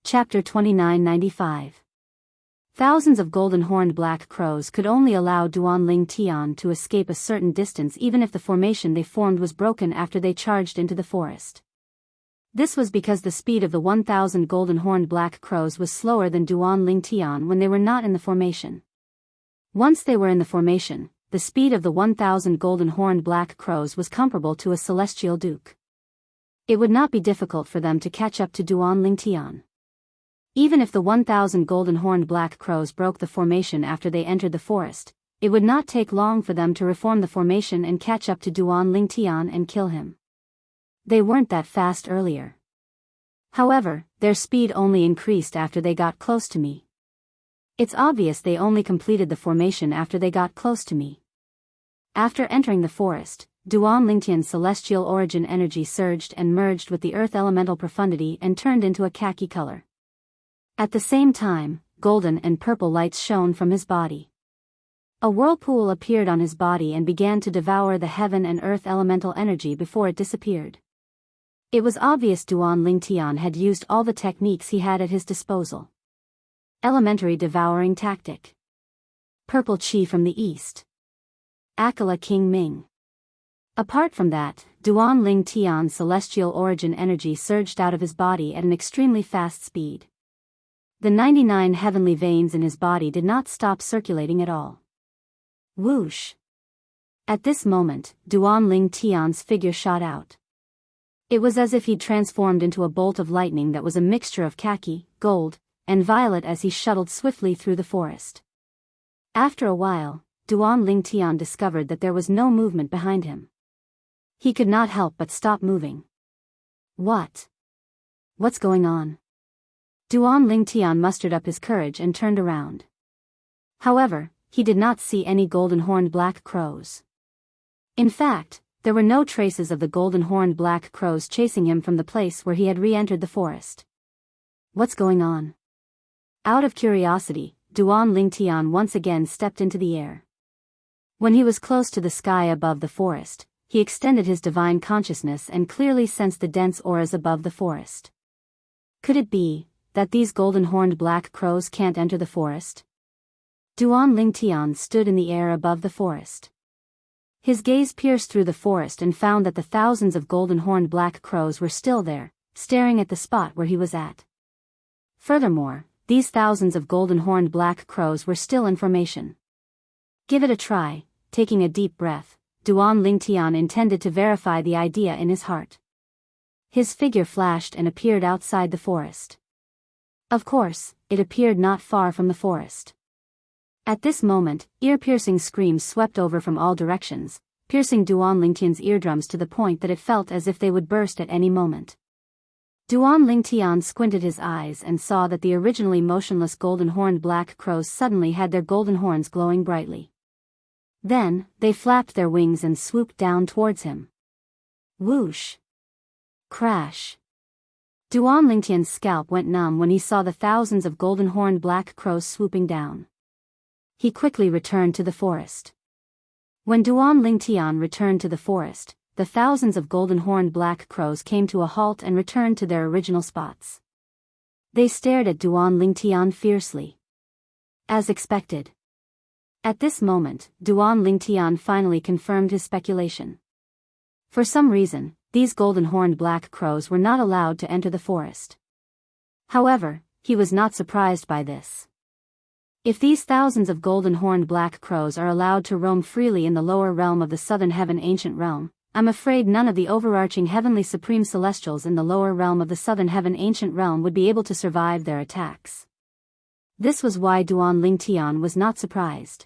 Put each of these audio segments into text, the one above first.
Chapter 2995. Thousands of golden-horned black crows could only allow Duanling Tian to escape a certain distance even if the formation they formed was broken after they charged into the forest. This was because the speed of the 1,000 golden-horned black crows was slower than Duanling Tian when they were not in the formation. Once they were in the formation, the speed of the 1,000 golden-horned black crows was comparable to a celestial duke. It would not be difficult for them to catch up to Duanling Tian. Even if the 1,000 golden-horned black crows broke the formation after they entered the forest, it would not take long for them to reform the formation and catch up to Duanling Tian and kill him. They weren't that fast earlier. However, their speed only increased after they got close to me. It's obvious they only completed the formation after they got close to me. After entering the forest, Duanling Tian's celestial origin energy surged and merged with the earth elemental profundity and turned into a khaki color. At the same time, golden and purple lights shone from his body. A whirlpool appeared on his body and began to devour the heaven and earth elemental energy before it disappeared. It was obvious Duanling Tian had used all the techniques he had at his disposal. Elementary devouring tactic. Purple chi from the east. Akala King Ming. Apart from that, Duanling Tian's celestial origin energy surged out of his body at an extremely fast speed. The 99 heavenly veins in his body did not stop circulating at all. Whoosh! At this moment, Duanling Tian's figure shot out. It was as if he'd transformed into a bolt of lightning that was a mixture of khaki, gold, and violet as he shuttled swiftly through the forest. After a while, Duanling Tian discovered that there was no movement behind him. He could not help but stop moving. What's going on? Duanling Tian mustered up his courage and turned around. However, he did not see any golden-horned black crows. In fact, there were no traces of the golden-horned black crows chasing him from the place where he had re-entered the forest. What's going on? Out of curiosity, Duanling Tian once again stepped into the air. When he was close to the sky above the forest, he extended his divine consciousness and clearly sensed the dense auras above the forest. Could it be that these golden-horned black crows can't enter the forest? Duanling Tian stood in the air above the forest. His gaze pierced through the forest and found that the thousands of golden-horned black crows were still there, staring at the spot where he was at. Furthermore, these thousands of golden-horned black crows were still in formation. Give it a try. Taking a deep breath, Duanling Tian intended to verify the idea in his heart. His figure flashed and appeared outside the forest. Of course, it appeared not far from the forest. At this moment, ear-piercing screams swept over from all directions, piercing Duanling Tian's eardrums to the point that it felt as if they would burst at any moment. Duanling Tian squinted his eyes and saw that the originally motionless golden-horned black crows suddenly had their golden horns glowing brightly. Then, they flapped their wings and swooped down towards him. Whoosh! Crash! Duanling Tian's scalp went numb when he saw the thousands of golden-horned black crows swooping down. He quickly returned to the forest. When Duanling Tian returned to the forest, the thousands of golden-horned black crows came to a halt and returned to their original spots. They stared at Duanling Tian fiercely. As expected. At this moment, Duanling Tian finally confirmed his speculation. For some reason, these golden-horned black crows were not allowed to enter the forest. However, he was not surprised by this. If these thousands of golden-horned black crows are allowed to roam freely in the lower realm of the southern heaven ancient realm, I'm afraid none of the overarching heavenly supreme celestials in the lower realm of the southern heaven ancient realm would be able to survive their attacks. This was why Duanling Tian was not surprised.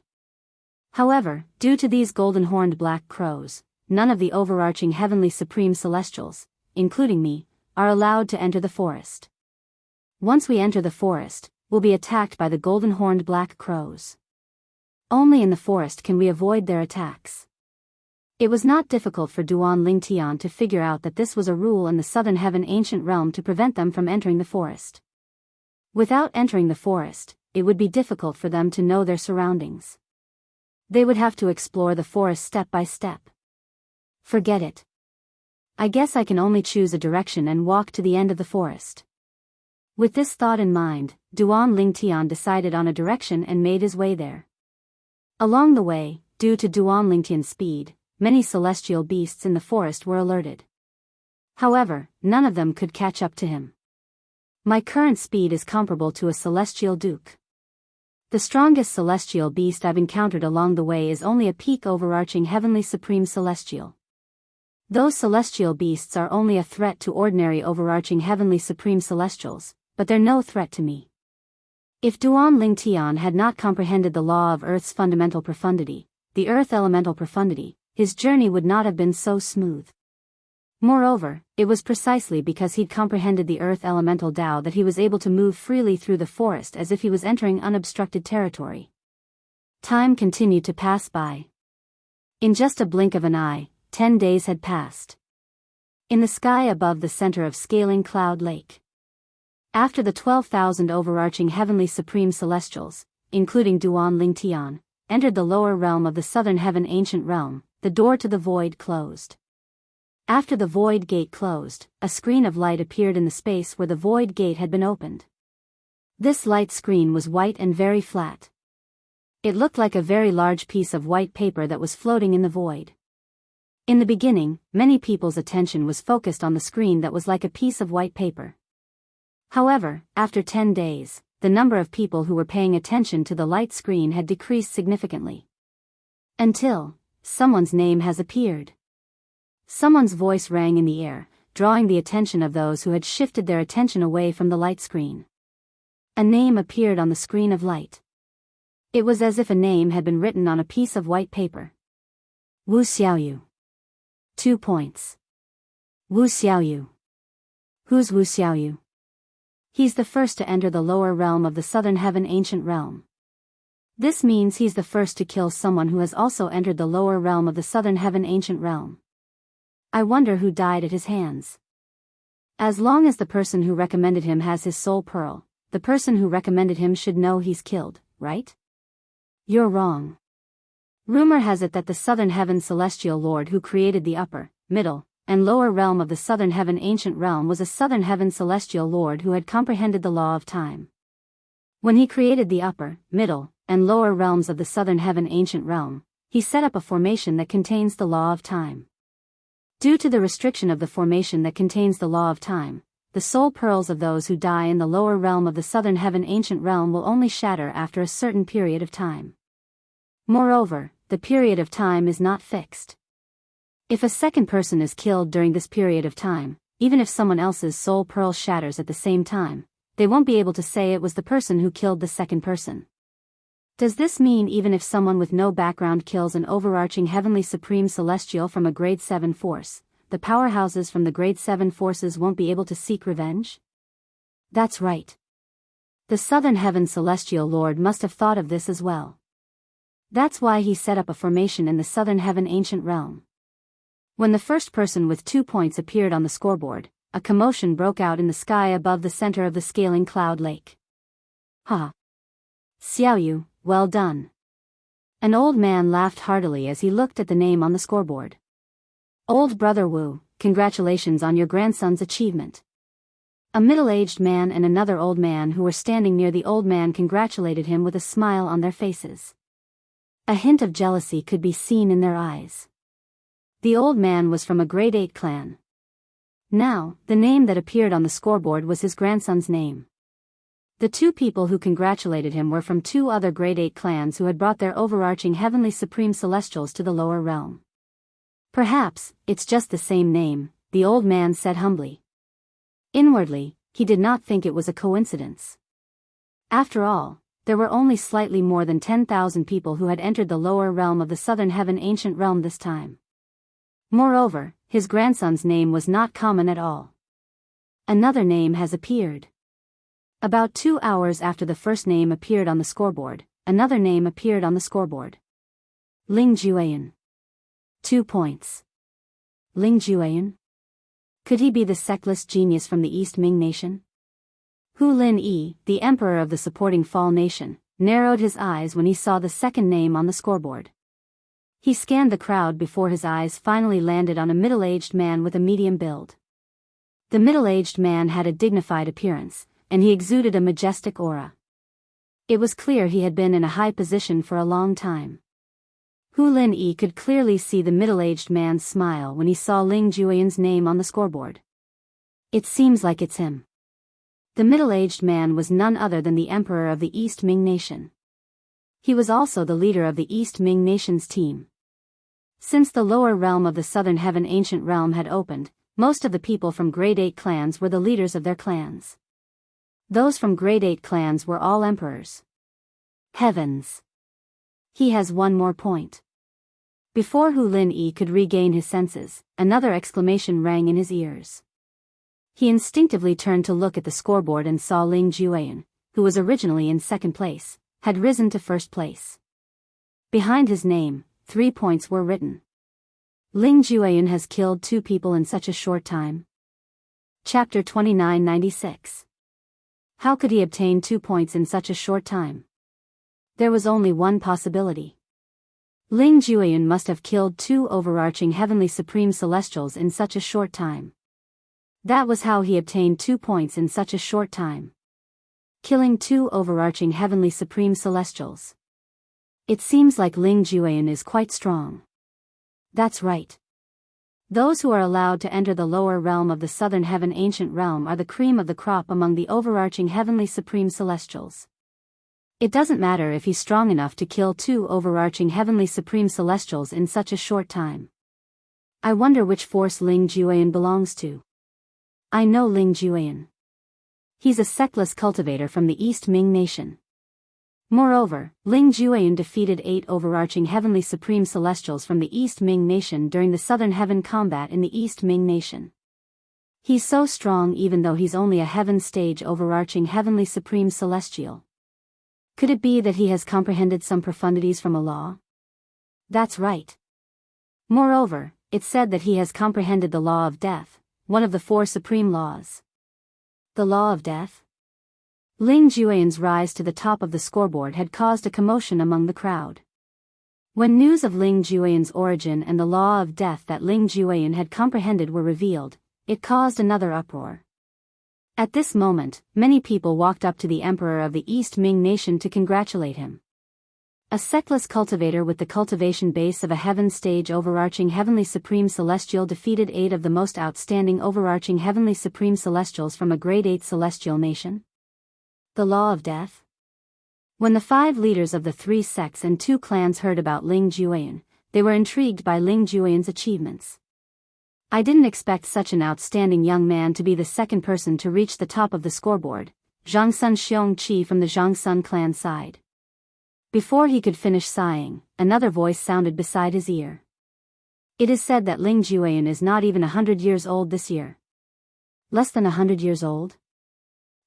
However, due to these golden-horned black crows, none of the overarching heavenly supreme celestials, including me, are allowed to enter the forest. Once we enter the forest, we'll be attacked by the golden-horned black crows. Only in the forest can we avoid their attacks. It was not difficult for Duanling Tian to figure out that this was a rule in the southern heaven ancient realm to prevent them from entering the forest. Without entering the forest, it would be difficult for them to know their surroundings. They would have to explore the forest step by step. Forget it. I guess I can only choose a direction and walk to the end of the forest. With this thought in mind, Duan Lingtian decided on a direction and made his way there. Along the way, due to Duan Lingtian's speed, many celestial beasts in the forest were alerted. However, none of them could catch up to him. My current speed is comparable to a celestial duke. The strongest celestial beast I've encountered along the way is only a peak overarching heavenly supreme celestial. Those celestial beasts are only a threat to ordinary overarching heavenly supreme celestials, but they're no threat to me. If Duan Lingtian had not comprehended the law of Earth's fundamental profundity, the Earth elemental profundity, his journey would not have been so smooth. Moreover, it was precisely because he'd comprehended the Earth elemental Tao that he was able to move freely through the forest as if he was entering unobstructed territory. Time continued to pass by. In just a blink of an eye, 10 days had passed. In the sky above the center of Scaling Cloud Lake. After the 12,000 overarching heavenly supreme celestials, including Duan Lingtian, entered the lower realm of the southern heaven ancient realm, the door to the void closed. After the void gate closed, a screen of light appeared in the space where the void gate had been opened. This light screen was white and very flat. It looked like a very large piece of white paper that was floating in the void. In the beginning, many people's attention was focused on the screen that was like a piece of white paper. However, after 10 days, the number of people who were paying attention to the light screen had decreased significantly. Until someone's name has appeared. Someone's voice rang in the air, drawing the attention of those who had shifted their attention away from the light screen. A name appeared on the screen of light. It was as if a name had been written on a piece of white paper. Wu Xiaoyu. 2 points. Wu Xiaoyu. Who's Wu Xiaoyu? He's the first to enter the lower realm of the southern heaven ancient realm. This means he's the first to kill someone who has also entered the lower realm of the southern heaven ancient realm. I wonder who died at his hands. As long as the person who recommended him has his soul pearl, the person who recommended him should know he's killed, right? You're wrong. Rumor has it that the southern heaven celestial lord who created the upper, middle, and lower realm of the southern heaven ancient realm was a southern heaven celestial lord who had comprehended the law of time. When he created the upper, middle, and lower realms of the southern heaven ancient realm, he set up a formation that contains the law of time. Due to the restriction of the formation that contains the law of time, the soul pearls of those who die in the lower realm of the southern heaven ancient realm will only shatter after a certain period of time. Moreover, the period of time is not fixed. If a second person is killed during this period of time, even if someone else's soul pearl shatters at the same time, they won't be able to say it was the person who killed the second person. Does this mean even if someone with no background kills an overarching heavenly supreme celestial from a grade 7 force, the powerhouses from the grade 7 forces won't be able to seek revenge? That's right. The southern heaven celestial lord must have thought of this as well. That's why he set up a formation in the southern heaven ancient realm. When the first person with 2 points appeared on the scoreboard, a commotion broke out in the sky above the center of the Scaling Cloud Lake. Ha! Xiaoyu, well done. An old man laughed heartily as he looked at the name on the scoreboard. Old brother Wu, congratulations on your grandson's achievement. A middle-aged man and another old man who were standing near the old man congratulated him with a smile on their faces. A hint of jealousy could be seen in their eyes. The old man was from a grade 8 clan. Now, the name that appeared on the scoreboard was his grandson's name. The 2 people who congratulated him were from 2 other grade 8 clans who had brought their overarching heavenly supreme celestials to the lower realm. Perhaps, it's just the same name, the old man said humbly. Inwardly, he did not think it was a coincidence. After all, there were only slightly more than 10,000 people who had entered the lower realm of the southern heaven ancient realm this time. Moreover, his grandson's name was not common at all. Another name has appeared. About 2 hours after the first name appeared on the scoreboard, another name appeared on the scoreboard. Ling Jueyan. 2 points. Ling Jueyan? Could he be the sectless genius from the East Ming nation? Hu Lin Yi, the emperor of the supporting Fall nation, narrowed his eyes when he saw the second name on the scoreboard. He scanned the crowd before his eyes finally landed on a middle-aged man with a medium build. The middle-aged man had a dignified appearance, and he exuded a majestic aura. It was clear he had been in a high position for a long time. Hu Lin-yi could clearly see the middle-aged man's smile when he saw Ling Jueyan's name on the scoreboard. It seems like it's him. The middle-aged man was none other than the emperor of the East Ming nation. He was also the leader of the East Ming nation's team. Since the lower realm of the Southern Heaven Ancient Realm had opened, most of the people from Grade 8 clans were the leaders of their clans. Those from Grade 8 clans were all emperors. Heavens! He has one more point. Before Hu Lin-yi could regain his senses, another exclamation rang in his ears. He instinctively turned to look at the scoreboard and saw Ling Jueyan, who was originally in second place, had risen to first place. Behind his name, 3 points were written. Ling Jueyan has killed 2 people in such a short time. Chapter 2996. How could he obtain 2 points in such a short time? There was only one possibility. Ling Jueyan must have killed 2 overarching heavenly supreme celestials in such a short time. That was how he obtained 2 points in such a short time. Killing 2 overarching heavenly supreme celestials. It seems like Ling Jueyan is quite strong. That's right. Those who are allowed to enter the lower realm of the Southern Heaven Ancient Realm are the cream of the crop among the overarching heavenly supreme celestials. It doesn't matter if he's strong enough to kill 2 overarching heavenly supreme celestials in such a short time. I wonder which force Ling Jueyan belongs to. I know Ling Jueyan. He's a sectless cultivator from the East Ming nation. Moreover, Ling Jueyan defeated 8 overarching heavenly supreme celestials from the East Ming nation during the Southern Heaven combat in the East Ming nation. He's so strong even though he's only a heaven stage overarching heavenly supreme celestial. Could it be that he has comprehended some profundities from a law? That's right. Moreover, it's said that he has comprehended the law of death, one of the 4 supreme laws. The law of death? Ling Jueyan's rise to the top of the scoreboard had caused a commotion among the crowd. When news of Ling Jueyan's origin and the law of death that Ling Jueyan had comprehended were revealed, it caused another uproar. At this moment, many people walked up to the emperor of the East Ming nation to congratulate him. A sectless cultivator with the cultivation base of a heaven stage overarching heavenly supreme celestial defeated 8 of the most outstanding overarching heavenly supreme celestials from a grade 8 celestial nation? The law of death? When the 5 leaders of the 3 sects and 2 clans heard about Ling Jueyan, they were intrigued by Ling Jueyan's achievements. I didn't expect such an outstanding young man to be the second person to reach the top of the scoreboard, Jianghu Xianxia from the Jianghu clan side. Before he could finish sighing, another voice sounded beside his ear. It is said that Ling Jueyan is not even 100 years old this year. Less than 100 years old?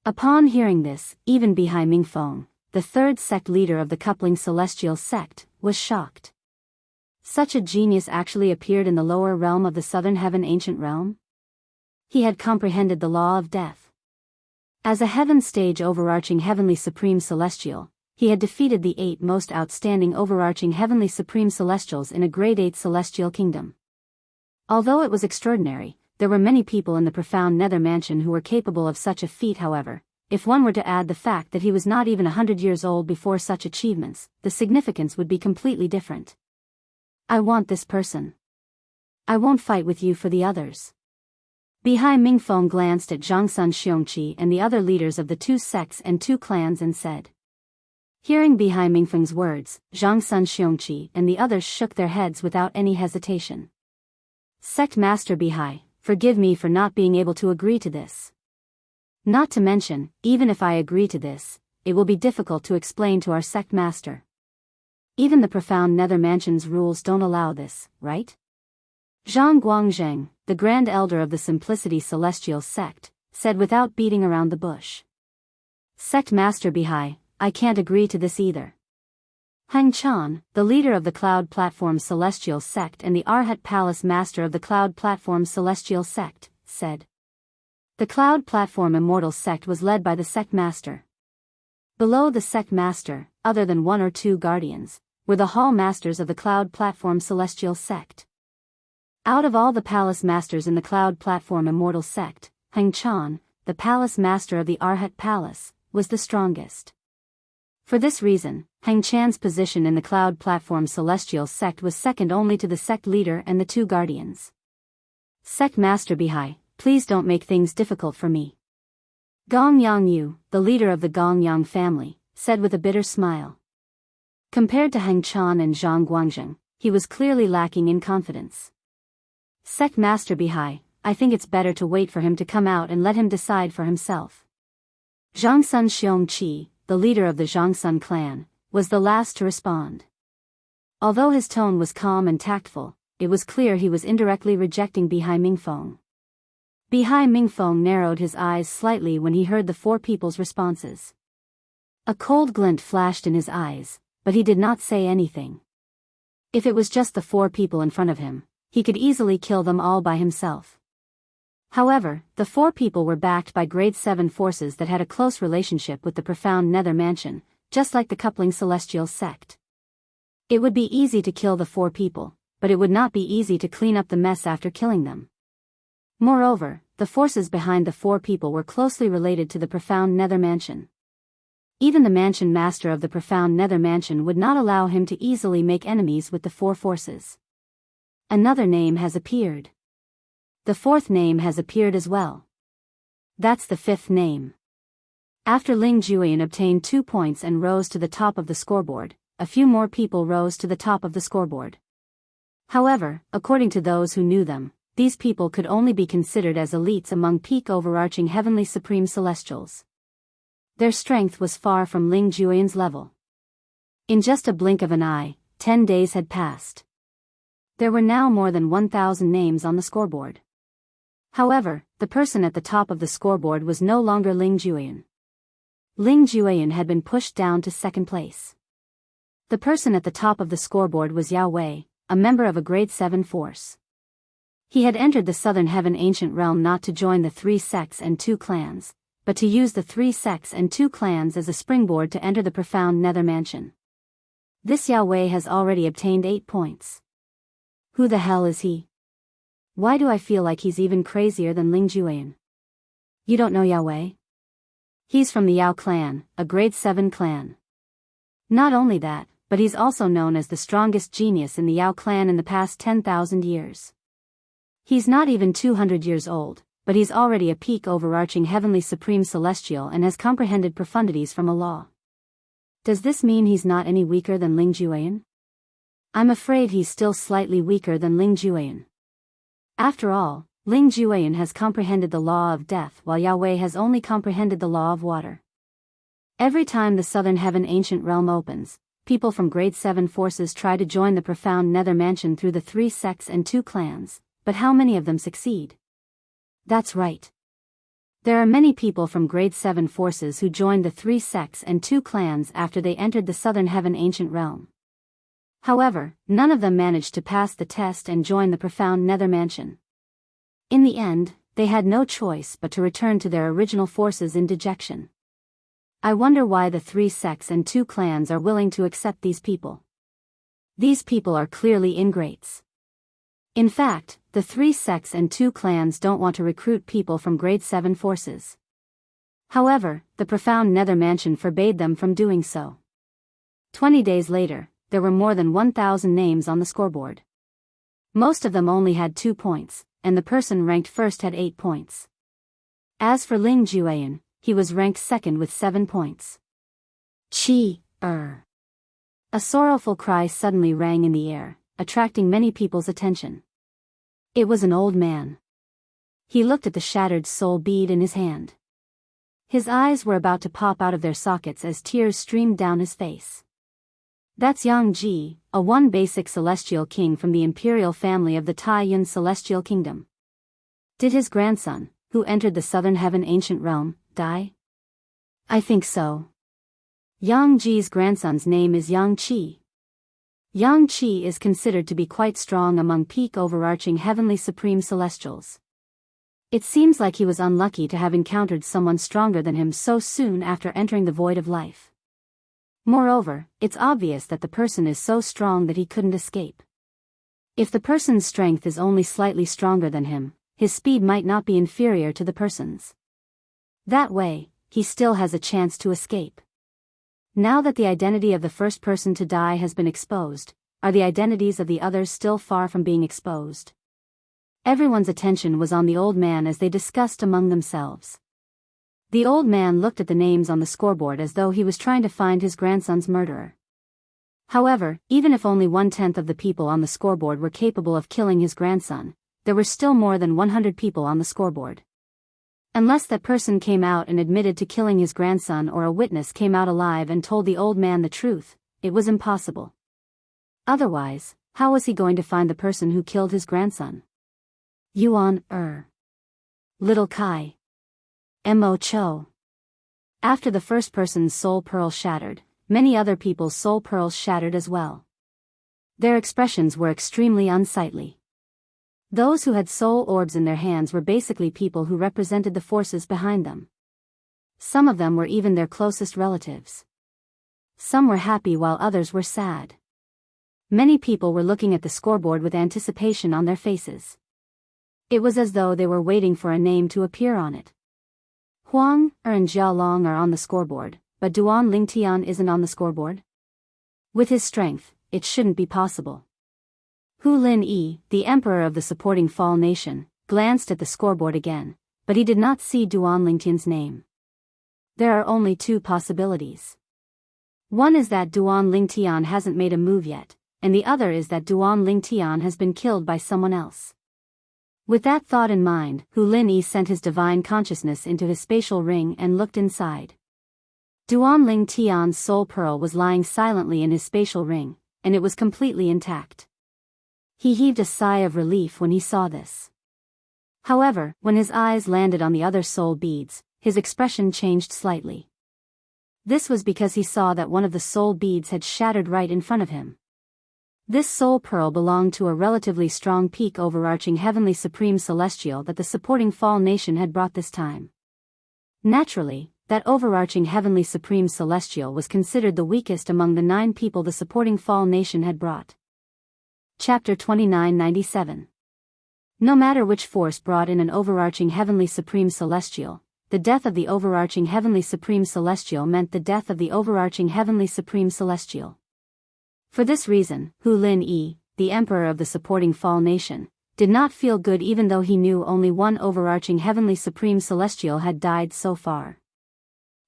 Upon hearing this, even Bihai Mingfeng, the 3rd sect leader of the coupling celestial sect, was shocked. Such a genius actually appeared in the lower realm of the Southern Heaven Ancient Realm? He had comprehended the law of death. As a heaven stage overarching heavenly supreme celestial, he had defeated the 8 most outstanding overarching heavenly supreme celestials in a grade 8 celestial kingdom. Although it was extraordinary, there were many people in the profound nether mansion who were capable of such a feat. However, if one were to add the fact that he was not even 100 years old before such achievements, the significance would be completely different. I want this person. I won't fight with you for the others. Bihai Mingfeng glanced at Jianghu Xianxia and the other leaders of the 2 sects and 2 clans and said. Hearing Bihai Mingfeng's words, Jianghu Xianxia and the others shook their heads without any hesitation. Sect Master Bihai, forgive me for not being able to agree to this. Not to mention, even if I agree to this, it will be difficult to explain to our sect master. Even the profound nether mansion's rules don't allow this, right? Zhang Guangzheng, the grand elder of the Simplicity Celestial sect, said without beating around the bush. Sect Master Bihai, I can't agree to this either. Heng Chan, the leader of the Cloud Platform Celestial sect and the Arhat Palace Master of the Cloud Platform Celestial sect, said. The Cloud Platform Immortal sect was led by the sect master. Below the sect master, other than 1 or 2 guardians, were the hall masters of the Cloud Platform Celestial sect. Out of all the palace masters in the Cloud Platform Immortal sect, Heng Chan, the palace master of the Arhat Palace, was the strongest. For this reason, Heng Chan's position in the Cloud Platform Celestial sect was second only to the sect leader and the two guardians. Sect Master Bihai, please don't make things difficult for me. Gong Yangyu, the leader of the Gong Yang family, said with a bitter smile. Compared to Heng Chan and Zhang Guangzheng, he was clearly lacking in confidence. Sect Master Bihai, I think it's better to wait for him to come out and let him decide for himself. Zhang Sun Xiongqi, the leader of the Zhang Sun clan, was the last to respond. Although his tone was calm and tactful, it was clear he was indirectly rejecting Bihai Mingfeng. Bihai Mingfeng narrowed his eyes slightly when he heard the four people's responses. A cold glint flashed in his eyes, but he did not say anything. If it was just the four people in front of him, he could easily kill them all by himself. However, the four people were backed by grade 7 forces that had a close relationship with the profound Nether Mansion, just like the coupling Celestial sect. It would be easy to kill the four people, but it would not be easy to clean up the mess after killing them. Moreover, the forces behind the four people were closely related to the profound Nether Mansion. Even the mansion master of the profound Nether Mansion would not allow him to easily make enemies with the four forces. Another name has appeared. The fourth name has appeared as well. That's the fifth name. After Ling Juyan obtained 2 points and rose to the top of the scoreboard, a few more people rose to the top of the scoreboard. However, according to those who knew them, these people could only be considered as elites among peak overarching heavenly supreme celestials. Their strength was far from Ling Juyan's level. In just a blink of an eye, 10 days had passed. There were now more than 1,000 names on the scoreboard. However, the person at the top of the scoreboard was no longer Ling Juyan. Ling Juyan had been pushed down to second place. The person at the top of the scoreboard was Yao Wei, a member of a grade 7 force. He had entered the Southern Heaven Ancient Realm not to join the 3 sects and 2 clans, but to use the 3 sects and 2 clans as a springboard to enter the profound Nether Mansion. This Yao Wei has already obtained 8 points. Who the hell is he? Why do I feel like he's even crazier than Ling Juyan? You don't know Yao Wei? He's from the Yao clan, a grade 7 clan. Not only that, but he's also known as the strongest genius in the Yao clan in the past 10,000 years. He's not even 200 years old, but he's already a peak overarching heavenly supreme celestial and has comprehended profundities from a law. Does this mean he's not any weaker than Ling Juyan? I'm afraid he's still slightly weaker than Ling Juyan. After all, Ling Juyan has comprehended the law of death while Yao Wei has only comprehended the law of water. Every time the Southern Heaven Ancient Realm opens, people from grade 7 forces try to join the profound Nether Mansion through the 3 sects and 2 clans, but how many of them succeed? That's right. There are many people from grade 7 forces who joined the 3 sects and 2 clans after they entered the Southern Heaven Ancient Realm. However, none of them managed to pass the test and join the profound Nether Mansion. In the end, they had no choice but to return to their original forces in dejection. I wonder why the 3 sects and 2 clans are willing to accept these people. These people are clearly ingrates. In fact, the 3 sects and 2 clans don't want to recruit people from grade 7 forces. However, the profound Nether Mansion forbade them from doing so. 20 days later, there were more than 1,000 names on the scoreboard. Most of them only had 2 points, and the person ranked first had 8 points. As for Ling Juyan, he was ranked second with 7 points. A sorrowful cry suddenly rang in the air, attracting many people's attention. It was an old man. He looked at the shattered soul bead in his hand. His eyes were about to pop out of their sockets as tears streamed down his face. That's Yang Ji, a one basic celestial king from the imperial family of the Tai Yun Celestial Kingdom. Did his grandson, who entered the Southern Heaven Ancient Realm, die? I think so. Yang Ji's grandson's name is Yang Qi. Yang Qi is considered to be quite strong among peak overarching heavenly supreme celestials. It seems like he was unlucky to have encountered someone stronger than him so soon after entering the void of life. Moreover, it's obvious that the person is so strong that he couldn't escape. If the person's strength is only slightly stronger than him, his speed might not be inferior to the person's. That way, he still has a chance to escape. Now that the identity of the first person to die has been exposed, are the identities of the others still far from being exposed? Everyone's attention was on the old man as they discussed among themselves. The old man looked at the names on the scoreboard as though he was trying to find his grandson's murderer. However, even if only 1/10 of the people on the scoreboard were capable of killing his grandson, there were still more than 100 people on the scoreboard. Unless that person came out and admitted to killing his grandson or a witness came out alive and told the old man the truth, it was impossible. Otherwise, how was he going to find the person who killed his grandson? Yuan, Little Kai. Mo Cho. After the first person's soul pearl shattered, many other people's soul pearls shattered as well. Their expressions were extremely unsightly. Those who had soul orbs in their hands were basically people who represented the forces behind them. Some of them were even their closest relatives. Some were happy while others were sad. Many people were looking at the scoreboard with anticipation on their faces. It was as though they were waiting for a name to appear on it. Huang and Jialong are on the scoreboard, but Duan Lingtian isn't on the scoreboard? With his strength, it shouldn't be possible. Hu Lin Yi, the emperor of the supporting Fall Nation, glanced at the scoreboard again, but he did not see Duan Lingtian's name. There are only two possibilities. One is that Duan Lingtian hasn't made a move yet, and the other is that Duan Lingtian has been killed by someone else. With that thought in mind, Hu Lin Yi sent his divine consciousness into his spatial ring and looked inside. Duan Lingtian's soul pearl was lying silently in his spatial ring, and it was completely intact. He heaved a sigh of relief when he saw this. However, when his eyes landed on the other soul beads, his expression changed slightly. This was because he saw that one of the soul beads had shattered right in front of him. This soul pearl belonged to a relatively strong peak overarching heavenly supreme celestial that the supporting Fall Nation had brought this time. Naturally, that overarching heavenly supreme celestial was considered the weakest among the 9 people the supporting Fall Nation had brought. Chapter 2997. No matter which force brought in an overarching heavenly supreme celestial, the death of the overarching heavenly supreme celestial meant the death of the overarching heavenly supreme celestial. For this reason, Hu Lin Yi, the emperor of the supporting Fall Nation, did not feel good even though he knew only one overarching heavenly supreme celestial had died so far.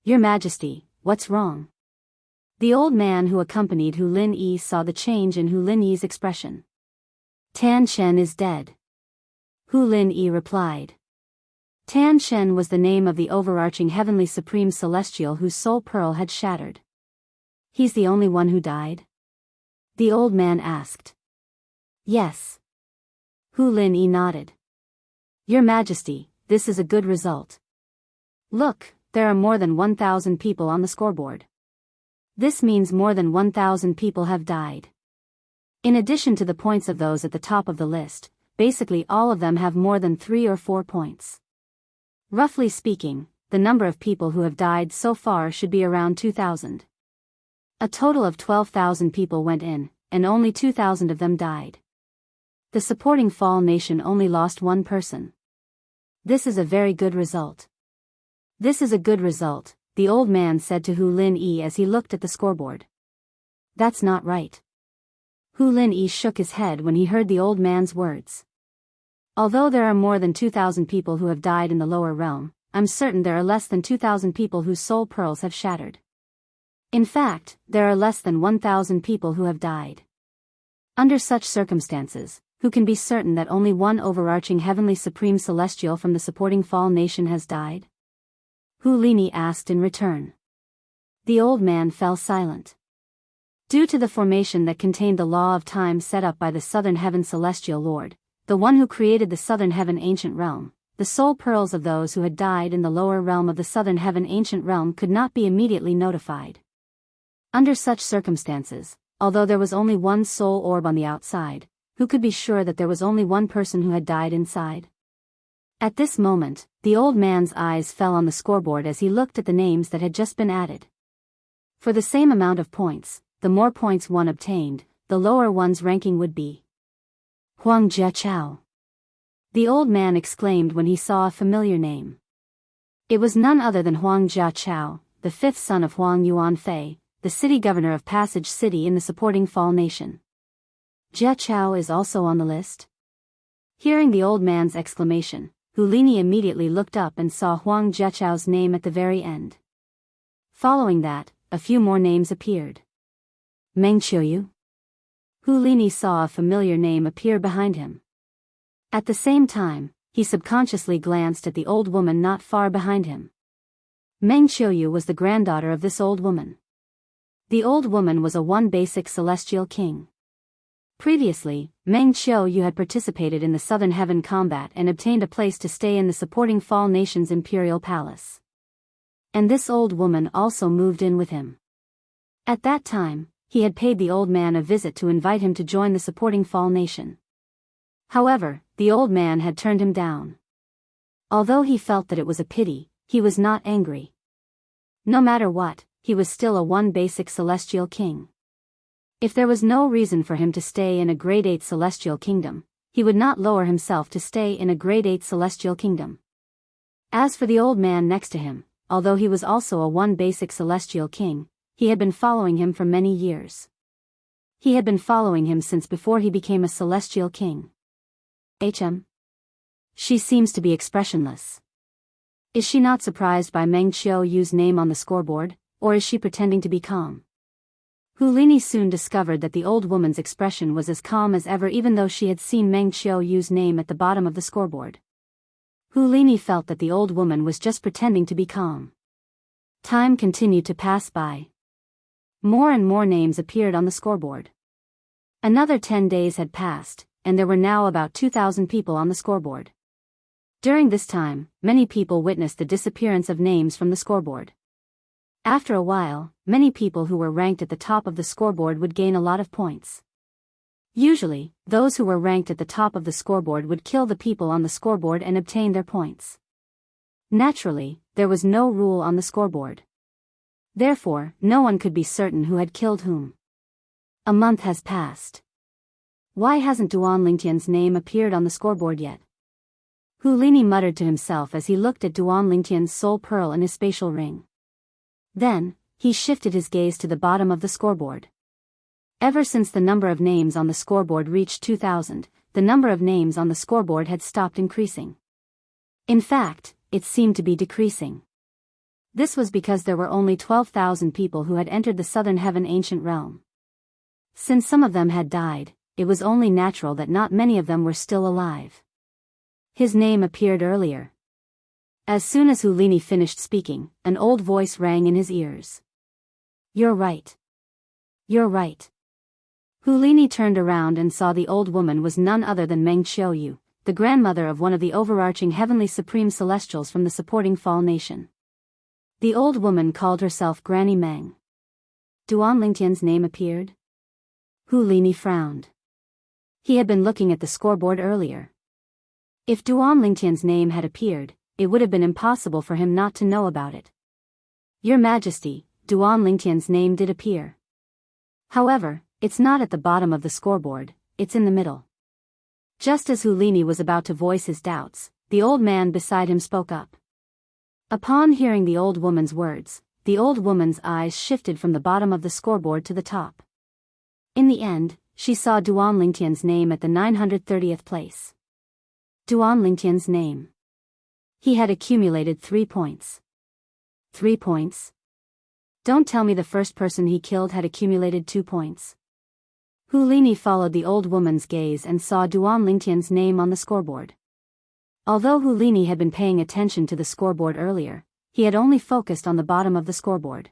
Your Majesty, what's wrong? The old man who accompanied Hu Lin Yi saw the change in Hu Lin Yi's expression. Tan Shen is dead. Hu Lin Yi replied. Tan Shen was the name of the overarching heavenly supreme celestial whose soul pearl had shattered. He's the only one who died? The old man asked. Yes. Hu Lin Yi nodded. Your Majesty, this is a good result. Look, there are more than 1,000 people on the scoreboard. This means more than 1,000 people have died. In addition to the points of those at the top of the list, basically all of them have more than 3 or 4 points. Roughly speaking, the number of people who have died so far should be around 2,000. A total of 12,000 people went in, and only 2,000 of them died. The supporting Fall Nation only lost 1 person. This is a very good result. This is a good result, the old man said to Hu Lin Yi as he looked at the scoreboard. That's not right. Hu Lin Yi shook his head when he heard the old man's words. Although there are more than 2,000 people who have died in the lower realm, I'm certain there are less than 2,000 people whose soul pearls have shattered. In fact, there are less than 1,000 people who have died. Under such circumstances, who can be certain that only one overarching heavenly supreme celestial from the supporting Fall Nation has died? Hu Lin Yi asked in return. The old man fell silent. Due to the formation that contained the law of time set up by the Southern Heaven Celestial Lord, the one who created the Southern Heaven Ancient Realm, the soul pearls of those who had died in the lower realm of the Southern Heaven Ancient Realm could not be immediately notified. Under such circumstances, although there was only one soul orb on the outside, who could be sure that there was only one person who had died inside? At this moment, the old man's eyes fell on the scoreboard as he looked at the names that had just been added. For the same amount of points, the more points one obtained, the lower one's ranking would be. Huang Jia Chao. The old man exclaimed when he saw a familiar name. It was none other than Huang Jiachao, the fifth son of Huang Yuanfei, the city governor of Passage City in the supporting Fall Nation. Jiachao is also on the list? Hearing the old man's exclamation, Hulini immediately looked up and saw Huang Jiachao's name at the very end. Following that, a few more names appeared. Meng Qiuyu? Hulini saw a familiar name appear behind him. At the same time, he subconsciously glanced at the old woman not far behind him. Meng Qiuyu was the granddaughter of this old woman. The old woman was a one basic celestial king. Previously, Meng Qiuyu had participated in the Southern Heaven combat and obtained a place to stay in the supporting Fall Nation's imperial palace. And this old woman also moved in with him. At that time, he had paid the old man a visit to invite him to join the supporting Fall Nation. However, the old man had turned him down. Although he felt that it was a pity, he was not angry. No matter what, he was still a one basic celestial king. If there was no reason for him to stay in a grade 8 celestial kingdom, he would not lower himself to stay in a grade 8 celestial kingdom. As for the old man next to him, although he was also a one basic celestial king, he had been following him for many years. He had been following him since before he became a celestial king. She seems to be expressionless. Is she not surprised by Meng Qiuyu's name on the scoreboard, or is she pretending to be calm? Hulini soon discovered that the old woman's expression was as calm as ever even though she had seen Meng Qiuyu's name at the bottom of the scoreboard. Hulini felt that the old woman was just pretending to be calm. Time continued to pass by. More and more names appeared on the scoreboard. Another 10 days had passed, and there were now about 2,000 people on the scoreboard. During this time, many people witnessed the disappearance of names from the scoreboard. After a while, many people who were ranked at the top of the scoreboard would gain a lot of points. Usually, those who were ranked at the top of the scoreboard would kill the people on the scoreboard and obtain their points. Naturally, there was no rule on the scoreboard. Therefore, no one could be certain who had killed whom. A month has passed. Why hasn't Duan Lingtian's name appeared on the scoreboard yet? Hulini muttered to himself as he looked at Duan Lingtian's soul pearl in his spatial ring. Then, he shifted his gaze to the bottom of the scoreboard. Ever since the number of names on the scoreboard reached 2,000, the number of names on the scoreboard had stopped increasing. In fact, it seemed to be decreasing. This was because there were only 12,000 people who had entered the Southern Heaven ancient realm. Since some of them had died, it was only natural that not many of them were still alive. His name appeared earlier. As soon as Hulini finished speaking, an old voice rang in his ears. You're right. You're right. Hulini turned around and saw the old woman was none other than Meng Qiuyu, the grandmother of one of the overarching heavenly supreme celestials from the supporting Fall Nation. The old woman called herself Granny Meng. Duan Lingtian's name appeared? Hulini frowned. He had been looking at the scoreboard earlier. If Duan Lingtian's name had appeared, it would have been impossible for him not to know about it. Your Majesty, Duan Lingtian's name did appear. However, it's not at the bottom of the scoreboard, it's in the middle. Just as Hulini was about to voice his doubts, the old man beside him spoke up. Upon hearing the old woman's words, the old woman's eyes shifted from the bottom of the scoreboard to the top. In the end, she saw Duan Lingtian's name at the 930th place. Duan Lingtian's name. He had accumulated 3 points. 3 points? Don't tell me the first person he killed had accumulated 2 points. Hulini followed the old woman's gaze and saw Duan Lingtian's name on the scoreboard. Although Hulini had been paying attention to the scoreboard earlier, he had only focused on the bottom of the scoreboard.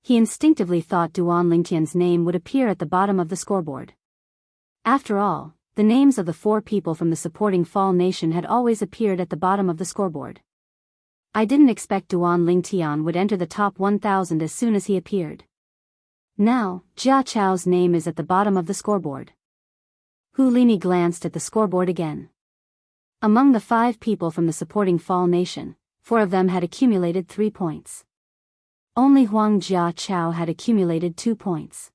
He instinctively thought Duan Lingtian's name would appear at the bottom of the scoreboard. After all, the names of the 4 people from the supporting Fall Nation had always appeared at the bottom of the scoreboard. I didn't expect Duan Lingtian would enter the top 1,000 as soon as he appeared. Now, Jia Chao's name is at the bottom of the scoreboard. Hulini glanced at the scoreboard again. Among the 5 people from the supporting Fall Nation, 4 of them had accumulated 3 points. Only Huang Jia Chao had accumulated 2 points.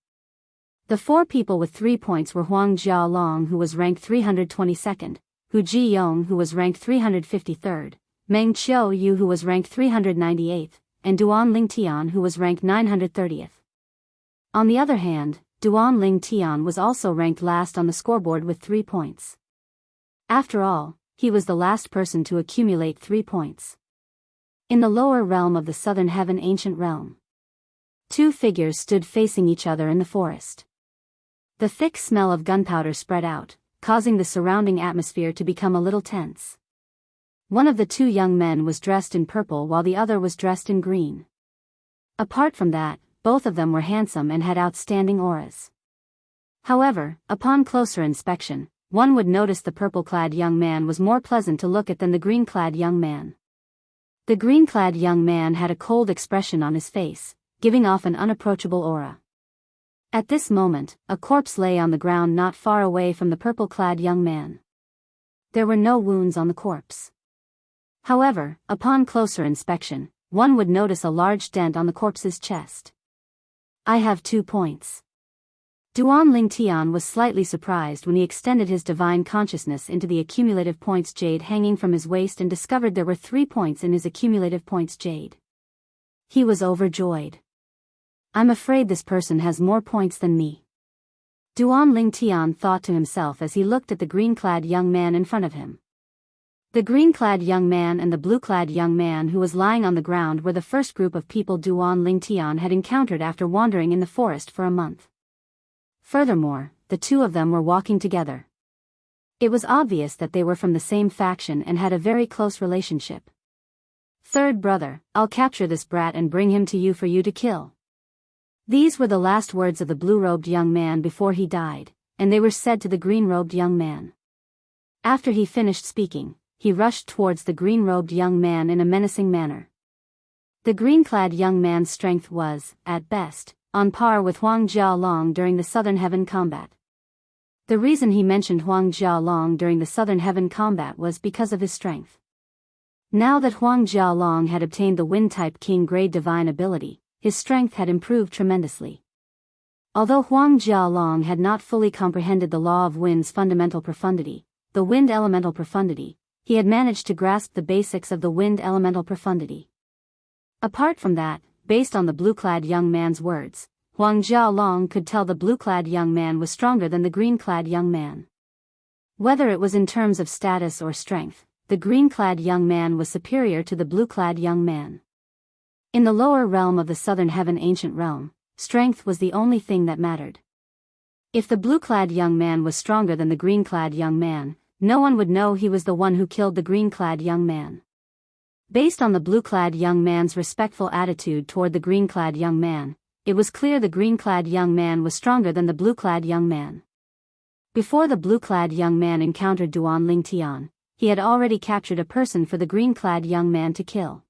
The 4 people with 3 points were Huang Jialong, who was ranked 322nd, Hu Jiyong, who was ranked 353rd, Meng Qiu Yu who was ranked 398th, and Duan Ling Tian who was ranked 930th. On the other hand, Duan Ling Tian was also ranked last on the scoreboard with 3 points. After all, he was the last person to accumulate 3 points. In the lower realm of the Southern Heaven Ancient Realm, 2 figures stood facing each other in the forest. The thick smell of gunpowder spread out, causing the surrounding atmosphere to become a little tense. One of the 2 young men was dressed in purple while the other was dressed in green. Apart from that, both of them were handsome and had outstanding auras. However, upon closer inspection, one would notice the purple-clad young man was more pleasant to look at than the green-clad young man. The green-clad young man had a cold expression on his face, giving off an unapproachable aura. At this moment, a corpse lay on the ground not far away from the purple-clad young man. There were no wounds on the corpse. However, upon closer inspection, one would notice a large dent on the corpse's chest. I have 2 points. Duan Ling Tian was slightly surprised when he extended his divine consciousness into the accumulative points jade hanging from his waist and discovered there were 3 points in his accumulative points jade. He was overjoyed. I'm afraid this person has more points than me. Duan Ling Tian thought to himself as he looked at the green-clad young man in front of him. The green-clad young man and the blue-clad young man who was lying on the ground were the first group of people Duan Ling Tian had encountered after wandering in the forest for a month. Furthermore, the 2 of them were walking together. It was obvious that they were from the same faction and had a very close relationship. Third brother, I'll capture this brat and bring him to you for you to kill. These were the last words of the blue-robed young man before he died, and they were said to the green-robed young man. After he finished speaking, he rushed towards the green-robed young man in a menacing manner. The green-clad young man's strength was, at best, on par with Huang Jialong during the Southern Heaven combat. The reason he mentioned Huang Jialong during the Southern Heaven combat was because of his strength. Now that Huang Jialong had obtained the Wind-type King grade divine ability, his strength had improved tremendously. Although Huang Jialong had not fully comprehended the law of wind's fundamental profundity, the wind elemental profundity, he had managed to grasp the basics of the wind elemental profundity. Apart from that, based on the blue-clad young man's words, Huang Jialong could tell the blue-clad young man was stronger than the green-clad young man. Whether it was in terms of status or strength, the green-clad young man was superior to the blue-clad young man. In the lower realm of the Southern Heaven Ancient Realm, strength was the only thing that mattered. If the blue-clad young man was stronger than the green-clad young man, no one would know he was the one who killed the green-clad young man. Based on the blue-clad young man's respectful attitude toward the green-clad young man, it was clear the green-clad young man was stronger than the blue-clad young man. Before the blue-clad young man encountered Duan Ling Tian, he had already captured a person for the green-clad young man to kill.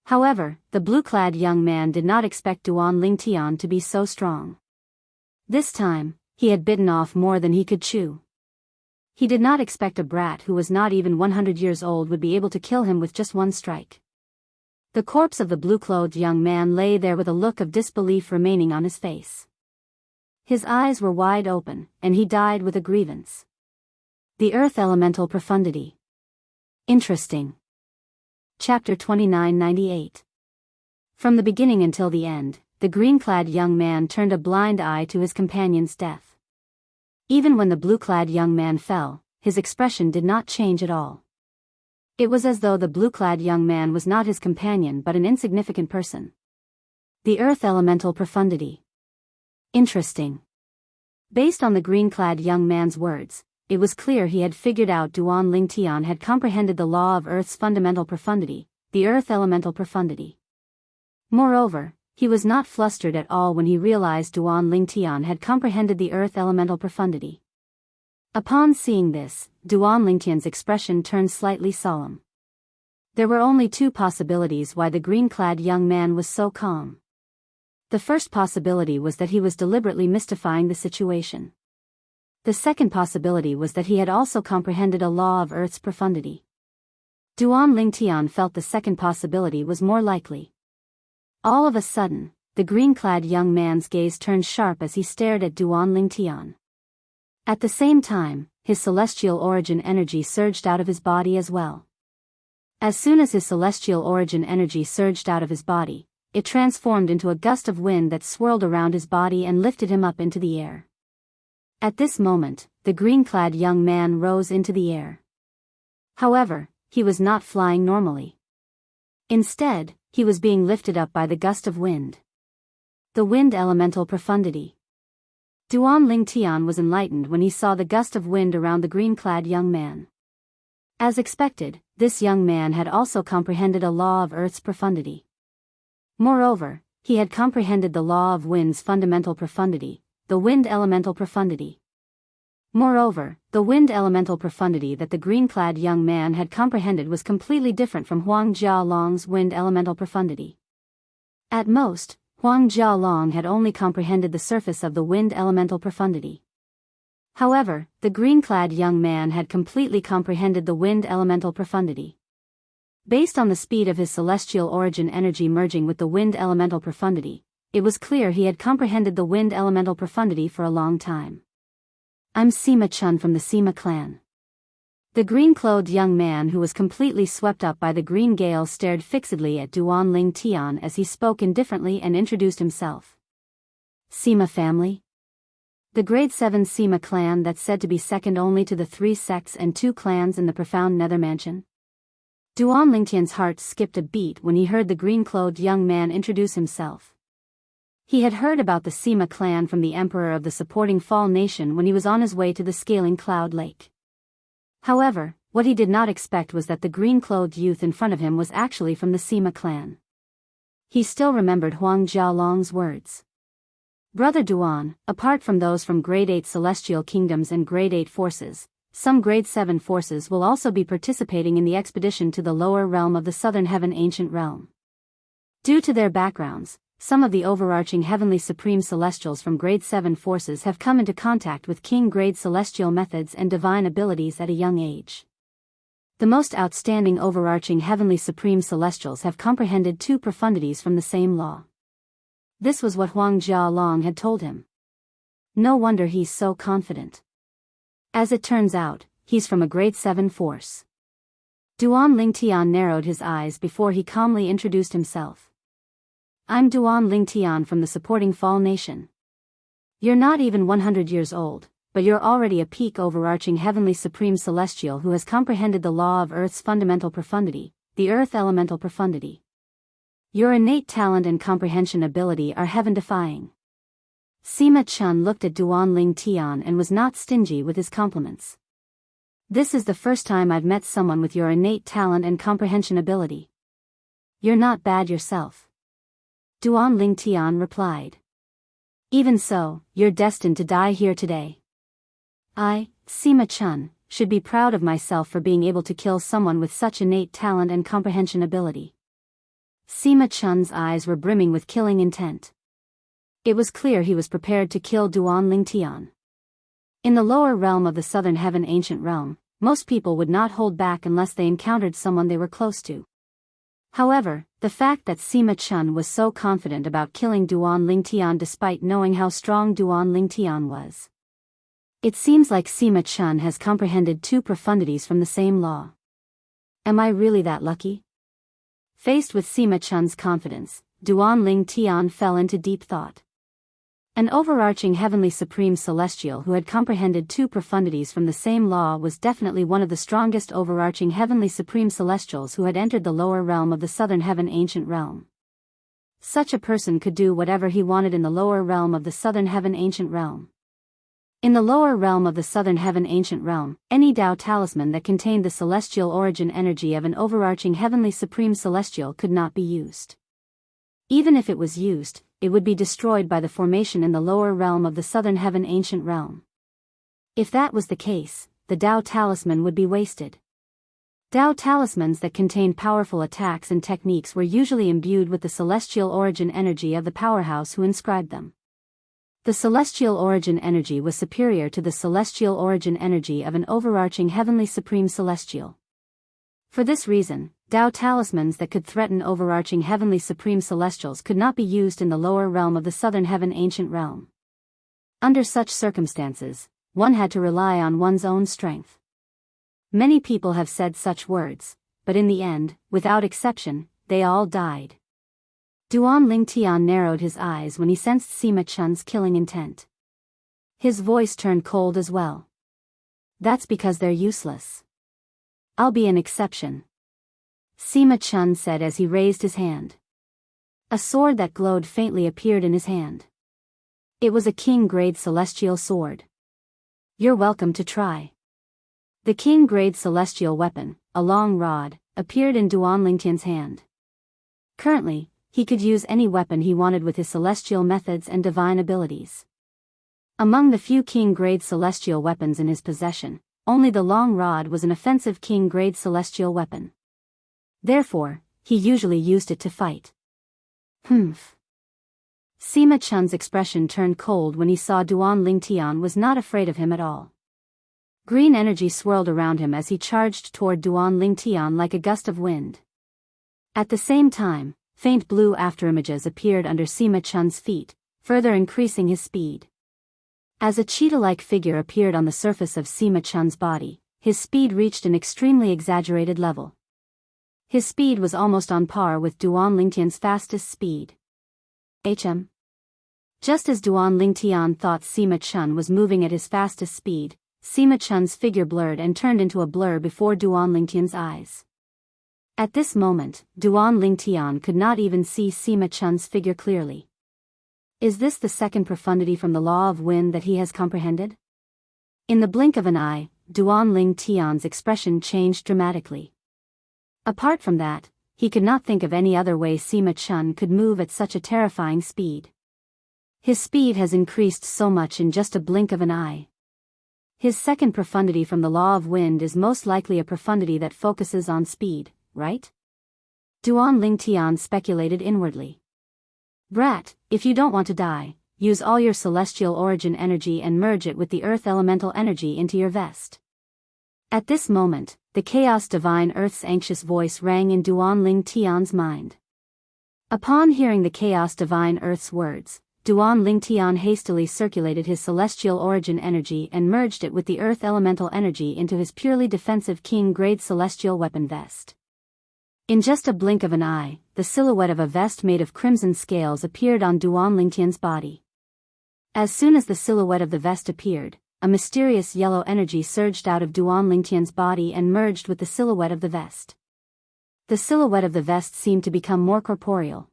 However, the blue-clad young man did not expect Duan Ling Tian to be so strong. This time, he had bitten off more than he could chew. He did not expect a brat who was not even 100 years old would be able to kill him with just one strike. The corpse of the blue-clothed young man lay there with a look of disbelief remaining on his face. His eyes were wide open, and he died with a grievance. The Earth Elemental Profundity. Interesting. Chapter 2998. From the beginning until the end, the green-clad young man turned a blind eye to his companion's death. Even when the blue-clad young man fell, his expression did not change at all. It was as though the blue-clad young man was not his companion but an insignificant person. The Earth Elemental Profundity. Interesting. Based on the green-clad young man's words, it was clear he had figured out Duan Ling Tian had comprehended the law of Earth's fundamental profundity, the Earth Elemental Profundity. Moreover, he was not flustered at all when he realized Duan Ling Tian had comprehended the Earth Elemental Profundity. Upon seeing this, Duan Ling Tian's expression turned slightly solemn. There were only 2 possibilities why the green-clad young man was so calm. The first possibility was that he was deliberately mystifying the situation. The second possibility was that he had also comprehended a law of Earth's profundity. Duan Ling Tian felt the second possibility was more likely. All of a sudden, the green-clad young man's gaze turned sharp as he stared at Duan Ling Tian. At the same time, his celestial origin energy surged out of his body as well. As soon as his celestial origin energy surged out of his body, it transformed into a gust of wind that swirled around his body and lifted him up into the air. At this moment, the green-clad young man rose into the air. However, he was not flying normally. Instead, he was being lifted up by the gust of wind. The wind elemental profundity. Duan Lingtian was enlightened when he saw the gust of wind around the green-clad young man. As expected, this young man had also comprehended a law of Earth's profundity. Moreover, he had comprehended the law of wind's fundamental profundity, the wind elemental profundity. Moreover, the wind elemental profundity that the green-clad young man had comprehended was completely different from Huang Jialong's wind elemental profundity. At most, Huang Jialong had only comprehended the surface of the wind elemental profundity. However, the green-clad young man had completely comprehended the wind elemental profundity. Based on the speed of his celestial origin energy merging with the wind elemental profundity, it was clear he had comprehended the wind elemental profundity for a long time. I'm Sima Chun from the Sima clan. The green-clothed young man who was completely swept up by the green gale stared fixedly at Duan Lingtian as he spoke indifferently and introduced himself. Sima family? The grade 7 Sima clan that's said to be second only to the 3 sects and 2 clans in the profound nether mansion? Duan Lingtian's heart skipped a beat when he heard the green-clothed young man introduce himself. He had heard about the Sima clan from the emperor of the supporting Fall Nation when he was on his way to the scaling Cloud Lake. However, what he did not expect was that the green-clothed youth in front of him was actually from the Sima clan. He still remembered Huang Jialong's words. Brother Duan, apart from those from grade 8 celestial kingdoms and grade 8 forces, some grade 7 forces will also be participating in the expedition to the lower realm of the Southern Heaven Ancient Realm. Due to their backgrounds, some of the overarching heavenly supreme celestials from grade 7 forces have come into contact with king grade celestial methods and divine abilities at a young age. The most outstanding overarching heavenly supreme celestials have comprehended 2 profundities from the same law. This was what Huang Jialong had told him. No wonder he's so confident. As it turns out, he's from a grade 7 force. Duan Lingtian narrowed his eyes before he calmly introduced himself. I'm Duan Lingtian from the supporting Fall Nation. You're not even 100 years old, but you're already a peak overarching heavenly supreme celestial who has comprehended the law of Earth's fundamental profundity, the Earth elemental profundity. Your innate talent and comprehension ability are heaven-defying. Sima Chun looked at Duan Lingtian and was not stingy with his compliments. This is the first time I've met someone with your innate talent and comprehension ability. You're not bad yourself. Duan Lingtian replied. Even so, you're destined to die here today. I, Sima Chun, should be proud of myself for being able to kill someone with such innate talent and comprehension ability. Sima Chun's eyes were brimming with killing intent. It was clear he was prepared to kill Duan Lingtian. In the lower realm of the Southern Heaven Ancient Realm, most people would not hold back unless they encountered someone they were close to. However, the fact that Sima Chun was so confident about killing Duan Lingtian despite knowing how strong Duan Lingtian was. It seems like Sima Chun has comprehended 2 profundities from the same law. Am I really that lucky? Faced with Sima Chun's confidence, Duan Lingtian fell into deep thought. An overarching heavenly supreme celestial who had comprehended 2 profundities from the same law was definitely one of the strongest overarching heavenly supreme celestials who had entered the lower realm of the Southern Heaven Ancient Realm. Such a person could do whatever he wanted in the lower realm of the Southern Heaven Ancient Realm. In the lower realm of the Southern Heaven Ancient Realm, any Dao talisman that contained the celestial origin energy of an overarching heavenly supreme celestial could not be used. Even if it was used, it would be destroyed by the formation in the lower realm of the Southern Heaven Ancient Realm. If that was the case, the Dao talisman would be wasted. Dao talismans that contained powerful attacks and techniques were usually imbued with the celestial origin energy of the powerhouse who inscribed them. The celestial origin energy was superior to the celestial origin energy of an overarching heavenly supreme celestial. For this reason, Dao talismans that could threaten overarching heavenly supreme celestials could not be used in the lower realm of the Southern Heaven Ancient Realm. Under such circumstances, one had to rely on one's own strength. Many people have said such words, but in the end, without exception, they all died. Duan Lingtian narrowed his eyes when he sensed Sima Chun's killing intent. His voice turned cold as well. That's because they're useless. I'll be an exception. Sima Chun said as he raised his hand. A sword that glowed faintly appeared in his hand. It was a king-grade celestial sword. You're welcome to try. The king-grade celestial weapon, a long rod, appeared in Duan Lingtian's hand. Currently, he could use any weapon he wanted with his celestial methods and divine abilities. Among the few king-grade celestial weapons in his possession, only the long rod was an offensive king-grade celestial weapon. Therefore, he usually used it to fight. Humph. Sima Chun's expression turned cold when he saw Duan Lingtian was not afraid of him at all. Green energy swirled around him as he charged toward Duan Lingtian like a gust of wind. At the same time, faint blue afterimages appeared under Sima Chun's feet, further increasing his speed. As a cheetah-like figure appeared on the surface of Sima Chun's body, his speed reached an extremely exaggerated level. His speed was almost on par with Duan Lingtian's fastest speed. Just as Duan Lingtian thought Sima Chun was moving at his fastest speed, Sima Chun's figure blurred and turned into a blur before Duan Lingtian's eyes. At this moment, Duan Lingtian could not even see Sima Chun's figure clearly. Is this the second profundity from the law of wind that he has comprehended? In the blink of an eye, Duan Lingtian's expression changed dramatically. Apart from that, he could not think of any other way Sima Chun could move at such a terrifying speed. His speed has increased so much in just a blink of an eye. His second profundity from the law of wind is most likely a profundity that focuses on speed, right? Duan Lingtian speculated inwardly. Brat, if you don't want to die, use all your celestial origin energy and merge it with the earth elemental energy into your vest. At this moment, the Chaos Divine Earth's anxious voice rang in Duan Lingtian's mind. Upon hearing the Chaos Divine Earth's words, Duan Lingtian hastily circulated his celestial origin energy and merged it with the earth elemental energy into his purely defensive king-grade celestial weapon vest. In just a blink of an eye, the silhouette of a vest made of crimson scales appeared on Duan Lingtian's body. As soon as the silhouette of the vest appeared, a mysterious yellow energy surged out of Duan Lingtian's body and merged with the silhouette of the vest. The silhouette of the vest seemed to become more corporeal.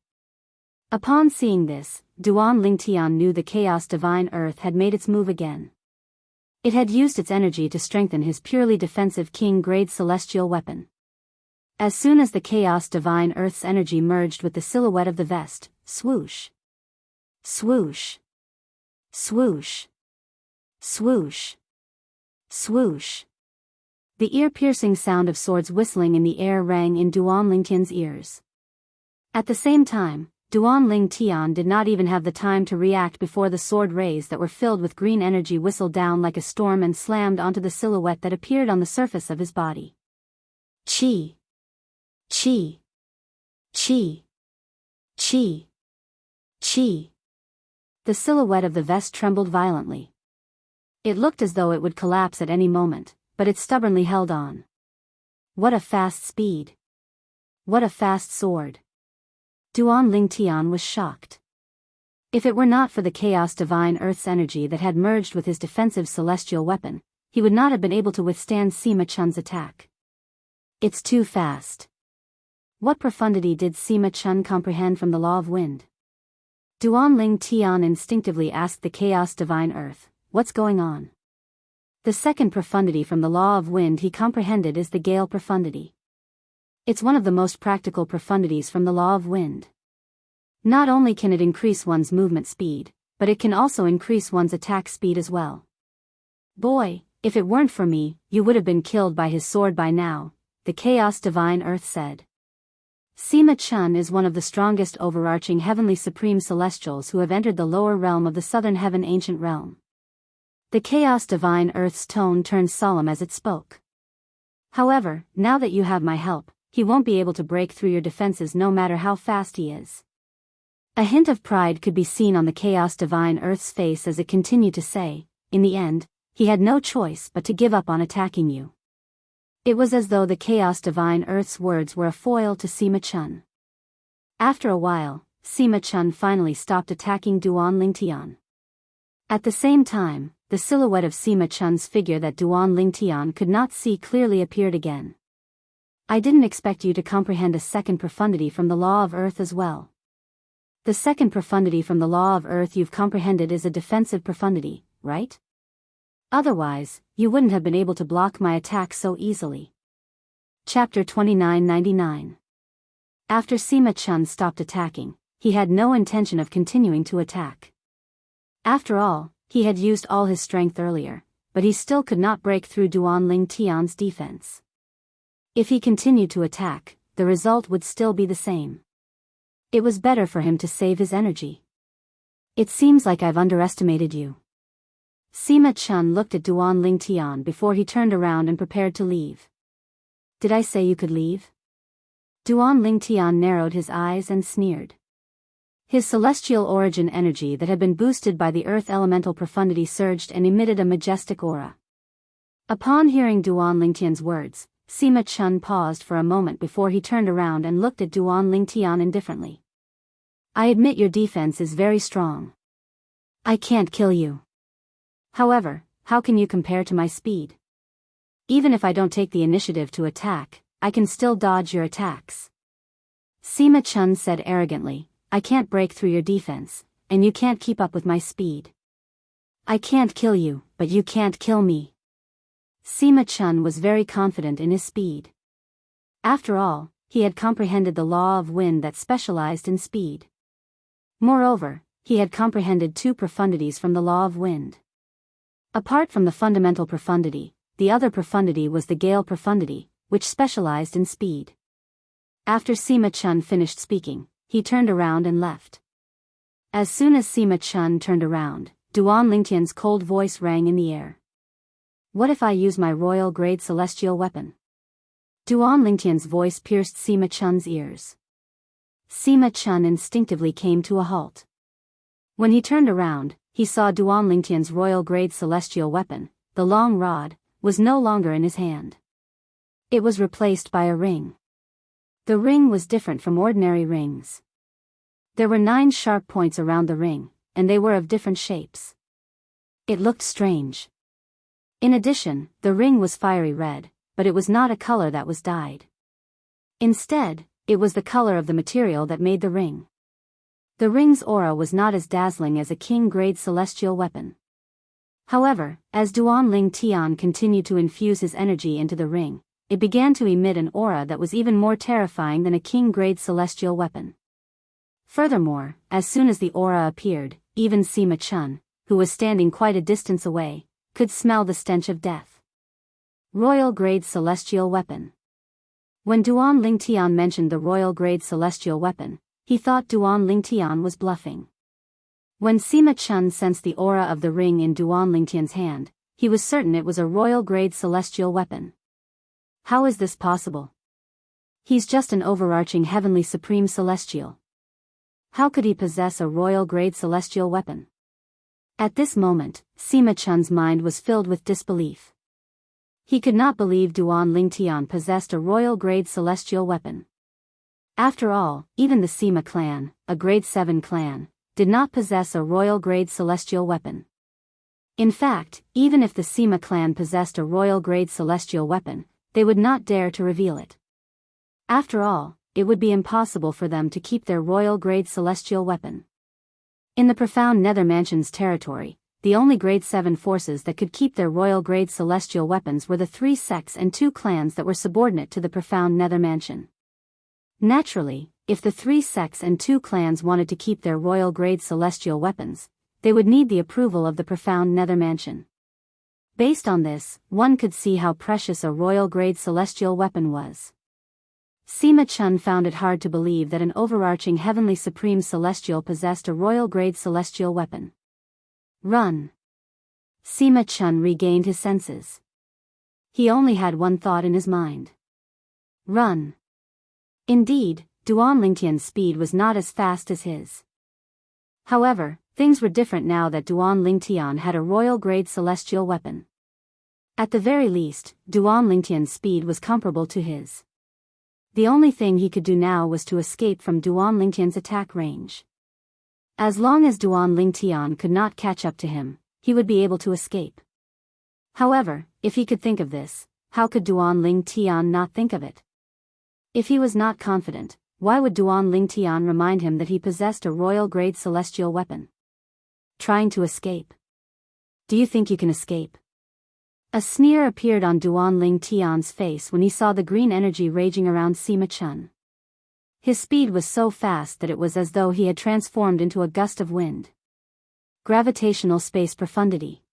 Upon seeing this, Duan Lingtian knew the Chaos Divine Earth had made its move again. It had used its energy to strengthen his purely defensive king-grade celestial weapon. As soon as the Chaos Divine Earth's energy merged with the silhouette of the vest, swoosh. Swoosh. Swoosh. Swoosh. Swoosh. The ear-piercing sound of swords whistling in the air rang in Duan Lingtian's ears. At the same time, Duan Lingtian did not even have the time to react before the sword rays that were filled with green energy whistled down like a storm and slammed onto the silhouette that appeared on the surface of his body. Chi. Chi. Chi. Chi. Chi. The silhouette of the vest trembled violently. It looked as though it would collapse at any moment, but it stubbornly held on. What a fast speed! What a fast sword! Duan Lingtian was shocked. If it were not for the Chaos Divine Earth's energy that had merged with his defensive celestial weapon, he would not have been able to withstand Sima Chun's attack. It's too fast. What profundity did Sima Chun comprehend from the law of wind? Duan Lingtian instinctively asked the Chaos Divine Earth, what's going on? The second profundity from the law of wind he comprehended is the gale profundity. It's one of the most practical profundities from the law of wind. Not only can it increase one's movement speed, but it can also increase one's attack speed as well. Boy, if it weren't for me, you would have been killed by his sword by now, the Chaos Divine Earth said. Sima Chun is one of the strongest overarching heavenly supreme celestials who have entered the lower realm of the southern heaven ancient realm. The Chaos Divine Earth's tone turned solemn as it spoke. However, now that you have my help, he won't be able to break through your defenses no matter how fast he is. A hint of pride could be seen on the Chaos Divine Earth's face as it continued to say, in the end, he had no choice but to give up on attacking you. It was as though the Chaos Divine Earth's words were a foil to Sima Chun. After a while, Sima Chun finally stopped attacking Duan Lingtian. At the same time, the silhouette of Sima Chun's figure that Duan Lingtian could not see clearly appeared again. I didn't expect you to comprehend a second profundity from the law of earth as well. The second profundity from the law of earth you've comprehended is a defensive profundity, right? Otherwise, you wouldn't have been able to block my attack so easily. Chapter 2999. After Sima Chun stopped attacking, he had no intention of continuing to attack. After all, he had used all his strength earlier, but he still could not break through Duan Lingtian's defense. If he continued to attack, the result would still be the same. It was better for him to save his energy. It seems like I've underestimated you. Sima Chun looked at Duan Lingtian before he turned around and prepared to leave. Did I say you could leave? Duan Lingtian narrowed his eyes and sneered. His celestial origin energy that had been boosted by the earth elemental profundity surged and emitted a majestic aura. Upon hearing Duan Lingtian's words, Sima Chun paused for a moment before he turned around and looked at Duan Lingtian indifferently. I admit your defense is very strong. I can't kill you. However, how can you compare to my speed? Even if I don't take the initiative to attack, I can still dodge your attacks. Sima Chun said arrogantly, I can't break through your defense, and you can't keep up with my speed. I can't kill you, but you can't kill me. Sima Chun was very confident in his speed. After all, he had comprehended the law of wind that specialized in speed. Moreover, he had comprehended two profundities from the law of wind. Apart from the fundamental profundity, the other profundity was the gale profundity, which specialized in speed. After Sima Chun finished speaking, he turned around and left. As soon as Sima Chun turned around, Duan Lingtian's cold voice rang in the air. What if I use my royal grade celestial weapon? Duan Lingtian's voice pierced Sima Chun's ears. Sima Chun instinctively came to a halt. When he turned around, he saw Duan Lingtian's royal grade celestial weapon, the long rod, was no longer in his hand. It was replaced by a ring. The ring was different from ordinary rings. There were 9 sharp points around the ring, and they were of different shapes. It looked strange. In addition, the ring was fiery red, but it was not a color that was dyed. Instead, it was the color of the material that made the ring. The ring's aura was not as dazzling as a king-grade celestial weapon. However, as Duan Lingtian continued to infuse his energy into the ring, it began to emit an aura that was even more terrifying than a king-grade celestial weapon. Furthermore, as soon as the aura appeared, even Sima Chun, who was standing quite a distance away, could smell the stench of death. Royal-grade celestial weapon. When Duan Lingtian mentioned the royal-grade celestial weapon, he thought Duan Lingtian was bluffing. When Sima Chun sensed the aura of the ring in Duan Lingtian's hand, he was certain it was a royal-grade celestial weapon. How is this possible? He's just an overarching heavenly supreme celestial. How could he possess a royal-grade celestial weapon? At this moment, Sima Chun's mind was filled with disbelief. He could not believe Duan Lingtian possessed a royal-grade celestial weapon. After all, even the Sima clan, a grade 7 clan, did not possess a royal-grade celestial weapon. In fact, even if the Sima clan possessed a royal-grade celestial weapon, they would not dare to reveal it. After all, it would be impossible for them to keep their royal-grade celestial weapon. In the profound Nether Mansion's territory, the only grade 7 forces that could keep their royal-grade celestial weapons were the 3 sects and 2 clans that were subordinate to the profound Nether Mansion. Naturally, if the 3 sects and 2 clans wanted to keep their royal-grade celestial weapons, they would need the approval of the profound Nether Mansion. Based on this, one could see how precious a royal-grade celestial weapon was. Sima Chun found it hard to believe that an overarching heavenly supreme celestial possessed a royal-grade celestial weapon. Run! Sima Chun regained his senses. He only had one thought in his mind. Run! Indeed, Duan Lingtian's speed was not as fast as his. However, things were different now that Duan Lingtian had a royal-grade celestial weapon. At the very least, Duan Lingtian's speed was comparable to his. The only thing he could do now was to escape from Duan Lingtian's attack range. As long as Duan Lingtian could not catch up to him, he would be able to escape. However, if he could think of this, how could Duan Lingtian not think of it? If he was not confident, why would Duan Lingtian remind him that he possessed a royal-grade celestial weapon? Trying to escape. Do you think you can escape? A sneer appeared on Duan Lingtian's face when he saw the green energy raging around Sima Chun. His speed was so fast that it was as though he had transformed into a gust of wind. Gravitational space profundity.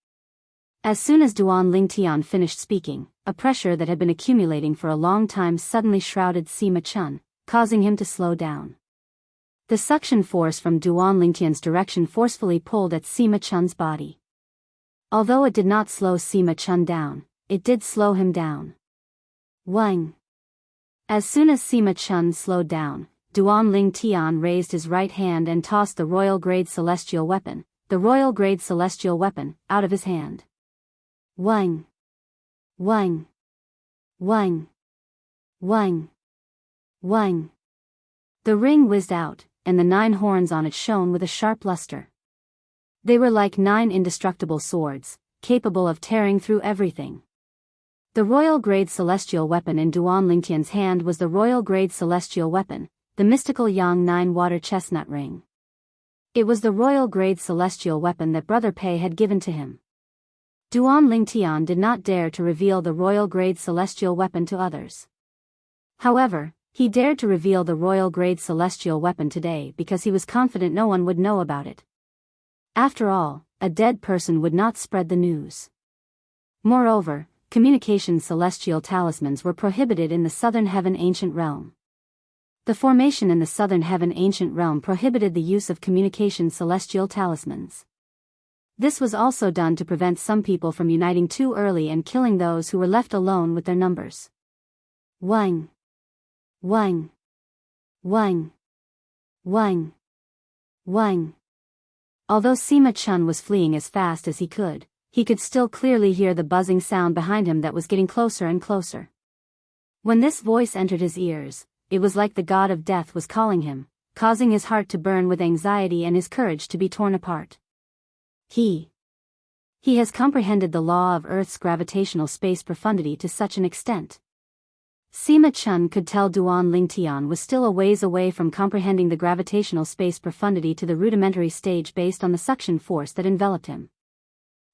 As soon as Duan Lingtian finished speaking, a pressure that had been accumulating for a long time suddenly shrouded Sima Chun, causing him to slow down. The suction force from Duan Lingtian's direction forcefully pulled at Sima Chun's body. Although it did not slow Sima Chun down, it did slow him down. Wang. As soon as Sima Chun slowed down, Duan Lingtian raised his right hand and tossed the royal-grade celestial weapon, out of his hand. Wang. Wang. Wang. Wang. Wang. The ring whizzed out, and the 9 horns on it shone with a sharp luster. They were like 9 indestructible swords, capable of tearing through everything. The royal-grade celestial weapon in Duan Lingtian's hand was the royal-grade celestial weapon, the mystical Yang 9 water chestnut ring. It was the royal-grade celestial weapon that Brother Pei had given to him. Duan Lingtian did not dare to reveal the royal-grade celestial weapon to others. However, he dared to reveal the royal-grade celestial weapon today because he was confident no one would know about it. After all, a dead person would not spread the news. Moreover, communication celestial talismans were prohibited in the Southern Heaven Ancient Realm. The formation in the Southern Heaven Ancient Realm prohibited the use of communication celestial talismans. This was also done to prevent some people from uniting too early and killing those who were left alone with their numbers. Wang. Wang. Wang. Wang. Wang. Although Sima Chun was fleeing as fast as he could still clearly hear the buzzing sound behind him that was getting closer and closer. When this voice entered his ears, it was like the god of death was calling him, causing his heart to burn with anxiety and his courage to be torn apart. He has comprehended the law of Earth's gravitational space profundity to such an extent. Sima Chun could tell Duan Lingtian was still a ways away from comprehending the gravitational space profundity to the rudimentary stage based on the suction force that enveloped him.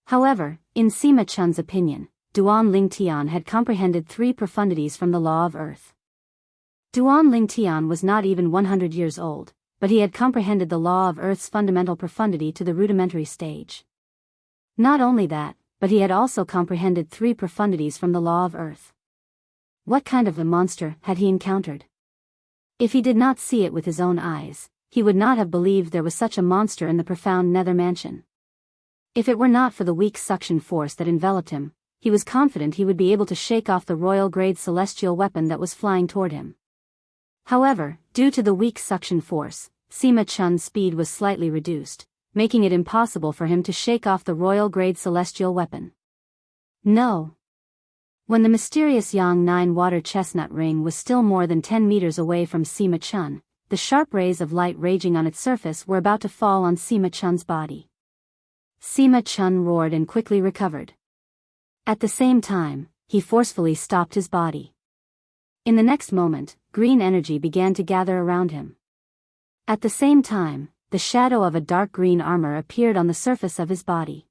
However, in Sima Chun's opinion, Duan Lingtian had comprehended 3 profundities from the law of Earth. Duan Lingtian was not even 100 years old, but he had comprehended the law of Earth's fundamental profundity to the rudimentary stage. Not only that, but he had also comprehended 3 profundities from the law of Earth. What kind of a monster had he encountered? If he did not see it with his own eyes, he would not have believed there was such a monster in the profound nether mansion. If it were not for the weak suction force that enveloped him, he was confident he would be able to shake off the royal-grade celestial weapon that was flying toward him. However, due to the weak suction force, Sima Chun's speed was slightly reduced, making it impossible for him to shake off the royal-grade celestial weapon. No. When the mysterious Yang 9 water chestnut ring was still more than 10 meters away from Sima Chun, the sharp rays of light raging on its surface were about to fall on Sima Chun's body. Sima Chun roared and quickly recovered. At the same time, he forcefully stopped his body. In the next moment, green energy began to gather around him. At the same time, the shadow of a dark green armor appeared on the surface of his body.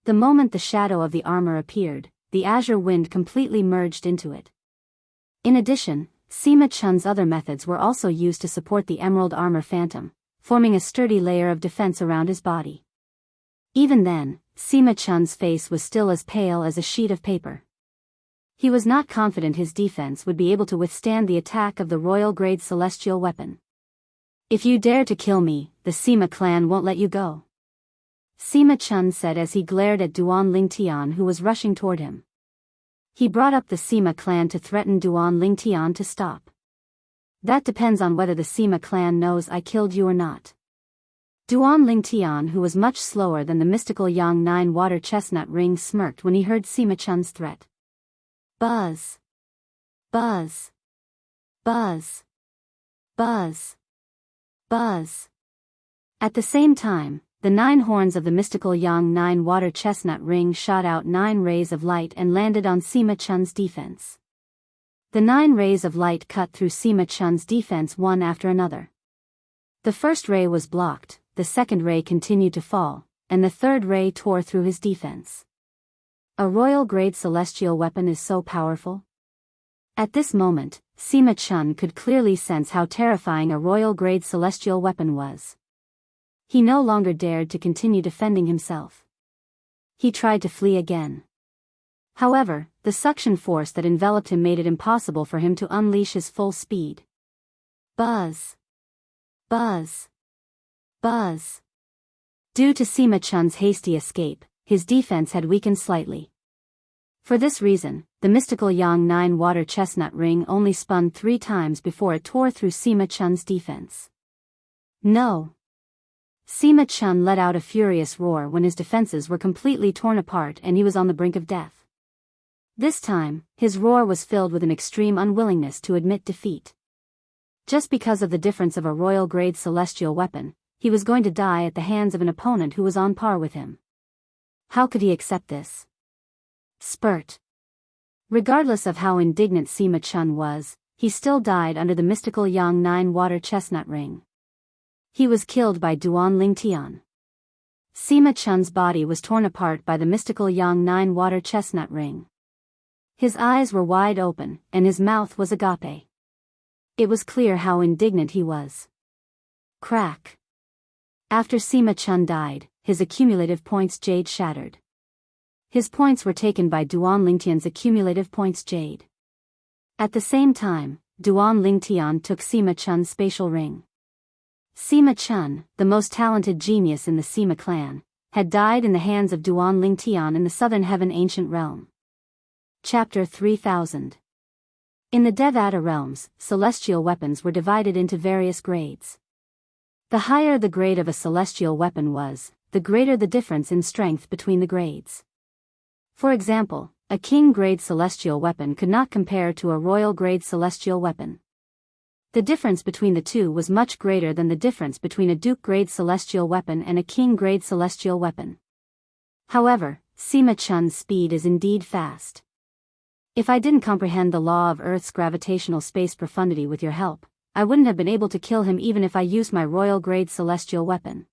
The moment the shadow of the armor appeared, the azure wind completely merged into it. In addition, Sima Chun's other methods were also used to support the emerald armor phantom, forming a sturdy layer of defense around his body. Even then, Sima Chun's face was still as pale as a sheet of paper. He was not confident his defense would be able to withstand the attack of the royal-grade celestial weapon. If you dare to kill me, the Sima clan won't let you go. Sima Chun said as he glared at Duan Lingtian who was rushing toward him. He brought up the Sima clan to threaten Duan Lingtian to stop. That depends on whether the Sima clan knows I killed you or not. Duan Lingtian, who was much slower than the mystical Yang 9 water chestnut ring, smirked when he heard Sima Chun's threat. Buzz. Buzz. Buzz. Buzz. Buzz. At the same time, the 9 horns of the mystical Yang 9 water chestnut ring shot out 9 rays of light and landed on Sima Chun's defense. The 9 rays of light cut through Sima Chun's defense one after another. The first ray was blocked, the second ray continued to fall, and the third ray tore through his defense. A royal-grade celestial weapon is so powerful? At this moment, Sima Chun could clearly sense how terrifying a royal-grade celestial weapon was. He no longer dared to continue defending himself. He tried to flee again. However, the suction force that enveloped him made it impossible for him to unleash his full speed. Buzz. Buzz. Buzz. Due to Sima Chun's hasty escape, his defense had weakened slightly. For this reason, the mystical Yang 9 water chestnut ring only spun 3 times before it tore through Sima Chun's defense. No. Sima Chun let out a furious roar when his defenses were completely torn apart and he was on the brink of death. This time, his roar was filled with an extreme unwillingness to admit defeat. Just because of the difference of a royal-grade celestial weapon, he was going to die at the hands of an opponent who was on par with him. How could he accept this? Spurt. Regardless of how indignant Sima Chun was, he still died under the mystical Yang 9 water chestnut ring. He was killed by Duan Lingtian. Sima Chun's body was torn apart by the mystical Yang 9 water chestnut ring. His eyes were wide open, and his mouth was agape. It was clear how indignant he was. Crack. After Sima Chun died, his accumulative points jade shattered. His points were taken by Duan Lingtian's accumulative points jade. At the same time, Duan Lingtian took Sima Chun's spatial ring. Sima Chun, the most talented genius in the Sima clan, had died in the hands of Duan Lingtian in the Southern Heaven Ancient Realm. Chapter 3000. In the Devata realms, celestial weapons were divided into various grades. The higher the grade of a celestial weapon was, the greater the difference in strength between the grades. For example, a king-grade celestial weapon could not compare to a royal-grade celestial weapon. The difference between the two was much greater than the difference between a duke-grade celestial weapon and a king-grade celestial weapon. However, Sima Chun's speed is indeed fast. If I didn't comprehend the law of Earth's gravitational space profundity with your help, I wouldn't have been able to kill him even if I used my royal-grade celestial weapon.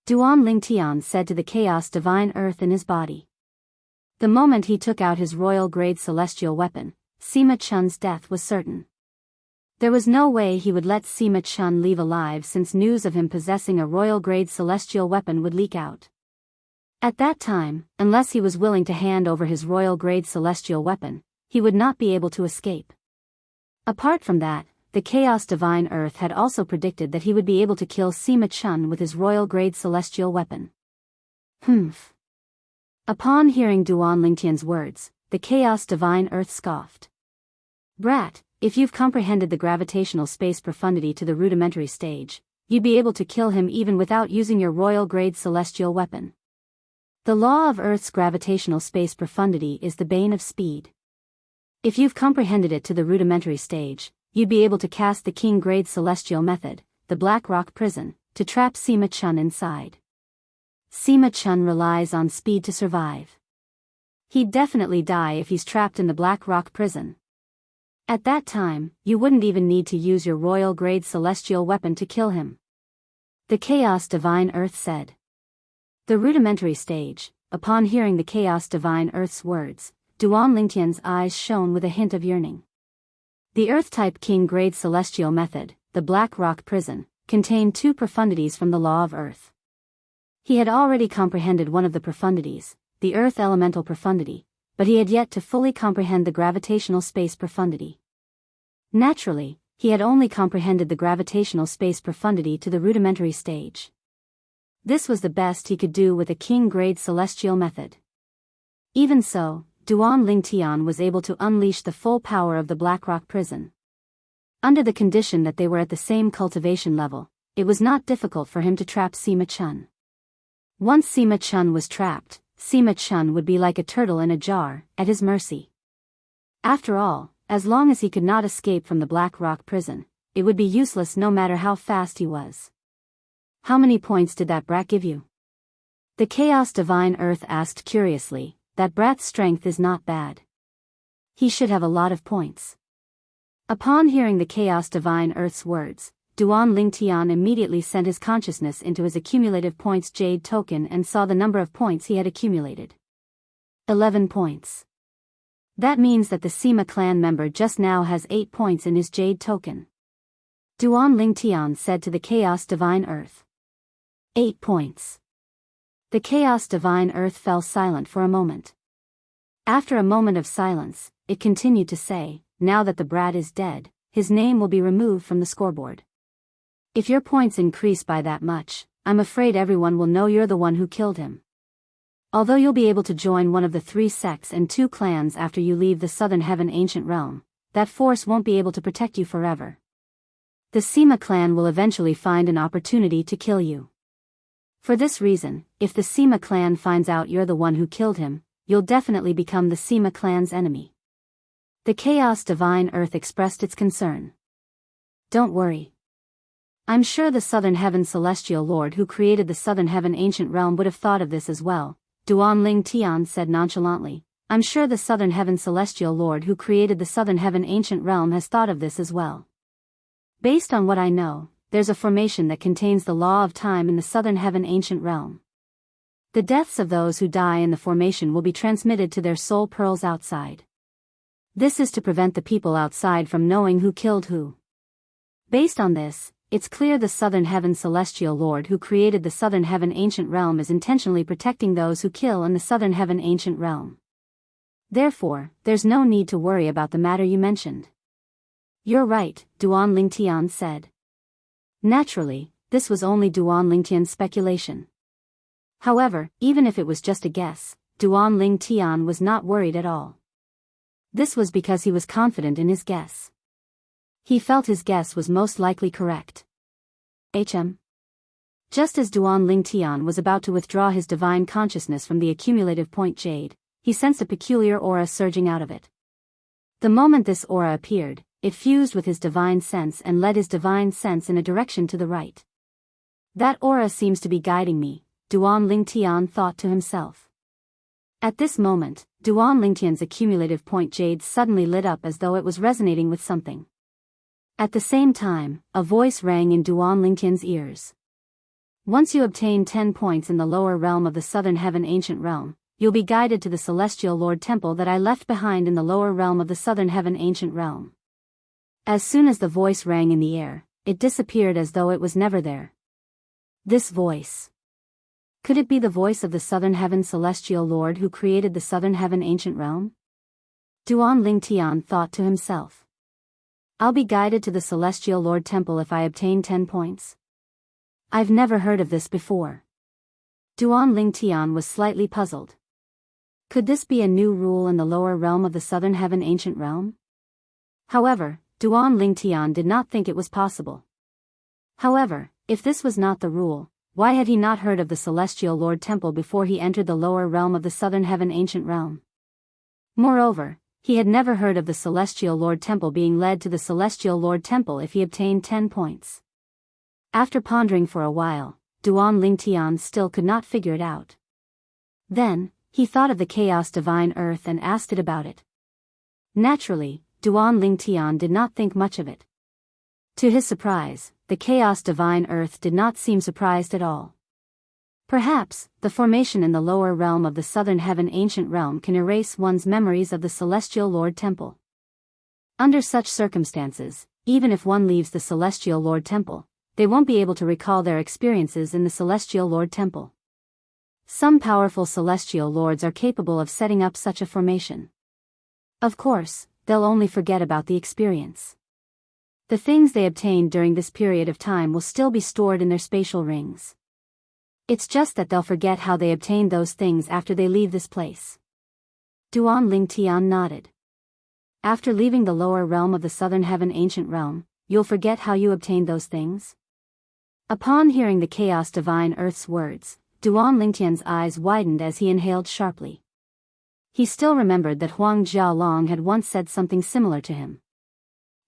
Duan Lingtian said to the chaos divine Earth in his body. The moment he took out his royal-grade celestial weapon, Sima Chun's death was certain. There was no way he would let Sima Chun leave alive since news of him possessing a royal-grade celestial weapon would leak out. At that time, unless he was willing to hand over his royal-grade celestial weapon, he would not be able to escape. Apart from that, the Chaos Divine Earth had also predicted that he would be able to kill Sima Chun with his royal-grade celestial weapon. Humph. Upon hearing Duan Lingtian's words, the Chaos Divine Earth scoffed. Brat, if you've comprehended the gravitational space profundity to the rudimentary stage, you'd be able to kill him even without using your royal-grade celestial weapon. The law of Earth's gravitational space profundity is the bane of speed. If you've comprehended it to the rudimentary stage, you'd be able to cast the king-grade celestial method, the Black Rock Prison, to trap Sima Chun inside. Sima Chun relies on speed to survive. He'd definitely die if he's trapped in the Black Rock Prison. At that time, you wouldn't even need to use your royal-grade celestial weapon to kill him. The Chaos Divine Earth said. The rudimentary stage. Upon hearing the Chaos Divine Earth's words, Duan Lingtian's eyes shone with a hint of yearning. The Earth-type king-grade celestial method, the Black Rock Prison, contained 2 profundities from the law of Earth. He had already comprehended one of the profundities, the Earth elemental profundity, but he had yet to fully comprehend the gravitational space profundity. Naturally, he had only comprehended the gravitational space profundity to the rudimentary stage. This was the best he could do with a king-grade celestial method. Even so, Duan Lingtian was able to unleash the full power of the Black Rock Prison. Under the condition that they were at the same cultivation level, it was not difficult for him to trap Sima Chun. Once Sima Chun was trapped, Sima Chun would be like a turtle in a jar, at his mercy. After all, as long as he could not escape from the Black Rock prison, it would be useless no matter how fast he was. How many points did that brat give you? The Chaos Divine Earth asked curiously. That brat's strength is not bad. He should have a lot of points. Upon hearing the Chaos Divine Earth's words, Duan Lingtian immediately sent his consciousness into his accumulative points jade token and saw the number of points he had accumulated. 11 points. That means that the Sima clan member just now has 8 points in his jade token. Duan Lingtian said to the Chaos Divine Earth. 8 points. The Chaos Divine Earth fell silent for a moment. After a moment of silence, it continued to say, now that the brat is dead, his name will be removed from the scoreboard. If your points increase by that much, I'm afraid everyone will know you're the one who killed him. Although you'll be able to join one of the 3 sects and 2 clans after you leave the Southern Heaven Ancient Realm, that force won't be able to protect you forever. The Sima clan will eventually find an opportunity to kill you. For this reason, if the Sima clan finds out you're the one who killed him, you'll definitely become the Sima clan's enemy. The Chaos Divine Earth expressed its concern. Don't worry. I'm sure the Southern Heaven Celestial Lord who created the Southern Heaven Ancient Realm would have thought of this as well, Duan Ling Tian said nonchalantly. I'm sure the Southern Heaven Celestial Lord who created the Southern Heaven Ancient Realm has thought of this as well. Based on what I know, there's a formation that contains the law of time in the Southern Heaven Ancient Realm. The deaths of those who die in the formation will be transmitted to their soul pearls outside. This is to prevent the people outside from knowing who killed who. Based on this, it's clear the Southern Heaven Celestial Lord who created the Southern Heaven Ancient Realm is intentionally protecting those who kill in the Southern Heaven Ancient Realm. Therefore, there's no need to worry about the matter you mentioned. You're right, Duan Lingtian said. Naturally, this was only Duan Lingtian's speculation. However, even if it was just a guess, Duan Lingtian was not worried at all. This was because he was confident in his guess. He felt his guess was most likely correct. Just as Duan Lingtian was about to withdraw his divine consciousness from the accumulative point jade, he sensed a peculiar aura surging out of it. The moment this aura appeared, it fused with his divine sense and led his divine sense in a direction to the right. That aura seems to be guiding me, Duan Lingtian thought to himself. At this moment, Duan Lingtian's accumulative point jade suddenly lit up as though it was resonating with something. At the same time, a voice rang in Duan Lingtian's ears. Once you obtain 10 points in the lower realm of the Southern Heaven Ancient Realm, you'll be guided to the Celestial Lord Temple that I left behind in the lower realm of the Southern Heaven Ancient Realm. As soon as the voice rang in the air, it disappeared as though it was never there. This voice. Could it be the voice of the Southern Heaven Celestial Lord who created the Southern Heaven Ancient Realm? Duan Lingtian thought to himself. I'll be guided to the Celestial Lord Temple if I obtain 10 points. I've never heard of this before. Duan Lingtian was slightly puzzled. Could this be a new rule in the lower realm of the Southern Heaven Ancient Realm? However, Duan Lingtian did not think it was possible. However, if this was not the rule, why had he not heard of the Celestial Lord Temple before he entered the lower realm of the Southern Heaven Ancient Realm? Moreover, he had never heard of the Celestial Lord Temple being led to the Celestial Lord Temple if he obtained 10 points. After pondering for a while, Duan Lingtian still could not figure it out. Then, he thought of the Chaos Divine Earth and asked it about it. Naturally, Duan Lingtian did not think much of it. To his surprise, the Chaos Divine Earth did not seem surprised at all. Perhaps, the formation in the lower realm of the Southern Heaven Ancient Realm can erase one's memories of the Celestial Lord Temple. Under such circumstances, even if one leaves the Celestial Lord Temple, they won't be able to recall their experiences in the Celestial Lord Temple. Some powerful Celestial Lords are capable of setting up such a formation. Of course, they'll only forget about the experience. The things they obtained during this period of time will still be stored in their spatial rings. It's just that they'll forget how they obtained those things after they leave this place. Duan Lingtian nodded. After leaving the lower realm of the Southern Heaven Ancient Realm, you'll forget how you obtained those things? Upon hearing the Chaos Divine Earth's words, Duan Lingtian's eyes widened as he inhaled sharply. He still remembered that Huang Jialong had once said something similar to him.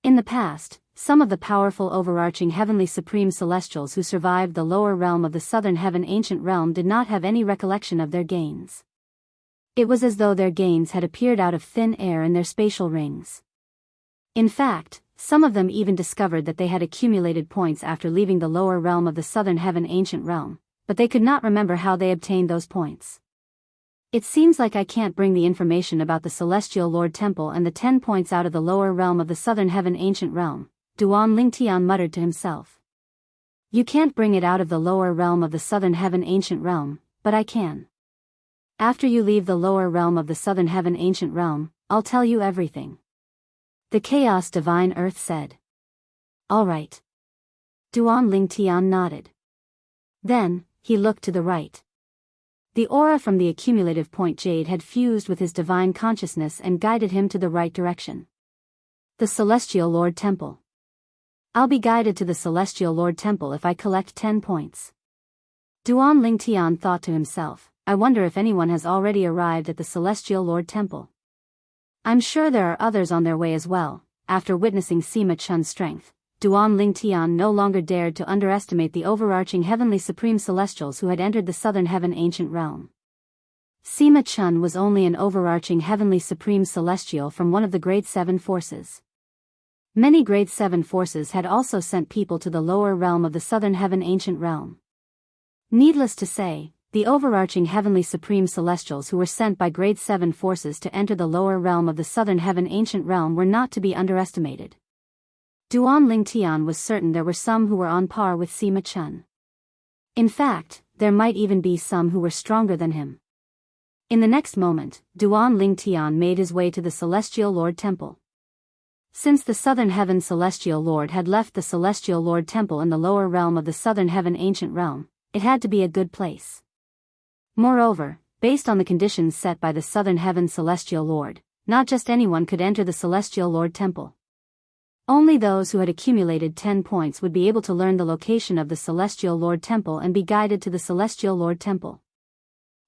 In the past, some of the powerful overarching heavenly supreme celestials who survived the lower realm of the southern heaven ancient realm did not have any recollection of their gains. It was as though their gains had appeared out of thin air in their spatial rings. In fact, some of them even discovered that they had accumulated points after leaving the lower realm of the southern heaven ancient realm, but they could not remember how they obtained those points. It seems like I can't bring the information about the Celestial Lord Temple and the 10 points out of the lower realm of the southern heaven ancient realm, Duan Lingtian muttered to himself. You can't bring it out of the lower realm of the southern heaven ancient realm, but I can. After you leave the lower realm of the southern heaven ancient realm, I'll tell you everything. The Chaos Divine Earth said. All right. Duan Lingtian nodded. Then, he looked to the right. The aura from the accumulative point jade had fused with his divine consciousness and guided him to the right direction. The Celestial Lord Temple. I'll be guided to the Celestial Lord Temple if I collect 10 points. Duan Lingtian thought to himself, I wonder if anyone has already arrived at the Celestial Lord Temple. I'm sure there are others on their way as well. After witnessing Sima Chun's strength, Duan Lingtian no longer dared to underestimate the overarching heavenly supreme celestials who had entered the southern heaven ancient realm. Sima Chun was only an overarching heavenly supreme celestial from one of the Grade 7 forces. Many Grade 7 forces had also sent people to the lower realm of the southern heaven ancient realm. Needless to say, the overarching heavenly supreme celestials who were sent by Grade 7 forces to enter the lower realm of the southern heaven ancient realm were not to be underestimated. Duan Lingtian was certain there were some who were on par with Sima Chun. In fact, there might even be some who were stronger than him. In the next moment, Duan Lingtian made his way to the Celestial Lord Temple. Since the Southern Heaven Celestial Lord had left the Celestial Lord Temple in the lower realm of the Southern Heaven Ancient Realm, it had to be a good place. Moreover, based on the conditions set by the Southern Heaven Celestial Lord, not just anyone could enter the Celestial Lord Temple. Only those who had accumulated 10 points would be able to learn the location of the Celestial Lord Temple and be guided to the Celestial Lord Temple.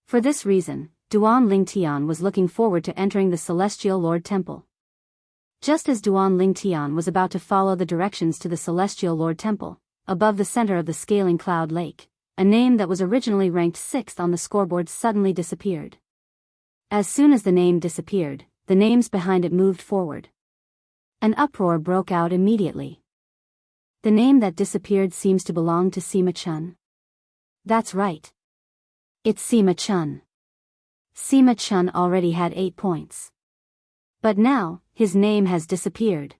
For this reason, Duan Lingtian was looking forward to entering the Celestial Lord Temple. Just as Duan Lingtian was about to follow the directions to the Celestial Lord Temple, above the center of the scaling cloud lake, a name that was originally ranked 6th on the scoreboard suddenly disappeared. As soon as the name disappeared, the names behind it moved forward. An uproar broke out immediately. The name that disappeared seems to belong to Sima Chun. That's right. It's Sima Chun. Sima Chun already had 8 points. But now, his name has disappeared.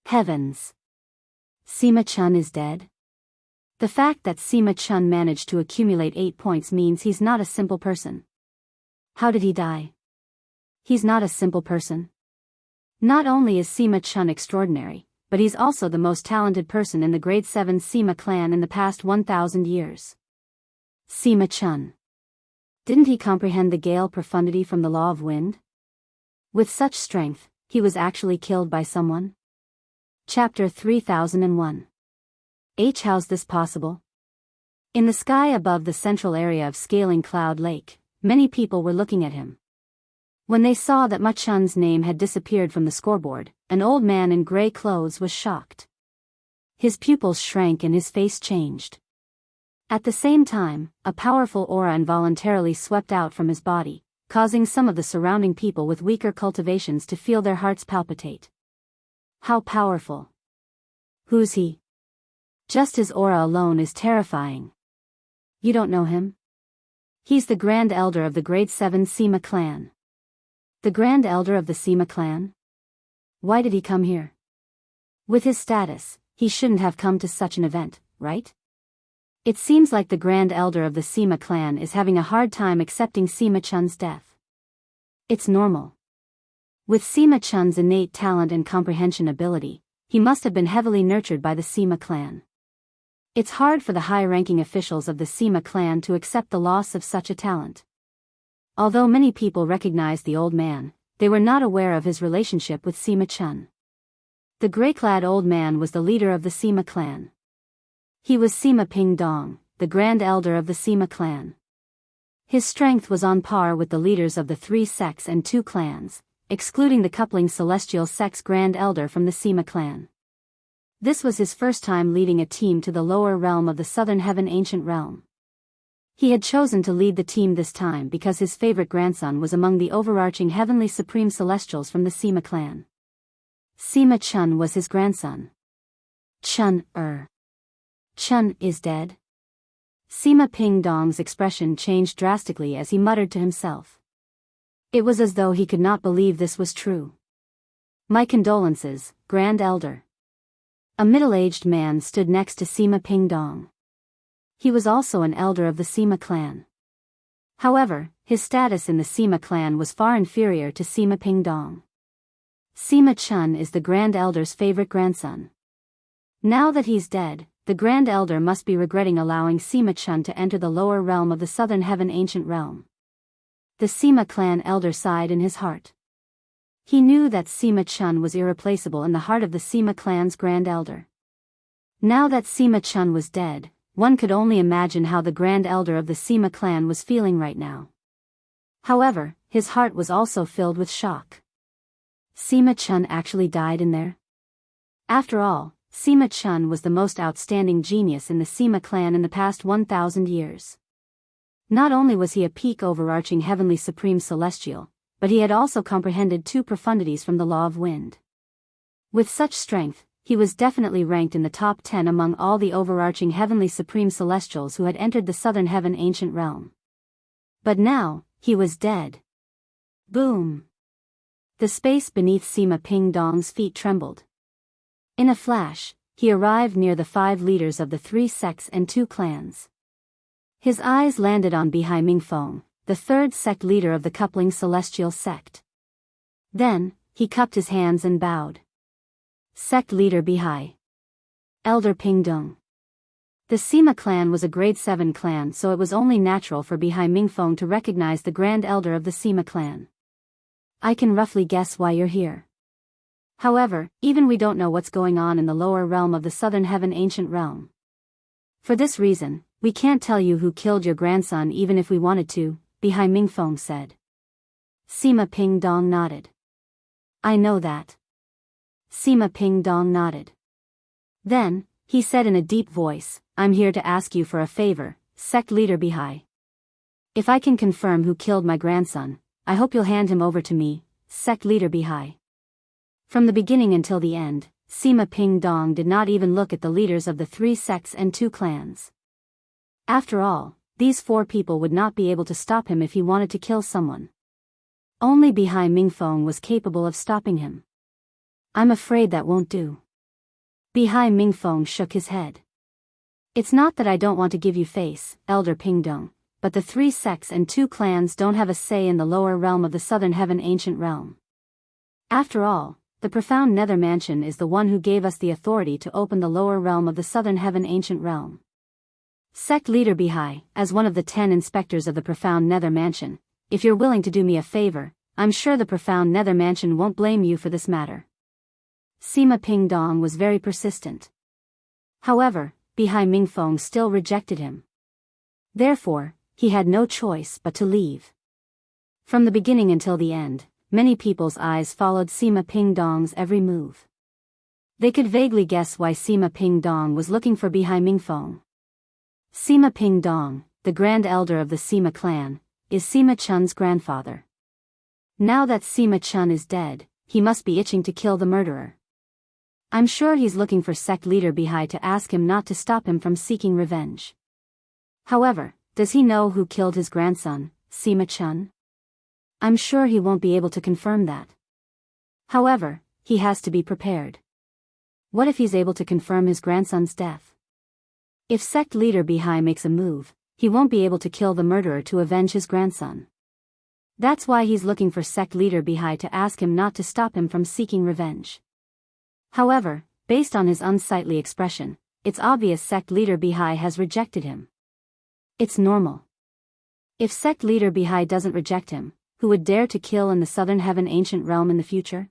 Heavens! Sima Chun is dead? The fact that Sima Chun managed to accumulate 8 points means he's not a simple person. How did he die? He's not a simple person. Not only is Sima Chun extraordinary, but he's also the most talented person in the Grade 7 Sima clan in the past 1,000 years. Sima Chun. Didn't he comprehend the gale profundity from the law of wind? With such strength, he was actually killed by someone? Chapter 3001. How's this possible? In the sky above the central area of Scaling Cloud Lake, many people were looking at him. When they saw that Ma Chun's name had disappeared from the scoreboard, an old man in gray clothes was shocked. His pupils shrank and his face changed. At the same time, a powerful aura involuntarily swept out from his body, causing some of the surrounding people with weaker cultivations to feel their hearts palpitate. How powerful! Who's he? Just his aura alone is terrifying. You don't know him? He's the Grand Elder of the Grade 7 Sima clan. The Grand Elder of the Sima clan? Why did he come here? With his status, he shouldn't have come to such an event, right? It seems like the Grand Elder of the Sima clan is having a hard time accepting Sima Chun's death. It's normal. With Sima Chun's innate talent and comprehension ability, he must have been heavily nurtured by the Sima clan. It's hard for the high-ranking officials of the Sima clan to accept the loss of such a talent. Although many people recognized the old man, they were not aware of his relationship with Sima Chun. The gray-clad old man was the leader of the Sima clan. He was Sima Ping Dong, the Grand Elder of the Sima clan. His strength was on par with the leaders of the 3 sects and 2 clans, excluding the coupling Celestial Sect's Grand Elder from the Sima clan. This was his first time leading a team to the lower realm of the Southern Heaven Ancient Realm. He had chosen to lead the team this time because his favorite grandson was among the overarching Heavenly Supreme Celestials from the Sima clan. Sima Chun was his grandson. Chun is dead? Sima Ping Dong's expression changed drastically as he muttered to himself. It was as though he could not believe this was true. My condolences, Grand Elder. A middle-aged man stood next to Sima Ping Dong. He was also an elder of the Sima clan. However, his status in the Sima clan was far inferior to Sima Ping Dong. Sima Chun is the Grand Elder's favorite grandson. Now that he's dead, the Grand Elder must be regretting allowing Sima Chun to enter the lower realm of the Southern Heaven Ancient Realm. The Sima clan elder sighed in his heart. He knew that Sima Chun was irreplaceable in the heart of the Sima clan's Grand Elder. Now that Sima Chun was dead, one could only imagine how the Grand Elder of the Sima clan was feeling right now. However, his heart was also filled with shock. Sima Chun actually died in there? After all, Sima Chun was the most outstanding genius in the Sima clan in the past 1,000 years. Not only was he a peak overarching Heavenly Supreme Celestial, but he had also comprehended 2 profundities from the Law of Wind. With such strength, he was definitely ranked in the top 10 among all the overarching Heavenly Supreme Celestials who had entered the Southern Heaven Ancient Realm. But now, he was dead. Boom! The space beneath Sima Ping Dong's feet trembled. In a flash, he arrived near the 5 leaders of the 3 sects and 2 clans. His eyes landed on Bihai Mingfeng, the 3rd sect leader of the coupling Celestial sect. Then, he cupped his hands and bowed. Sect leader Bihai. Elder Ping Dong. The Sima clan was a grade 7 clan, so it was only natural for Bihai Mingfeng to recognize the Grand Elder of the Sima clan. I can roughly guess why you're here. However, even we don't know what's going on in the lower realm of the Southern Heaven Ancient Realm. For this reason, we can't tell you who killed your grandson even if we wanted to, Bihai Mingfeng said. Sima Ping Dong nodded. I know that. Sima Ping Dong nodded. Then, he said in a deep voice, I'm here to ask you for a favor, sect leader Bihai. If I can confirm who killed my grandson, I hope you'll hand him over to me, sect leader Bihai. From the beginning until the end, Sima Ping Dong did not even look at the leaders of the 3 sects and 2 clans. After all, these 4 people would not be able to stop him if he wanted to kill someone. Only Bihai Mingfeng was capable of stopping him. I'm afraid that won't do. Bihai Mingfeng shook his head. It's not that I don't want to give you face, Elder Ping Dong, but the 3 sects and 2 clans don't have a say in the lower realm of the Southern Heaven Ancient Realm. After all, the Profound Nether Mansion is the one who gave us the authority to open the lower realm of the Southern Heaven Ancient Realm. Sect leader Bihai, as one of the 10 inspectors of the Profound Nether Mansion, if you're willing to do me a favor, I'm sure the Profound Nether Mansion won't blame you for this matter. Sima Ping Dong was very persistent. However, Bihai Mingfeng still rejected him. Therefore, he had no choice but to leave. From the beginning until the end, many people's eyes followed Sima Ping Dong's every move. They could vaguely guess why Sima Ping Dong was looking for Bihai Mingfeng. Sima Ping Dong, the Grand Elder of the Sima clan, is Sima Chun's grandfather. Now that Sima Chun is dead, he must be itching to kill the murderer. I'm sure he's looking for sect leader Bihai to ask him not to stop him from seeking revenge. However, does he know who killed his grandson, Sima Chun? I'm sure he won't be able to confirm that. However, he has to be prepared. What if he's able to confirm his grandson's death? If sect leader Bihai makes a move, he won't be able to kill the murderer to avenge his grandson. That's why he's looking for sect leader Bihai to ask him not to stop him from seeking revenge. However, based on his unsightly expression, it's obvious sect leader Bihai has rejected him. It's normal. If sect leader Bihai doesn't reject him, who would dare to kill in the Southern Heaven Ancient Realm in the future?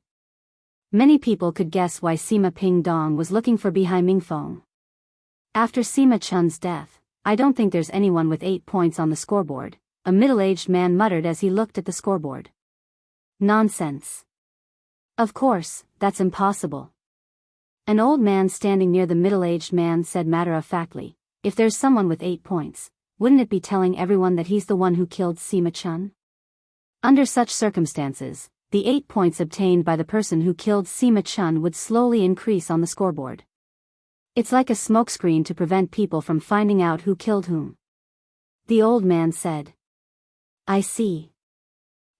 Many people could guess why Sima Ping Dong was looking for Bihai Mingfeng. After Sima Chun's death, I don't think there's anyone with 8 points on the scoreboard, a middle-aged man muttered as he looked at the scoreboard. Nonsense. Of course, that's impossible. An old man standing near the middle-aged man said matter-of-factly, if there's someone with 8 points, wouldn't it be telling everyone that he's the one who killed Sima Chun? Under such circumstances, the 8 points obtained by the person who killed Sima Chun would slowly increase on the scoreboard. It's like a smokescreen to prevent people from finding out who killed whom. The old man said. I see.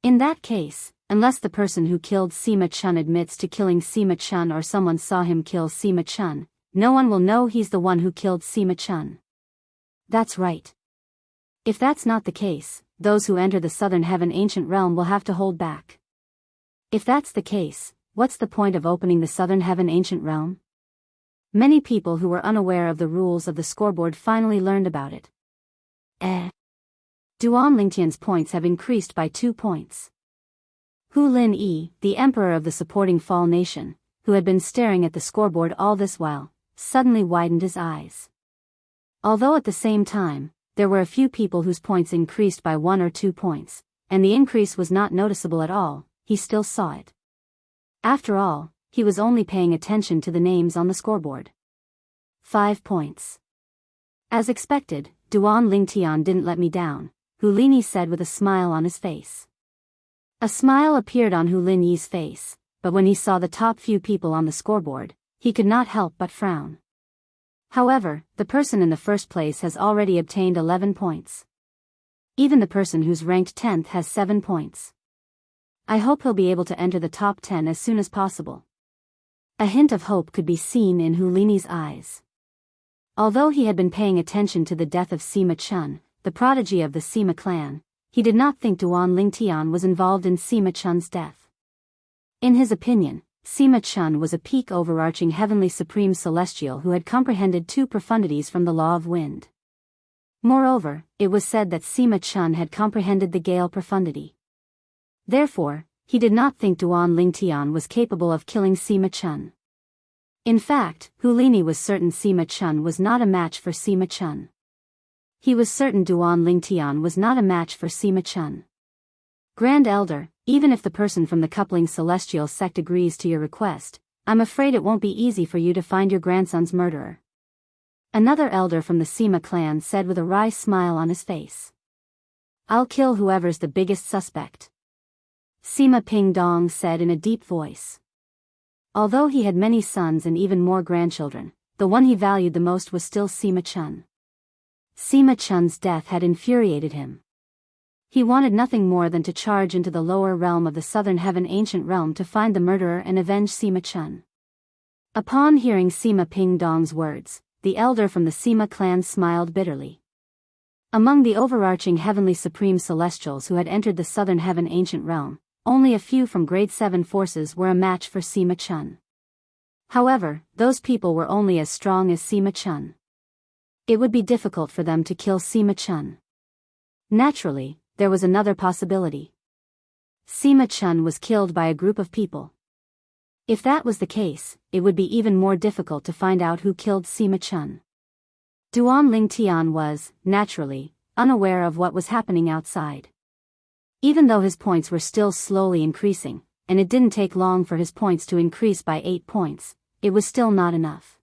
In that case, unless the person who killed Sima Chun admits to killing Sima Chun or someone saw him kill Sima Chun, no one will know he's the one who killed Sima Chun. That's right. If that's not the case, those who enter the Southern Heaven Ancient Realm will have to hold back. If that's the case, what's the point of opening the Southern Heaven Ancient Realm? Many people who were unaware of the rules of the scoreboard finally learned about it. Duan Lingtian's points have increased by 2 points. Hu Lin Yi, the emperor of the supporting Fall Nation, who had been staring at the scoreboard all this while, suddenly widened his eyes. Although at the same time, there were a few people whose points increased by 1 or 2 points, and the increase was not noticeable at all, he still saw it. After all, he was only paying attention to the names on the scoreboard. 5 points. As expected, Duan Lingtian didn't let me down, Hu Linyi said with a smile on his face. A smile appeared on Hu Linyi's face, but when he saw the top few people on the scoreboard, he could not help but frown. However, the person in the first place has already obtained 11 points. Even the person who's ranked 10th has 7 points. I hope he'll be able to enter the top 10 as soon as possible. A hint of hope could be seen in Hu Linyi's eyes. Although he had been paying attention to the death of Sima Chun, the prodigy of the Sima clan, he did not think Duan Lingtian was involved in Sima Chun's death. In his opinion, Sima Chun was a peak overarching heavenly supreme celestial who had comprehended 2 profundities from the law of wind. Moreover, it was said that Sima Chun had comprehended the Gale profundity. Therefore, he did not think Duan Lingtian was capable of killing Sima Chun. In fact, Hu Linyi was certain Sima Chun was not a match for Sima Chun. He was certain Duan Lingtian was not a match for Sima Chun. Grand Elder, even if the person from the coupling celestial sect agrees to your request, I'm afraid it won't be easy for you to find your grandson's murderer. Another elder from the Sima clan said with a wry smile on his face. I'll kill whoever's the biggest suspect. Sima Ping Dong said in a deep voice. Although he had many sons and even more grandchildren, the one he valued the most was still Sima Chun. Sima Chun's death had infuriated him. He wanted nothing more than to charge into the lower realm of the Southern Heaven Ancient Realm to find the murderer and avenge Sima Chun. Upon hearing Sima Ping Dong's words, the elder from the Sima clan smiled bitterly. Among the overarching heavenly supreme celestials who had entered the Southern Heaven Ancient Realm, only a few from grade 7 forces were a match for Sima Chun. However, those people were only as strong as Sima Chun. It would be difficult for them to kill Sima Chun. Naturally, there was another possibility. Sima Chun was killed by a group of people. If that was the case, it would be even more difficult to find out who killed Sima Chun. Duan Lingtian was, naturally, unaware of what was happening outside. Even though his points were still slowly increasing, and it didn't take long for his points to increase by 8 points, it was still not enough.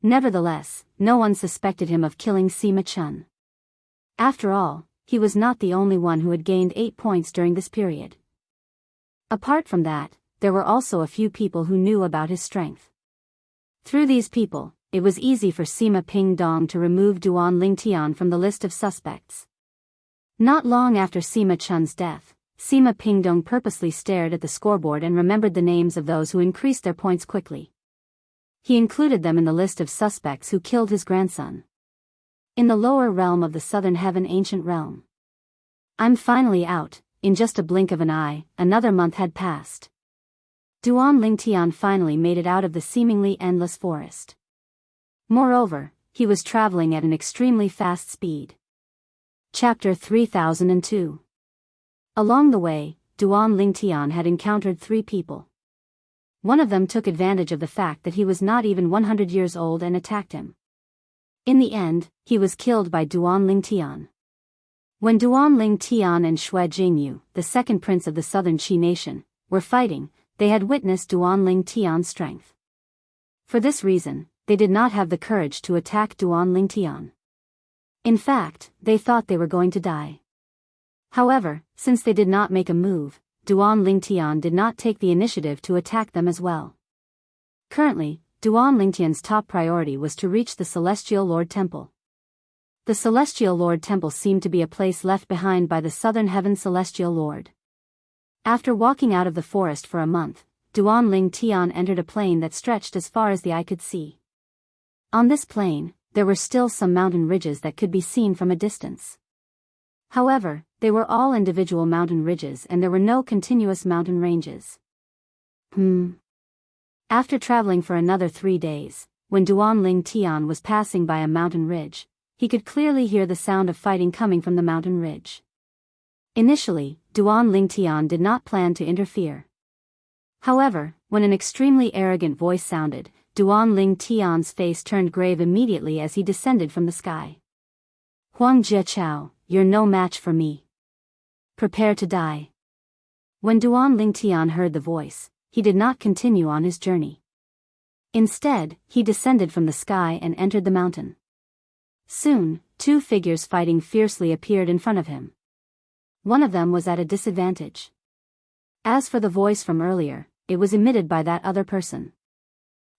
Nevertheless, no one suspected him of killing Sima Chun. After all, he was not the only one who had gained 8 points during this period. Apart from that, there were also a few people who knew about his strength. Through these people, it was easy for Sima Ping Dong to remove Duan Lingtian from the list of suspects. Not long after Sima Chun's death, Sima Ping Dong purposely stared at the scoreboard and remembered the names of those who increased their points quickly. He included them in the list of suspects who killed his grandson. In the lower realm of the Southern Heaven Ancient Realm. I'm finally out. In just a blink of an eye, another month had passed. Duan Lingtian finally made it out of the seemingly endless forest. Moreover, he was traveling at an extremely fast speed. Chapter 3002. Along the way, Duan Lingtian had encountered 3 people. One of them took advantage of the fact that he was not even 100 years old and attacked him. In the end, he was killed by Duan Ling Tian. When Duan Ling Tian and Xue Jingyu, the second prince of the southern Qi nation, were fighting, they had witnessed Duan Ling Tian's strength. For this reason, they did not have the courage to attack Duan Ling Tian. In fact, they thought they were going to die. However, since they did not make a move, Duan Ling Tian did not take the initiative to attack them as well. Currently, Duan Ling Tian's top priority was to reach the Celestial Lord Temple. The Celestial Lord Temple seemed to be a place left behind by the Southern Heaven Celestial Lord. After walking out of the forest for a month, Duan Ling Tian entered a plain that stretched as far as the eye could see. On this plain, there were still some mountain ridges that could be seen from a distance. However, they were all individual mountain ridges and there were no continuous mountain ranges. After traveling for another 3 days, when Duan Ling Tian was passing by a mountain ridge, he could clearly hear the sound of fighting coming from the mountain ridge. Initially, Duan Ling Tian did not plan to interfere. However, when an extremely arrogant voice sounded, Duan Ling Tian's face turned grave immediately as he descended from the sky. Huang Jiachao, you're no match for me. Prepare to die. When Duan Ling Tian heard the voice, he did not continue on his journey. Instead, he descended from the sky and entered the mountain. Soon, 2 figures fighting fiercely appeared in front of him. One of them was at a disadvantage. As for the voice from earlier, it was emitted by that other person.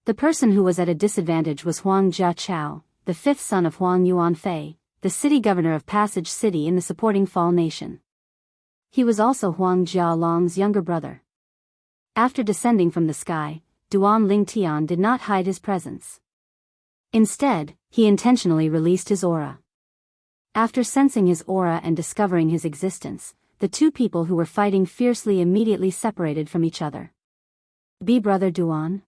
The person who was at a disadvantage was Huang Jiachao, the 5th son of Huang Yuanfei, the city governor of Passage City in the supporting Fall Nation. He was also Huang Jialong's younger brother. After descending from the sky, Duan Ling Tian did not hide his presence. Instead, he intentionally released his aura. After sensing his aura and discovering his existence, the 2 people who were fighting fiercely immediately separated from each other. Be brother Duan?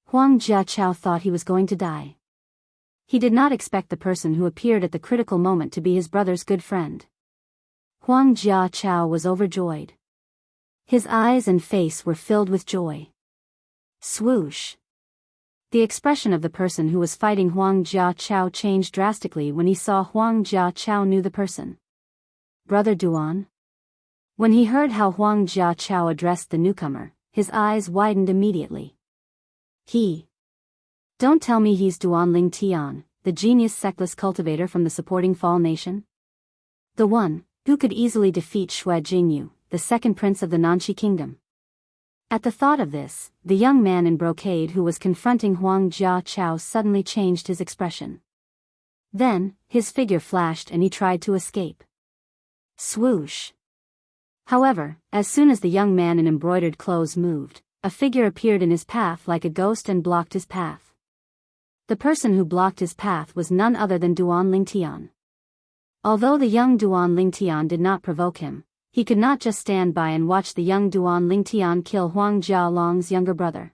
Huang Jiachao thought he was going to die. He did not expect the person who appeared at the critical moment to be his brother's good friend. Huang Jiachao was overjoyed. His eyes and face were filled with joy. Swoosh! The expression of the person who was fighting Huang Jiachao changed drastically when he saw Huang Jiachao knew the person. Brother Duan? When he heard how Huang Jiachao addressed the newcomer, his eyes widened immediately. Don't tell me he's Duan Ling Tian, the genius sectless cultivator from the supporting Fall Nation? The one who could easily defeat Xue Jingyu, the second prince of the Nanxi kingdom. At the thought of this, the young man in brocade who was confronting Huang Jiachao suddenly changed his expression. Then, his figure flashed and he tried to escape. Swoosh! However, as soon as the young man in embroidered clothes moved, a figure appeared in his path like a ghost and blocked his path. The person who blocked his path was none other than Duan Ling Tian. Although the young Duan Ling Tian did not provoke him, he could not just stand by and watch the young Duan Ling Tian kill Huang Jialong's younger brother.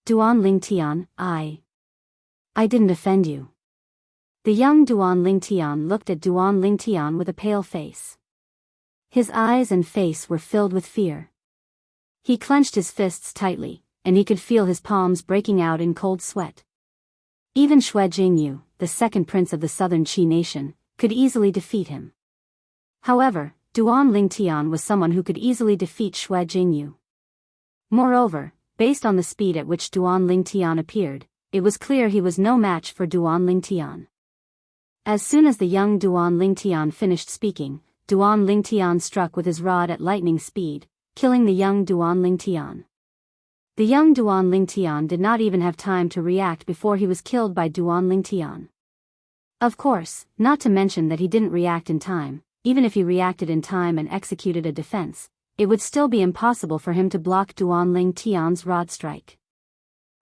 Duan Ling Tian, I didn't offend you. The young Duan Ling Tian looked at Duan Ling Tian with a pale face. His eyes and face were filled with fear. He clenched his fists tightly, and he could feel his palms breaking out in cold sweat. Even Xue Jingyu, the second prince of the southern Qi nation, could easily defeat him. However, Duan Ling Tian was someone who could easily defeat Xue Jingyu. Moreover, based on the speed at which Duan Ling Tian appeared, it was clear he was no match for Duan Ling Tian. As soon as the young Duan Ling Tian finished speaking, Duan Ling Tian struck with his rod at lightning speed, killing the young Duan Ling Tian. The young Duan Ling Tian did not even have time to react before he was killed by Duan Ling Tian. Of course, not to mention that he didn't react in time. Even if he reacted in time and executed a defense, it would still be impossible for him to block Duan Ling Tian's rod strike.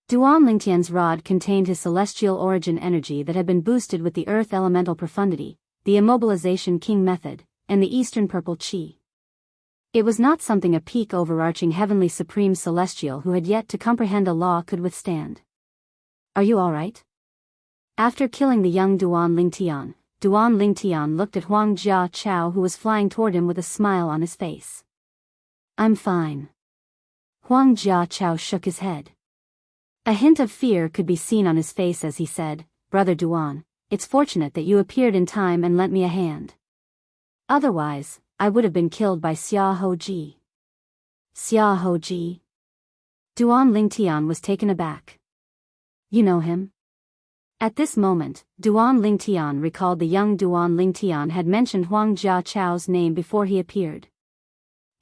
Duan Ling Tian's rod contained his celestial origin energy that had been boosted with the earth elemental profundity, the immobilization king method, and the eastern purple qi. It was not something a peak overarching heavenly supreme celestial who had yet to comprehend a law could withstand. Are you alright? After killing the young Duan Ling Tian, Duan Ling Tian looked at Huang Jiachao who was flying toward him with a smile on his face. I'm fine. Huang Jiachao shook his head. A hint of fear could be seen on his face as he said, Brother Duan, it's fortunate that you appeared in time and lent me a hand. Otherwise, I would have been killed by Xia Hoji. Xia Hoji? Duan Lingtian was taken aback. You know him? At this moment, Duan Lingtian recalled the young Duan Lingtian had mentioned Huang Jiachao's name before he appeared.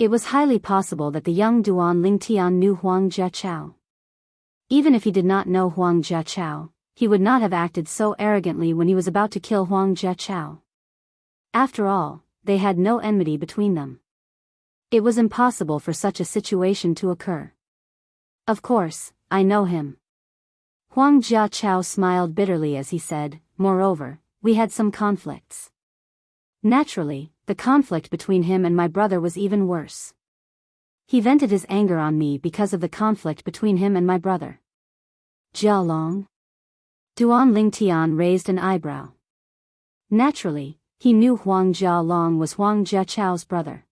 It was highly possible that the young Duan Lingtian knew Huang Jiachao. Even if he did not know Huang Jiachao, he would not have acted so arrogantly when he was about to kill Huang Jiachao. After all, they had no enmity between them. It was impossible for such a situation to occur. Of course, I know him. Huang Jiachao smiled bitterly as he said, moreover, we had some conflicts. Naturally, the conflict between him and my brother was even worse. He vented his anger on me because of the conflict between him and my brother. Jia Long? Duan Lingtian raised an eyebrow. Naturally, he knew Huang Jialong was Huang Jiachao's brother.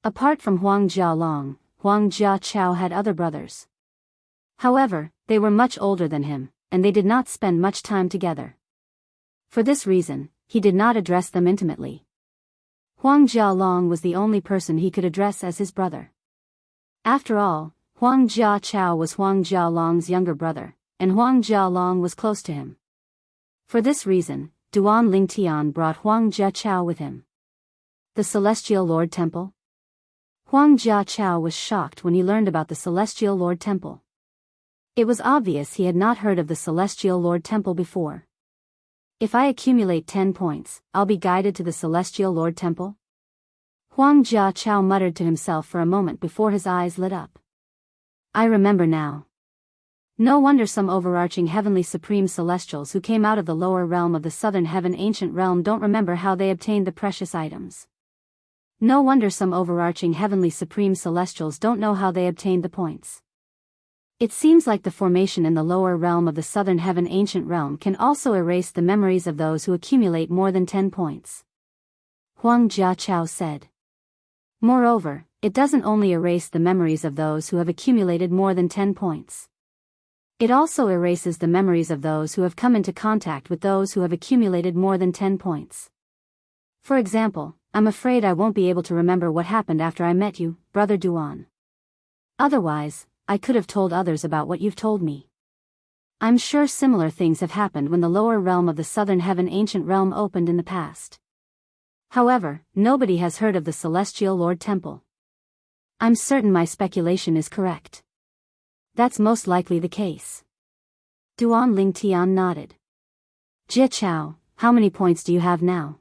Apart from Huang Jialong, Huang Jiachao had other brothers. However, they were much older than him, and they did not spend much time together. For this reason, he did not address them intimately. Huang Jialong was the only person he could address as his brother. After all, Huang Jiachao was Huang Jialong's younger brother, and Huang Jialong was close to him. For this reason, Duan Lingtian brought Huang Jiachao with him. The Celestial Lord Temple? Huang Jiachao was shocked when he learned about the Celestial Lord Temple. It was obvious he had not heard of the Celestial Lord Temple before. If I accumulate 10 points, I'll be guided to the Celestial Lord Temple? Huang Jiachao muttered to himself for a moment before his eyes lit up. I remember now. No wonder some overarching heavenly supreme celestials who came out of the lower realm of the southern heaven ancient realm don't remember how they obtained the precious items. No wonder some overarching heavenly supreme celestials don't know how they obtained the points. It seems like the formation in the lower realm of the southern heaven ancient realm can also erase the memories of those who accumulate more than 10 points. Huang Jiachao said. Moreover, it doesn't only erase the memories of those who have accumulated more than 10 points. It also erases the memories of those who have come into contact with those who have accumulated more than 10 points. For example, I'm afraid I won't be able to remember what happened after I met you, Brother Duan. Otherwise, I could have told others about what you've told me. I'm sure similar things have happened when the lower realm of the southern heaven ancient realm opened in the past. However, nobody has heard of the Celestial Lord Temple. I'm certain my speculation is correct. That's most likely the case. Duan Lingtian nodded. Jia Chao, how many points do you have now?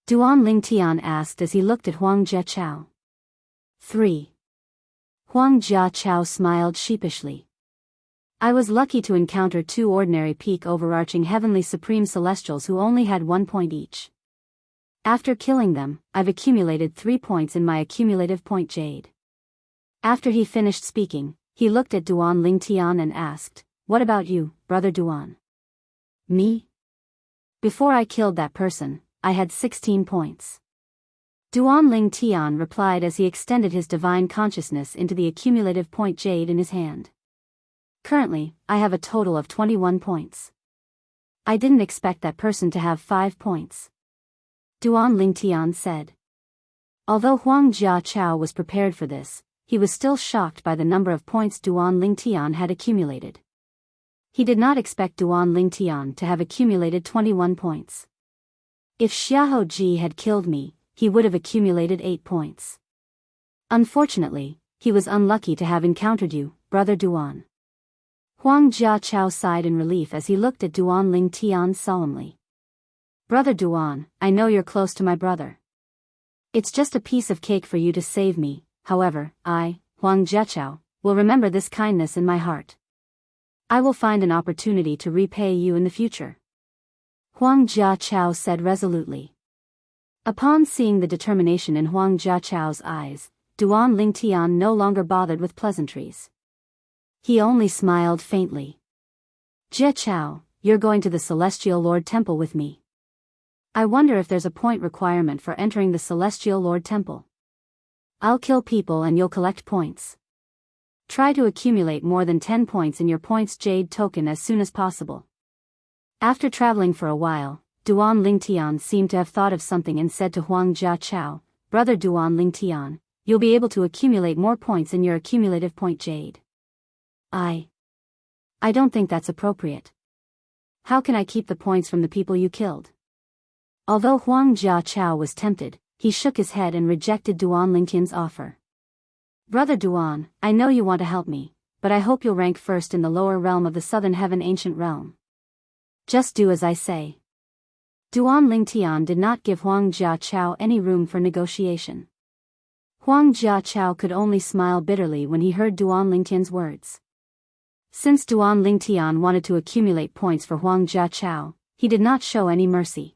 Duan Lingtian asked as he looked at Huang Jiachao. 3. Huang Jiachao smiled sheepishly. I was lucky to encounter 2 ordinary peak overarching heavenly supreme celestials who only had 1 point each. After killing them, I've accumulated 3 points in my accumulative point jade. After he finished speaking, he looked at Duan Lingtian and asked, what about you, Brother Duan? Me? Before I killed that person, I had 16 points. Duan Lingtian replied as he extended his divine consciousness into the accumulative point jade in his hand. Currently, I have a total of 21 points. I didn't expect that person to have 5 points. Duan Lingtian said. Although Huang Jiachao was prepared for this, he was still shocked by the number of points Duan Lingtian had accumulated. He did not expect Duan Lingtian to have accumulated 21 points. If Xiahou Ji had killed me, he would have accumulated 8 points. Unfortunately, he was unlucky to have encountered you, Brother Duan. Huang Jiachao sighed in relief as he looked at Duan Lingtian solemnly. Brother Duan, I know you're close to my brother. It's just a piece of cake for you to save me, however, I, Huang Jiachao, will remember this kindness in my heart. I will find an opportunity to repay you in the future. Huang Jiachao said resolutely. Upon seeing the determination in Huang Jiachao's eyes, Duan Lingtian no longer bothered with pleasantries. He only smiled faintly. Jia Chao, you're going to the Celestial Lord Temple with me. I wonder if there's a point requirement for entering the Celestial Lord Temple. I'll kill people and you'll collect points. Try to accumulate more than 10 points in your points jade token as soon as possible. After traveling for a while, Duan Lingtian seemed to have thought of something and said to Huang Jiaqiao, "Brother Duan Lingtian, you'll be able to accumulate more points in your accumulative point jade." I don't think that's appropriate. How can I keep the points from the people you killed?" Although Huang Jiaqiao was tempted, he shook his head and rejected Duan Lingtian's offer. "Brother Duan, I know you want to help me, but I hope you'll rank first in the lower realm of the Southern Heaven Ancient Realm. Just do as I say." Duan Lingtian did not give Huang Jiaqiao any room for negotiation. Huang Jiaqiao could only smile bitterly when he heard Duan Lingtian's words. Since Duan Lingtian wanted to accumulate points for Huang Jiaqiao, he did not show any mercy.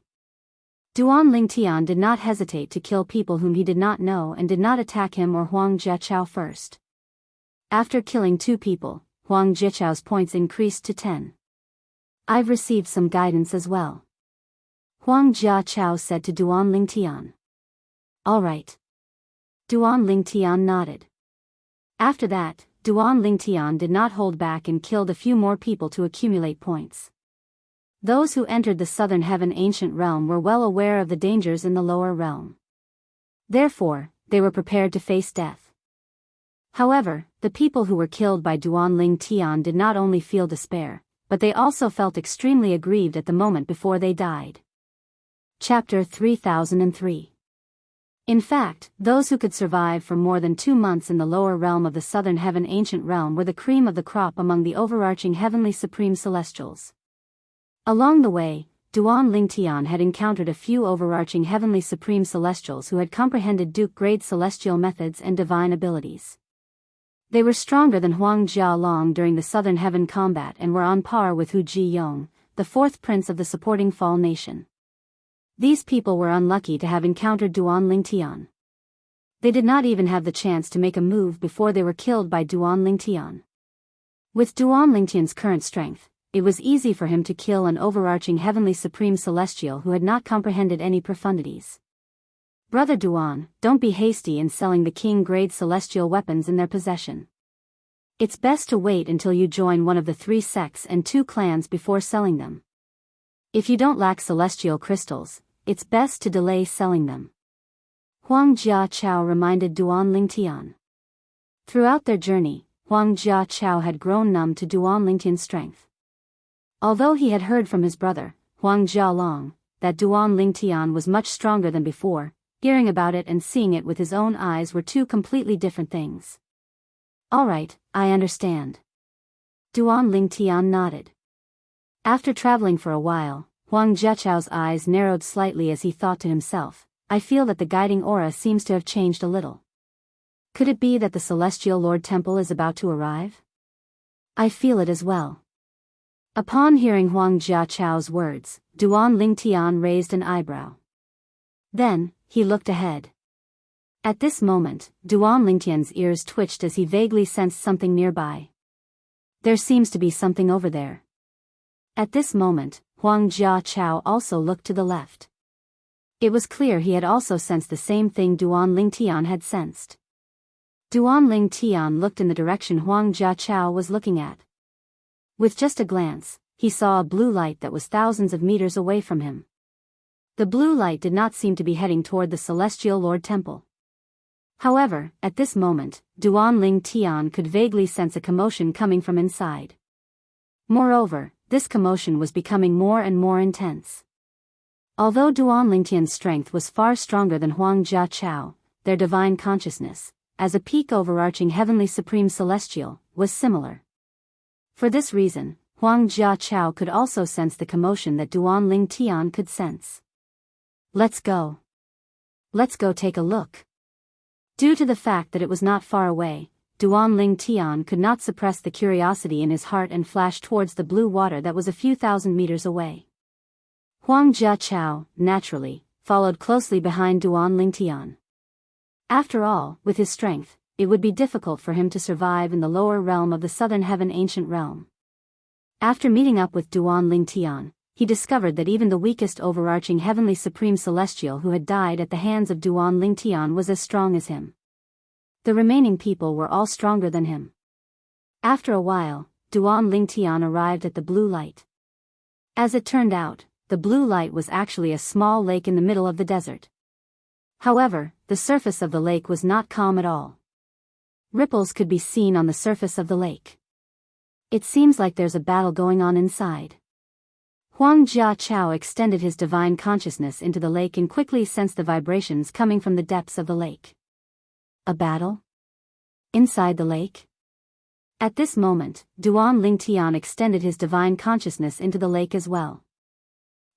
Duan Lingtian did not hesitate to kill people whom he did not know and did not attack him or Huang Jiaqiao first. After killing 2 people, Huang Jiaqiao's points increased to 10. "I've received some guidance as well," Huang Jiaqiao said to Duan Lingtian. "All right." Duan Lingtian nodded. After that, Duan Lingtian did not hold back and killed a few more people to accumulate points. Those who entered the Southern Heaven Ancient Realm were well aware of the dangers in the lower realm. Therefore, they were prepared to face death. However, the people who were killed by Duan Lingtian did not only feel despair, but they also felt extremely aggrieved at the moment before they died. Chapter 3003. In fact, those who could survive for more than 2 months in the lower realm of the Southern Heaven Ancient Realm were the cream of the crop among the overarching Heavenly Supreme Celestials. Along the way, Duan Lingtian had encountered a few overarching Heavenly Supreme Celestials who had comprehended Duke-grade celestial methods and divine abilities. They were stronger than Huang Jialong during the Southern Heaven combat and were on par with Hu Ji-yong, the 4th prince of the supporting Fall Nation. These people were unlucky to have encountered Duan Lingtian. They did not even have the chance to make a move before they were killed by Duan Lingtian. With Duan Lingtian's current strength, it was easy for him to kill an overarching Heavenly Supreme Celestial who had not comprehended any profundities. "Brother Duan, don't be hasty in selling the king-grade celestial weapons in their possession. It's best to wait until you join one of the 3 sects and 2 clans before selling them. If you don't lack celestial crystals, it's best to delay selling them," Huang Jiaqiao reminded Duan Lingtian. Throughout their journey, Huang Jiaqiao had grown numb to Duan Lingtian's strength. Although he had heard from his brother, Huang Jialong, that Duan Lingtian was much stronger than before, hearing about it and seeing it with his own eyes were 2 completely different things. "All right, I understand." Duan Lingtian nodded. After traveling for a while, Huang Jiaqiao's eyes narrowed slightly as he thought to himself, "I feel that the guiding aura seems to have changed a little. Could it be that the Celestial Lord Temple is about to arrive? I feel it as well." Upon hearing Huang Jiaqiao's words, Duan Lingtian raised an eyebrow. Then, he looked ahead. At this moment, Duan Lingtian's ears twitched as he vaguely sensed something nearby. "There seems to be something over there." At this moment, Huang Jiaqiao also looked to the left. It was clear he had also sensed the same thing Duan Lingtian had sensed. Duan Lingtian looked in the direction Huang Jiaqiao was looking at. With just a glance, he saw a blue light that was thousands of meters away from him. The blue light did not seem to be heading toward the Celestial Lord Temple. However, at this moment, Duan Lingtian could vaguely sense a commotion coming from inside. Moreover, this commotion was becoming more and more intense. Although Duan Lingtian's strength was far stronger than Huang Jiaqiao, their divine consciousness, as a peak overarching Heavenly Supreme Celestial, was similar. For this reason, Huang Jiaqiao could also sense the commotion that Duan Lingtian could sense. "Let's go. Let's go take a look." Due to the fact that it was not far away, Duan Lingtian could not suppress the curiosity in his heart and flashed towards the blue water that was a few thousand meters away. Huang Jiaqiao, naturally, followed closely behind Duan Lingtian. After all, with his strength, it would be difficult for him to survive in the lower realm of the Southern Heaven Ancient Realm. After meeting up with Duan Lingtian, he discovered that even the weakest overarching Heavenly Supreme Celestial who had died at the hands of Duan Lingtian was as strong as him. The remaining people were all stronger than him. After a while, Duan Lingtian arrived at the blue light. As it turned out, the blue light was actually a small lake in the middle of the desert. However, the surface of the lake was not calm at all. Ripples could be seen on the surface of the lake. It seems like there's a battle going on inside. Wuxia Xianxia extended his divine consciousness into the lake and quickly sensed the vibrations coming from the depths of the lake. A battle? Inside the lake? At this moment, Duan Lingtian extended his divine consciousness into the lake as well.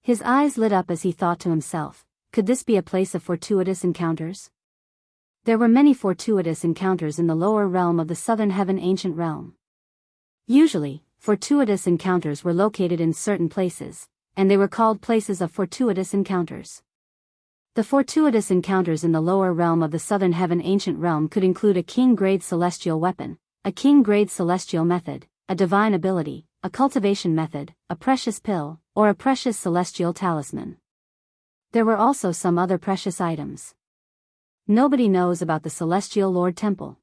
His eyes lit up as he thought to himself, could this be a place of fortuitous encounters? There were many fortuitous encounters in the lower realm of the southern heaven ancient realm. Usually, fortuitous encounters were located in certain places, and they were called places of fortuitous encounters. The fortuitous encounters in the lower realm of the southern heaven ancient realm could include a king-grade celestial weapon, a king-grade celestial method, a divine ability, a cultivation method, a precious pill, or a precious celestial talisman. There were also some other precious items. Nobody knows about the Celestial Lord Temple.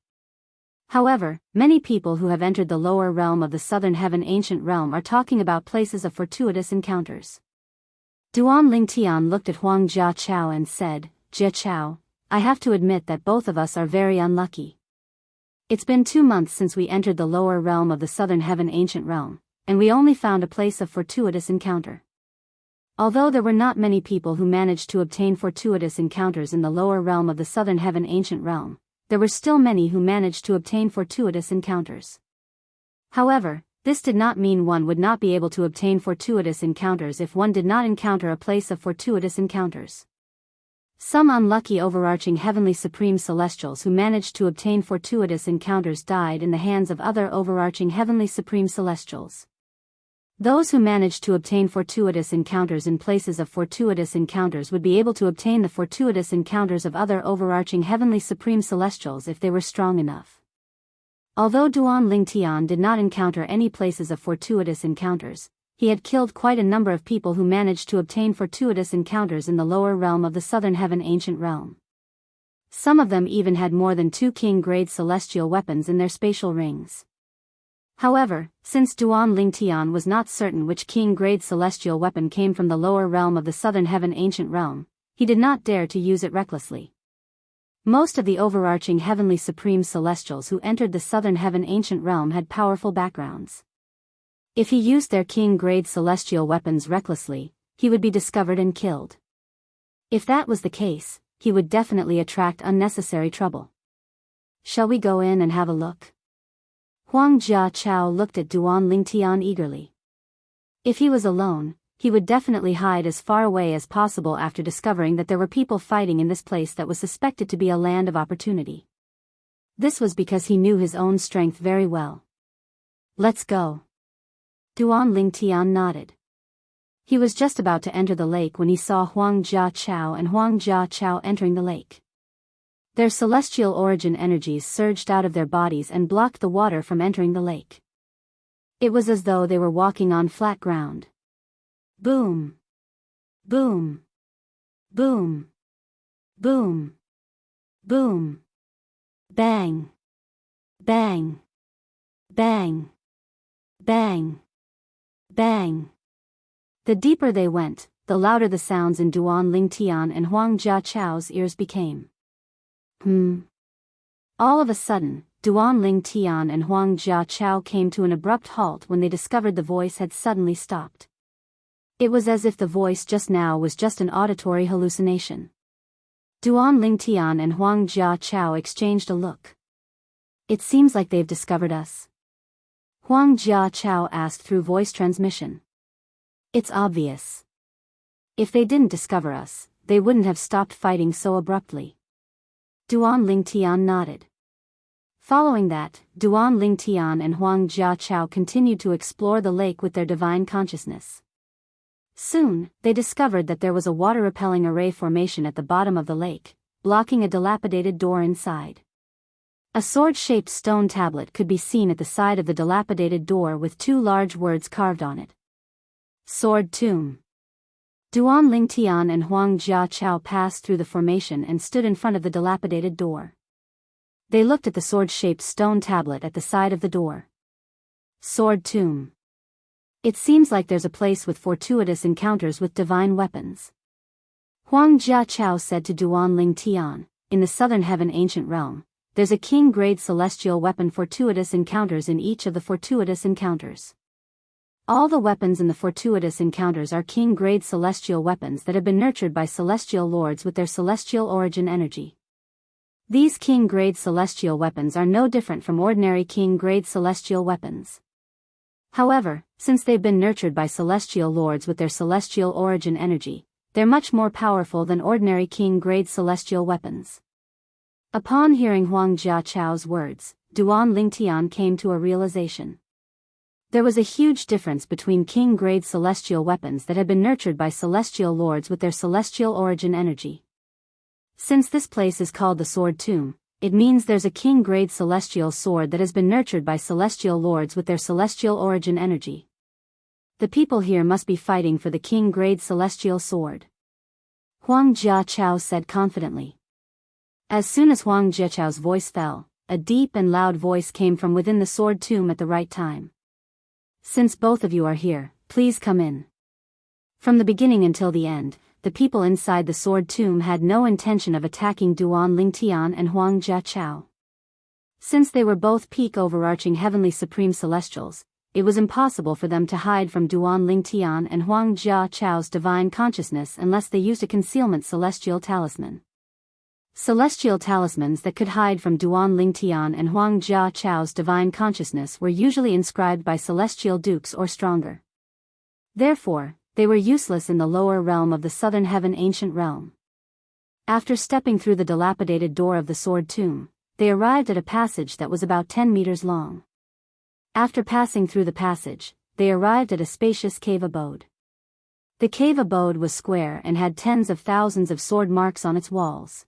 However, many people who have entered the lower realm of the southern heaven ancient realm are talking about places of fortuitous encounters. Duan Lingtian looked at Wuxia Xianxia and said, Jia Chao, I have to admit that both of us are very unlucky. It's been 2 months since we entered the lower realm of the southern heaven ancient realm, and we only found a place of fortuitous encounter. Although there were not many people who managed to obtain fortuitous encounters in the lower realm of the southern heaven ancient realm, there were still many who managed to obtain fortuitous encounters. However, this did not mean one would not be able to obtain fortuitous encounters if one did not encounter a place of fortuitous encounters. Some unlucky overarching heavenly supreme celestials who managed to obtain fortuitous encounters died in the hands of other overarching heavenly supreme celestials. Those who managed to obtain fortuitous encounters in places of fortuitous encounters would be able to obtain the fortuitous encounters of other overarching heavenly supreme celestials if they were strong enough. Although Duan Lingtian did not encounter any places of fortuitous encounters, he had killed quite a number of people who managed to obtain fortuitous encounters in the lower realm of the southern heaven ancient realm. Some of them even had more than 2 king-grade celestial weapons in their spatial rings. However, since Duan Lingtian was not certain which king-grade celestial weapon came from the lower realm of the southern heaven ancient realm, he did not dare to use it recklessly. Most of the overarching heavenly supreme celestials who entered the southern heaven ancient realm had powerful backgrounds. If he used their king-grade celestial weapons recklessly, he would be discovered and killed. If that was the case, he would definitely attract unnecessary trouble. Shall we go in and have a look? Wuxia Xianxia looked at Duan Lingtian eagerly. If he was alone, he would definitely hide as far away as possible after discovering that there were people fighting in this place that was suspected to be a land of opportunity. This was because he knew his own strength very well. Let's go. Duan Lingtian nodded. He was just about to enter the lake when he saw Wuxia Xianxia and Wuxia Xianxia entering the lake. Their celestial origin energies surged out of their bodies and blocked the water from entering the lake. It was as though they were walking on flat ground. Boom! Boom! Boom! Boom! Boom! Bang! Bang! Bang! Bang! Bang! The deeper they went, the louder the sounds in Duan Lingtian and Wuxia Xiao's ears became. All of a sudden, Duan Lingtian and Wuxia Xiao came to an abrupt halt when they discovered the voice had suddenly stopped. It was as if the voice just now was just an auditory hallucination. Duan Lingtian and Wuxia Xiao exchanged a look. It seems like they've discovered us. Wuxia Xiao asked through voice transmission. It's obvious. If they didn't discover us, they wouldn't have stopped fighting so abruptly. Duan Lingtian nodded. Following that, Duan Lingtian and Wuxia Xiao continued to explore the lake with their divine consciousness. Soon, they discovered that there was a water-repelling array formation at the bottom of the lake, blocking a dilapidated door inside. A sword-shaped stone tablet could be seen at the side of the dilapidated door with 2 large words carved on it. Sword Tomb. Duan Lingtian and Wuxia Xiao passed through the formation and stood in front of the dilapidated door. They looked at the sword-shaped stone tablet at the side of the door. Sword Tomb. It seems like there's a place with fortuitous encounters with divine weapons. Huang Jiaqiao said to Duan Ling Tian, in the southern heaven ancient realm, there's a king-grade celestial weapon fortuitous encounters in each of the fortuitous encounters. All the weapons in the fortuitous encounters are king-grade celestial weapons that have been nurtured by celestial lords with their celestial origin energy. These king-grade celestial weapons are no different from ordinary king-grade celestial weapons. However, since they've been nurtured by celestial lords with their celestial origin energy, they're much more powerful than ordinary king-grade celestial weapons. Upon hearing Huang Jiaqiao's words, Duan Lingtian came to a realization. There was a huge difference between king-grade celestial weapons that had been nurtured by celestial lords with their celestial origin energy. Since this place is called the Sword Tomb, it means there's a king-grade celestial sword that has been nurtured by celestial lords with their celestial origin energy. The people here must be fighting for the king-grade celestial sword. Huang Jiaqiao said confidently. As soon as Huang Jiaqiao's voice fell, a deep and loud voice came from within the Sword Tomb at the right time. Since both of you are here, please come in. From the beginning until the end, the people inside the Sword Tomb had no intention of attacking Duan Lingtian and Huang Jiaqiao. Since they were both peak overarching heavenly supreme celestials, it was impossible for them to hide from Duan Lingtian and Huang Jiaqiao's divine consciousness unless they used a concealment celestial talisman. Celestial talismans that could hide from Duan Lingtian and Huang Jiaqiao's divine consciousness were usually inscribed by celestial dukes or stronger. Therefore, they were useless in the lower realm of the southern heaven ancient realm. After stepping through the dilapidated door of the Sword Tomb, they arrived at a passage that was about 10 meters long. After passing through the passage, they arrived at a spacious cave abode. The cave abode was square and had tens of thousands of sword marks on its walls.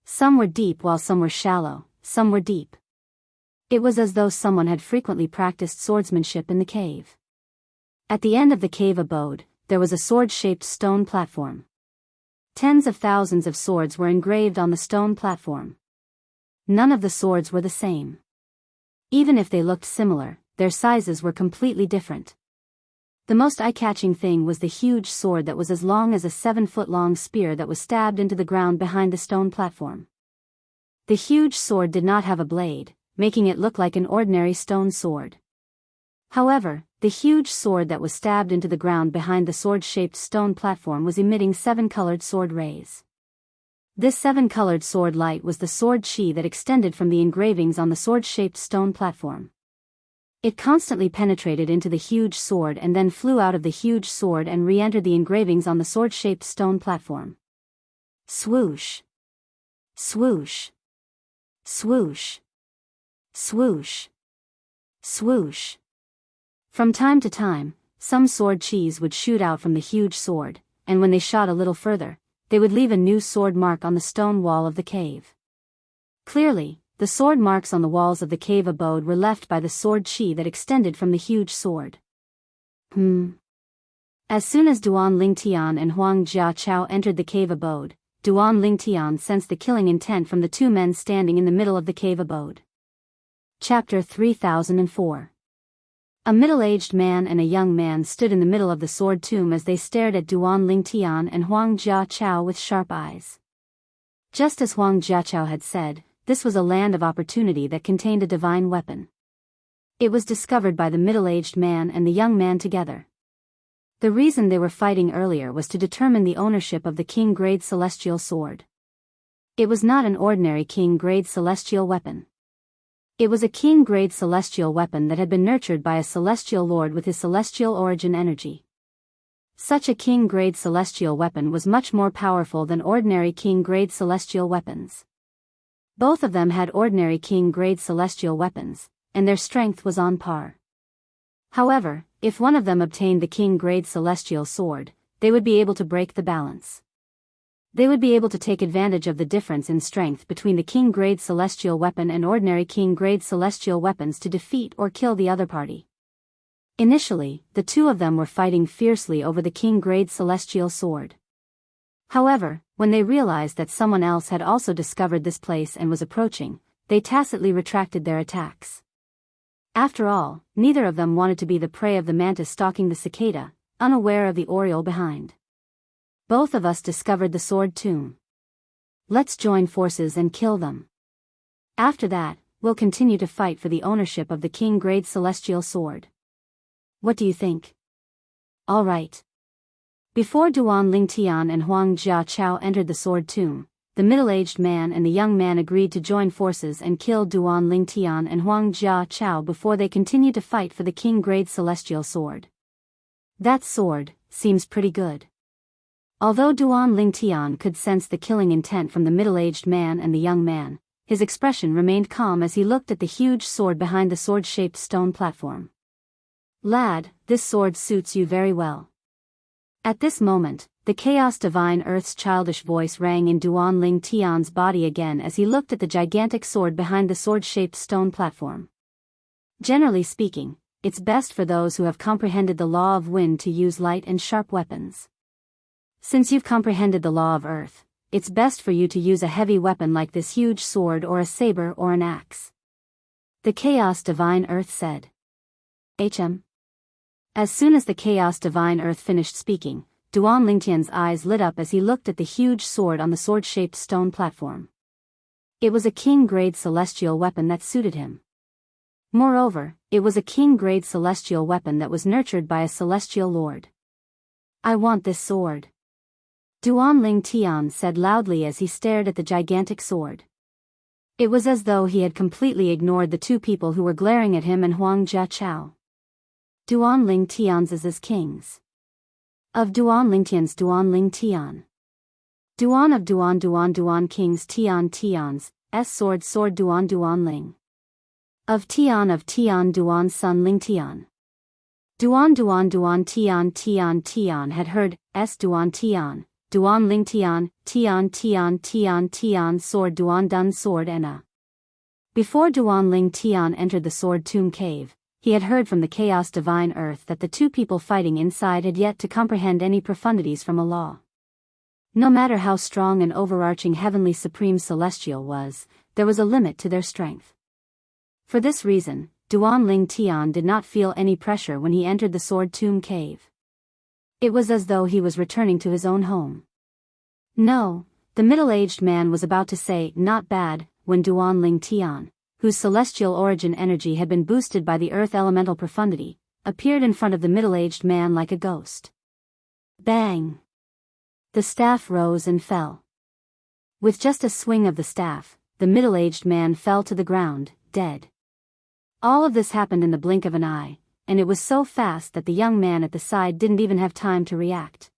Some were deep while some were shallow, some were deep. It was as though someone had frequently practiced swordsmanship in the cave. At the end of the cave abode, there was a sword-shaped stone platform. Tens of thousands of swords were engraved on the stone platform. None of the swords were the same. Even if they looked similar, their sizes were completely different. The most eye-catching thing was the huge sword that was as long as a 7-foot-long spear that was stabbed into the ground behind the stone platform. The huge sword did not have a blade, making it look like an ordinary stone sword. However, the huge sword that was stabbed into the ground behind the sword-shaped stone platform was emitting 7-colored sword rays. This 7-colored sword light was the sword chi that extended from the engravings on the sword-shaped stone platform. It constantly penetrated into the huge sword and then flew out of the huge sword and re-entered the engravings on the sword-shaped stone platform. Swoosh! Swoosh! Swoosh! Swoosh! Swoosh! From time to time, some sword chis would shoot out from the huge sword, and when they shot a little further, they would leave a new sword mark on the stone wall of the cave. Clearly, the sword marks on the walls of the cave abode were left by the sword chi that extended from the huge sword. As soon as Duan Lingtian and Huang Jiaqiao entered the cave abode, Duan Lingtian sensed the killing intent from the two men standing in the middle of the cave abode. Chapter 3004. A middle-aged man and a young man stood in the middle of the Sword Tomb as they stared at Duan Lingtian and Huang Jiaqiao with sharp eyes. Just as Huang Jiaqiao had said, this was a land of opportunity that contained a divine weapon. It was discovered by the middle-aged man and the young man together. The reason they were fighting earlier was to determine the ownership of the king-grade celestial sword. It was not an ordinary king-grade celestial weapon. It was a king-grade celestial weapon that had been nurtured by a celestial lord with his celestial origin energy. Such a king-grade celestial weapon was much more powerful than ordinary king-grade celestial weapons. Both of them had ordinary king-grade celestial weapons, and their strength was on par. However, if one of them obtained the king-grade celestial sword, they would be able to break the balance. They would be able to take advantage of the difference in strength between the king-grade celestial weapon and ordinary king-grade celestial weapons to defeat or kill the other party. Initially, the two of them were fighting fiercely over the king-grade celestial sword. However, when they realized that someone else had also discovered this place and was approaching, they tacitly retracted their attacks. After all, neither of them wanted to be the prey of the mantis stalking the cicada, unaware of the oriole behind. Both of us discovered the sword tomb. Let's join forces and kill them. After that, we'll continue to fight for the ownership of the king-grade celestial sword. What do you think? All right. Before Duan Lingtian and Huang Jiaqiao entered the sword tomb, the middle-aged man and the young man agreed to join forces and kill Duan Lingtian and Huang Jiaqiao before they continued to fight for the king-grade celestial sword. That sword seems pretty good. Although Duan Lingtian could sense the killing intent from the middle-aged man and the young man, his expression remained calm as he looked at the huge sword behind the sword-shaped stone platform. Lad, this sword suits you very well. At this moment, the Chaos Divine Earth's childish voice rang in Duan Lingtian's body again as he looked at the gigantic sword behind the sword-shaped stone platform. Generally speaking, it's best for those who have comprehended the law of wind to use light and sharp weapons. Since you've comprehended the law of earth, it's best for you to use a heavy weapon like this huge sword or a saber or an axe. The Chaos Divine Earth said. As soon as the Chaos Divine Earth finished speaking, Duan Lingtian's eyes lit up as he looked at the huge sword on the sword-shaped stone platform. It was a king-grade celestial weapon that suited him. Moreover, it was a king-grade celestial weapon that was nurtured by a celestial lord. I want this sword. Duan Lingtian said loudly as he stared at the gigantic sword. It was as though he had completely ignored the two people who were glaring at him and Huang Jiaqiao. Duan Lingtian's is kings. Of Duan Lingtian's Duan Lingtian. Duan of Duan kings Tian's, s sword Duan Ling. Of Tian Duan son Lingtian. Duan Tian had heard, s Duan Lingtian, Tian sword Duan Dun sword Enna. Before Duan Lingtian entered the sword tomb cave, he had heard from the Chaos Divine Earth that the two people fighting inside had yet to comprehend any profundities from a law. No matter how strong an overarching heavenly supreme celestial was, there was a limit to their strength. For this reason, Duan Lingtian did not feel any pressure when he entered the sword tomb cave. It was as though he was returning to his own home. No, the middle-aged man was about to say, not bad, when Duan Lingtian, whose celestial origin energy had been boosted by the earth elemental profundity, appeared in front of the middle-aged man like a ghost. Bang! The staff rose and fell. With just a swing of the staff, the middle-aged man fell to the ground, dead. All of this happened in the blink of an eye, and it was so fast that the young man at the side didn't even have time to react.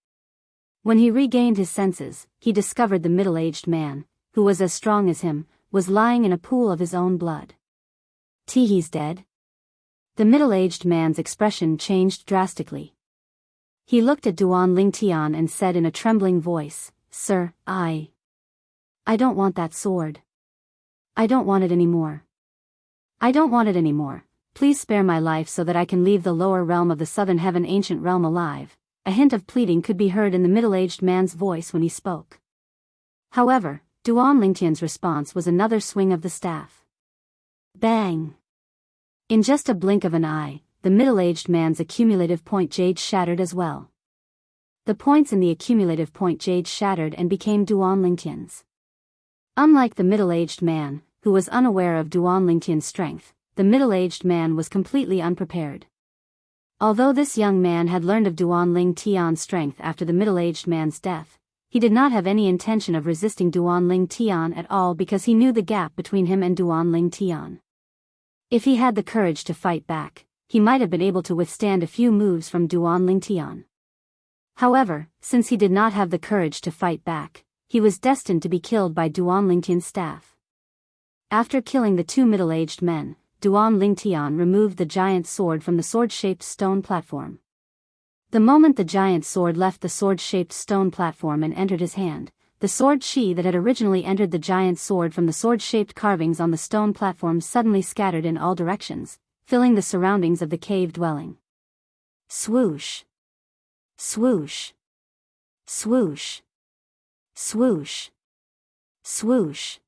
When he regained his senses, he discovered the middle-aged man, who was as strong as him, was lying in a pool of his own blood. He's dead? The middle-aged man's expression changed drastically. He looked at Duan Lingtian and said in a trembling voice, Sir, I don't want that sword. I don't want it anymore. I don't want it anymore. Please spare my life so that I can leave the lower realm of the southern heaven ancient realm alive. A hint of pleading could be heard in the middle-aged man's voice when he spoke. However, Duan Lingtian's response was another swing of the staff. Bang! In just a blink of an eye, the middle-aged man's accumulative point jade shattered as well. The points in the accumulative point jade shattered and became Duan Lingtian's. Unlike the middle-aged man, who was unaware of Duan Lingtian's strength, the middle-aged man was completely unprepared. Although this young man had learned of Duan Lingtian's strength after the middle-aged man's death, he did not have any intention of resisting Duan Lingtian at all because he knew the gap between him and Duan Lingtian. If he had the courage to fight back, he might have been able to withstand a few moves from Duan Lingtian. However, since he did not have the courage to fight back, he was destined to be killed by Duan Lingtian's staff. After killing the two middle-aged men, Duan Lingtian removed the giant sword from the sword-shaped stone platform. The moment the giant sword left the sword-shaped stone platform and entered his hand, the sword chi that had originally entered the giant sword from the sword-shaped carvings on the stone platform suddenly scattered in all directions, filling the surroundings of the cave dwelling. Swoosh! Swoosh! Swoosh! Swoosh! Swoosh!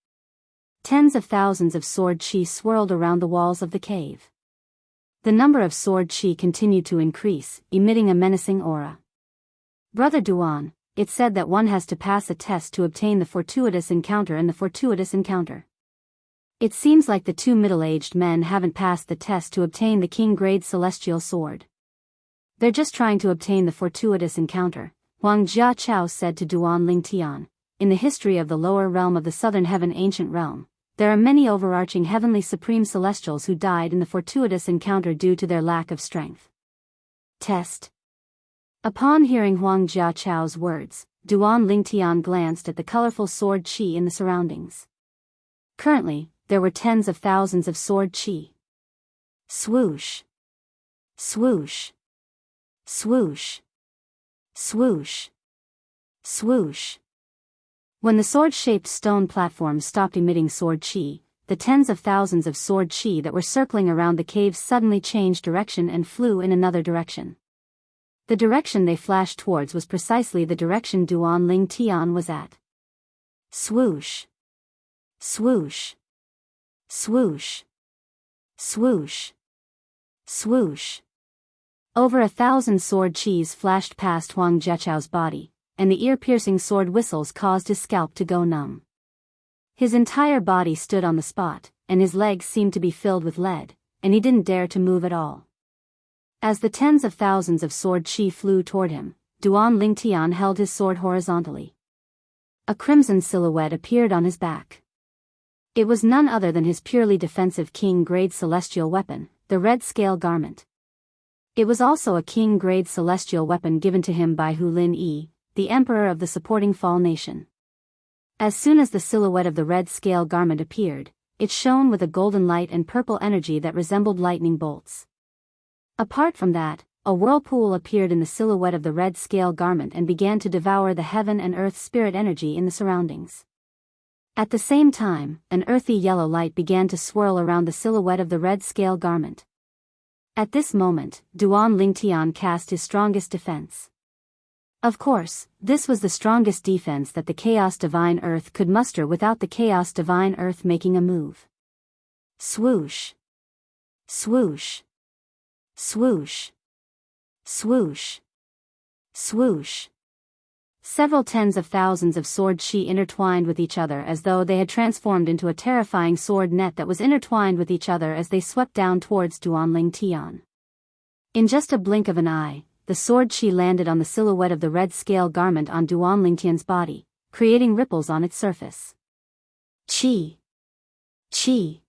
Tens of thousands of sword chi swirled around the walls of the cave. The number of sword chi continued to increase, emitting a menacing aura. Brother Duan, it's said that one has to pass a test to obtain the fortuitous encounter and the fortuitous encounter. It seems like the two middle-aged men haven't passed the test to obtain the king-grade celestial sword. They're just trying to obtain the fortuitous encounter, Huang Jiaqiao said to Duan Lingtian. In the history of the lower realm of the southern heaven ancient realm, there are many overarching heavenly supreme celestials who died in the fortuitous encounter due to their lack of strength. Test. Upon hearing Huang Jiaqiao's words, Duan Lingtian glanced at the colorful sword chi in the surroundings. Currently, there were tens of thousands of sword chi. Swoosh. Swoosh. Swoosh. Swoosh. Swoosh. When the sword-shaped stone platform stopped emitting sword chi, the tens of thousands of sword chi that were circling around the cave suddenly changed direction and flew in another direction. The direction they flashed towards was precisely the direction Duan Lingtian was at. Swoosh. Swoosh. Swoosh. Swoosh. Swoosh. Over 1,000 sword chis flashed past Huang Jiaqiao's body, and the ear-piercing sword whistles caused his scalp to go numb. His entire body stood on the spot, and his legs seemed to be filled with lead, and he didn't dare to move at all. As the tens of thousands of sword chi flew toward him, Duan Lingtian held his sword horizontally. A crimson silhouette appeared on his back. It was none other than his purely defensive king-grade celestial weapon, the red scale garment. It was also a king-grade celestial weapon given to him by Hu Lin Yi, the emperor of the supporting Fall Nation. As soon as the silhouette of the red scale garment appeared, it shone with a golden light and purple energy that resembled lightning bolts. Apart from that, a whirlpool appeared in the silhouette of the red scale garment and began to devour the heaven and earth spirit energy in the surroundings. At the same time, an earthy yellow light began to swirl around the silhouette of the red scale garment. At this moment, Duan Lingtian cast his strongest defense. Of course, this was the strongest defense that the Chaos Divine Earth could muster without the Chaos Divine Earth making a move. Swoosh. Swoosh. Swoosh. Swoosh. Swoosh. Several tens of thousands of sword chi intertwined with each other as though they had transformed into a terrifying sword net that was intertwined with each other as they swept down towards Duan Lingtian. In just a blink of an eye, the sword chi landed on the silhouette of the red scale garment on Duan Lingtian's body, creating ripples on its surface. Chi. Chi.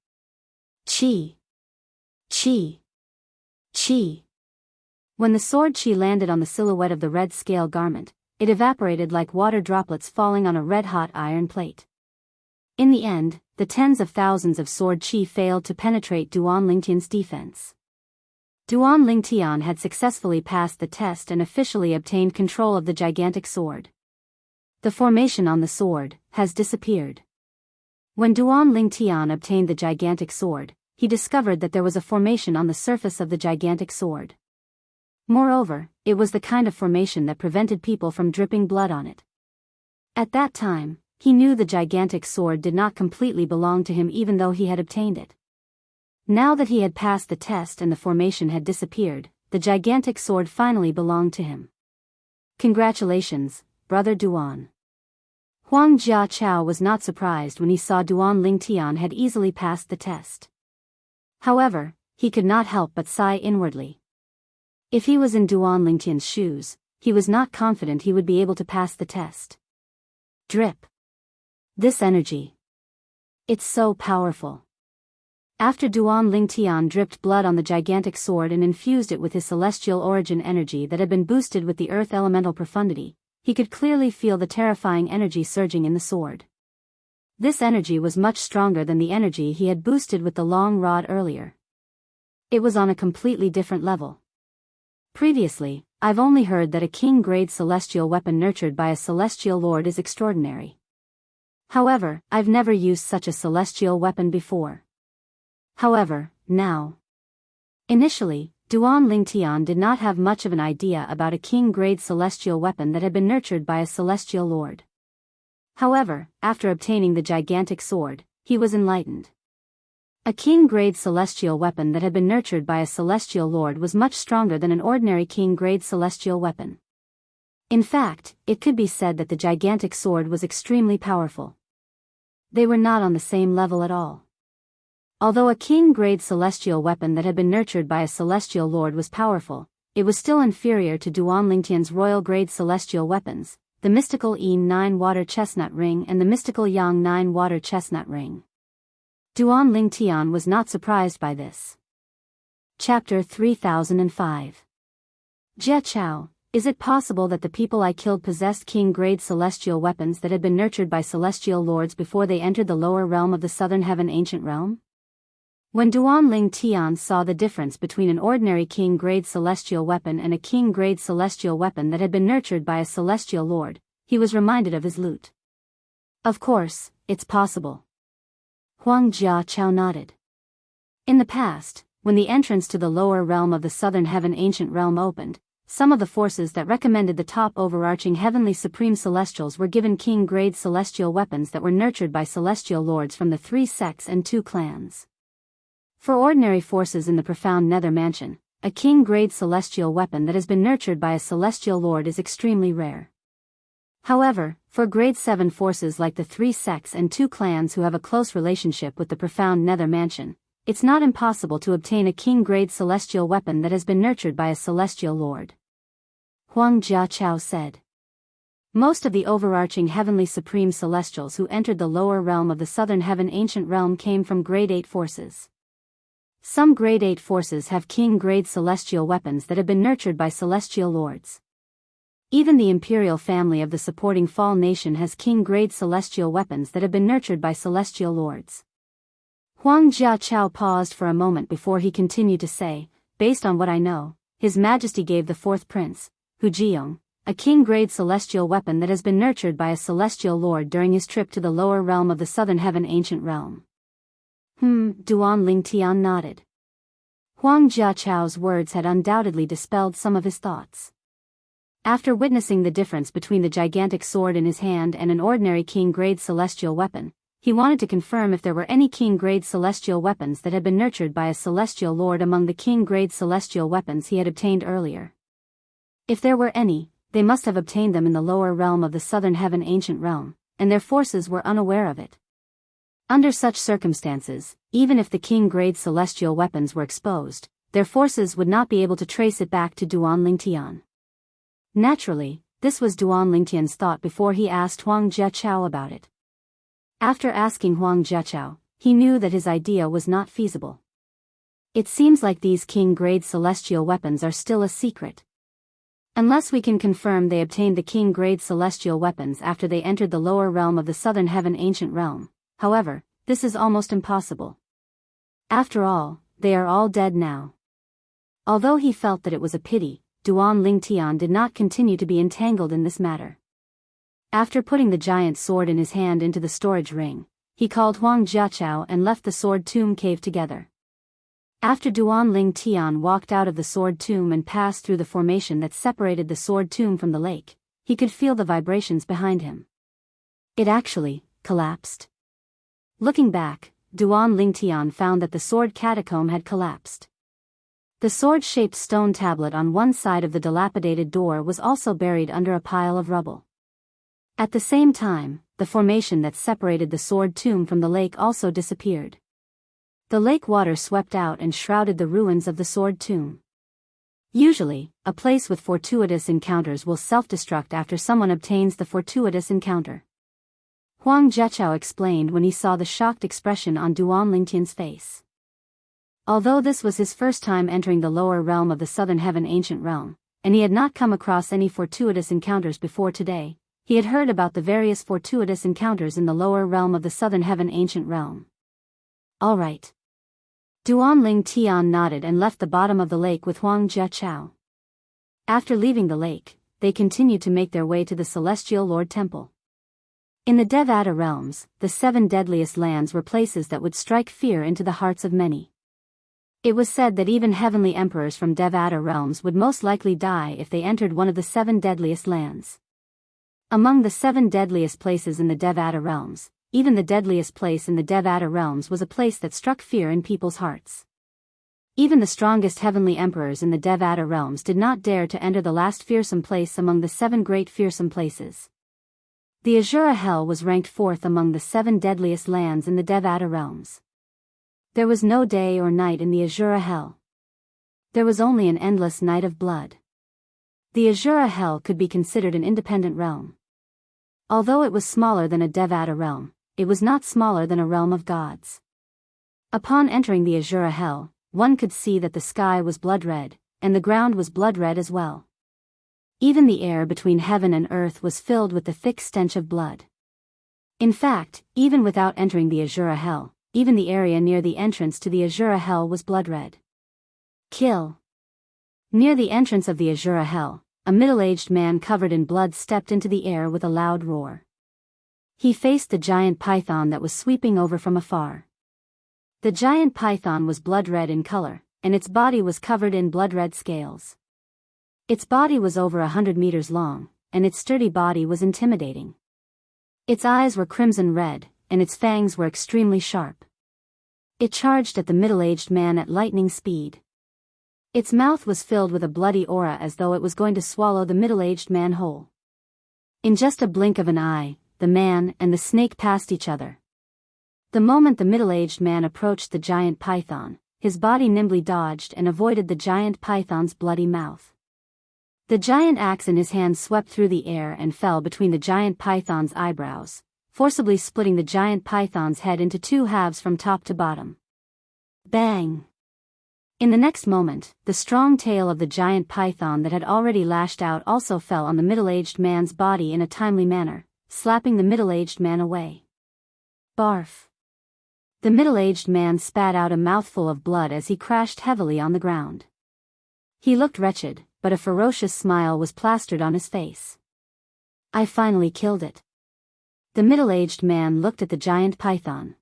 Chi. Chi. Chi. When the sword chi landed on the silhouette of the red scale garment, it evaporated like water droplets falling on a red-hot iron plate. In the end, the tens of thousands of sword chi failed to penetrate Duan Lingtian's defense. Duan Lingtian had successfully passed the test and officially obtained control of the gigantic sword. The formation on the sword has disappeared. When Duan Lingtian obtained the gigantic sword, he discovered that there was a formation on the surface of the gigantic sword. Moreover, it was the kind of formation that prevented people from dripping blood on it. At that time, he knew the gigantic sword did not completely belong to him even though he had obtained it. Now that he had passed the test and the formation had disappeared, the gigantic sword finally belonged to him. Congratulations, Brother Duan. Huang Jiaqiao was not surprised when he saw Duan Lingtian had easily passed the test. However, he could not help but sigh inwardly. If he was in Duan Lingtian's shoes, he was not confident he would be able to pass the test. Drip. This energy. It's so powerful. After Duan Lingtian dripped blood on the gigantic sword and infused it with his celestial origin energy that had been boosted with the earth elemental profundity, he could clearly feel the terrifying energy surging in the sword. This energy was much stronger than the energy he had boosted with the long rod earlier. It was on a completely different level. Previously, I've only heard that a king-grade celestial weapon nurtured by a celestial lord is extraordinary. However, I've never used such a celestial weapon before. However, now. Initially, Duan Lingtian did not have much of an idea about a king-grade celestial weapon that had been nurtured by a celestial lord. However, after obtaining the gigantic sword, he was enlightened. A king-grade celestial weapon that had been nurtured by a celestial lord was much stronger than an ordinary king-grade celestial weapon. In fact, it could be said that the gigantic sword was extremely powerful. They were not on the same level at all. Although a king-grade celestial weapon that had been nurtured by a celestial lord was powerful, it was still inferior to Duan Lingtian's royal-grade celestial weapons, the mystical Yin 9 water chestnut ring and the mystical Yang 9 water chestnut ring. Duan Lingtian was not surprised by this. Chapter 3005. Jie Chao, is it possible that the people I killed possessed king-grade celestial weapons that had been nurtured by celestial lords before they entered the lower realm of the southern heaven ancient realm? When Duan Lingtian saw the difference between an ordinary king-grade celestial weapon and a king-grade celestial weapon that had been nurtured by a celestial lord, he was reminded of his lute. Of course, it's possible. Huang Jia Chao nodded. In the past, when the entrance to the lower realm of the southern heaven ancient realm opened, some of the forces that recommended the top overarching heavenly supreme celestials were given king-grade celestial weapons that were nurtured by celestial lords from the 3 sects and 2 clans. For ordinary forces in the profound nether mansion, a king-grade celestial weapon that has been nurtured by a celestial lord is extremely rare. However, for grade 7 forces like the 3 sects and 2 clans who have a close relationship with the profound nether mansion, it's not impossible to obtain a king-grade celestial weapon that has been nurtured by a celestial lord. Huang Jia Chao said. Most of the overarching heavenly supreme celestials who entered the lower realm of the southern heaven ancient realm came from grade 8 forces. Some grade 8 forces have king-grade celestial weapons that have been nurtured by celestial lords. Even the imperial family of the supporting Fall Nation has king-grade celestial weapons that have been nurtured by celestial lords. Huang Jia Chao paused for a moment before he continued to say, based on what I know, His Majesty gave the 4th prince, Hu Jiong, a king-grade celestial weapon that has been nurtured by a celestial lord during his trip to the lower realm of the southern heaven ancient realm. Duan Lingtian nodded. Huang Jia Chao's words had undoubtedly dispelled some of his thoughts. After witnessing the difference between the gigantic sword in his hand and an ordinary king-grade celestial weapon, he wanted to confirm if there were any king-grade celestial weapons that had been nurtured by a celestial lord among the king-grade celestial weapons he had obtained earlier. If there were any, they must have obtained them in the lower realm of the southern heaven ancient realm, and their forces were unaware of it. Under such circumstances, even if the king-grade celestial weapons were exposed, their forces would not be able to trace it back to Duan Lingtian. Naturally, this was Duan Lingtian's thought before he asked Huang Jia Chao about it. After asking Huang Jia Chao, he knew that his idea was not feasible. It seems like these king-grade celestial weapons are still a secret. Unless we can confirm they obtained the king-grade celestial weapons after they entered the lower realm of the southern heaven ancient realm. However, this is almost impossible. After all, they are all dead now. Although he felt that it was a pity, Duan Lingtian did not continue to be entangled in this matter. After putting the giant sword in his hand into the storage ring, he called Huang Jia Chao and left the sword tomb cave together. After Duan Lingtian walked out of the sword tomb and passed through the formation that separated the sword tomb from the lake, he could feel the vibrations behind him. It actually collapsed. Looking back, Duan Lingtian found that the sword catacomb had collapsed. The sword-shaped stone tablet on one side of the dilapidated door was also buried under a pile of rubble. At the same time, the formation that separated the sword tomb from the lake also disappeared. The lake water swept out and shrouded the ruins of the sword tomb. Usually, a place with fortuitous encounters will self-destruct after someone obtains the fortuitous encounter. Huang Jia Chao explained when he saw the shocked expression on Duan Lingtian's face. Although this was his first time entering the lower realm of the southern heaven ancient realm, and he had not come across any fortuitous encounters before today, he had heard about the various fortuitous encounters in the lower realm of the southern heaven ancient realm. All right. Duan Lingtian nodded and left the bottom of the lake with Huang Jia Chao. After leaving the lake, they continued to make their way to the Celestial Lord Temple. In the Devata realms, the 7 deadliest lands were places that would strike fear into the hearts of many. It was said that even heavenly emperors from Devata realms would most likely die if they entered one of the 7 deadliest lands. Among the 7 deadliest places in the Devata realms, even the deadliest place in the Devata realms was a place that struck fear in people's hearts. Even the strongest heavenly emperors in the Devata realms did not dare to enter the last fearsome place among the 7 great fearsome places. The Azura Hell was ranked 4th among the 7 deadliest lands in the Devata realms. There was no day or night in the Azura Hell. There was only an endless night of blood. The Azura Hell could be considered an independent realm. Although it was smaller than a Devata realm, it was not smaller than a realm of gods. Upon entering the Azura Hell, one could see that the sky was blood red, and the ground was blood red as well. Even the air between heaven and earth was filled with the thick stench of blood. In fact, even without entering the Azura Hell, even the area near the entrance to the Azura Hell was blood red. Kill. Near the entrance of the Azura Hell, a middle-aged man covered in blood stepped into the air with a loud roar. He faced the giant python that was sweeping over from afar. The giant python was blood-red in color, and its body was covered in blood-red scales. Its body was over 100 meters long, and its sturdy body was intimidating. Its eyes were crimson red, and its fangs were extremely sharp. It charged at the middle-aged man at lightning speed. Its mouth was filled with a bloody aura as though it was going to swallow the middle-aged man whole. In just a blink of an eye, the man and the snake passed each other. The moment the middle-aged man approached the giant python, his body nimbly dodged and avoided the giant python's bloody mouth. The giant axe in his hand swept through the air and fell between the giant python's eyebrows, forcibly splitting the giant python's head into 2 halves from top to bottom. Bang! In the next moment, the strong tail of the giant python that had already lashed out also fell on the middle-aged man's body in a timely manner, slapping the middle-aged man away. Barf! The middle-aged man spat out a mouthful of blood as he crashed heavily on the ground. He looked wretched, but a ferocious smile was plastered on his face. I finally killed it. The middle-aged man looked at the giant python.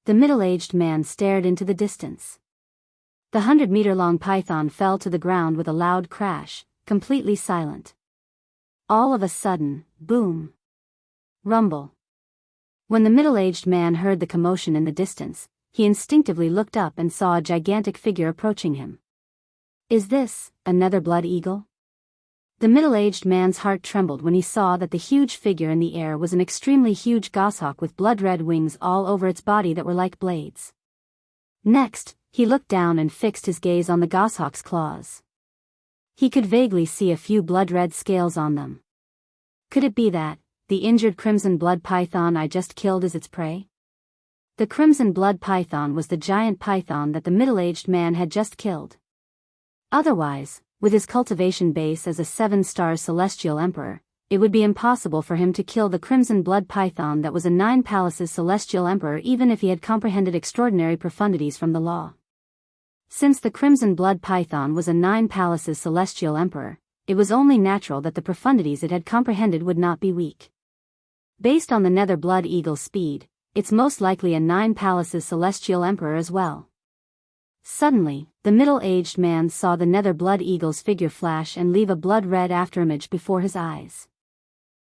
The middle-aged man stared into the distance. The 100-meter-long python fell to the ground with a loud crash, completely silent. All of a sudden, boom! Rumble. When the middle-aged man heard the commotion in the distance, he instinctively looked up and saw a gigantic figure approaching him. Is this another blood eagle? The middle-aged man's heart trembled when he saw that the huge figure in the air was an extremely huge goshawk with blood-red wings all over its body that were like blades. Next, he looked down and fixed his gaze on the goshawk's claws. He could vaguely see a few blood-red scales on them. Could it be that the injured crimson blood python I just killed is its prey? The crimson blood python was the giant python that the middle-aged man had just killed. Otherwise, with his cultivation base as a 7-star celestial emperor, it would be impossible for him to kill the crimson blood python that was a 9 palaces celestial emperor even if he had comprehended extraordinary profundities from the law. Since the crimson blood python was a 9 palaces celestial emperor, it was only natural that the profundities it had comprehended would not be weak. Based on the nether blood eagle's speed, it's most likely a 9 palaces celestial emperor as well. Suddenly, the middle-aged man saw the nether blood eagle's figure flash and leave a blood-red afterimage before his eyes.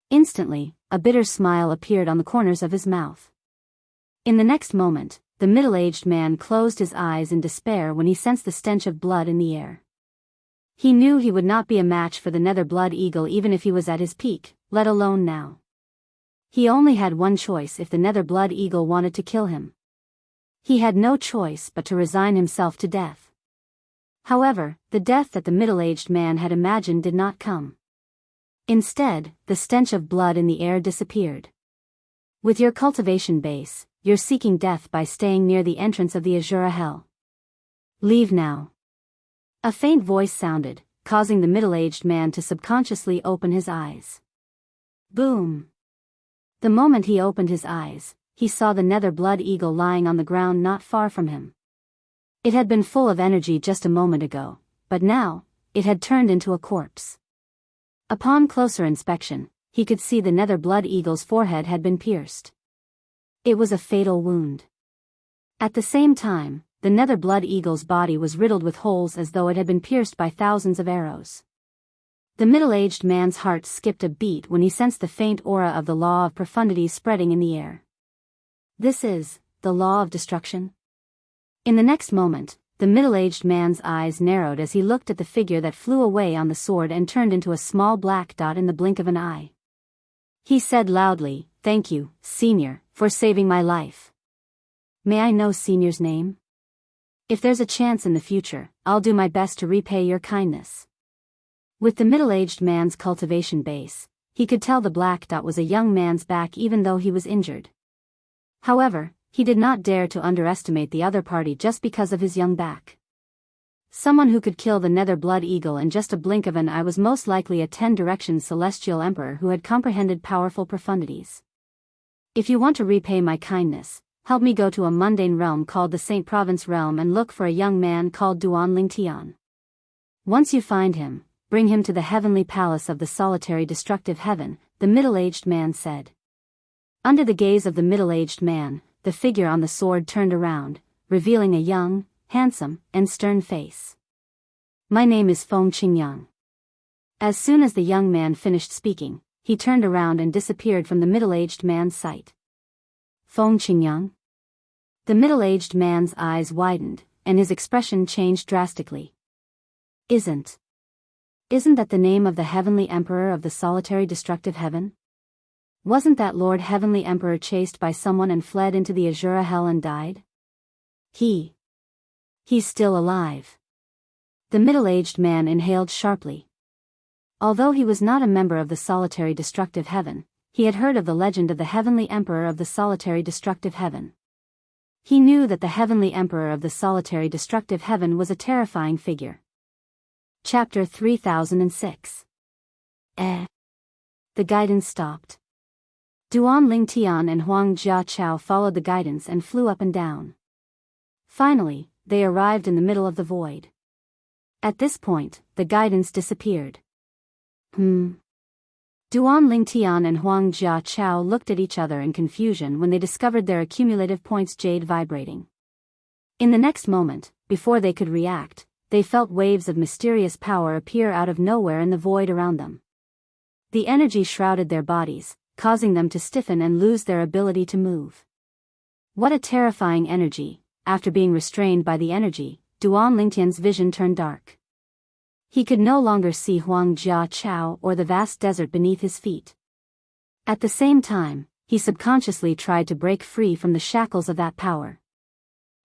Instantly, a bitter smile appeared on the corners of his mouth. In the next moment, the middle-aged man closed his eyes in despair when he sensed the stench of blood in the air. He knew he would not be a match for the nether blood eagle even if he was at his peak, let alone now. He only had one choice if the nether blood eagle wanted to kill him. He had no choice but to resign himself to death. However, the death that the middle-aged man had imagined did not come. Instead, the stench of blood in the air disappeared. With your cultivation base, you're seeking death by staying near the entrance of the Azura Hell. Leave now. A faint voice sounded, causing the middle-aged man to subconsciously open his eyes. Boom! The moment he opened his eyes, he saw the nether blood eagle lying on the ground not far from him. It had been full of energy just a moment ago, but now, it had turned into a corpse. Upon closer inspection, he could see the nether blood eagle's forehead had been pierced. It was a fatal wound. At the same time, the nether blood eagle's body was riddled with holes as though it had been pierced by thousands of arrows. The middle-aged man's heart skipped a beat when he sensed the faint aura of the law of profundity spreading in the air. This is the law of destruction. In the next moment, the middle-aged man's eyes narrowed as he looked at the figure that flew away on the sword and turned into a small black dot in the blink of an eye. He said loudly, "Thank you, Senior, for saving my life. May I know Senior's name? If there's a chance in the future, I'll do my best to repay your kindness." With the middle-aged man's cultivation base, he could tell the black dot was a young man's back even though he was injured. However, he did not dare to underestimate the other party just because of his young back. Someone who could kill the nether blood eagle in just a blink of an eye was most likely a 10-direction celestial emperor who had comprehended powerful profundities. If you want to repay my kindness, help me go to a mundane realm called the Saint Province Realm and look for a young man called Duan Lingtian. Once you find him, bring him to the heavenly palace of the solitary destructive heaven, the middle-aged man said. Under the gaze of the middle-aged man, the figure on the sword turned around, revealing a young, handsome, and stern face. "My name is Feng Qingyang." As soon as the young man finished speaking, he turned around and disappeared from the middle-aged man's sight. Feng Qingyang? The middle-aged man's eyes widened, and his expression changed drastically. Isn't that the name of the heavenly emperor of the solitary destructive heaven? Wasn't that Lord Heavenly Emperor chased by someone and fled into the Azura Hell and died? He's still alive. The middle-aged man inhaled sharply. Although he was not a member of the solitary destructive heaven, he had heard of the legend of the Heavenly Emperor of the solitary destructive heaven. He knew that the Heavenly Emperor of the solitary destructive heaven was a terrifying figure. Chapter 3006. The guidance stopped. Duan Lingtian and Huang Jiaqiao followed the guidance and flew up and down. Finally, they arrived in the middle of the void. At this point, the guidance disappeared. Duan Lingtian and Huang Jiaqiao looked at each other in confusion when they discovered their accumulative points jade vibrating. In the next moment, before they could react, they felt waves of mysterious power appear out of nowhere in the void around them. The energy shrouded their bodies, causing them to stiffen and lose their ability to move. What a terrifying energy! After being restrained by the energy, Duan Lingtian's vision turned dark. He could no longer see Huang Jiaqiao or the vast desert beneath his feet. At the same time, he subconsciously tried to break free from the shackles of that power.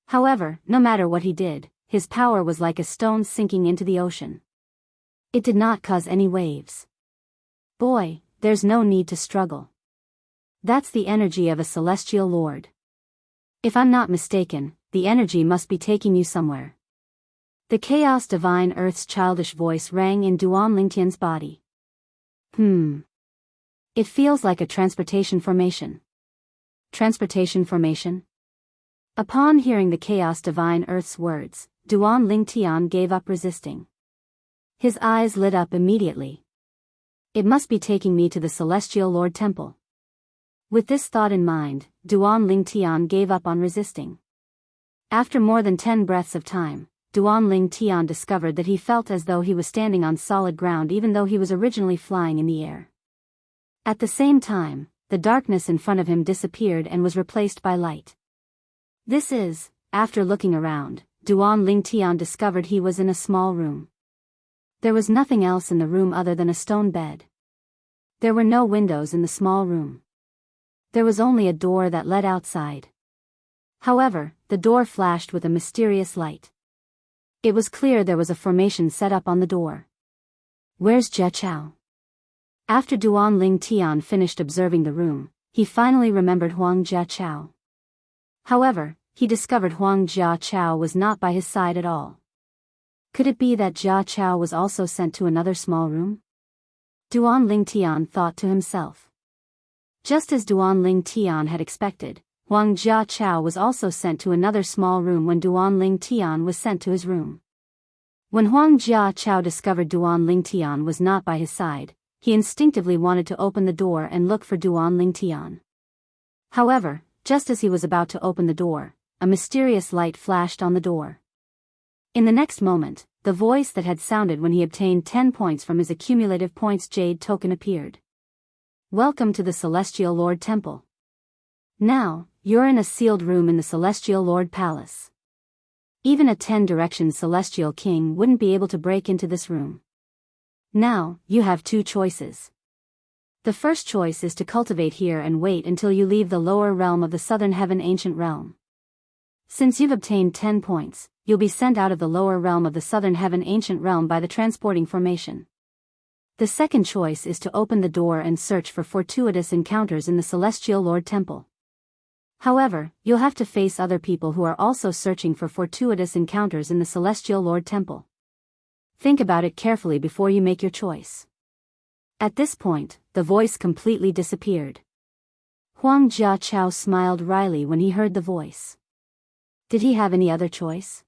However, no matter what he did, his power was like a stone sinking into the ocean. It did not cause any waves. Boy, there's no need to struggle. That's the energy of a celestial lord. If I'm not mistaken, the energy must be taking you somewhere. The chaos divine earth's childish voice rang in Duan Lingtian's body. It feels like a transportation formation. Transportation formation? Upon hearing the chaos divine earth's words, Duan Lingtian gave up resisting. His eyes lit up immediately. It must be taking me to the Celestial Lord Temple. With this thought in mind, Duan Lingtian gave up on resisting. After more than 10 breaths of time, Duan Lingtian discovered that he felt as though he was standing on solid ground even though he was originally flying in the air. At the same time, the darkness in front of him disappeared and was replaced by light. After looking around, Duan Lingtian discovered he was in a small room. There was nothing else in the room other than a stone bed. There were no windows in the small room. There was only a door that led outside. However, the door flashed with a mysterious light. It was clear there was a formation set up on the door. Where's Jiaqiao? After Duan Lingtian finished observing the room, he finally remembered Huang Jiaqiao. However, he discovered Huang Jiaqiao was not by his side at all. Could it be that Jiaqiao was also sent to another small room? Duan Lingtian thought to himself. Just as Duan Lingtian had expected, Huang Jiaqiao was also sent to another small room when Duan Lingtian was sent to his room. When Huang Jiaqiao discovered Duan Lingtian was not by his side, he instinctively wanted to open the door and look for Duan Lingtian. However, just as he was about to open the door, a mysterious light flashed on the door. In the next moment, the voice that had sounded when he obtained 10 points from his accumulative points jade token appeared. Welcome to the Celestial Lord Temple. Now, you're in a sealed room in the Celestial Lord Palace. Even a 10 Directions Celestial King wouldn't be able to break into this room. Now, you have two choices. The first choice is to cultivate here and wait until you leave the lower realm of the Southern Heaven Ancient Realm. Since you've obtained 10 points, you'll be sent out of the lower realm of the Southern Heaven Ancient Realm by the transporting formation. The second choice is to open the door and search for fortuitous encounters in the Celestial Lord Temple. However, you'll have to face other people who are also searching for fortuitous encounters in the Celestial Lord Temple. Think about it carefully before you make your choice. At this point, the voice completely disappeared. Huang Jiaqiao smiled wryly when he heard the voice. Did he have any other choice?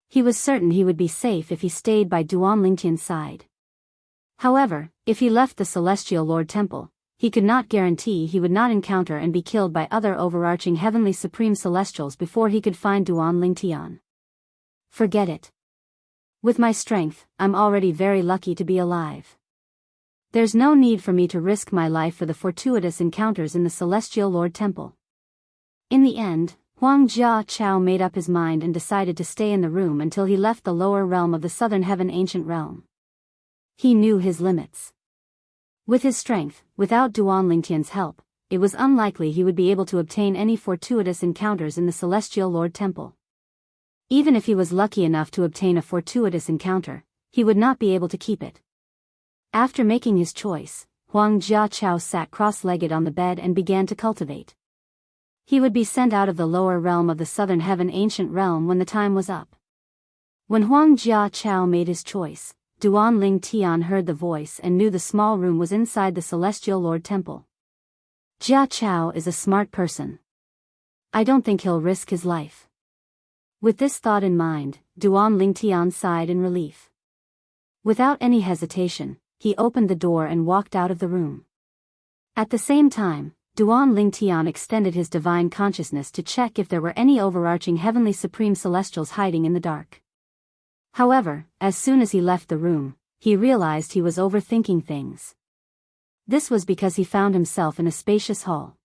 He was certain he would be safe if he stayed by Duan Lingtian's side. However, if he left the Celestial Lord Temple, he could not guarantee he would not encounter and be killed by other overarching heavenly supreme celestials before he could find Duan Lingtian. Forget it. With my strength, I'm already very lucky to be alive. There's no need for me to risk my life for the fortuitous encounters in the Celestial Lord Temple. In the end, Huang Jiaqiao made up his mind and decided to stay in the room until he left the lower realm of the Southern Heaven Ancient Realm. He knew his limits. With his strength, without Duan Lingtian's help, it was unlikely he would be able to obtain any fortuitous encounters in the Celestial Lord Temple. Even if he was lucky enough to obtain a fortuitous encounter, he would not be able to keep it. After making his choice, Huang Jiaqiao sat cross-legged on the bed and began to cultivate. He would be sent out of the lower realm of the Southern Heaven Ancient Realm when the time was up. When Huang Jiaqiao made his choice, Duan Lingtian heard the voice and knew the small room was inside the Celestial Lord Temple. Jiaqiao is a smart person. I don't think he'll risk his life. With this thought in mind, Duan Lingtian sighed in relief. Without any hesitation, he opened the door and walked out of the room. At the same time, Duan Lingtian extended his divine consciousness to check if there were any overarching heavenly supreme celestials hiding in the dark. However, as soon as he left the room, he realized he was overthinking things. This was because he found himself in a spacious hall.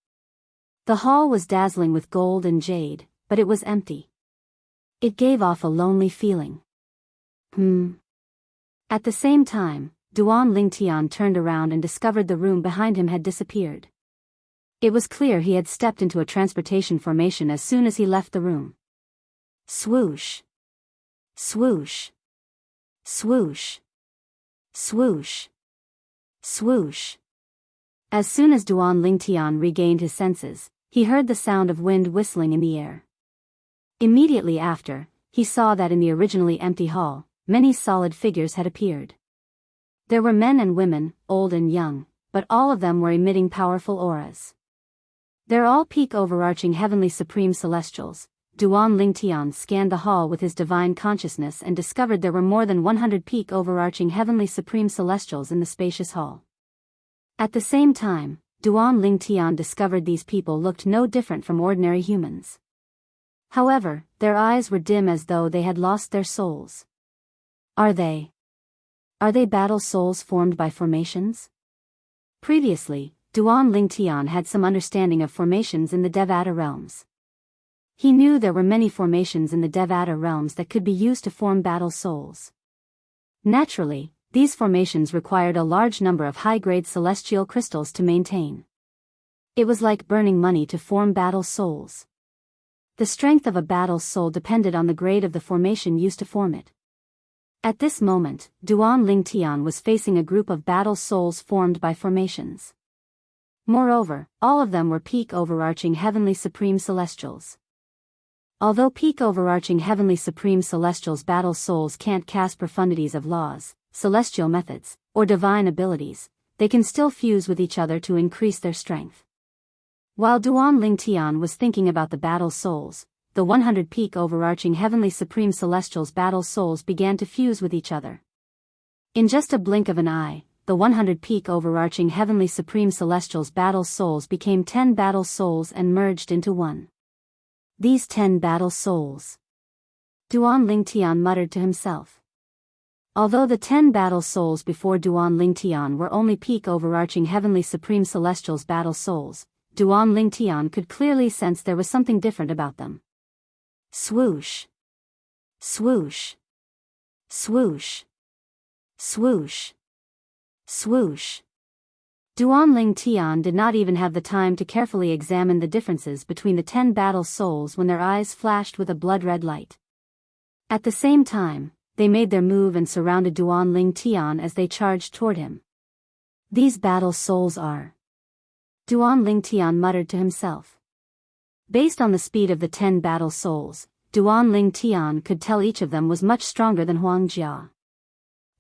The hall was dazzling with gold and jade, but it was empty. It gave off a lonely feeling. At the same time, Duan Lingtian turned around and discovered the room behind him had disappeared. It was clear he had stepped into a transportation formation as soon as he left the room. Swoosh. Swoosh. Swoosh. Swoosh. Swoosh. As soon as Duan Lingtian regained his senses, he heard the sound of wind whistling in the air. Immediately after, he saw that in the originally empty hall, many solid figures had appeared. There were men and women, old and young, but all of them were emitting powerful auras. They're all peak overarching heavenly supreme celestials. Duan Lingtian scanned the hall with his divine consciousness and discovered there were more than 100 peak overarching heavenly supreme celestials in the spacious hall. At the same time, Duan Lingtian discovered these people looked no different from ordinary humans. However, their eyes were dim as though they had lost their souls. Are they battle souls formed by formations? Previously, Duan Lingtian had some understanding of formations in the Devata realms. He knew there were many formations in the Devata realms that could be used to form battle souls. Naturally, these formations required a large number of high-grade celestial crystals to maintain. It was like burning money to form battle souls. The strength of a battle soul depended on the grade of the formation used to form it. At this moment, Duan Lingtian was facing a group of battle souls formed by formations. Moreover, all of them were peak overarching heavenly supreme celestials. Although peak overarching heavenly supreme celestials battle souls can't cast profundities of laws, celestial methods, or divine abilities, they can still fuse with each other to increase their strength. While Duan Lingtian was thinking about the battle souls, the 100 peak overarching heavenly supreme celestials battle souls began to fuse with each other. In just a blink of an eye, the 100 peak overarching heavenly supreme celestials battle souls became 10 battle souls and merged into one. These 10 battle souls. Duan Lingtian muttered to himself. Although the 10 battle souls before Duan Lingtian were only peak overarching heavenly supreme celestials battle souls, Duan Ling Tian could clearly sense there was something different about them. Swoosh. Swoosh. Swoosh. Swoosh. Swoosh. Duan Ling Tian did not even have the time to carefully examine the differences between the 10 battle souls when their eyes flashed with a blood-red light. At the same time, they made their move and surrounded Duan Ling Tian as they charged toward him. These battle souls are... Duan Ling Tian muttered to himself. Based on the speed of the 10 battle souls, Duan Ling Tian could tell each of them was much stronger than Huang Jia.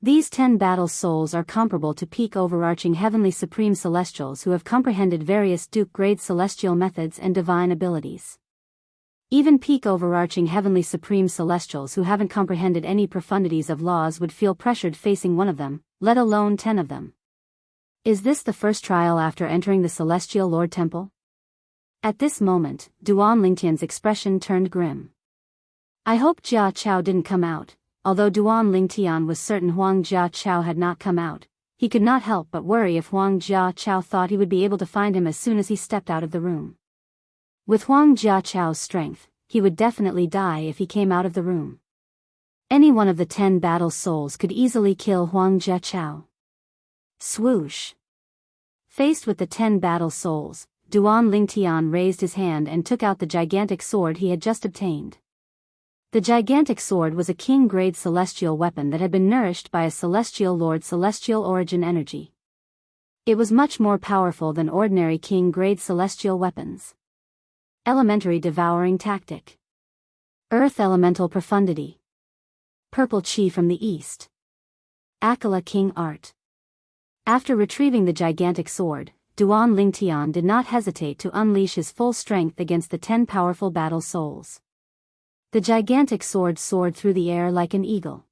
These 10 battle souls are comparable to peak overarching heavenly supreme celestials who have comprehended various Duke-grade celestial methods and divine abilities. Even peak overarching heavenly supreme celestials who haven't comprehended any profundities of laws would feel pressured facing one of them, let alone 10 of them. Is this the first trial after entering the Celestial Lord Temple? At this moment, Duan Lingtian's expression turned grim. I hope Jia Chao didn't come out. Although Duan Ling Tian was certain Huang Jia Chao had not come out, he could not help but worry if Huang Jia Chao thought he would be able to find him as soon as he stepped out of the room. With Huang Jia Chao's strength, he would definitely die if he came out of the room. Any one of the 10 battle souls could easily kill Huang Jia Chao. Swoosh. Faced with the 10 battle souls, Duan Ling Tian raised his hand and took out the gigantic sword he had just obtained. The gigantic sword was a king-grade celestial weapon that had been nourished by a celestial lord's celestial origin energy. It was much more powerful than ordinary king-grade celestial weapons. Elementary devouring tactic. Earth elemental profundity. Purple chi from the east. Akala king art. After retrieving the gigantic sword, Duan Ling Tian did not hesitate to unleash his full strength against the 10 powerful battle souls. The gigantic sword soared through the air like an eagle.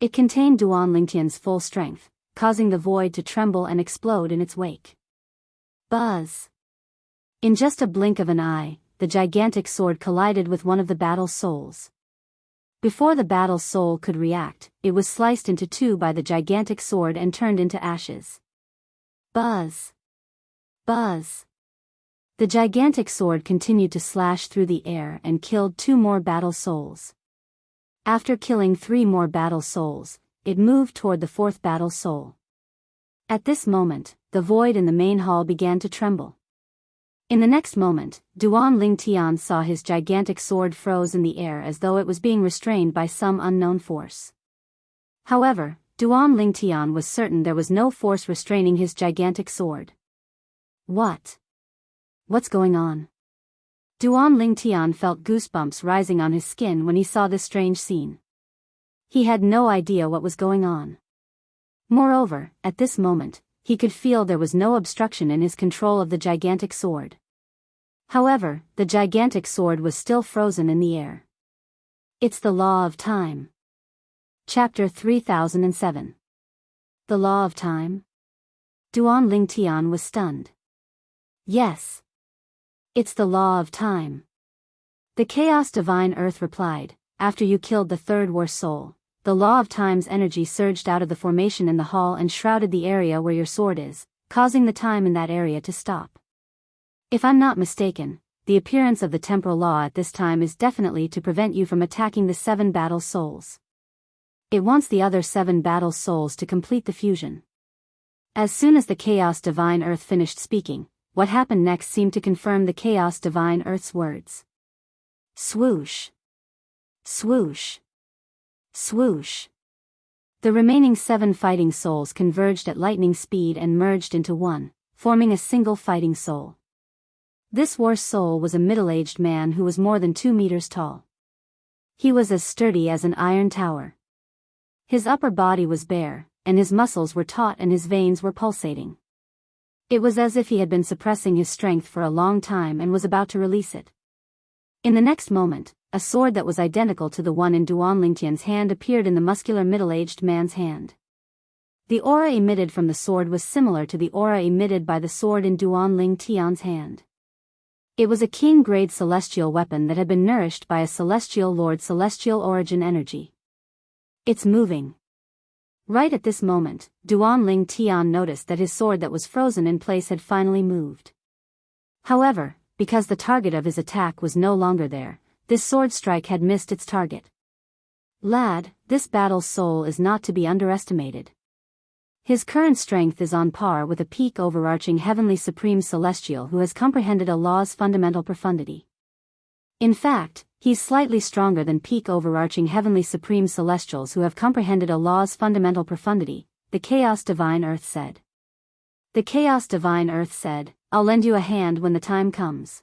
It contained Duan Lingtian's full strength, causing the void to tremble and explode in its wake. Buzz! In just a blink of an eye, the gigantic sword collided with one of the battle souls. Before the battle soul could react, it was sliced into two by the gigantic sword and turned into ashes. Buzz! Buzz! The gigantic sword continued to slash through the air and killed 2 more battle souls. After killing 3 more battle souls, it moved toward the 4th battle soul. At this moment, the void in the main hall began to tremble. In the next moment, Duan Ling Tian saw his gigantic sword froze in the air as though it was being restrained by some unknown force. However, Duan Ling Tian was certain there was no force restraining his gigantic sword. What? What's going on? Duan Ling Tian felt goosebumps rising on his skin when he saw this strange scene. He had no idea what was going on. Moreover, at this moment, he could feel there was no obstruction in his control of the gigantic sword. However, the gigantic sword was still frozen in the air. It's the law of time. Chapter 3007. The law of time? Duan Ling Tian was stunned. Yes. It's the law of time. The Chaos Divine Earth replied, after you killed the 3rd war soul, the law of time's energy surged out of the formation in the hall and shrouded the area where your sword is, causing the time in that area to stop. If I'm not mistaken, the appearance of the temporal law at this time is definitely to prevent you from attacking the 7 battle souls. It wants the other 7 battle souls to complete the fusion. As soon as the Chaos Divine Earth finished speaking, what happened next seemed to confirm the Chaos Divine Earth's words. Swoosh. Swoosh. Swoosh. The remaining 7 fighting souls converged at lightning speed and merged into one, forming a single fighting soul. This war soul was a middle-aged man who was more than 2 meters tall. He was as sturdy as an iron tower. His upper body was bare, and his muscles were taut and his veins were pulsating. It was as if he had been suppressing his strength for a long time and was about to release it. In the next moment, a sword that was identical to the one in Duan Lingtian's hand appeared in the muscular middle-aged man's hand. The aura emitted from the sword was similar to the aura emitted by the sword in Duan Ling Tian's hand. It was a king-grade celestial weapon that had been nourished by a celestial lord's celestial origin energy. It's moving. Right at this moment, Duan Ling Tian noticed that his sword that was frozen in place had finally moved. However, because the target of his attack was no longer there, this sword strike had missed its target. Lad, this battle's soul is not to be underestimated. His current strength is on par with a peak overarching heavenly supreme celestial who has comprehended a law's fundamental profundity. In fact, he's slightly stronger than peak overarching heavenly supreme celestials who have comprehended a law's fundamental profundity, the Chaos Divine Earth said. The Chaos Divine Earth said, I'll lend you a hand when the time comes.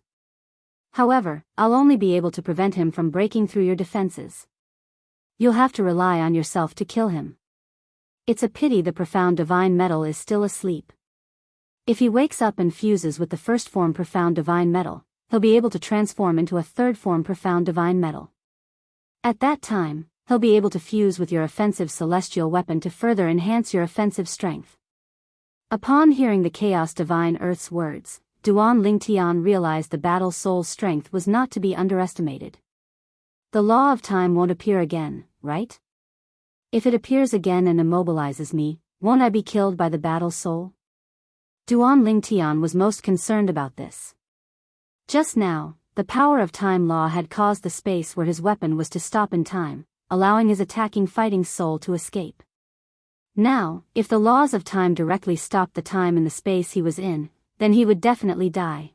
However, I'll only be able to prevent him from breaking through your defenses. You'll have to rely on yourself to kill him. It's a pity the profound divine metal is still asleep. If he wakes up and fuses with the first form profound divine metal, he'll be able to transform into a third form profound divine metal. At that time, he'll be able to fuse with your offensive celestial weapon to further enhance your offensive strength. Upon hearing the Chaos Divine Earth's words, Duan Lingtian realized the battle soul's strength was not to be underestimated. The law of time won't appear again, right? If it appears again and immobilizes me, won't I be killed by the battle soul? Duan Lingtian was most concerned about this. Just now, the power of time law had caused the space where his weapon was to stop in time, allowing his attacking fighting soul to escape. Now, if the laws of time directly stopped the time in the space he was in, then he would definitely die.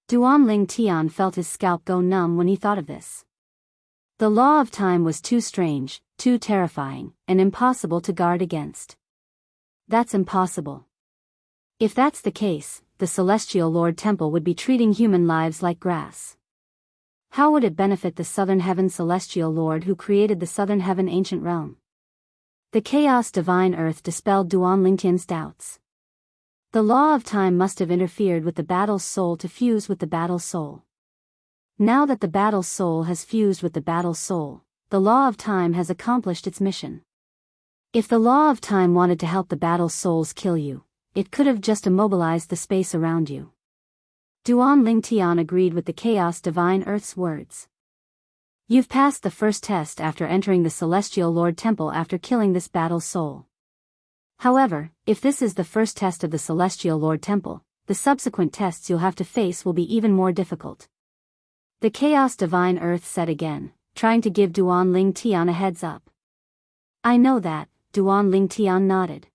Duan Lingtian felt his scalp go numb when he thought of this. The law of time was too strange, too terrifying, and impossible to guard against. That's impossible. If that's the case, the Celestial Lord Temple would be treating human lives like grass. How would it benefit the Southern Heaven Celestial Lord who created the Southern Heaven ancient realm? The Chaos Divine Earth dispelled Duan Lingtian's doubts. The law of time must have interfered with the battle's soul to fuse with the battle's soul. Now that the battle's soul has fused with the battle's soul, the law of time has accomplished its mission. If the law of time wanted to help the battle's souls kill you, it could have just immobilized the space around you. Duan Lingtian agreed with the Chaos Divine Earth's words. You've passed the first test after entering the Celestial Lord Temple after killing this battle's soul. However, if this is the first test of the Celestial Lord Temple, the subsequent tests you'll have to face will be even more difficult. The Chaos Divine Earth said again, trying to give Duan Lingtian a heads up. I know that, Duan Lingtian nodded.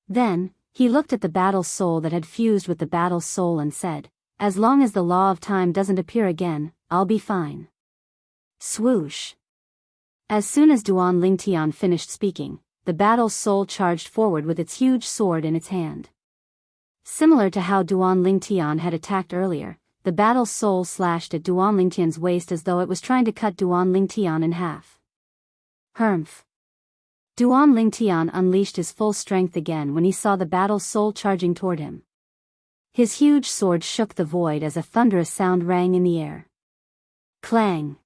Then, he looked at the battle soul that had fused with the battle soul and said, as long as the law of time doesn't appear again, I'll be fine. Swoosh. As soon as Duan Lingtian finished speaking, the battle soul charged forward with its huge sword in its hand. Similar to how Duan Lingtian had attacked earlier, the battle soul slashed at Duan Lingtian's waist as though it was trying to cut Duan Lingtian in half. Humph. Duan Lingtian unleashed his full strength again when he saw the battle soul charging toward him. His huge sword shook the void as a thunderous sound rang in the air. Clang.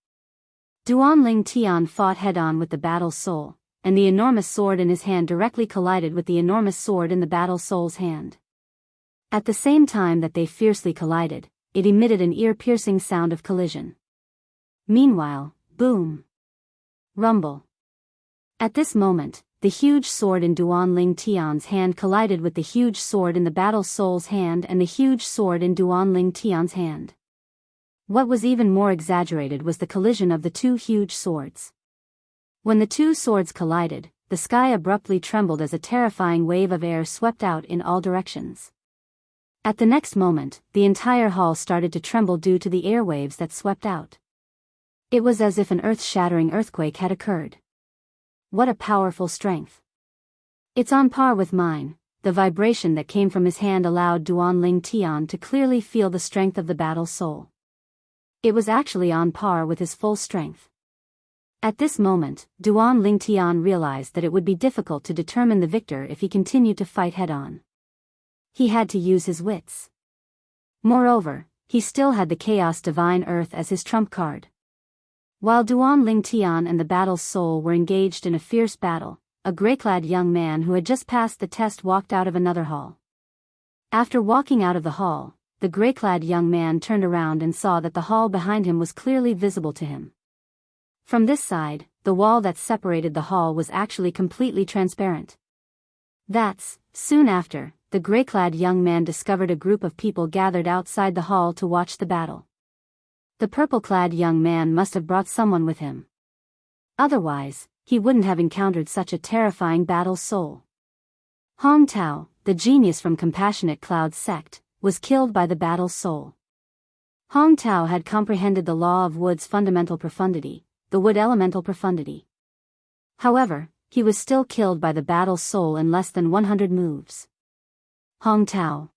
Duan Lingtian fought head-on with the battle soul, and the enormous sword in his hand directly collided with the enormous sword in the battle soul's hand. At the same time that they fiercely collided, it emitted an ear-piercing sound of collision. Meanwhile, boom. Rumble. At this moment, the huge sword in Duan Lingtian's hand collided with the huge sword in the battle soul's hand and the huge sword in Duan Lingtian's hand. What was even more exaggerated was the collision of the two huge swords. When the two swords collided, the sky abruptly trembled as a terrifying wave of air swept out in all directions. At the next moment, the entire hall started to tremble due to the airwaves that swept out. It was as if an earth-shattering earthquake had occurred. What a powerful strength. It's on par with mine. The vibration that came from his hand allowed Duan Lingtian to clearly feel the strength of the battle soul. It was actually on par with his full strength. At this moment, Duan Lingtian realized that it would be difficult to determine the victor if he continued to fight head-on. He had to use his wits. Moreover, he still had the Chaos Divine Earth as his trump card. While Duan Lingtian and the battle's soul were engaged in a fierce battle, a gray-clad young man who had just passed the test walked out of another hall. After walking out of the hall, the gray-clad young man turned around and saw that the hall behind him was clearly visible to him. From this side, the wall that separated the hall was actually completely transparent. Soon after, the gray-clad young man discovered a group of people gathered outside the hall to watch the battle. The purple-clad young man must have brought someone with him. Otherwise, he wouldn't have encountered such a terrifying battle soul. Hong Tao, the genius from Compassionate Cloud's sect, was killed by the battle soul. Hong Tao had comprehended the law of wood's fundamental profundity, the wood elemental profundity. However, he was still killed by the battle soul in less than 100 moves. Hong Tao.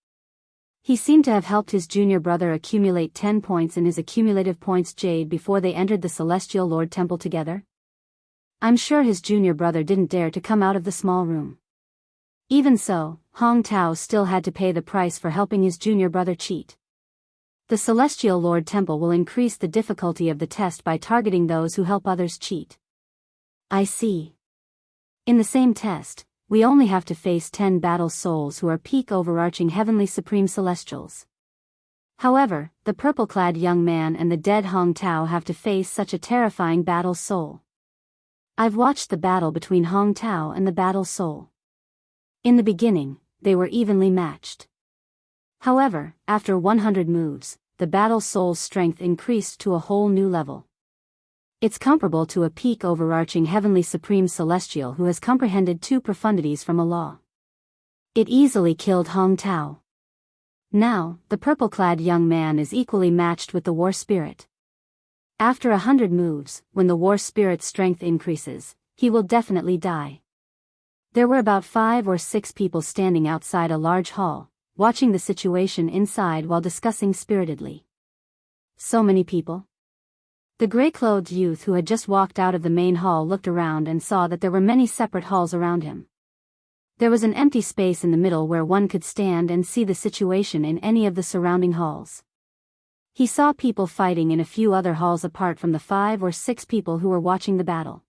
He seemed to have helped his junior brother accumulate 10 points in his accumulative points jade before they entered the Celestial Lord Temple together. I'm sure his junior brother didn't dare to come out of the small room. Even so, Hong Tao still had to pay the price for helping his junior brother cheat. The Celestial Lord Temple will increase the difficulty of the test by targeting those who help others cheat. I see. In the same test, we only have to face 10 battle souls who are peak overarching heavenly supreme celestials. However, the purple-clad young man and the dead Hong Tao have to face such a terrifying battle soul. I've watched the battle between Hong Tao and the battle soul. In the beginning, they were evenly matched. However, after 100 moves, the battle soul's strength increased to a whole new level. It's comparable to a peak overarching heavenly supreme celestial who has comprehended 2 profundities from a law. It easily killed Hong Tao. Now, the purple-clad young man is equally matched with the war spirit. After 100 moves, when the war spirit's strength increases, he will definitely die. There were about 5 or 6 people standing outside a large hall, watching the situation inside while discussing spiritedly. So many people? The gray-clothed youth who had just walked out of the main hall looked around and saw that there were many separate halls around him. There was an empty space in the middle where one could stand and see the situation in any of the surrounding halls. He saw people fighting in a few other halls apart from the 5 or 6 people who were watching the battle.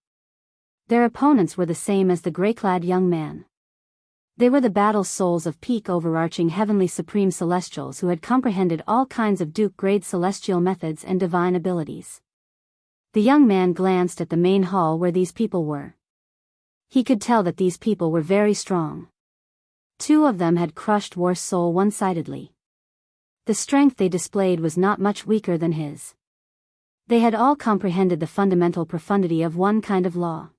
Their opponents were the same as the gray-clad young man. They were the battle souls of peak overarching heavenly supreme celestials who had comprehended all kinds of Duke-grade celestial methods and divine abilities. The young man glanced at the main hall where these people were. He could tell that these people were very strong. 2 of them had crushed War's soul one-sidedly. The strength they displayed was not much weaker than his. They had all comprehended the fundamental profundity of one kind of law.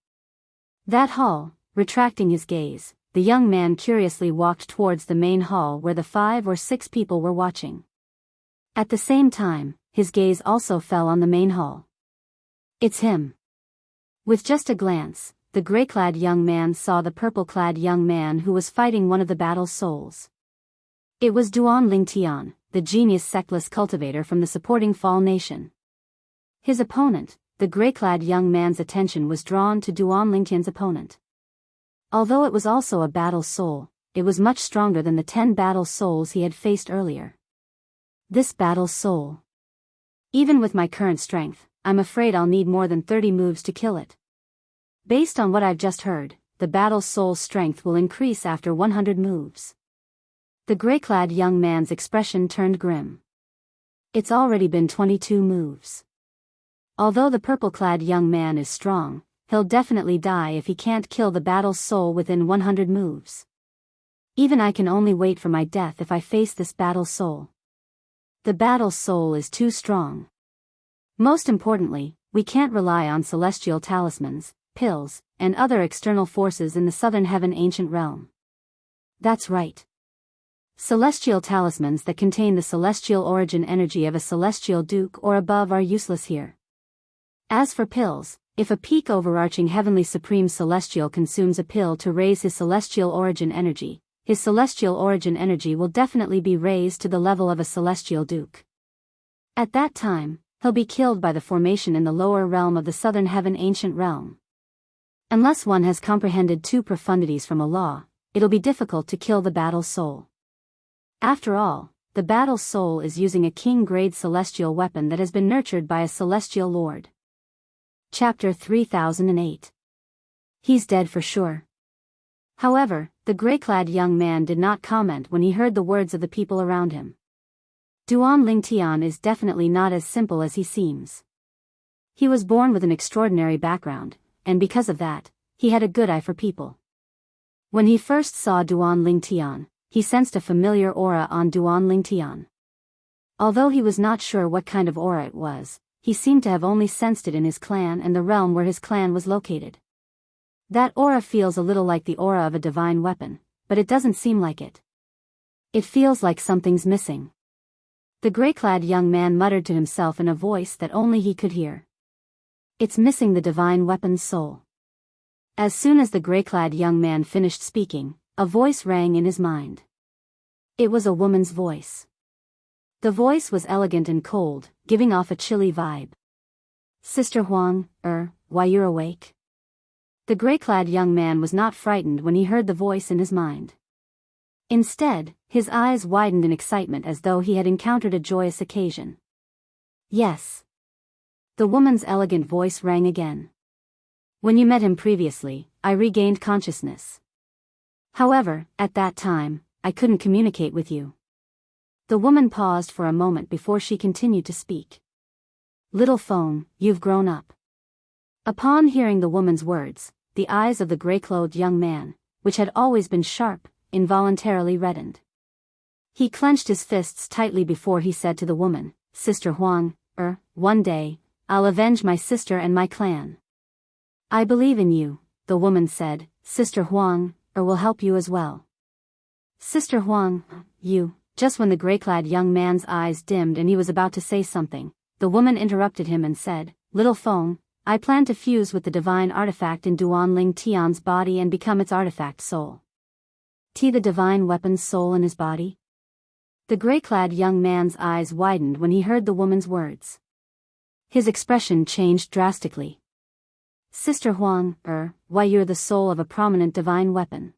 That hall, retracting his gaze, the young man curiously walked towards the main hall where the 5 or 6 people were watching. At the same time, his gaze also fell on the main hall. It's him. With just a glance, the gray-clad young man saw the purple-clad young man who was fighting one of the battle souls. It was Duan Lingtian, the genius sectless cultivator from the supporting Fall Nation. His opponent, the gray-clad young man's attention was drawn to Duan Lingtian's opponent. Although it was also a battle soul, it was much stronger than the 10 battle souls he had faced earlier. This battle soul. Even with my current strength, I'm afraid I'll need more than 30 moves to kill it. Based on what I've just heard, the battle soul's strength will increase after 100 moves. The gray-clad young man's expression turned grim. It's already been 22 moves. Although the purple-clad young man is strong, he'll definitely die if he can't kill the battle soul within 100 moves. Even I can only wait for my death if I face this battle soul. The battle soul is too strong. Most importantly, we can't rely on celestial talismans, pills, and other external forces in the Southern Heaven ancient realm. That's right. Celestial talismans that contain the celestial origin energy of a celestial duke or above are useless here. As for pills, if a peak overarching heavenly supreme celestial consumes a pill to raise his celestial origin energy, his celestial origin energy will definitely be raised to the level of a celestial duke. At that time, he'll be killed by the formation in the lower realm of the Southern Heaven ancient realm. Unless one has comprehended 2 profundities from a law, it'll be difficult to kill the battle soul. After all, the battle soul is using a king-grade celestial weapon that has been nurtured by a celestial lord. Chapter 3008. He's dead for sure. However, the gray-clad young man did not comment when he heard the words of the people around him. Duan Lingtian is definitely not as simple as he seems. He was born with an extraordinary background, and because of that, he had a good eye for people. When he first saw Duan Lingtian, he sensed a familiar aura on Duan Ling Tian. Although he was not sure what kind of aura it was, he seemed to have only sensed it in his clan and the realm where his clan was located. That aura feels a little like the aura of a divine weapon, but it doesn't seem like it. It feels like something's missing. The gray-clad young man muttered to himself in a voice that only he could hear. It's missing the divine weapon's soul. As soon as the gray-clad young man finished speaking, a voice rang in his mind. It was a woman's voice. The voice was elegant and cold, giving off a chilly vibe. Sister Huang, why you're awake? The gray-clad young man was not frightened when he heard the voice in his mind. Instead, his eyes widened in excitement as though he had encountered a joyous occasion. Yes. The woman's elegant voice rang again. When you met him previously, I regained consciousness. However, at that time, I couldn't communicate with you. The woman paused for a moment before she continued to speak. Little Feng, you've grown up. Upon hearing the woman's words, the eyes of the gray-clothed young man, which had always been sharp, involuntarily reddened. He clenched his fists tightly before he said to the woman, Sister Huang, one day, I'll avenge my sister and my clan. I believe in you, the woman said. Sister Huang, will help you as well. Sister Huang, you. Just when the gray-clad young man's eyes dimmed and he was about to say something, the woman interrupted him and said, Little Feng, I plan to fuse with the divine artifact in Duan Ling Tian's body and become its artifact soul. The divine weapon's soul in his body? The gray-clad young man's eyes widened when he heard the woman's words. His expression changed drastically. Sister Huang, why you're the soul of a prominent divine weapon.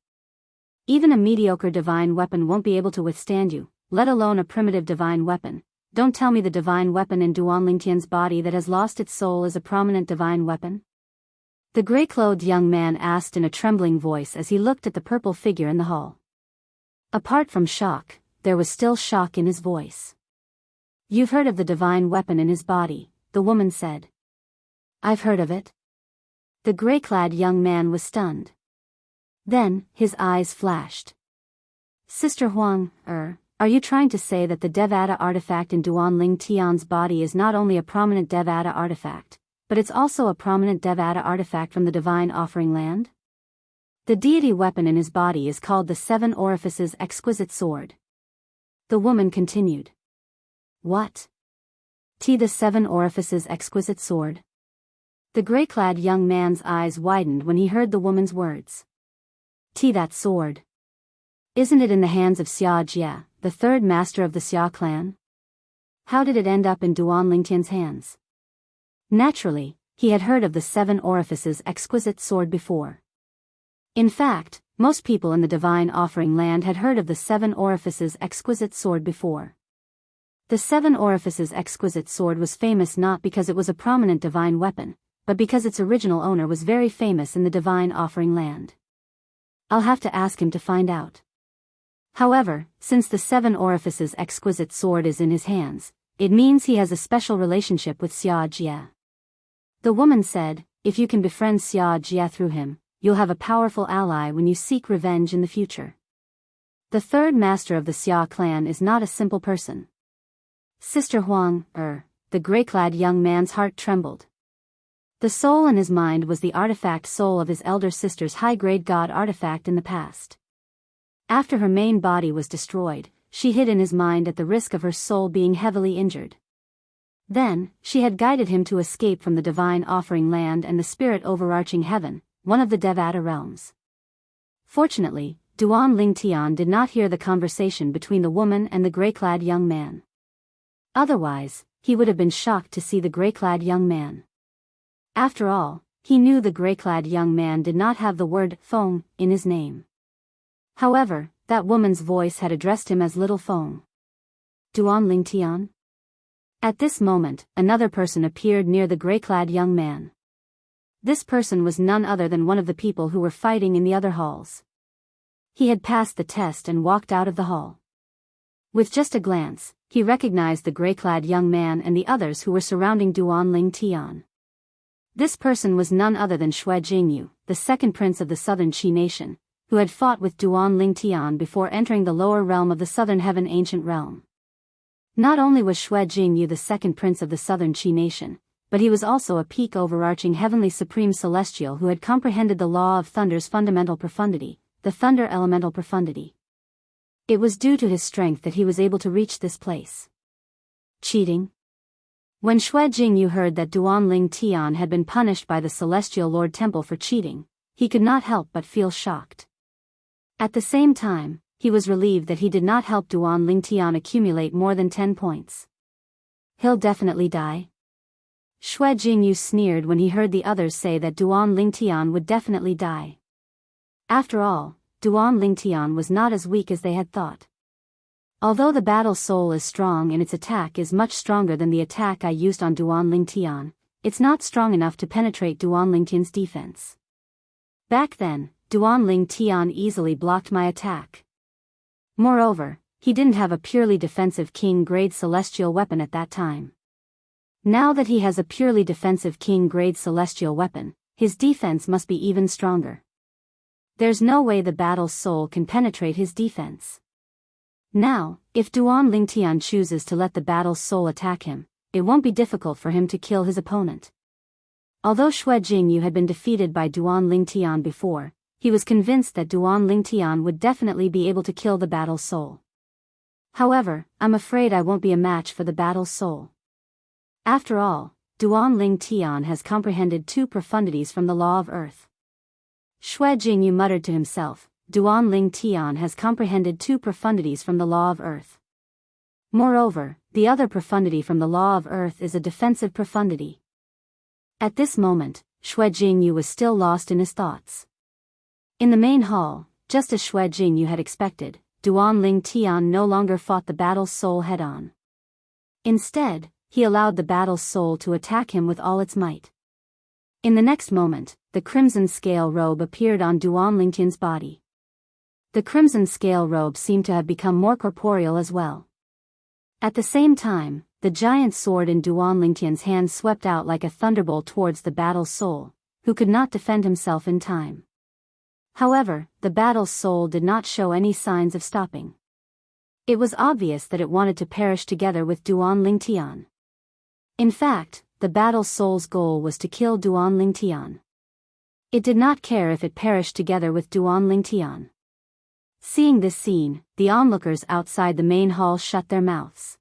Even a mediocre divine weapon won't be able to withstand you, let alone a primitive divine weapon. Don't tell me the divine weapon in Duan Ling Tian's body that has lost its soul is a prominent divine weapon? The gray-clothed young man asked in a trembling voice as he looked at the purple figure in the hall. Apart from shock, there was still shock in his voice. You've heard of the divine weapon in his body, the woman said. I've heard of it. The gray-clad young man was stunned. Then, his eyes flashed. Sister Huang, are you trying to say that the Devata artifact in Duan Ling Tian's body is not only a prominent Devata artifact, but it's also a prominent Devata artifact from the divine offering land? The deity weapon in his body is called the Seven Orifices Exquisite Sword. The woman continued. What? The Seven Orifices Exquisite Sword? The gray-clad young man's eyes widened when he heard the woman's words. That sword. Isn't it in the hands of Xia Jia, the third master of the Xia clan? How did it end up in Duan Ling Tian's hands? Naturally, he had heard of the Seven Orifices Exquisite Sword before. In fact, most people in the divine offering land had heard of the Seven Orifices Exquisite Sword before. The Seven Orifices Exquisite Sword was famous not because it was a prominent divine weapon, but because its original owner was very famous in the divine offering land. I'll have to ask him to find out. However, since the Seven Orifices Exquisite Sword is in his hands, it means he has a special relationship with Xia Jia. The woman said, if you can befriend Xia Jia through him, you'll have a powerful ally when you seek revenge in the future. The third master of the Xia clan is not a simple person. Sister Huang, the gray-clad young man's heart trembled. The soul in his mind was the artifact soul of his elder sister's high-grade god artifact in the past. After her main body was destroyed, she hid in his mind at the risk of her soul being heavily injured. Then, she had guided him to escape from the divine offering land and the spirit overarching heaven, one of the Devata realms. Fortunately, Duan Ling Tian did not hear the conversation between the woman and the gray-clad young man. Otherwise, he would have been shocked to see the gray-clad young man. After all, he knew the gray-clad young man did not have the word Feng in his name. However, that woman's voice had addressed him as Little Feng. Duan Ling Tian? At this moment, another person appeared near the gray-clad young man. This person was none other than one of the people who were fighting in the other halls. He had passed the test and walked out of the hall. With just a glance, he recognized the gray-clad young man and the others who were surrounding Duan Ling Tian. This person was none other than Shui Jingyu, the second prince of the southern Qi nation, who had fought with Duan Lingtian before entering the lower realm of the Southern Heaven Ancient Realm. Not only was Xue Jingyu the second prince of the Southern Qi nation, but he was also a peak overarching heavenly supreme celestial who had comprehended the law of thunder's fundamental profundity, the thunder elemental profundity. It was due to his strength that he was able to reach this place. Cheating? When Xue Jingyu heard that Duan Lingtian had been punished by the Celestial Lord Temple for cheating, he could not help but feel shocked. At the same time, he was relieved that he did not help Duan Lingtian accumulate more than 10 points. He'll definitely die. Xue Jingyu sneered when he heard the others say that Duan Lingtian would definitely die. After all, Duan Lingtian was not as weak as they had thought. Although the battle soul is strong and its attack is much stronger than the attack I used on Duan Lingtian, it's not strong enough to penetrate Duan Lingtian's defense. Back then, Duan Lingtian easily blocked my attack. Moreover, he didn't have a purely defensive king-grade celestial weapon at that time. Now that he has a purely defensive king-grade celestial weapon, his defense must be even stronger. There's no way the battle soul can penetrate his defense. Now, if Duan Lingtian chooses to let the battle soul attack him, it won't be difficult for him to kill his opponent. Although Xue Jingyu had been defeated by Duan Lingtian before, he was convinced that Duan Lingtian would definitely be able to kill the battle soul. However, I'm afraid I won't be a match for the battle soul. After all, Duan Lingtian has comprehended 2 profundities from the law of earth. Xue Jingyu muttered to himself, Duan Lingtian has comprehended 2 profundities from the law of earth. Moreover, the other profundity from the law of earth is a defensive profundity. At this moment, Xue Jingyu was still lost in his thoughts. In the main hall, just as Xue Jingyu had expected, Duan Lingtian no longer fought the battle soul head-on. Instead, he allowed the battle soul to attack him with all its might. In the next moment, the crimson scale robe appeared on Duan Lingtian's body. The crimson scale robe seemed to have become more corporeal as well. At the same time, the giant sword in Duan Lingtian's hand swept out like a thunderbolt towards the battle soul, who could not defend himself in time. However, the battle soul did not show any signs of stopping. It was obvious that it wanted to perish together with Duan Lingtian. In fact, the battle soul's goal was to kill Duan Lingtian. It did not care if it perished together with Duan Lingtian. Seeing this scene, the onlookers outside the main hall shut their mouths.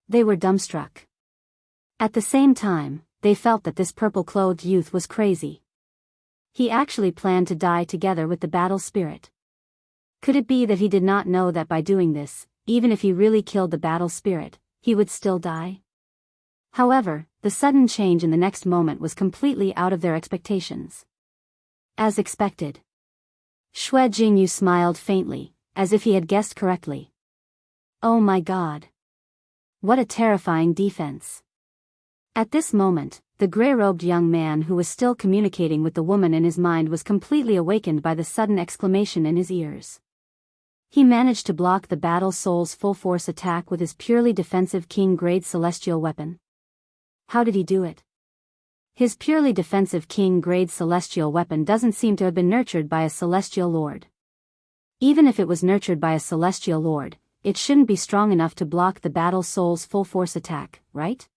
They were dumbstruck. At the same time, they felt that this purple-clothed youth was crazy. He actually planned to die together with the battle spirit. Could it be that he did not know that by doing this, even if he really killed the battle spirit, he would still die? However, the sudden change in the next moment was completely out of their expectations. As expected. Xue Jingyu smiled faintly, as if he had guessed correctly. Oh my god. What a terrifying defense. At this moment, the grey-robed young man who was still communicating with the woman in his mind was completely awakened by the sudden exclamation in his ears. He managed to block the battle soul's full-force attack with his purely defensive king-grade celestial weapon. How did he do it? His purely defensive king-grade celestial weapon doesn't seem to have been nurtured by a celestial lord. Even if it was nurtured by a celestial lord, it shouldn't be strong enough to block the battle soul's full-force attack, right?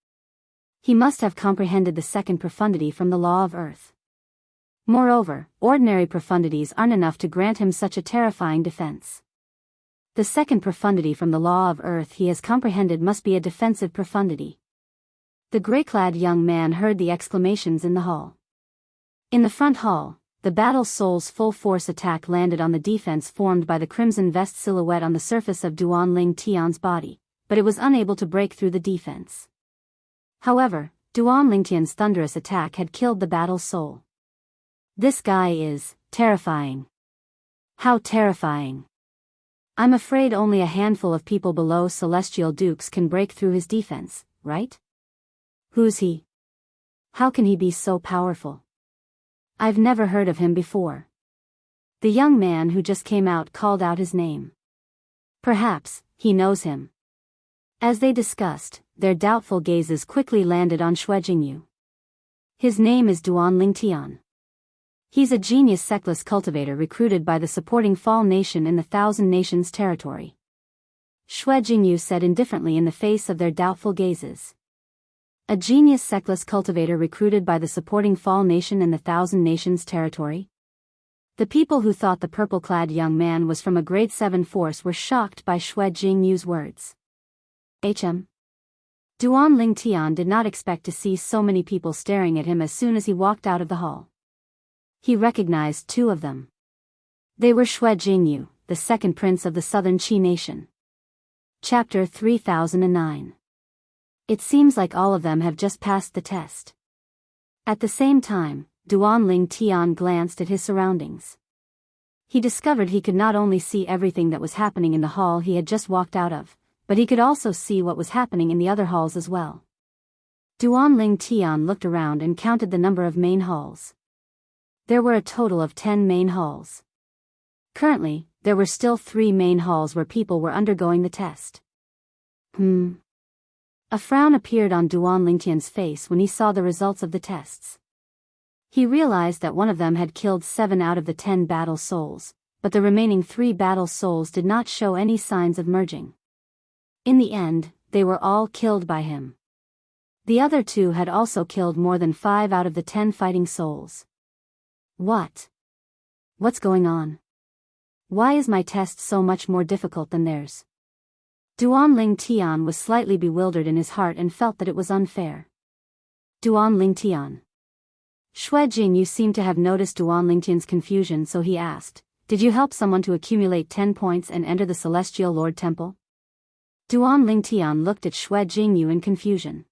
He must have comprehended the second profundity from the law of earth. Moreover, ordinary profundities aren't enough to grant him such a terrifying defense. The second profundity from the law of earth he has comprehended must be a defensive profundity. The grey-clad young man heard the exclamations in the hall. In the front hall, the battle soul's full-force attack landed on the defense formed by the crimson vest silhouette on the surface of Duan Lingtian's body, but it was unable to break through the defense. However, Duan Lingtian's thunderous attack had killed the battle soul. This guy is terrifying. How terrifying. I'm afraid only a handful of people below Celestial Dukes can break through his defense, right? Who's he? How can he be so powerful? I've never heard of him before. The young man who just came out called out his name. Perhaps he knows him. As they discussed, their doubtful gazes quickly landed on Xue Jingyu. His name is Duan Lingtian. He's a genius sectless cultivator recruited by the supporting Fall Nation in the Thousand Nations territory. Xue Jingyu said indifferently in the face of their doubtful gazes. A genius sectless cultivator recruited by the supporting Fall Nation in the Thousand Nations territory? The people who thought the purple-clad young man was from a grade 7 force were shocked by Xue Jingyu's words. Duan Ling Tian did not expect to see so many people staring at him as soon as he walked out of the hall. He recognized 2 of them. They were Xue Jingyu, the second prince of the Southern Qi Nation. Chapter 3009. It seems like all of them have just passed the test. At the same time, Duan Ling Tian glanced at his surroundings. He discovered he could not only see everything that was happening in the hall he had just walked out of, but he could also see what was happening in the other halls as well. Duan Ling Tian looked around and counted the number of main halls. There were a total of 10 main halls. Currently, there were still 3 main halls where people were undergoing the test. A frown appeared on Duan Lingtian's face when he saw the results of the tests. He realized that one of them had killed 7 out of the 10 battle souls, but the remaining 3 battle souls did not show any signs of merging. In the end, they were all killed by him. The other 2 had also killed more than 5 out of the 10 fighting souls. What's going on? Why is my test so much more difficult than theirs? Duan Ling Tian was slightly bewildered in his heart and felt that it was unfair. Duan Ling Tian. Xue Jingyu seemed to have noticed Duan Ling Tian's confusion, so he asked, "Did you help someone to accumulate 10 points and enter the Celestial Lord Temple?" Duan Ling Tian looked at Xue Jingyu in confusion.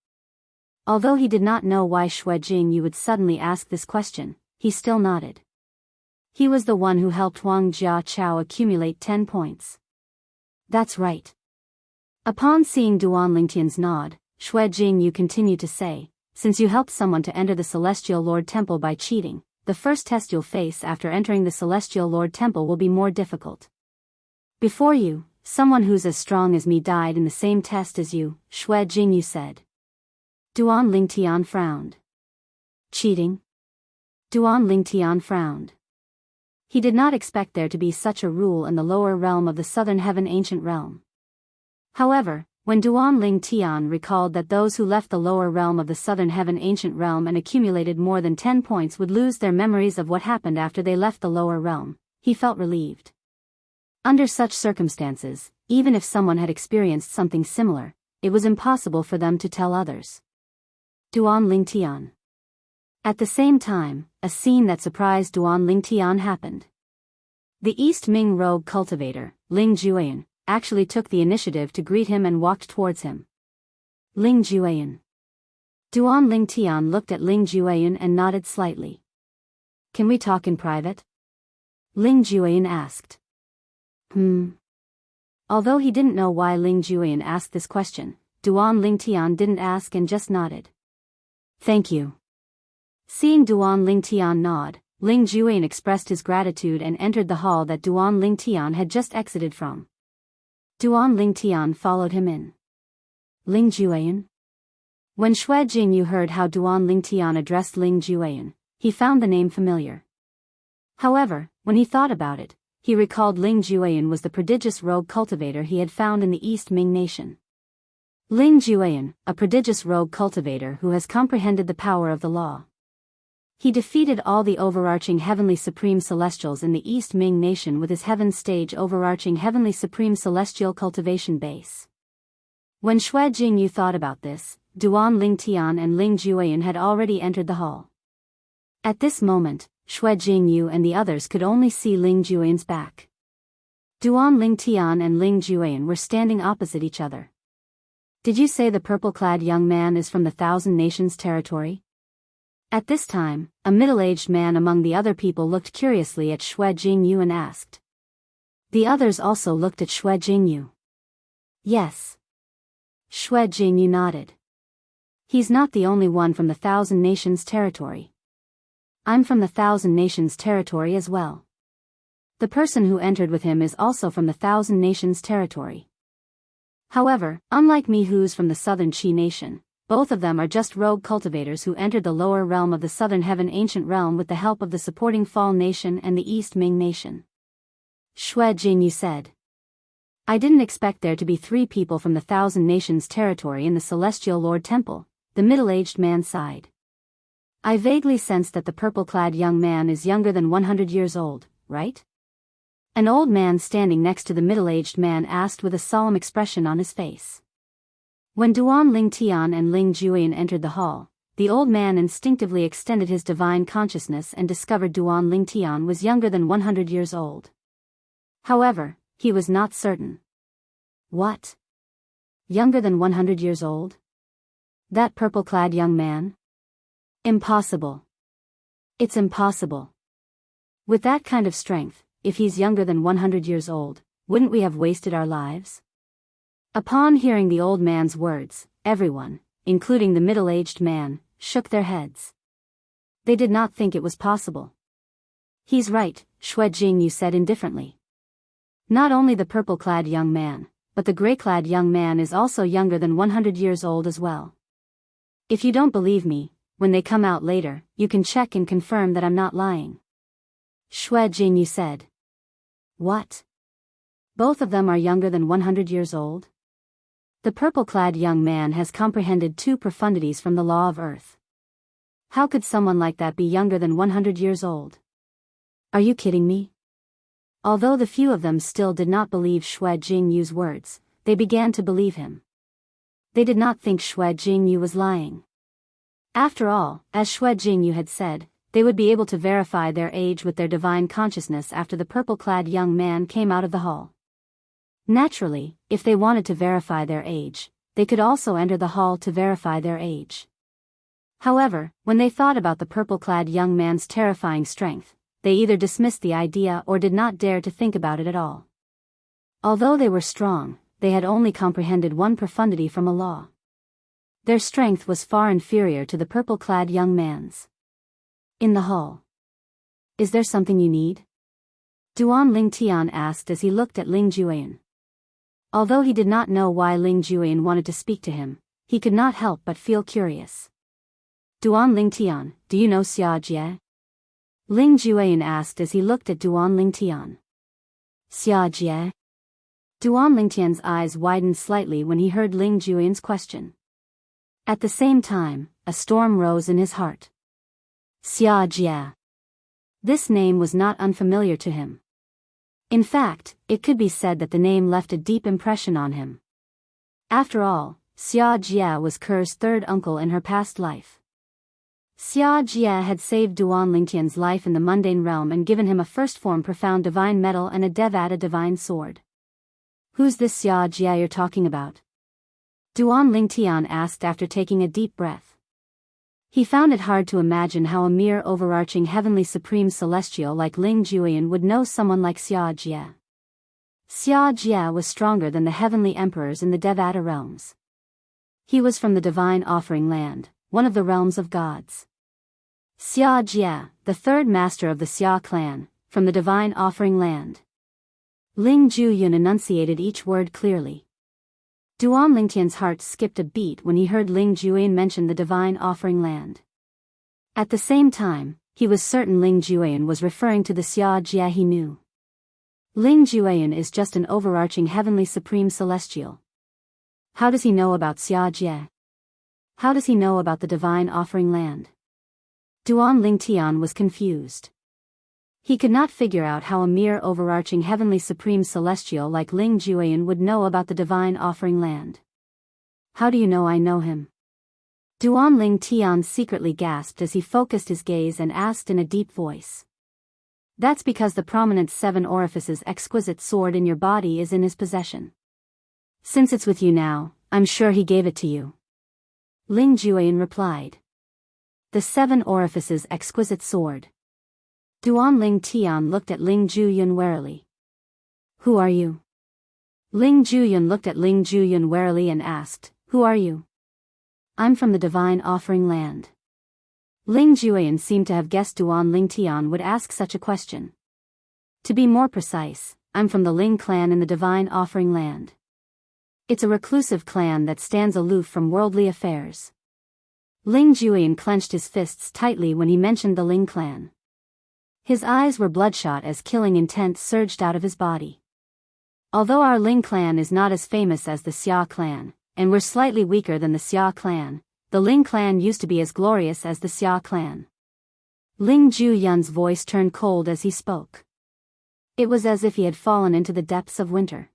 Although he did not know why Xue Jingyu would suddenly ask this question, he still nodded. He was the one who helped Wang Jiachao accumulate 10 points. That's right. Upon seeing Duan Lingtian's nod, Xue Jingyu continued to say, "Since you helped someone to enter the Celestial Lord Temple by cheating, the first test you'll face after entering the Celestial Lord Temple will be more difficult. Before you, someone who's as strong as me died in the same test as you," Xue Jingyu said. Duan Lingtian frowned. Cheating? Duan Lingtian frowned. He did not expect there to be such a rule in the lower realm of the Southern Heaven Ancient Realm. However, when Duan Ling Tian recalled that those who left the lower realm of the Southern Heaven Ancient Realm and accumulated more than 10 points would lose their memories of what happened after they left the lower realm, he felt relieved. Under such circumstances, even if someone had experienced something similar, it was impossible for them to tell others. Duan Ling Tian. At the same time, a scene that surprised Duan Ling Tian happened. The East Ming rogue cultivator, Ling Jueyan, actually took the initiative to greet him and walked towards him. Ling Jueyan. Duan Ling Tian looked at Ling Jueyan and nodded slightly. "Can we talk in private?" Ling Jueyan asked. Although he didn't know why Ling Jueyan asked this question, Duan Ling Tian didn't ask and just nodded. "Thank you." Seeing Duan Ling Tian nod, Ling Jueyan expressed his gratitude and entered the hall that Duan Ling Tian had just exited from. Duan Ling Tian followed him in. Ling Jueyan? When Xue Jingyu heard how Duan Ling Tian addressed Ling Jueyan, he found the name familiar. However, when he thought about it, he recalled Ling Jueyan was the prodigious rogue cultivator he had found in the East Ming Nation. Ling Jueyan, a prodigious rogue cultivator who has comprehended the power of the law. He defeated all the overarching Heavenly Supreme Celestials in the East Ming Nation with his Heaven Stage overarching Heavenly Supreme Celestial Cultivation base. When Xue Jingyu thought about this, Duan Ling Tian and Ling Jueyan had already entered the hall. At this moment, Xue Jingyu and the others could only see Ling Jueyan's back. Duan Ling Tian and Ling Jueyan were standing opposite each other. "Did you say the purple-clad young man is from the Thousand Nations territory?" At this time, a middle-aged man among the other people looked curiously at Xue Jingyu and asked. The others also looked at Xue Jingyu. "Yes." Xue Jingyu nodded. "He's not the only one from the Thousand Nations territory. I'm from the Thousand Nations territory as well. The person who entered with him is also from the Thousand Nations territory. However, unlike me who's from the Southern Qi Nation, both of them are just rogue cultivators who entered the lower realm of the Southern Heaven Ancient Realm with the help of the supporting Fall Nation and the East Ming Nation. Xue Jingyu said. I didn't expect there to be 3 people from the Thousand Nations territory in the Celestial Lord Temple, the middle-aged man sighed. I vaguely sensed that the purple-clad young man is younger than 100 years old, right? An old man standing next to the middle-aged man asked with a solemn expression on his face. When Duan Ling Tian and Ling Juyan entered the hall, the old man instinctively extended his divine consciousness and discovered Duan Ling Tian was younger than 100 years old. However, he was not certain. What? Younger than 100 years old? That purple-clad young man? Impossible. It's impossible. With that kind of strength, if he's younger than 100 years old, wouldn't we have wasted our lives? Upon hearing the old man's words, everyone, including the middle-aged man, shook their heads. They did not think it was possible. He's right, Xue Jingyu said indifferently. Not only the purple-clad young man, but the gray-clad young man is also younger than 100 years old as well. If you don't believe me, when they come out later, you can check and confirm that I'm not lying. Xue Jingyu said. What? Both of them are younger than 100 years old? The purple-clad young man has comprehended 2 profundities from the law of earth. How could someone like that be younger than 100 years old? Are you kidding me? Although the few of them still did not believe Xue Jingyu's words, they began to believe him. They did not think Xue Jingyu was lying. After all, as Xue Jingyu had said, they would be able to verify their age with their divine consciousness after the purple-clad young man came out of the hall. Naturally, if they wanted to verify their age, they could also enter the hall to verify their age. However, when they thought about the purple-clad young man's terrifying strength, they either dismissed the idea or did not dare to think about it at all. Although they were strong, they had only comprehended 1 profundity from a law. Their strength was far inferior to the purple-clad young man's. In the hall. Is there something you need? Duan Ling Tian asked as he looked at Ling Juyan. Although he did not know why Ling Juyan wanted to speak to him, he could not help but feel curious. Duan Ling Tian, do you know Xia Jie? Ling Juyan asked as he looked at Duan Ling Tian. Xia Jie? Duan Ling Tian's eyes widened slightly when he heard Ling Juyan's question. At the same time, a storm rose in his heart. Xia Jie. This name was not unfamiliar to him. In fact, it could be said that the name left a deep impression on him. After all, Xia Jie was Ker's 3rd uncle in her past life. Xia Jie had saved Duan Lingtian's life in the mundane realm and given him a first-form profound divine medal and a Devata divine sword. Who's this Xia Jie you're talking about? Duan Lingtian asked after taking a deep breath. He found it hard to imagine how a mere overarching heavenly supreme celestial like Ling Juyan would know someone like Xia Jie. Xia Jie was stronger than the heavenly emperors in the Devata realms. He was from the divine offering land, one of the realms of gods. Xia Jie, the 3rd master of the Xia clan, from the divine offering land. Ling Juyan enunciated each word clearly. Duan Lingtian's heart skipped a beat when he heard Ling Juyan mention the divine offering land. At the same time, he was certain Ling Juyan was referring to the Xia Jie he knew. Ling Juyan is just an overarching heavenly supreme celestial. How does he know about Xia Jie? How does he know about the divine offering land? Duan Lingtian was confused. He could not figure out how a mere overarching heavenly supreme celestial like Ling Juyan would know about the divine offering land. How do you know I know him? Duan Ling Tian secretly gasped as he focused his gaze and asked in a deep voice. That's because the prominent 7 orifices exquisite sword in your body is in his possession. Since it's with you now, I'm sure he gave it to you. Ling Juyan replied. The 7 orifices exquisite sword. Duan Ling Tian looked at Ling Juyan warily. Who are you? Ling Juyan looked at Ling Juyan warily and asked, Who are you? I'm from the divine offering land. Ling Juyan seemed to have guessed Duan Ling Tian would ask such a question. To be more precise, I'm from the Ling clan in the divine offering land. It's a reclusive clan that stands aloof from worldly affairs. Ling Julian clenched his fists tightly when he mentioned the Ling clan. His eyes were bloodshot as killing intent surged out of his body. Although our Ling clan is not as famous as the Xia clan, and we're slightly weaker than the Xia clan, the Ling clan used to be as glorious as the Xia clan. Ling Julian's voice turned cold as he spoke. It was as if he had fallen into the depths of winter.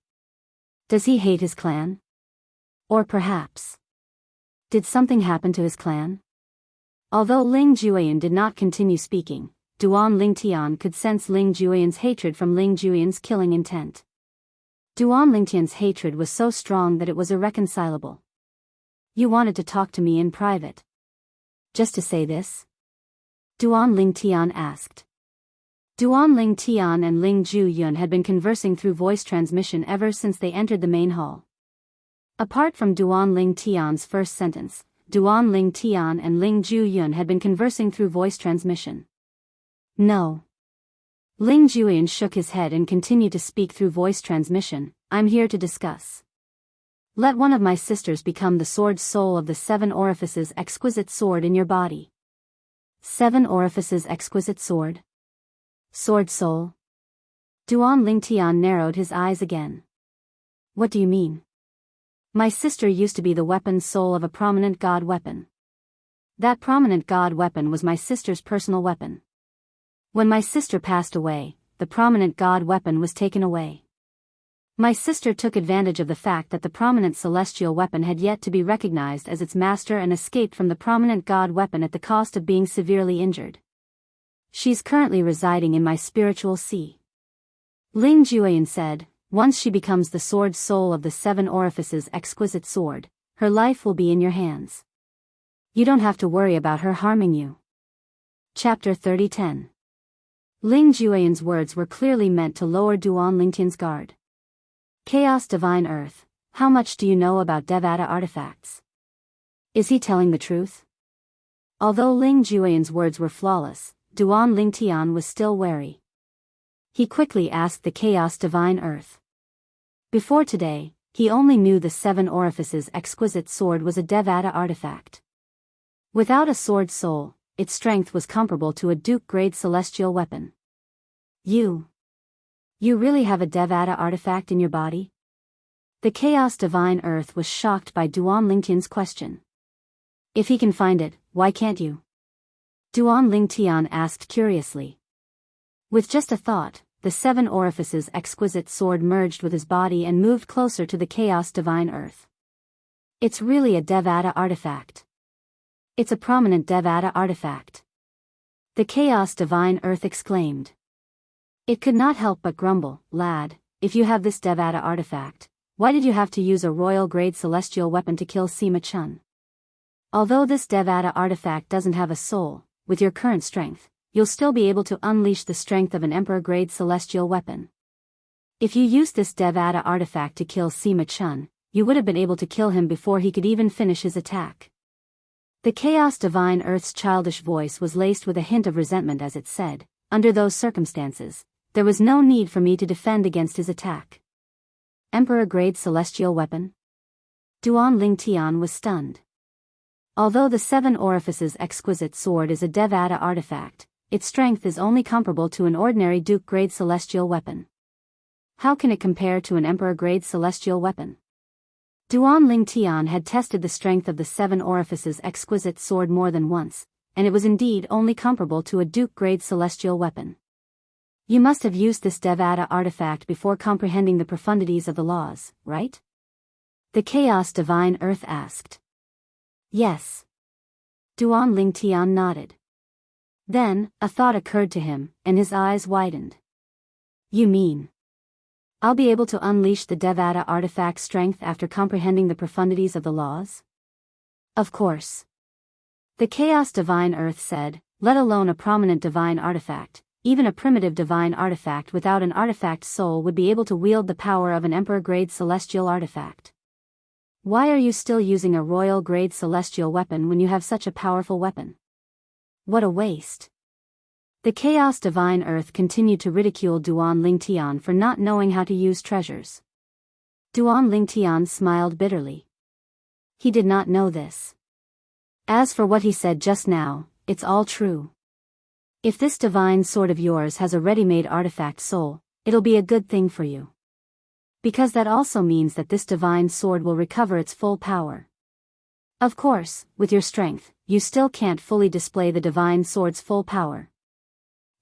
Does he hate his clan? Or perhaps, did something happen to his clan? Although Ling Julian did not continue speaking, Duan Lingtian could sense Ling Julian's hatred from Ling Julian's killing intent. Duan Lingtian's hatred was so strong that it was irreconcilable. You wanted to talk to me in private. Just to say this? Duan Lingtian asked. Duan Lingtian and Ling Julian had been conversing through voice transmission ever since they entered the main hall. Apart from Duan Lingtian's first sentence, Duan Lingtian and Ling Julian had been conversing through voice transmission. No. Ling Julian shook his head and continued to speak through voice transmission. I'm here to discuss. Let one of my sisters become the sword soul of the 7 orifices exquisite sword in your body. 7 orifices exquisite sword? Sword soul? Duan Lingtian narrowed his eyes again. What do you mean? My sister used to be the weapon soul of a prominent god weapon. That prominent god weapon was my sister's personal weapon. When my sister passed away, the prominent god weapon was taken away. My sister took advantage of the fact that the prominent celestial weapon had yet to be recognized as its master and escaped from the prominent god weapon at the cost of being severely injured. She's currently residing in my spiritual sea. Ling Julian said, once she becomes the sword soul of the 7 orifices exquisite sword, her life will be in your hands. You don't have to worry about her harming you. Chapter 30:10. Ling Julian's words were clearly meant to lower Duan Lingtian's guard. Chaos Divine Earth, how much do you know about Devata artifacts? Is he telling the truth? Although Ling Julian's words were flawless, Duan Lingtian was still wary. He quickly asked the Chaos Divine Earth. Before today, he only knew the 7 orifices exquisite sword was a Devata artifact. Without a sword soul, its strength was comparable to a Duke-grade celestial weapon. You really have a Devata artifact in your body? The Chaos Divine Earth was shocked by Duan Lingtian's question. If he can find it, why can't you? Duan Lingtian asked curiously. With just a thought, the 7 orifices exquisite sword merged with his body and moved closer to the Chaos Divine Earth. It's really a Devata artifact. It's a prominent Devata artifact. The Chaos Divine Earth exclaimed. It could not help but grumble, lad, if you have this Devata artifact, why did you have to use a royal-grade celestial weapon to kill Sima Chun? Although this Devata artifact doesn't have a soul, with your current strength, you'll still be able to unleash the strength of an Emperor-grade celestial weapon. If you used this Devata artifact to kill Sima Chun, you would have been able to kill him before he could even finish his attack. The Chaos Divine Earth's childish voice was laced with a hint of resentment as it said, under those circumstances, there was no need for me to defend against his attack. Emperor-grade celestial weapon? Duan Lingtian was stunned. Although the 7 orifices exquisite sword is a Devata artifact, its strength is only comparable to an ordinary Duke-grade celestial weapon. How can it compare to an Emperor-grade celestial weapon? Duan Lingtian had tested the strength of the 7 orifices exquisite sword more than once, and it was indeed only comparable to a Duke-grade celestial weapon. You must have used this Devata artifact before comprehending the profundities of the laws, right? The Chaos Divine Earth asked. Yes. Duan Lingtian nodded. Then, a thought occurred to him, and his eyes widened. You mean, I'll be able to unleash the Devata artifact strength after comprehending the profundities of the laws? Of course. The Chaos Divine Earth said, let alone a prominent divine artifact, even a primitive divine artifact without an artifact soul would be able to wield the power of an Emperor-grade celestial artifact. Why are you still using a royal-grade celestial weapon when you have such a powerful weapon? What a waste. The Chaos Divine Earth continued to ridicule Duan Lingtian for not knowing how to use treasures. Duan Lingtian smiled bitterly. He did not know this. As for what he said just now, it's all true. If this divine sword of yours has a ready-made artifact soul, it'll be a good thing for you. Because that also means that this divine sword will recover its full power. Of course, with your strength, you still can't fully display the divine sword's full power.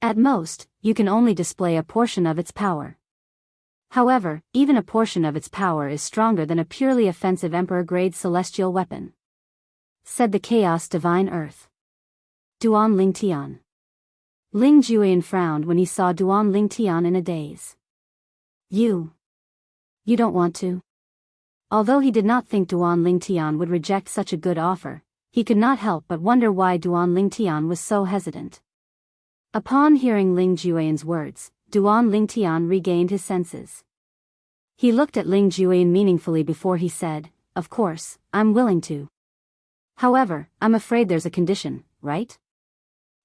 At most, you can only display a portion of its power. However, even a portion of its power is stronger than a purely offensive emperor-grade celestial weapon, said the Chaos Divine Earth. Duan Lingtian. Ling Juyan frowned when he saw Duan Lingtian in a daze. You don't want to? Although he did not think Duan Lingtian would reject such a good offer, he could not help but wonder why Duan Lingtian was so hesitant. Upon hearing Ling Juyan's words, Duan Lingtian regained his senses. He looked at Ling Juyan meaningfully before he said, "Of course, I'm willing to. However, I'm afraid there's a condition, right?"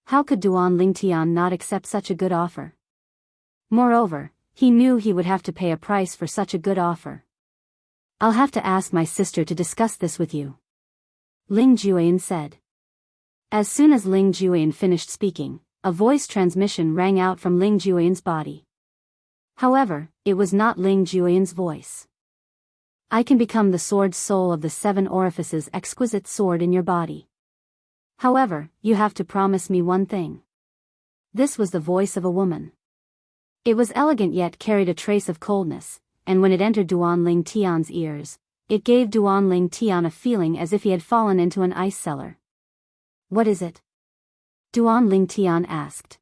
How could Duan Lingtian not accept such a good offer? Moreover, he knew he would have to pay a price for such a good offer. "I'll have to ask my sister to discuss this with you," Ling Juyan said. As soon as Ling Juyan finished speaking, a voice transmission rang out from Ling Juyan's body. However, it was not Ling Juyan's voice. "I can become the sword soul of the 7 orifices exquisite sword in your body. However, you have to promise me one thing." This was the voice of a woman. It was elegant yet carried a trace of coldness, and when it entered Duan Lingtian's ears, it gave Duan Lingtian a feeling as if he had fallen into an ice cellar. "What is it?" Duan Lingtian asked.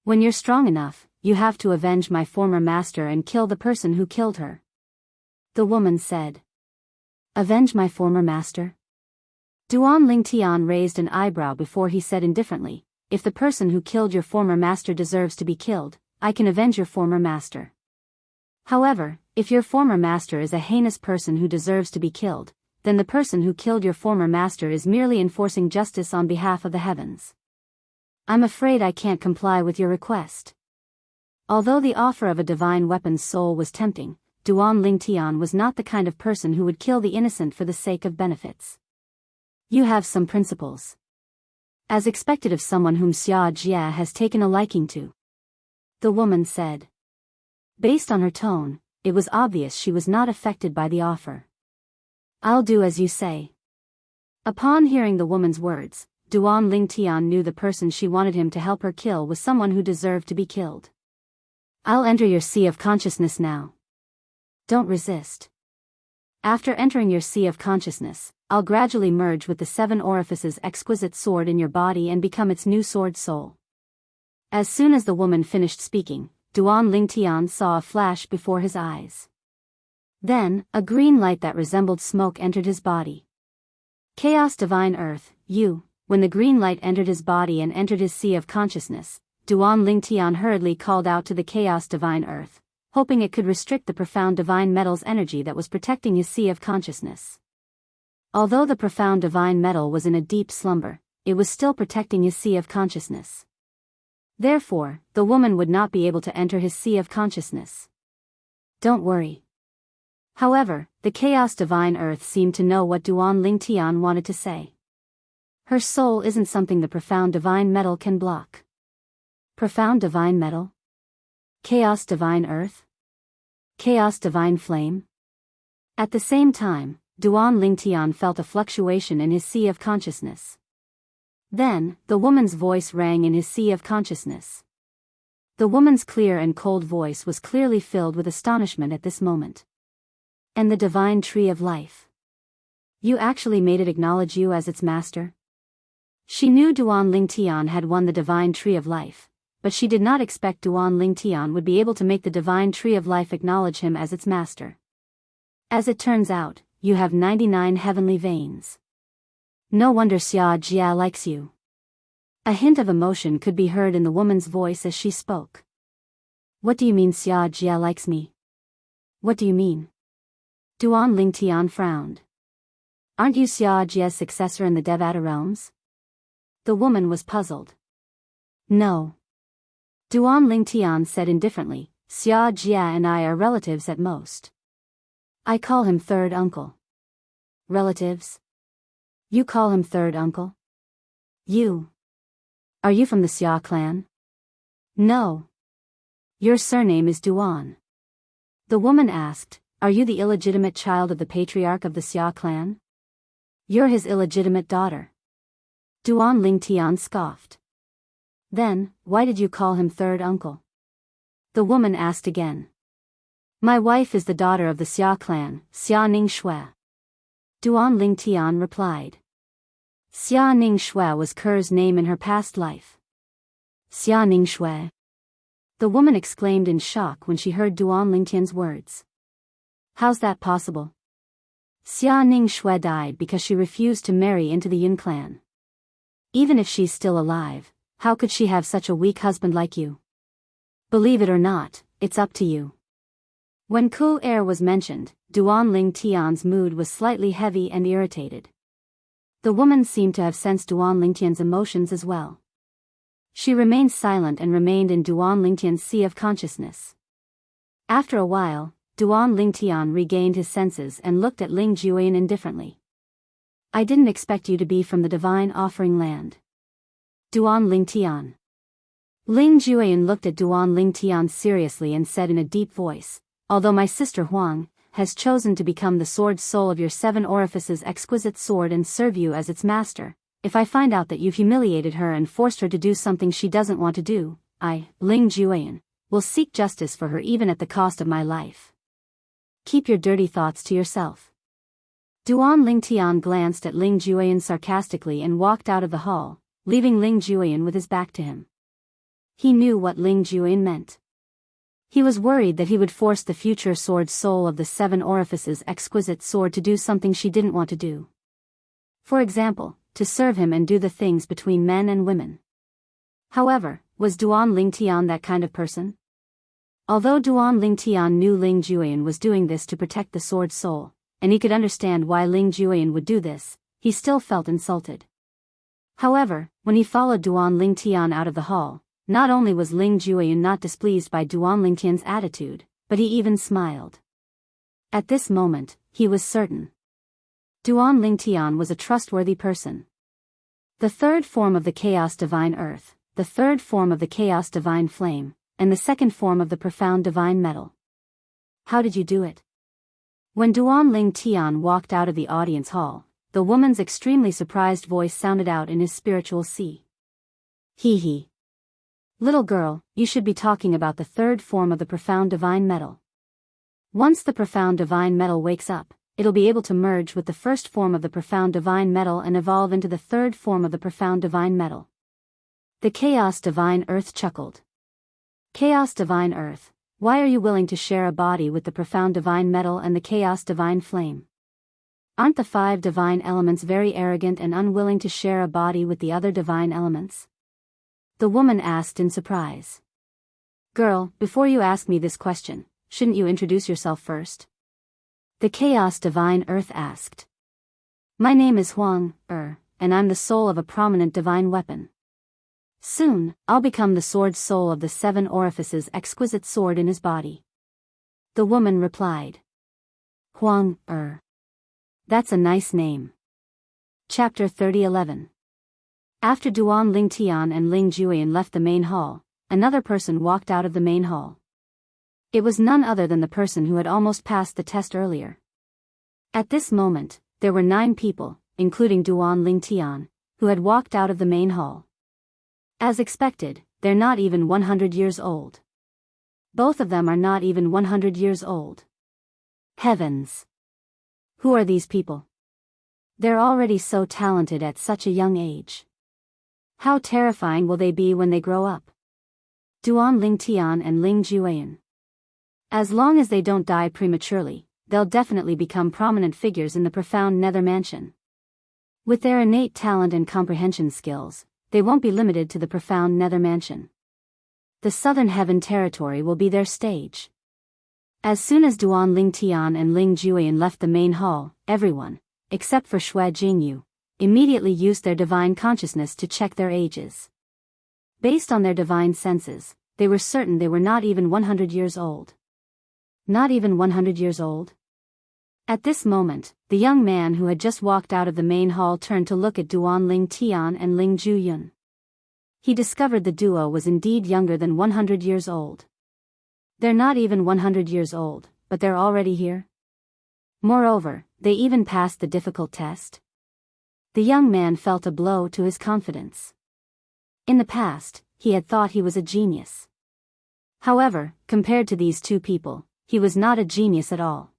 "When you're strong enough, you have to avenge my former master and kill the person who killed her," the woman said. "Avenge my former master?" Duan Lingtian raised an eyebrow before he said indifferently, "If the person who killed your former master deserves to be killed, I can avenge your former master. However, if your former master is a heinous person who deserves to be killed, then the person who killed your former master is merely enforcing justice on behalf of the heavens. I'm afraid I can't comply with your request." Although the offer of a divine weapon's soul was tempting, Duan Lingtian was not the kind of person who would kill the innocent for the sake of benefits. "You have some principles. As expected of someone whom Xia Jia has taken a liking to," the woman said. Based on her tone, it was obvious she was not affected by the offer. "I'll do as you say." Upon hearing the woman's words, Duan Lingtian knew the person she wanted him to help her kill was someone who deserved to be killed. "I'll enter your sea of consciousness now. Don't resist. After entering your sea of consciousness, I'll gradually merge with the 7 orifices exquisite sword in your body and become its new sword soul." As soon as the woman finished speaking, Duan Lingtian saw a flash before his eyes. Then, a green light that resembled smoke entered his body. Chaos Divine Earth, when the green light entered his body and entered his sea of consciousness, Duan Lingtian hurriedly called out to the Chaos Divine Earth, hoping it could restrict the profound divine metal's energy that was protecting his sea of consciousness. Although the profound divine metal was in a deep slumber, it was still protecting his sea of consciousness. Therefore, the woman would not be able to enter his sea of consciousness. "Don't worry." However, the Chaos Divine Earth seemed to know what Duan Lingtian wanted to say. "Her soul isn't something the profound divine metal can block." Profound divine metal? Chaos Divine Earth? Chaos Divine Flame? At the same time, Duan Lingtian felt a fluctuation in his sea of consciousness. Then, the woman's voice rang in his sea of consciousness. The woman's clear and cold voice was clearly filled with astonishment at this moment. "And the divine tree of life? You actually made it acknowledge you as its master?" She knew Duan Lingtian had won the divine tree of life, but she did not expect Duan Lingtian would be able to make the divine tree of life acknowledge him as its master. "As it turns out, you have 99 heavenly veins. No wonder Xia Jia likes you." A hint of emotion could be heard in the woman's voice as she spoke. "What do you mean Xia Jia likes me? What do you mean?" Duan Lingtian frowned. "Aren't you Xia Jia's successor in the Devata realms?" The woman was puzzled. "No." Duan Lingtian said indifferently, "Xia Jia and I are relatives at most. I call him third uncle." "Relatives? You call him third uncle? You. Are you from the Xia clan? No. Your surname is Duan. The woman asked, are you the illegitimate child of the patriarch of the Xia clan? You're his illegitimate daughter. Duan Lingtian scoffed. Then, why did you call him third uncle? The woman asked again. My wife is the daughter of the Xia clan, Xia Ningshui. Duan Lingtian replied. Xia Ningshui was Ker's name in her past life. Xia Ningshui. The woman exclaimed in shock when she heard Duan Lingtian's words. How's that possible? Xia Ningshui died because she refused to marry into the Yin clan. Even if she's still alive, how could she have such a weak husband like you? Believe it or not, it's up to you. When Ku Er was mentioned, Duan Lingtian's mood was slightly heavy and irritated. The woman seemed to have sensed Duan Lingtian's emotions as well. She remained silent and remained in Duan Lingtian's sea of consciousness. After a while, Duan Lingtian regained his senses and looked at Ling Juyin indifferently. I didn't expect you to be from the divine offering land. Duan Lingtian. Ling Juyin looked at Duan Lingtian seriously and said in a deep voice, although my sister Huang has chosen to become the sword soul of your 7 orifices exquisite sword and serve you as its master, if I find out that you've humiliated her and forced her to do something she doesn't want to do, I, Ling Juyin, will seek justice for her even at the cost of my life. Keep your dirty thoughts to yourself. Duan Lingtian glanced at Ling Juyin sarcastically and walked out of the hall, leaving Ling Juyin with his back to him. He knew what Ling Juyin meant. He was worried that he would force the future sword soul of the 7 orifices exquisite sword to do something she didn't want to do. For example, to serve him and do the things between men and women. However, was Duan Lingtian that kind of person? Although Duan Lingtian knew Ling Juyin was doing this to protect the sword soul, and he could understand why Ling Juyin would do this, he still felt insulted. However, when he followed Duan Lingtian out of the hall, not only was Ling Juyin not displeased by Duan Lingtian's attitude, but he even smiled. At this moment, he was certain. Duan Lingtian was a trustworthy person. The third form of the Chaos Divine Earth, the third form of the Chaos Divine Flame, and the second form of the Profound Divine Metal. How did you do it? When Duan Lingtian walked out of the audience hall, the woman's extremely surprised voice sounded out in his spiritual sea. Hee hee. Little girl, you should be talking about the third form of the Profound Divine Metal. Once the Profound Divine Metal wakes up, it'll be able to merge with the first form of the Profound Divine Metal and evolve into the third form of the Profound Divine Metal. The Chaos Divine Earth chuckled. Chaos Divine Earth, why are you willing to share a body with the Profound Divine Metal and the Chaos Divine Flame? Aren't the 5 divine elements very arrogant and unwilling to share a body with the other divine elements? The woman asked in surprise. Girl, before you ask me this question, shouldn't you introduce yourself first? The Chaos Divine Earth asked. My name is Huang Er, and I'm the soul of a prominent divine weapon. Soon, I'll become the sword soul of the 7 orifices exquisite sword in his body. The woman replied. Huang Er. That's a nice name. Chapter 30:11. After Duan Lingtian and Ling Juyin left the main hall, another person walked out of the main hall. It was none other than the person who had almost passed the test earlier. At this moment, there were 9 people, including Duan Lingtian, who had walked out of the main hall. As expected, they're not even 100 years old. Both of them are not even 100 years old. Heavens! Who are these people? They're already so talented at such a young age. How terrifying will they be when they grow up? Duan Lingtian and Ling Juyin. As long as they don't die prematurely, they'll definitely become prominent figures in the profound Nether Mansion. With their innate talent and comprehension skills, they won't be limited to the profound Nether Mansion. The Southern Heaven territory will be their stage. As soon as Duan Lingtian and Ling Juyin left the main hall, everyone, except for Shui Jingyu, immediately used their divine consciousness to check their ages. Based on their divine senses, they were certain they were not even 100 years old. Not even 100 years old? At this moment, the young man who had just walked out of the main hall turned to look at Duan Ling Tian and Ling Juyun. He discovered the duo was indeed younger than 100 years old. They're not even 100 years old, but they're already here. Moreover, they even passed the difficult test. The young man felt a blow to his confidence. In the past, he had thought he was a genius. However, compared to these two people, he was not a genius at all.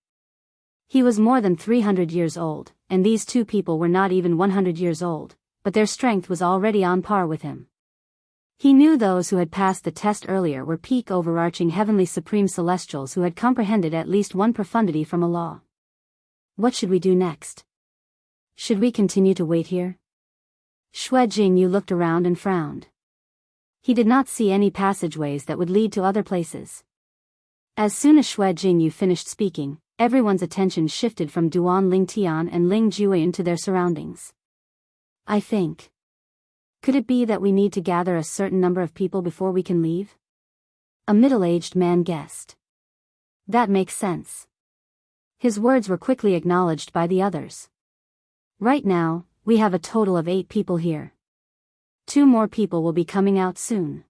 He was more than 300 years old, and these two people were not even 100 years old, but their strength was already on par with him. He knew those who had passed the test earlier were peak overarching heavenly supreme celestials who had comprehended at least one profundity from a law. What should we do next? Should we continue to wait here? Xue Jingyu looked around and frowned. He did not see any passageways that would lead to other places. As soon as Xue Jingyu finished speaking, everyone's attention shifted from Duan Lingtian and Ling Juyin to their surroundings. I think. Could it be that we need to gather a certain number of people before we can leave? A middle-aged man guessed. That makes sense. His words were quickly acknowledged by the others. Right now, we have a total of 8 people here. 2 more people will be coming out soon.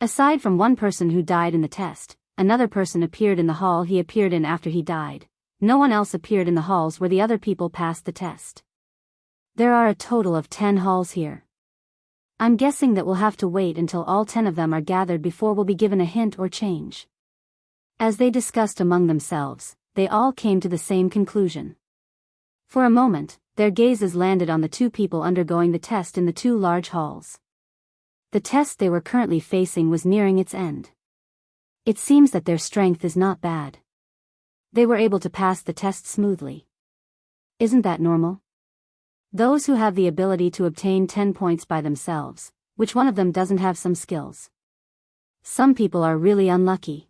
Aside from one person who died in the test, another person appeared in the hall he appeared in after he died. No one else appeared in the halls where the other people passed the test. There are a total of 10 halls here. I'm guessing that we'll have to wait until all 10 of them are gathered before we'll be given a hint or change. As they discussed among themselves, they all came to the same conclusion. For a moment, their gazes landed on the 2 people undergoing the test in the 2 large halls. The test they were currently facing was nearing its end. It seems that their strength is not bad. They were able to pass the test smoothly. Isn't that normal? Those who have the ability to obtain 10 points by themselves, which one of them doesn't have some skills? Some people are really unlucky.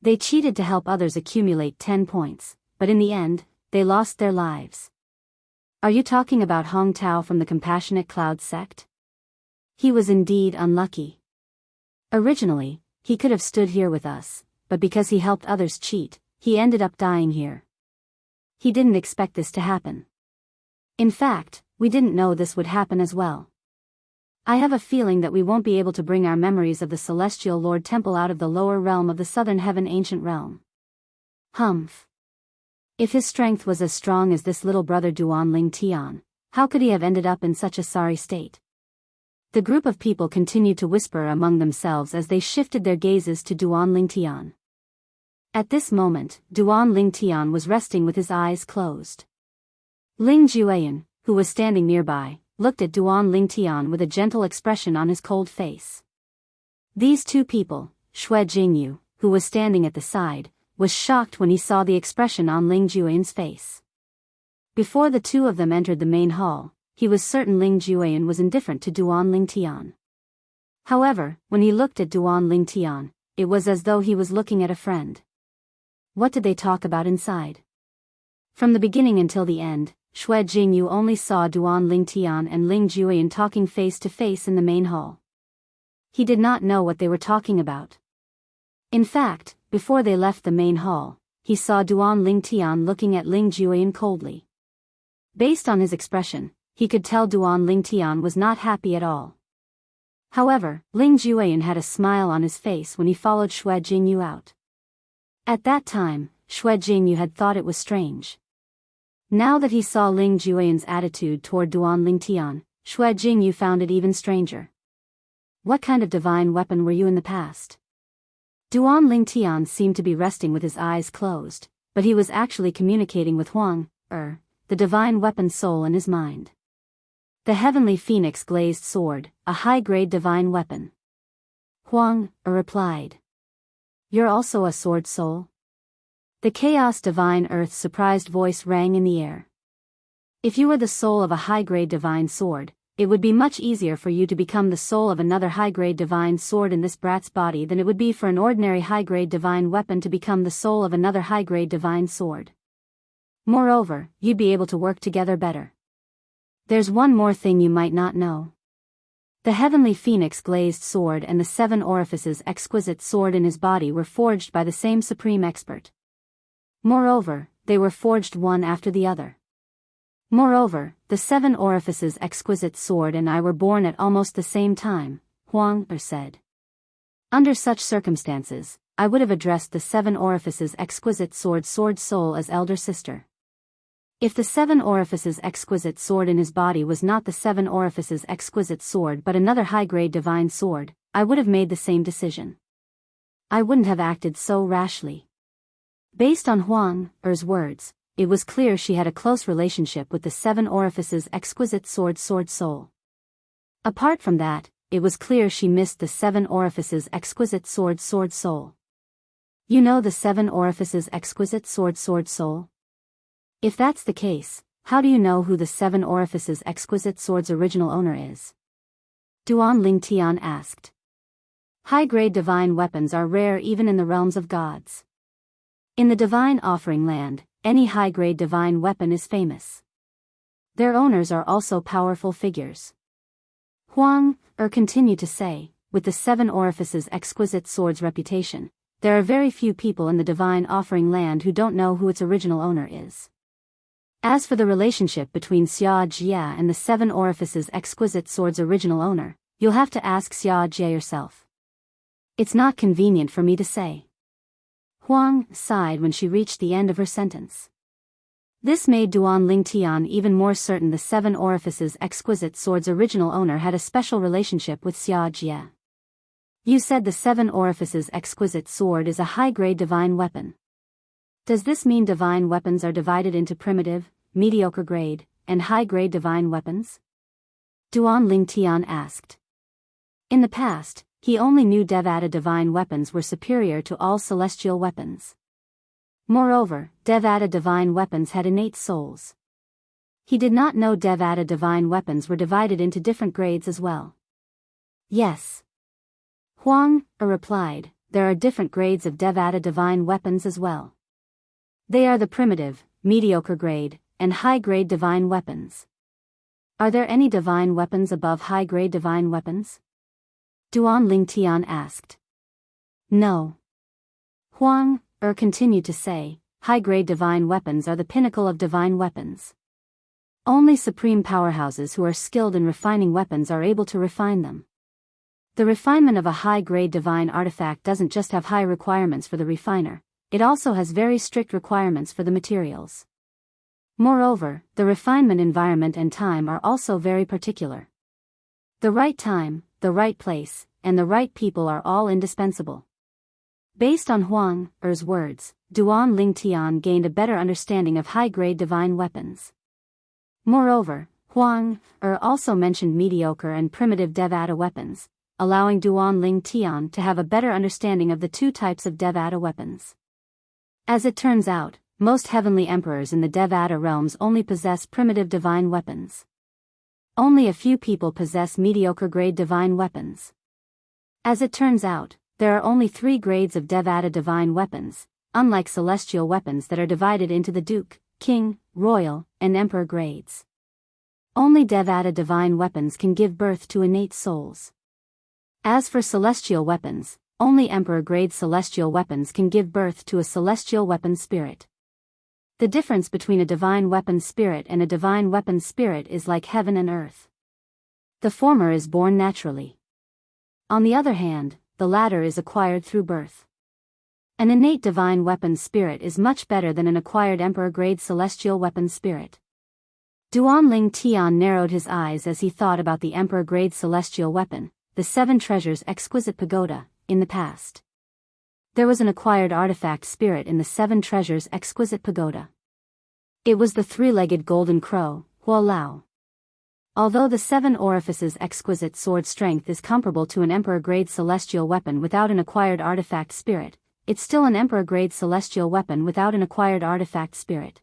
They cheated to help others accumulate 10 points, but in the end, they lost their lives. Are you talking about Hong Tao from the Compassionate Cloud sect? He was indeed unlucky. Originally, he could have stood here with us, but because he helped others cheat, he ended up dying here. He didn't expect this to happen. In fact, we didn't know this would happen as well. I have a feeling that we won't be able to bring our memories of the Celestial Lord Temple out of the lower realm of the Southern Heaven Ancient Realm. Humph. If his strength was as strong as this little brother Duan Ling Tian, how could he have ended up in such a sorry state? The group of people continued to whisper among themselves as they shifted their gazes to Duan Ling Tian. At this moment, Duan Ling Tian was resting with his eyes closed. Ling Jueyan, who was standing nearby, looked at Duan Ling Tian with a gentle expression on his cold face. These 2 people, Xue Jingyu, who was standing at the side, was shocked when he saw the expression on Ling Jueyan's face. Before the 2 of them entered the main hall, he was certain Ling Jueyan was indifferent to Duan Ling Tian. However, when he looked at Duan Ling Tian, it was as though he was looking at a friend. What did they talk about inside? From the beginning until the end, Xue Jingyu only saw Duan Ling Tian and Ling Jueyan talking face to face in the main hall. He did not know what they were talking about. In fact, before they left the main hall, he saw Duan Ling Tian looking at Ling Jueyan coldly. Based on his expression, he could tell Duan Ling Tian was not happy at all. However, Ling Jueyan had a smile on his face when he followed Xue Jingyu out. At that time, Xue Jingyu had thought it was strange. Now that he saw Ling Jueyan's attitude toward Duan Ling Tian, Xue Jingyu found it even stranger. What kind of divine weapon were you in the past? Duan Ling Tian seemed to be resting with his eyes closed, but he was actually communicating with Huang, the divine weapon soul in his mind. The heavenly phoenix glazed sword, a high-grade divine weapon. Huang, replied. You're also a sword soul? The chaos divine earth's surprised voice rang in the air. If you were the soul of a high-grade divine sword, it would be much easier for you to become the soul of another high-grade divine sword in this brat's body than it would be for an ordinary high-grade divine weapon to become the soul of another high-grade divine sword. Moreover, you'd be able to work together better. There's one more thing you might not know. The heavenly phoenix glazed sword and the 7 orifices exquisite sword in his body were forged by the same supreme expert. Moreover, they were forged one after the other. Moreover, the 7 Orifices exquisite sword and I were born at almost the same time, Huang said. Under such circumstances, I would have addressed the 7 Orifices exquisite sword soul as elder sister. If the 7 Orifices exquisite sword in his body was not the 7 Orifices exquisite sword but another high-grade divine sword, I would have made the same decision. I wouldn't have acted so rashly. Based on Huang's words, it was clear she had a close relationship with the 7 Orifices exquisite sword soul. Apart from that, it was clear she missed the 7 Orifices exquisite sword soul. You know the 7 Orifices exquisite sword soul? If that's the case, how do you know who the 7 Orifices exquisite sword's original owner is? Duan Lingtian asked. High-grade divine weapons are rare even in the realms of gods. In the divine offering land, any high-grade divine weapon is famous. Their owners are also powerful figures. Huang continued to say, with the 7 Orifices exquisite sword's reputation, there are very few people in the divine offering land who don't know who its original owner is. As for the relationship between Wuxia Xianxia and the 7 Orifices exquisite sword's original owner, you'll have to ask Wuxia Xianxia yourself. It's not convenient for me to say. Huang sighed when she reached the end of her sentence. This made Duan Lingtian even more certain the 7 Orifices exquisite sword's original owner had a special relationship with Wuxia Xianxia. You said the 7 Orifices exquisite sword is a high-grade divine weapon. Does this mean divine weapons are divided into primitive, mediocre grade, and high-grade divine weapons? Duan Lingtian asked. In the past, he only knew Devata divine weapons were superior to all celestial weapons. Moreover, Devata divine weapons had innate souls. He did not know Devata divine weapons were divided into different grades as well. Yes. Huang replied, there are different grades of Devata divine weapons as well. They are the primitive, mediocre grade, and high-grade divine weapons. Are there any divine weapons above high-grade divine weapons? Duan Lingtian asked. No. Huang continued to say, high-grade divine weapons are the pinnacle of divine weapons. Only supreme powerhouses who are skilled in refining weapons are able to refine them. The refinement of a high-grade divine artifact doesn't just have high requirements for the refiner, it also has very strict requirements for the materials. Moreover, the refinement environment and time are also very particular. The right time, the right place, and the right people are all indispensable. Based on Huang's words, Duan Lingtian gained a better understanding of high-grade divine weapons. Moreover, Huang also mentioned mediocre and primitive Devata weapons, allowing Duan Lingtian to have a better understanding of the two types of Devata weapons. As it turns out, most heavenly emperors in the Devata realms only possess primitive divine weapons. Only a few people possess mediocre grade divine weapons. As it turns out, there are only 3 grades of Devata divine weapons, unlike celestial weapons that are divided into the Duke, King, Royal, and Emperor grades. Only Devata divine weapons can give birth to innate souls. As for celestial weapons, only Emperor-grade celestial weapons can give birth to a celestial weapon spirit. The difference between a divine weapon spirit and a divine weapon spirit is like heaven and earth. The former is born naturally. On the other hand, the latter is acquired through birth. An innate divine weapon spirit is much better than an acquired Emperor-grade celestial weapon spirit. Duan Lingtian narrowed his eyes as he thought about the Emperor-grade celestial weapon, the 7 Treasures exquisite pagoda, in the past. There was an acquired artifact spirit in the 7 Treasures exquisite pagoda. It was the 3-legged golden crow, Huolao. Although the 7 Orifices exquisite sword strength is comparable to an Emperor-grade celestial weapon without an acquired artifact spirit, it's still an Emperor-grade celestial weapon without an acquired artifact spirit.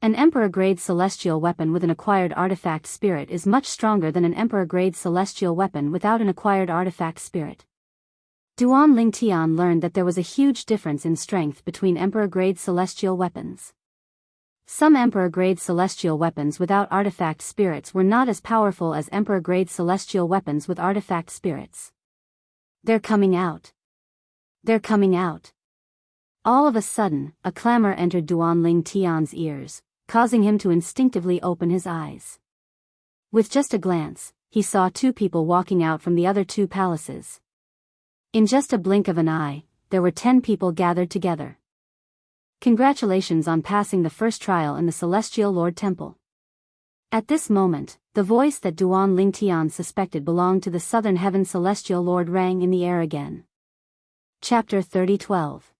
An Emperor-grade celestial weapon with an acquired artifact spirit is much stronger than an Emperor-grade celestial weapon without an acquired artifact spirit. Duan Lingtian learned that there was a huge difference in strength between Emperor-grade celestial weapons. Some Emperor-grade celestial weapons without artifact spirits were not as powerful as Emperor-grade celestial weapons with artifact spirits. They're coming out. They're coming out. All of a sudden, a clamor entered Duan Ling Tian's ears, causing him to instinctively open his eyes. With just a glance, he saw two people walking out from the other two palaces. In just a blink of an eye, there were 10 people gathered together. Congratulations on passing the first trial in the Celestial Lord Temple. At this moment, the voice that Duan Ling Tian suspected belonged to the Southern Heaven Celestial Lord rang in the air again. Chapter 30:12.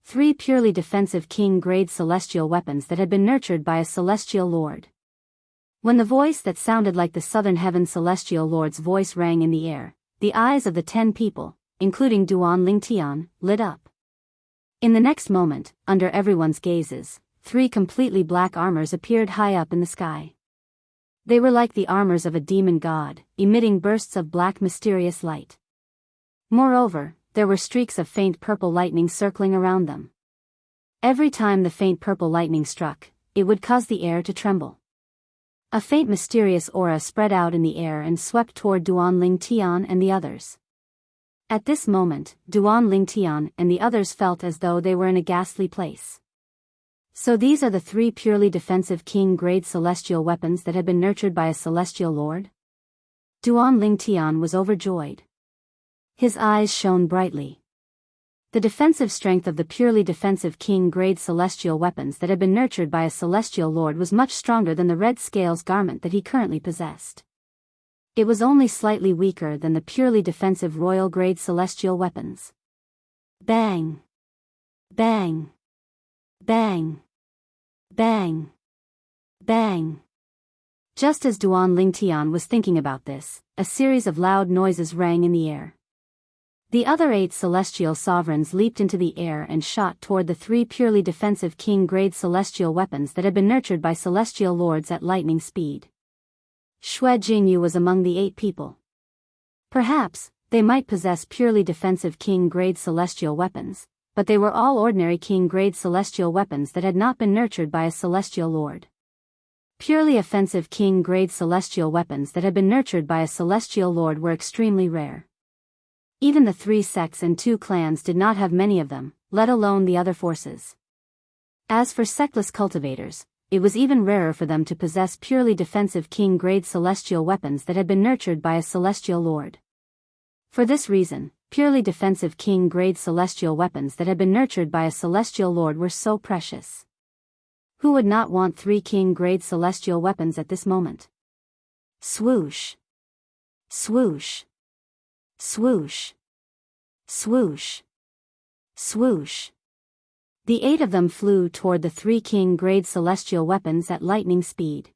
3 purely defensive king-grade celestial weapons that had been nurtured by a celestial lord. When the voice that sounded like the Southern Heaven Celestial Lord's voice rang in the air, the eyes of the 10 people, including Duan Ling Tian, lit up. In the next moment, under everyone's gazes, 3 completely black armors appeared high up in the sky. They were like the armors of a demon god, emitting bursts of black mysterious light. Moreover, there were streaks of faint purple lightning circling around them. Every time the faint purple lightning struck, it would cause the air to tremble. A faint mysterious aura spread out in the air and swept toward Duan Ling Tian and the others. At this moment, Duan Ling Tian and the others felt as though they were in a ghastly place. So these are the 3 purely defensive king-grade celestial weapons that had been nurtured by a celestial lord? Duan Ling Tian was overjoyed. His eyes shone brightly. The defensive strength of the purely defensive king-grade celestial weapons that had been nurtured by a celestial lord was much stronger than the red scales garment that he currently possessed. It was only slightly weaker than the purely defensive royal-grade celestial weapons. Bang! Bang! Bang! Bang! Bang! Just as Duan Ling Tian was thinking about this, a series of loud noises rang in the air. The other 8 celestial sovereigns leaped into the air and shot toward the 3 purely defensive king-grade celestial weapons that had been nurtured by celestial lords at lightning speed. Xue Jingyu was among the 8 people. Perhaps, they might possess purely defensive king-grade celestial weapons, but they were all ordinary king-grade celestial weapons that had not been nurtured by a celestial lord. Purely offensive king-grade celestial weapons that had been nurtured by a celestial lord were extremely rare. Even the 3 sects and 2 clans did not have many of them, let alone the other forces. As for sectless cultivators, it was even rarer for them to possess purely defensive king-grade celestial weapons that had been nurtured by a celestial lord. For this reason, purely defensive king-grade celestial weapons that had been nurtured by a celestial lord were so precious. Who would not want 3 king-grade celestial weapons at this moment? Swoosh! Swoosh! Swoosh! Swoosh! Swoosh! The 8 of them flew toward the 3 king-grade celestial weapons at lightning speed.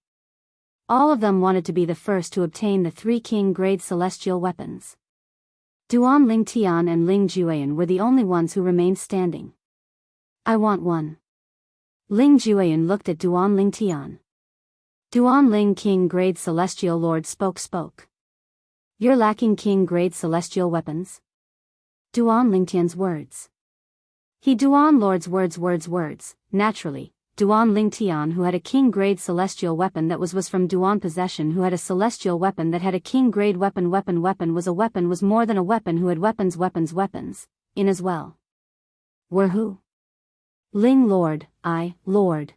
All of them wanted to be the first to obtain the 3 king-grade celestial weapons. Duan Ling Tian and Ling Jueyan were the only ones who remained standing. I want one. Ling Jueyan looked at Duan Ling Tian. Duan Ling king-grade celestial lord spoke. You're lacking king-grade celestial weapons? Duan Ling Tian's words. He Duan Lord's words. Naturally, Duan Ling Tian who had a king-grade celestial weapon that was from Duan possession who had a celestial weapon that had a king-grade weapon was more than a weapon who had weapons in as well. Were who? Ling Lord, Lord.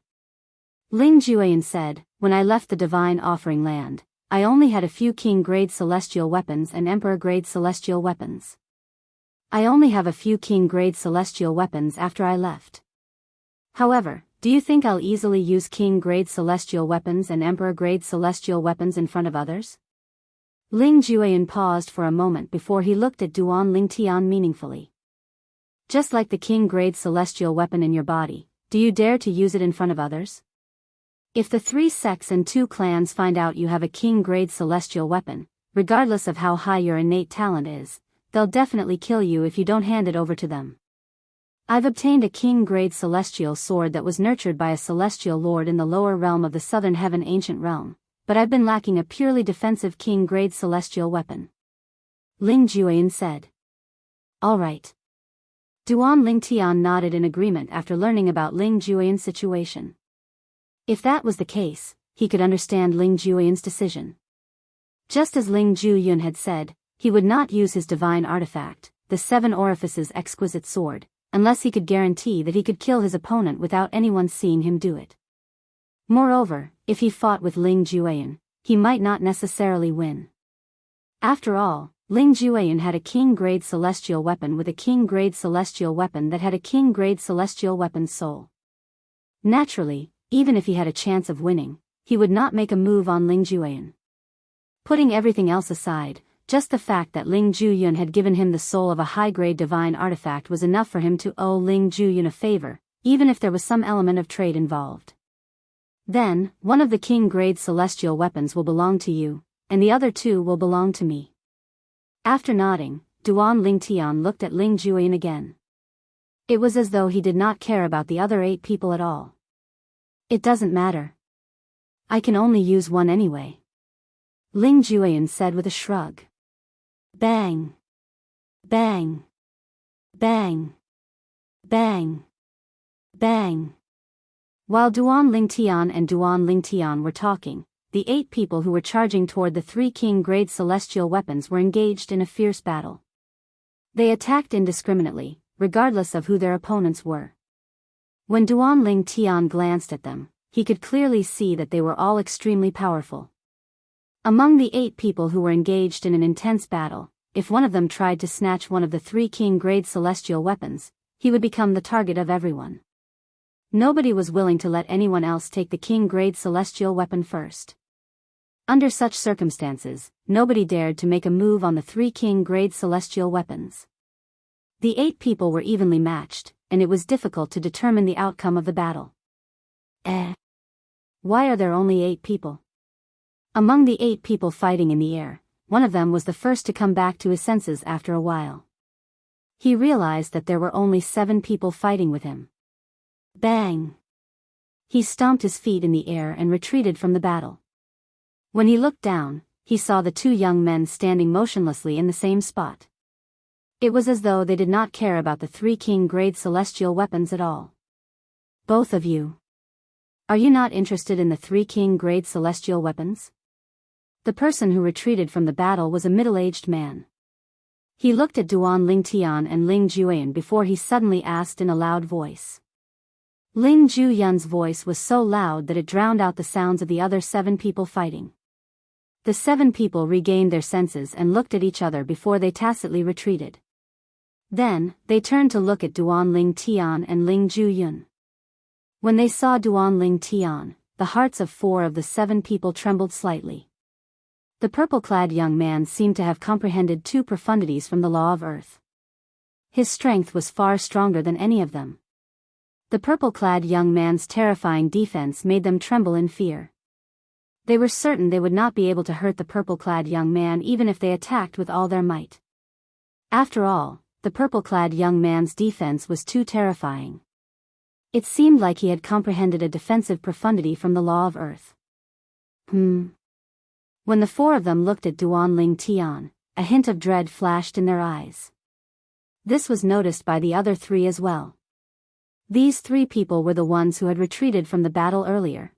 Ling Jueyan said, when I left the divine offering land, I only had a few king-grade celestial weapons and emperor-grade celestial weapons. I only have a few king-grade celestial weapons after I left. However, do you think I'll easily use king-grade celestial weapons and emperor-grade celestial weapons in front of others? Ling Jueyan paused for a moment before he looked at Duan Ling Tian meaningfully. Just like the king-grade celestial weapon in your body, do you dare to use it in front of others? If the 3 sects and 2 clans find out you have a king-grade celestial weapon, regardless of how high your innate talent is, they'll definitely kill you if you don't hand it over to them. I've obtained a king-grade celestial sword that was nurtured by a celestial lord in the lower realm of the Southern Heaven Ancient Realm, but I've been lacking a purely defensive king-grade celestial weapon. Ling Jueyan said. All right. Duan Ling Tian nodded in agreement after learning about Ling Jueyan's situation. If that was the case, he could understand Ling Jueyan's decision. Just as Ling Jueyan had said, he would not use his divine artifact, the 7 Orifices exquisite sword, unless he could guarantee that he could kill his opponent without anyone seeing him do it. Moreover, if he fought with Ling Jueyan, he might not necessarily win. After all, Ling Jueyan had a king-grade celestial weapon with a king-grade celestial weapon that had a king-grade celestial weapon's soul. Naturally, even if he had a chance of winning, he would not make a move on Ling Jueyan. Putting everything else aside, just the fact that Ling Jueyan had given him the soul of a high-grade divine artifact was enough for him to owe Ling Jueyan a favor, even if there was some element of trade involved. Then, one of the king-grade celestial weapons will belong to you, and the other two will belong to me. After nodding, Duan Lingtian looked at Ling Jueyan again. It was as though he did not care about the other 8 people at all. It doesn't matter. I can only use one anyway. Ling Jueyan said with a shrug. Bang. Bang. Bang. Bang. Bang. While Duan Lingtian and Duan Lingtian were talking, the 8 people who were charging toward the 3 king-grade celestial weapons were engaged in a fierce battle. They attacked indiscriminately, regardless of who their opponents were. When Duan Lingtian glanced at them, he could clearly see that they were all extremely powerful. Among the 8 people who were engaged in an intense battle, if one of them tried to snatch one of the 3 king-grade celestial weapons, he would become the target of everyone. Nobody was willing to let anyone else take the king-grade celestial weapon first. Under such circumstances, nobody dared to make a move on the 3 king-grade celestial weapons. The 8 people were evenly matched, and it was difficult to determine the outcome of the battle. Why are there only 8 people? Among the 8 people fighting in the air, one of them was the first to come back to his senses after a while. He realized that there were only 7 people fighting with him. Bang! He stomped his feet in the air and retreated from the battle. When he looked down, he saw the 2 young men standing motionlessly in the same spot. It was as though they did not care about the 3 king-grade celestial weapons at all. Both of you. Are you not interested in the 3 king-grade celestial weapons? The person who retreated from the battle was a middle-aged man. He looked at Duan Lingtian and Ling Jueyan before he suddenly asked in a loud voice. Ling Jueyan's voice was so loud that it drowned out the sounds of the other 7 people fighting. The 7 people regained their senses and looked at each other before they tacitly retreated. Then, they turned to look at Duan Lingtian and Ling Jueyan. When they saw Duan Lingtian, the hearts of 4 of the 7 people trembled slightly. The purple-clad young man seemed to have comprehended 2 profundities from the law of earth. His strength was far stronger than any of them. The purple-clad young man's terrifying defense made them tremble in fear. They were certain they would not be able to hurt the purple-clad young man even if they attacked with all their might. After all, the purple-clad young man's defense was too terrifying. It seemed like he had comprehended a defensive profundity from the law of earth. When the 4 of them looked at Duan Lingtian, a hint of dread flashed in their eyes. This was noticed by the other 3 as well. These 3 people were the ones who had retreated from the battle earlier.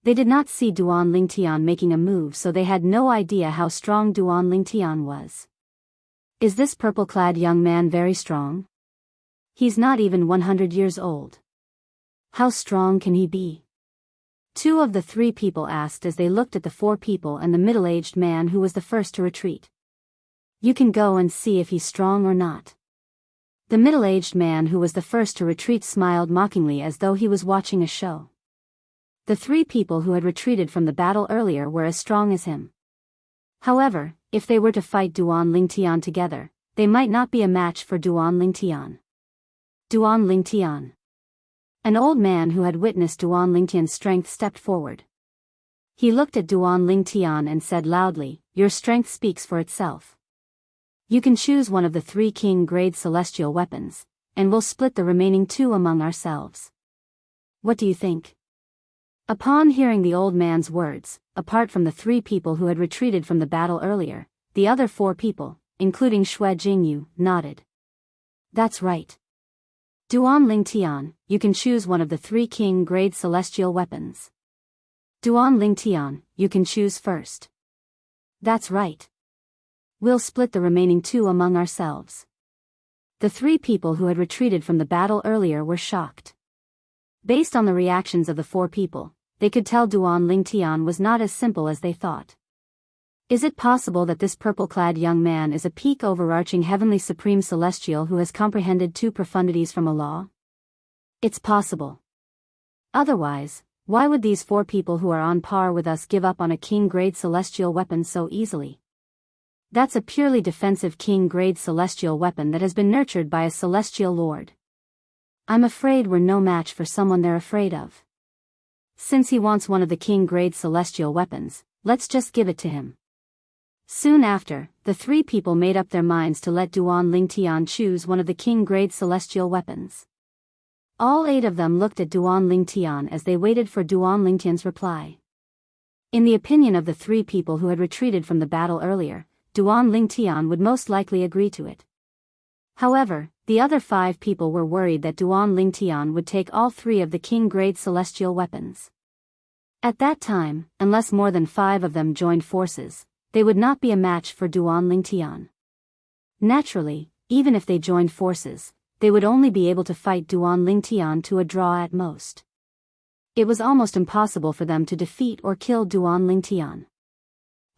They did not see Duan Lingtian making a move, so they had no idea how strong Duan Lingtian was. Is this purple-clad young man very strong? He's not even 100 years old. How strong can he be? 2 of the 3 people asked as they looked at the 4 people and the middle-aged man who was the first to retreat. You can go and see if he's strong or not. The middle-aged man who was the first to retreat smiled mockingly as though he was watching a show. The 3 people who had retreated from the battle earlier were as strong as him. However, if they were to fight Duan Lingtian together, they might not be a match for Duan Lingtian. Duan Lingtian. An old man who had witnessed Duan Lingtian's strength stepped forward. He looked at Duan Lingtian and said loudly, "Your strength speaks for itself. You can choose one of the 3 king-grade celestial weapons, and we'll split the remaining 2 among ourselves. What do you think?" Upon hearing the old man's words, apart from the 3 people who had retreated from the battle earlier, the other 4 people, including Shui Jingyu, nodded. That's right. Duan Lingtian, you can choose one of the 3 king-grade celestial weapons. Duan Lingtian, you can choose first. That's right. We'll split the remaining 2 among ourselves. The three people who had retreated from the battle earlier were shocked. Based on the reactions of the four people, they could tell Duan Lingtian was not as simple as they thought. Is it possible that this purple-clad young man is a peak overarching heavenly supreme celestial who has comprehended two profundities from a law? It's possible. Otherwise, why would these four people who are on par with us give up on a king-grade celestial weapon so easily? That's a purely defensive king-grade celestial weapon that has been nurtured by a celestial lord. I'm afraid we're no match for someone they're afraid of. Since he wants one of the king-grade celestial weapons, let's just give it to him. Soon after, the three people made up their minds to let Duan Lingtian choose one of the king-grade celestial weapons. All 8 of them looked at Duan Lingtian as they waited for Duan Lingtian's reply. In the opinion of the 3 people who had retreated from the battle earlier, Duan Lingtian would most likely agree to it. However, the other 5 people were worried that Duan Lingtian would take all 3 of the king-grade celestial weapons. At that time, unless more than 5 of them joined forces, they would not be a match for Duan Lingtian. Naturally, even if they joined forces, they would only be able to fight Duan Lingtian to a draw at most. It was almost impossible for them to defeat or kill Duan Lingtian.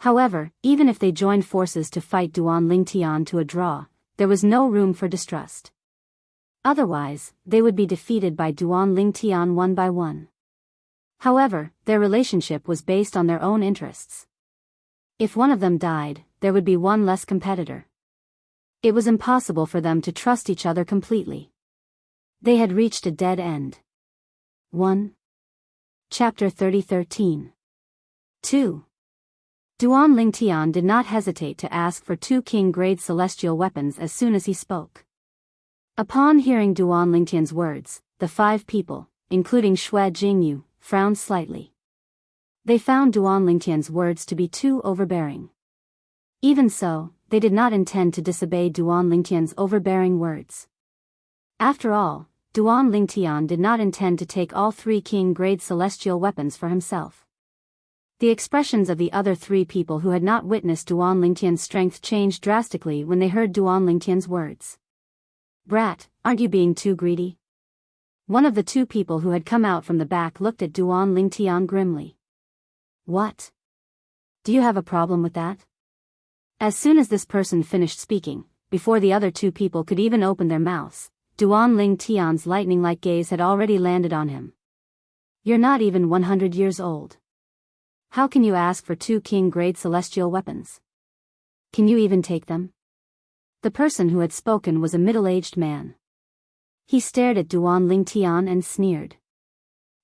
However, even if they joined forces to fight Duan Lingtian to a draw, there was no room for distrust. Otherwise, they would be defeated by Duan Lingtian one by one. However, their relationship was based on their own interests. If one of them died, there would be one less competitor. It was impossible for them to trust each other completely. They had reached a dead end. 1. Chapter 30:13. 2. Duan Lingtian did not hesitate to ask for 2 king-grade celestial weapons as soon as he spoke. Upon hearing Duan Lingtian's words, the 5 people, including Shui Jianghu, frowned slightly. They found Duan Lingtian's words to be too overbearing. Even so, they did not intend to disobey Duan Lingtian's overbearing words. After all, Duan Lingtian did not intend to take all 3 king-grade celestial weapons for himself. The expressions of the other 3 people who had not witnessed Duan Lingtian's strength changed drastically when they heard Duan Lingtian's words. "Brat, aren't you being too greedy?" One of the 2 people who had come out from the back looked at Duan Lingtian grimly. "What? Do you have a problem with that?" As soon as this person finished speaking, before the other 2 people could even open their mouths, Duan Lingtian's lightning-like gaze had already landed on him. "You're not even 100 years old. How can you ask for 2 king-grade celestial weapons? Can you even take them?" The person who had spoken was a middle-aged man. He stared at Duan Lingtian and sneered.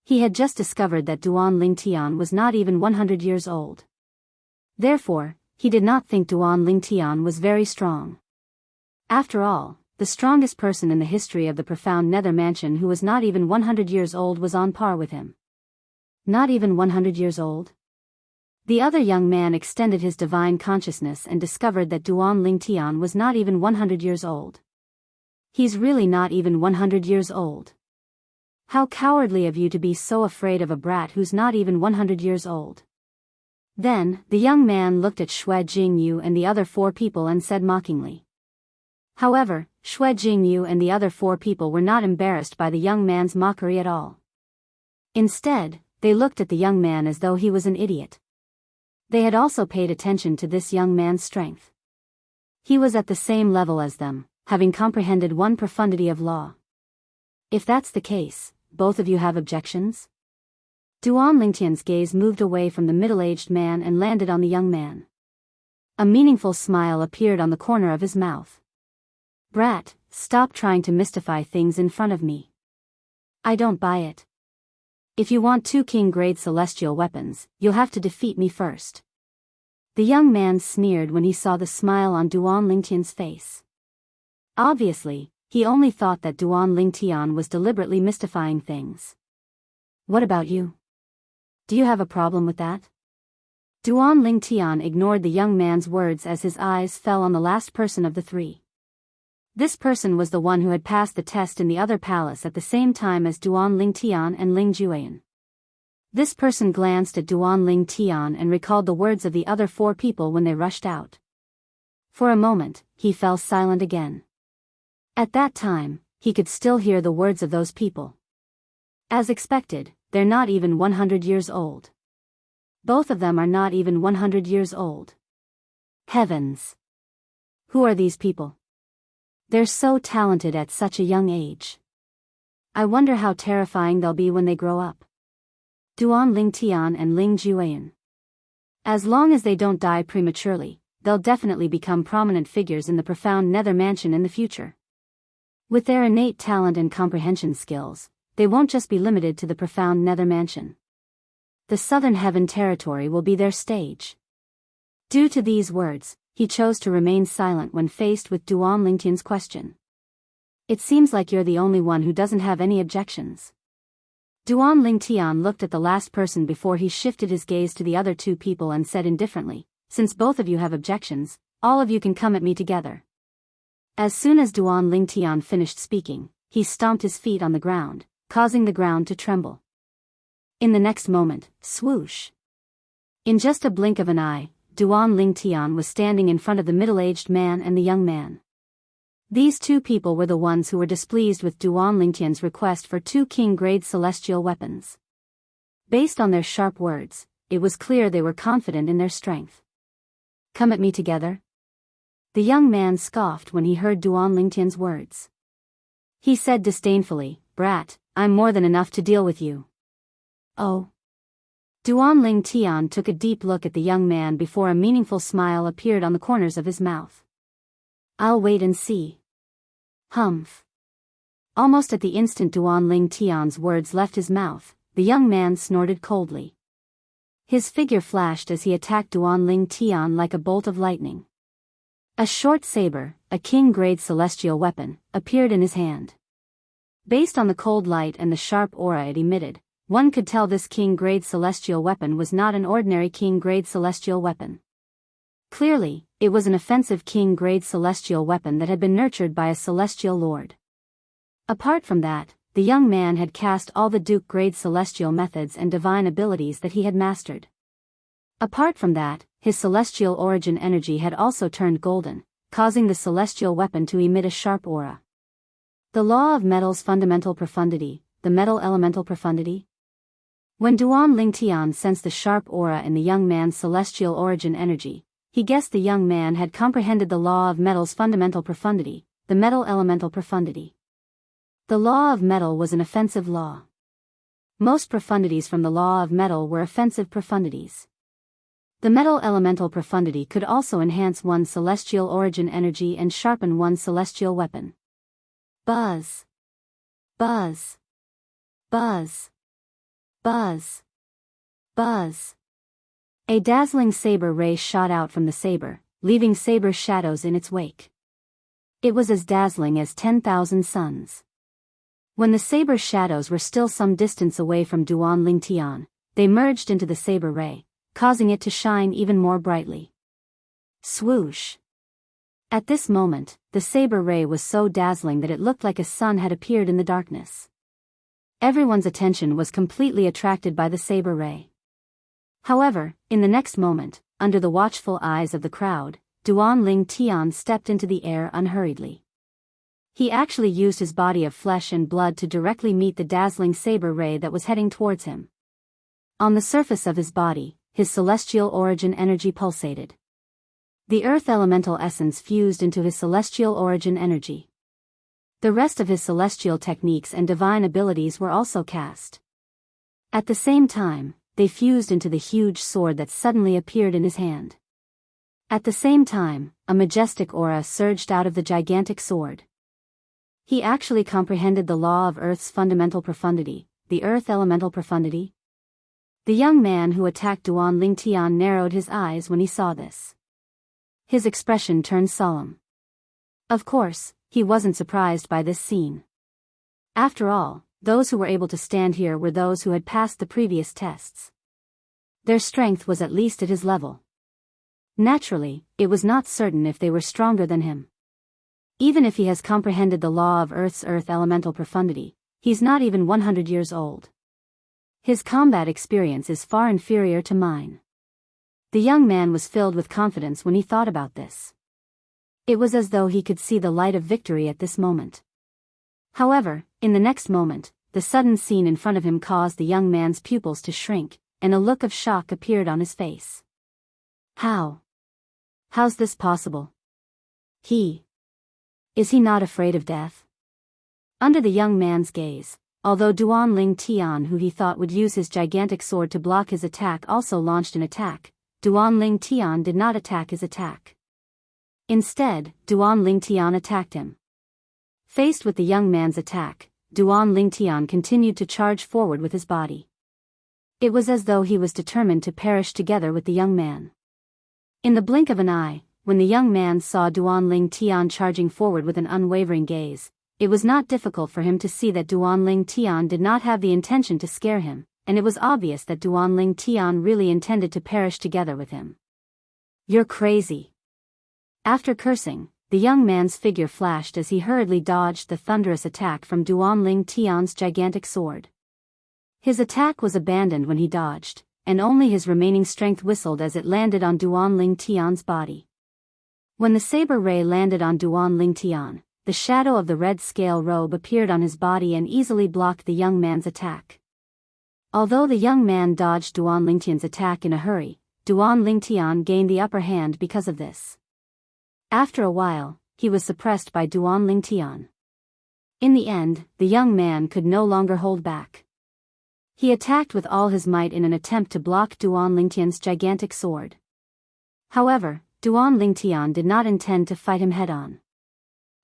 He had just discovered that Duan Lingtian was not even 100 years old. Therefore, he did not think Duan Lingtian was very strong. After all, the strongest person in the history of the profound Nether Mansion who was not even 100 years old was on par with him. Not even 100 years old? The other young man extended his divine consciousness and discovered that Duan Lingtian was not even 100 years old. He's really not even 100 years old. How cowardly of you to be so afraid of a brat who's not even 100 years old. Then, the young man looked at Shui Jianghu and the other 4 people and said mockingly. However, Shui Jianghu and the other 4 people were not embarrassed by the young man's mockery at all. Instead, they looked at the young man as though he was an idiot. They had also paid attention to this young man's strength. He was at the same level as them, having comprehended one profundity of law. If that's the case, both of you have objections? Duan Lingtian's gaze moved away from the middle-aged man and landed on the young man. A meaningful smile appeared on the corner of his mouth. "Brat, stop trying to mystify things in front of me. I don't buy it. If you want 2 king-grade celestial weapons, you'll have to defeat me first." The young man sneered when he saw the smile on Duan Lingtian's face. Obviously, he only thought that Duan Lingtian was deliberately mystifying things. "What about you? Do you have a problem with that?" Duan Lingtian ignored the young man's words as his eyes fell on the last person of the 3. This person was the one who had passed the test in the other palace at the same time as Duan Lingtian and Ling Jueyan. This person glanced at Duan Lingtian and recalled the words of the other 4 people when they rushed out. For a moment, he fell silent again. At that time, he could still hear the words of those people. As expected, they're not even 100 years old. Both of them are not even 100 years old. Heavens! Who are these people? They're so talented at such a young age. I wonder how terrifying they'll be when they grow up. Duan Lingtian and Ling Jueyan. As long as they don't die prematurely, they'll definitely become prominent figures in the profound Nether Mansion in the future. With their innate talent and comprehension skills, they won't just be limited to the profound Nether Mansion. The Southern Heaven territory will be their stage. Due to these words, he chose to remain silent when faced with Duan Lingtian's question. It seems like you're the only one who doesn't have any objections. Duan Lingtian looked at the last person before he shifted his gaze to the other two people and said indifferently, since both of you have objections, all of you can come at me together. As soon as Duan Lingtian finished speaking, he stomped his feet on the ground, causing the ground to tremble. In the next moment, swoosh! In just a blink of an eye, Duan Lingtian was standing in front of the middle-aged man and the young man. These two people were the ones who were displeased with Duan Lingtian's request for 2 king-grade celestial weapons. Based on their sharp words, it was clear they were confident in their strength. Come at me together? The young man scoffed when he heard Duan Lingtian's words. He said disdainfully, "Brat, I'm more than enough to deal with you." Oh. Duan Lingtian took a deep look at the young man before a meaningful smile appeared on the corners of his mouth. I'll wait and see. Humph. Almost at the instant Duan Lingtian's words left his mouth, the young man snorted coldly. His figure flashed as he attacked Duan Lingtian like a bolt of lightning. A short saber, a king-grade celestial weapon, appeared in his hand. Based on the cold light and the sharp aura it emitted, one could tell this king-grade celestial weapon was not an ordinary king-grade celestial weapon. Clearly, it was an offensive king-grade celestial weapon that had been nurtured by a celestial lord. Apart from that, the young man had cast all the Duke-grade celestial methods and divine abilities that he had mastered. Apart from that, his celestial origin energy had also turned golden, causing the celestial weapon to emit a sharp aura. The law of metal's fundamental profundity, the metal elemental profundity. When Duan Lingtian sensed the sharp aura in the young man's celestial origin energy, he guessed the young man had comprehended the law of metal's fundamental profundity, the metal elemental profundity. The law of metal was an offensive law. Most profundities from the law of metal were offensive profundities. The metal elemental profundity could also enhance one's celestial origin energy and sharpen one's celestial weapon. Buzz. Buzz. Buzz. Buzz. Buzz. A dazzling saber ray shot out from the saber, leaving saber shadows in its wake. It was as dazzling as 10,000 suns. When the saber shadows were still some distance away from Duan Lingtian, they merged into the saber ray, causing it to shine even more brightly. Swoosh! At this moment, the saber ray was so dazzling that it looked like a sun had appeared in the darkness. Everyone's attention was completely attracted by the saber ray. However, in the next moment, under the watchful eyes of the crowd, Duan Lingtian stepped into the air unhurriedly. He actually used his body of flesh and blood to directly meet the dazzling saber ray that was heading towards him. On the surface of his body, his celestial origin energy pulsated. The earth elemental essence fused into his celestial origin energy. The rest of his celestial techniques and divine abilities were also cast. At the same time, they fused into the huge sword that suddenly appeared in his hand. At the same time, a majestic aura surged out of the gigantic sword. He actually comprehended the law of Earth's fundamental profundity, the earth elemental profundity. The young man who attacked Duan Lingtian narrowed his eyes when he saw this. His expression turned solemn. Of course, he wasn't surprised by this scene. After all, those who were able to stand here were those who had passed the previous tests. Their strength was at least at his level. Naturally, it was not certain if they were stronger than him. Even if he has comprehended the law of Earth's earth elemental profundity, he's not even 100 years old. His combat experience is far inferior to mine. The young man was filled with confidence when he thought about this. It was as though he could see the light of victory at this moment. However, in the next moment, the sudden scene in front of him caused the young man's pupils to shrink, and a look of shock appeared on his face. How's this possible? Is he not afraid of death? Under the young man's gaze, although Duanling Tian, who he thought would use his gigantic sword to block his attack, also launched an attack, Duanling Tian did not attack his attack. Instead, Duanling Tian attacked him. Faced with the young man's attack, Duanling Tian continued to charge forward with his body. It was as though he was determined to perish together with the young man. In the blink of an eye, when the young man saw Duanling Tian charging forward with an unwavering gaze, it was not difficult for him to see that Duanling Tian did not have the intention to scare him, and it was obvious that Duanling Tian really intended to perish together with him. "You're crazy." After cursing, the young man's figure flashed as he hurriedly dodged the thunderous attack from Duanling Tian's gigantic sword. His attack was abandoned when he dodged, and only his remaining strength whistled as it landed on Duanling Tian's body. When the saber ray landed on Duanling Tian, the shadow of the red scale robe appeared on his body and easily blocked the young man's attack. Although the young man dodged Duanling Tian's attack in a hurry, Duanling Tian gained the upper hand because of this. After a while, he was suppressed by Duanling Tian. In the end, the young man could no longer hold back. He attacked with all his might in an attempt to block Duanling Tian's gigantic sword. However, Duanling Tian did not intend to fight him head-on.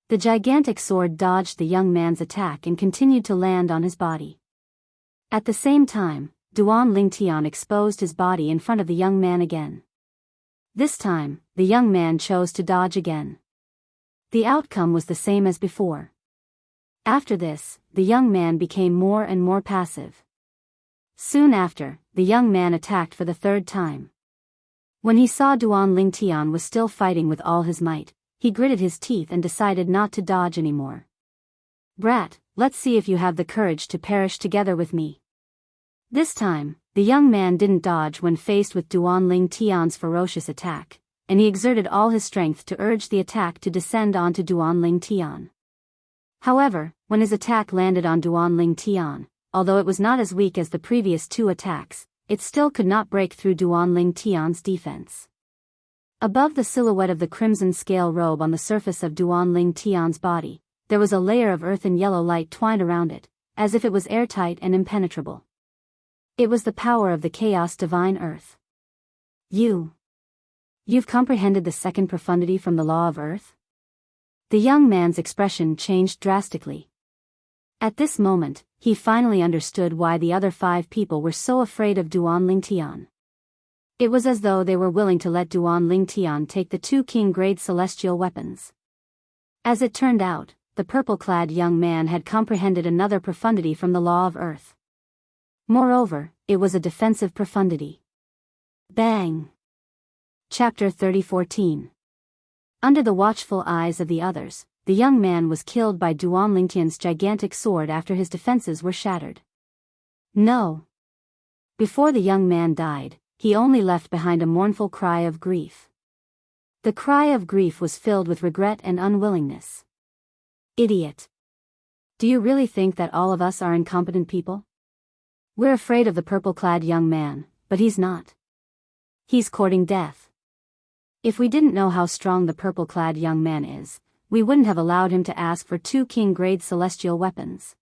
The gigantic sword dodged the young man's attack and continued to land on his body. At the same time, Duanling Tian exposed his body in front of the young man again. This time, the young man chose to dodge again. The outcome was the same as before. After this, the young man became more and more passive. Soon after, the young man attacked for the third time. When he saw Duanling Tian was still fighting with all his might, he gritted his teeth and decided not to dodge anymore. "Brat, let's see if you have the courage to perish together with me." This time, the young man didn't dodge when faced with Duanling Tian's ferocious attack, and he exerted all his strength to urge the attack to descend onto Duanling Tian. However, when his attack landed on Duanling Tian, although it was not as weak as the previous two attacks, it still could not break through Duanling Tian's defense. Above the silhouette of the crimson scale robe on the surface of Duanling Tian's body, there was a layer of earth and yellow light twined around it, as if it was airtight and impenetrable. It was the power of the chaos divine earth. You've comprehended the second profundity from the law of earth? The young man's expression changed drastically. At this moment, he finally understood why the other 5 people were so afraid of Duanling Tian. It was as though they were willing to let Duanling Tian take the 2 king-grade celestial weapons. As it turned out, the purple-clad young man had comprehended another profundity from the law of earth. Moreover, it was a defensive profundity. Bang! Chapter 30:14. Under the watchful eyes of the others, the young man was killed by Duanling Tian's gigantic sword after his defenses were shattered. No. Before the young man died, he only left behind a mournful cry of grief. The cry of grief was filled with regret and unwillingness. Idiot! Do you really think that all of us are incompetent people? We're afraid of the purple-clad young man, but he's not. He's courting death. If we didn't know how strong the purple-clad young man is, we wouldn't have allowed him to ask for 2 king-grade celestial weapons.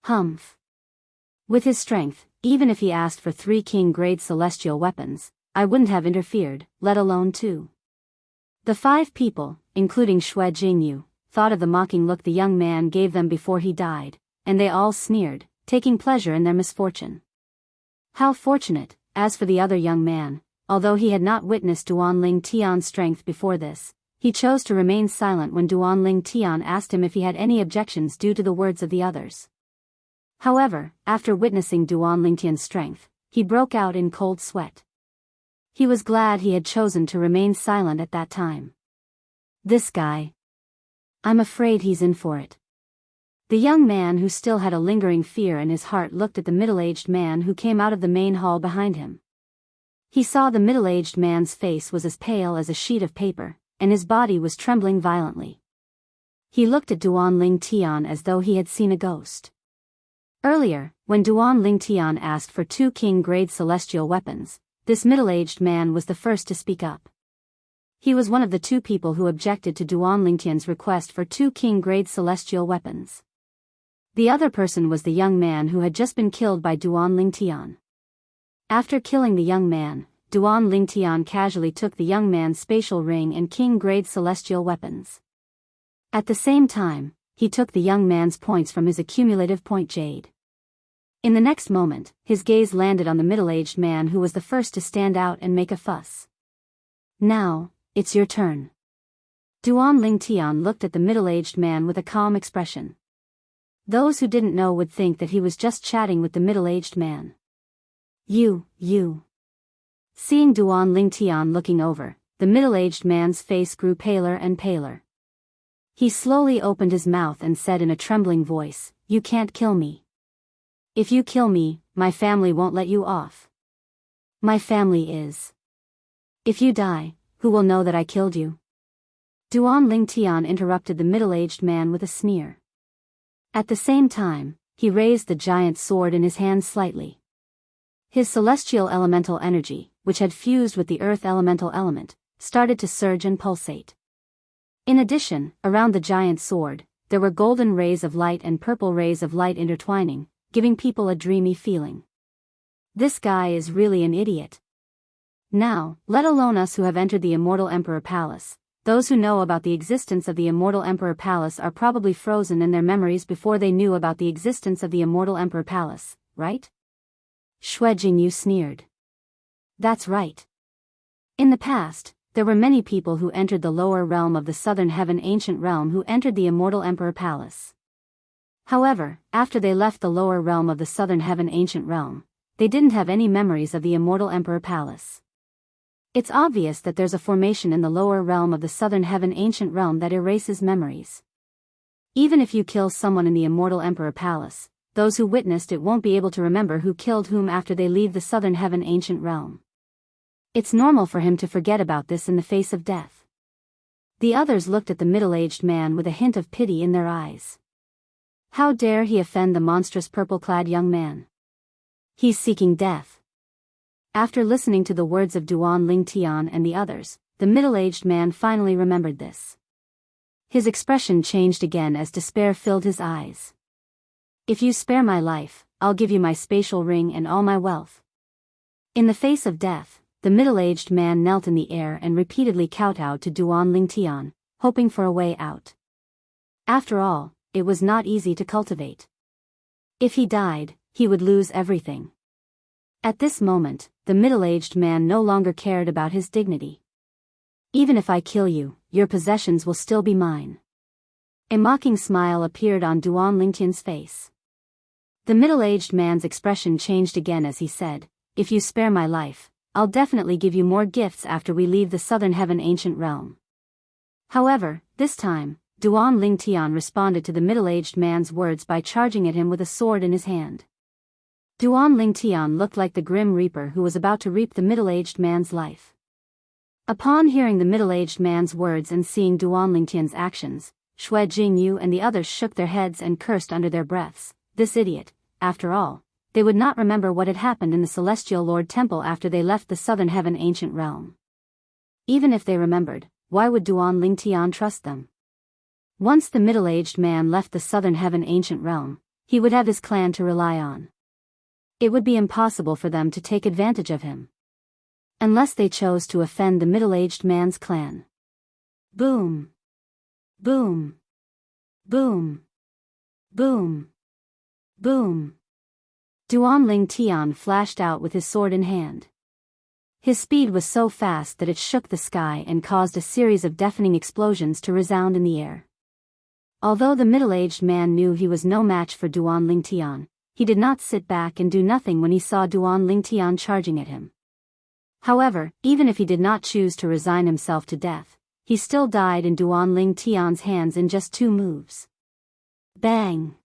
Humph. With his strength, even if he asked for 3 king-grade celestial weapons, I wouldn't have interfered, let alone 2. The 5 people, including Shui Jingyu, thought of the mocking look the young man gave them before he died, and they all sneered, taking pleasure in their misfortune. How fortunate, as for the other young man, although he had not witnessed Duanling Tian's strength before this, he chose to remain silent when Duanling Tian asked him if he had any objections due to the words of the others. However, after witnessing Duanling Tian's strength, he broke out in cold sweat. He was glad he had chosen to remain silent at that time. This guy. I'm afraid he's in for it. The young man who still had a lingering fear in his heart looked at the middle-aged man who came out of the main hall behind him. He saw the middle-aged man's face was as pale as a sheet of paper, and his body was trembling violently. He looked at Duan Ling Tian as though he had seen a ghost. Earlier, when Duan Ling Tian asked for 2 king-grade celestial weapons, this middle-aged man was the first to speak up. He was one of the 2 people who objected to Duan Ling Tian's request for 2 king-grade celestial weapons. The other person was the young man who had just been killed by Duan Ling Tian. After killing the young man, Duan Ling Tian casually took the young man's spatial ring and king-grade celestial weapons. At the same time, he took the young man's points from his accumulative point jade. In the next moment, his gaze landed on the middle-aged man who was the first to stand out and make a fuss. "Now, it's your turn." Duan Ling Tian looked at the middle-aged man with a calm expression. Those who didn't know would think that he was just chatting with the middle-aged man. You. Seeing Duan Ling Tian looking over, the middle-aged man's face grew paler and paler. He slowly opened his mouth and said in a trembling voice, "You can't kill me. If you kill me, my family won't let you off. My family is. If you die, who will know that I killed you?" Duan Ling Tian interrupted the middle-aged man with a sneer. At the same time, he raised the giant sword in his hand slightly. His celestial elemental energy, which had fused with the earth elemental element, started to surge and pulsate. In addition, around the giant sword, there were golden rays of light and purple rays of light intertwining, giving people a dreamy feeling. This guy is really an idiot. Now, let alone us who have entered the Immortal Emperor Palace, those who know about the existence of the Immortal Emperor Palace are probably frozen in their memories before they knew about the existence of the Immortal Emperor Palace, right? Xue Jingyu sneered. That's right. In the past, there were many people who entered the lower realm of the Southern Heaven Ancient Realm who entered the Immortal Emperor Palace. However, after they left the lower realm of the Southern Heaven Ancient Realm, they didn't have any memories of the Immortal Emperor Palace. It's obvious that there's a formation in the lower realm of the Southern Heaven Ancient Realm that erases memories. Even if you kill someone in the Immortal Emperor Palace, those who witnessed it won't be able to remember who killed whom after they leave the Southern Heaven Ancient Realm. It's normal for him to forget about this in the face of death. The others looked at the middle-aged man with a hint of pity in their eyes. How dare he offend the monstrous purple-clad young man? He's seeking death. After listening to the words of Duan Ling Tian and the others, the middle-aged man finally remembered this. His expression changed again as despair filled his eyes. "If you spare my life, I'll give you my spatial ring and all my wealth." In the face of death, the middle-aged man knelt in the air and repeatedly kowtowed to Duan Ling Tian, hoping for a way out. After all, it was not easy to cultivate. If he died, he would lose everything. At this moment, the middle-aged man no longer cared about his dignity. "Even if I kill you, your possessions will still be mine." A mocking smile appeared on Duan Ling Tian's face. The middle-aged man's expression changed again as he said, "If you spare my life, I'll definitely give you more gifts after we leave the Southern Heaven Ancient Realm." However, this time, Duan Ling Tian responded to the middle-aged man's words by charging at him with a sword in his hand. Duan Ling Tian looked like the Grim Reaper who was about to reap the middle-aged man's life. Upon hearing the middle-aged man's words and seeing Duan Ling Tian's actions, Xue Jingyu and the others shook their heads and cursed under their breaths. This idiot, after all, they would not remember what had happened in the Celestial Lord Temple after they left the Southern Heaven Ancient Realm. Even if they remembered, why would Duan Ling Tian trust them? Once the middle-aged man left the Southern Heaven Ancient Realm, he would have his clan to rely on. It would be impossible for them to take advantage of him. Unless they chose to offend the middle-aged man's clan. Boom. Boom. Boom. Boom. Boom. Duan Ling Tian flashed out with his sword in hand. His speed was so fast that it shook the sky and caused a series of deafening explosions to resound in the air. Although the middle-aged man knew he was no match for Duan Ling Tian, he did not sit back and do nothing when he saw Duan Ling Tian charging at him. However, even if he did not choose to resign himself to death, he still died in Duan Ling Tian's hands in just 2 moves. Bang!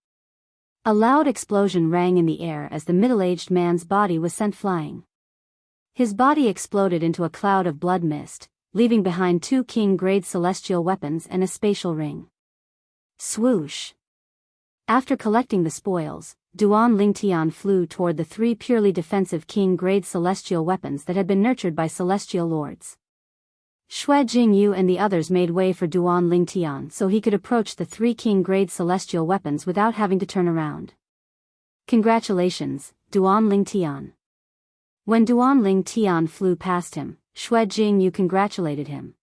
A loud explosion rang in the air as the middle-aged man's body was sent flying. His body exploded into a cloud of blood mist, leaving behind 2 king-grade celestial weapons and a spatial ring. Swoosh! After collecting the spoils, Duan Lingtian flew toward the 3 purely defensive king-grade celestial weapons that had been nurtured by celestial lords. Xue Jingyu and the others made way for Duan Lingtian so he could approach the 3 king-grade celestial weapons without having to turn around. Congratulations, Duan Lingtian. When Duan Lingtian flew past him, Xue Jingyu congratulated him.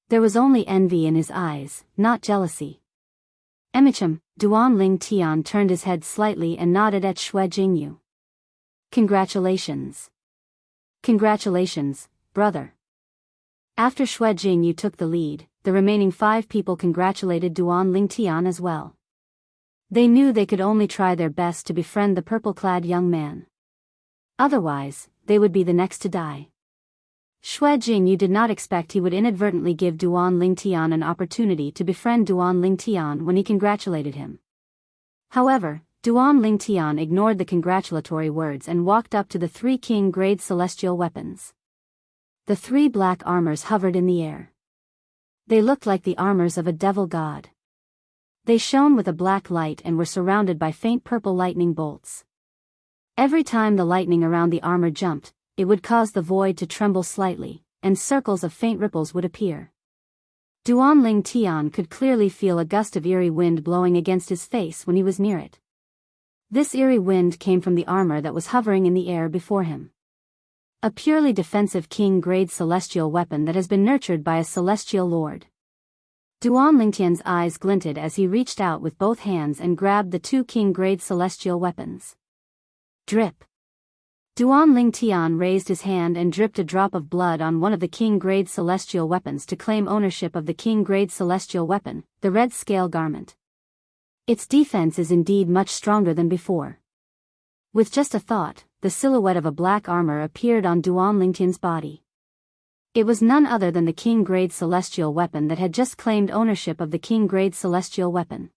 There was only envy in his eyes, not jealousy. Emicham, Duan Lingtian turned his head slightly and nodded at Xue Jingyu. Congratulations. Congratulations, brother. After Xue Jingyu took the lead, the remaining 5 people congratulated Duan Lingtian as well. They knew they could only try their best to befriend the purple-clad young man. Otherwise, they would be the next to die. Xue Jingyu did not expect he would inadvertently give Duan Lingtian an opportunity to befriend Duan Lingtian when he congratulated him. However, Duan Lingtian ignored the congratulatory words and walked up to the 3 king-grade celestial weapons. The 3 black armors hovered in the air. They looked like the armors of a devil god. They shone with a black light and were surrounded by faint purple lightning bolts. Every time the lightning around the armor jumped, it would cause the void to tremble slightly, and circles of faint ripples would appear. Duan Lingtian could clearly feel a gust of eerie wind blowing against his face when he was near it. This eerie wind came from the armor that was hovering in the air before him. A purely defensive king-grade celestial weapon that has been nurtured by a celestial lord. Duan Lingtian's eyes glinted as he reached out with both hands and grabbed the 2 king-grade celestial weapons. Drip. Duan Lingtian raised his hand and dripped a drop of blood on one of the king-grade celestial weapons to claim ownership of the king-grade celestial weapon, the red scale garment. Its defense is indeed much stronger than before. With just a thought, the silhouette of a black armor appeared on Duan Lingtian's body. It was none other than the king-grade celestial weapon that had just claimed ownership of the king-grade celestial weapon.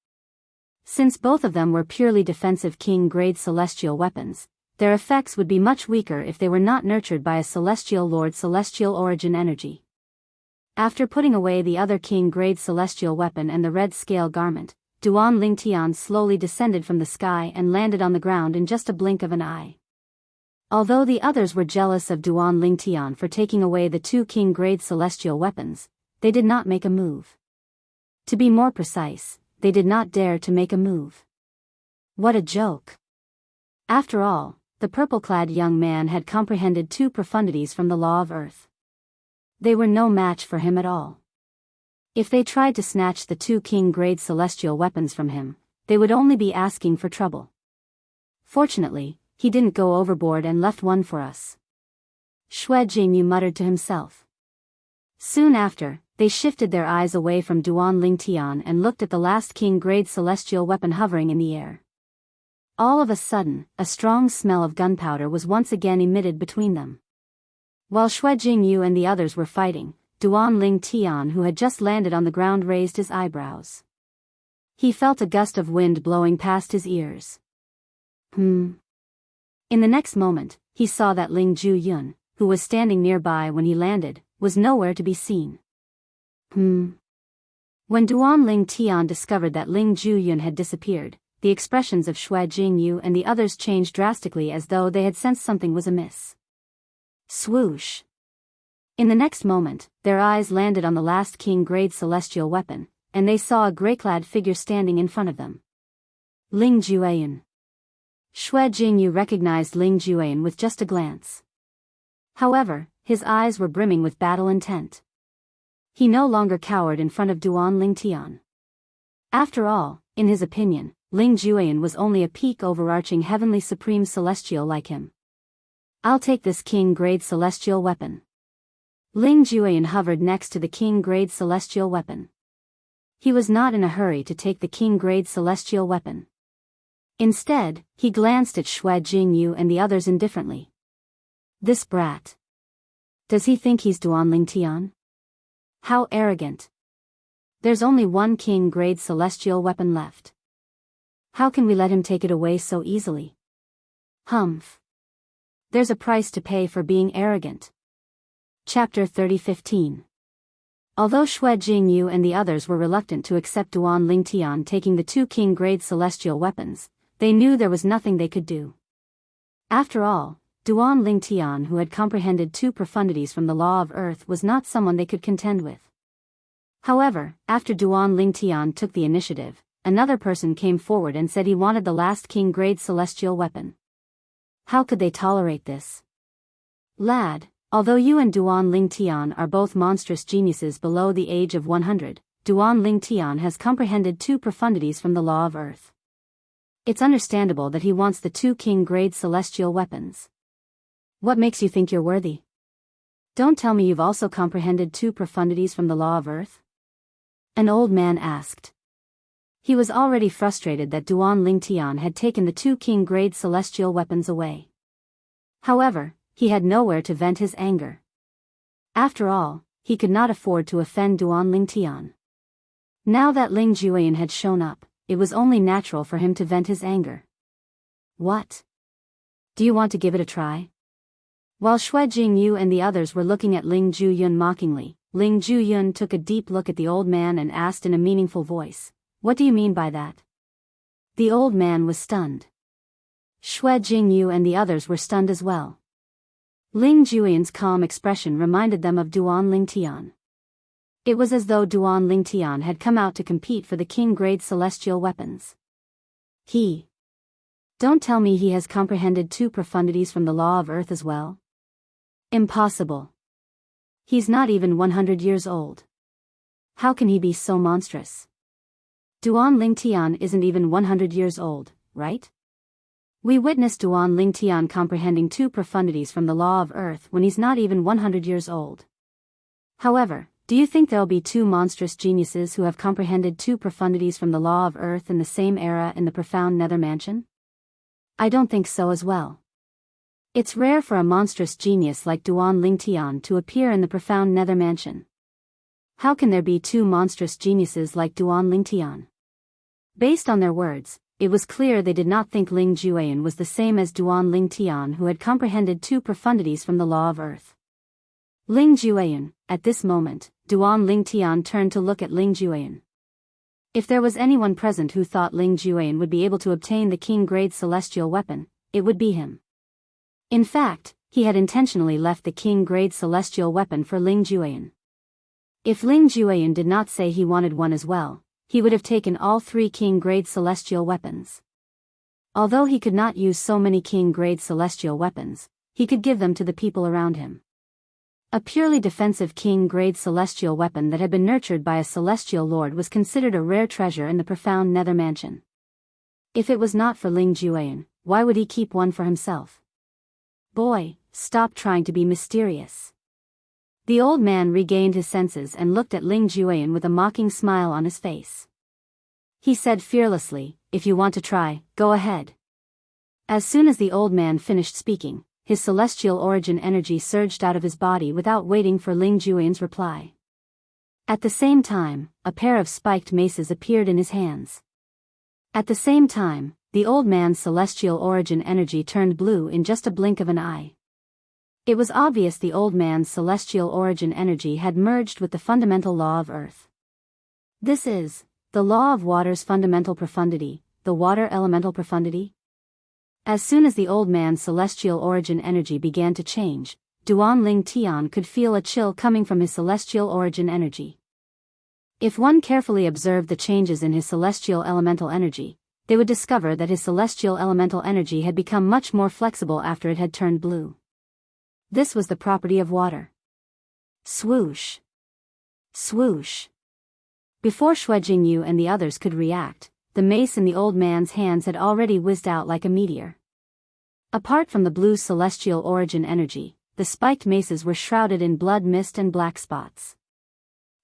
Since both of them were purely defensive king-grade celestial weapons, their effects would be much weaker if they were not nurtured by a celestial lord's celestial origin energy. After putting away the other king-grade celestial weapon and the red scale garment, Duan Lingtian slowly descended from the sky and landed on the ground in just a blink of an eye. Although the others were jealous of Duan Lingtian for taking away the 2 king-grade celestial weapons, they did not make a move. To be more precise, they did not dare to make a move. What a joke. After all, the purple-clad young man had comprehended 2 profundities from the law of earth. They were no match for him at all. If they tried to snatch the 2 king-grade celestial weapons from him, they would only be asking for trouble. Fortunately, he didn't go overboard and left one for us. Xue Jingyu muttered to himself. Soon after, they shifted their eyes away from Duan Lingtian and looked at the last king-grade celestial weapon hovering in the air. All of a sudden, a strong smell of gunpowder was once again emitted between them. While Xue Jingyu and the others were fighting, Duan Lingtian, who had just landed on the ground, raised his eyebrows. He felt a gust of wind blowing past his ears. In the next moment, he saw that Ling Ju-yun, who was standing nearby when he landed, was nowhere to be seen. When Duan Lingtian discovered that Ling Ju-yun had disappeared, the expressions of Xue Jingyu and the others changed drastically as though they had sensed something was amiss. Swoosh! In the next moment, their eyes landed on the last king-grade celestial weapon, and they saw a gray-clad figure standing in front of them. Ling Jueyun. Xue Jingyu recognized Ling Jueyun with just a glance. However, his eyes were brimming with battle intent. He no longer cowered in front of Duan Lingtian. After all, in his opinion, Ling Jueyun was only a peak overarching heavenly supreme celestial like him. I'll take this king-grade celestial weapon. Ling Jueyun hovered next to the king-grade celestial weapon. He was not in a hurry to take the king-grade celestial weapon. Instead, he glanced at Xue Jingyu and the others indifferently. This brat. Does he think he's Duan Lingtian? How arrogant. There's only one king-grade celestial weapon left. How can we let him take it away so easily? Humph. There's a price to pay for being arrogant. Chapter 30:15. Although Xue Jingyu and the others were reluctant to accept Duan Lingtian taking the two king-grade celestial weapons, they knew there was nothing they could do. After all, Duan Lingtian, who had comprehended two profundities from the law of earth, was not someone they could contend with. However, after Duan Lingtian took the initiative, another person came forward and said he wanted the last king-grade celestial weapon. How could they tolerate this? Lad, although you and Duan Lingtian are both monstrous geniuses below the age of 100, Duan Lingtian has comprehended two profundities from the law of earth. It's understandable that he wants the two king-grade celestial weapons. What makes you think you're worthy? Don't tell me you've also comprehended two profundities from the law of earth? An old man asked. He was already frustrated that Duan Lingtian had taken the two king-grade celestial weapons away. However, he had nowhere to vent his anger. After all, he could not afford to offend Duan Lingtian. Now that Ling Jueyan had shown up, it was only natural for him to vent his anger. What? Do you want to give it a try? While Xue Jingyu and the others were looking at Ling Juyun mockingly, Ling Juyun took a deep look at the old man and asked in a meaningful voice, "What do you mean by that?" The old man was stunned. Xue Jingyu and the others were stunned as well. Ling Jueyan's calm expression reminded them of Duan Lingtian. It was as though Duan Lingtian had come out to compete for the king-grade celestial weapons. Don't tell me he has comprehended two profundities from the law of earth as well? Impossible. He's not even 100 years old. How can he be so monstrous? Duan Lingtian isn't even 100 years old, right? We witnessed Duan Lingtian comprehending two profundities from the law of earth when he's not even 100 years old. However, do you think there'll be two monstrous geniuses who have comprehended two profundities from the law of earth in the same era in the profound nether mansion? I don't think so as well. It's rare for a monstrous genius like Duan Lingtian to appear in the profound nether mansion. How can there be two monstrous geniuses like Duan Lingtian? Based on their words, it was clear they did not think Ling Jueyan was the same as Duan Lingtian, who had comprehended two profundities from the law of earth. Ling Jueyan, at this moment, Duan Lingtian turned to look at Ling Jueyan. If there was anyone present who thought Ling Jueyan would be able to obtain the king-grade celestial weapon, it would be him. In fact, he had intentionally left the king-grade celestial weapon for Ling Jueyan. If Ling Jueyan did not say he wanted one as well, he would have taken all three king-grade celestial weapons. Although he could not use so many king-grade celestial weapons, he could give them to the people around him. A purely defensive king-grade celestial weapon that had been nurtured by a celestial lord was considered a rare treasure in the profound nether mansion. If it was not for Ling Jueyan, why would he keep one for himself? Boy, stop trying to be mysterious. The old man regained his senses and looked at Ling Jueyan with a mocking smile on his face. He said fearlessly, "If you want to try, go ahead." As soon as the old man finished speaking, his celestial origin energy surged out of his body without waiting for Ling Jueyan's reply. At the same time, a pair of spiked maces appeared in his hands. At the same time, the old man's celestial origin energy turned blue in just a blink of an eye. It was obvious the old man's celestial origin energy had merged with the fundamental law of earth. This is the law of water's fundamental profundity, the water elemental profundity. As soon as the old man's celestial origin energy began to change, Duan Lingtian could feel a chill coming from his celestial origin energy. If one carefully observed the changes in his celestial elemental energy, they would discover that his celestial elemental energy had become much more flexible after it had turned blue. This was the property of water. Swoosh! Swoosh! Before Xue Jingyu and the others could react, the mace in the old man's hands had already whizzed out like a meteor. Apart from the blue celestial origin energy, the spiked maces were shrouded in blood mist and black spots.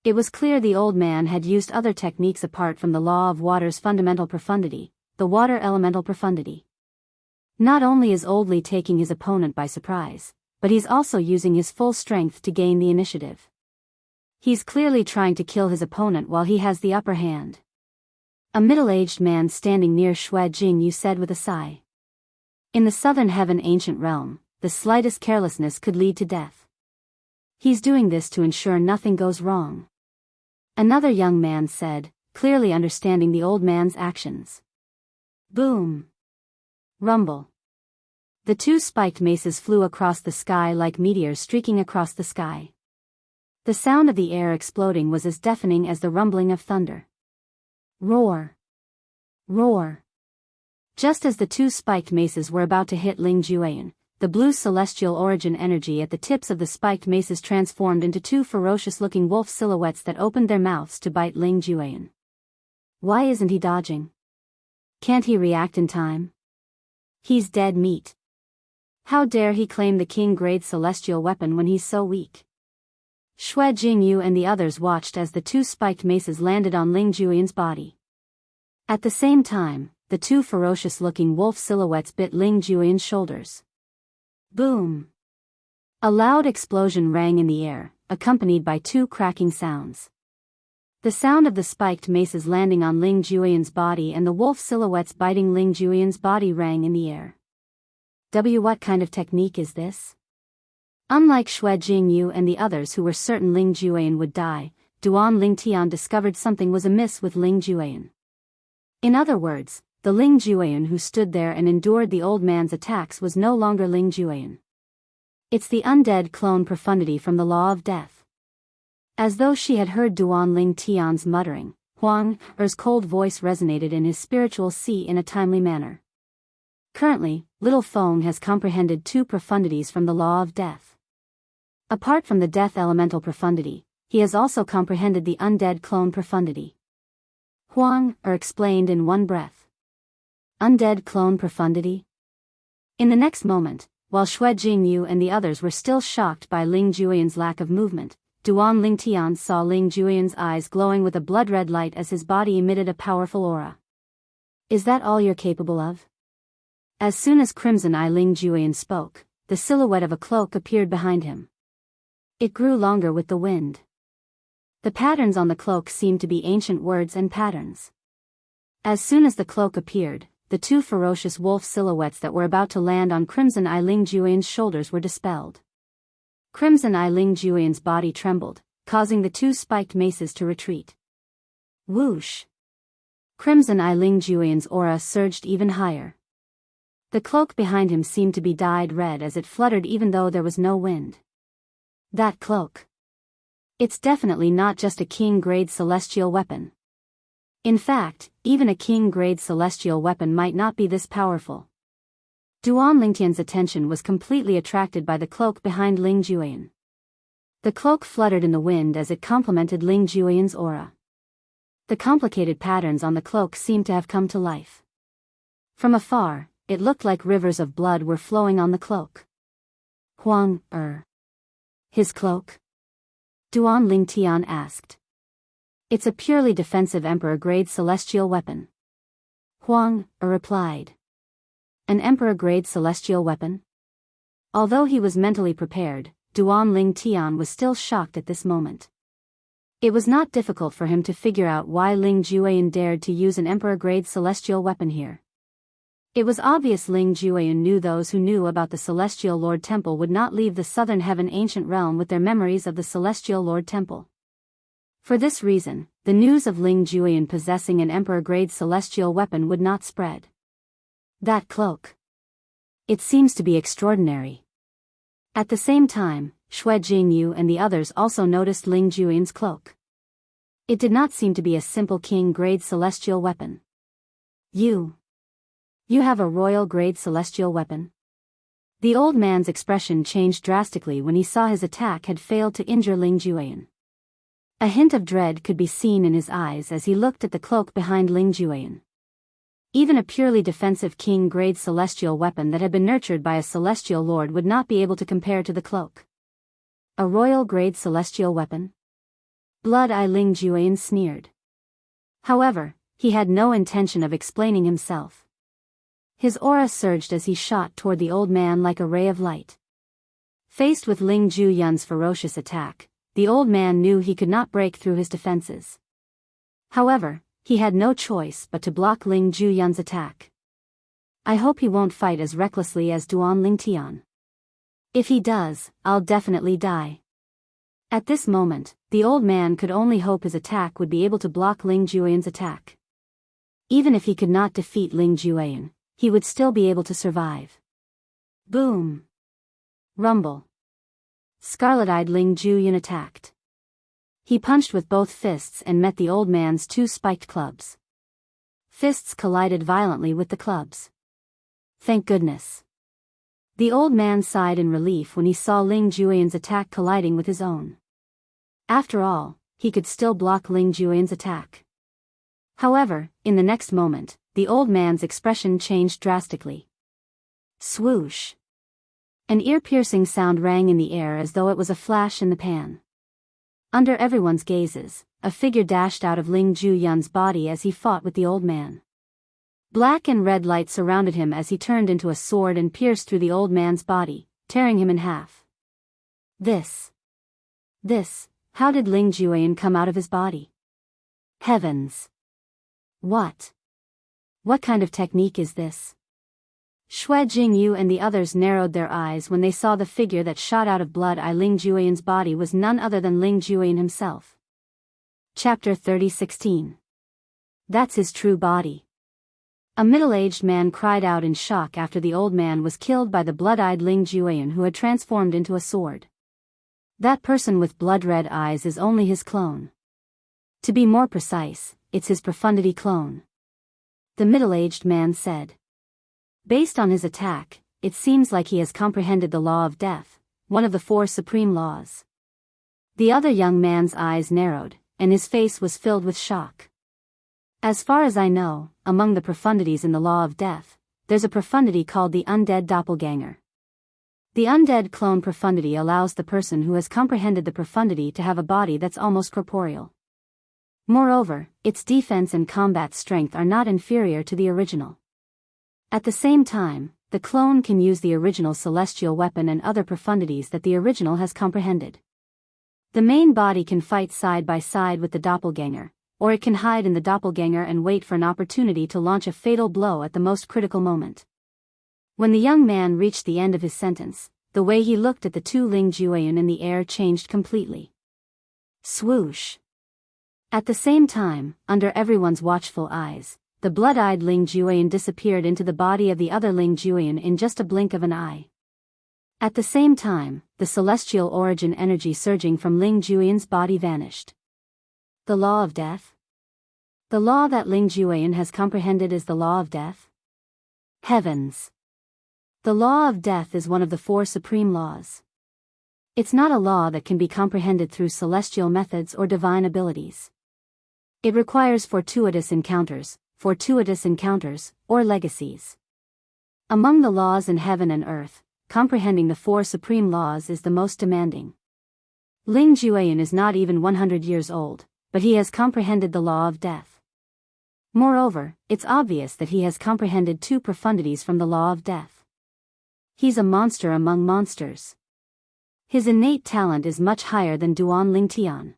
It was clear the old man had used other techniques apart from the law of water's fundamental profundity, the water elemental profundity. Not only is Oldly taking his opponent by surprise, but he's also using his full strength to gain the initiative. He's clearly trying to kill his opponent while he has the upper hand. A middle-aged man standing near Xue Jingyu said with a sigh. In the southern heaven ancient realm, the slightest carelessness could lead to death. He's doing this to ensure nothing goes wrong. Another young man said, clearly understanding the old man's actions. Boom. Rumble. The two spiked maces flew across the sky like meteors streaking across the sky. The sound of the air exploding was as deafening as the rumbling of thunder. Roar. Roar. Just as the two spiked maces were about to hit Ling Jueyan, the blue celestial origin energy at the tips of the spiked maces transformed into two ferocious-looking wolf silhouettes that opened their mouths to bite Ling Jueyan. Why isn't he dodging? Can't he react in time? He's dead meat. How dare he claim the king-grade celestial weapon when he's so weak? Xue Jingyu and the others watched as the two spiked maces landed on Ling Jueyan's body. At the same time, the two ferocious-looking wolf silhouettes bit Ling Jueyan's shoulders. Boom! A loud explosion rang in the air, accompanied by two cracking sounds. The sound of the spiked maces landing on Ling Jueyan's body and the wolf silhouettes biting Ling Jueyan's body rang in the air. What kind of technique is this? Unlike Xue Jingyu and the others who were certain Ling Jueyan would die, Duan Lingtian discovered something was amiss with Ling Jueyan. In other words, the Ling Jueyan who stood there and endured the old man's attacks was no longer Ling Jueyan. It's the undead clone profundity from the law of death. As though she had heard Duan Lingtian's muttering, Huang Er's cold voice resonated in his spiritual sea in a timely manner. Currently, Little Feng has comprehended two profundities from the law of death. Apart from the death elemental profundity, he has also comprehended the undead clone profundity. Huang explained in one breath. Undead clone profundity? In the next moment, while Xue Jingyu and the others were still shocked by Ling Jueyan's lack of movement, Duan Lingtian saw Ling Jueyan's eyes glowing with a blood-red light as his body emitted a powerful aura. Is that all you're capable of? As soon as Crimson Eye Ling Jueyan spoke, the silhouette of a cloak appeared behind him. It grew longer with the wind. The patterns on the cloak seemed to be ancient words and patterns. As soon as the cloak appeared, the two ferocious wolf silhouettes that were about to land on Crimson Eye Ling Jueyan's shoulders were dispelled. Crimson Eye Ling Jueyan's body trembled, causing the two spiked maces to retreat. Whoosh! Crimson Eye Ling Jueyan's aura surged even higher. The cloak behind him seemed to be dyed red as it fluttered even though there was no wind. That cloak. It's definitely not just a king-grade celestial weapon. In fact, even a king-grade celestial weapon might not be this powerful. Duan Lingtian's attention was completely attracted by the cloak behind Ling Jueyan. The cloak fluttered in the wind as it complemented Ling Jueyan's aura. The complicated patterns on the cloak seemed to have come to life. From afar, it looked like rivers of blood were flowing on the cloak. Huang His cloak? Duan Lingtian asked. It's a purely defensive Emperor-grade celestial weapon. Huang replied. An Emperor-grade celestial weapon? Although he was mentally prepared, Duan Lingtian was still shocked at this moment. It was not difficult for him to figure out why Ling Jueyan dared to use an Emperor-grade celestial weapon here. It was obvious Ling Jueyan knew those who knew about the Celestial Lord Temple would not leave the Southern Heaven ancient realm with their memories of the Celestial Lord Temple. For this reason, the news of Ling Jueyan possessing an Emperor-grade celestial weapon would not spread. That cloak. It seems to be extraordinary. At the same time, Xue Jingyu and the others also noticed Ling Jueyan's cloak. It did not seem to be a simple king-grade celestial weapon. You have a royal-grade celestial weapon? The old man's expression changed drastically when he saw his attack had failed to injure Ling Jueyan. A hint of dread could be seen in his eyes as he looked at the cloak behind Ling Jueyan. Even a purely defensive king-grade celestial weapon that had been nurtured by a celestial lord would not be able to compare to the cloak. A royal-grade celestial weapon? Blood-Eye Ling Jueyan sneered. However, he had no intention of explaining himself. His aura surged as he shot toward the old man like a ray of light. Faced with Ling Jueyan's ferocious attack, the old man knew he could not break through his defenses. However, he had no choice but to block Ling Jueyan's attack. I hope he won't fight as recklessly as Duan Lingtian. If he does, I'll definitely die. At this moment, the old man could only hope his attack would be able to block Ling Jueyan's attack. Even if he could not defeat Ling Jueyan, he would still be able to survive. Boom! Rumble. Scarlet-eyed Ling Jueyan attacked. He punched with both fists and met the old man's two spiked clubs. Fists collided violently with the clubs. Thank goodness. The old man sighed in relief when he saw Ling Jueyan's attack colliding with his own. After all, he could still block Ling Jueyan's attack. However, in the next moment, the old man's expression changed drastically. Swoosh! An ear-piercing sound rang in the air as though it was a flash in the pan. Under everyone's gazes, a figure dashed out of Ling Jueyan's body as he fought with the old man. Black and red light surrounded him as he turned into a sword and pierced through the old man's body, tearing him in half. How did Ling Jueyan come out of his body? Heavens! What kind of technique is this? Xue Jingyu and the others narrowed their eyes when they saw the figure that shot out of blood-eye Ling Jueyan's body was none other than Ling Jueyan himself. Chapter 30:16. That's his true body. A middle-aged man cried out in shock after the old man was killed by the blood-eyed Ling Jueyan who had transformed into a sword. That person with blood-red eyes is only his clone. To be more precise, it's his profundity clone. The middle-aged man said. Based on his attack, it seems like he has comprehended the law of death, one of the four supreme laws. The other young man's eyes narrowed, and his face was filled with shock. As far as I know, among the profundities in the law of death, there's a profundity called the undead doppelganger. The undead clone profundity allows the person who has comprehended the profundity to have a body that's almost corporeal. Moreover, its defense and combat strength are not inferior to the original. At the same time, the clone can use the original celestial weapon and other profundities that the original has comprehended. The main body can fight side by side with the doppelganger, or it can hide in the doppelganger and wait for an opportunity to launch a fatal blow at the most critical moment. When the young man reached the end of his sentence, the way he looked at the two Ling Jueyan in the air changed completely. Swoosh! At the same time, under everyone's watchful eyes, the blood-eyed Ling Jueyan disappeared into the body of the other Ling Jueyan in just a blink of an eye. At the same time, the celestial origin energy surging from Ling Jueyan's body vanished. The law of death? The law that Ling Jueyan has comprehended is the law of death? Heavens! The law of death is one of the four supreme laws. It's not a law that can be comprehended through celestial methods or divine abilities. It requires fortuitous encounters, or legacies. Among the laws in heaven and earth, comprehending the four supreme laws is the most demanding. Ling Jueyan is not even 100 years old, but he has comprehended the law of death. Moreover, it's obvious that he has comprehended two profundities from the law of death. He's a monster among monsters. His innate talent is much higher than Duan Lingtian.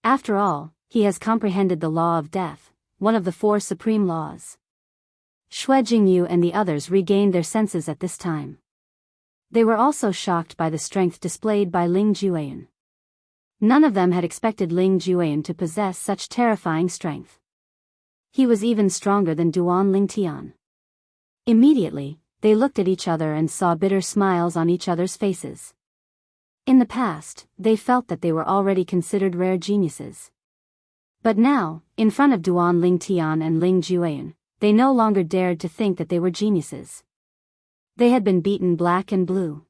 After all, he has comprehended the law of death, one of the four supreme laws. Xue Jingyu and the others regained their senses at this time. They were also shocked by the strength displayed by Ling Jueyan. None of them had expected Ling Jueyan to possess such terrifying strength. He was even stronger than Duan Lingtian. Immediately, they looked at each other and saw bitter smiles on each other's faces. In the past, they felt that they were already considered rare geniuses. But now, in front of Duan Lingtian and Ling Jueyan, they no longer dared to think that they were geniuses. They had been beaten black and blue.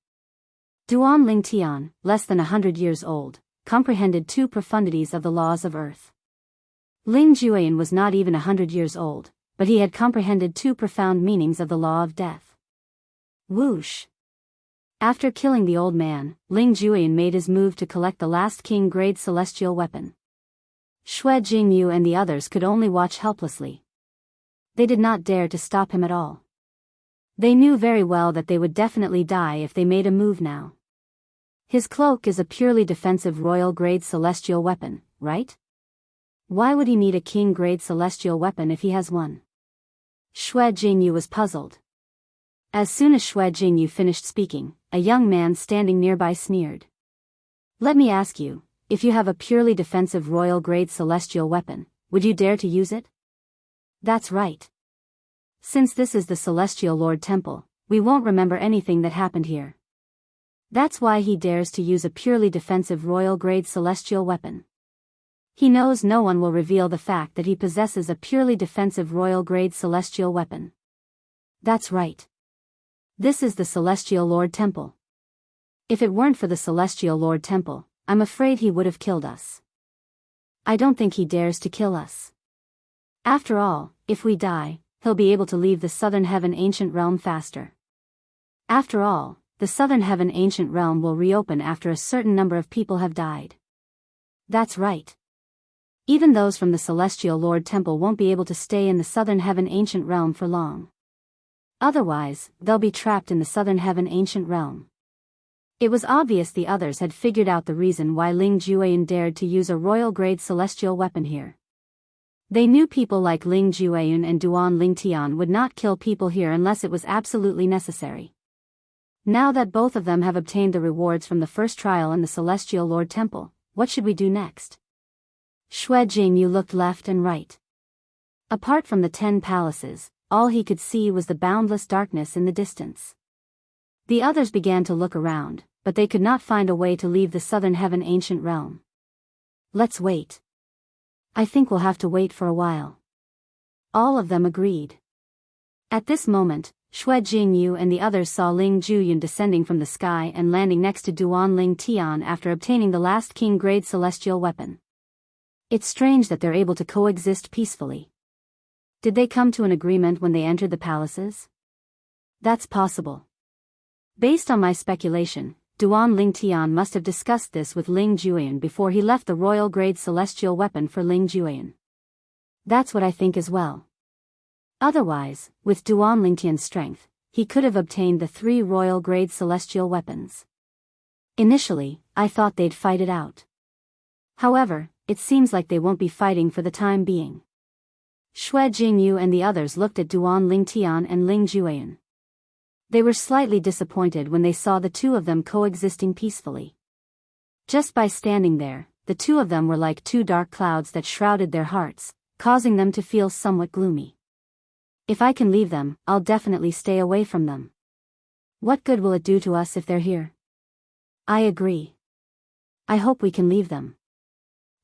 Duan Lingtian, less than 100 years old, comprehended two profundities of the laws of earth. Ling Jueyan was not even 100 years old, but he had comprehended two profound meanings of the law of death. Whoosh! After killing the old man, Ling Jueyan made his move to collect the last king-grade celestial weapon. Xue Jingyu and the others could only watch helplessly. They did not dare to stop him at all. They knew very well that they would definitely die if they made a move now. His cloak is a purely defensive royal-grade celestial weapon, right? Why would he need a king-grade celestial weapon if he has one? Xue Jingyu was puzzled. As soon as Xue Jingyu finished speaking, a young man standing nearby sneered. Let me ask you, if you have a purely defensive royal-grade celestial weapon, would you dare to use it? That's right. Since this is the Celestial Lord Temple, we won't remember anything that happened here. That's why he dares to use a purely defensive royal-grade celestial weapon. He knows no one will reveal the fact that he possesses a purely defensive royal-grade celestial weapon. That's right. This is the Celestial Lord Temple. If it weren't for the Celestial Lord Temple, I'm afraid he would have killed us. I don't think he dares to kill us. After all, if we die, he'll be able to leave the Southern Heaven Ancient Realm faster. After all, the Southern Heaven Ancient Realm will reopen after a certain number of people have died. That's right. Even those from the Celestial Lord Temple won't be able to stay in the Southern Heaven Ancient Realm for long. Otherwise, they'll be trapped in the Southern Heaven Ancient Realm. It was obvious the others had figured out the reason why Ling Jueyan dared to use a royal-grade celestial weapon here. They knew people like Ling Jueyan and Duan Lingtian would not kill people here unless it was absolutely necessary. Now that both of them have obtained the rewards from the first trial in the Celestial Lord Temple, what should we do next? Xue Jingyu looked left and right. Apart from the 10 palaces, all he could see was the boundless darkness in the distance. The others began to look around, but they could not find a way to leave the Southern Heaven Ancient Realm. Let's wait. I think we'll have to wait for a while. All of them agreed. At this moment, Xue Jingyu and the others saw Ling Jueyan descending from the sky and landing next to Duan Ling Tian after obtaining the last king-grade celestial weapon. It's strange that they're able to coexist peacefully. Did they come to an agreement when they entered the palaces? That's possible. Based on my speculation, Duan Ling Tian must have discussed this with Ling Jueyan before he left the royal-grade celestial weapon for Ling Jueyan. That's what I think as well. Otherwise, with Duan Lingtian's strength, he could have obtained the 3 royal-grade celestial weapons. Initially, I thought they'd fight it out. However, it seems like they won't be fighting for the time being. Xue Jingyu and the others looked at Duan Lingtian and Ling Jueyan. They were slightly disappointed when they saw the two of them coexisting peacefully. Just by standing there, the two of them were like 2 dark clouds that shrouded their hearts, causing them to feel somewhat gloomy. If I can leave them, I'll definitely stay away from them. What good will it do to us if they're here? I agree. I hope we can leave them.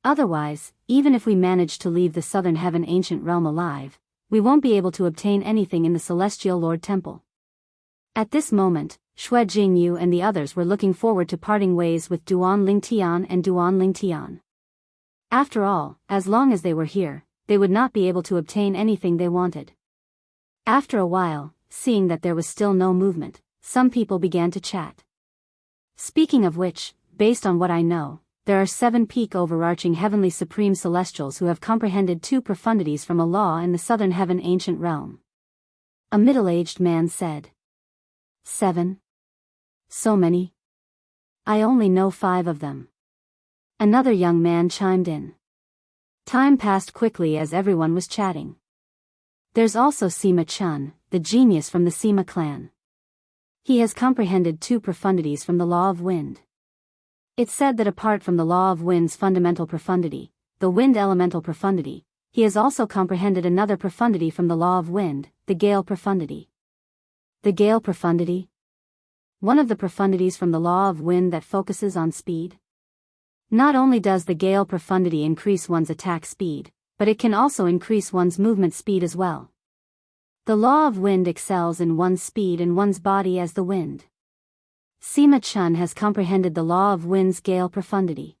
Otherwise, even if we manage to leave the Southern Heaven Ancient Realm alive, we won't be able to obtain anything in the Celestial Lord Temple. At this moment, Xue Jingyu and the others were looking forward to parting ways with Duan Lingtian and Duan Lingtian. After all, as long as they were here, they would not be able to obtain anything they wanted. After a while, seeing that there was still no movement, some people began to chat. Speaking of which, based on what I know, there are 7 peak overarching heavenly supreme celestials who have comprehended 2 profundities from a law in the Southern Heaven Ancient Realm. A middle-aged man said. 7? So many? I only know 5 of them. Another young man chimed in. Time passed quickly as everyone was chatting. There's also Sima Chun, the genius from the Sima clan. He has comprehended 2 profundities from the Law of Wind. It's said that apart from the Law of Wind's fundamental profundity, the Wind Elemental Profundity, he has also comprehended another profundity from the Law of Wind, the Gale Profundity. The Gale Profundity? One of the profundities from the Law of Wind that focuses on speed? Not only does the Gale Profundity increase one's attack speed, but it can also increase one's movement speed as well. The Law of Wind excels in one's speed and one's body as the wind. Sima Chun has comprehended the Law of Wind's Gale Profundity.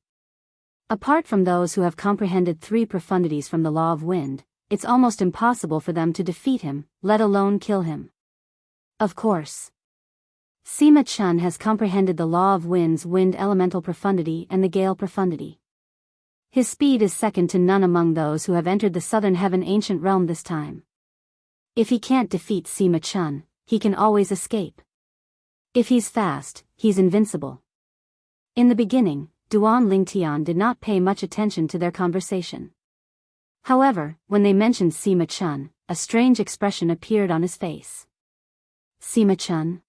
Apart from those who have comprehended 3 profundities from the Law of Wind, it's almost impossible for them to defeat him, let alone kill him. Of course. Sima Chun has comprehended the Law of Wind's Wind Elemental Profundity and the Gale Profundity. His speed is second to none among those who have entered the Southern Heaven Ancient Realm this time. If he can't defeat Sima Chun, he can always escape. If he's fast, he's invincible. In the beginning, Duan Lingtian did not pay much attention to their conversation. However, when they mentioned Sima Chun, a strange expression appeared on his face. Sima Chun?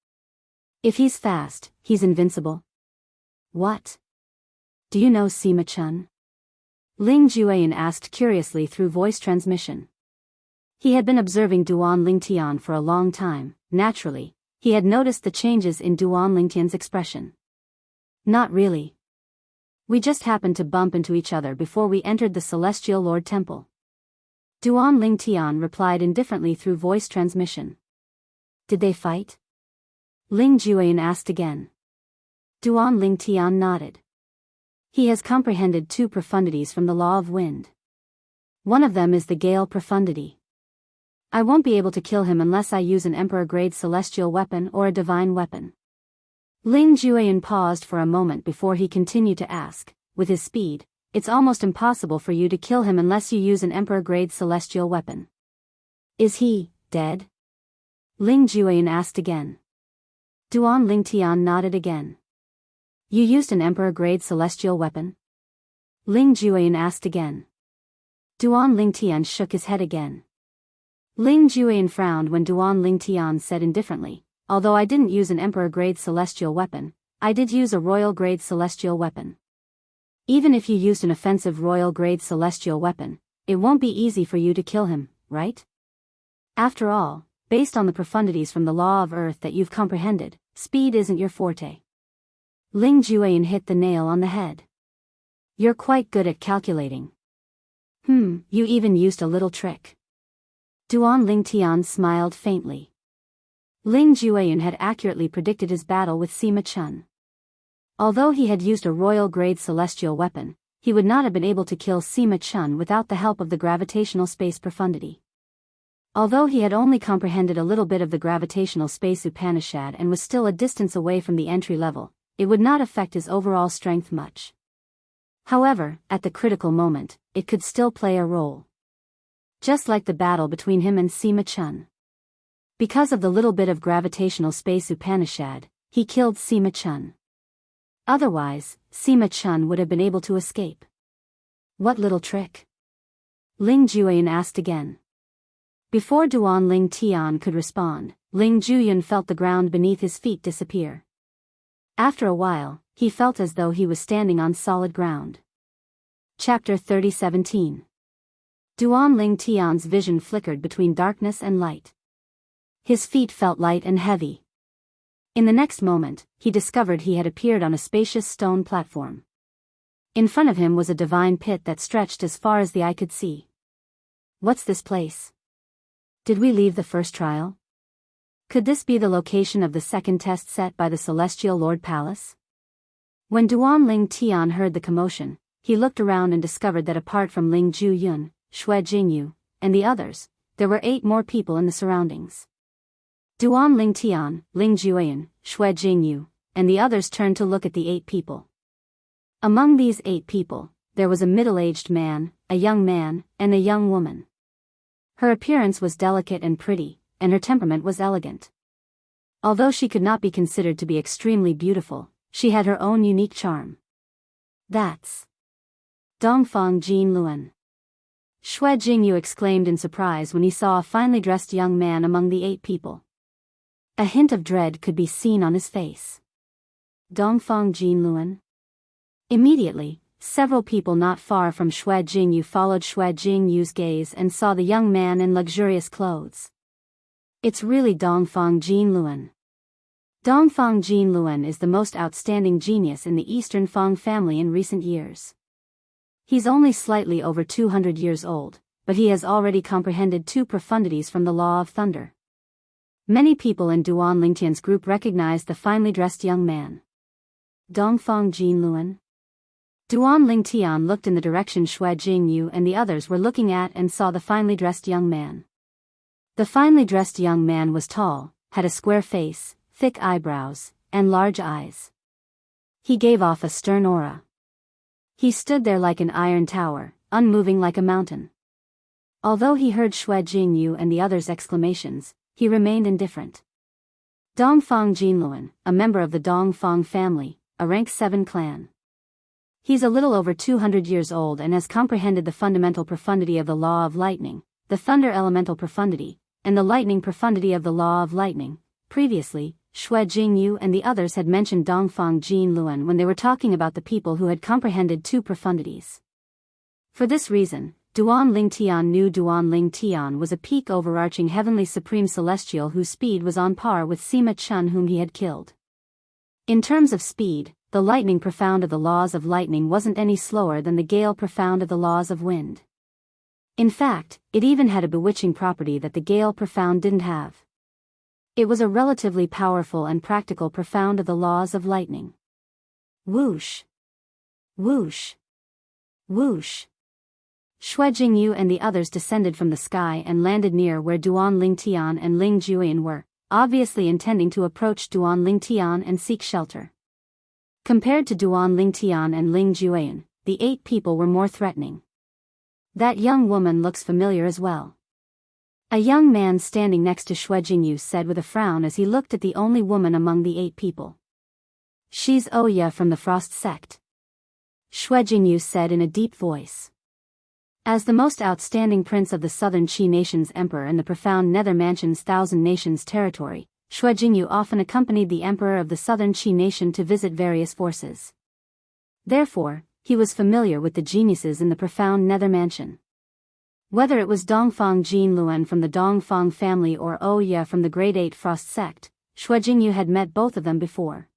If he's fast, he's invincible? What? Do you know Sima Chun? Ling Jueyan asked curiously through voice transmission. He had been observing Duan Lingtian for a long time. Naturally, he had noticed the changes in Duan Lingtian's expression. Not really. We just happened to bump into each other before we entered the Celestial Lord Temple. Duan Lingtian replied indifferently through voice transmission. Did they fight? Ling Jueyan asked again. Duan Lingtian nodded. He has comprehended 2 profundities from the law of wind. One of them is the gale profundity. I won't be able to kill him unless I use an emperor-grade celestial weapon or a divine weapon. Ling Jueyan paused for a moment before he continued to ask, with his speed, it's almost impossible for you to kill him unless you use an emperor-grade celestial weapon. Is he dead? Ling Jueyan asked again. Duan Lingtian nodded again. You used an emperor-grade celestial weapon? Ling Jueyan asked again. Duan Lingtian shook his head again. Ling Jueyan frowned when Duan Lingtian said indifferently, although I didn't use an emperor-grade celestial weapon, I did use a royal-grade celestial weapon. Even if you used an offensive royal-grade celestial weapon, it won't be easy for you to kill him, right? After all, based on the profundities from the law of earth that you've comprehended, speed isn't your forte. Ling Jueyan hit the nail on the head. You're quite good at calculating. You even used a little trick. Duan Lingtian smiled faintly. Ling Jueyan had accurately predicted his battle with Sima Chun. Although he had used a royal-grade celestial weapon, he would not have been able to kill Sima Chun without the help of the gravitational space profundity. Although he had only comprehended a little bit of the gravitational space Upanishad and was still a distance away from the entry level, it would not affect his overall strength much. However, at the critical moment, it could still play a role. Just like the battle between him and Sima Chun. Because of the little bit of gravitational space Upanishad, he killed Sima Chun. Otherwise, Sima Chun would have been able to escape. What little trick? Ling Jueyan asked again. Before Duan Lingtian could respond, Ling Jueyan felt the ground beneath his feet disappear. After a while, he felt as though he was standing on solid ground. Chapter 30:17. Duan Lingtian's vision flickered between darkness and light. His feet felt light and heavy. In the next moment, he discovered he had appeared on a spacious stone platform. In front of him was a divine pit that stretched as far as the eye could see. What's this place? Did we leave the first trial? Could this be the location of the second test set by the Celestial Lord Palace? When Duan Lingtian heard the commotion, he looked around and discovered that apart from Ling Jueyan, Xue Jingyu, and the others, there were 8 more people in the surroundings. Duan Lingtian, Ling Jueyan, Xue Jingyu, and the others turned to look at the 8 people. Among these 8 people, there was a middle-aged man, a young man, and a young woman. Her appearance was delicate and pretty, and her temperament was elegant. Although she could not be considered to be extremely beautiful, she had her own unique charm. That's Dongfang Jin Luan. Xue Jingyu exclaimed in surprise when he saw a finely dressed young man among the 8 people. A hint of dread could be seen on his face. Dongfang Jin Luan? Immediately, several people not far from Xue Jingyu followed Xue Jingyu's gaze and saw the young man in luxurious clothes. It's really Dongfang Jin Luan. Dongfang Jin Luan is the most outstanding genius in the Eastern Fang family in recent years. He's only slightly over 200 years old, but he has already comprehended 2 profundities from the law of thunder. Many people in Duan Lingtian's group recognized the finely dressed young man. Dongfang Jin Luan? Duan Lingtian looked in the direction Xue Jingyu and the others were looking at and saw the finely dressed young man. The finely dressed young man was tall, had a square face, thick eyebrows, and large eyes. He gave off a stern aura. He stood there like an iron tower, unmoving like a mountain. Although he heard Xue Jingyu and the others' exclamations, he remained indifferent. Dongfang Jinluan, a member of the Dongfang family, a rank 7 clan. He's a little over 200 years old and has comprehended the fundamental profundity of the law of lightning, the thunder elemental profundity, and the lightning profundity of the law of lightning. Previously, Xue Jingyu and the others had mentioned Dongfang Jin Luan when they were talking about the people who had comprehended two profundities. For this reason, Duan Ling Tian knew Duan Ling Tian was a peak overarching heavenly supreme celestial whose speed was on par with Sima Chun whom he had killed. In terms of speed, the lightning profound of the laws of lightning wasn't any slower than the gale profound of the laws of wind. In fact, it even had a bewitching property that the gale profound didn't have. It was a relatively powerful and practical profound of the laws of lightning. Whoosh! Whoosh! Whoosh! Xue Jingyu and the others descended from the sky and landed near where Duan Ling Tian and Ling Juyan were, obviously intending to approach Duan Ling Tian and seek shelter. Compared to Duan Ling Tian and Ling Juyan, the 8 people were more threatening. That young woman looks familiar as well. A young man standing next to Xue Jingyu said with a frown as he looked at the only woman among the 8 people. She's Oya from the Frost sect. Xue Jingyu said in a deep voice. As the most outstanding prince of the southern Qi nation's emperor and the profound Nether Mansion's Thousand Nations territory, Xue Jingyu often accompanied the emperor of the southern Qi nation to visit various forces. Therefore, he was familiar with the geniuses in the profound Nether Mansion. Whether it was Dongfang Jin Luan from the Dongfang family or Oya from the Grade 8 Frost sect, Xue Jingyu had met both of them before.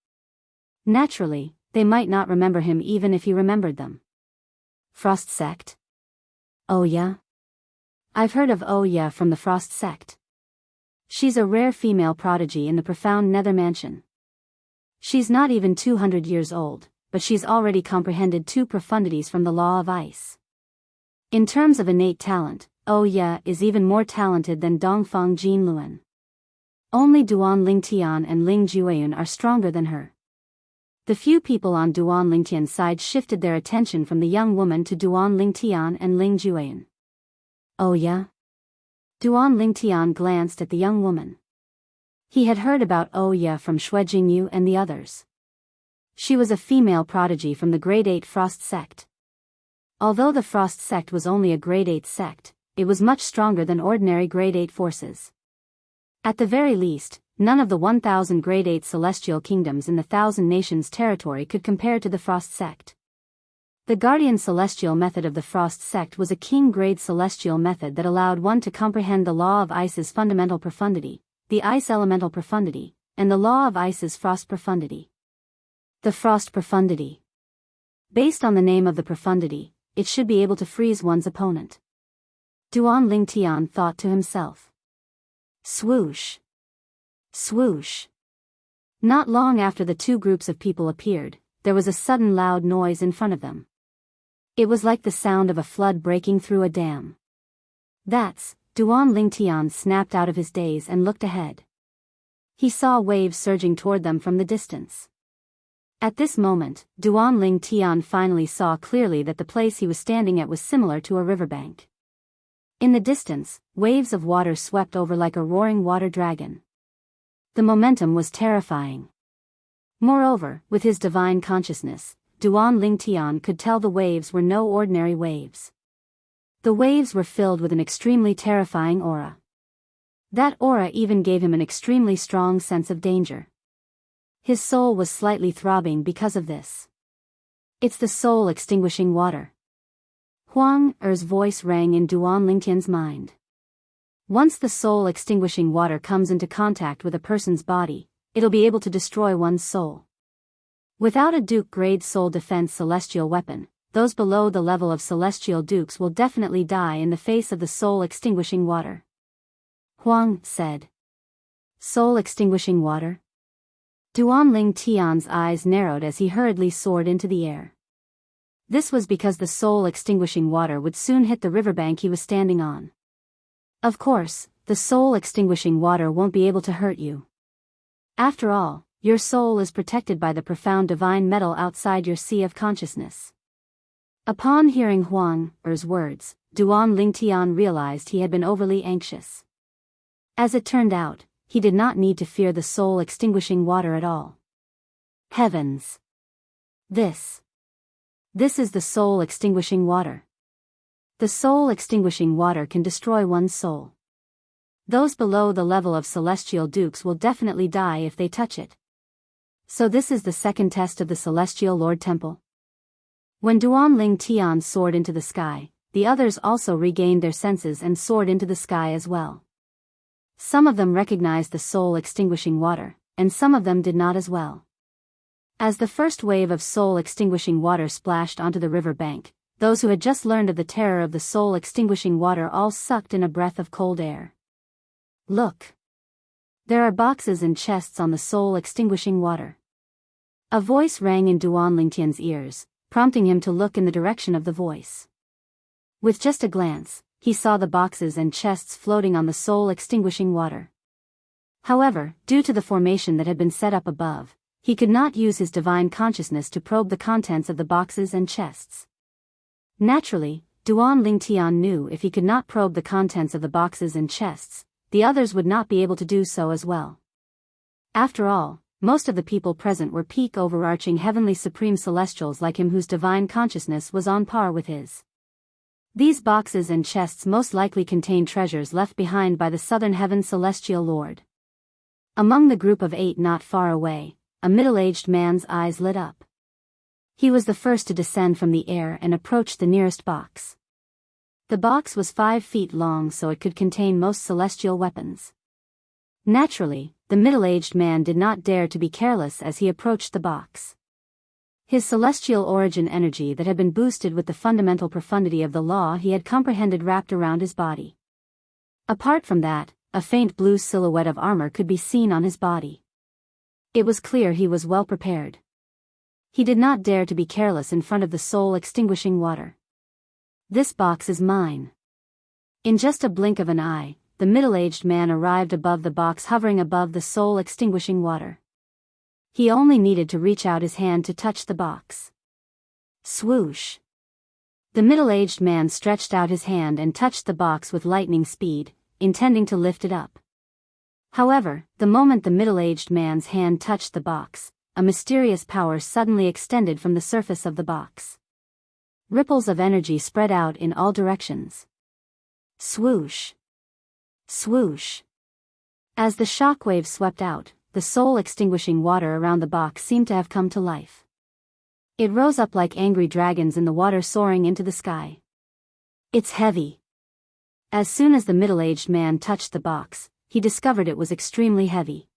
Naturally, they might not remember him even if he remembered them. Frost sect? Oya? I've heard of Oya from the Frost sect. She's a rare female prodigy in the profound Nether Mansion. She's not even 200 years old, but she's already comprehended 2 profundities from the law of ice. In terms of innate talent, Oya is even more talented than Dongfang Jin Luan. Only Duan Ling Tian and Ling Juyan are stronger than her. The few people on Duan Ling Tian's side shifted their attention from the young woman to Duan Ling Tian and Ling Juyan. Oya? Duan Ling Tian glanced at the young woman. He had heard about Oya from Xue Jingyu and the others. She was a female prodigy from the Grade 8 Frost sect. Although the Frost sect was only a Grade 8 sect, it was much stronger than ordinary Grade 8 forces. At the very least, none of the 1,000 Grade 8 celestial kingdoms in the Thousand Nations territory could compare to the Frost sect. The Guardian Celestial method of the Frost sect was a king-grade celestial method that allowed one to comprehend the law of ice's fundamental profundity, the ice elemental profundity, and the law of ice's frost profundity. The frost profundity. Based on the name of the profundity, it should be able to freeze one's opponent. Duan Ling Tian thought to himself. Swoosh. Swoosh. Not long after the 2 groups of people appeared, there was a sudden loud noise in front of them. It was like the sound of a flood breaking through a dam. That's, Duan Ling Tian snapped out of his daze and looked ahead. He saw waves surging toward them from the distance. At this moment, Duan Ling Tian finally saw clearly that the place he was standing at was similar to a riverbank. In the distance, waves of water swept over like a roaring water dragon. The momentum was terrifying. Moreover, with his divine consciousness, Duan Ling Tian could tell the waves were no ordinary waves. The waves were filled with an extremely terrifying aura. That aura even gave him an extremely strong sense of danger. His soul was slightly throbbing because of this. It's the soul-extinguishing water. Huang Er's voice rang in Duan Ling Tian's mind. Once the soul-extinguishing water comes into contact with a person's body, it'll be able to destroy one's soul. Without a Duke-grade soul defense celestial weapon, those below the level of celestial dukes will definitely die in the face of the soul-extinguishing water. Huang said. Soul-extinguishing water? Duan Ling Tian's eyes narrowed as he hurriedly soared into the air. This was because the soul-extinguishing water would soon hit the riverbank he was standing on. Of course, the soul-extinguishing water won't be able to hurt you. After all, your soul is protected by the profound divine metal outside your sea of consciousness. Upon hearing Huang Er's words, Duan Ling Tian realized he had been overly anxious. As it turned out, he did not need to fear the soul-extinguishing water at all. Heavens! This is the soul-extinguishing water. The soul-extinguishing water can destroy one's soul. Those below the level of celestial dukes will definitely die if they touch it. So this is the second test of the Celestial Lord Temple. When Duan Ling Tian soared into the sky, the others also regained their senses and soared into the sky as well. Some of them recognized the soul-extinguishing water, and some of them did not as well. As the first wave of soul-extinguishing water splashed onto the river bank, those who had just learned of the terror of the soul-extinguishing water all sucked in a breath of cold air. Look! There are boxes and chests on the soul-extinguishing water. A voice rang in Duan Lingtian's ears, prompting him to look in the direction of the voice. With just a glance, he saw the boxes and chests floating on the soul-extinguishing water. However, due to the formation that had been set up above, he could not use his divine consciousness to probe the contents of the boxes and chests. Naturally, Duan Lingtian knew if he could not probe the contents of the boxes and chests, the others would not be able to do so as well. After all, most of the people present were peak overarching heavenly supreme celestials like him whose divine consciousness was on par with his. These boxes and chests most likely contain treasures left behind by the southern heaven celestial lord. Among the group of 8 not far away, a middle-aged man's eyes lit up. He was the first to descend from the air and approach the nearest box. The box was 5 feet long, so it could contain most celestial weapons. Naturally, the middle-aged man did not dare to be careless as he approached the box. His celestial origin energy that had been boosted with the fundamental profundity of the law he had comprehended wrapped around his body. Apart from that, a faint blue silhouette of armor could be seen on his body. It was clear he was well prepared. He did not dare to be careless in front of the soul-extinguishing water. This box is mine. In just a blink of an eye, the middle-aged man arrived above the box hovering above the soul-extinguishing water. He only needed to reach out his hand to touch the box. Swoosh! The middle-aged man stretched out his hand and touched the box with lightning speed, intending to lift it up. However, the moment the middle-aged man's hand touched the box, a mysterious power suddenly extended from the surface of the box. Ripples of energy spread out in all directions. Swoosh! Swoosh! As the shockwave swept out, the soul-extinguishing water around the box seemed to have come to life. It rose up like angry dragons in the water soaring into the sky. It's heavy. As soon as the middle-aged man touched the box, he discovered it was extremely heavy.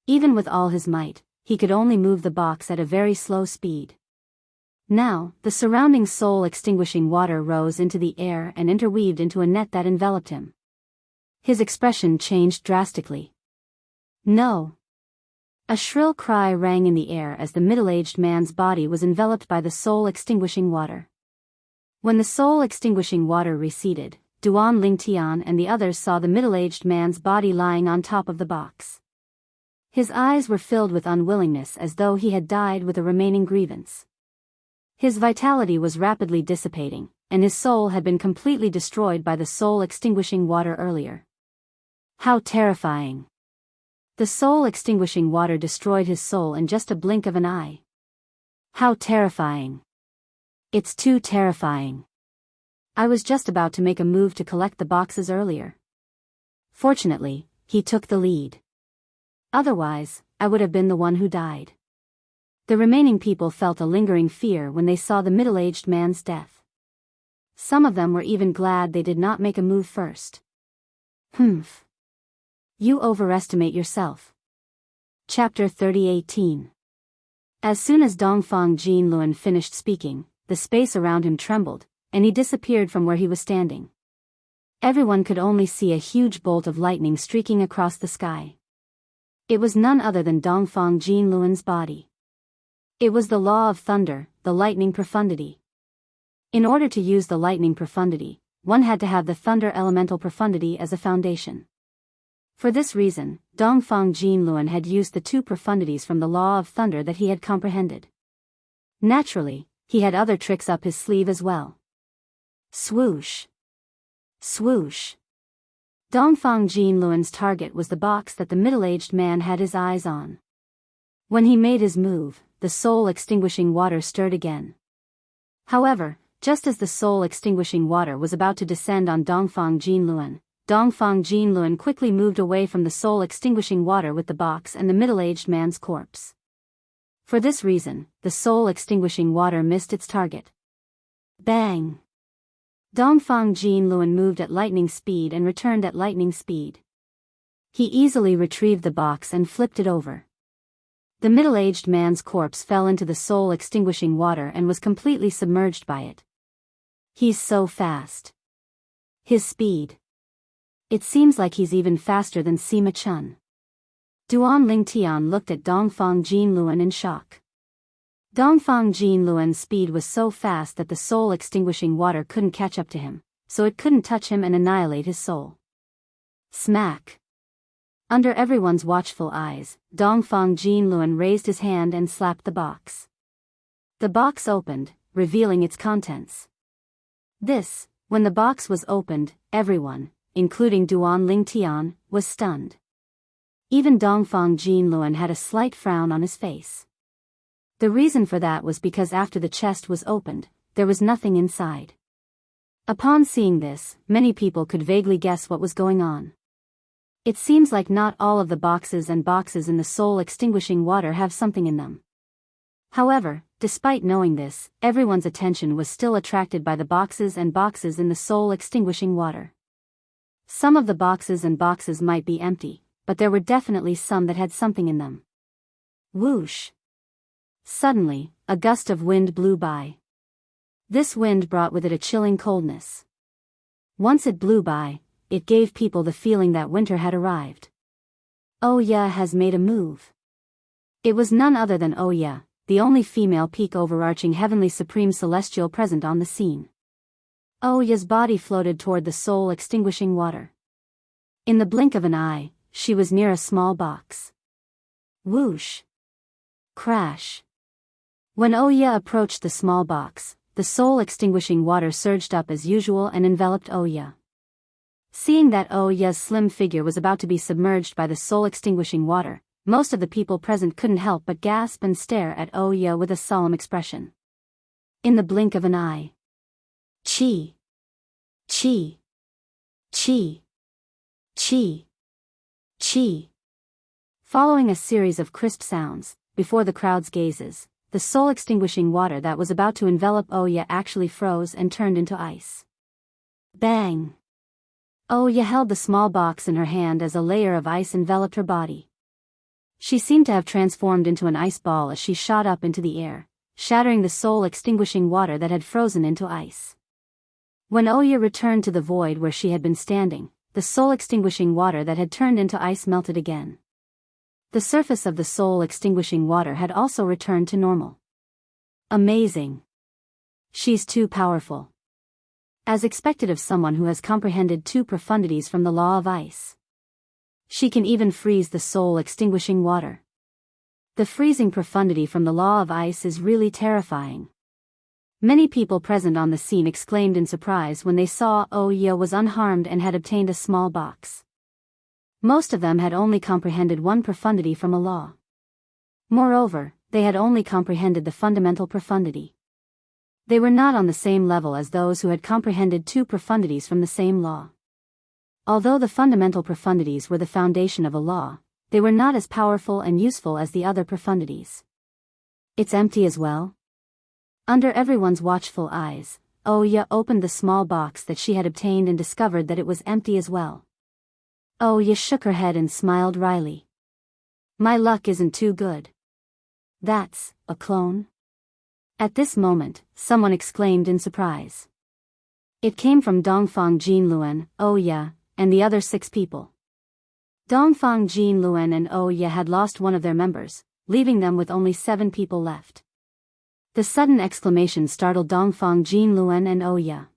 Even with all his might, he could only move the box at a very slow speed. Now, the surrounding soul-extinguishing water rose into the air and interweaved into a net that enveloped him. His expression changed drastically. No! A shrill cry rang in the air as the middle-aged man's body was enveloped by the soul-extinguishing water. When the soul-extinguishing water receded, Duan Lingtian and the others saw the middle-aged man's body lying on top of the box. His eyes were filled with unwillingness as though he had died with a remaining grievance. His vitality was rapidly dissipating, and his soul had been completely destroyed by the soul-extinguishing water earlier. How terrifying! The soul-extinguishing water destroyed his soul in just a blink of an eye. How terrifying! It's too terrifying. I was just about to make a move to collect the boxes earlier. Fortunately, he took the lead. Otherwise, I would have been the one who died. The remaining people felt a lingering fear when they saw the middle-aged man's death. Some of them were even glad they did not make a move first. Humph. You overestimate yourself. Chapter 30:18. As soon as Dongfang Jinlun finished speaking, the space around him trembled, and he disappeared from where he was standing. Everyone could only see a huge bolt of lightning streaking across the sky. It was none other than Dongfang Jinlun's body. It was the law of thunder, the lightning profundity. In order to use the lightning profundity, one had to have the thunder elemental profundity as a foundation. For this reason, Dongfang Jinlun had used the 2 profundities from the law of thunder that he had comprehended. Naturally, he had other tricks up his sleeve as well. Swoosh! Swoosh! Dongfang Jinlun's target was the box that the middle-aged man had his eyes on. When he made his move, the soul-extinguishing water stirred again. However, just as the soul-extinguishing water was about to descend on Dongfang Jinlun, Dongfang Jinlun quickly moved away from the soul-extinguishing water with the box and the middle-aged man's corpse. For this reason, the soul-extinguishing water missed its target. Bang! Dongfang Jinlun moved at lightning speed and returned at lightning speed. He easily retrieved the box and flipped it over. The middle-aged man's corpse fell into the soul-extinguishing water and was completely submerged by it. He's so fast. His speed. It seems like he's even faster than Sima Chun. Duan Lingtian looked at Dongfang Jinlun in shock. Dongfang Jinlun's speed was so fast that the soul-extinguishing water couldn't catch up to him, so it couldn't touch him and annihilate his soul. Smack! Under everyone's watchful eyes, Dongfang Jinlun raised his hand and slapped the box. The box opened, revealing its contents. When the box was opened, everyone, including Duan Lingtian, was stunned. Even Dongfang Jinlun had a slight frown on his face. The reason for that was because after the chest was opened, there was nothing inside. Upon seeing this, many people could vaguely guess what was going on. It seems like not all of the boxes in the soul-extinguishing water have something in them. However, despite knowing this, everyone's attention was still attracted by the boxes in the soul-extinguishing water. Some of the boxes might be empty, but there were definitely some that had something in them. Whoosh! Suddenly, a gust of wind blew by. This wind brought with it a chilling coldness. Once it blew by, it gave people the feeling that winter had arrived. Oya has made a move. It was none other than Oya, the only female peak overarching heavenly supreme celestial present on the scene. Oya's body floated toward the soul-extinguishing water. In the blink of an eye, she was near a small box. Whoosh! Crash! When Oya approached the small box, the soul-extinguishing water surged up as usual and enveloped Oya. Seeing that Oya's slim figure was about to be submerged by the soul-extinguishing water, most of the people present couldn't help but gasp and stare at Oya with a solemn expression. In the blink of an eye. Chi! Chi! Chi! Chi! Chi! Following a series of crisp sounds, before the crowd's gazes, the soul-extinguishing water that was about to envelop Oya actually froze and turned into ice. Bang! Oya held the small box in her hand as a layer of ice enveloped her body. She seemed to have transformed into an ice ball as she shot up into the air, shattering the soul-extinguishing water that had frozen into ice. When Oya returned to the void where she had been standing, the soul-extinguishing water that had turned into ice melted again. The surface of the soul-extinguishing water had also returned to normal. Amazing. She's too powerful. As expected of someone who has comprehended 2 profundities from the law of ice. She can even freeze the soul-extinguishing water. The freezing profundity from the law of ice is really terrifying. Many people present on the scene exclaimed in surprise when they saw Oya was unharmed and had obtained a small box. Most of them had only comprehended 1 profundity from a law. Moreover, they had only comprehended the fundamental profundity. They were not on the same level as those who had comprehended 2 profundities from the same law. Although the fundamental profundities were the foundation of a law, they were not as powerful and useful as the other profundities. It's empty as well? Under everyone's watchful eyes, Oya opened the small box that she had obtained and discovered that it was empty as well. Oya shook her head and smiled wryly. My luck isn't too good. That's a clone? At this moment, someone exclaimed in surprise. It came from Dongfang Jinlun, Oya, and the other 6 people. Dongfang Jinlun and Oya had lost one of their members, leaving them with only 7 people left. The sudden exclamation startled Dongfang Jinlun and Oya.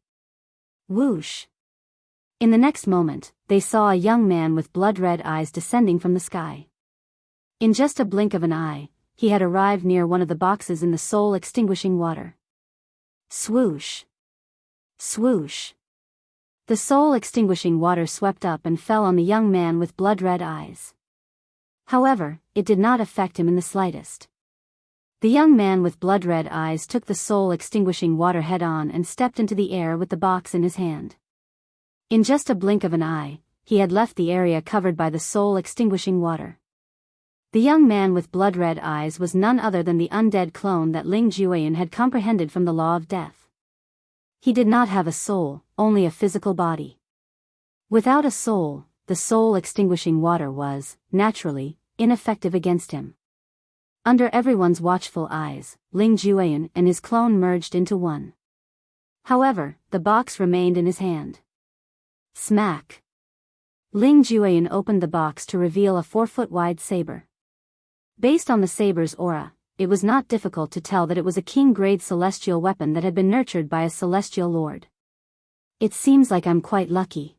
Whoosh! In the next moment, they saw a young man with blood-red eyes descending from the sky. In just a blink of an eye, he had arrived near one of the boxes in the soul-extinguishing water. Swoosh! Swoosh! The soul-extinguishing water swept up and fell on the young man with blood-red eyes. However, it did not affect him in the slightest. The young man with blood-red eyes took the soul-extinguishing water head-on and stepped into the air with the box in his hand. In just a blink of an eye, he had left the area covered by the soul-extinguishing water. The young man with blood-red eyes was none other than the undead clone that Ling Jueyan had comprehended from the law of death. He did not have a soul, only a physical body. Without a soul, the soul-extinguishing water was, naturally, ineffective against him. Under everyone's watchful eyes, Ling Jueyan and his clone merged into one. However, the box remained in his hand. Smack! Ling Jueyan opened the box to reveal a 4-foot-wide saber. Based on the saber's aura, it was not difficult to tell that it was a king-grade celestial weapon that had been nurtured by a celestial lord. It seems like I'm quite lucky.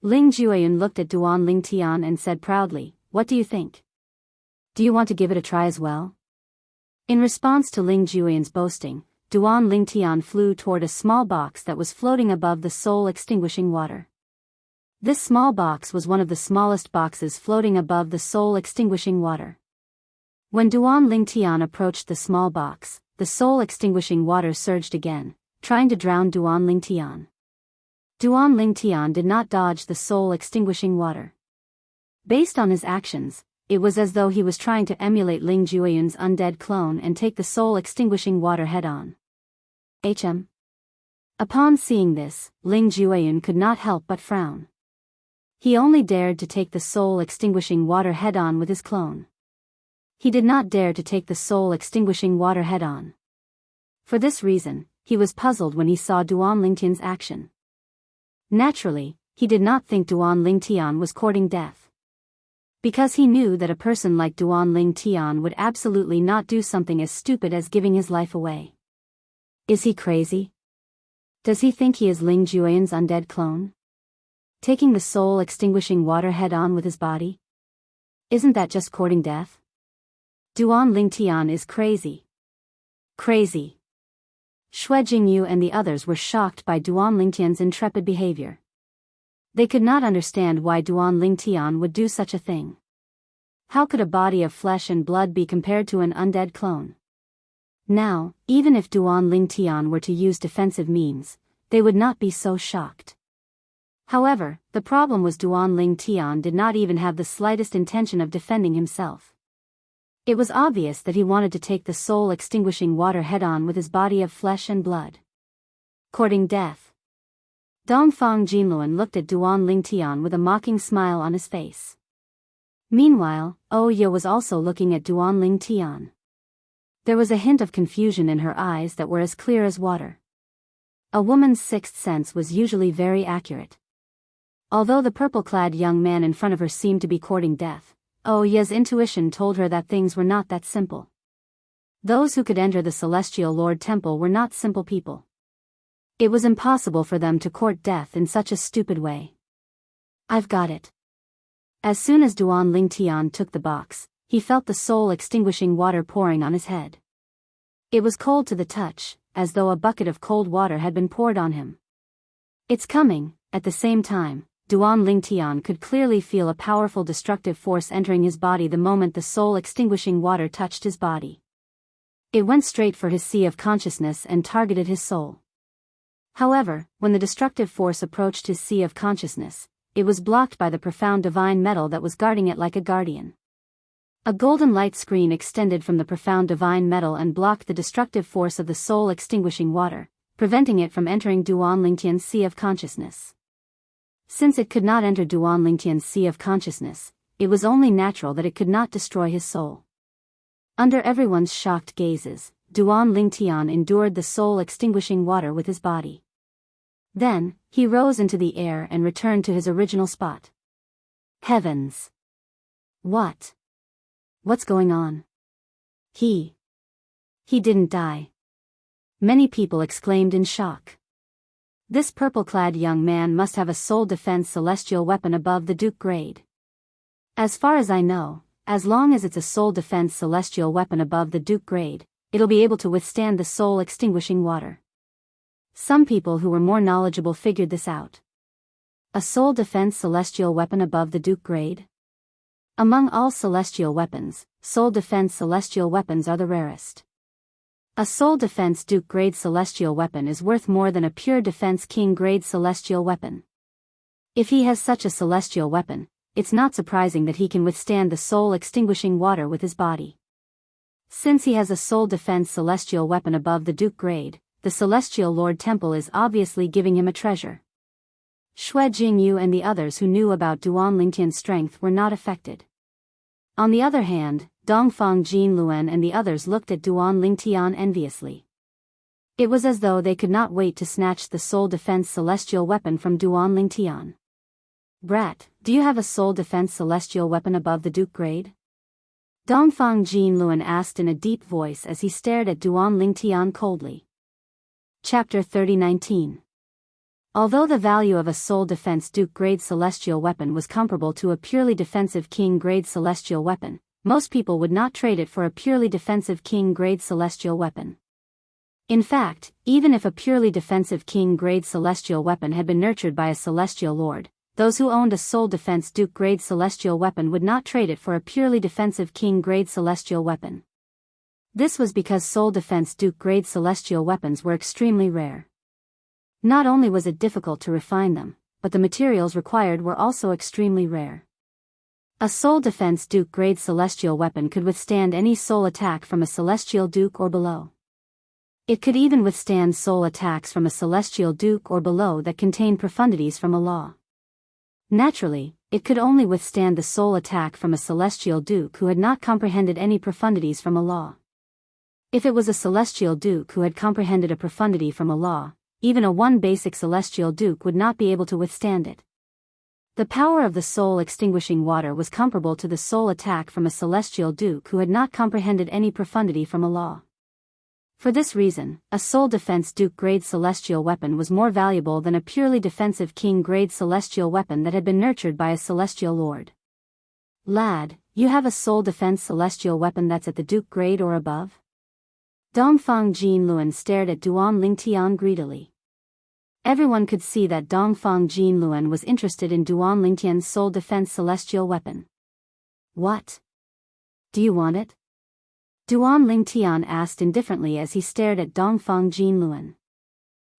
Ling Jueyan looked at Duan Ling Tian and said proudly, "What do you think? Do you want to give it a try as well?" In response to Ling Jueyan's boasting, Duan Ling Tian flew toward a small box that was floating above the soul-extinguishing water. This small box was one of the smallest boxes floating above the soul-extinguishing water. When Duan Ling Tian approached the small box, the soul-extinguishing water surged again, trying to drown Duan Ling Tian. Duan Ling Tian did not dodge the soul-extinguishing water. Based on his actions, it was as though he was trying to emulate Ling Jueyan's undead clone and take the soul-extinguishing water head-on. Upon seeing this, Ling Jueyan could not help but frown. He only dared to take the soul-extinguishing water head-on with his clone. He did not dare to take the soul-extinguishing water head-on. For this reason, he was puzzled when he saw Duan Ling Tian's action. Naturally, he did not think Duan Ling Tian was courting death. Because he knew that a person like Duan Ling Tian would absolutely not do something as stupid as giving his life away. Is he crazy? Does he think he is Ling Jueyan's undead clone? Taking the soul-extinguishing water head-on with his body? Isn't that just courting death? Duan Ling Tian is crazy. Crazy. Xue Jingyu and the others were shocked by Duan Ling Tian's intrepid behavior. They could not understand why Duan Ling Tian would do such a thing. How could a body of flesh and blood be compared to an undead clone? Now, even if Duan Ling Tian were to use defensive means, they would not be so shocked. However, the problem was Duan Ling Tian did not even have the slightest intention of defending himself. It was obvious that he wanted to take the soul-extinguishing water head-on with his body of flesh and blood. Courting death. Dongfang Jinluan looked at Duan Ling Tian with a mocking smile on his face. Meanwhile, Ye was also looking at Duan Ling Tian. There was a hint of confusion in her eyes that were as clear as water. A woman's sixth sense was usually very accurate. Although the purple-clad young man in front of her seemed to be courting death, Ye's intuition told her that things were not that simple. Those who could enter the Celestial Lord Temple were not simple people. It was impossible for them to court death in such a stupid way. I've got it. As soon as Duan Ling Tian took the box, he felt the soul-extinguishing water pouring on his head. It was cold to the touch, as though a bucket of cold water had been poured on him. It's coming. At the same time, Duan Ling Tian could clearly feel a powerful destructive force entering his body the moment the soul-extinguishing water touched his body. It went straight for his sea of consciousness and targeted his soul. However, when the destructive force approached his sea of consciousness, it was blocked by the profound divine metal that was guarding it like a guardian. A golden light screen extended from the profound divine metal and blocked the destructive force of the soul-extinguishing water, preventing it from entering Duan Ling Tian's sea of consciousness. Since it could not enter Duan Ling Tian's sea of consciousness, it was only natural that it could not destroy his soul. Under everyone's shocked gazes, Duan Ling Tian endured the soul-extinguishing water with his body. Then, he rose into the air and returned to his original spot. Heavens! What? What's going on? He didn't die. Many people exclaimed in shock. This purple-clad young man must have a soul defense celestial weapon above the Duke grade. As far as I know, as long as it's a soul defense celestial weapon above the Duke grade, it'll be able to withstand the soul-extinguishing water. Some people who were more knowledgeable figured this out. A soul defense celestial weapon above the Duke grade? Among all celestial weapons, soul defense celestial weapons are the rarest. A soul defense Duke grade celestial weapon is worth more than a pure defense king grade celestial weapon. If he has such a celestial weapon, it's not surprising that he can withstand the soul-extinguishing water with his body. Since he has a soul defense celestial weapon above the Duke grade, the Celestial Lord Temple is obviously giving him a treasure. Xue Jingyu and the others who knew about Duan Lingtian's strength were not affected. On the other hand, Dongfang Jinluen and the others looked at Duan Lingtian enviously. It was as though they could not wait to snatch the soul defense celestial weapon from Duan Lingtian. Brat, do you have a soul defense celestial weapon above the Duke grade? Dongfang Jinluen asked in a deep voice as he stared at Duan Lingtian coldly. Chapter 30:19. Although the value of a soul defense Duke grade celestial weapon was comparable to a purely defensive King grade celestial weapon, most people would not trade it for a purely defensive King grade celestial weapon. In fact, even if a purely defensive King grade celestial weapon had been nurtured by a celestial lord, those who owned a soul defense Duke grade celestial weapon would not trade it for a purely defensive King grade celestial weapon. This was because soul defense Duke grade celestial weapons were extremely rare. Not only was it difficult to refine them, but the materials required were also extremely rare. A soul defense Duke grade celestial weapon could withstand any soul attack from a celestial Duke or below. It could even withstand soul attacks from a celestial Duke or below that contained profundities from a law. Naturally, it could only withstand the soul attack from a celestial Duke who had not comprehended any profundities from a law. If it was a celestial Duke who had comprehended a profundity from a law, even a one basic celestial Duke would not be able to withstand it. The power of the soul-extinguishing water was comparable to the soul attack from a celestial Duke who had not comprehended any profundity from a law. For this reason, a soul defense Duke grade celestial weapon was more valuable than a purely defensive King grade celestial weapon that had been nurtured by a celestial lord. Lad, you have a soul defense celestial weapon that's at the Duke grade or above? Dongfang Jinluen stared at Duan Lingtian greedily. Everyone could see that Dongfang Jinluen was interested in Duan Lingtian's soul defense celestial weapon. What? Do you want it? Duan Lingtian asked indifferently as he stared at Dongfang Jinluen.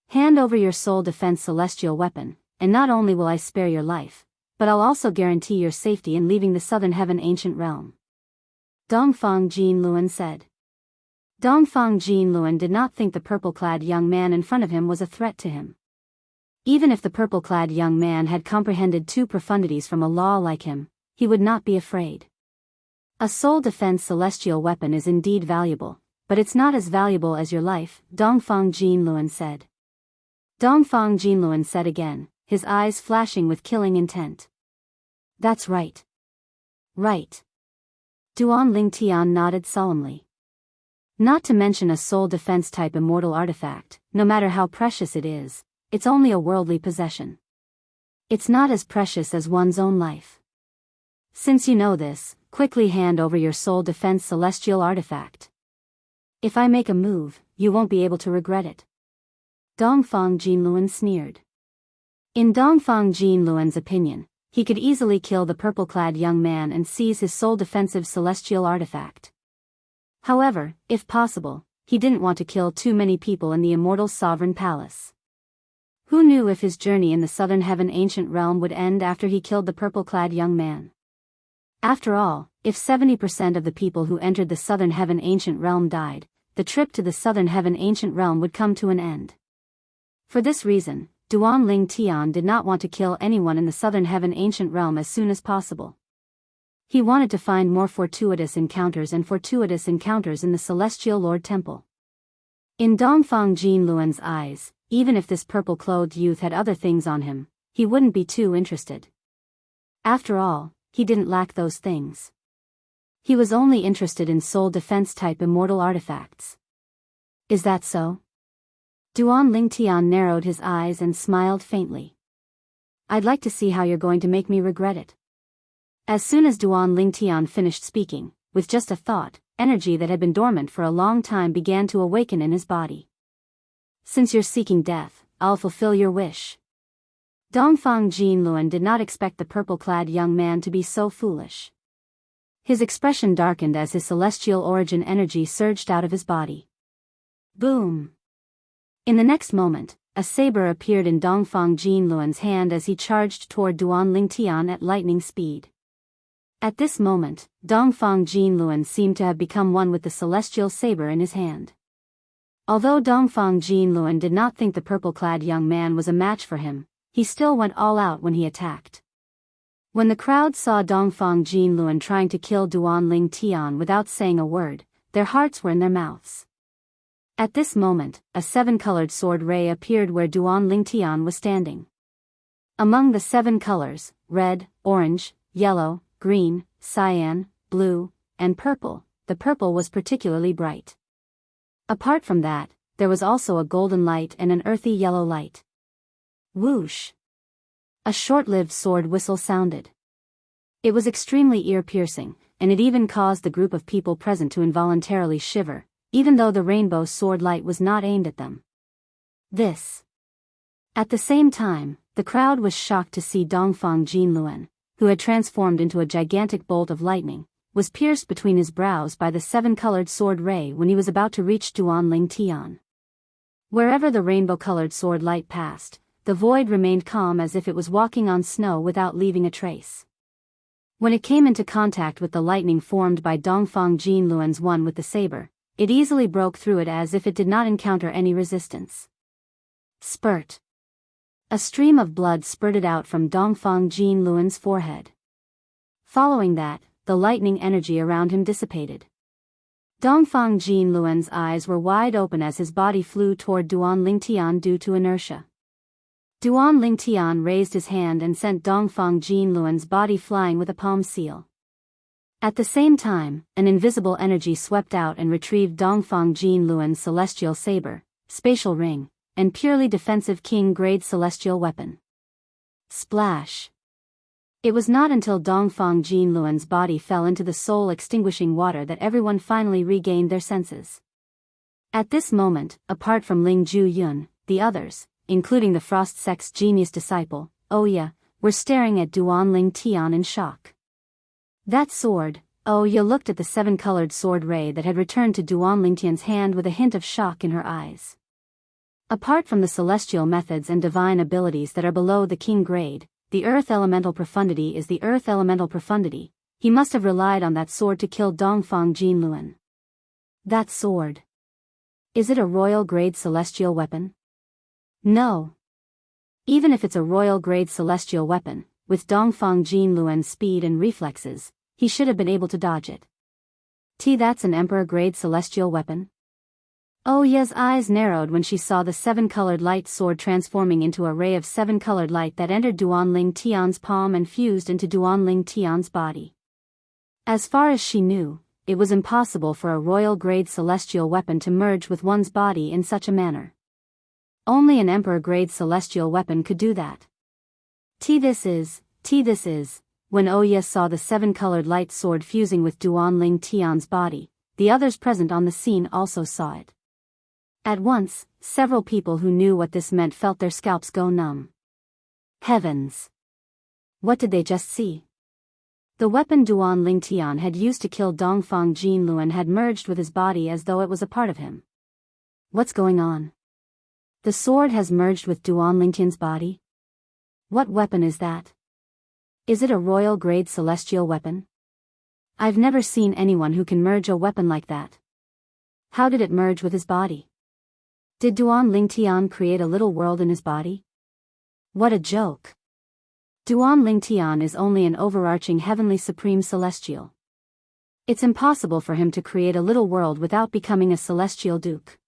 Hand over your soul defense celestial weapon, and not only will I spare your life, but I'll also guarantee your safety in leaving the Southern Heaven Ancient Realm. Dongfang Jinluen said. Dongfang Jinluen did not think the purple-clad young man in front of him was a threat to him. Even if the purple-clad young man had comprehended two profundities from a law like him, he would not be afraid. A soul defense celestial weapon is indeed valuable, but it's not as valuable as your life, Dongfang Jinluen said. Dongfang Jinluen said again, his eyes flashing with killing intent. That's right. Right. Duan Lingtian nodded solemnly. Not to mention a soul defense type immortal artifact, no matter how precious it is, it's only a worldly possession. It's not as precious as one's own life. Since you know this, quickly hand over your soul defense celestial artifact. If I make a move, you won't be able to regret it. Dongfang Jinluen sneered. In Dongfang Jinluen's opinion, he could easily kill the purple-clad young man and seize his soul defensive celestial artifact. However, if possible, he didn't want to kill too many people in the immortal sovereign palace. Who knew if his journey in the Southern Heaven Ancient Realm would end after he killed the purple-clad young man? After all, if 70% of the people who entered the Southern Heaven Ancient Realm died, the trip to the Southern Heaven Ancient Realm would come to an end. For this reason, Duan Lingtian did not want to kill anyone in the Southern Heaven Ancient Realm as soon as possible. He wanted to find more fortuitous encounters in the Celestial Lord Temple. In Dongfang Jinluen's eyes, even if this purple-clothed youth had other things on him, he wouldn't be too interested. After all, he didn't lack those things. He was only interested in soul defense-type immortal artifacts. Is that so? Duan Lingtian narrowed his eyes and smiled faintly. I'd like to see how you're going to make me regret it. As soon as Duan Lingtian finished speaking, with just a thought, energy that had been dormant for a long time began to awaken in his body. Since you're seeking death, I'll fulfill your wish. Dongfang Jinluen did not expect the purple-clad young man to be so foolish. His expression darkened as his celestial origin energy surged out of his body. Boom! In the next moment, a saber appeared in Dongfang Jinluan's hand as he charged toward Duan Lingtian at lightning speed. At this moment, Dongfang Jinluan seemed to have become one with the celestial saber in his hand. Although Dongfang Jinluan did not think the purple-clad young man was a match for him, he still went all out when he attacked. When the crowd saw Dongfang Jinluan trying to kill Duan Lingtian without saying a word, their hearts were in their mouths. At this moment, a seven-colored sword ray appeared where Duan Lingtian was standing. Among the 7 colors, red, orange, yellow, green, cyan, blue, and purple, the purple was particularly bright. Apart from that, there was also a golden light and an earthy yellow light. Whoosh! A short-lived sword whistle sounded. It was extremely ear-piercing, and it even caused the group of people present to involuntarily shiver, even though the rainbow sword light was not aimed at them. At the same time, the crowd was shocked to see Dongfang Jinluan, who had transformed into a gigantic bolt of lightning, was pierced between his brows by the 7-colored sword ray when he was about to reach Duan Lingtian. Wherever the rainbow-colored sword light passed, the void remained calm as if it was walking on snow without leaving a trace. When it came into contact with the lightning formed by Dongfang Jinluan's one with the saber, it easily broke through it as if it did not encounter any resistance. Spurt! A stream of blood spurted out from Dongfang Jinluan's forehead. Following that, the lightning energy around him dissipated. Dongfang Jinluan's eyes were wide open as his body flew toward Duan Lingtian due to inertia. Duan Lingtian raised his hand and sent Dongfang Jinluan's body flying with a palm seal. At the same time, an invisible energy swept out and retrieved Dongfang Jinluan's celestial saber, spatial ring, and purely defensive king-grade celestial weapon. Splash! It was not until Dongfang Jinluan's body fell into the soul-extinguishing water that everyone finally regained their senses. At this moment, apart from Ling Ju-yun, the others, including the Frost Sect's genius disciple, Oya, were staring at Duan Lingtian in shock. That sword, Oya looked at the 7-colored sword ray that had returned to Duan Lingtian's hand with a hint of shock in her eyes. Apart from the celestial methods and divine abilities that are below the king grade, the earth elemental profundity is the earth elemental profundity. He must have relied on that sword to kill Dongfang Jinluan. That sword. Is it a royal grade celestial weapon? No. Even if it's a royal grade celestial weapon, with Dongfang Jinluan's speed and reflexes, he should have been able to dodge it. That's an emperor grade celestial weapon? Oya's eyes narrowed when she saw the 7-colored light sword transforming into a ray of 7-colored light that entered Duan Lingtian's palm and fused into Duan Lingtian's body. As far as she knew, it was impossible for a royal grade celestial weapon to merge with one's body in such a manner. Only an emperor-grade celestial weapon could do that. This is, when Oya saw the 7-colored light sword fusing with Duan Lingtian's body, the others present on the scene also saw it. At once, several people who knew what this meant felt their scalps go numb. Heavens! What did they just see? The weapon Duan Lingtian had used to kill Dongfang Jinluan had merged with his body as though it was a part of him. What's going on? The sword has merged with Duan Lingtian's body? What weapon is that? Is it a royal grade celestial weapon? I've never seen anyone who can merge a weapon like that. How did it merge with his body? Did Duan Lingtian create a little world in his body? What a joke! Duan Lingtian is only an overarching heavenly supreme celestial. It's impossible for him to create a little world without becoming a celestial duke.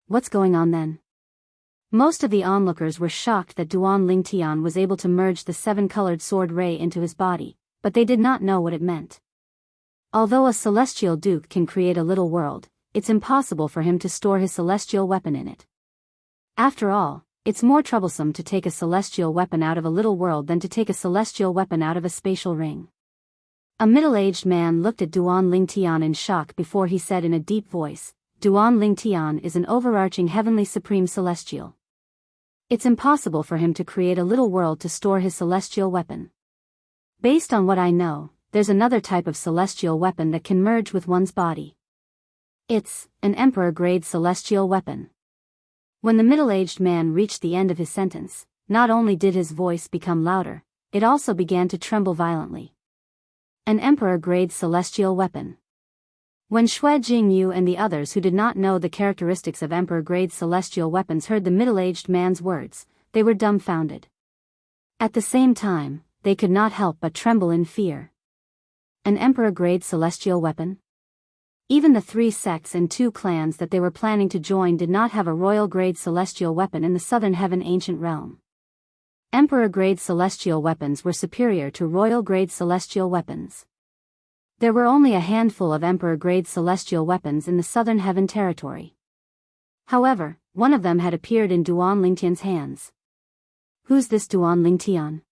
What's going on then? Most of the onlookers were shocked that Duan Lingtian was able to merge the 7-colored sword ray into his body, but they did not know what it meant. Although a celestial duke can create a little world, it's impossible for him to store his celestial weapon in it. After all, it's more troublesome to take a celestial weapon out of a little world than to take a celestial weapon out of a spatial ring. A middle-aged man looked at Duan Lingtian in shock before he said in a deep voice, Duan Lingtian is an overarching heavenly supreme celestial. It's impossible for him to create a little world to store his celestial weapon. Based on what I know, there's another type of celestial weapon that can merge with one's body. It's an emperor-grade celestial weapon. When the middle-aged man reached the end of his sentence, not only did his voice become louder, it also began to tremble violently. An emperor-grade celestial weapon. When Xue Jingyu and the others who did not know the characteristics of emperor-grade celestial weapons heard the middle-aged man's words, they were dumbfounded. At the same time, they could not help but tremble in fear. An emperor-grade celestial weapon? Even the 3 sects and 2 clans that they were planning to join did not have a royal-grade celestial weapon in the Southern Heaven ancient realm. Emperor-grade celestial weapons were superior to royal-grade celestial weapons. There were only a handful of emperor-grade celestial weapons in the Southern Heaven territory. However, one of them had appeared in Duan Lingtian's hands. Who's this Duan Lingtian?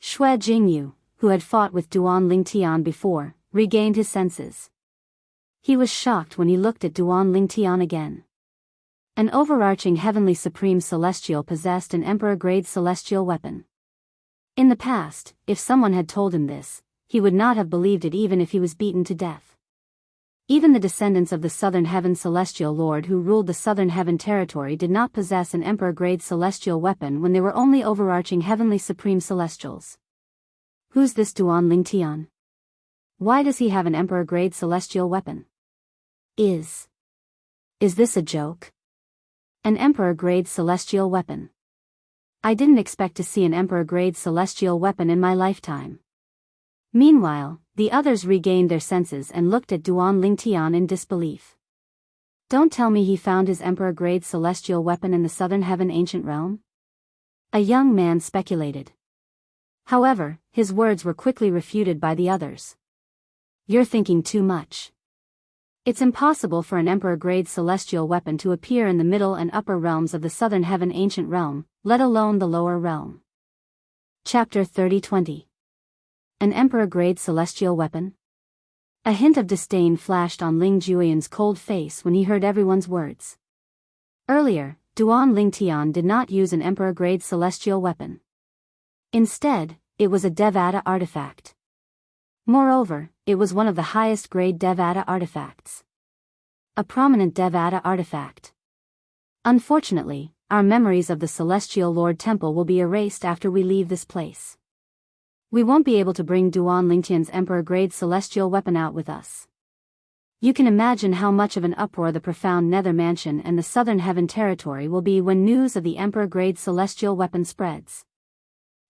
Xue Jingyu, who had fought with Duan Lingtian before, regained his senses. He was shocked when he looked at Duan Lingtian again. An overarching heavenly supreme celestial possessed an emperor-grade celestial weapon. In the past, if someone had told him this, he would not have believed it even if he was beaten to death. Even the descendants of the Southern Heaven celestial lord who ruled the Southern Heaven territory did not possess an emperor-grade celestial weapon when they were only overarching heavenly supreme celestials. Who's this Duan Lingtian? Why does he have an emperor-grade celestial weapon? Is this a joke? An emperor-grade celestial weapon. I didn't expect to see an emperor-grade celestial weapon in my lifetime. Meanwhile, the others regained their senses and looked at Duan Lingtian in disbelief. Don't tell me he found his emperor-grade celestial weapon in the Southern Heaven ancient realm? A young man speculated. However, his words were quickly refuted by the others. You're thinking too much. It's impossible for an emperor-grade celestial weapon to appear in the middle and upper realms of the Southern Heaven ancient realm, let alone the lower realm. Chapter 30-20. An emperor-grade celestial weapon? A hint of disdain flashed on Ling Juyan's cold face when he heard everyone's words. Earlier, Duan Lingtian did not use an emperor-grade celestial weapon. Instead, it was a Devata artifact. Moreover, it was one of the highest-grade Devata artifacts. A prominent Devata artifact. Unfortunately, our memories of the Celestial Lord Temple will be erased after we leave this place. We won't be able to bring Duan Lingtian's emperor-grade celestial weapon out with us. You can imagine how much of an uproar the profound Nether Mansion and the Southern Heaven territory will be when news of the emperor-grade celestial weapon spreads.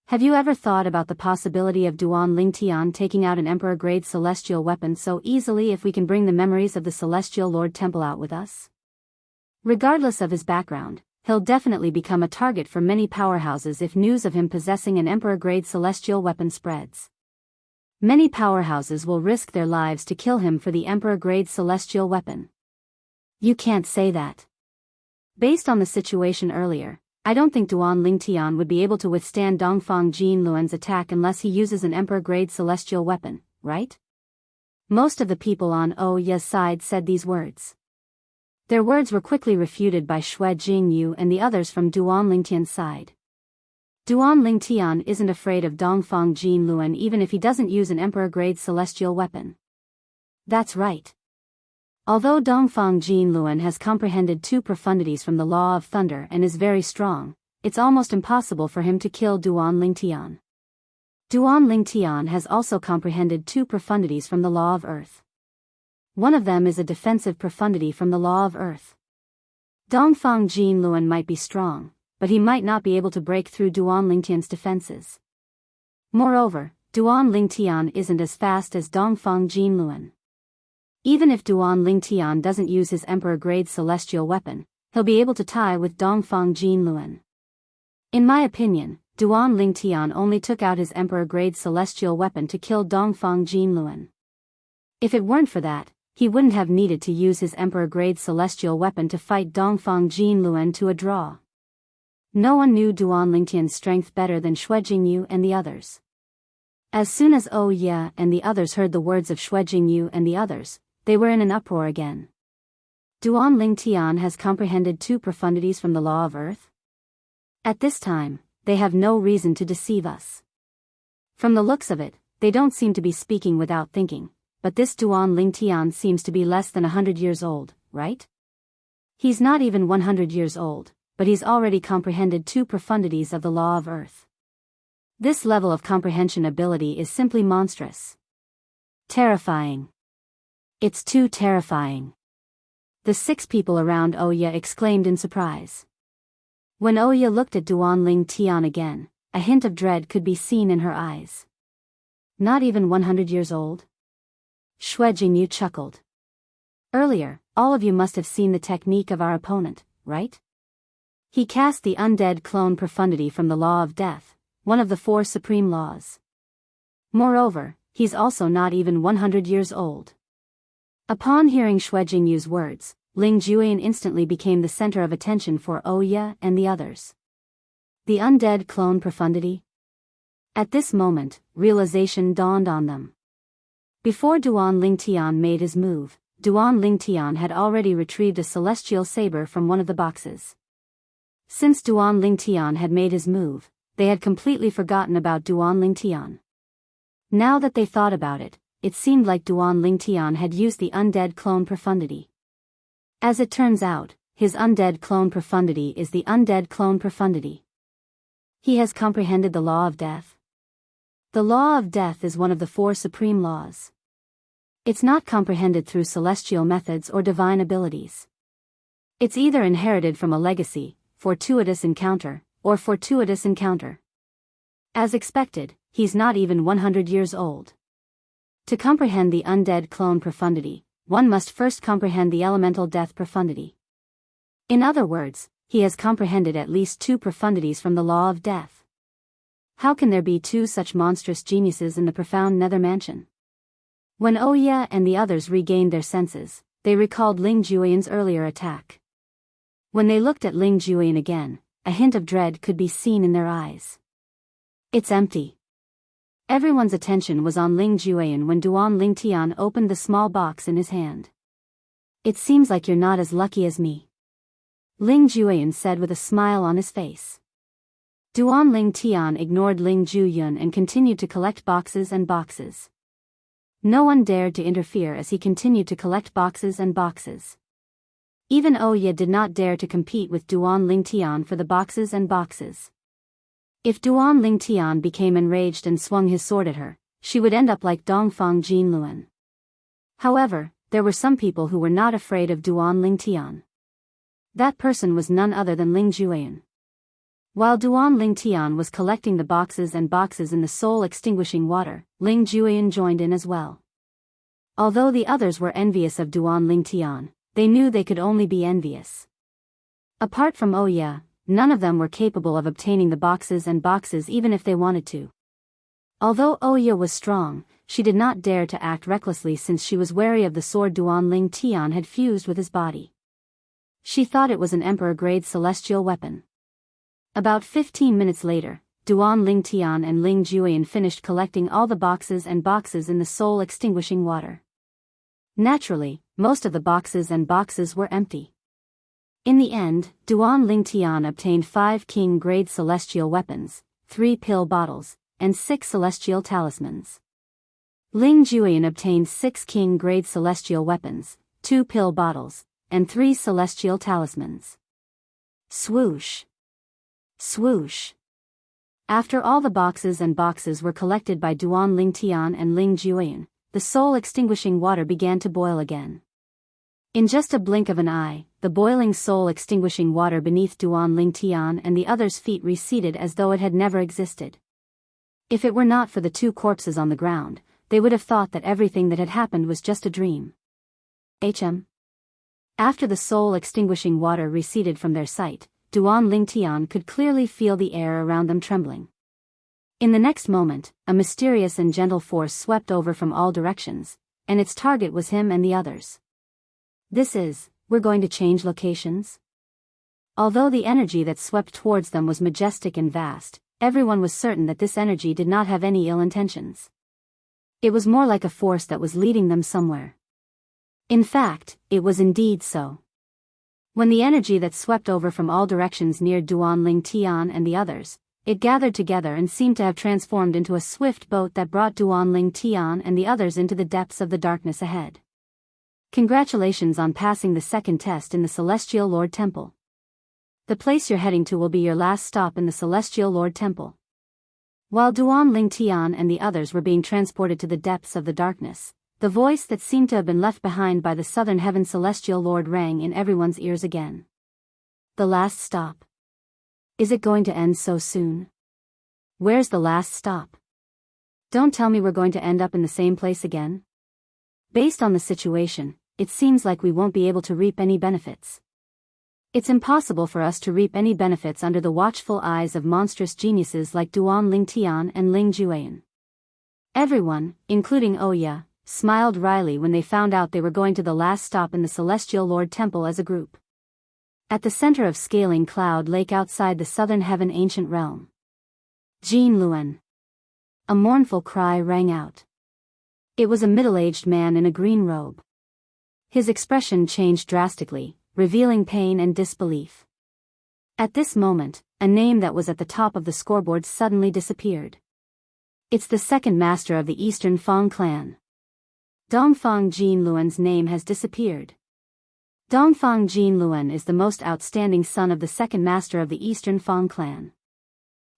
Have you ever thought about the possibility of Duan Lingtian taking out an emperor-grade celestial weapon so easily if we can bring the memories of the Celestial Lord Temple out with us? Regardless of his background, he'll definitely become a target for many powerhouses if news of him possessing an emperor-grade celestial weapon spreads. Many powerhouses will risk their lives to kill him for the emperor-grade celestial weapon. You can't say that. Based on the situation earlier, I don't think Duan Lingtian would be able to withstand Dongfang Jinluan's attack unless he uses an emperor-grade celestial weapon, right? Most of the people on Ya's side said these words. Their words were quickly refuted by Xue Jingyu and the others from Duan Lingtian's side. Duan Lingtian isn't afraid of Dongfang Jinluan even if he doesn't use an emperor-grade celestial weapon. That's right. Although Dongfang Jinluan has comprehended 2 profundities from the Law of Thunder and is very strong, it's almost impossible for him to kill Duan Lingtian. Duan Lingtian has also comprehended 2 profundities from the Law of Earth. One of them is a defensive profundity from the Law of Earth. Dongfang Jinluan might be strong, but he might not be able to break through Duan Lingtian's defenses. Moreover, Duan Lingtian isn't as fast as Dongfang Jinluan. Even if Duan Lingtian doesn't use his emperor-grade celestial weapon, he'll be able to tie with Dongfang Jinluan. In my opinion, Duan Lingtian only took out his emperor-grade celestial weapon to kill Dongfang Jinluan. If it weren't for that, he wouldn't have needed to use his emperor-grade celestial weapon to fight Dongfang Jinluan to a draw. No one knew Duan Lingtian's strength better than Xue Jingyu and the others. As soon as Ya and the others heard the words of Xue Jingyu and the others, they were in an uproar again. Duan Lingtian has comprehended 2 profundities from the Law of Earth? At this time, they have no reason to deceive us. From the looks of it, they don't seem to be speaking without thinking, but this Duan Lingtian seems to be less than 100 years old, right? He's not even 100 years old, but he's already comprehended 2 profundities of the law of earth. This level of comprehension ability is simply monstrous. Terrifying. It's too terrifying. The 6 people around Oya exclaimed in surprise. When Oya looked at Duanling Tian again, a hint of dread could be seen in her eyes. Not even 100 years old? Xue Jingyu chuckled. Earlier, all of you must have seen the technique of our opponent, right? He cast the undead clone profundity from the law of death, one of the 4 supreme laws. Moreover, he's also not even 100 years old. Upon hearing Xue Jingyu's words, Ling Juyin instantly became the center of attention for Oya and the others. The undead clone profundity? At this moment, realization dawned on them. Before Duanling Tian made his move, Duanling Tian had already retrieved a celestial saber from one of the boxes. Since Duanling Tian had made his move, they had completely forgotten about Duanling Tian. Now that they thought about it, it seemed like Duanling Tian had used the undead clone profundity. As it turns out, his undead clone profundity is the undead clone profundity. He has comprehended the law of death. The law of death is one of the 4 supreme laws. It's not comprehended through celestial methods or divine abilities. It's either inherited from a legacy, fortuitous encounter, or fortuitous encounter. As expected, he's not even 100 years old. To comprehend the undead clone profundity, one must first comprehend the elemental death profundity. In other words, he has comprehended at least 2 profundities from the law of death. How can there be 2 such monstrous geniuses in the profound nether mansion? When Oya and the others regained their senses, they recalled Ling Juyan's earlier attack. When they looked at Ling Juyan again, a hint of dread could be seen in their eyes. It's empty. Everyone's attention was on Ling Juyan when Duanling Tian opened the small box in his hand. It seems like you're not as lucky as me, Ling Juyan said with a smile on his face. Duanling Tian ignored Ling Juyun and continued to collect boxes and boxes. No one dared to interfere as he continued to collect boxes and boxes. Even Oya did not dare to compete with Duanling Tian for the boxes and boxes. If Duanling Tian became enraged and swung his sword at her, she would end up like Dongfang Jinluan. However, there were some people who were not afraid of Duanling Tian. That person was none other than Ling Juyan. While Duanling Tian was collecting the boxes and boxes in the soul-extinguishing water, Ling Juyan joined in as well. Although the others were envious of Duanling Tian, they knew they could only be envious. Apart from Oya, none of them were capable of obtaining the boxes and boxes even if they wanted to. Although Oya was strong, she did not dare to act recklessly since she was wary of the sword Duanling Tian had fused with his body. She thought it was an emperor-grade celestial weapon. About 15 minutes later, Duanling Tian and Ling Juyan finished collecting all the boxes and boxes in the soul-extinguishing water. Naturally, most of the boxes and boxes were empty. In the end, Duanling Tian obtained 5 king-grade celestial weapons, 3 pill bottles, and 6 celestial talismans. Ling Juyan obtained 6 king-grade celestial weapons, 2 pill bottles, and 3 celestial talismans. Swoosh! Swoosh! After all the boxes and boxes were collected by Duanling Tian and Ling Juyan, the soul-extinguishing water began to boil again. In just a blink of an eye, the boiling soul-extinguishing water beneath Duanling Tian and the others' feet receded as though it had never existed. If it were not for the 2 corpses on the ground, they would have thought that everything that had happened was just a dream. After the soul-extinguishing water receded from their sight, Duanling Tian could clearly feel the air around them trembling. In the next moment, a mysterious and gentle force swept over from all directions, and its target was him and the others. We're going to change locations? Although the energy that swept towards them was majestic and vast, everyone was certain that this energy did not have any ill intentions. It was more like a force that was leading them somewhere. In fact, it was indeed so. When the energy that swept over from all directions neared Duanling Tian and the others, it gathered together and seemed to have transformed into a swift boat that brought Duanling Tian and the others into the depths of the darkness ahead. Congratulations on passing the second test in the Celestial Lord Temple. The place you're heading to will be your last stop in the Celestial Lord Temple. While Duan Lingtian and the others were being transported to the depths of the darkness, the voice that seemed to have been left behind by the Southern Heaven Celestial Lord rang in everyone's ears again. The last stop. Is it going to end so soon? Where's the last stop? Don't tell me we're going to end up in the same place again? Based on the situation, it seems like we won't be able to reap any benefits. It's impossible for us to reap any benefits under the watchful eyes of monstrous geniuses like Duan Lingtian and Ling Jueyan. Everyone, including Oya, smiled wryly when they found out they were going to the last stop in the Celestial Lord Temple as a group. At the center of Scaling Cloud Lake outside the Southern Heaven Ancient Realm. Jin Luan. A mournful cry rang out. It was a middle-aged man in a green robe. His expression changed drastically, revealing pain and disbelief. At this moment, a name that was at the top of the scoreboard suddenly disappeared. It's the second master of the Eastern Fang clan. Dongfang Jin Luan's name has disappeared. Dongfang Jin Luan is the most outstanding son of the second master of the Eastern Fang clan.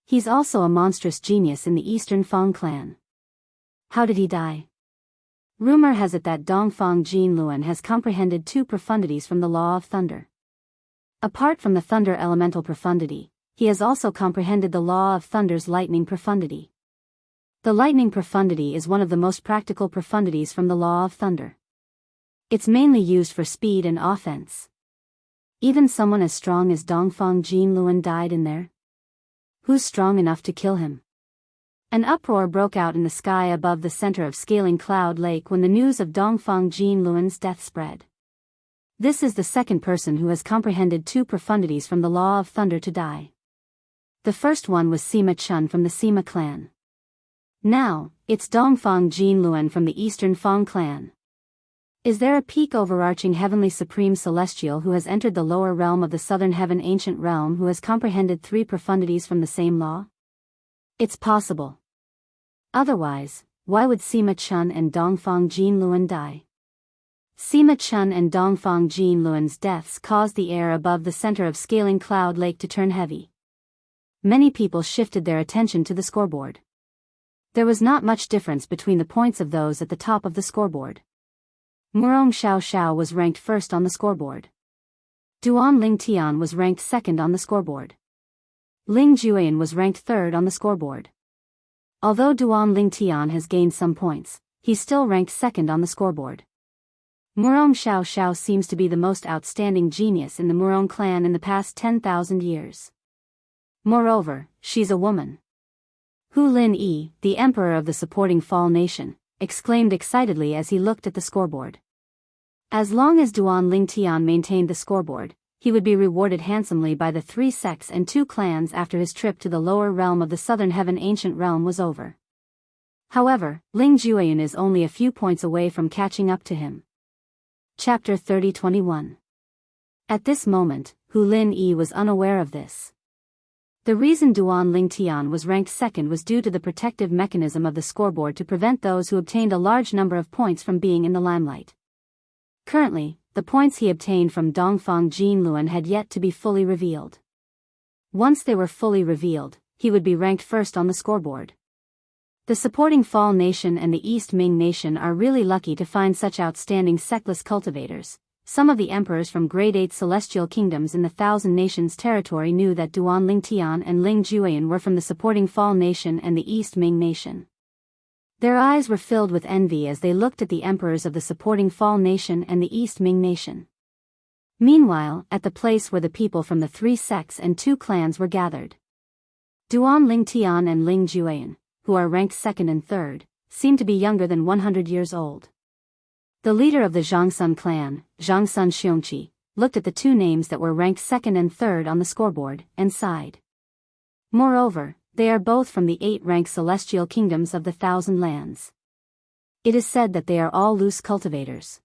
He's also a monstrous genius in the Eastern Fang clan. How did he die? Rumor has it that Dongfang Jin Luan has comprehended two profundities from the law of thunder. Apart from the thunder elemental profundity, he has also comprehended the law of thunder's lightning profundity. The lightning profundity is one of the most practical profundities from the law of thunder. It's mainly used for speed and offense. Even someone as strong as Dongfang Jin Luan died in there. Who's strong enough to kill him? An uproar broke out in the sky above the center of Scaling Cloud Lake when the news of Dongfang Jin Luan's death spread. This is the second person who has comprehended two profundities from the law of thunder to die. The first one was Sima Chun from the Sima clan. Now, it's Dongfang Jin Luan from the Eastern Fang clan. Is there a peak overarching heavenly supreme celestial who has entered the lower realm of the Southern Heaven Ancient Realm who has comprehended three profundities from the same law? It's possible. Otherwise, why would Sima Chun and Dongfang Jin Luan die? Sima Chun and Dongfang Jin Luan's deaths caused the air above the center of Scaling Cloud Lake to turn heavy. Many people shifted their attention to the scoreboard. There was not much difference between the points of those at the top of the scoreboard. Murong Xiao was ranked first on the scoreboard. Duan Lingtian was ranked second on the scoreboard. Ling Jueyan was ranked third on the scoreboard. Although Duan Lingtian has gained some points, he's still ranked second on the scoreboard. Murong Xiao seems to be the most outstanding genius in the Murong clan in the past 10,000 years. Moreover, she's a woman. Hu Lin Yi, the emperor of the supporting Fall Nation, exclaimed excitedly as he looked at the scoreboard. As long as Duan Lingtian maintained the scoreboard, he would be rewarded handsomely by the three sects and two clans after his trip to the lower realm of the Southern Heaven Ancient Realm was over. However, Ling Jueyan is only a few points away from catching up to him. Chapter 30:21. At this moment, Hu Lin Yi was unaware of this. The reason Duan Lingtian was ranked second was due to the protective mechanism of the scoreboard to prevent those who obtained a large number of points from being in the limelight. Currently, the points he obtained from Dongfang Jin Luan had yet to be fully revealed. Once they were fully revealed, he would be ranked first on the scoreboard. The supporting Fall Nation and the East Ming Nation are really lucky to find such outstanding sectless cultivators. Some of the emperors from Grade 8 celestial kingdoms in the Thousand Nations territory knew that Duan Lingtian and Ling Jueyan were from the supporting Fall Nation and the East Ming Nation. Their eyes were filled with envy as they looked at the emperors of the supporting Fall Nation and the East Ming Nation. Meanwhile, at the place where the people from the three sects and two clans were gathered, Duan Lingtian and Ling Jueyan, who are ranked second and third, seemed to be younger than 100 years old. The leader of the Zhangsun clan, Wuxia Xianxia, looked at the two names that were ranked second and third on the scoreboard, and sighed. Moreover, they are both from the 8-ranked celestial kingdoms of the Thousand Lands. It is said that they are all loose cultivators.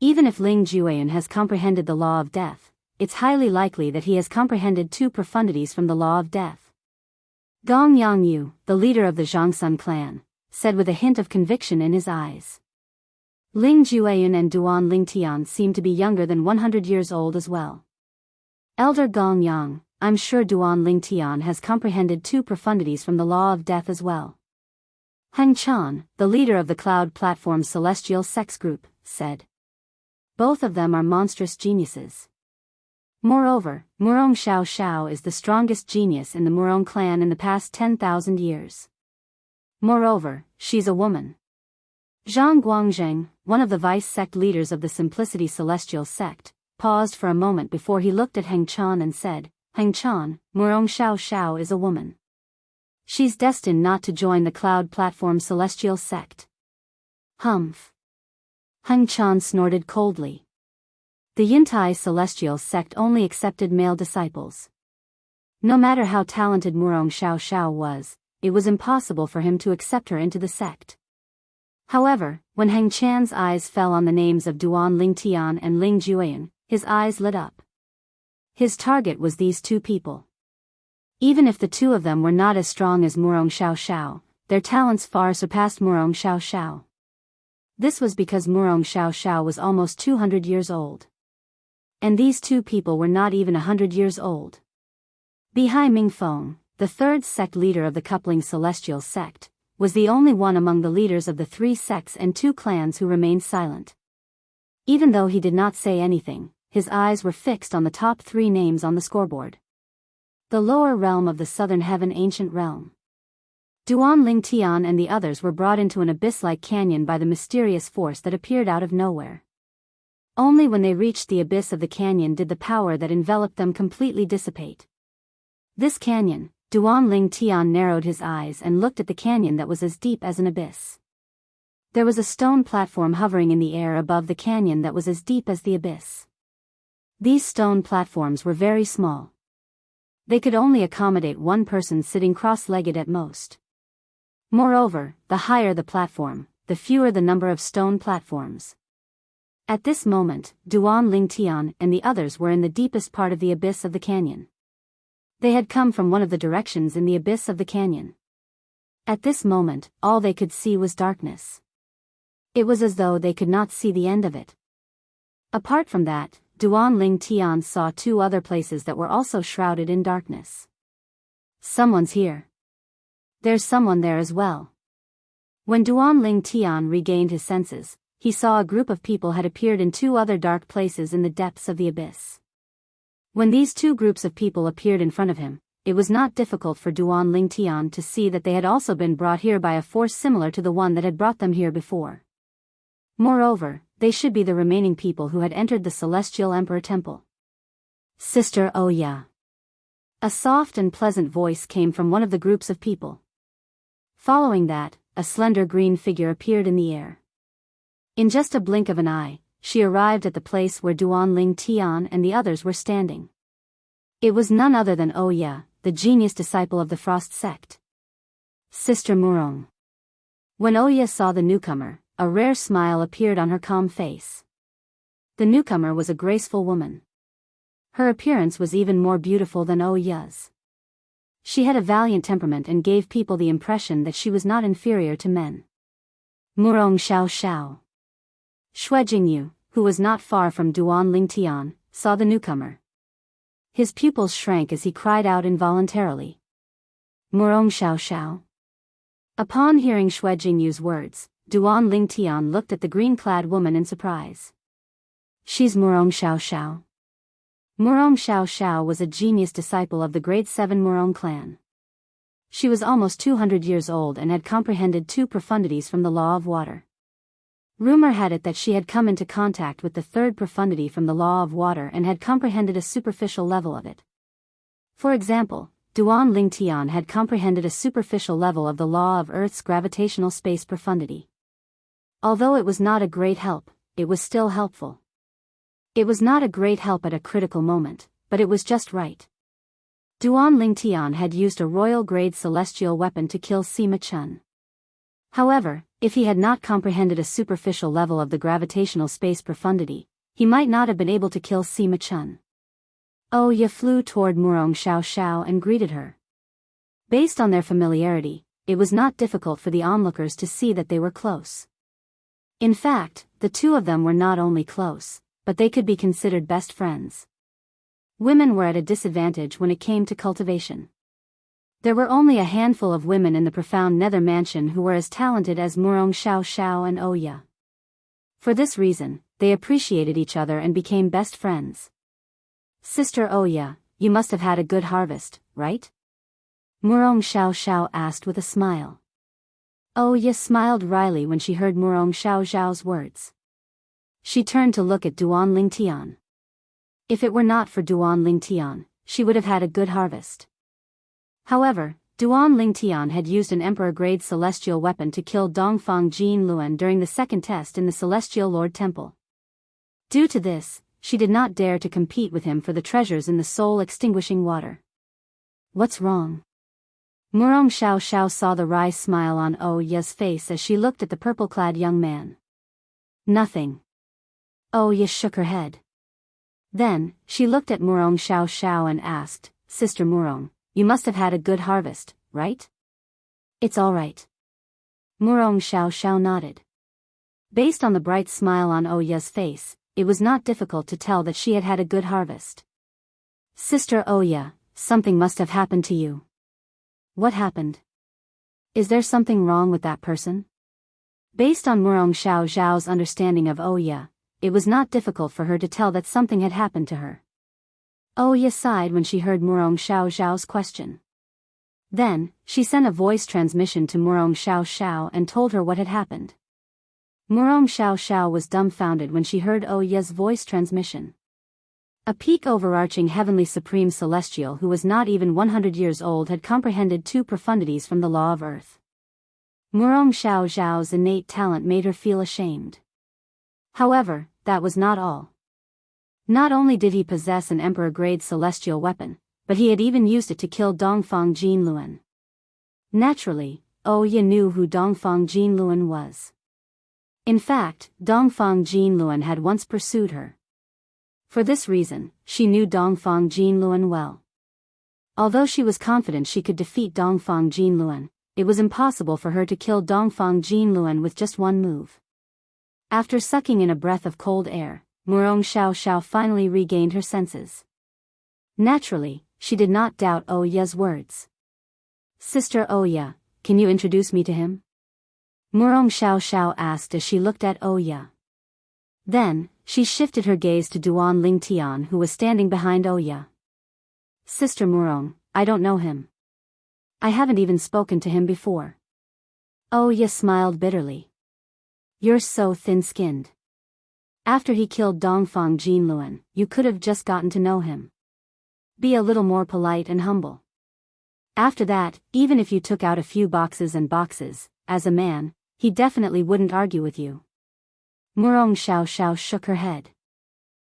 Even if Ling Jueyan has comprehended the law of death, it's highly likely that he has comprehended two profundities from the law of death. Gong Yangyu, the leader of the Zhangsun clan, said with a hint of conviction in his eyes. Ling Jueyun and Duan Lingtian seemed to be younger than 100 years old as well. Elder Gong Yang, I'm sure Duan Lingtian has comprehended 2 profundities from the law of death as well. Heng Chan, the leader of the Cloud Platform's celestial sex group, said. Both of them are monstrous geniuses. Moreover, Murong Xiao is the strongest genius in the Murong clan in the past 10,000 years. Moreover, she's a woman. Zhang Guangzheng, one of the vice-sect leaders of the Simplicity Celestial sect, paused for a moment before he looked at Heng Chan and said, Heng Chan, Murong Xiao is a woman. She's destined not to join the Cloud Platform Celestial sect. Humph. Heng Chan snorted coldly. The Yintai Celestial sect only accepted male disciples. No matter how talented Murong Xiao was, it was impossible for him to accept her into the sect. However, when Heng Chan's eyes fell on the names of Duan Lingtian and Ling Jueyun, his eyes lit up. His target was these 2 people. Even if the 2 of them were not as strong as Murong Xiao, their talents far surpassed Murong Xiao. This was because Murong Xiao was almost 200 years old. And these 2 people were not even 100 years old. Bihai Mingfeng, the 3rd sect leader of the Coupling Celestial sect, was the only one among the leaders of the 3 sects and 2 clans who remained silent. Even though he did not say anything, his eyes were fixed on the top 3 names on the scoreboard. The lower realm of the Southern Heaven Ancient Realm. Duan Lingtian and the others were brought into an abyss-like canyon by the mysterious force that appeared out of nowhere. Only when they reached the abyss of the canyon did the power that enveloped them completely dissipate. This canyon, Duan Lingtian narrowed his eyes and looked at the canyon that was as deep as an abyss. There was a stone platform hovering in the air above the canyon that was as deep as the abyss. These stone platforms were very small. They could only accommodate 1 person sitting cross-legged at most. Moreover, the higher the platform, the fewer the number of stone platforms. At this moment, Duan Lingtian and the others were in the deepest part of the abyss of the canyon. They had come from one of the directions in the abyss of the canyon. At this moment, all they could see was darkness. It was as though they could not see the end of it. Apart from that, Duan Lingtian saw 2 other places that were also shrouded in darkness. Someone's here. There's someone there as well. When Duan Lingtian regained his senses, he saw a group of people had appeared in 2 other dark places in the depths of the abyss. When these 2 groups of people appeared in front of him, it was not difficult for Duan Lingtian to see that they had also been brought here by a force similar to the one that had brought them here before. Moreover, they should be the remaining people who had entered the Celestial Emperor Temple. Sister Oya. A soft and pleasant voice came from one of the groups of people. Following that, a slender green figure appeared in the air. In just a blink of an eye, she arrived at the place where Duan Lingtian and the others were standing. It was none other than Oya, the genius disciple of the Frost sect. Sister Murong. When Oya saw the newcomer, a rare smile appeared on her calm face. The newcomer was a graceful woman. Her appearance was even more beautiful than Oya's. She had a valiant temperament and gave people the impression that she was not inferior to men. Murong Xiao. Xue Jingyu, who was not far from Duan Lingtian, saw the newcomer. His pupils shrank as he cried out involuntarily. Murong Xiao. Upon hearing Xue Jingyu's words, Duan Lingtian looked at the green-clad woman in surprise. She's Murong Xiao. Murong Xiao was a genius disciple of the grade 7 Murong clan. She was almost 200 years old and had comprehended 2 profundities from the law of water. Rumor had it that she had come into contact with the 3rd profundity from the law of water and had comprehended a superficial level of it. For example, Duan Lingtian had comprehended a superficial level of the law of Earth's gravitational space profundity. Although it was not a great help, it was still helpful. It was not a great help at a critical moment, but it was just right. Duan Lingtian had used a royal-grade celestial weapon to kill Sima Chun. However, if he had not comprehended a superficial level of the gravitational space profundity, he might not have been able to kill Sima Chun. Oya flew toward Murong Xiao and greeted her. Based on their familiarity, it was not difficult for the onlookers to see that they were close. In fact, the two of them were not only close, but they could be considered best friends. Women were at a disadvantage when it came to cultivation. There were only a handful of women in the profound nether mansion who were as talented as Wuxia Xianxia and Oya. For this reason, they appreciated each other and became best friends. Sister Oya, you must have had a good harvest, right? Wuxia Xianxia asked with a smile. Oya smiled wryly when she heard Wuxia Xianxia's words. She turned to look at Duan Lingtian. If it were not for Duan Lingtian, she would have had a good harvest. However, Duan Lingtian had used an emperor-grade celestial weapon to kill Dongfang Jinluan during the second test in the Celestial Lord Temple. Due to this, she did not dare to compete with him for the treasures in the soul-extinguishing water. What's wrong? Wuxia Xianxia saw the wry smile on Oya's face as she looked at the purple-clad young man. Nothing. Oya shook her head. Then, she looked at Wuxia Xianxia and asked, Sister Murong, you must have had a good harvest, right? It's all right. Wuxia Xianxia nodded. Based on the bright smile on Oya's face, it was not difficult to tell that she had had a good harvest. Sister Oya, something must have happened to you. What happened? Is there something wrong with that person? Based on Wuxia Xiao's understanding of Oya, it was not difficult for her to tell that something had happened to her. Oya sighed when she heard Wuxia Xiao's question. Then, she sent a voice transmission to Wuxia Xiao and told her what had happened. Wuxia Xiao was dumbfounded when she heard Oya's voice transmission. A peak overarching heavenly supreme celestial who was not even 100 years old had comprehended two profundities from the law of earth. Wuxia Xiao's innate talent made her feel ashamed. However, that was not all. Not only did he possess an emperor-grade celestial weapon, but he had even used it to kill Dongfang Jinluan. Naturally, Oya knew who Dongfang Jinluan was. In fact, Dongfang Jinluan had once pursued her. For this reason, she knew Dongfang Jinluan well. Although she was confident she could defeat Dongfang Jinluan, it was impossible for her to kill Dongfang Jinluan with just one move. After sucking in a breath of cold air, Wuxia Xianxia finally regained her senses. Naturally, she did not doubt Oya's words. Sister Oya, can you introduce me to him? Wuxia Xianxia asked as she looked at Oya. Then, she shifted her gaze to Duan Lingtian who was standing behind Oya. Sister Murong, I don't know him. I haven't even spoken to him before. Oya smiled bitterly. You're so thin-skinned. After he killed Dongfang Jinluan, you could have just gotten to know him. Be a little more polite and humble. After that, even if you took out a few boxes and boxes, as a man, he definitely wouldn't argue with you. Wuxia Xianxia shook her head.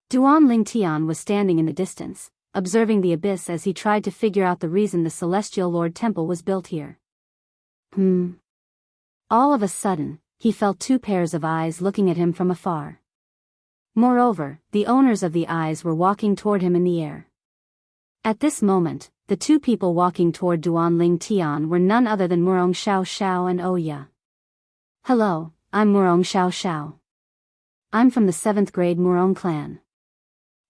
Duan Lingtian was standing in the distance, observing the abyss as he tried to figure out the reason the Celestial Lord Temple was built here. All of a sudden, he felt two pairs of eyes looking at him from afar. Moreover, the owners of the eyes were walking toward him in the air. At this moment, the two people walking toward Duan Lingtian were none other than Wuxia Xianxia and Oya. Hello, I'm Wuxia Xianxia. I'm from the 7th grade Murong clan.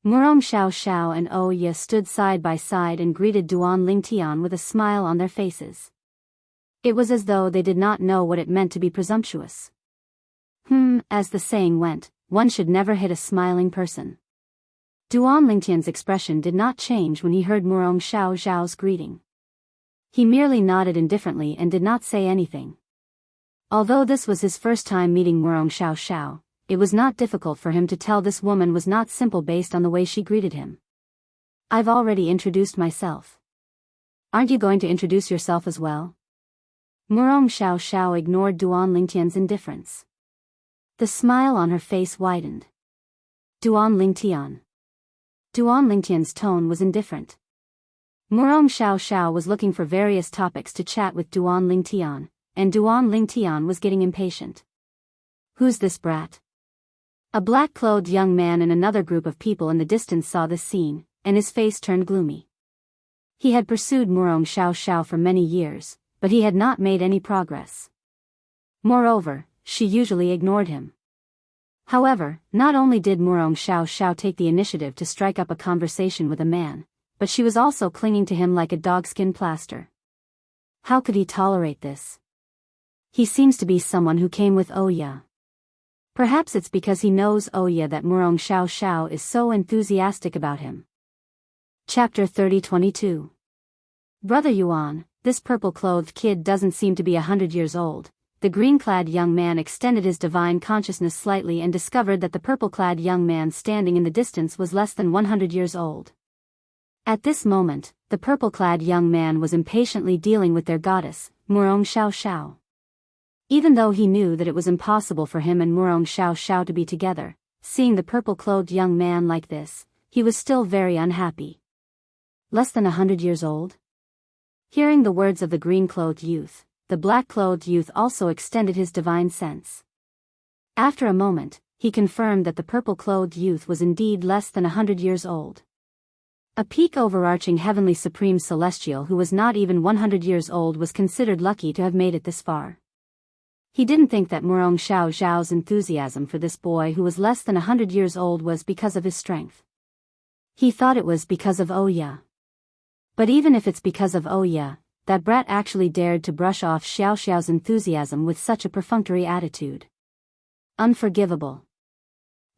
Wuxia Xianxia and Oya stood side by side and greeted Duan Lingtian with a smile on their faces. It was as though they did not know what it meant to be presumptuous. As the saying went, one should never hit a smiling person. Duan Lingtian's expression did not change when he heard Wuxia Xiao's greeting. He merely nodded indifferently and did not say anything. Although this was his first time meeting Wuxia Xiao, it was not difficult for him to tell this woman was not simple based on the way she greeted him. I've already introduced myself. Aren't you going to introduce yourself as well? Wuxia Xiao ignored Duan Lingtian's indifference. The smile on her face widened. Duan Lingtian. Duan Lingtian's tone was indifferent. Wuxia Xiao was looking for various topics to chat with Duan Lingtian, and Duan Lingtian was getting impatient. Who's this brat? A black-clothed young man in another group of people in the distance saw this scene, and his face turned gloomy. He had pursued Wuxia Xiao for many years, but he had not made any progress. Moreover, she usually ignored him. However, not only did Wuxia Xianxia take the initiative to strike up a conversation with a man, but she was also clinging to him like a dogskin plaster. How could he tolerate this? He seems to be someone who came with Oya. Perhaps it's because he knows Oya that Wuxia Xianxia is so enthusiastic about him. Chapter 30-22. Brother Yuan, this purple-clothed kid doesn't seem to be 100 years old. The green-clad young man extended his divine consciousness slightly and discovered that the purple-clad young man standing in the distance was less than 100 years old. At this moment, the purple-clad young man was impatiently dealing with their goddess, Wuxia Xianxia. Even though he knew that it was impossible for him and Wuxia Xianxia to be together, seeing the purple-clothed young man like this, he was still very unhappy. Less than 100 years old? Hearing the words of the green-clothed youth, the black-clothed youth also extended his divine sense. After a moment, he confirmed that the purple-clothed youth was indeed less than 100 years old. A peak overarching heavenly supreme celestial who was not even 100 years old was considered lucky to have made it this far. He didn't think that Wuxia Xiaoxia's enthusiasm for this boy who was less than 100 years old was because of his strength. He thought it was because of Oya. But even if it's because of Oya, that brat actually dared to brush off Xiaoxiao's enthusiasm with such a perfunctory attitude. Unforgivable.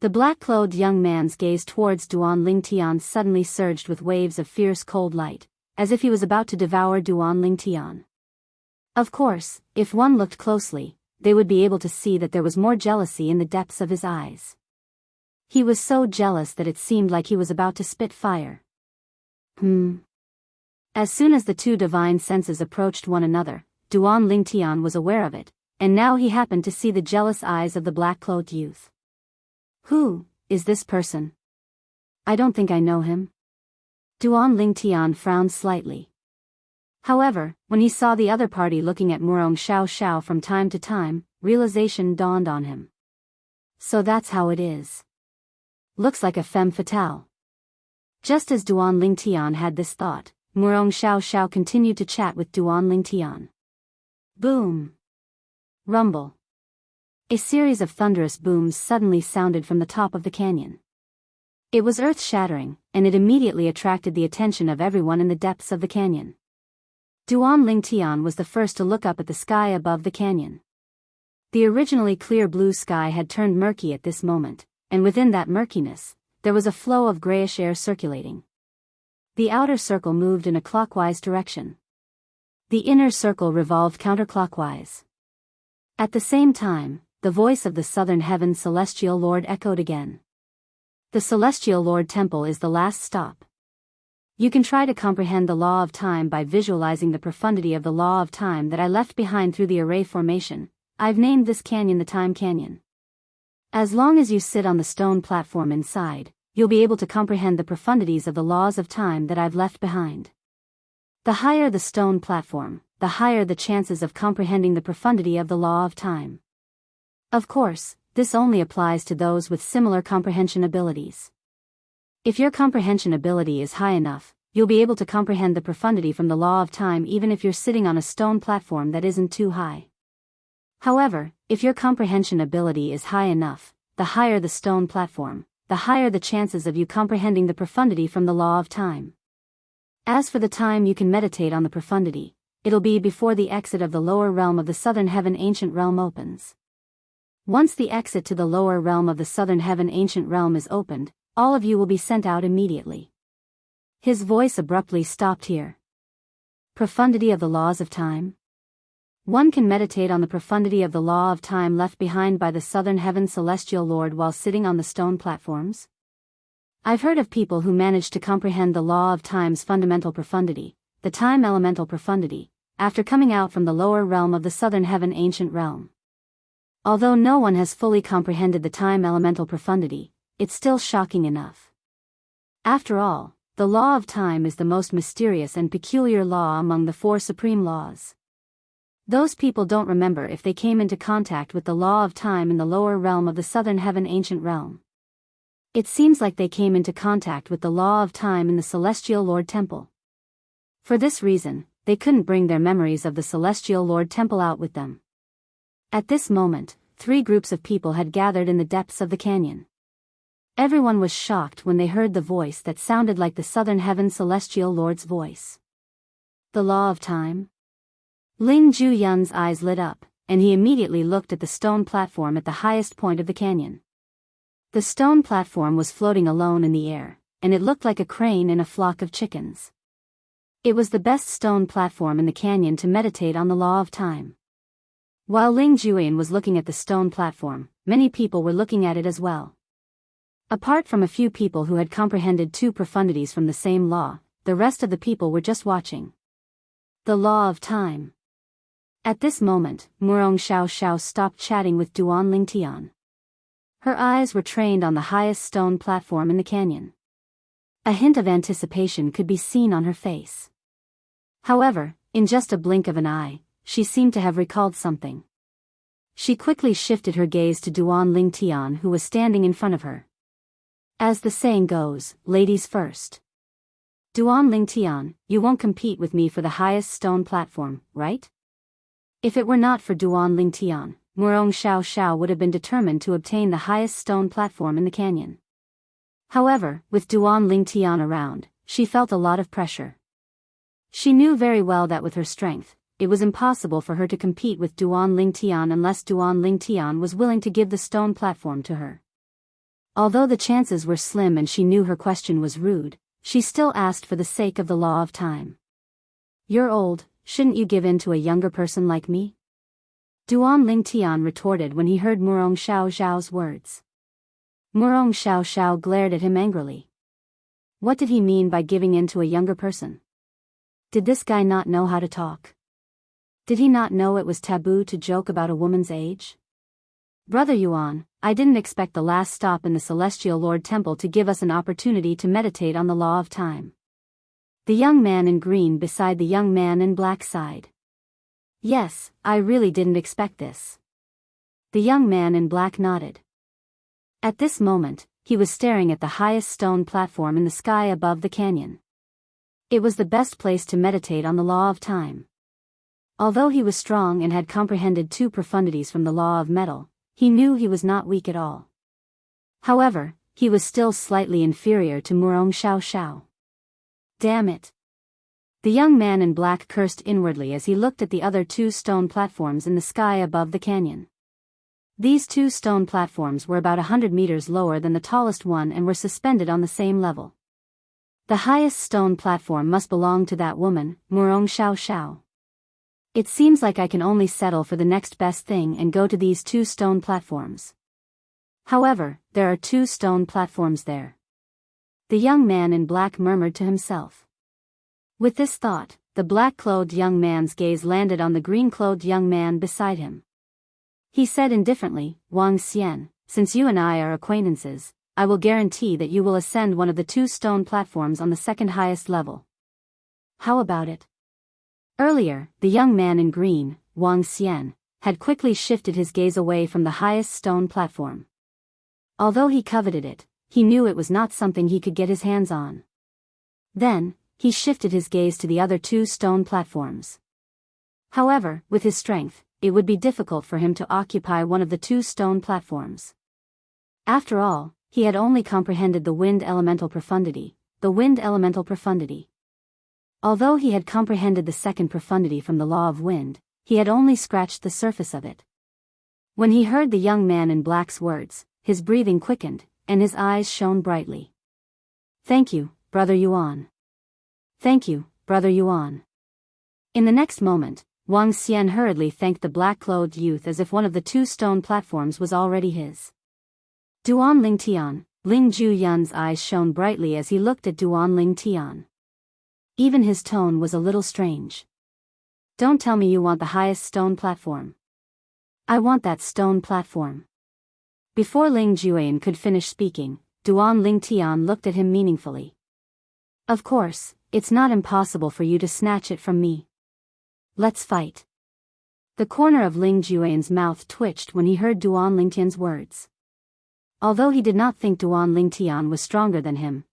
The black-clothed young man's gaze towards Duan Lingtian suddenly surged with waves of fierce cold light, as if he was about to devour Duan Lingtian. Of course, if one looked closely, they would be able to see that there was more jealousy in the depths of his eyes. He was so jealous that it seemed like he was about to spit fire. As soon as the two divine senses approached one another, Duan Lingtian was aware of it, and now he happened to see the jealous eyes of the black-clothed youth. Who is this person? I don't think I know him. Duan Lingtian frowned slightly. However, when he saw the other party looking at Wuxia Xianxia from time to time, realization dawned on him. So that's how it is. Looks like a femme fatale. Just as Duan Lingtian had this thought, Wuxia Xianxia continued to chat with Duan Lingtian. Boom. Rumble. A series of thunderous booms suddenly sounded from the top of the canyon. It was earth-shattering, and it immediately attracted the attention of everyone in the depths of the canyon. Duan Lingtian was the first to look up at the sky above the canyon. The originally clear blue sky had turned murky at this moment, and within that murkiness, there was a flow of grayish air circulating. The outer circle moved in a clockwise direction. The inner circle revolved counterclockwise. At the same time, the voice of the southern heaven celestial lord echoed again. The celestial lord temple is the last stop. You can try to comprehend the law of time by visualizing the profundity of the law of time that I left behind through the array formation. I've named this canyon the Time Canyon. As long as you sit on the stone platform inside, you'll be able to comprehend the profundities of the laws of time that I've left behind. The higher the stone platform, the higher the chances of comprehending the profundity of the law of time. Of course, this only applies to those with similar comprehension abilities. If your comprehension ability is high enough, you'll be able to comprehend the profundity from the law of time even if you're sitting on a stone platform that isn't too high. However, if your comprehension ability is high enough, the higher the stone platform, the higher the chances of you comprehending the profundity from the law of time. As for the time you can meditate on the profundity, it'll be before the exit of the lower realm of the southern heaven ancient realm opens. Once the exit to the lower realm of the southern heaven ancient realm is opened, all of you will be sent out immediately. His voice abruptly stopped here. Profundity of the laws of time? One can meditate on the profundity of the law of time left behind by the southern heaven celestial lord while sitting on the stone platforms? I've heard of people who managed to comprehend the law of time's fundamental profundity, the time elemental profundity, after coming out from the lower realm of the southern heaven ancient realm. Although no one has fully comprehended the time elemental profundity, it's still shocking enough. After all, the law of time is the most mysterious and peculiar law among the four supreme laws. Those people don't remember if they came into contact with the law of time in the lower realm of the southern heaven ancient realm. It seems like they came into contact with the law of time in the celestial lord temple. For this reason, they couldn't bring their memories of the celestial lord temple out with them. At this moment, 3 groups of people had gathered in the depths of the canyon. Everyone was shocked when they heard the voice that sounded like the southern heaven celestial lord's voice. The law of time? Ling Zhuyun's eyes lit up, and he immediately looked at the stone platform at the highest point of the canyon. The stone platform was floating alone in the air, and it looked like a crane in a flock of chickens. It was the best stone platform in the canyon to meditate on the law of time. While Ling Zhuyan was looking at the stone platform, many people were looking at it as well. Apart from a few people who had comprehended 2 profundities from the same law, the rest of the people were just watching. The law of time. At this moment, Murong Xiao stopped chatting with Duan Lingtian. Her eyes were trained on the highest stone platform in the canyon. A hint of anticipation could be seen on her face. However, in just a blink of an eye, she seemed to have recalled something. She quickly shifted her gaze to Duan Lingtian, who was standing in front of her. As the saying goes, ladies first. Duan Lingtian, you won't compete with me for the highest stone platform, right? If it were not for Duan Lingtian, Murong Xiao would have been determined to obtain the highest stone platform in the canyon. However, with Duan Lingtian around, she felt a lot of pressure. She knew very well that with her strength, it was impossible for her to compete with Duan Lingtian unless Duan Lingtian was willing to give the stone platform to her. Although the chances were slim and she knew her question was rude, she still asked for the sake of the law of time. You're old, shouldn't you give in to a younger person like me? Duan Lingtian retorted when he heard Murong Xiao's words. Murong Xiao glared at him angrily. What did he mean by giving in to a younger person? Did this guy not know how to talk? Did he not know it was taboo to joke about a woman's age? Brother Yuan, I didn't expect the last stop in the Celestial Lord Temple to give us an opportunity to meditate on the law of time. The young man in green beside the young man in black sighed. Yes, I really didn't expect this. The young man in black nodded. At this moment, he was staring at the highest stone platform in the sky above the canyon. It was the best place to meditate on the law of time. Although he was strong and had comprehended 2 profundities from the law of metal, he knew he was not weak at all. However, he was still slightly inferior to Murong Xiao. Damn it! The young man in black cursed inwardly as he looked at the other 2 stone platforms in the sky above the canyon. These 2 stone platforms were about 100 meters lower than the tallest one and were suspended on the same level. The highest stone platform must belong to that woman, Murong Xiao. It seems like I can only settle for the next best thing and go to these 2 stone platforms. However, there are 2 stone platforms there. The young man in black murmured to himself. With this thought, the black-clothed young man's gaze landed on the green-clothed young man beside him. He said indifferently, Wang Xian, since you and I are acquaintances, I will guarantee that you will ascend one of the 2 stone platforms on the second highest level. How about it? Earlier, the young man in green, Wang Xian, had quickly shifted his gaze away from the highest stone platform. Although he coveted it, he knew it was not something he could get his hands on. Then, he shifted his gaze to the other 2 stone platforms. However, with his strength, it would be difficult for him to occupy one of the 2 stone platforms. After all, he had only comprehended the wind elemental profundity, Although he had comprehended the second profundity from the law of wind, he had only scratched the surface of it. When he heard the young man in black's words, his breathing quickened, and his eyes shone brightly. Thank you, Brother Yuan. Thank you, Brother Yuan. In the next moment, Wang Xian hurriedly thanked the black-clothed youth as if one of the 2 stone platforms was already his. Duan Lingtian, Ling Zhuyun's eyes shone brightly as he looked at Duan Lingtian. Even his tone was a little strange. Don't tell me you want the highest stone platform. I want that stone platform. Before Ling Zhuyan could finish speaking, Duan Lingtian looked at him meaningfully. Of course, it's not impossible for you to snatch it from me. Let's fight. The corner of Ling Zhuyan's mouth twitched when he heard Duan Lingtian's words. Although he did not think Duan Lingtian was stronger than him,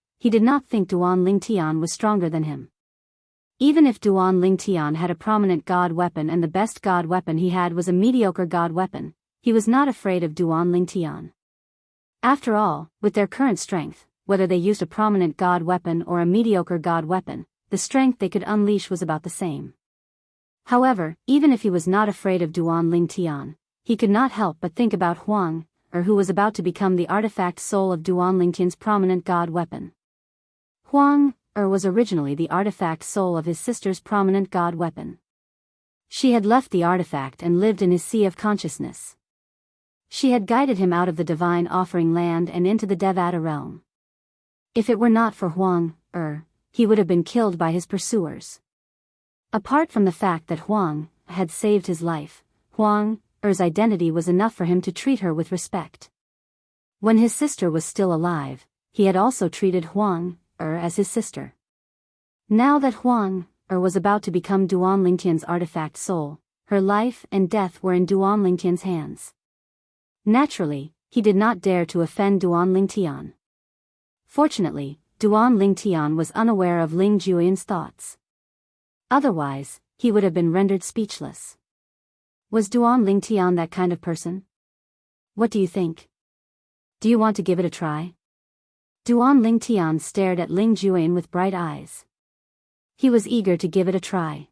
Even if Duan Lingtian had a prominent god weapon and the best god weapon he had was a mediocre god weapon, he was not afraid of Duan Lingtian. After all, with their current strength, whether they used a prominent god weapon or a mediocre god weapon, the strength they could unleash was about the same. However, even if he was not afraid of Duan Lingtian, he could not help but think about Huang, who was about to become the artifact soul of Duan Lingtian's prominent god weapon. Huang, was originally the artifact soul of his sister's prominent god weapon. She had left the artifact and lived in his sea of consciousness. She had guided him out of the divine offering land and into the Devata realm. If it were not for Huang, he would have been killed by his pursuers. Apart from the fact that Huang had saved his life, Huang's identity was enough for him to treat her with respect. When his sister was still alive, he had also treated Huang as his sister. Now that Huang was about to become Duan Lingtian's artifact soul, her life and death were in Duan Lingtian's hands. Naturally, he did not dare to offend Duan Lingtian. Fortunately, Duan Lingtian was unaware of Ling Juyan's thoughts. Otherwise, he would have been rendered speechless. Was Duan Lingtian that kind of person? What do you think? Do you want to give it a try? Duan Lingtian stared at Ling Juyan with bright eyes. He was eager to give it a try.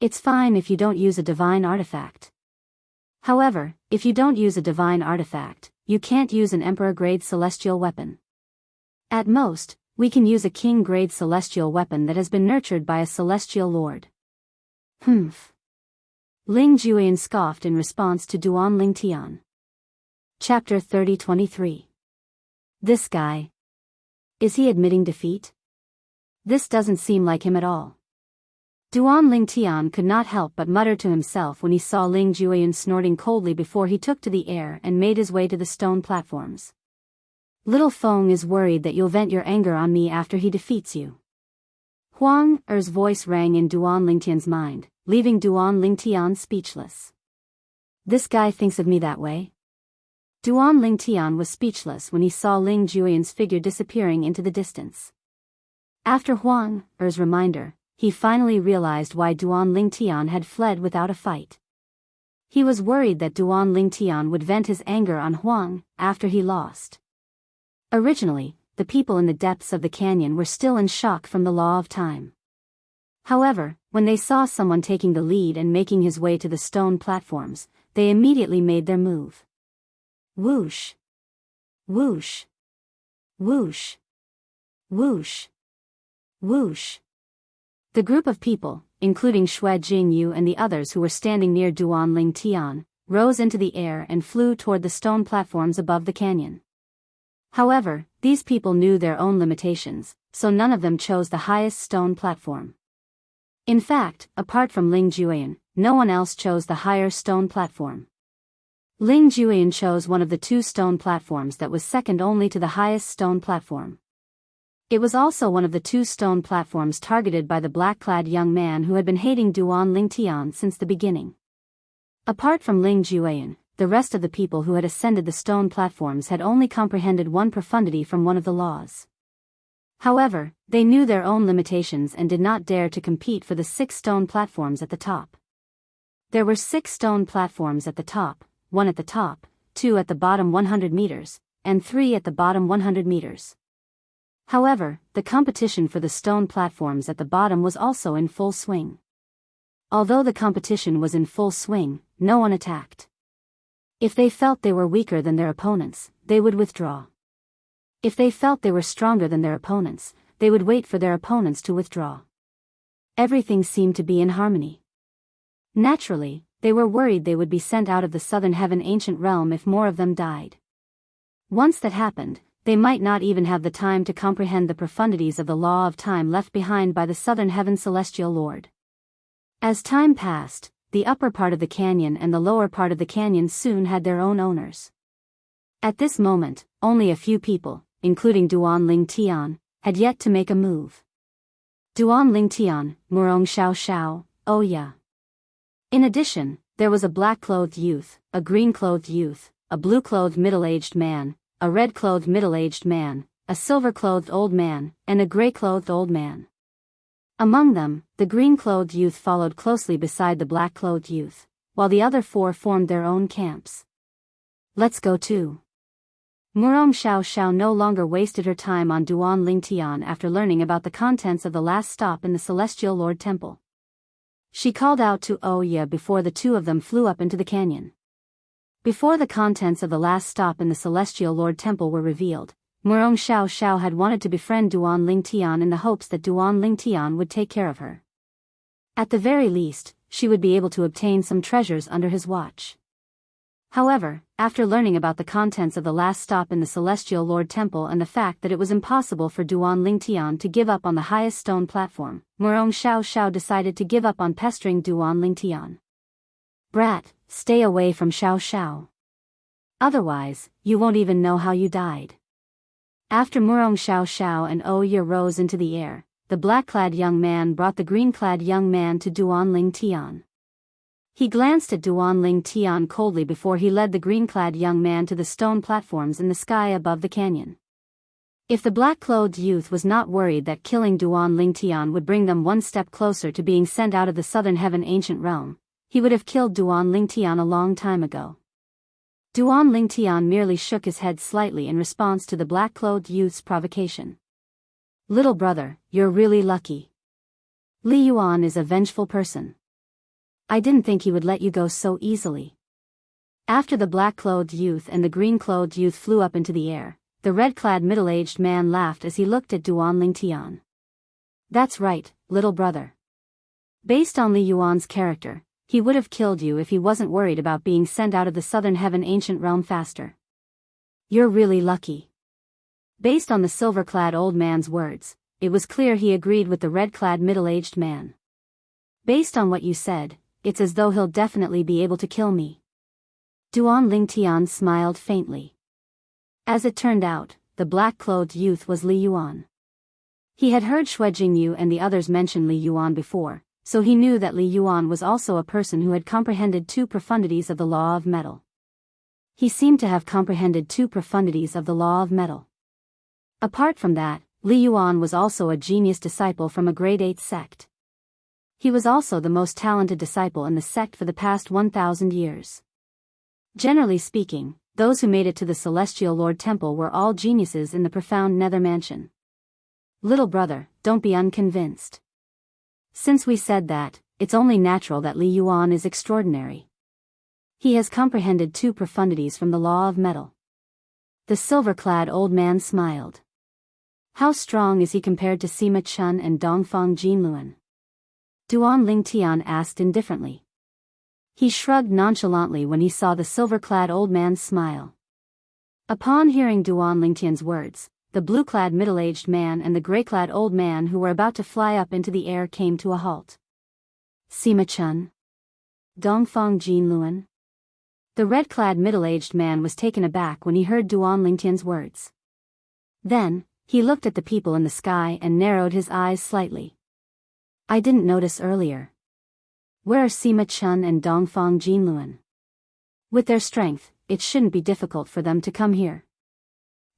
It's fine if you don't use a divine artifact. However, if you don't use a divine artifact, you can't use an emperor-grade celestial weapon. At most, we can use a king-grade celestial weapon that has been nurtured by a celestial lord. Humph. Ling Juyan scoffed in response to Duan Lingtian. Chapter 30-23. This guy. Is he admitting defeat? This doesn't seem like him at all. Duan Lingtian could not help but mutter to himself when he saw Ling Juyan snorting coldly before he took to the air and made his way to the stone platforms. Little Feng is worried that you'll vent your anger on me after he defeats you. Huang's voice rang in Duan Lingtian's mind, leaving Duan Lingtian speechless. This guy thinks of me that way? Duan Lingtian was speechless when he saw Ling Juyan's figure disappearing into the distance. After Huang's reminder, he finally realized why Duan Lingtian had fled without a fight. He was worried that Duan Lingtian would vent his anger on Huang after he lost. Originally, the people in the depths of the canyon were still in shock from the law of time. However, when they saw someone taking the lead and making his way to the stone platforms, they immediately made their move. Whoosh! Whoosh! Whoosh! Whoosh! Whoosh! The group of people, including Xue Jingyu and the others who were standing near Duan Lingtian, rose into the air and flew toward the stone platforms above the canyon. However, these people knew their own limitations, so none of them chose the highest stone platform. In fact, apart from Ling Juyan, no one else chose the higher stone platform. Ling Juyan chose one of the two stone platforms that was second only to the highest stone platform. It was also one of the two stone platforms targeted by the black-clad young man who had been hating Duan Lingtian since the beginning. Apart from Ling Juyan, the rest of the people who had ascended the stone platforms had only comprehended one profundity from one of the laws. However, they knew their own limitations and did not dare to compete for the 6 stone platforms at the top. There were 6 stone platforms at the top, 1 at the top, 2 at the bottom 100 meters, and 3 at the bottom 100 meters. However, the competition for the stone platforms at the bottom was also in full swing. Although the competition was in full swing, no one attacked. If they felt they were weaker than their opponents, they would withdraw. If they felt they were stronger than their opponents, they would wait for their opponents to withdraw. Everything seemed to be in harmony. Naturally, they were worried they would be sent out of the Southern Heaven ancient realm if more of them died. Once that happened, they might not even have the time to comprehend the profundities of the law of time left behind by the Southern Heaven celestial lord. As time passed, the upper part of the canyon and the lower part of the canyon soon had their own owners. At this moment, only a few people, including Duan Lingtian, had yet to make a move. Duan Lingtian, Murong Xiao Xiao, oh yeah. In addition, there was a black-clothed youth, a green-clothed youth, a blue-clothed middle-aged man, a red-clothed middle-aged man, a silver-clothed old man, and a gray-clothed old man. Among them, the green-clothed youth followed closely beside the black-clothed youth, while the other 4 formed their own camps. Let's go too. Wuxia Xianxia no longer wasted her time on Duan Lingtian after learning about the contents of the last stop in the Celestial Lord Temple. She called out to Oya before the two of them flew up into the canyon. Before the contents of the last stop in the Celestial Lord Temple were revealed, Wuxia Xianxia had wanted to befriend Duan Lingtian in the hopes that Duan Lingtian would take care of her. At the very least, she would be able to obtain some treasures under his watch. However, after learning about the contents of the last stop in the Celestial Lord Temple and the fact that it was impossible for Duan Lingtian to give up on the highest stone platform, Wuxia Xianxia decided to give up on pestering Duan Lingtian. Brat, stay away from Xianxia. Otherwise, you won't even know how you died. After Wuxia Xianxia and Oya rose into the air, the black-clad young man brought the green-clad young man to Duan Lingtian. He glanced at Duan Lingtian coldly before he led the green-clad young man to the stone platforms in the sky above the canyon. If the black-clothed youth was not worried that killing Duan Lingtian would bring them one step closer to being sent out of the Southern Heaven ancient realm, he would have killed Duan Lingtian a long time ago. Duan Lingtian merely shook his head slightly in response to the black-clothed youth's provocation. Little brother, you're really lucky. Li Yuan is a vengeful person. I didn't think he would let you go so easily. After the black-clothed youth and the green-clothed youth flew up into the air, the red-clad middle-aged man laughed as he looked at Duan Lingtian. That's right, little brother. Based on Li Yuan's character, he would have killed you if he wasn't worried about being sent out of the Southern Heaven ancient realm faster. You're really lucky. Based on the silver-clad old man's words, it was clear he agreed with the red-clad middle-aged man. Based on what you said, it's as though he'll definitely be able to kill me. Duan Lingtian smiled faintly. As it turned out, the black-clothed youth was Li Yuan. He had heard Xue Jingyu and the others mention Li Yuan before, so he knew that Li Yuan was also a person who had comprehended 2 profundities of the law of metal. He seemed to have comprehended 2 profundities of the law of metal. Apart from that, Li Yuan was also a genius disciple from a grade 8 sect. He was also the most talented disciple in the sect for the past 1,000 years. Generally speaking, those who made it to the Celestial Lord Temple were all geniuses in the profound nether mansion. Little brother, don't be unconvinced. Since we said that, it's only natural that Li Yuan is extraordinary. He has comprehended 2 profundities from the law of metal. The silver-clad old man smiled. How strong is he compared to Sima Chun and Dongfang Jinluan? Duan Lingtian asked indifferently. He shrugged nonchalantly when he saw the silver-clad old man's smile. Upon hearing Duan Lingtian's words, the blue-clad middle-aged man and the gray-clad old man who were about to fly up into the air came to a halt. Sima Chun? Dongfang Jinluan? The red-clad middle-aged man was taken aback when he heard Duan Lingtian's words. Then, he looked at the people in the sky and narrowed his eyes slightly. I didn't notice earlier. Where are Sima Chun and Dongfang Jinluan? With their strength, it shouldn't be difficult for them to come here.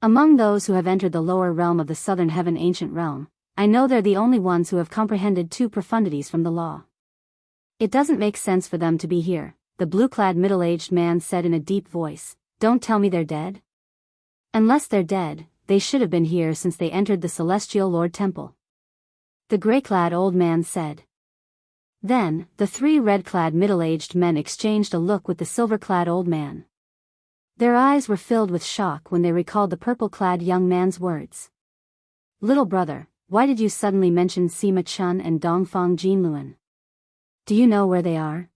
Among those who have entered the lower realm of the Southern Heaven ancient realm, I know they're the only ones who have comprehended 2 profundities from the law. It doesn't make sense for them to be here, the blue-clad middle-aged man said in a deep voice. Don't tell me they're dead? Unless they're dead, they should have been here since they entered the Celestial Lord Temple. The gray-clad old man said. Then, the 3 red-clad middle-aged men exchanged a look with the silver-clad old man. Their eyes were filled with shock when they recalled the purple-clad young man's words. Little brother, why did you suddenly mention Sima Chun and Dongfang Jinluan? Do you know where they are?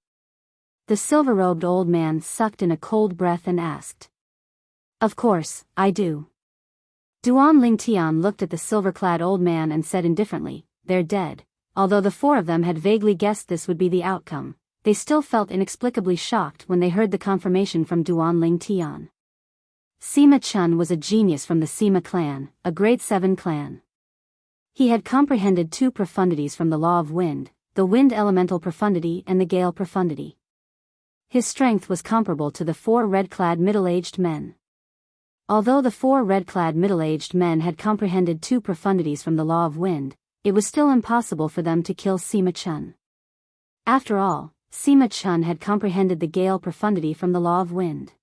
The silver-robed old man sucked in a cold breath and asked. Of course, I do. Duan Lingtian looked at the silver-clad old man and said indifferently, they're dead. Although the 4 of them had vaguely guessed this would be the outcome, they still felt inexplicably shocked when they heard the confirmation from Duan Lingtian. Sima Chun was a genius from the Sima clan, a grade 7 clan. He had comprehended 2 profundities from the law of wind, the wind elemental profundity and the gale profundity. His strength was comparable to the 4 red-clad middle-aged men. Although the 4 red-clad middle-aged men had comprehended 2 profundities from the law of wind, it was still impossible for them to kill Sima Chun. After all, Sima Chun had comprehended the gale profundity from the law of wind.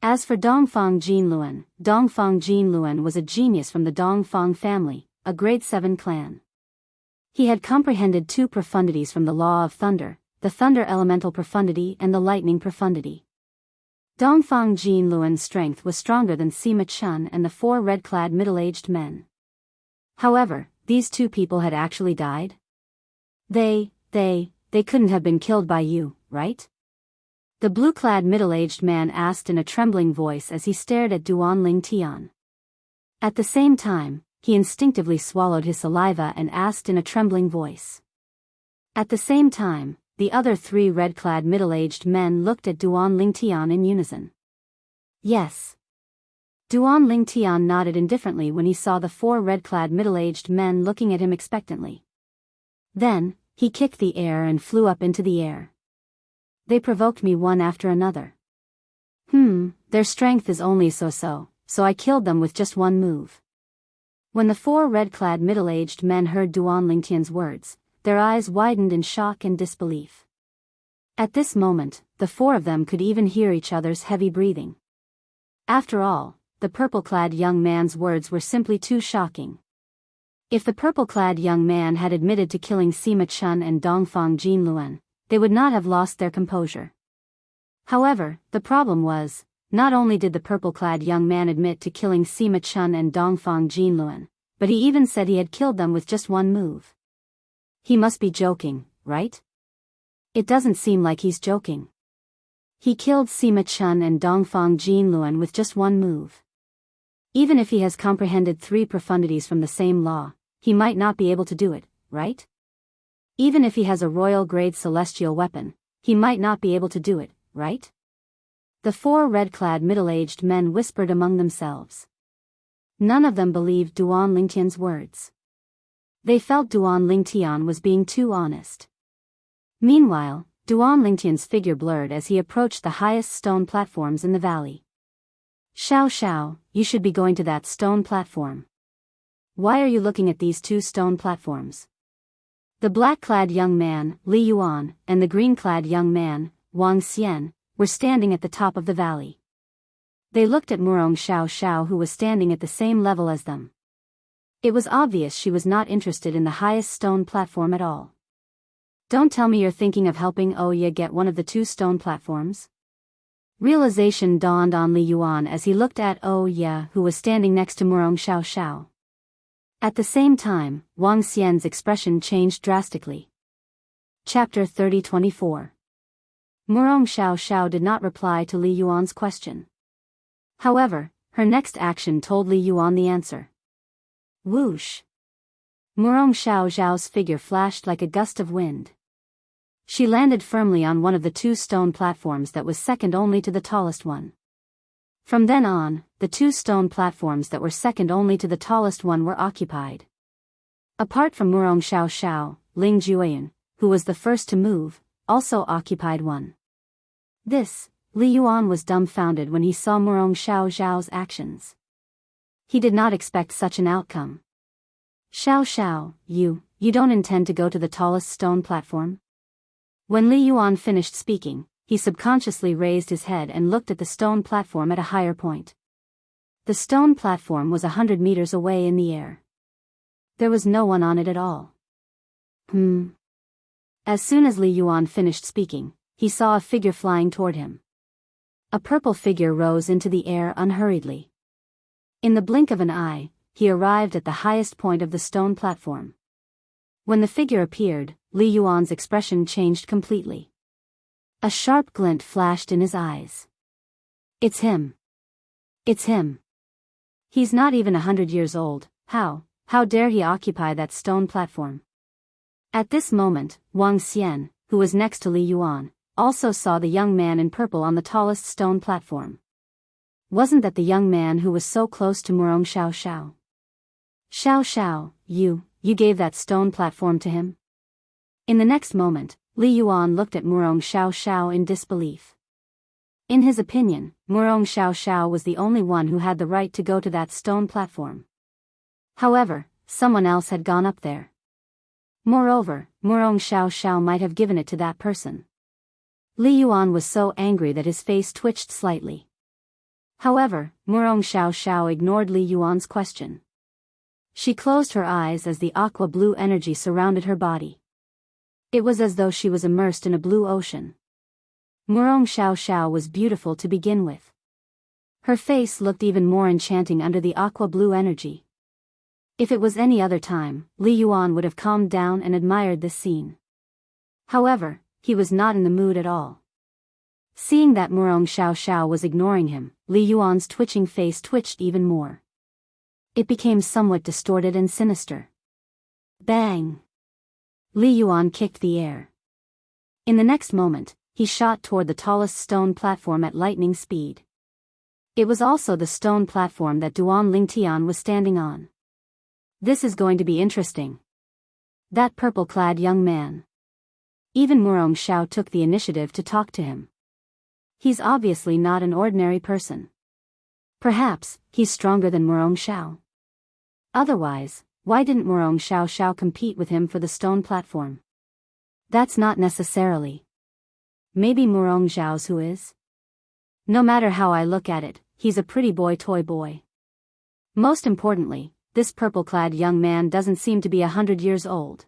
As for Dongfang Jinluan was a genius from the Dongfang family, a grade 7 clan. He had comprehended 2 profundities from the law of thunder, the thunder elemental profundity and the lightning profundity. Dongfang Jinluan's strength was stronger than Sima Chun and the 4 red-clad middle-aged men. However, these 2 people had actually died? They couldn't have been killed by you, right? The blue-clad middle-aged man asked in a trembling voice as he stared at Duan Tian. At the same time, he instinctively swallowed his saliva and asked in a trembling voice. At the same time, the other 3 red-clad middle-aged men looked at Duan Tian in unison. Yes. Duan Tian nodded indifferently when he saw the 4 red-clad middle-aged men looking at him expectantly. Then, he kicked the air and flew up into the air. They provoked me one after another. Their strength is only so I killed them with just one move. When the 4 red-clad middle-aged men heard Duan Tian's words, their eyes widened in shock and disbelief. At this moment, the 4 of them could even hear each other's heavy breathing. After all, the purple-clad young man's words were simply too shocking. If the purple-clad young man had admitted to killing Sima Chun and Dongfang Jinluan, they would not have lost their composure. However, the problem was, not only did the purple-clad young man admit to killing Sima Chun and Dongfang Jinluan, but he even said he had killed them with just one move. He must be joking, right? It doesn't seem like he's joking. He killed Sima Chun and Dongfang Jinluan with just one move. Even if he has comprehended 3 profundities from the same law, he might not be able to do it, right? Even if he has a royal-grade celestial weapon, he might not be able to do it, right? The 4 red-clad middle-aged men whispered among themselves. None of them believed Duan Tian's words. They felt Duan Tian was being too honest. Meanwhile, Duan Tian's figure blurred as he approached the highest stone platforms in the valley. Xiao, you should be going to that stone platform. Why are you looking at these 2 stone platforms? The black-clad young man, Li Yuan, and the green-clad young man, Wang Xian, were standing at the top of the valley. They looked at Murong Xiao, who was standing at the same level as them. It was obvious she was not interested in the highest stone platform at all. Don't tell me you're thinking of helping Oya get one of the 2 stone platforms? Realization dawned on Li Yuan as he looked at Oya, who was standing next to Murong Xiao. At the same time, Wang Xian's expression changed drastically. Chapter 30-24. Murong Xiao did not reply to Li Yuan's question. However, her next action told Li Yuan the answer. Whoosh! Murong Xiao's figure flashed like a gust of wind. She landed firmly on one of the 2 stone platforms that was second only to the tallest one. From then on, the 2 stone platforms that were second only to the tallest one were occupied. Apart from Murong Xiao, Ling Jueyun, who was the first to move, also occupied one. Li Yuan was dumbfounded when he saw Murong Xiao's actions. He did not expect such an outcome. Xiao, you don't intend to go to the tallest stone platform? When Li Yuan finished speaking, he subconsciously raised his head and looked at the stone platform at a higher point. The stone platform was 100 meters away in the air. There was no one on it at all. As soon as Li Yuan finished speaking, he saw a figure flying toward him. A purple figure rose into the air unhurriedly. In the blink of an eye, he arrived at the highest point of the stone platform. When the figure appeared, Li Yuan's expression changed completely. A sharp glint flashed in his eyes. It's him. It's him. He's not even 100 years old. How dare he occupy that stone platform? At this moment, Wang Xian, who was next to Li Yuan, also saw the young man in purple on the tallest stone platform. Wasn't that the young man who was so close to Murong Xiao? Xiao, you gave that stone platform to him? In the next moment, Li Yuan looked at Murong Xiao in disbelief. In his opinion, Murong Xiao was the only one who had the right to go to that stone platform. However, someone else had gone up there. Moreover, Murong Xiao might have given it to that person. Li Yuan was so angry that his face twitched slightly. However, Murong Xiao ignored Li Yuan's question. She closed her eyes as the aqua blue energy surrounded her body. It was as though she was immersed in a blue ocean. Murong Xiao was beautiful to begin with. Her face looked even more enchanting under the aqua blue energy. If it was any other time, Li Yuan would have calmed down and admired this scene. However, he was not in the mood at all. Seeing that Murong Xiao was ignoring him, Li Yuan's twitching face twitched even more. It became somewhat distorted and sinister. Bang! Li Yuan kicked the air. In the next moment, he shot toward the tallest stone platform at lightning speed. It was also the stone platform that Duan Lingtian was standing on. This is going to be interesting. That purple-clad young man. Even Murong Xiao took the initiative to talk to him. He's obviously not an ordinary person. Perhaps, he's stronger than Murong Xiao. Otherwise, why didn't Murong Xiao compete with him for the stone platform? That's not necessarily. Maybe Murong Xiao's who is? No matter how I look at it, he's a pretty boy toy boy. Most importantly, this purple-clad young man doesn't seem to be 100 years old.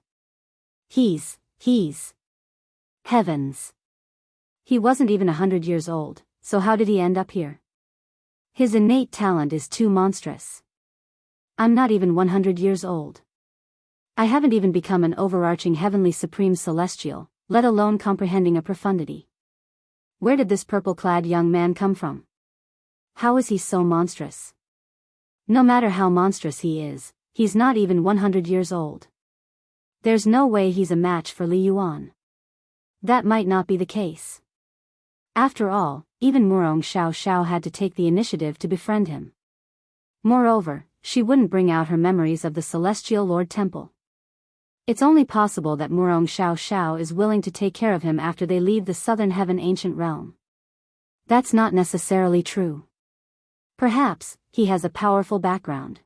He's... Heavens! He wasn't even 100 years old, so how did he end up here? His innate talent is too monstrous. I'm not even 100 years old. I haven't even become an overarching heavenly supreme celestial, let alone comprehending a profundity. Where did this purple-clad young man come from? How is he so monstrous? No matter how monstrous he is, he's not even 100 years old. There's no way he's a match for Li Yuan. That might not be the case. After all, even Murong Xiao had to take the initiative to befriend him. Moreover, she wouldn't bring out her memories of the Celestial Lord Temple. It's only possible that Murong Xiao is willing to take care of him after they leave the Southern Heaven ancient realm. That's not necessarily true. Perhaps, he has a powerful background.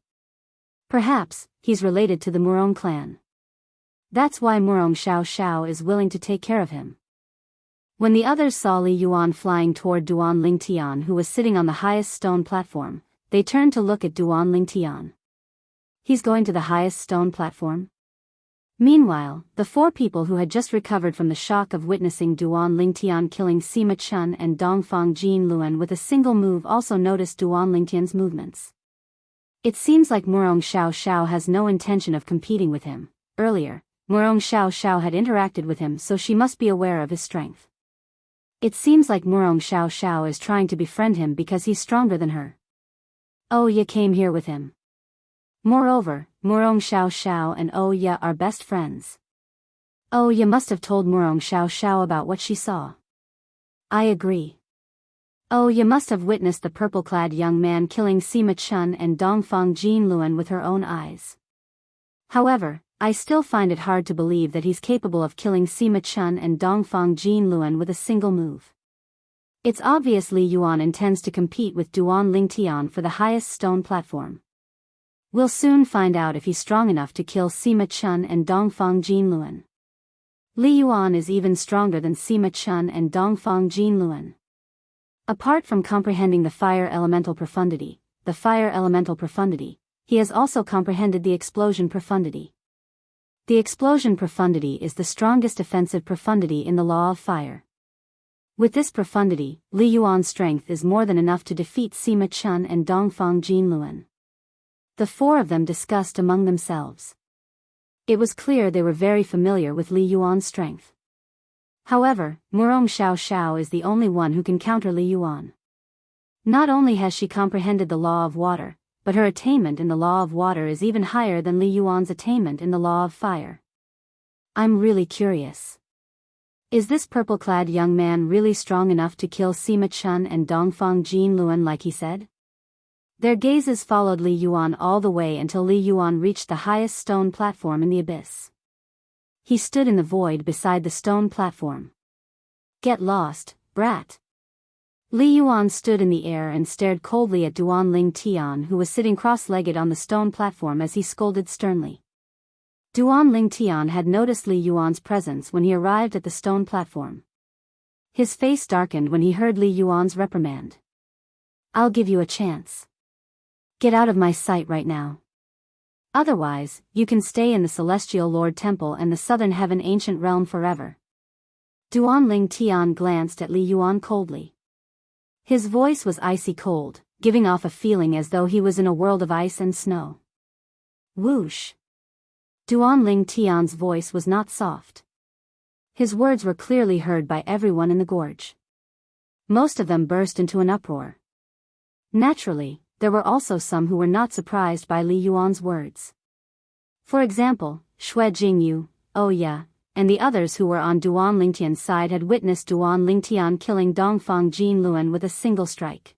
Perhaps, he's related to the Murong clan. That's why Murong Xiao is willing to take care of him. When the others saw Li Yuan flying toward Duan Lingtian, who was sitting on the highest stone platform, they turned to look at Duan Lingtian. He's going to the highest stone platform? Meanwhile, the four people who had just recovered from the shock of witnessing Duan Lingtian killing Sima Chun and Dongfang Jinluen with a single move also noticed Duan Lingtian's movements. It seems like Murong Xiao has no intention of competing with him. Earlier, Murong Xiao had interacted with him, so she must be aware of his strength. It seems like Murong Xiao is trying to befriend him because he's stronger than her. Oh Ye came here with him. Moreover, Murong Xiao and Oh Ye are best friends. Oh Ye must have told Murong Xiao about what she saw. I agree. Oh Ye must have witnessed the purple-clad young man killing Sima Chun and Dongfang Jinluen with her own eyes. However, I still find it hard to believe that he's capable of killing Sima Chun and Dongfang Jinluen with a single move. It's obvious Li Yuan intends to compete with Duan Lingtian for the highest stone platform. We'll soon find out if he's strong enough to kill Sima Chun and Dongfang Jinluen. Li Yuan is even stronger than Sima Chun and Dongfang Jinluen. Apart from comprehending the fire elemental profundity, he has also comprehended the explosion profundity. The explosion profundity is the strongest offensive profundity in the law of fire. With this profundity, Li Yuan's strength is more than enough to defeat Sima Chun and Dongfang Jinluen. The four of them discussed among themselves. It was clear they were very familiar with Li Yuan's strength. However, Murong Xiao is the only one who can counter Li Yuan. Not only has she comprehended the law of water, but her attainment in the law of water is even higher than Li Yuan's attainment in the law of fire. I'm really curious. Is this purple-clad young man really strong enough to kill Sima Chun and Dongfang Jinluen like he said? Their gazes followed Li Yuan all the way until Li Yuan reached the highest stone platform in the abyss. He stood in the void beside the stone platform. Get lost, brat. Li Yuan stood in the air and stared coldly at Duan Lingtian, who was sitting cross-legged on the stone platform, as he scolded sternly. Duan Lingtian had noticed Li Yuan's presence when he arrived at the stone platform. His face darkened when he heard Li Yuan's reprimand. I'll give you a chance. Get out of my sight right now. Otherwise, you can stay in the Celestial Lord Temple and the Southern Heaven Ancient Realm forever. Duanling Tian glanced at Li Yuan coldly. His voice was icy cold, giving off a feeling as though he was in a world of ice and snow. Whoosh! Duanling Tian's voice was not soft. His words were clearly heard by everyone in the gorge. Most of them burst into an uproar. Naturally, there were also some who were not surprised by Li Yuan's words. For example, Xue Jingyu, Oya, and the others who were on Duan Lingtian's side had witnessed Duan Lingtian killing Dongfang Jinluan with a single strike.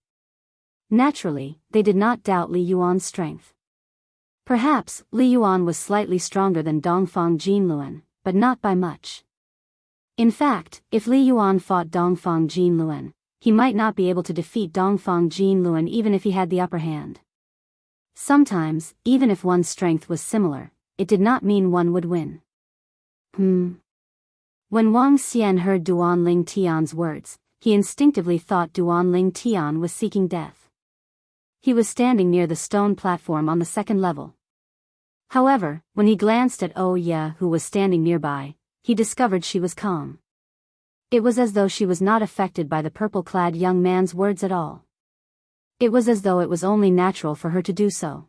Naturally, they did not doubt Li Yuan's strength. Perhaps, Li Yuan was slightly stronger than Dongfang Jinluan, but not by much. In fact, if Li Yuan fought Dongfang Jinluan, he might not be able to defeat Dongfang Jinluan even if he had the upper hand. Sometimes, even if one's strength was similar, it did not mean one would win. When Wang Xian heard Duanling Tian's words, he instinctively thought Duanling Tian was seeking death. He was standing near the stone platform on the second level. However, when he glanced at Oya who was standing nearby, he discovered she was calm. It was as though she was not affected by the purple-clad young man's words at all. It was as though it was only natural for her to do so.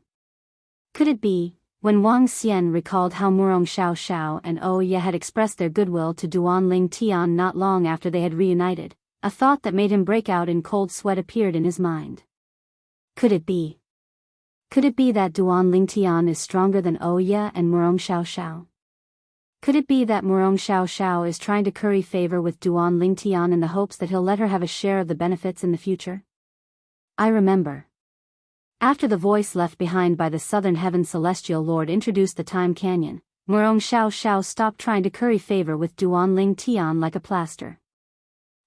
Could it be, when Wang Xian recalled how Murong Xiao and Oya had expressed their goodwill to Duanling Tian not long after they had reunited, a thought that made him break out in cold sweat appeared in his mind. Could it be? Could it be that Duanling Tian is stronger than Oya and Murong Xiao? Could it be that Murong Xiao is trying to curry favor with Duanling Tian in the hopes that he'll let her have a share of the benefits in the future? I remember. After the voice left behind by the Southern Heaven Celestial Lord introduced the Time Canyon, Murong Xiao stopped trying to curry favor with Duanling Tian like a plaster.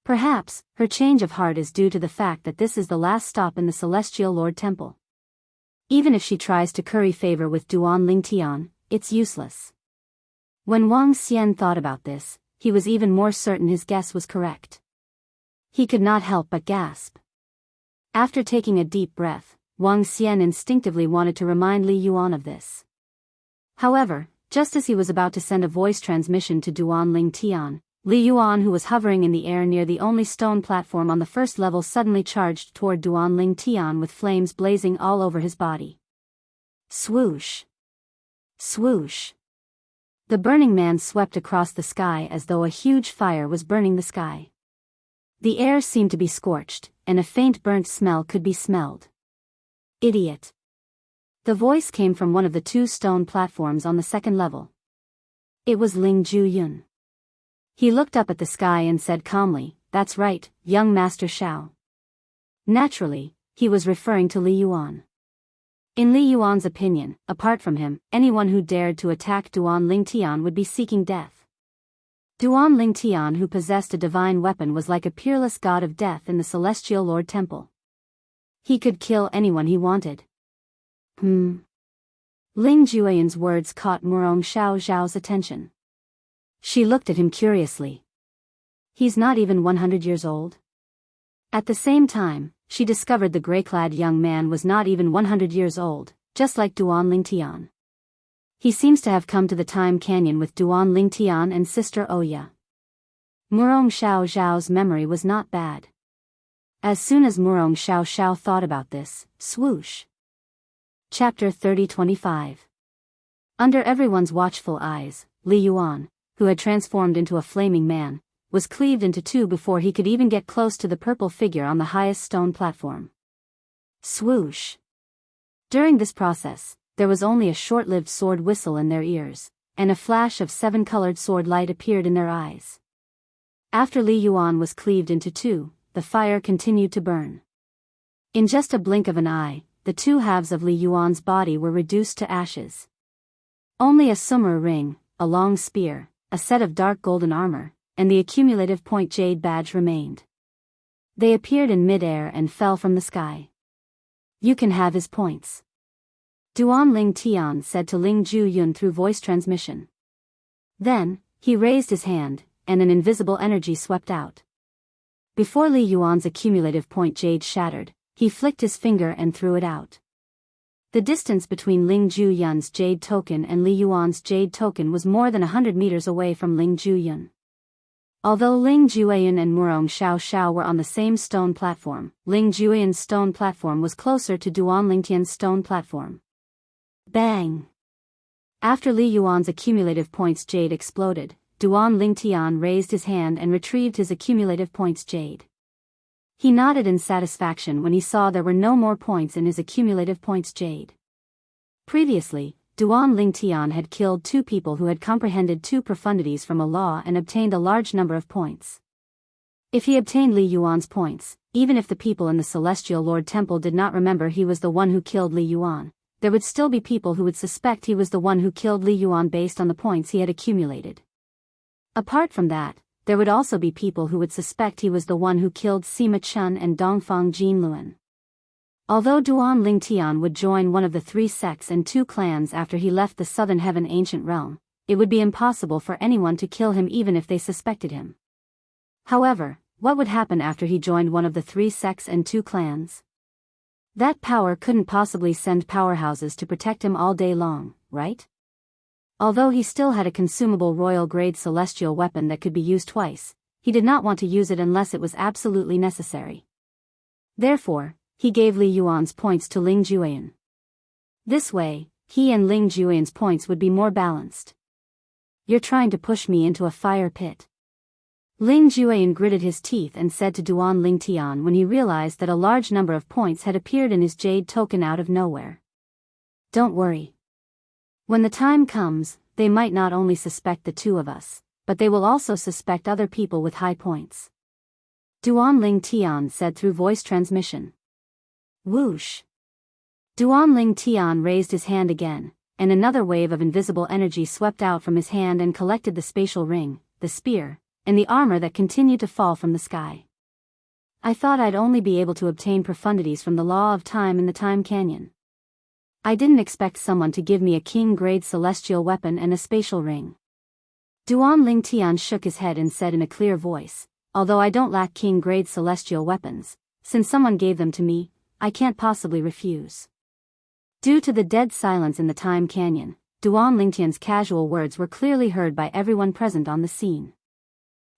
Perhaps, her change of heart is due to the fact that this is the last stop in the Celestial Lord Temple. Even if she tries to curry favor with Duanling Tian, it's useless. When Wang Xian thought about this, he was even more certain his guess was correct. He could not help but gasp. After taking a deep breath, Wang Xian instinctively wanted to remind Li Yuan of this. However, just as he was about to send a voice transmission to Duanling Tian, Li Yuan, who was hovering in the air near the only stone platform on the first level, suddenly charged toward Duanling Tian with flames blazing all over his body. Swoosh! Swoosh! The burning man swept across the sky as though a huge fire was burning the sky. The air seemed to be scorched, and a faint burnt smell could be smelled. Idiot! The voice came from one of the two stone platforms on the second level. It was Ling Zhuyun. He looked up at the sky and said calmly, "That's right, young Master Xiao." Naturally, he was referring to Li Yuan. In Li Yuan's opinion, apart from him, anyone who dared to attack Duanling Tian would be seeking death. Duanling Tian, who possessed a divine weapon, was like a peerless god of death in the Celestial Lord Temple. He could kill anyone he wanted. Ling Zhuyan's words caught Murong Xiao's attention. She looked at him curiously. He's not even 100 years old? At the same time, she discovered the gray-clad young man was not even 100 years old, just like Duanling Tian. He seems to have come to the Time Canyon with Duanling Tian and Sister Oya. Murong Xiao's memory was not bad. As soon as Murong Xiao thought about this, swoosh. Chapter 30-25. Under everyone's watchful eyes, Li Yuan, who had transformed into a flaming man, was cleaved into two before he could even get close to the purple figure on the highest stone platform. Swoosh! During this process, there was only a short-lived sword whistle in their ears, and a flash of seven-colored sword light appeared in their eyes. After Li Yuan was cleaved into two, the fire continued to burn. In just a blink of an eye, the two halves of Li Yuan's body were reduced to ashes. Only a summer ring, a long spear, a set of dark golden armor, and the accumulative point jade badge remained. They appeared in mid-air and fell from the sky. "You can have his points," Duanling Tian said to Ling Zhuyun through voice transmission. Then, he raised his hand, and an invisible energy swept out. Before Li Yuan's accumulative point jade shattered, He flicked his finger and threw it out. The distance between Ling Zhuyun's jade token and Li Yuan's jade token was more than 100 meters away from Ling Zhuyun. Although Ling Zhuoyun and Murong Xiao were on the same stone platform, Ling Zhuoyun's stone platform was closer to Duan Lingtian's stone platform. Bang! After Li Yuan's accumulative points jade exploded, Duan Lingtian raised his hand and retrieved his accumulative points jade. He nodded in satisfaction when he saw there were no more points in his accumulative points jade. Previously, Duan Lingtian had killed 2 people who had comprehended 2 profundities from a law and obtained a large number of points. If he obtained Li Yuan's points, even if the people in the Celestial Lord Temple did not remember he was the one who killed Li Yuan, there would still be people who would suspect he was the one who killed Li Yuan based on the points he had accumulated. Apart from that, there would also be people who would suspect he was the one who killed Sima Chun and Dongfang Jinluan. Although Duan Lingtian would join one of the 3 sects and 2 clans after he left the Southern Heaven Ancient Realm, it would be impossible for anyone to kill him even if they suspected him. However, what would happen after he joined one of the 3 sects and 2 clans? That power couldn't possibly send powerhouses to protect him all day long, right? Although he still had a consumable royal-grade celestial weapon that could be used twice, he did not want to use it unless it was absolutely necessary. Therefore, he gave Li Yuan's points to Ling Zhuoyun. This way, he and Ling Zhuoyun's points would be more balanced. You're trying to push me into a fire pit. Ling Zhuoyun gritted his teeth and said to Duan Lingtian when he realized that a large number of points had appeared in his jade token out of nowhere. Don't worry. When the time comes, they might not only suspect the 2 of us, but they will also suspect other people with high points. Duan Lingtian said through voice transmission. Whoosh! Duan Lingtian raised his hand again, and another wave of invisible energy swept out from his hand and collected the spatial ring, the spear, and the armor that continued to fall from the sky. I thought I'd only be able to obtain profundities from the law of time in the Time Canyon. I didn't expect someone to give me a king-grade celestial weapon and a spatial ring. Duan Lingtian shook his head and said in a clear voice, although I don't lack king-grade celestial weapons, since someone gave them to me, I can't possibly refuse. Due to the dead silence in the Time Canyon, Duan Lingtian's casual words were clearly heard by everyone present on the scene.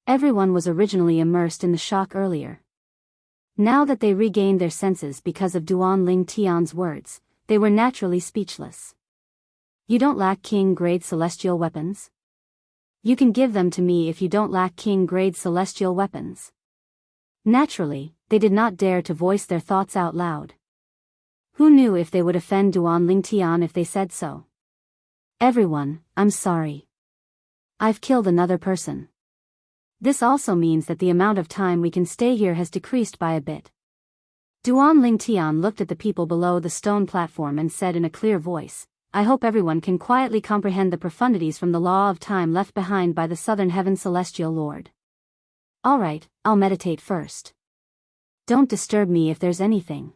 Everyone was originally immersed in the shock earlier. Now that they regained their senses because of Duan Lingtian's words, they were naturally speechless. You don't lack king-grade celestial weapons? You can give them to me if you don't lack king-grade celestial weapons. Naturally, they did not dare to voice their thoughts out loud. Who knew if they would offend Duan Lingtian if they said so? Everyone, I'm sorry. I've killed another person. This also means that the amount of time we can stay here has decreased by a bit. Duan Lingtian looked at the people below the stone platform and said in a clear voice, I hope everyone can quietly comprehend the profundities from the law of time left behind by the Southern Heaven Celestial Lord. Alright, I'll meditate first. Don't disturb me if there's anything.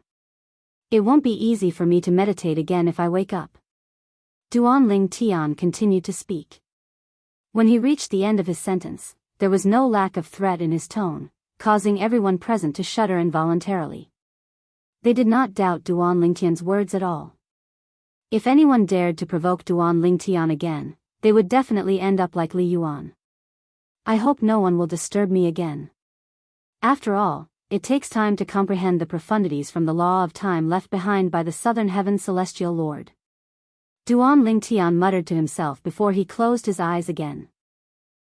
It won't be easy for me to meditate again if I wake up. Duan Lingtian continued to speak. When he reached the end of his sentence, there was no lack of threat in his tone, causing everyone present to shudder involuntarily. They did not doubt Duan Lingtian's words at all. If anyone dared to provoke Duan Lingtian again, they would definitely end up like Li Yuan. I hope no one will disturb me again. After all, it takes time to comprehend the profundities from the law of time left behind by the Southern Heaven Celestial Lord. Duan Lingtian muttered to himself before he closed his eyes again.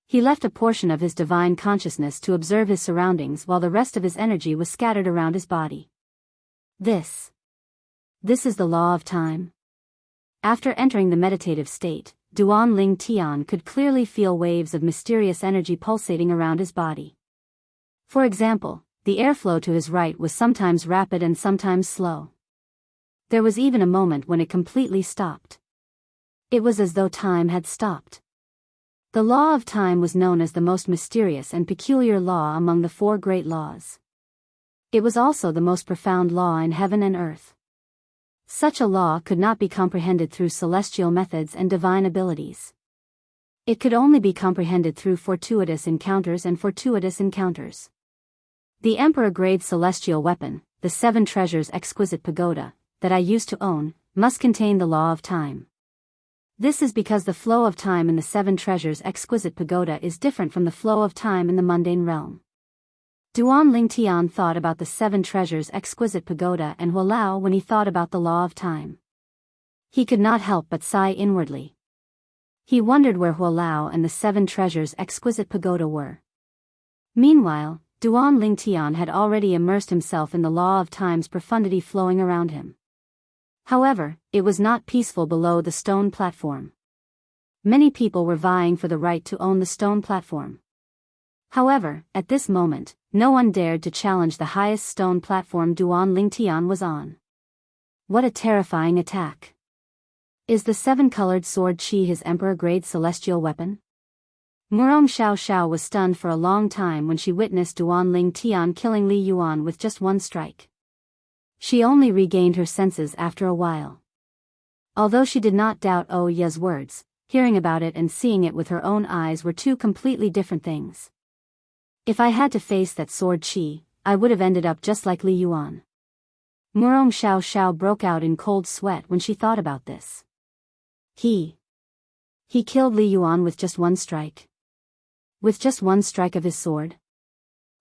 He left a portion of his divine consciousness to observe his surroundings while the rest of his energy was scattered around his body. This is the law of time. After entering the meditative state, Duan Lingtian could clearly feel waves of mysterious energy pulsating around his body. For example, the airflow to his right was sometimes rapid and sometimes slow. There was even a moment when it completely stopped. It was as though time had stopped. The law of time was known as the most mysterious and peculiar law among the 4 great laws. It was also the most profound law in heaven and earth. Such a law could not be comprehended through celestial methods and divine abilities. It could only be comprehended through fortuitous encounters and fortuitous encounters. The Emperor-grade celestial weapon, the 7 treasures exquisite pagoda, that I used to own, must contain the law of time. This is because the flow of time in the 7 treasures exquisite pagoda is different from the flow of time in the mundane realm. Duan Lingtian thought about the 7 treasures exquisite pagoda and Hualao when he thought about the law of time. He could not help but sigh inwardly. He wondered where Hualao and the 7 treasures exquisite pagoda were. Meanwhile, Duan Lingtian had already immersed himself in the law of time's profundity flowing around him. However, it was not peaceful below the stone platform. Many people were vying for the right to own the stone platform. However, at this moment, no one dared to challenge the highest stone platform Duan Lingtian was on. What a terrifying attack! Is the 7-colored sword Qi his emperor-grade celestial weapon? Murong Xiao was stunned for a long time when she witnessed Duan Lingtian killing Li Yuan with just one strike. She only regained her senses after a while. Although she did not doubt Ye's words, hearing about it and seeing it with her own eyes were 2 completely different things. If I had to face that sword Qi, I would have ended up just like Li Yuan. Murong Xiao broke out in cold sweat when she thought about this. He killed Li Yuan with just one strike. With just one strike of his sword?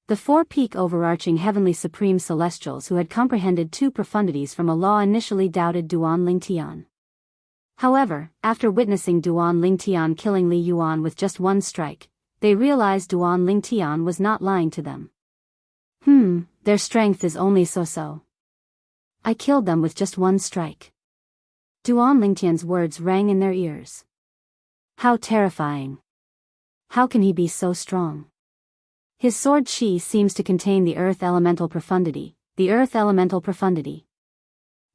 The 4-peak overarching heavenly supreme celestials who had comprehended 2 profundities from a law initially doubted Duan Lingtian. However, after witnessing Duan Lingtian killing Li Yuan with just one strike, they realized Duan Lingtian was not lying to them. Their strength is only so-so. I killed them with just one strike. Duan Lingtian's words rang in their ears. How terrifying. How can he be so strong? His sword Qi seems to contain the earth elemental profundity,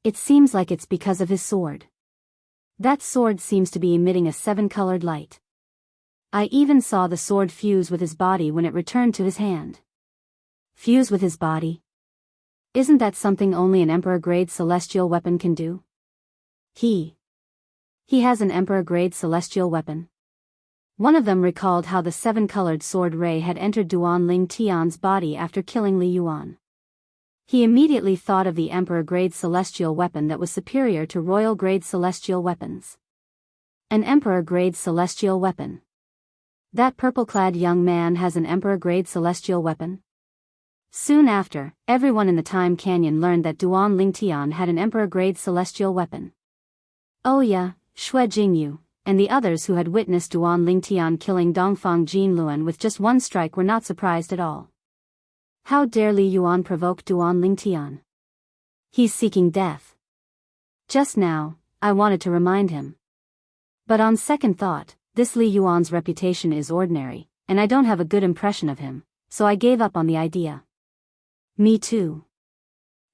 It seems like it's because of his sword. That sword seems to be emitting a 7-colored light. I even saw the sword fuse with his body when it returned to his hand. Fuse with his body? Isn't that something only an emperor-grade celestial weapon can do? He has an emperor-grade celestial weapon. One of them recalled how the 7-colored sword ray had entered Duan Lingtian's body after killing Li Yuan. He immediately thought of the emperor-grade celestial weapon that was superior to royal-grade celestial weapons. An emperor-grade celestial weapon. That purple-clad young man has an emperor-grade celestial weapon? Soon after, everyone in the Time Canyon learned that Duan Lingtian had an emperor-grade celestial weapon. Ye, Xue Jingyu, and the others who had witnessed Duan Lingtian killing Dongfang Jinluan with just one strike were not surprised at all. How dare Li Yuan provoke Duan Lingtian? He's seeking death. Just now, I wanted to remind him. But on second thought, this Li Yuan's reputation is ordinary, and I don't have a good impression of him, so I gave up on the idea. Me too.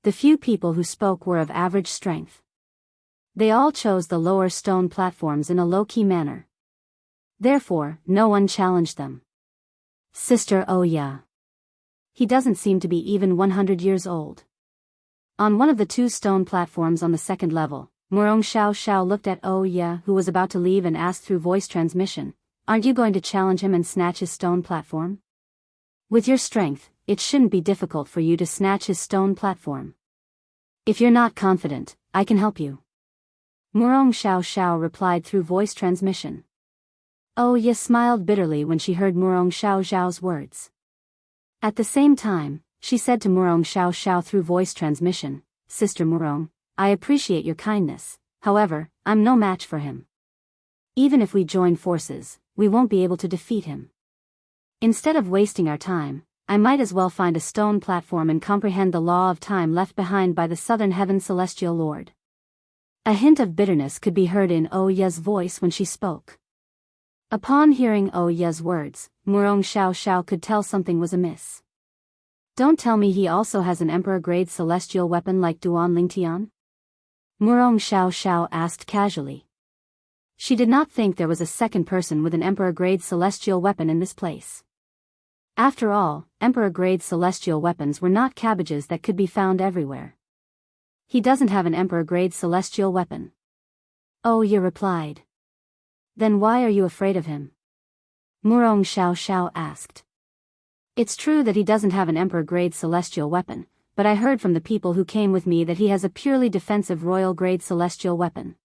The few people who spoke were of average strength. They all chose the lower stone platforms in a low-key manner. Therefore, no one challenged them. Sister Oya. He doesn't seem to be even 100 years old. On one of the 2 stone platforms on the 2nd level, Murong Xiao looked at Oya, who was about to leave, and asked through voice transmission, "Aren't you going to challenge him and snatch his stone platform? With your strength, it shouldn't be difficult for you to snatch his stone platform. If you're not confident, I can help you." Murong Xiao replied through voice transmission. Oya smiled bitterly when she heard Murong Xiao's words. At the same time, she said to Murong Xiao through voice transmission, "Sister Murong, I appreciate your kindness, however, I'm no match for him. Even if we join forces, we won't be able to defeat him. Instead of wasting our time, I might as well find a stone platform and comprehend the law of time left behind by the Southern Heaven Celestial Lord." A hint of bitterness could be heard in Oya's voice when she spoke. Upon hearing Oya's words, Murong Xiao could tell something was amiss. Don't tell me he also has an emperor-grade celestial weapon like Duan Lingtian? Murong Xiao asked casually. She did not think there was a second person with an emperor-grade celestial weapon in this place. After all, emperor-grade celestial weapons were not cabbages that could be found everywhere. He doesn't have an emperor-grade celestial weapon. Oya replied. Then why are you afraid of him? Murong Xiao asked. It's true that he doesn't have an emperor-grade celestial weapon, but I heard from the people who came with me that he has a purely defensive royal-grade celestial weapon.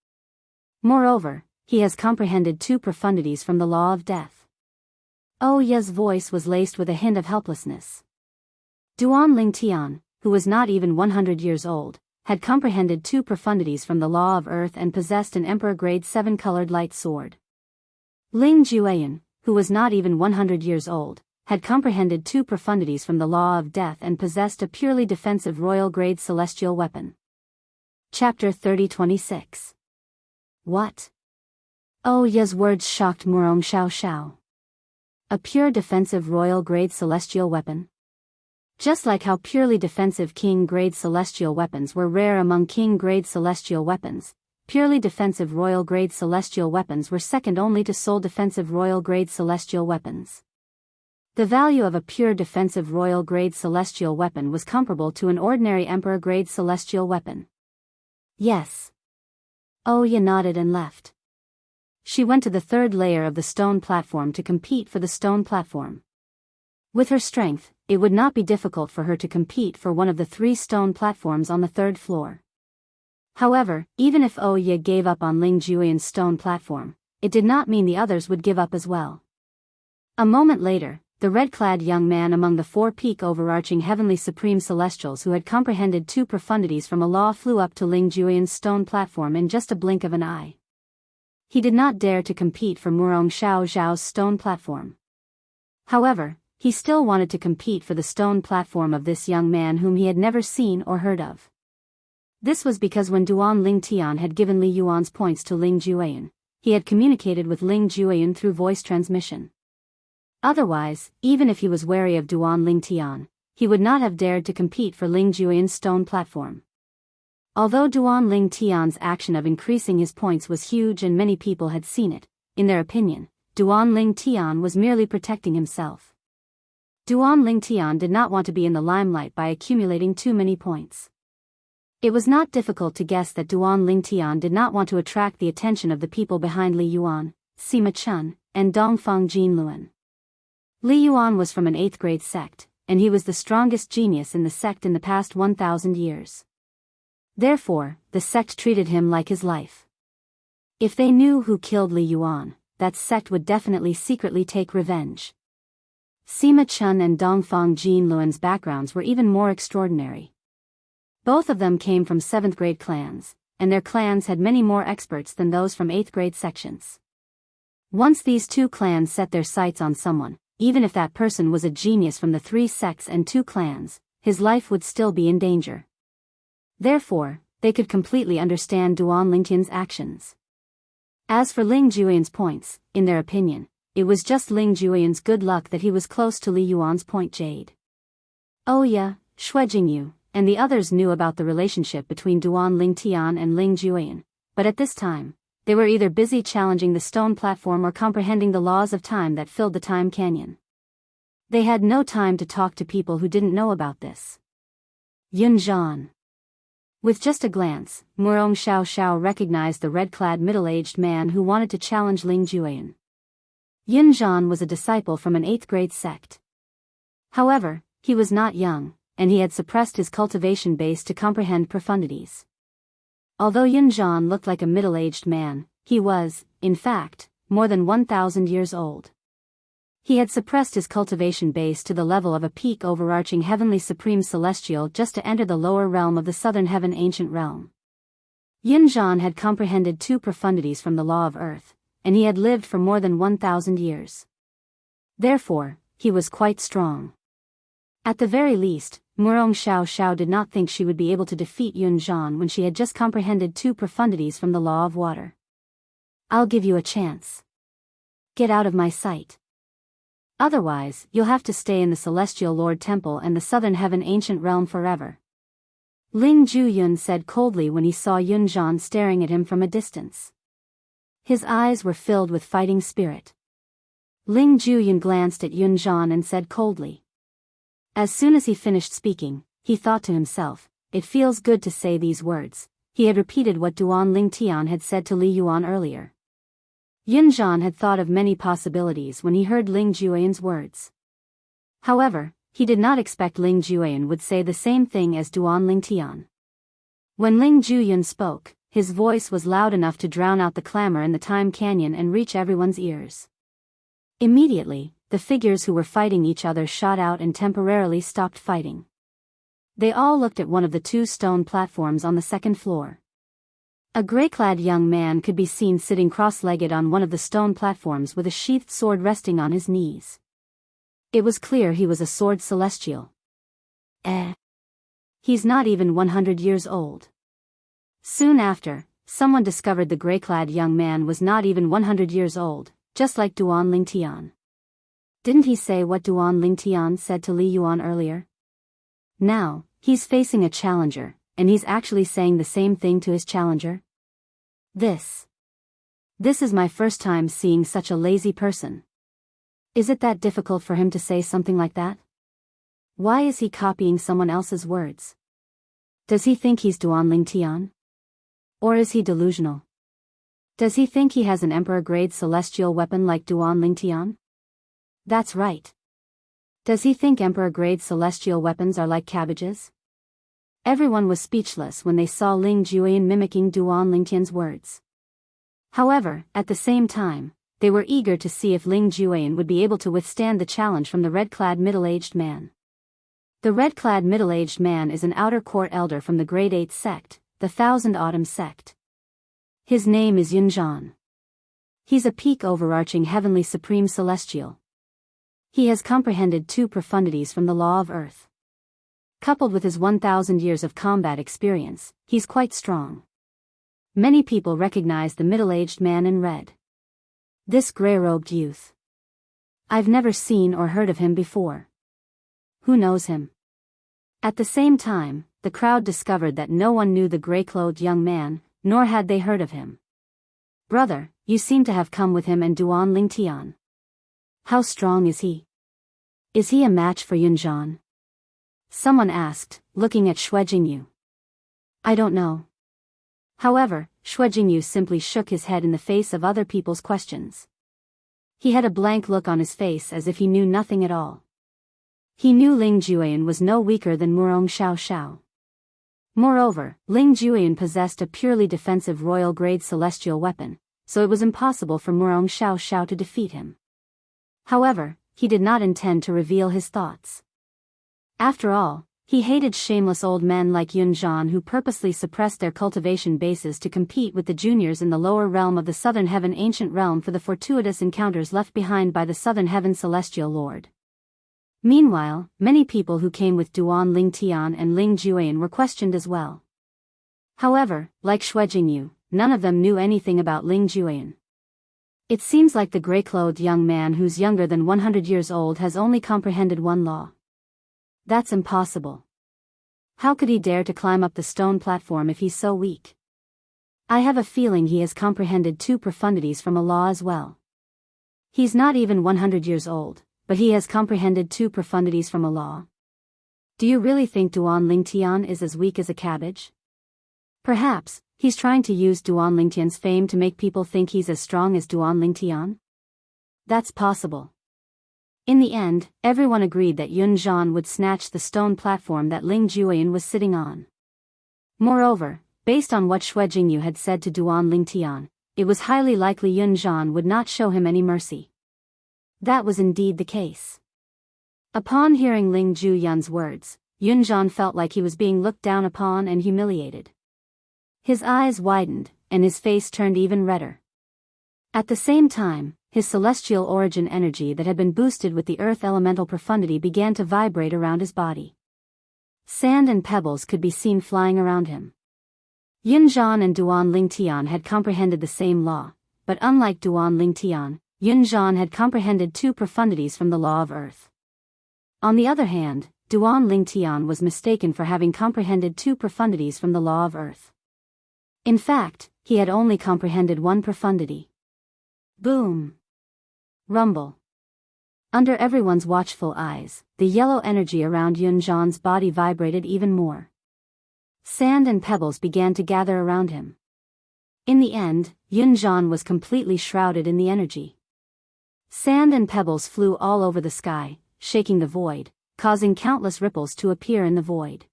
Moreover, he has comprehended 2 profundities from the law of death. Ya's voice was laced with a hint of helplessness. Duan Lingtian, who was not even 100 years old, had comprehended 2 profundities from the law of earth and possessed an Emperor-grade 7-colored light sword. Ling Jueyan, who was not even 100 years old, had comprehended 2 profundities from the law of death and possessed a purely defensive royal-grade celestial weapon. Chapter 30-26. What? Ya's words shocked Murong Xiao. A pure defensive royal-grade celestial weapon? Just like how purely defensive king-grade celestial weapons were rare among king-grade celestial weapons, purely defensive royal-grade celestial weapons were second only to sole defensive royal-grade celestial weapons. The value of a pure defensive royal-grade celestial weapon was comparable to an ordinary emperor-grade celestial weapon. Yes. Ya nodded and left. She went to the 3rd layer of the stone platform to compete for the stone platform. With her strength, it would not be difficult for her to compete for one of the 3 stone platforms on the 3rd floor. However, even if Ya gave up on Ling Jueyan's stone platform, it did not mean the others would give up as well. A moment later, the red-clad young man among the 4 peak overarching heavenly supreme celestials who had comprehended 2 profundities from a law flew up to Ling Jueyan's stone platform in just a blink of an eye. He did not dare to compete for Murong Xiao's stone platform. However, he still wanted to compete for the stone platform of this young man whom he had never seen or heard of. This was because when Duan Lingtian had given Li Yuan's points to Ling Jueyan, he had communicated with Ling Jueyan through voice transmission. Otherwise, even if he was wary of Duan Lingtian, he would not have dared to compete for Ling Jueyan's stone platform. Although Duan Lingtian's action of increasing his points was huge and many people had seen it, in their opinion, Duan Lingtian was merely protecting himself. Duan Lingtian did not want to be in the limelight by accumulating too many points. It was not difficult to guess that Duan Lingtian did not want to attract the attention of the people behind Li Yuan, Sima Chun, and Dongfang Jinluan. Li Yuan was from an 8th-grade sect, and he was the strongest genius in the sect in the past 1,000 years. Therefore, the sect treated him like his life. If they knew who killed Li Yuan, that sect would definitely secretly take revenge. Sima Chun and Dongfang Jinluan's backgrounds were even more extraordinary. Both of them came from 7th-grade clans, and their clans had many more experts than those from 8th-grade sections. Once these 2 clans set their sights on someone, even if that person was a genius from the 3 sects and 2 clans, his life would still be in danger. Therefore, they could completely understand Duan Lingtian's actions. As for Ling Jueyan's points, in their opinion, it was just Ling Jueyan's good luck that he was close to Li Yuan's point Jade. Ya, Xue Jingyu, and the others knew about the relationship between Duan Lingtian and Ling Jueyan, but at this time, they were either busy challenging the stone platform or comprehending the laws of time that filled the time canyon. They had no time to talk to people who didn't know about this. Yun Zhan. With just a glance, Murong Xiao recognized the red-clad middle-aged man who wanted to challenge Ling Jueyan. Yun Zhan was a disciple from an 8th-grade sect. However, he was not young, and he had suppressed his cultivation base to comprehend profundities. Although Yun Zhan looked like a middle-aged man, he was, in fact, more than 1,000 years old. He had suppressed his cultivation base to the level of a peak overarching heavenly supreme celestial just to enter the lower realm of the southern heaven ancient realm. Yun Zhan had comprehended 2 profundities from the law of earth, and he had lived for more than 1,000 years. Therefore, he was quite strong. At the very least, Murong Xiao did not think she would be able to defeat Yun Zhan when she had just comprehended 2 profundities from the law of water. I'll give you a chance. Get out of my sight. Otherwise, you'll have to stay in the Celestial Lord Temple and the Southern Heaven Ancient Realm forever. Ling Jueyan said coldly when he saw Yun Zhan staring at him from a distance. His eyes were filled with fighting spirit. Ling Jueyan glanced at Yun Zhan and said coldly. As soon as he finished speaking, he thought to himself, it feels good to say these words. He had repeated what Duan Lingtian had said to Li Yuan earlier. Yun Zhan had thought of many possibilities when he heard Ling Jueyan's words. However, he did not expect Ling Jueyan would say the same thing as Duan Ling Tian. When Ling Jueyan spoke, his voice was loud enough to drown out the clamor in the Time Canyon and reach everyone's ears. Immediately, the figures who were fighting each other shot out and temporarily stopped fighting. They all looked at one of the two stone platforms on the second floor. A gray-clad young man could be seen sitting cross-legged on one of the stone platforms with a sheathed sword resting on his knees. It was clear he was a sword celestial. He's not even 100 years old. Soon after, someone discovered the gray-clad young man was not even 100 years old, just like Duan Ling Tian. Didn't he say what Duan Ling Tian said to Li Yuan earlier? Now, he's facing a challenger, and he's actually saying the same thing to his challenger? This is my first time seeing such a lazy person. Is it that difficult for him to say something like that? Why is he copying someone else's words? Does he think he's Duan Ling Tian? Or is he delusional? Does he think he has an emperor-grade celestial weapon like Duan Ling Tian? That's right. Does he think emperor-grade celestial weapons are like cabbages? Everyone was speechless when they saw Ling Jueyan mimicking Duan Ling Tian's words. However, at the same time, they were eager to see if Ling Jueyan would be able to withstand the challenge from the red-clad middle-aged man. The red-clad middle-aged man is an outer court elder from the Grade 8 sect, the Thousand Autumn sect. His name is Yunzhan. He's a peak overarching heavenly supreme celestial. He has comprehended 2 profundities from the law of earth. Coupled with his 1,000 years of combat experience, he's quite strong. Many people recognize the middle-aged man in red. This gray-robed youth. I've never seen or heard of him before. Who knows him? At the same time, the crowd discovered that no one knew the gray-clothed young man, nor had they heard of him. Brother, you seem to have come with him and Duan Ling Tian. How strong is he? Is he a match for Yunzhan? Someone asked, looking at Xue Jingyu. I don't know. However, Xue Jingyu simply shook his head in the face of other people's questions. He had a blank look on his face as if he knew nothing at all. He knew Ling Jueyan was no weaker than Murong Xiao. Moreover, Ling Jueyan possessed a purely defensive royal-grade celestial weapon, so it was impossible for Murong Xiao to defeat him. However, he did not intend to reveal his thoughts. After all, he hated shameless old men like Yunzhan who purposely suppressed their cultivation bases to compete with the juniors in the lower realm of the Southern Heaven ancient realm for the fortuitous encounters left behind by the Southern Heaven celestial lord. Meanwhile, many people who came with Duan Ling Tian and Ling Jueyan were questioned as well. However, like Xue Jingyu, none of them knew anything about Ling Jueyan. It seems like the gray-clothed young man who's younger than 100 years old has only comprehended one law. That's impossible. How could he dare to climb up the stone platform if he's so weak? I have a feeling he has comprehended 2 profundities from a law as well. He's not even 100 years old, but he has comprehended 2 profundities from a law. Do you really think Duan Ling Tian is as weak as a cabbage? Perhaps, he's trying to use Duan Ling Tian's fame to make people think he's as strong as Duan Ling Tian? That's possible. In the end, everyone agreed that Yunzhan would snatch the stone platform that Ling Jueyan was sitting on. Moreover, based on what Xue Jingyu had said to Duan Ling Tian, it was highly likely Yunzhan would not show him any mercy. That was indeed the case. Upon hearing Ling Jueyan's words, Yunzhan felt like he was being looked down upon and humiliated. His eyes widened, and his face turned even redder. At the same time, his celestial origin energy that had been boosted with the earth elemental profundity began to vibrate around his body. Sand and pebbles could be seen flying around him. Yunzhan and Duan Ling Tian had comprehended the same law, but unlike Duan Ling Tian, Yunzhan had comprehended 2 profundities from the law of earth. On the other hand, Duan Ling Tian was mistaken for having comprehended 2 profundities from the law of earth. In fact, he had only comprehended 1 profundity. Boom! Rumble. Under everyone's watchful eyes, the yellow energy around Yunzhan's body vibrated even more. Sand and pebbles began to gather around him. In the end, Yunzhan was completely shrouded in the energy. Sand and pebbles flew all over the sky, shaking the void, causing countless ripples to appear in the void.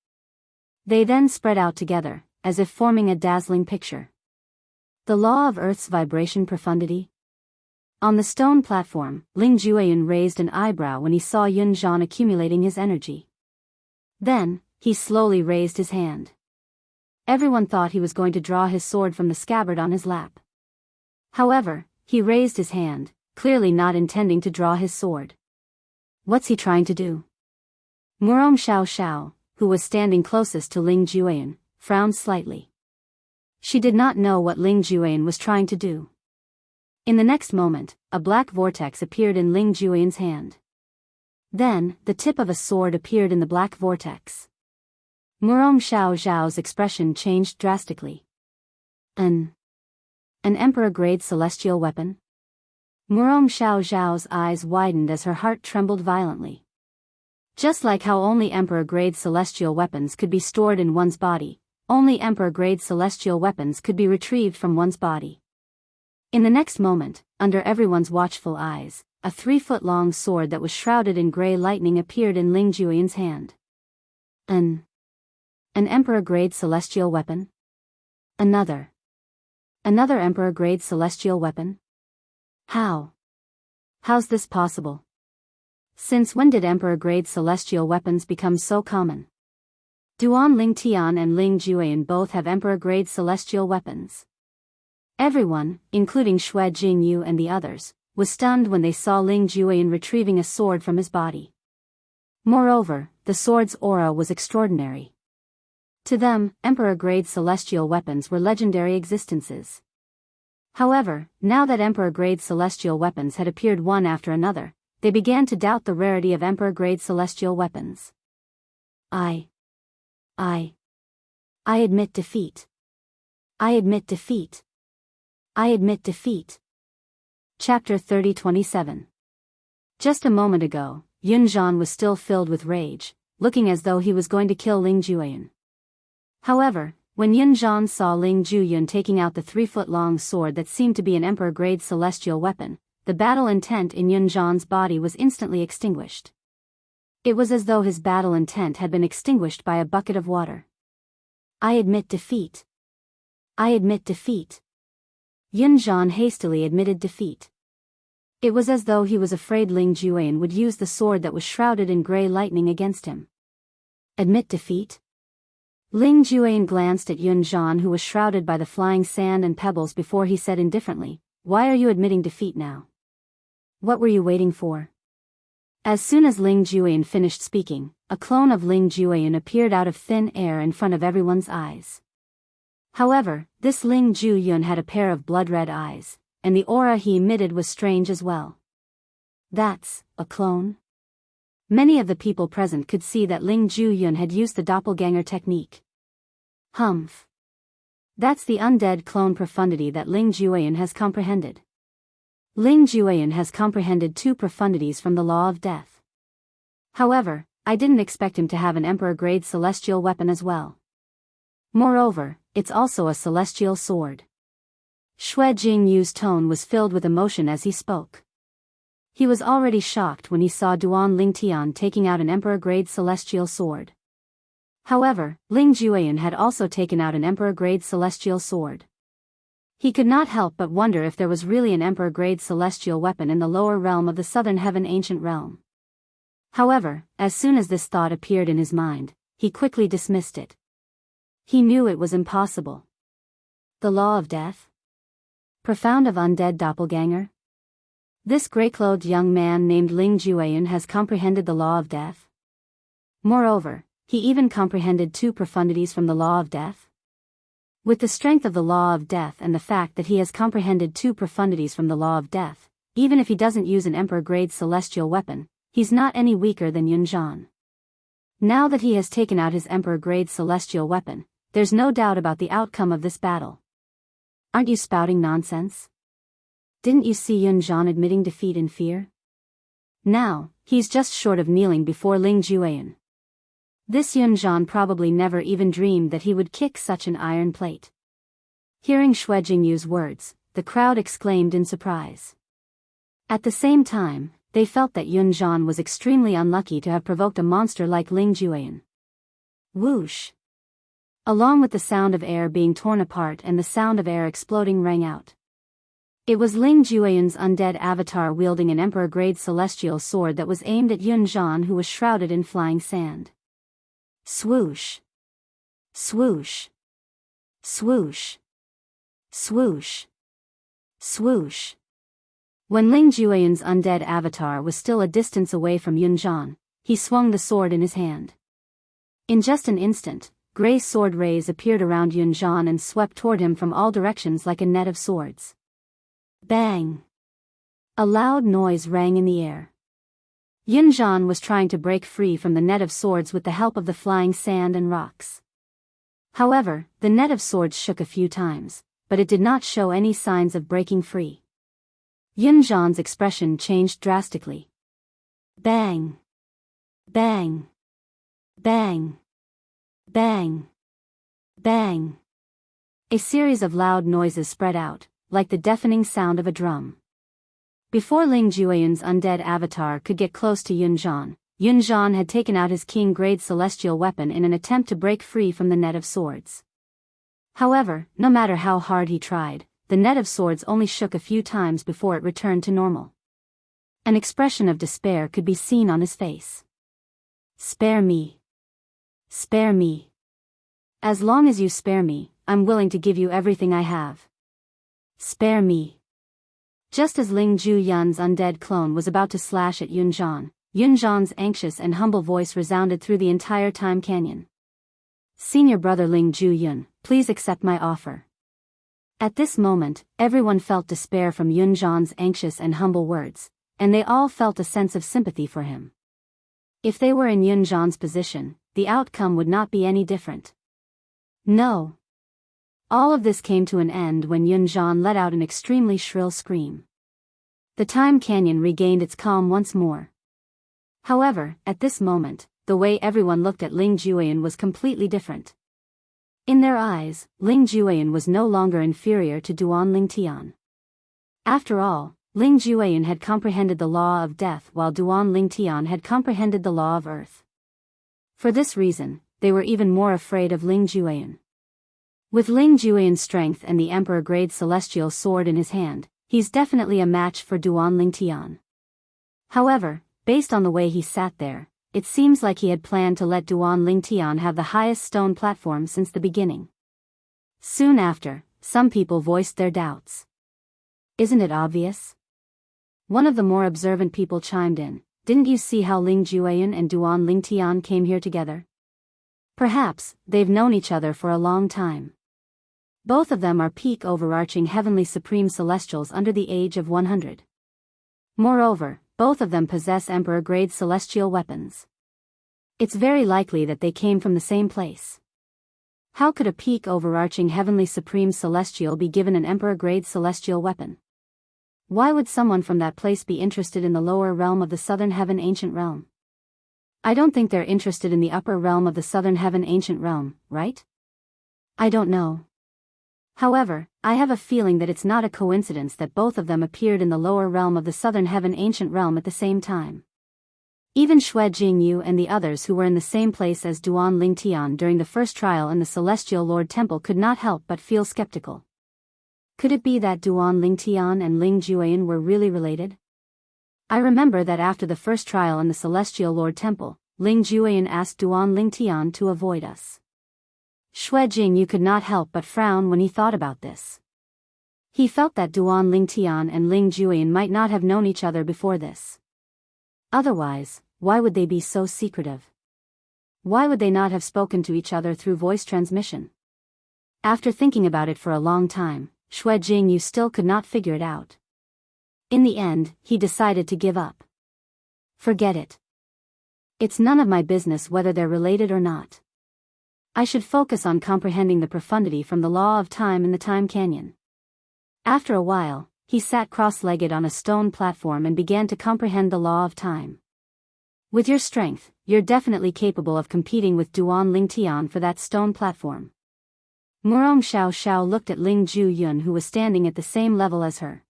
They then spread out together, as if forming a dazzling picture. The law of Earth's vibration profundity? On the stone platform, Ling Jueyun raised an eyebrow when he saw Yun Zhan accumulating his energy. Then, he slowly raised his hand. Everyone thought he was going to draw his sword from the scabbard on his lap. However, he raised his hand, clearly not intending to draw his sword. What's he trying to do? Murong Xiao, who was standing closest to Ling Jueyun, frowned slightly. She did not know what Ling Jueyun was trying to do. In the next moment, a black vortex appeared in Ling Jueyun's hand. Then, the tip of a sword appeared in the black vortex. Murong Xiao's expression changed drastically. An Emperor-grade celestial weapon? Murong Xiao's eyes widened as her heart trembled violently. Just like how only Emperor-grade celestial weapons could be stored in one's body, only Emperor-grade celestial weapons could be retrieved from one's body. In the next moment, under everyone's watchful eyes, a 3-foot-long sword that was shrouded in gray lightning appeared in Ling Jueyun's hand. An Emperor-grade celestial weapon? Another Emperor-grade celestial weapon? How's this possible? Since when did Emperor-grade celestial weapons become so common? Duan Lingtian and Ling Jueyun both have Emperor-grade celestial weapons. Everyone, including Xue Jingyu and the others, was stunned when they saw Ling Jueyun retrieving a sword from his body. Moreover, the sword's aura was extraordinary. To them, Emperor-grade celestial weapons were legendary existences. However, now that Emperor-grade celestial weapons had appeared one after another, they began to doubt the rarity of Emperor-grade celestial weapons. I admit defeat. I admit defeat. I admit defeat. Chapter 30-27. Just a moment ago, Yun Zhan was still filled with rage, looking as though he was going to kill Ling Jueyun. However, when Yun Zhan saw Ling Jueyun taking out the 3-foot-long sword that seemed to be an Emperor-grade celestial weapon, the battle intent in Yun Zhan's body was instantly extinguished. It was as though his battle intent had been extinguished by a bucket of water. I admit defeat. I admit defeat. Yun Zhan hastily admitted defeat. It was as though he was afraid Ling Jueyun would use the sword that was shrouded in gray lightning against him. Admit defeat? Ling Jueyun glanced at Yun Zhan, who was shrouded by the flying sand and pebbles, before he said indifferently, "Why are you admitting defeat now? What were you waiting for?" As soon as Ling Jueyun finished speaking, a clone of Ling Jueyun appeared out of thin air in front of everyone's eyes. However, this Ling Jueyun had a pair of blood-red eyes, and the aura he emitted was strange as well. That's a clone? Many of the people present could see that Ling Jueyun had used the doppelganger technique. Humph. That's the undead clone profundity that Ling Jueyun has comprehended. Ling Jueyun has comprehended 2 profundities from the law of death. However, I didn't expect him to have an Emperor-grade celestial weapon as well. Moreover, it's also a celestial sword. Xue Jingyu's tone was filled with emotion as he spoke. He was already shocked when he saw Duan Lingtian taking out an Emperor-grade celestial sword. However, Ling Jueyun had also taken out an Emperor-grade celestial sword. He could not help but wonder if there was really an Emperor-grade celestial weapon in the lower realm of the Southern Heaven Ancient Realm. However, as soon as this thought appeared in his mind, he quickly dismissed it. He knew it was impossible. The law of death? Profound of undead doppelganger? This gray-clothed young man named Ling Jueyun has comprehended the law of death. Moreover, he even comprehended 2 profundities from the law of death. With the strength of the law of death and the fact that he has comprehended 2 profundities from the law of death, even if he doesn't use an Emperor-grade celestial weapon, he's not any weaker than Yun Zhan. Now that he has taken out his Emperor-grade celestial weapon, there's no doubt about the outcome of this battle. Aren't you spouting nonsense? Didn't you see Yun Zhan admitting defeat in fear? Now, he's just short of kneeling before Ling Jueyun. This Yun Zhan probably never even dreamed that he would kick such an iron plate. Hearing Xue Jingyu's words, the crowd exclaimed in surprise. At the same time, they felt that Yun Zhan was extremely unlucky to have provoked a monster like Ling Jueyan. Whoosh! Along with the sound of air being torn apart and the sound of air exploding rang out. It was Ling Jueyan's undead avatar wielding an emperor-grade celestial sword that was aimed at Yun Zhan, who was shrouded in flying sand. Swoosh! Swoosh! Swoosh! Swoosh! Swoosh! When Ling Jueyan's undead avatar was still a distance away from Yun Zhan, he swung the sword in his hand. In just an instant, gray sword rays appeared around Yun Zhan and swept toward him from all directions like a net of swords. Bang! A loud noise rang in the air. Yun Zhan was trying to break free from the net of swords with the help of the flying sand and rocks. However, the net of swords shook a few times, but it did not show any signs of breaking free. Yun Zhan's expression changed drastically. Bang! Bang! Bang! Bang! Bang! A series of loud noises spread out, like the deafening sound of a drum. Before Ling Jueyan's undead avatar could get close to Yun Zhan had taken out his king-grade celestial weapon in an attempt to break free from the net of swords. However, no matter how hard he tried, the net of swords only shook a few times before it returned to normal. An expression of despair could be seen on his face. Spare me. Spare me. As long as you spare me, I'm willing to give you everything I have. Spare me. Just as Ling Jueyan's undead clone was about to slash at Yun Zhan's anxious and humble voice resounded through the entire time canyon. Senior brother Ling Jueyan, please accept my offer. At this moment, everyone felt despair from Yun Zhan's anxious and humble words, and they all felt a sense of sympathy for him. If they were in Yun Zhan's position, the outcome would not be any different. No. All of this came to an end when Yun Zhan let out an extremely shrill scream. The time canyon regained its calm once more. However, at this moment, the way everyone looked at Ling Jueyan was completely different. In their eyes, Ling Jueyan was no longer inferior to Duan Ling Tian. After all, Ling Jueyan had comprehended the law of death while Duan Ling Tian had comprehended the law of earth. For this reason, they were even more afraid of Ling Jueyan. With Ling Jueyan's strength and the emperor-grade celestial sword in his hand, he's definitely a match for Duan Ling Tian. However, based on the way he sat there, it seems like he had planned to let Duan Ling Tian have the highest stone platform since the beginning. Soon after, some people voiced their doubts. Isn't it obvious? One of the more observant people chimed in, didn't you see how Ling Jueyan and Duan Ling Tian came here together? Perhaps, they've known each other for a long time. Both of them are peak overarching heavenly supreme celestials under the age of 100. Moreover, both of them possess emperor-grade celestial weapons. It's very likely that they came from the same place. How could a peak overarching heavenly supreme celestial be given an emperor-grade celestial weapon? Why would someone from that place be interested in the lower realm of the southern heaven ancient realm? I don't think they're interested in the upper realm of the southern heaven ancient realm, right? I don't know. However, I have a feeling that it's not a coincidence that both of them appeared in the lower realm of the southern heaven ancient realm at the same time. Even Xue Jingyu and the others who were in the same place as Duan Ling Tian during the first trial in the Celestial Lord Temple could not help but feel skeptical. Could it be that Duan Ling Tian and Ling Jueyan were really related? I remember that after the first trial in the Celestial Lord Temple, Ling Jueyan asked Duan Ling Tian to avoid us. Xue Jingyu could not help but frown when he thought about this. He felt that Duan Ling Tian and Ling Jueyan might not have known each other before this. Otherwise, why would they be so secretive? Why would they not have spoken to each other through voice transmission? After thinking about it for a long time, Xue Jingyu still could not figure it out. In the end, he decided to give up. Forget it. It's none of my business whether they're related or not. I should focus on comprehending the profundity from the law of time in the time canyon. After a while, he sat cross-legged on a stone platform and began to comprehend the law of time. With your strength, you're definitely capable of competing with Duan Ling Tian for that stone platform. Murong Xiao Xiao looked at Ling Jueyan, who was standing at the same level as her.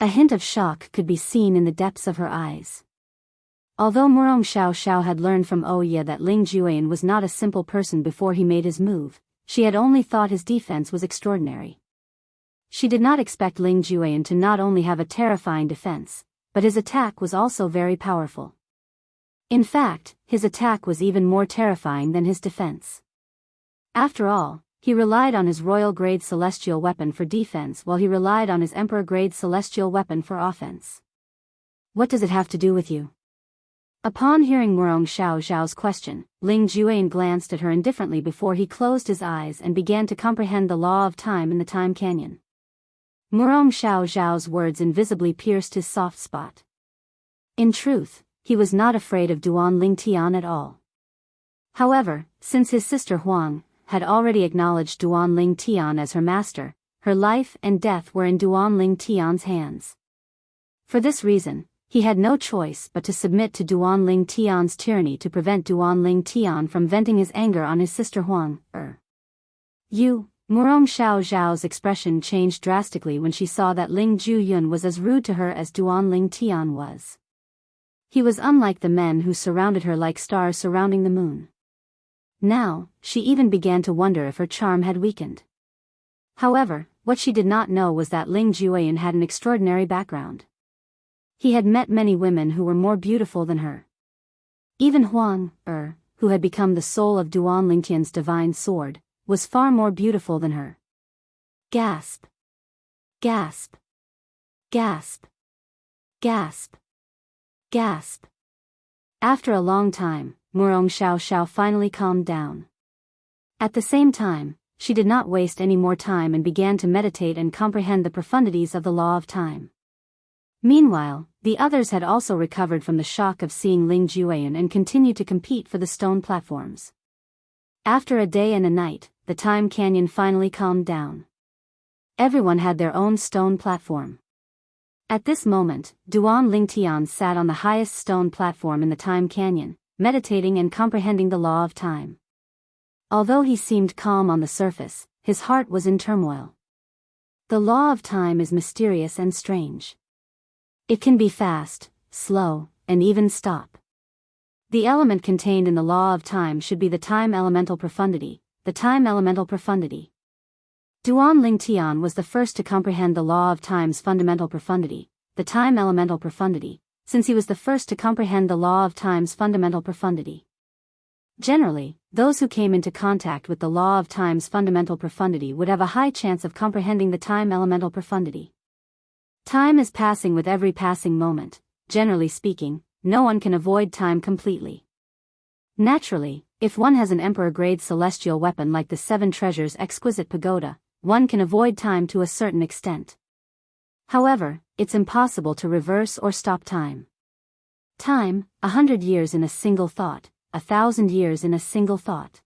A hint of shock could be seen in the depths of her eyes. Although Murong Xiao had learned from Oya that Ling Jueyan was not a simple person before he made his move, she had only thought his defense was extraordinary. She did not expect Ling Jueyan to not only have a terrifying defense, but his attack was also very powerful. In fact, his attack was even more terrifying than his defense. After all, he relied on his royal-grade celestial weapon for defense while he relied on his emperor-grade celestial weapon for offense. What does it have to do with you? Upon hearing Murong Xiao's question, Ling Jueyan glanced at her indifferently before he closed his eyes and began to comprehend the law of time in the time canyon. Murong Xiao's words invisibly pierced his soft spot. In truth, he was not afraid of Duan Ling Tian at all. However, since his sister Huang had already acknowledged Duan Ling Tian as her master, her life and death were in Duan Ling Tian's hands. For this reason, he had no choice but to submit to Duan Ling Tian's tyranny to prevent Duan Ling Tian from venting his anger on his sister Huang. Murong Xiao's expression changed drastically when she saw that Ling Juyun was as rude to her as Duan Ling Tian was. He was unlike the men who surrounded her like stars surrounding the moon. Now, she even began to wonder if her charm had weakened. However, what she did not know was that Ling Jueyan had an extraordinary background. He had met many women who were more beautiful than her. Even Huang, who had become the soul of Duan Lingtian's divine sword, was far more beautiful than her. Gasp. Gasp. Gasp. Gasp. Gasp. After a long time, Murong Xiao finally calmed down. At the same time, she did not waste any more time and began to meditate and comprehend the profundities of the law of time. Meanwhile, the others had also recovered from the shock of seeing Ling Jueyan and continued to compete for the stone platforms. After a day and a night, the time canyon finally calmed down. Everyone had their own stone platform. At this moment, Duan Ling Tian sat on the highest stone platform in the time canyon, meditating and comprehending the law of time. Although he seemed calm on the surface, his heart was in turmoil. The law of time is mysterious and strange. It can be fast, slow, and even stop. The element contained in the law of time should be the time elemental profundity, the time elemental profundity. Duan Ling Tian was the first to comprehend the law of time's fundamental profundity, the time elemental profundity, since he was the first to comprehend the law of time's fundamental profundity. Generally, those who came into contact with the law of time's fundamental profundity would have a high chance of comprehending the time elemental profundity. Time is passing with every passing moment. Generally speaking, no one can avoid time completely. Naturally, if one has an emperor-grade celestial weapon like the Seven Treasures' exquisite pagoda, one can avoid time to a certain extent. However, it's impossible to reverse or stop time. Time, 100 years in a single thought, 1,000 years in a single thought.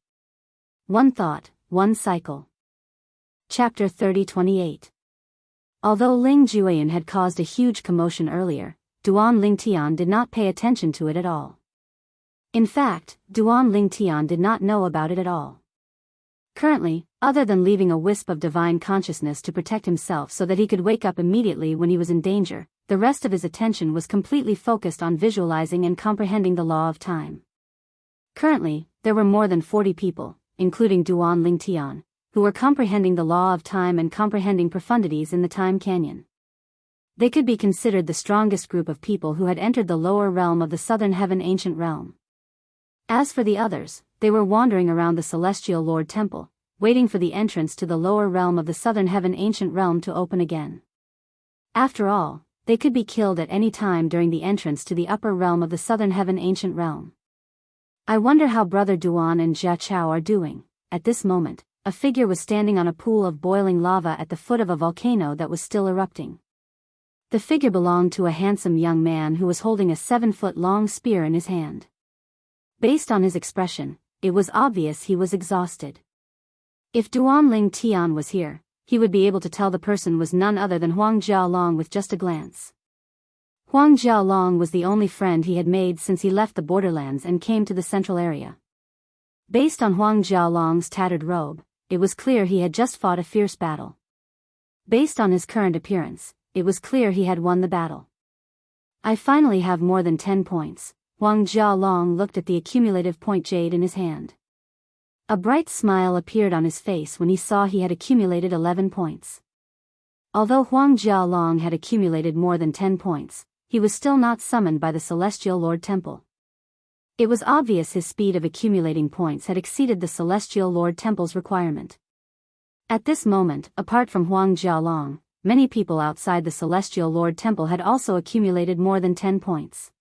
One thought, one cycle. Chapter 30-28. Although Ling Jueyan had caused a huge commotion earlier, Duan Ling Tian did not pay attention to it at all. In fact, Duan Ling Tian did not know about it at all. Currently, other than leaving a wisp of divine consciousness to protect himself so that he could wake up immediately when he was in danger, the rest of his attention was completely focused on visualizing and comprehending the law of time. Currently, there were more than 40 people, including Duan Ling Tian, who were comprehending the law of time and comprehending profundities in the time canyon. They could be considered the strongest group of people who had entered the lower realm of the Southern Heaven Ancient Realm. As for the others, they were wandering around the Celestial Lord Temple, waiting for the entrance to the lower realm of the Southern Heaven Ancient Realm to open again. After all, they could be killed at any time during the entrance to the upper realm of the Southern Heaven Ancient Realm. I wonder how Brother Duan and Jia Chao are doing. At this moment, a figure was standing on a pool of boiling lava at the foot of a volcano that was still erupting. The figure belonged to a handsome young man who was holding a 7-foot-long spear in his hand. Based on his expression, it was obvious he was exhausted. If Duan Ling Tian was here, he would be able to tell the person was none other than Huang Jialong with just a glance. Huang Jialong was the only friend he had made since he left the borderlands and came to the central area. Based on Huang Jialong's tattered robe, it was clear he had just fought a fierce battle. Based on his current appearance, it was clear he had won the battle. I finally have more than 10 points. Huang Jialong looked at the accumulative point jade in his hand. A bright smile appeared on his face when he saw he had accumulated 11 points. Although Huang Jialong had accumulated more than 10 points, he was still not summoned by the Celestial Lord Temple. It was obvious his speed of accumulating points had exceeded the Celestial Lord Temple's requirement. At this moment, apart from Huang Jialong, many people outside the Celestial Lord Temple had also accumulated more than 10 points.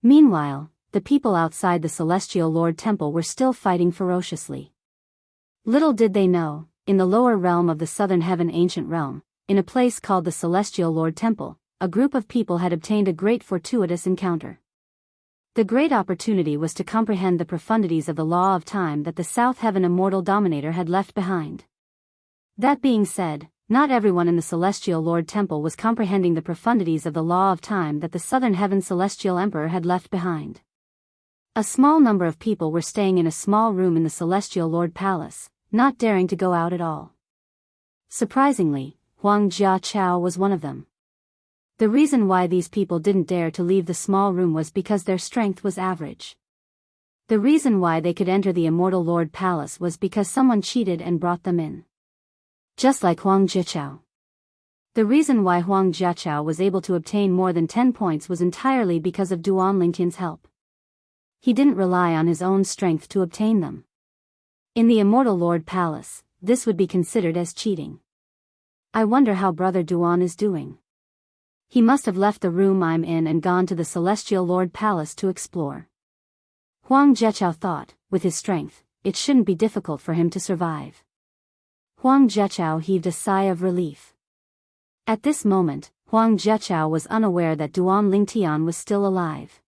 Meanwhile, the people outside the Celestial Lord Temple were still fighting ferociously. Little did they know, in the lower realm of the Southern Heaven Ancient Realm, in a place called the Celestial Lord Temple, a group of people had obtained a great fortuitous encounter. The great opportunity was to comprehend the profundities of the law of time that the South Heaven Immortal Dominator had left behind. That being said, not everyone in the Celestial Lord Temple was comprehending the profundities of the law of time that the Southern Heaven Celestial Emperor had left behind. A small number of people were staying in a small room in the Celestial Lord Palace, not daring to go out at all. Surprisingly, Huang Jiaqiao was one of them. The reason why these people didn't dare to leave the small room was because their strength was average. The reason why they could enter the Immortal Lord Palace was because someone cheated and brought them in. Just like Huang Jiaqiao. The reason why Huang Jiaqiao was able to obtain more than 10 points was entirely because of Duan Lingtian's help. He didn't rely on his own strength to obtain them. In the Immortal Lord Palace, this would be considered as cheating. I wonder how Brother Duan is doing. He must have left the room I'm in and gone to the Celestial Lord Palace to explore. Huang Jiaqiao thought, with his strength, it shouldn't be difficult for him to survive. Huang Jiaqiao heaved a sigh of relief. At this moment, Huang Jiaqiao was unaware that Duan Lingtian was still alive.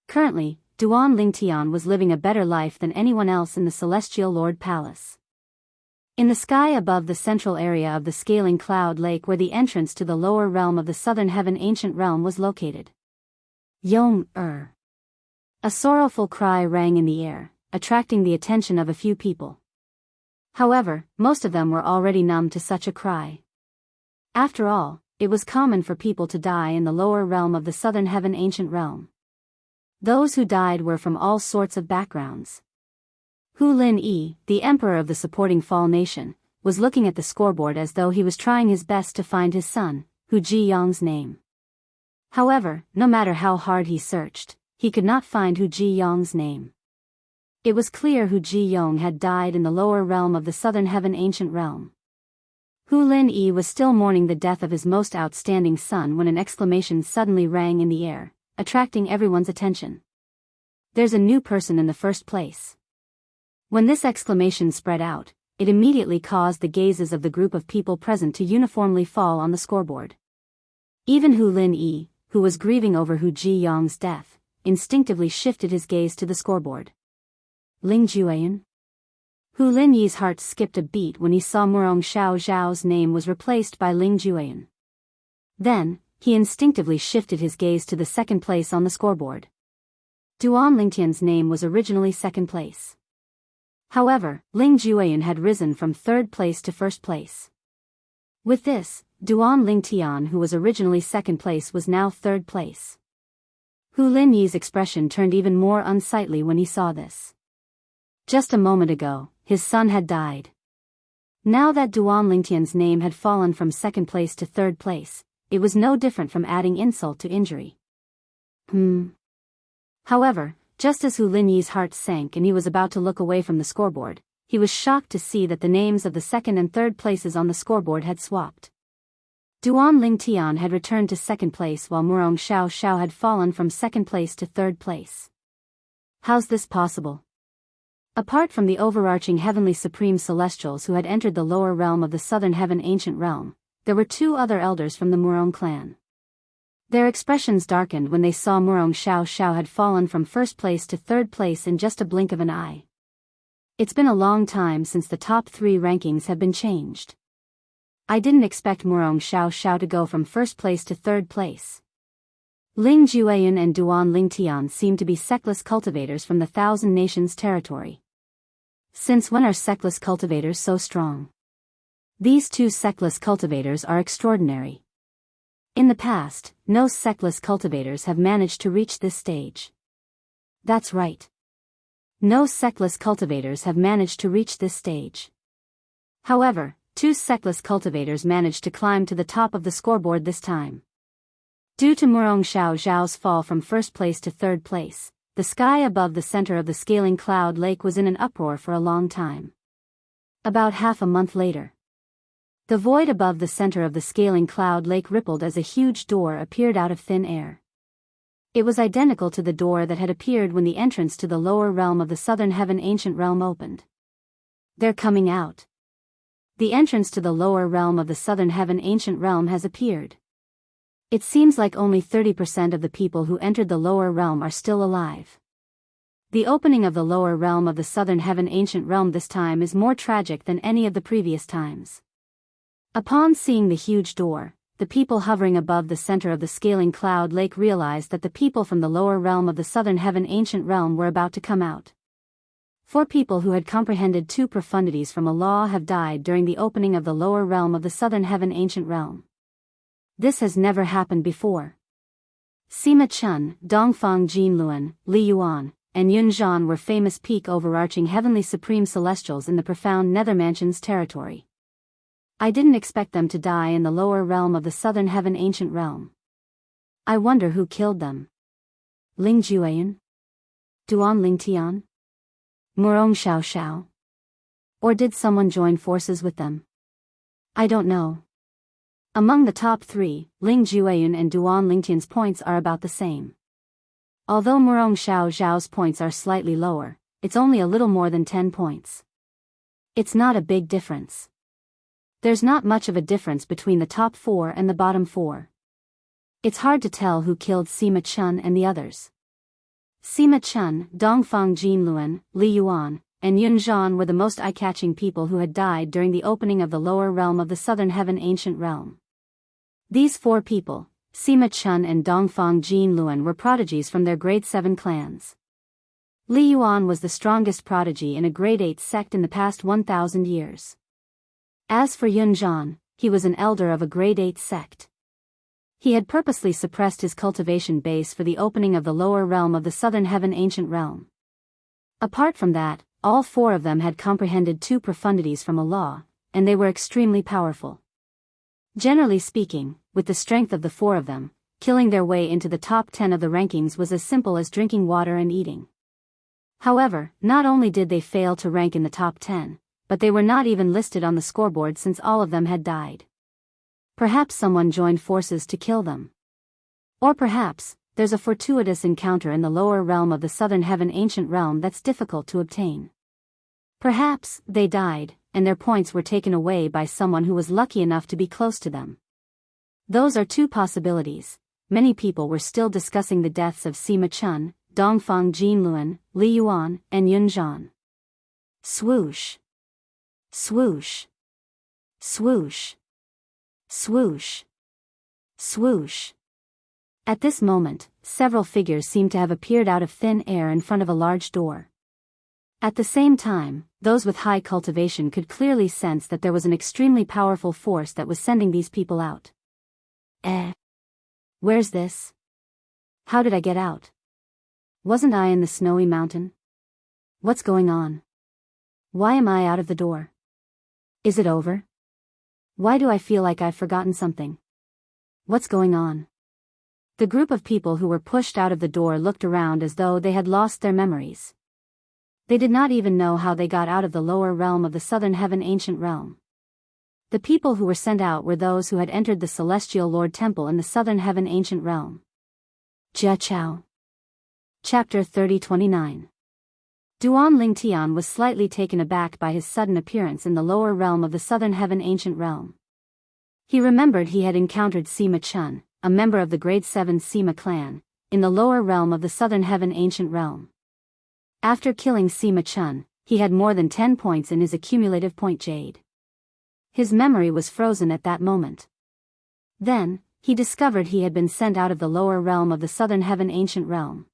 Currently, Duan Lingtian was living a better life than anyone else in the Celestial Lord Palace. In the sky above the central area of the scaling cloud lake where the entrance to the lower realm of the Southern Heaven Ancient Realm was located. Yong-er. A sorrowful cry rang in the air, attracting the attention of a few people. However, most of them were already numb to such a cry. After all, it was common for people to die in the lower realm of the Southern Heaven Ancient Realm. Those who died were from all sorts of backgrounds. Hu Lin-yi, the emperor of the supporting Fall Nation, was looking at the scoreboard as though he was trying his best to find his son, Hu Jiyong's name. However, no matter how hard he searched, he could not find Hu Jiyong's name. It was clear Hu Jiyong had died in the lower realm of the Southern Heaven Ancient Realm. Hu Lin-yi was still mourning the death of his most outstanding son when an exclamation suddenly rang in the air, attracting everyone's attention. There's a new person in the first place. When this exclamation spread out, it immediately caused the gazes of the group of people present to uniformly fall on the scoreboard. Even Hu Lin-yi, who was grieving over Hu Jiyong's death, instinctively shifted his gaze to the scoreboard. Ling Jueyan? Hu Lin-yi's heart skipped a beat when he saw Murong Xiao Zhao's name was replaced by Ling Jueyan. Then, he instinctively shifted his gaze to the second place on the scoreboard. Duan Lingtian's name was originally second place. However, Ling Jueyan had risen from third place to first place. With this, Duan Lingtian, who was originally second place, was now third place. Hu Lin-yi's expression turned even more unsightly when he saw this. Just a moment ago, his son had died. Now that Duan Lingtian's name had fallen from second place to third place, it was no different from adding insult to injury. However, just as Hu Lin-yi's heart sank and he was about to look away from the scoreboard, he was shocked to see that the names of the second and third places on the scoreboard had swapped. Duan Lingtian had returned to second place while Murong Xiao had fallen from second place to third place. How's this possible? Apart from the overarching heavenly supreme celestials who had entered the lower realm of the Southern Heaven Ancient Realm, there were two other elders from the Murong clan. Their expressions darkened when they saw Murong Xiao had fallen from first place to third place in just a blink of an eye. It's been a long time since the top 3 rankings have been changed. I didn't expect Murong Xiao to go from first place to third place. Ling Jueyan and Duan Lingtian seem to be sectless cultivators from the Thousand Nations territory. Since when are sectless cultivators so strong? These two sectless cultivators are extraordinary. In the past, no sectless cultivators have managed to reach this stage. That's right. No sectless cultivators have managed to reach this stage. However, 2 sectless cultivators managed to climb to the top of the scoreboard this time. Due to Murong Xiao's fall from first place to third place, the sky above the center of the scaling cloud lake was in an uproar for a long time. About half a month later, the void above the center of the scaling cloud lake rippled as a huge door appeared out of thin air. It was identical to the door that had appeared when the entrance to the lower realm of the Southern Heaven Ancient Realm opened. They're coming out. The entrance to the lower realm of the Southern Heaven Ancient Realm has appeared. It seems like only 30% of the people who entered the lower realm are still alive. The opening of the lower realm of the Southern Heaven Ancient Realm this time is more tragic than any of the previous times. Upon seeing the huge door, the people hovering above the center of the scaling cloud lake realized that the people from the lower realm of the Southern Heaven Ancient Realm were about to come out. 4 people who had comprehended 2 profundities from a law have died during the opening of the lower realm of the Southern Heaven Ancient Realm. This has never happened before. Sima Chun, Dongfang Jinluan, Li Yuan, and Yun Zhan were famous peak overarching heavenly supreme celestials in the profound Nethermansion's territory. I didn't expect them to die in the lower realm of the Southern Heaven Ancient Realm. I wonder who killed them. Ling Jueyun? Duan Ling Tian? Murong Xiao? Or did someone join forces with them? I don't know. Among the top 3, Ling Jueyun and Duan Lingtian's points are about the same. Although Murong Xiao's points are slightly lower, it's only a little more than 10 points. It's not a big difference. There's not much of a difference between the top 4 and the bottom 4. It's hard to tell who killed Sima Chun and the others. Sima Chun, Dongfang Jinluan, Li Yuan, and Yun Zhan were the most eye-catching people who had died during the opening of the lower realm of the Southern Heaven Ancient Realm. These 4 people, Sima Chun and Dongfang Jinluan, were prodigies from their grade 7 clans. Li Yuan was the strongest prodigy in a grade 8 sect in the past 1,000 years. As for Yun Zhan, he was an elder of a grade 8 sect. He had purposely suppressed his cultivation base for the opening of the lower realm of the Southern Heaven Ancient Realm. Apart from that, all 4 of them had comprehended 2 profundities from a law, and they were extremely powerful. Generally speaking, with the strength of the 4 of them, killing their way into the top 10 of the rankings was as simple as drinking water and eating. However, not only did they fail to rank in the top 10, but they were not even listed on the scoreboard since all of them had died. Perhaps someone joined forces to kill them. Or perhaps, there's a fortuitous encounter in the lower realm of the Southern Heaven Ancient Realm that's difficult to obtain. Perhaps, they died, and their points were taken away by someone who was lucky enough to be close to them. Those are 2 possibilities. Many people were still discussing the deaths of Sima Chun, Dongfang Jinluan, Li Yuan, and Yun Zhan. Swoosh. Swoosh. Swoosh. Swoosh. Swoosh. At this moment, several figures seemed to have appeared out of thin air in front of a large door. At the same time, those with high cultivation could clearly sense that there was an extremely powerful force that was sending these people out. Where's this? How did I get out? Wasn't I in the snowy mountain? What's going on? Why am I out of the door? Is it over? Why do I feel like I've forgotten something? What's going on? The group of people who were pushed out of the door looked around as though they had lost their memories. They did not even know how they got out of the lower realm of the Southern Heaven Ancient Realm. The people who were sent out were those who had entered the Celestial Lord Temple in the Southern Heaven Ancient Realm. Jia Chao. Chapter 30-29. Duan Lingtian was slightly taken aback by his sudden appearance in the lower realm of the Southern Heaven Ancient Realm. He remembered he had encountered Sima Chun, a member of the grade 7 Sima clan, in the lower realm of the Southern Heaven Ancient Realm. After killing Sima Chun, he had more than 10 points in his accumulative point jade. His memory was frozen at that moment. Then, he discovered he had been sent out of the lower realm of the Southern Heaven Ancient Realm.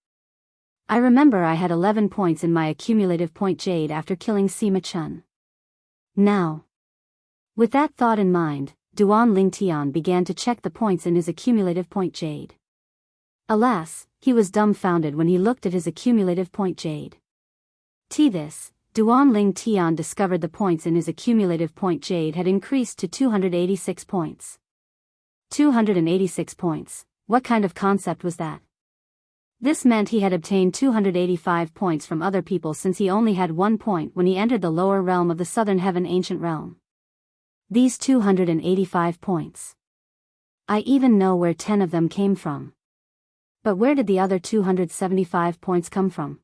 I remember I had 11 points in my accumulative point jade after killing Sima Chun. Now. With that thought in mind, Duan Lingtian began to check the points in his accumulative point jade. Alas, he was dumbfounded when he looked at his accumulative point jade. This, Duan Lingtian discovered the points in his accumulative point jade had increased to 286 points. 286 points, what kind of concept was that? This meant he had obtained 285 points from other people since he only had 1 point when he entered the lower realm of the Southern Heaven Ancient Realm. These 285 points. I even know where 10 of them came from. But where did the other 275 points come from?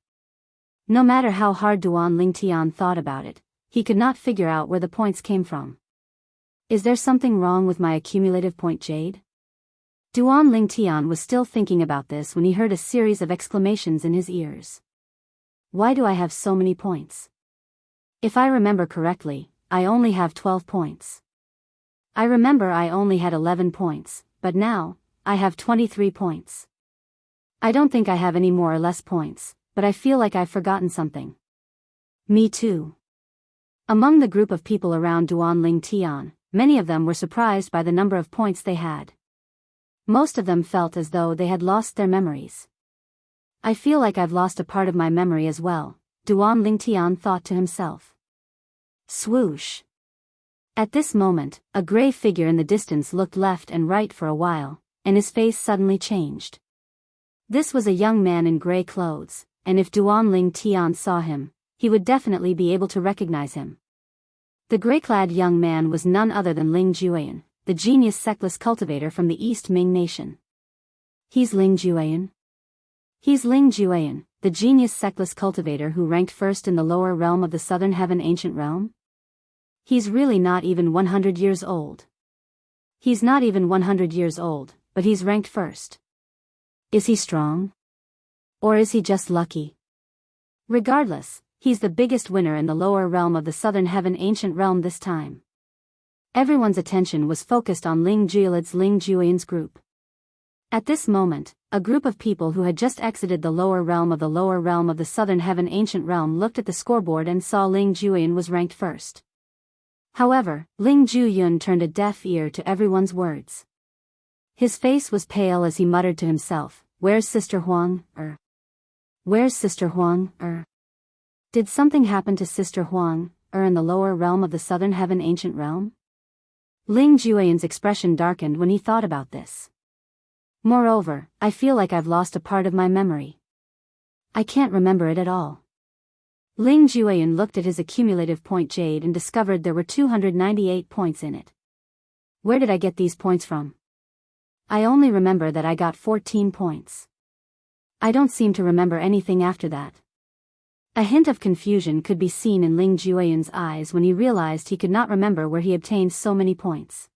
No matter how hard Duan Lingtian thought about it, he could not figure out where the points came from. Is there something wrong with my accumulative point jade? Duan Lingtian was still thinking about this when he heard a series of exclamations in his ears. Why do I have so many points? If I remember correctly, I only have 12 points. I remember I only had 11 points, but now, I have 23 points. I don't think I have any more or less points, but I feel like I've forgotten something. Me too. Among the group of people around Duan Lingtian, many of them were surprised by the number of points they had. Most of them felt as though they had lost their memories. I feel like I've lost a part of my memory as well, Duan Lingtian thought to himself. Swoosh. At this moment, a gray figure in the distance looked left and right for a while, and his face suddenly changed. This was a young man in gray clothes, and if Duan Lingtian saw him, he would definitely be able to recognize him. The gray-clad young man was none other than Ling Jueyan, the genius sectless cultivator from the East Ming nation. He's Ling Jueyan? He's Ling Jueyan, the genius sectless cultivator who ranked first in the lower realm of the Southern Heaven Ancient Realm? He's really not even 100 years old. He's not even 100 years old, but he's ranked first. Is he strong? Or is he just lucky? Regardless, he's the biggest winner in the lower realm of the Southern Heaven Ancient Realm this time. Everyone's attention was focused on Ling Jueyan's group. At this moment, a group of people who had just exited the lower realm of the Southern Heaven Ancient Realm looked at the scoreboard and saw Ling Jueyan was ranked first. However, Ling Jueyan turned a deaf ear to everyone's words. His face was pale as he muttered to himself, "Where's Sister Huang, Where's Sister Huang, Did something happen to Sister Huang, in the lower realm of the Southern Heaven Ancient Realm?" Ling Jueyan's expression darkened when he thought about this. Moreover, I feel like I've lost a part of my memory. I can't remember it at all. Ling Jueyan looked at his accumulative point jade and discovered there were 298 points in it. Where did I get these points from? I only remember that I got 14 points. I don't seem to remember anything after that. A hint of confusion could be seen in Ling Jueyan's eyes when he realized he could not remember where he obtained so many points.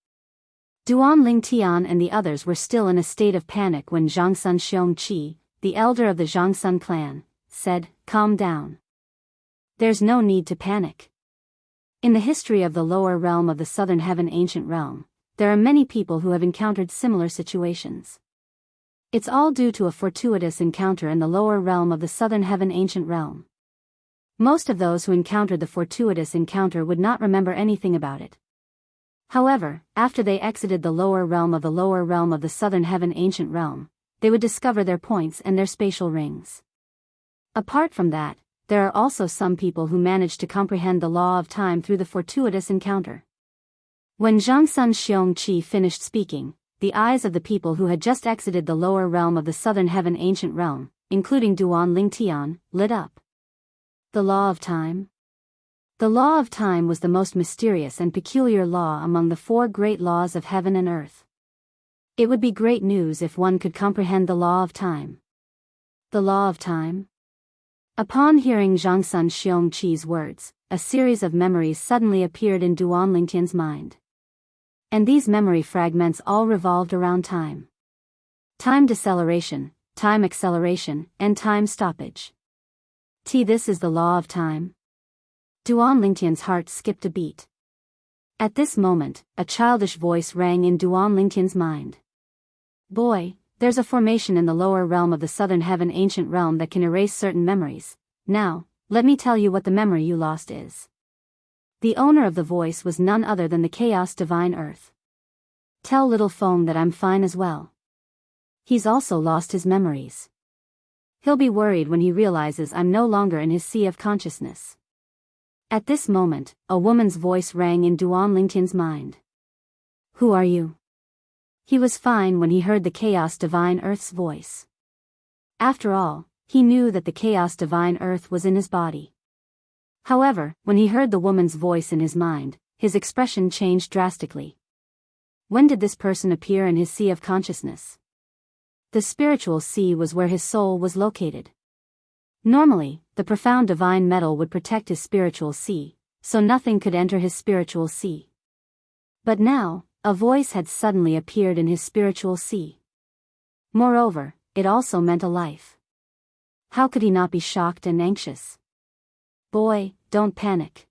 Duan Lingtian and the others were still in a state of panic when Jianghu Xianxia, the elder of the Jianghu clan, said, "Calm down. There's no need to panic." In the history of the lower realm of the Southern Heaven Ancient Realm, there are many people who have encountered similar situations. It's all due to a fortuitous encounter in the lower realm of the Southern Heaven Ancient Realm. Most of those who encountered the fortuitous encounter would not remember anything about it. However, after they exited the lower realm of the Southern Heaven Ancient Realm, they would discover their points and their spatial rings. Apart from that, there are also some people who managed to comprehend the law of time through the fortuitous encounter. When Jianghu Xianxia finished speaking, the eyes of the people who had just exited the lower realm of the Southern Heaven Ancient Realm, including Duan Lingtian, lit up. The law of time? The law of time was the most mysterious and peculiar law among the 4 great laws of heaven and earth. It would be great news if one could comprehend the law of time. The law of time? Upon hearing Jianghu Xianxia's words, a series of memories suddenly appeared in Duan Lingtian's mind. And these memory fragments all revolved around time. Time deceleration, time acceleration, and time stoppage. This is the law of time? Duan Lingtian's heart skipped a beat. At this moment, a childish voice rang in Duan Lingtian's mind. "Boy, there's a formation in the lower realm of the Southern Heaven Ancient Realm that can erase certain memories. Now, let me tell you what the memory you lost is." The owner of the voice was none other than the Chaos Divine Earth. Tell little Feng that I'm fine as well. He's also lost his memories. He'll be worried when he realizes I'm no longer in his sea of consciousness. At this moment, a woman's voice rang in Duan Lingtian's mind. Who are you? He was fine when he heard the Chaos Divine Earth's voice. After all, he knew that the Chaos Divine Earth was in his body. However, when he heard the woman's voice in his mind, his expression changed drastically. When did this person appear in his sea of consciousness? The spiritual sea was where his soul was located. Normally, the profound divine metal would protect his spiritual sea, so nothing could enter his spiritual sea. But now, a voice had suddenly appeared in his spiritual sea. Moreover, it also meant a life. How could he not be shocked and anxious? Boy, don't panic.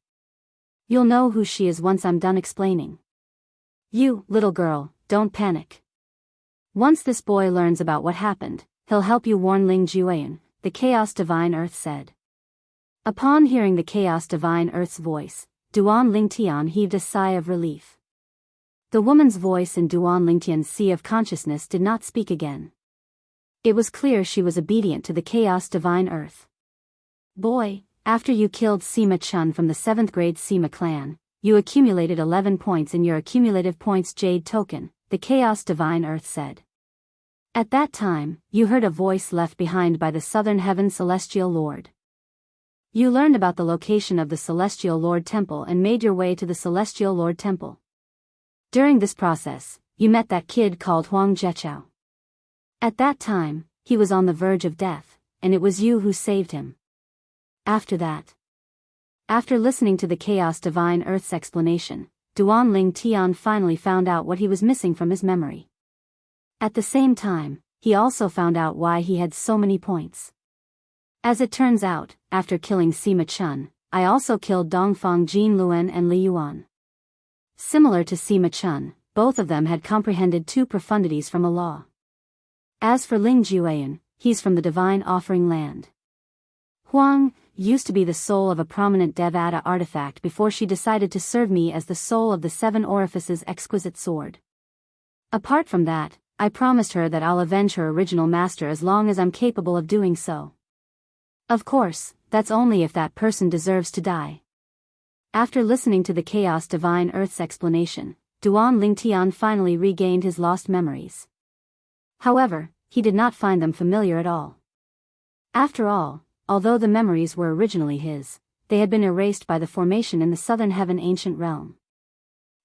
You'll know who she is once I'm done explaining. You, little girl, don't panic. Once this boy learns about what happened, he'll help you warn Ling Jueyan, the Chaos Divine Earth said. Upon hearing the Chaos Divine Earth's voice, Duan Lingtian heaved a sigh of relief. The woman's voice in Duan Lingtian's sea of consciousness did not speak again. It was clear she was obedient to the Chaos Divine Earth. Boy, after you killed Sima Chun from the 7th grade Sima clan, you accumulated 11 points in your accumulative points jade token, the Chaos Divine Earth said. At that time, you heard a voice left behind by the Southern Heaven Celestial Lord. You learned about the location of the Celestial Lord Temple and made your way to the Celestial Lord Temple. During this process, you met that kid called Huang Zheqiao. At that time, he was on the verge of death, and it was you who saved him. After that. After listening to the Chaos Divine Earth's explanation, Duan Ling Tian finally found out what he was missing from his memory. At the same time, he also found out why he had so many points. As it turns out, after killing Sima Chun, I also killed Dongfang Jin Luen and Li Yuan. Similar to Sima Chun, both of them had comprehended 2 profundities from a law. As for Ling Jueyan, he's from the Divine Offering Land. Huang used to be the soul of a prominent Devata artifact before she decided to serve me as the soul of the 7 Orifices exquisite sword. Apart from that, I promised her that I'll avenge her original master as long as I'm capable of doing so. Of course, that's only if that person deserves to die. After listening to the Chaos Divine Earth's explanation, Duan Lingtian finally regained his lost memories. However, he did not find them familiar at all. After all, although the memories were originally his, they had been erased by the formation in the Southern Heaven ancient realm.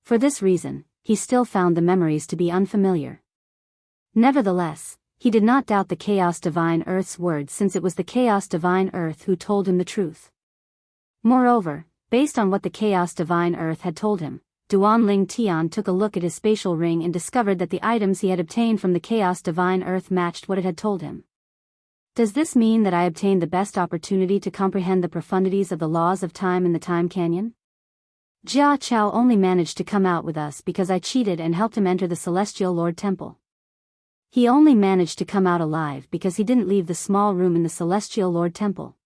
For this reason, he still found the memories to be unfamiliar. Nevertheless, he did not doubt the Chaos Divine Earth's words since it was the Chaos Divine Earth who told him the truth. Moreover, based on what the Chaos Divine Earth had told him, Duan Ling Tian took a look at his spatial ring and discovered that the items he had obtained from the Chaos Divine Earth matched what it had told him. Does this mean that I obtained the best opportunity to comprehend the profundities of the laws of time in the Time Canyon? Jia Chao only managed to come out with us because I cheated and helped him enter the Celestial Lord Temple. He only managed to come out alive because he didn't leave the small room in the Celestial Lord Temple.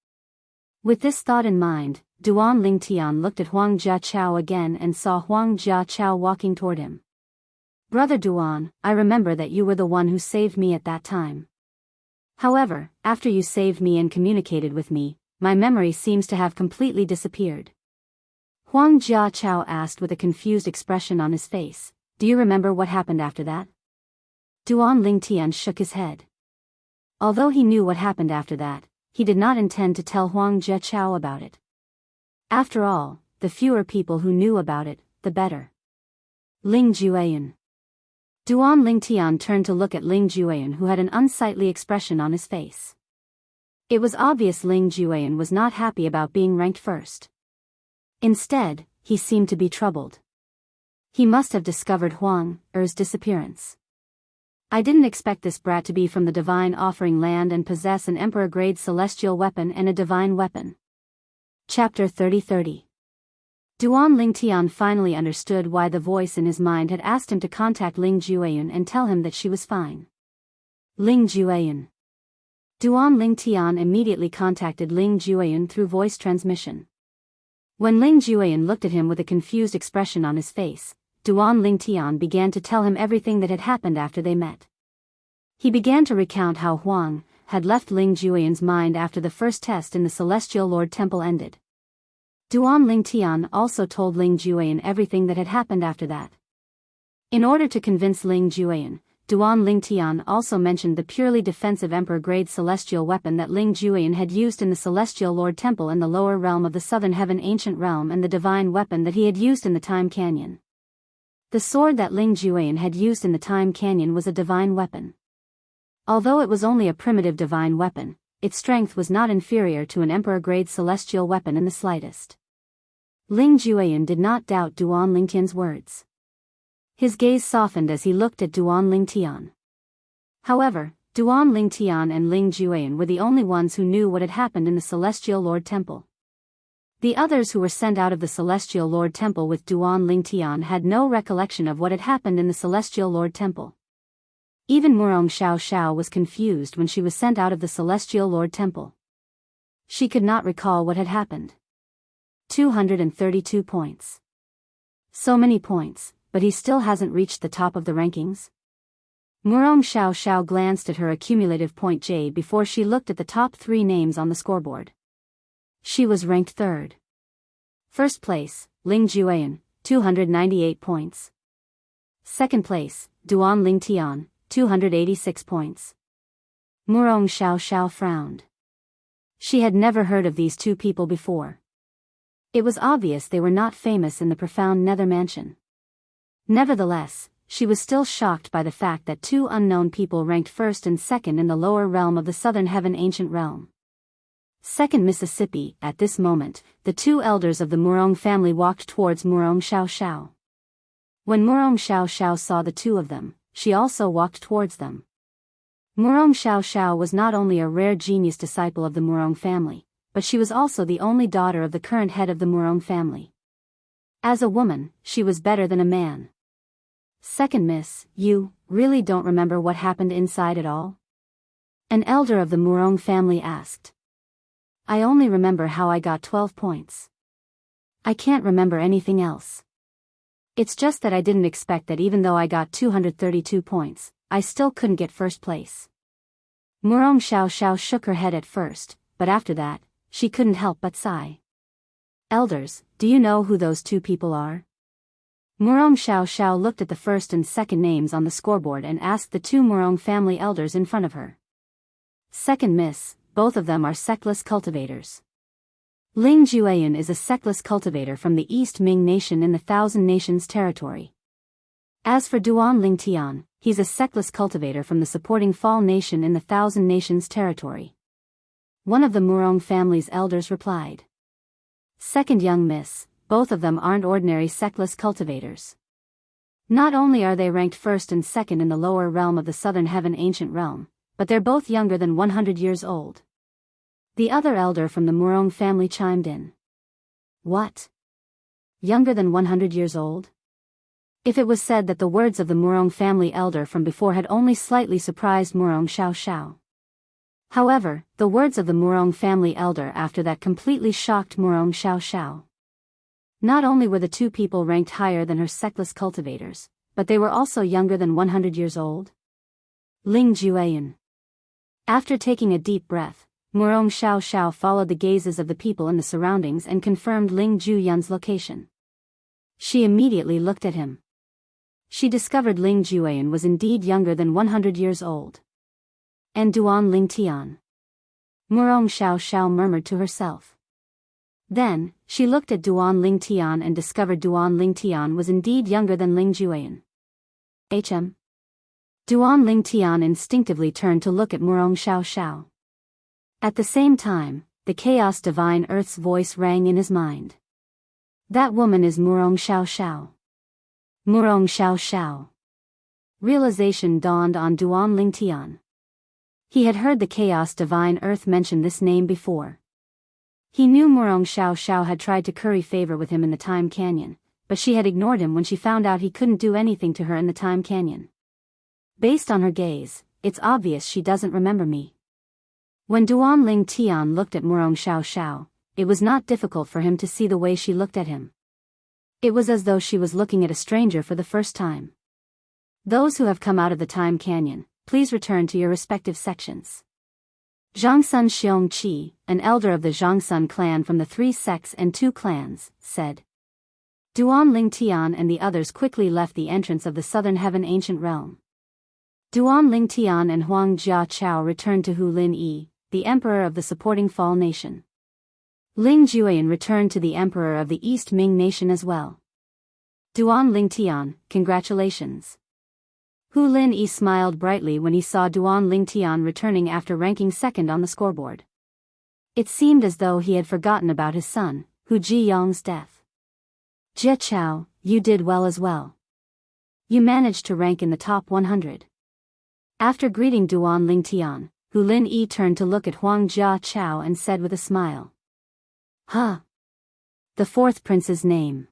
With this thought in mind, Duan Lingtian looked at Huang Jiachao again and saw Huang Jiachao walking toward him. Brother Duan, I remember that you were the one who saved me at that time. However, after you saved me and communicated with me, my memory seems to have completely disappeared. Huang Jiachao asked with a confused expression on his face, do you remember what happened after that? Duan Lingtian shook his head. Although he knew what happened after that, he did not intend to tell Huang Jiachao about it. After all, the fewer people who knew about it, the better. Ling Jueyan. Duan Lingtian turned to look at Ling Jueyan, who had an unsightly expression on his face. It was obvious Ling Jueyan was not happy about being ranked first. Instead, he seemed to be troubled. He must have discovered Huang Er's disappearance. I didn't expect this brat to be from the Divine Offering Land and possess an Emperor-grade celestial weapon and a divine weapon. Chapter 30:30. Duan Lingtian finally understood why the voice in his mind had asked him to contact Ling Jueyan and tell him that she was fine. Ling Jueyan. Duan Lingtian immediately contacted Ling Jueyan through voice transmission. When Ling Jueyan looked at him with a confused expression on his face, Duan Lingtian began to tell him everything that had happened after they met. He began to recount how Huang had left Ling Juyan's mind after the first test in the Celestial Lord Temple ended. Duan Lingtian also told Ling Juyan everything that had happened after that. In order to convince Ling Juyan, Duan Lingtian also mentioned the purely defensive emperor-grade celestial weapon that Ling Juyan had used in the Celestial Lord Temple in the lower realm of the Southern Heaven Ancient Realm and the divine weapon that he had used in the Time Canyon. The sword that Ling Juyan had used in the Time Canyon was a divine weapon. Although it was only a primitive divine weapon, its strength was not inferior to an emperor-grade celestial weapon in the slightest. Ling Juyan did not doubt Duan Lingtian's words. His gaze softened as he looked at Duan Lingtian. However, Duan Lingtian and Ling Juyan were the only ones who knew what had happened in the Celestial Lord Temple. The others who were sent out of the Celestial Lord Temple with Duan Lingtian had no recollection of what had happened in the Celestial Lord Temple. Even Murong Xiao was confused when she was sent out of the Celestial Lord Temple. She could not recall what had happened. 232 points. So many points, but he still hasn't reached the top of the rankings? Murong Xiao glanced at her accumulative point J before she looked at the top 3 names on the scoreboard. She was ranked 3rd. First place, Ling Juyan, 298 points. Second place, Duan Lingtian, 286 points. Murong Xiao frowned. She had never heard of these two people before. It was obvious they were not famous in the profound Nether Mansion. Nevertheless, she was still shocked by the fact that 2 unknown people ranked 1st and 2nd in the lower realm of the Southern Heaven Ancient Realm. 2nd Mississippi. At this moment, the 2 elders of the Murong family walked towards Murong Xiao. When Murong Xiao saw the 2 of them, she also walked towards them. Murong Xiao was not only a rare genius disciple of the Murong family, but she was also the only daughter of the current head of the Murong family. As a woman, she was better than a man. Second Miss, you really don't remember what happened inside at all? An elder of the Murong family asked. I only remember how I got 12 points. I can't remember anything else. It's just that I didn't expect that even though I got 232 points, I still couldn't get first place. Murong Xiao shook her head at first, but after that, she couldn't help but sigh. Elders, do you know who those 2 people are? Murong Xiao looked at the 1st and 2nd names on the scoreboard and asked the 2 Murong family elders in front of her. Second Miss, both of them are sectless cultivators. Ling Juyan is a sectless cultivator from the East Ming Nation in the Thousand Nations territory. As for Duan Lingtian, he's a sectless cultivator from the supporting Fall Nation in the Thousand Nations territory. One of the Murong family's elders replied. Second young miss, both of them aren't ordinary sectless cultivators. Not only are they ranked 1st and 2nd in the lower realm of the Southern Heaven Ancient Realm, but they're both younger than 100 years old. The other elder from the Murong family chimed in. What? Younger than 100 years old? If it was said that the words of the Murong family elder from before had only slightly surprised Murong Xiao. However, the words of the Murong family elder after that completely shocked Murong Xiao. Not only were the 2 people ranked higher than her sectless cultivators, but they were also younger than 100 years old. Ling Juyan. After taking a deep breath, Murong Xiao followed the gazes of the people in the surroundings and confirmed Ling Juyan's location. She immediately looked at him. She discovered Ling Juyan was indeed younger than 100 years old. And Duan Lingtian. Murong Xiao murmured to herself. Then, she looked at Duan Lingtian and discovered Duan Lingtian was indeed younger than Ling Juyan. Duan Lingtian instinctively turned to look at Murong Xiao. At the same time, the Chaos Divine Earth's voice rang in his mind. That woman is Murong Xiao. Murong Xiao. Realization dawned on Duan Lingtian. He had heard the Chaos Divine Earth mention this name before. He knew Murong Xiao had tried to curry favor with him in the Time Canyon, but she had ignored him when she found out he couldn't do anything to her in the Time Canyon. Based on her gaze, it's obvious she doesn't remember me. When Duan Lingtian looked at Murong Xiao, it was not difficult for him to see the way she looked at him. It was as though she was looking at a stranger for the first time. Those who have come out of the time canyon, please return to your respective sections. Zhangsun Xiongqi, an elder of the Zhangsun clan from the 3 sects and 2 clans, said. Duan Lingtian and the others quickly left the entrance of the southern heaven ancient realm. Duan Lingtian and Huang Jiachao returned to Hu Lin Yi, the emperor of the supporting Fall nation. Ling Jueyan returned to the emperor of the East Ming nation as well. Duan Lingtian, congratulations. Hu Lin Yi smiled brightly when he saw Duan Lingtian returning after ranking second on the scoreboard. It seemed as though he had forgotten about his son, Hu Jiyong's death. Jie Chao, you did well as well. You managed to rank in the top 100. After greeting Duan Lingtian, Hu Lin Yi turned to look at Huang Jiachao and said with a smile. Huh. The 4th prince's name.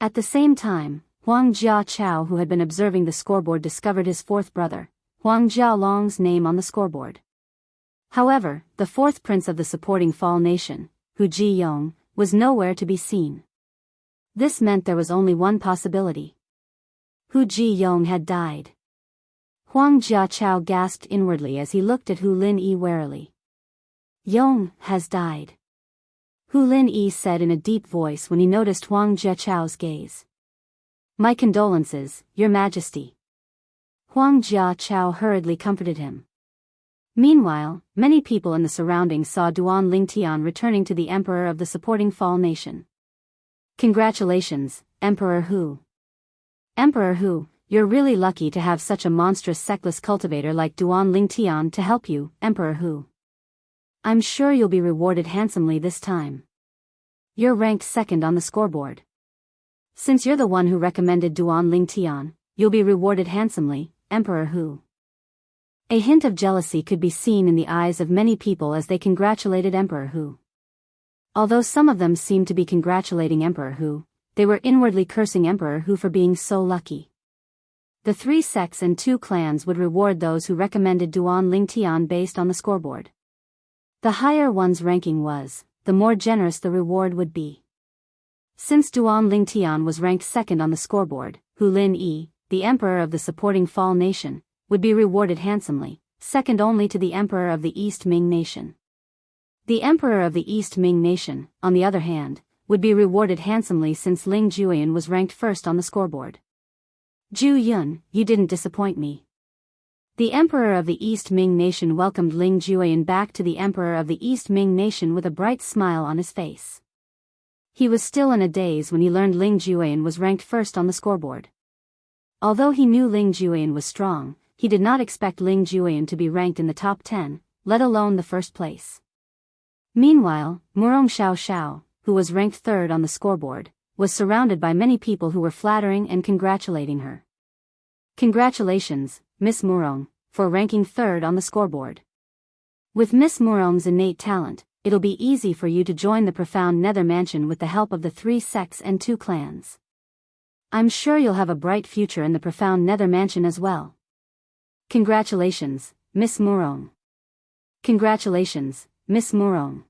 At the same time, Huang Jiachao, who had been observing the scoreboard, discovered his 4th brother, Huang Jialong's name on the scoreboard. However, the 4th prince of the supporting Fall nation, Hu Jiyong, was nowhere to be seen. This meant there was only one possibility. Hu Jiyong had died. Huang Jiachao gasped inwardly as he looked at Hu Lin Yi warily. Yong has died. Hu Lin Yi said in a deep voice when he noticed Huang Jiachao's gaze. My condolences, Your Majesty. Huang Jiachao hurriedly comforted him. Meanwhile, many people in the surroundings saw Duan Lingtian returning to the emperor of the supporting Fall nation. Congratulations, Emperor Hu. Emperor Hu, you're really lucky to have such a monstrous sectless cultivator like Duan Lingtian to help you, Emperor Hu. I'm sure you'll be rewarded handsomely this time. You're ranked second on the scoreboard. Since you're the one who recommended Duan Lingtian, you'll be rewarded handsomely, Emperor Hu. A hint of jealousy could be seen in the eyes of many people as they congratulated Emperor Hu. Although some of them seemed to be congratulating Emperor Hu, they were inwardly cursing Emperor Hu for being so lucky. The 3 sects and 2 clans would reward those who recommended Duan Lingtian based on the scoreboard. The higher one's ranking was, the more generous the reward would be. Since Duan Lingtian was ranked second on the scoreboard, Hu Lin Yi, the emperor of the supporting Fall nation, would be rewarded handsomely, second only to the emperor of the East Ming nation. The emperor of the East Ming nation, on the other hand, would be rewarded handsomely since Ling Jueyan was ranked first on the scoreboard. Ju Yun, you didn't disappoint me. The emperor of the East Ming nation welcomed Ling Jueyan back to the emperor of the East Ming nation with a bright smile on his face. He was still in a daze when he learned Ling Jueyan was ranked first on the scoreboard. Although he knew Ling Jueyan was strong, he did not expect Ling Jueyan to be ranked in the top 10, let alone the first place. Meanwhile, Murong Xiao, who was ranked 3rd on the scoreboard, was surrounded by many people who were flattering and congratulating her. Congratulations, Miss Murong, for ranking 3rd on the scoreboard. With Miss Murong's innate talent, it'll be easy for you to join the profound Nether Mansion with the help of the 3 sects and 2 clans. I'm sure you'll have a bright future in the profound Nether Mansion as well. Congratulations, Miss Murong. Congratulations, Miss Murong.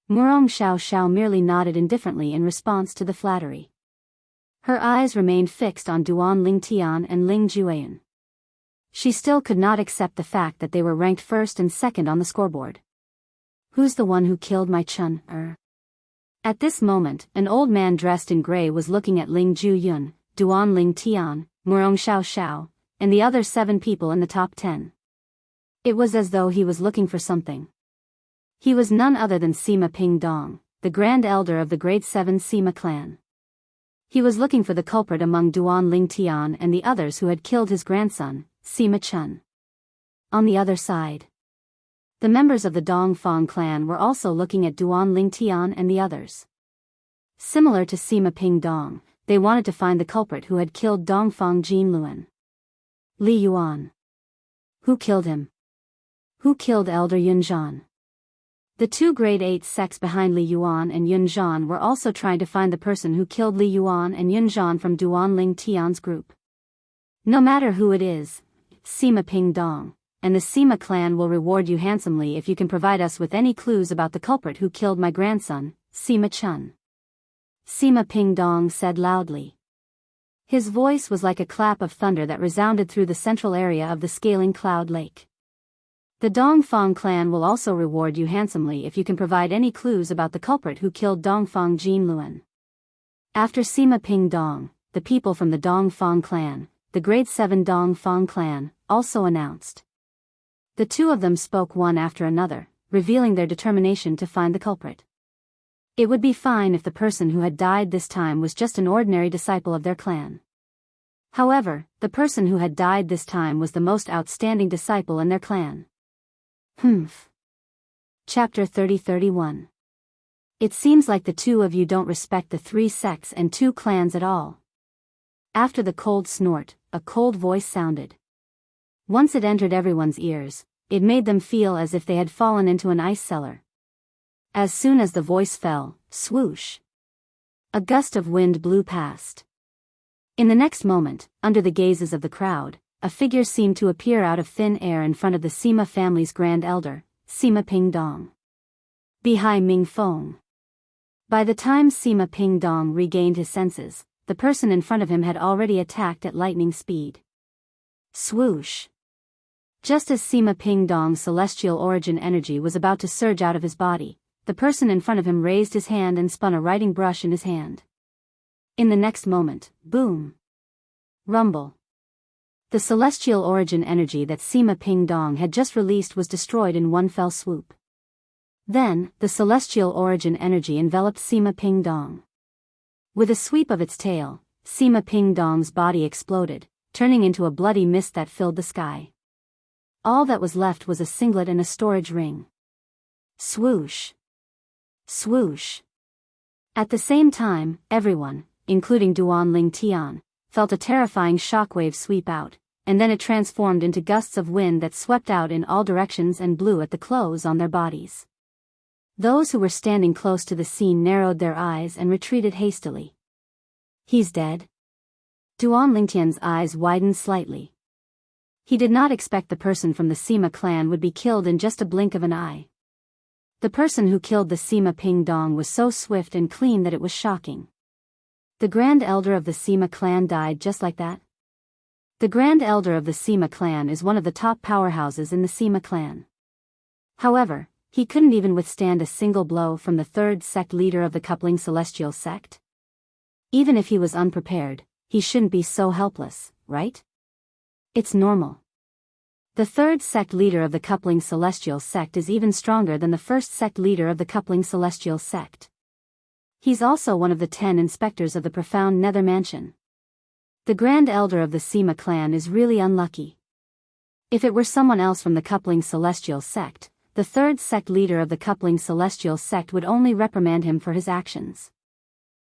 Murong Xiao merely nodded indifferently in response to the flattery. Her eyes remained fixed on Duan Lingtian and Ling Jueyan. She still could not accept the fact that they were ranked 1st and 2nd on the scoreboard. Who's the one who killed my Chun? At this moment, an old man dressed in gray was looking at Ling Jueyan, Duan Lingtian, Murong Xiao, and the other 7 people in the top 10. It was as though he was looking for something. He was none other than Sima Ping Dong, the Grand Elder of the Grade 7 Sima clan. He was looking for the culprit among Duan Lingtian and the others who had killed his grandson, Sima Chun. On the other side, the members of the Dongfang clan were also looking at Duan Lingtian and the others. Similar to Sima Ping Dong, they wanted to find the culprit who had killed Dongfang Jin Luan. Li Yuan. Who killed him? Who killed Elder Yunzhan? The 2 grade 8 sects behind Li Yuan and Yunzhan were also trying to find the person who killed Li Yuan and Yunzhan from Duan Lingtian's group. No matter who it is, Sima Ping Dong, and the Sima clan will reward you handsomely if you can provide us with any clues about the culprit who killed my grandson, Sima Chun. Sima Ping-dong said loudly. His voice was like a clap of thunder that resounded through the central area of the scaling cloud lake. The Dongfang clan will also reward you handsomely if you can provide any clues about the culprit who killed Dongfang Jinluan. After Sima Ping-dong, the people from the Dongfang clan, the Grade 7 Dongfang clan, also announced. The two of them spoke one after another, revealing their determination to find the culprit. It would be fine if the person who had died this time was just an ordinary disciple of their clan. However, the person who had died this time was the most outstanding disciple in their clan. Chapter 30-31. It seems like the two of you don't respect the 3 sects and 2 clans at all. After the cold snort, a cold voice sounded. Once it entered everyone's ears, it made them feel as if they had fallen into an ice cellar. As soon as the voice fell, swoosh! A gust of wind blew past. In the next moment, under the gazes of the crowd, a figure seemed to appear out of thin air in front of the Sima family's grand elder, Sima Ping-dong. Bihai Ming-fong. By the time Sima Ping-dong regained his senses, the person in front of him had already attacked at lightning speed. Swoosh! Just as Sima Ping-dong's celestial origin energy was about to surge out of his body, the person in front of him raised his hand and spun a writing brush in his hand. In the next moment, boom! Rumble! The celestial origin energy that Sima Ping-dong had just released was destroyed in one fell swoop. Then, the celestial origin energy enveloped Sima Ping-dong. With a sweep of its tail, Sima Ping-dong's body exploded, turning into a bloody mist that filled the sky. All that was left was a singlet and a storage ring. Swoosh! Swoosh! At the same time, everyone, including Duan Ling Tian, felt a terrifying shockwave sweep out, and then it transformed into gusts of wind that swept out in all directions and blew at the clothes on their bodies. Those who were standing close to the scene narrowed their eyes and retreated hastily. He's dead? Duan Lingtian's eyes widened slightly. He did not expect the person from the Sima clan would be killed in just a blink of an eye. The person who killed the Sima Ping-dong was so swift and clean that it was shocking. The Grand Elder of the Sima clan died just like that? The Grand Elder of the Sima clan is one of the top powerhouses in the Sima clan. However, he couldn't even withstand a single blow from the 3rd sect leader of the coupling celestial sect. Even if he was unprepared, he shouldn't be so helpless, right? It's normal. The 3rd sect leader of the coupling celestial sect is even stronger than the 1st sect leader of the coupling celestial sect. He's also one of the 10 inspectors of the profound Nether Mansion. The Grand Elder of the Sima clan is really unlucky. If it were someone else from the coupling celestial sect, the 3rd sect leader of the coupling celestial sect would only reprimand him for his actions.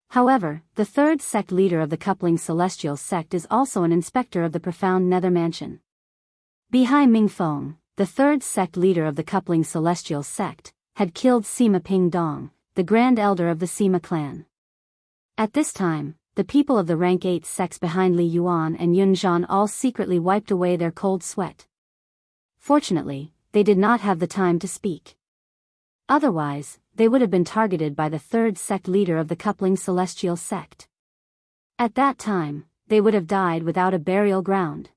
However, the 3rd sect leader of the coupling celestial sect is also an inspector of the profound Nether Mansion. Bihai Ming-fong, the 3rd sect leader of the coupling celestial sect, had killed Sima Ping-dong, the Grand Elder of the Sima clan. At this time, the people of the rank 8 sects behind Li Yuan and Yun Zhan all secretly wiped away their cold sweat. Fortunately, they did not have the time to speak. Otherwise, they would have been targeted by the 3rd sect leader of the coupling celestial sect. At that time, they would have died without a burial ground.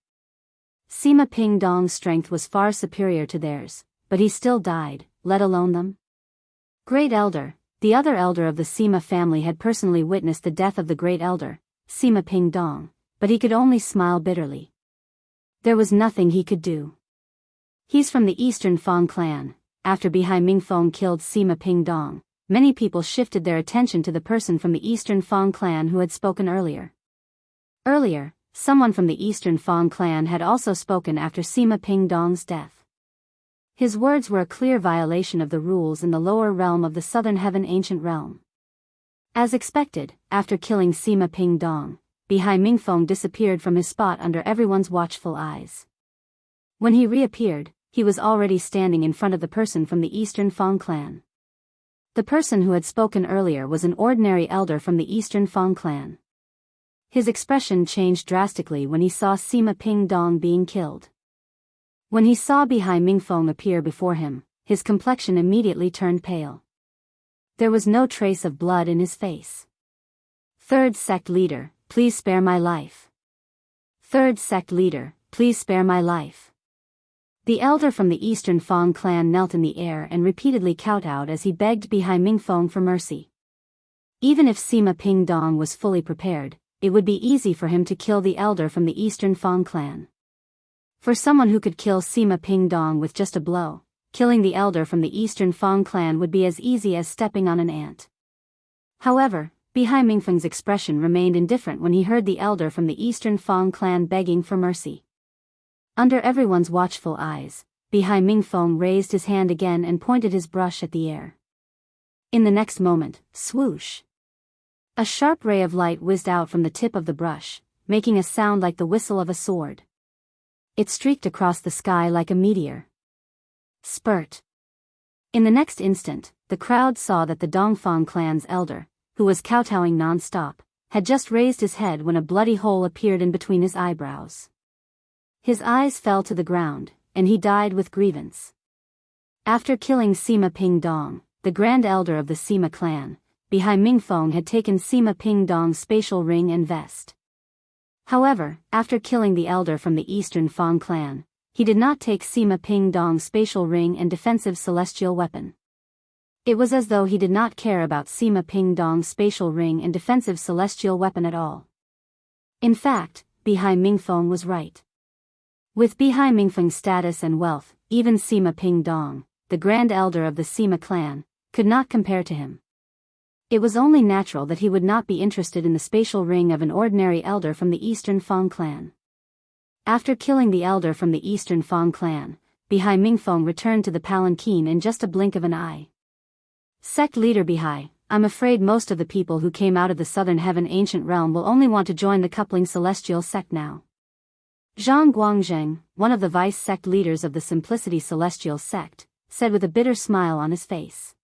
Sima Ping-dong's strength was far superior to theirs, but he still died, let alone them. Great Elder, the other elder of the Sima family, had personally witnessed the death of the Great Elder, Sima Ping-dong, but he could only smile bitterly. There was nothing he could do. He's from the Eastern Fang clan. After Bihai Ming-fong killed Sima Ping-dong, many people shifted their attention to the person from the Eastern Fang clan who had spoken earlier. Earlier, someone from the Eastern Fang clan had also spoken after Sima Ping-dong's death. His words were a clear violation of the rules in the lower realm of the Southern Heaven Ancient Realm. As expected, after killing Sima Ping-dong, Bihai Ming-fong disappeared from his spot under everyone's watchful eyes. When he reappeared, he was already standing in front of the person from the Eastern Fang clan. The person who had spoken earlier was an ordinary elder from the Eastern Fang clan. His expression changed drastically when he saw Sima Ping-dong being killed. When he saw Bihai Ming-fong appear before him, his complexion immediately turned pale. There was no trace of blood in his face. Third sect leader, please spare my life. Third sect leader, please spare my life. The elder from the Eastern Fang clan knelt in the air and repeatedly kowtowed as he begged Bihai Mingfeng for mercy. Even if Sima Ping Dong was fully prepared, it would be easy for him to kill the elder from the Eastern Fang clan. For someone who could kill Sima Ping Dong with just a blow, killing the elder from the Eastern Fang clan would be as easy as stepping on an ant. However, Bihai Mingfeng's expression remained indifferent when he heard the elder from the Eastern Fang clan begging for mercy. Under everyone's watchful eyes, Bihai Mingfeng raised his hand again and pointed his brush at the air. In the next moment, swoosh! A sharp ray of light whizzed out from the tip of the brush, making a sound like the whistle of a sword. It streaked across the sky like a meteor. Spurt! In the next instant, the crowd saw that the Dongfang clan's elder, who was kowtowing non-stop, had just raised his head when a bloody hole appeared in between his eyebrows. His eyes fell to the ground, and he died with grievance. After killing Sima Ping Dong, the grand elder of the Sima clan, Bihai Mingfeng had taken Sima Ping Dong's spatial ring and vest. However, after killing the elder from the Eastern Fang clan, he did not take Sima Ping Dong's spatial ring and defensive celestial weapon. It was as though he did not care about Sima Ping Dong's spatial ring and defensive celestial weapon at all. In fact, Bihai Mingfeng was right. With Bihai Mingfeng's status and wealth, even Sima Ping Dong, the grand elder of the Sima clan, could not compare to him. It was only natural that he would not be interested in the spatial ring of an ordinary elder from the Eastern Fang clan. After killing the elder from the Eastern Fang clan, Bihai Mingfeng returned to the palanquin in just a blink of an eye. Sect leader Bihai, I'm afraid most of the people who came out of the Southern Heaven Ancient Realm will only want to join the coupling celestial sect now. Zhang Guangzheng, one of the vice-sect leaders of the Simplicity Celestial sect, said with a bitter smile on his face.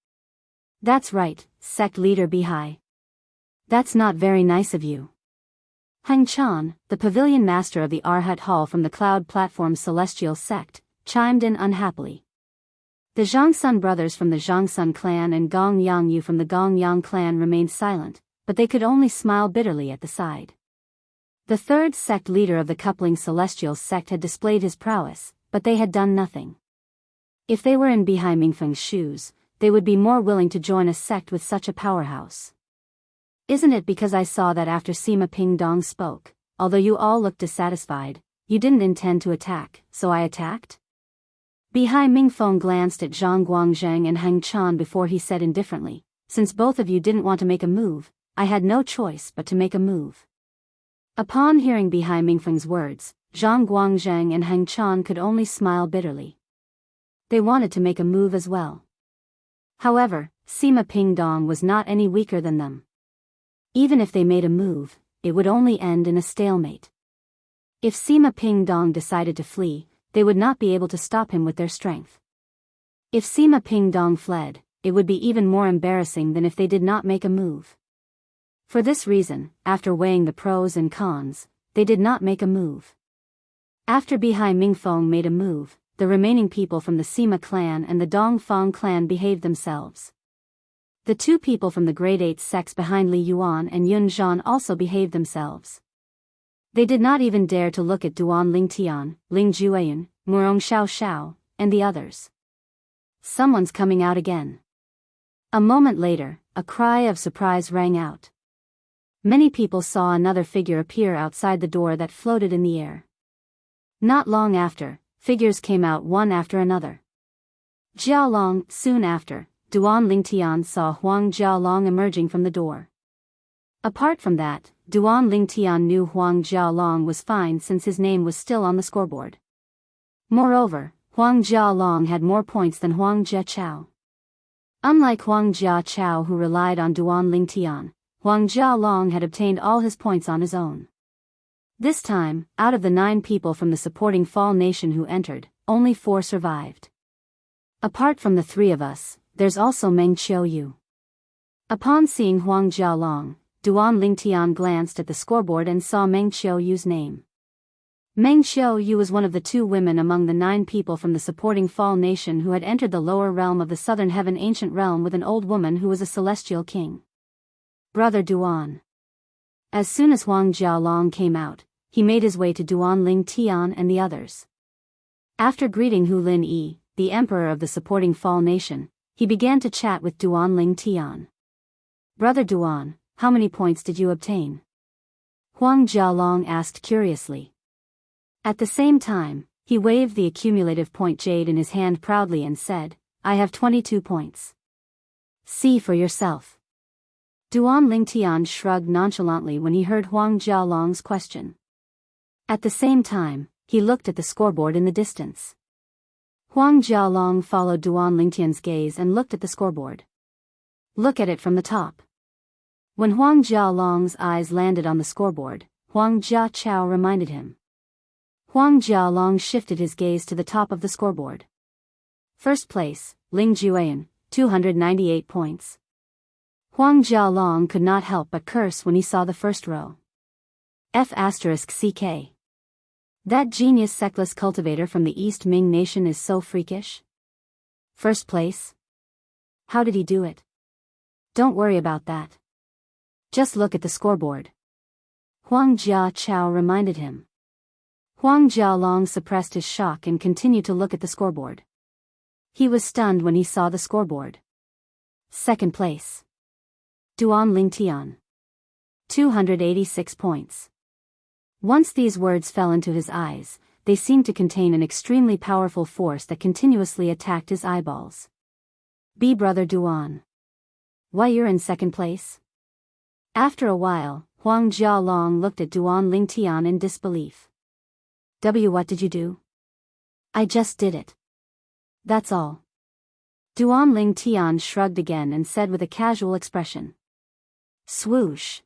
That's right, sect leader Bihai. That's not very nice of you. Heng Chan, the pavilion master of the Arhat Hall from the Cloud Platform Celestial sect, chimed in unhappily. The Zhangsun brothers from the Zhangsun clan and Gong Yangyu from the Gong Yang clan remained silent, but they could only smile bitterly at the side. The third sect leader of the coupling celestial sect had displayed his prowess, but they had done nothing. If they were in Bihai Mingfeng's shoes, they would be more willing to join a sect with such a powerhouse. Isn't it because I saw that after Sima Ping Dong spoke, although you all looked dissatisfied, you didn't intend to attack, so I attacked? Bihai Mingfeng glanced at Zhang Guangzheng and Heng Chan before he said indifferently, since both of you didn't want to make a move, I had no choice but to make a move. Upon hearing Bihai Mingfeng's words, Zhang Guangzheng and Heng Chan could only smile bitterly. They wanted to make a move as well. However, Sima Ping Dong was not any weaker than them. Even if they made a move, it would only end in a stalemate. If Sima Ping Dong decided to flee, they would not be able to stop him with their strength. If Sima Ping Dong fled, it would be even more embarrassing than if they did not make a move. For this reason, after weighing the pros and cons, they did not make a move. After Bihai Mingfeng made a move, the remaining people from the Sima clan and the Dongfang clan behaved themselves. The two people from the grade 8 sects behind Li Yuan and Yun Zhan also behaved themselves. They did not even dare to look at Duan Lingtian, Ling Jueyun, Murong Xiao Xiao, and the others. Someone's coming out again. A moment later, a cry of surprise rang out. Many people saw another figure appear outside the door that floated in the air. Not long after, figures came out one after another. Jialong, soon after, Duan Lingtian saw Huang Jialong emerging from the door. Apart from that, Duan Lingtian knew Huang Jialong was fine since his name was still on the scoreboard. Moreover, Huang Jialong had more points than Huang Jiachao. Unlike Huang Jiachao who relied on Duan Lingtian, Huang Jialong had obtained all his points on his own. This time, out of the 9 people from the supporting Fall Nation who entered, only 4 survived. Apart from the 3 of us, there's also Meng Qiuyu. Upon seeing Huang Jialong, Duan Lingtian glanced at the scoreboard and saw Meng Qiuyu's name. Meng Qiuyu was one of the 2 women among the 9 people from the supporting Fall Nation who had entered the lower realm of the Southern Heaven Ancient Realm with an old woman who was a celestial king. Brother Duan. As soon as Huang Jialong came out, he made his way to Duan Ling Tian and the others. After greeting Hu Lin Yi, the emperor of the supporting Fall Nation, he began to chat with Duan Ling Tian. "Brother Duan, how many points did you obtain?" Huang Jialong asked curiously. At the same time, he waved the accumulative point jade in his hand proudly and said, "I have 22 points. See for yourself." Duan Ling Tian shrugged nonchalantly when he heard Huang Jialong's question. At the same time, he looked at the scoreboard in the distance. Huang Jialong followed Duan Ling Tian's gaze and looked at the scoreboard. "Look at it from the top." When Huang Jialong's eyes landed on the scoreboard, Huang Jiachao reminded him. Huang Jialong shifted his gaze to the top of the scoreboard. First place, Ling Juan, 298 points. Huang Jialong could not help but curse when he saw the first row. F***CK. That genius sectless cultivator from the East Ming nation is so freakish. First place? How did he do it? Don't worry about that. Just look at the scoreboard. Huang Jiachao reminded him. Huang Jialong suppressed his shock and continued to look at the scoreboard. He was stunned when he saw the scoreboard. Second place. Duan Ling Tian. 286 points. Once these words fell into his eyes, they seemed to contain an extremely powerful force that continuously attacked his eyeballs. "Be brother Duan. Why you're in second place?" After a while, Huang Jialong looked at Duan Ling Tian in disbelief. What did you do?" "I just did it. That's all." Duan Ling Tian shrugged again and said with a casual expression. Swoosh.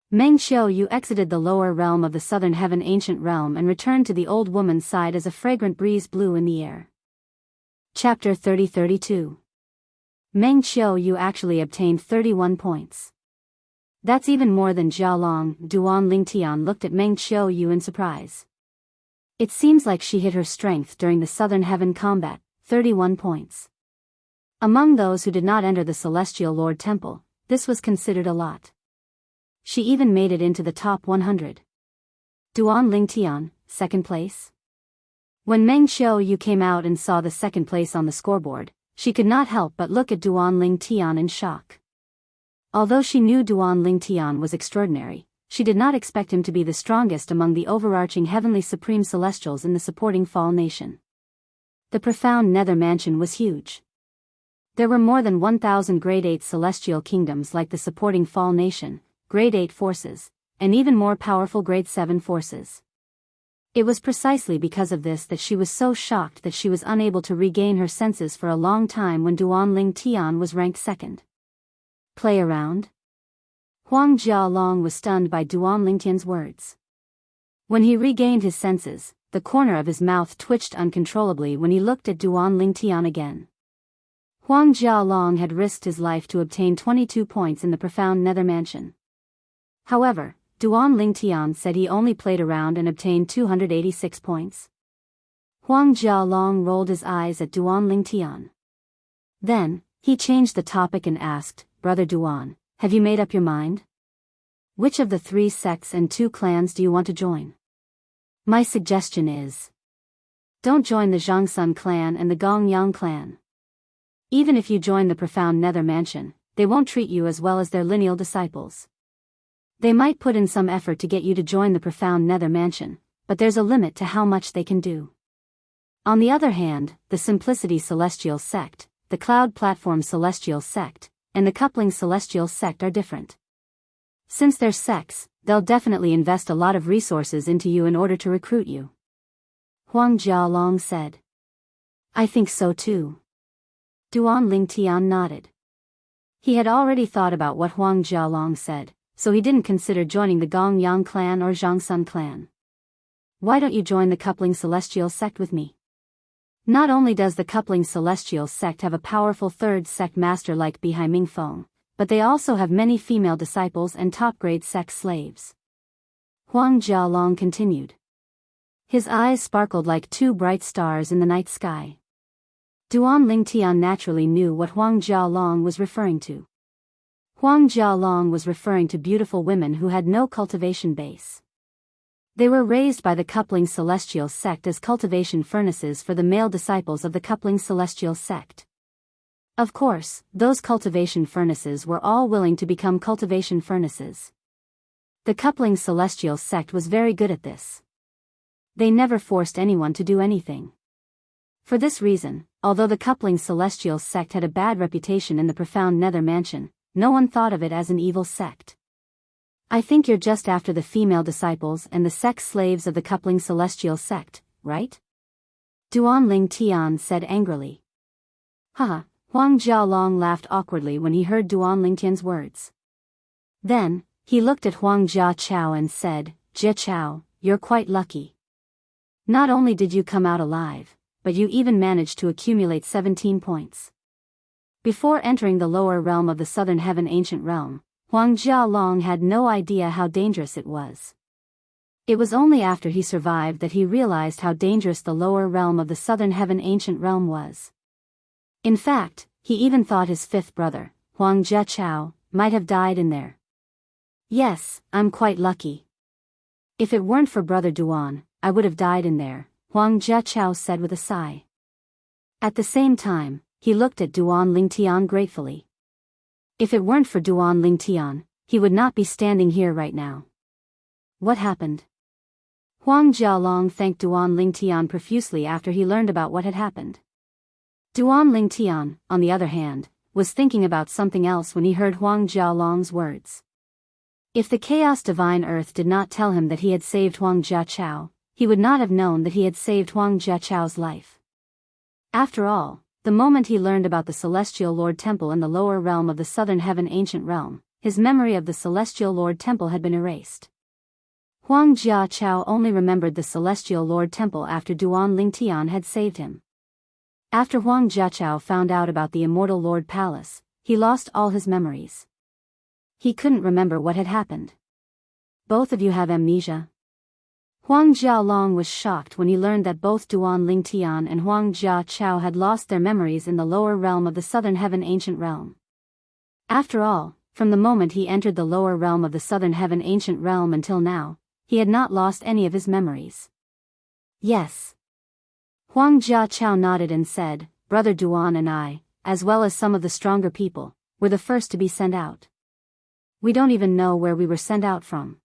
Meng Xiaoyu exited the lower realm of the southern heaven ancient realm and returned to the old woman's side as a fragrant breeze blew in the air. Chapter 30-32. Meng Xiaoyu actually obtained 31 points. That's even more than Jialong. Duan Ling Tian looked at Meng Xiaoyu in surprise. It seems like she hit her strength during the Southern Heaven combat, 31 points. Among those who did not enter the Celestial Lord Temple, this was considered a lot. She even made it into the top 100. Duan Ling Tian, second place? When Meng Xiaoyu came out and saw the second place on the scoreboard, she could not help but look at Duan Ling Tian in shock. Although she knew Duan Ling Tian was extraordinary, she did not expect him to be the strongest among the overarching heavenly supreme celestials in the supporting Fall Nation. The profound Nether Mansion was huge. There were more than 1,000 Grade 8 celestial kingdoms like the supporting Fall Nation, Grade 8 forces, and even more powerful Grade 7 forces. It was precisely because of this that she was so shocked that she was unable to regain her senses for a long time when Duan Ling Tian was ranked second. Play around? Huang Jialong was stunned by Duan Ling Tian's words. When he regained his senses, the corner of his mouth twitched uncontrollably when he looked at Duan Ling Tian again. Huang Jialong had risked his life to obtain 22 points in the profound Nether Mansion. However, Duan Ling Tian said he only played around and obtained 286 points. Huang Jialong rolled his eyes at Duan Ling Tian. Then, he changed the topic and asked, "Brother Duan, have you made up your mind? Which of the 3 sects and 2 clans do you want to join? My suggestion is, don't join the Zhangsun clan and the Gongyang clan. Even if you join the profound Nether Mansion, they won't treat you as well as their lineal disciples. They might put in some effort to get you to join the profound Nether Mansion, but there's a limit to how much they can do. On the other hand, the Simplicity Celestial Sect, the Cloud Platform Celestial Sect, and the Coupling Celestial Sect are different. Since they're sects, they'll definitely invest a lot of resources into you in order to recruit you." Huang Jialong said. "I think so too." Duan Ling Tian nodded. He had already thought about what Huang Jialong said, so he didn't consider joining the Gongyang clan or Zhangsun clan. "Why don't you join the Coupling Celestial Sect with me? Not only does the Coupling Celestial Sect have a powerful third sect master like Bihai Mingfeng, but they also have many female disciples and top-grade sect slaves." Huang Jialong continued. His eyes sparkled like 2 bright stars in the night sky. Duan Ling Tian naturally knew what Huang Jialong was referring to. Huang Jialong was referring to beautiful women who had no cultivation base. They were raised by the Coupling Celestial sect as cultivation furnaces for the male disciples of the Coupling Celestial sect. Of course, those cultivation furnaces were all willing to become cultivation furnaces. The Coupling Celestial sect was very good at this. They never forced anyone to do anything. For this reason, although the Coupling Celestial sect had a bad reputation in the profound Nether Mansion, no one thought of it as an evil sect. I think you're just after the female disciples and the sex slaves of the Coupling Celestial sect, right? Duan Ling Tian said angrily. Haha, Huang Jialong laughed awkwardly when he heard Duan Ling Tian's words. Then, he looked at Huang Jia Chao and said, Jia Chao, you're quite lucky. Not only did you come out alive, but you even managed to accumulate 17 points. Before entering the lower realm of the Southern Heaven Ancient Realm, Huang Jialong had no idea how dangerous it was. It was only after he survived that he realized how dangerous the lower realm of the Southern Heaven Ancient Realm was. In fact, he even thought his fifth brother, Huang Jia Chao, might have died in there. Yes, I'm quite lucky. If it weren't for Brother Duan, I would have died in there, Huang Jia Chao said with a sigh. At the same time, he looked at Duan Ling Tian gratefully. If it weren't for Duan Ling Tian, he would not be standing here right now. What happened? Huang Jialong thanked Duan Ling Tian profusely after he learned about what had happened. Duan Ling Tian, on the other hand, was thinking about something else when he heard Huang Jialong's words. If the Chaos Divine Earth did not tell him that he had saved Huang Jia Chao, he would not have known that he had saved Huang Jia Chao's life. After all, the moment he learned about the Celestial Lord Temple in the lower realm of the Southern Heaven Ancient Realm, his memory of the Celestial Lord Temple had been erased. Huang Jia Chao only remembered the Celestial Lord Temple after Duan Ling Tian had saved him. After Huang Jia Chao found out about the Immortal Lord Palace, he lost all his memories. He couldn't remember what had happened. Both of you have amnesia? Huang Jialong was shocked when he learned that both Duan Ling Tian and Huang Jia Chao had lost their memories in the lower realm of the Southern Heaven Ancient Realm. After all, from the moment he entered the lower realm of the Southern Heaven Ancient Realm until now, he had not lost any of his memories. Yes. Huang Jia Chao nodded and said, Brother Duan and I, as well as some of the stronger people, were the first to be sent out. We don't even know where we were sent out from.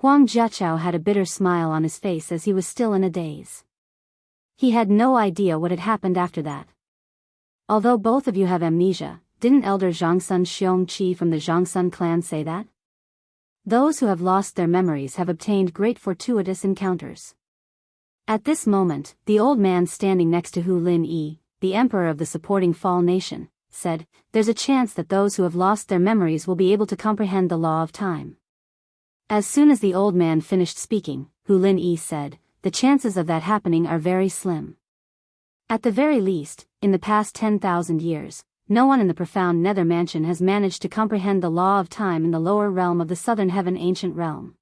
Huang Jiachao had a bitter smile on his face as he was still in a daze. He had no idea what had happened after that. Although both of you have amnesia, didn't Elder Zhangsun Xiongqi from the Zhangsun clan say that? Those who have lost their memories have obtained great fortuitous encounters. At this moment, the old man standing next to Hu Lin Yi, the emperor of the supporting Fall Nation, said, There's a chance that those who have lost their memories will be able to comprehend the law of time. As soon as the old man finished speaking, Hu Lin Yi said, The chances of that happening are very slim. At the very least, in the past 10,000 years, no one in the profound Nether Mansion has managed to comprehend the law of time in the lower realm of the Southern Heaven Ancient Realm.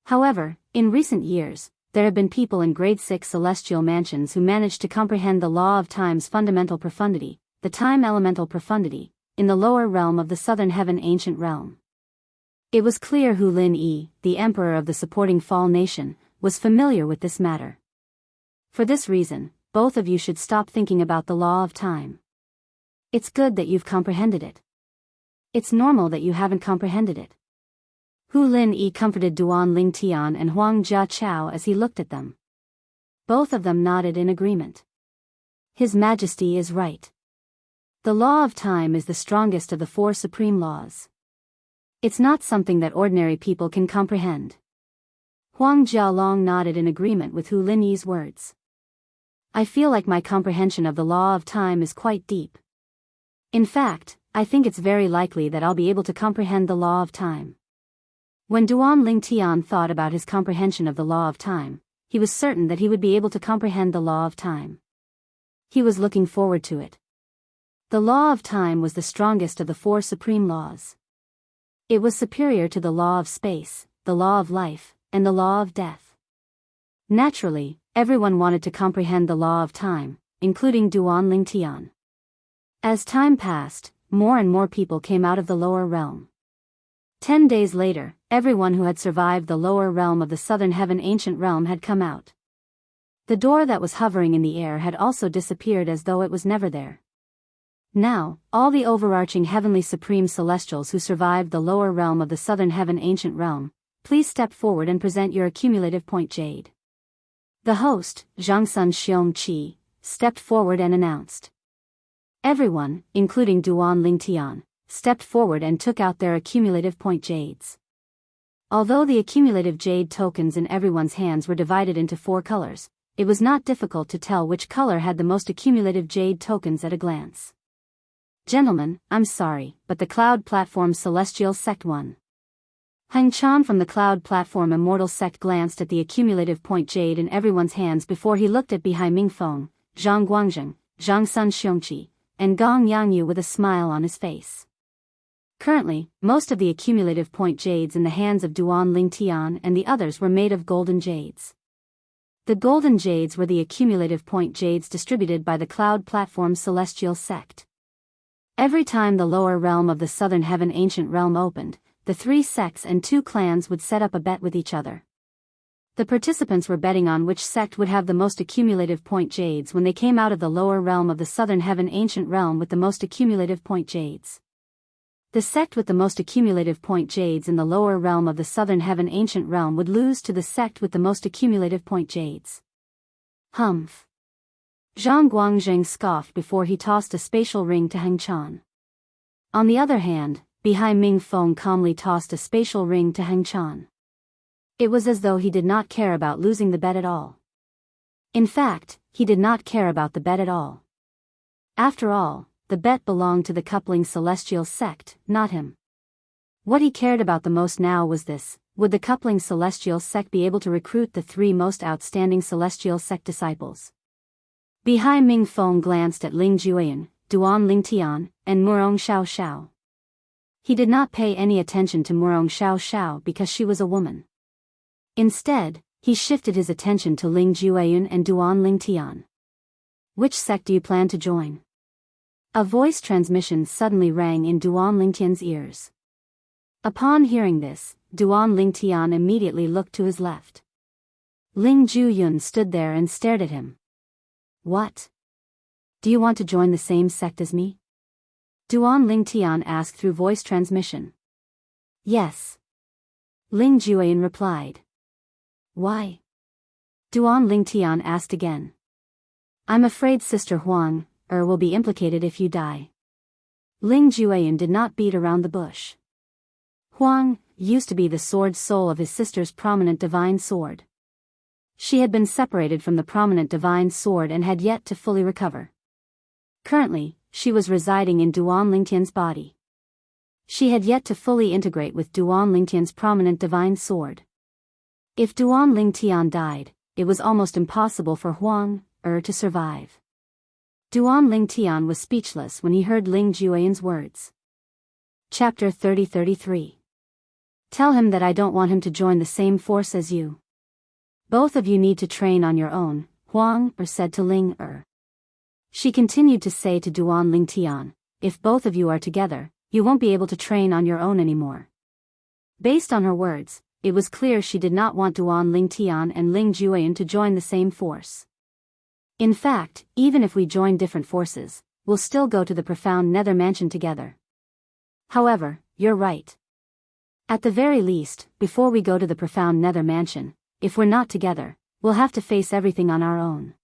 However, in recent years, there have been people in grade 6 celestial mansions who managed to comprehend the law of time's fundamental profundity, the time elemental profundity, in the lower realm of the Southern Heaven Ancient Realm. It was clear Hu Lin Yi, the emperor of the supporting Fall Nation, was familiar with this matter. For this reason, both of you should stop thinking about the law of time. It's good that you've comprehended it. It's normal that you haven't comprehended it. Hu Lin Yi comforted Duan Ling Tian and Huang Jia Chao as he looked at them. Both of them nodded in agreement. His Majesty is right. The law of time is the strongest of the 4 supreme laws. It's not something that ordinary people can comprehend. Huang Jialong nodded in agreement with Hu Lin Yi's words. I feel like my comprehension of the law of time is quite deep. In fact, I think it's very likely that I'll be able to comprehend the law of time. When Duan Ling Tian thought about his comprehension of the law of time, he was certain that he would be able to comprehend the law of time. He was looking forward to it. The law of time was the strongest of the 4 supreme laws. It was superior to the law of space, the law of life, and the law of death. Naturally, everyone wanted to comprehend the law of time, including Duan Ling Tian. As time passed, more and more people came out of the lower realm. 10 days later, everyone who had survived the lower realm of the southern heaven ancient realm had come out. The door that was hovering in the air had also disappeared as though it was never there. Now, all the overarching heavenly supreme celestials who survived the lower realm of the southern heaven ancient realm, please step forward and present your accumulative point jade. The host, Jianghu Xianxia, stepped forward and announced. Everyone, including Duan Lingtian, stepped forward and took out their accumulative point jades. Although the accumulative jade tokens in everyone's hands were divided into 4 colors, it was not difficult to tell which color had the most accumulative jade tokens at a glance. Gentlemen, I'm sorry, but the Cloud Platform Celestial Sect won. Heng Chan from the Cloud Platform Immortal Sect glanced at the accumulative point jade in everyone's hands before he looked at Bihai Mingfeng, Zhang Guangzheng, Zhang Sun Xiongqi, and Gong Yangyu with a smile on his face. Currently, most of the accumulative point jades in the hands of Duan Lingtian and the others were made of golden jades. The golden jades were the accumulative point jades distributed by the Cloud Platform Celestial Sect. Every time the lower realm of the southern heaven ancient realm opened, the 3 sects and 2 clans would set up a bet with each other. The participants were betting on which sect would have the most accumulative point jades when they came out of the lower realm of the southern heaven ancient realm with the most accumulative point jades. The sect with the most accumulative point jades in the lower realm of the southern heaven ancient realm would lose to the sect with the most accumulative point jades. Humph. Zhang Guangzheng scoffed before he tossed a spatial ring to Heng Chan. On the other hand, Bihai Mingfeng calmly tossed a spatial ring to Heng Chan. It was as though he did not care about losing the bet at all. In fact, he did not care about the bet at all. After all, the bet belonged to the coupling celestial sect, not him. What he cared about the most now was this: would the coupling celestial sect be able to recruit the 3 most outstanding celestial sect disciples? Bihai Mingfeng glanced at Ling Jueyan, Duan Lingtian, and Murong Xiaoxiao. He did not pay any attention to Murong Xiaoxiao because she was a woman. Instead, he shifted his attention to Ling Jueyan and Duan Lingtian. Which sect do you plan to join? A voice transmission suddenly rang in Duan Lingtian's ears. Upon hearing this, Duan Lingtian immediately looked to his left. Ling Jueyan stood there and stared at him. What? Do you want to join the same sect as me? Duan Lingtian asked through voice transmission. Yes. Ling Jueyan replied. Why? Duan Lingtian asked again. I'm afraid Sister Huang will be implicated if you die. Ling Jueyan did not beat around the bush. Huang used to be the sword soul of his sister's prominent divine sword. She had been separated from the prominent divine sword and had yet to fully recover. Currently, she was residing in Duan Lingtian's body. She had yet to fully integrate with Duan Lingtian's prominent divine sword. If Duan Lingtian died, it was almost impossible for Huang to survive. Duan Lingtian was speechless when he heard Ling Jueyan's words. Chapter 30-33. Tell him that I don't want him to join the same force as you. Both of you need to train on your own, Huang said to Ling She continued to say to Duan Lingtian, if both of you are together, you won't be able to train on your own anymore. Based on her words, it was clear she did not want Duan Lingtian and Ling Jueyan to join the same force. In fact, even if we join different forces, we'll still go to the profound nether mansion together. However, you're right. At the very least, before we go to the profound nether mansion, if we're not together, we'll have to face everything on our own.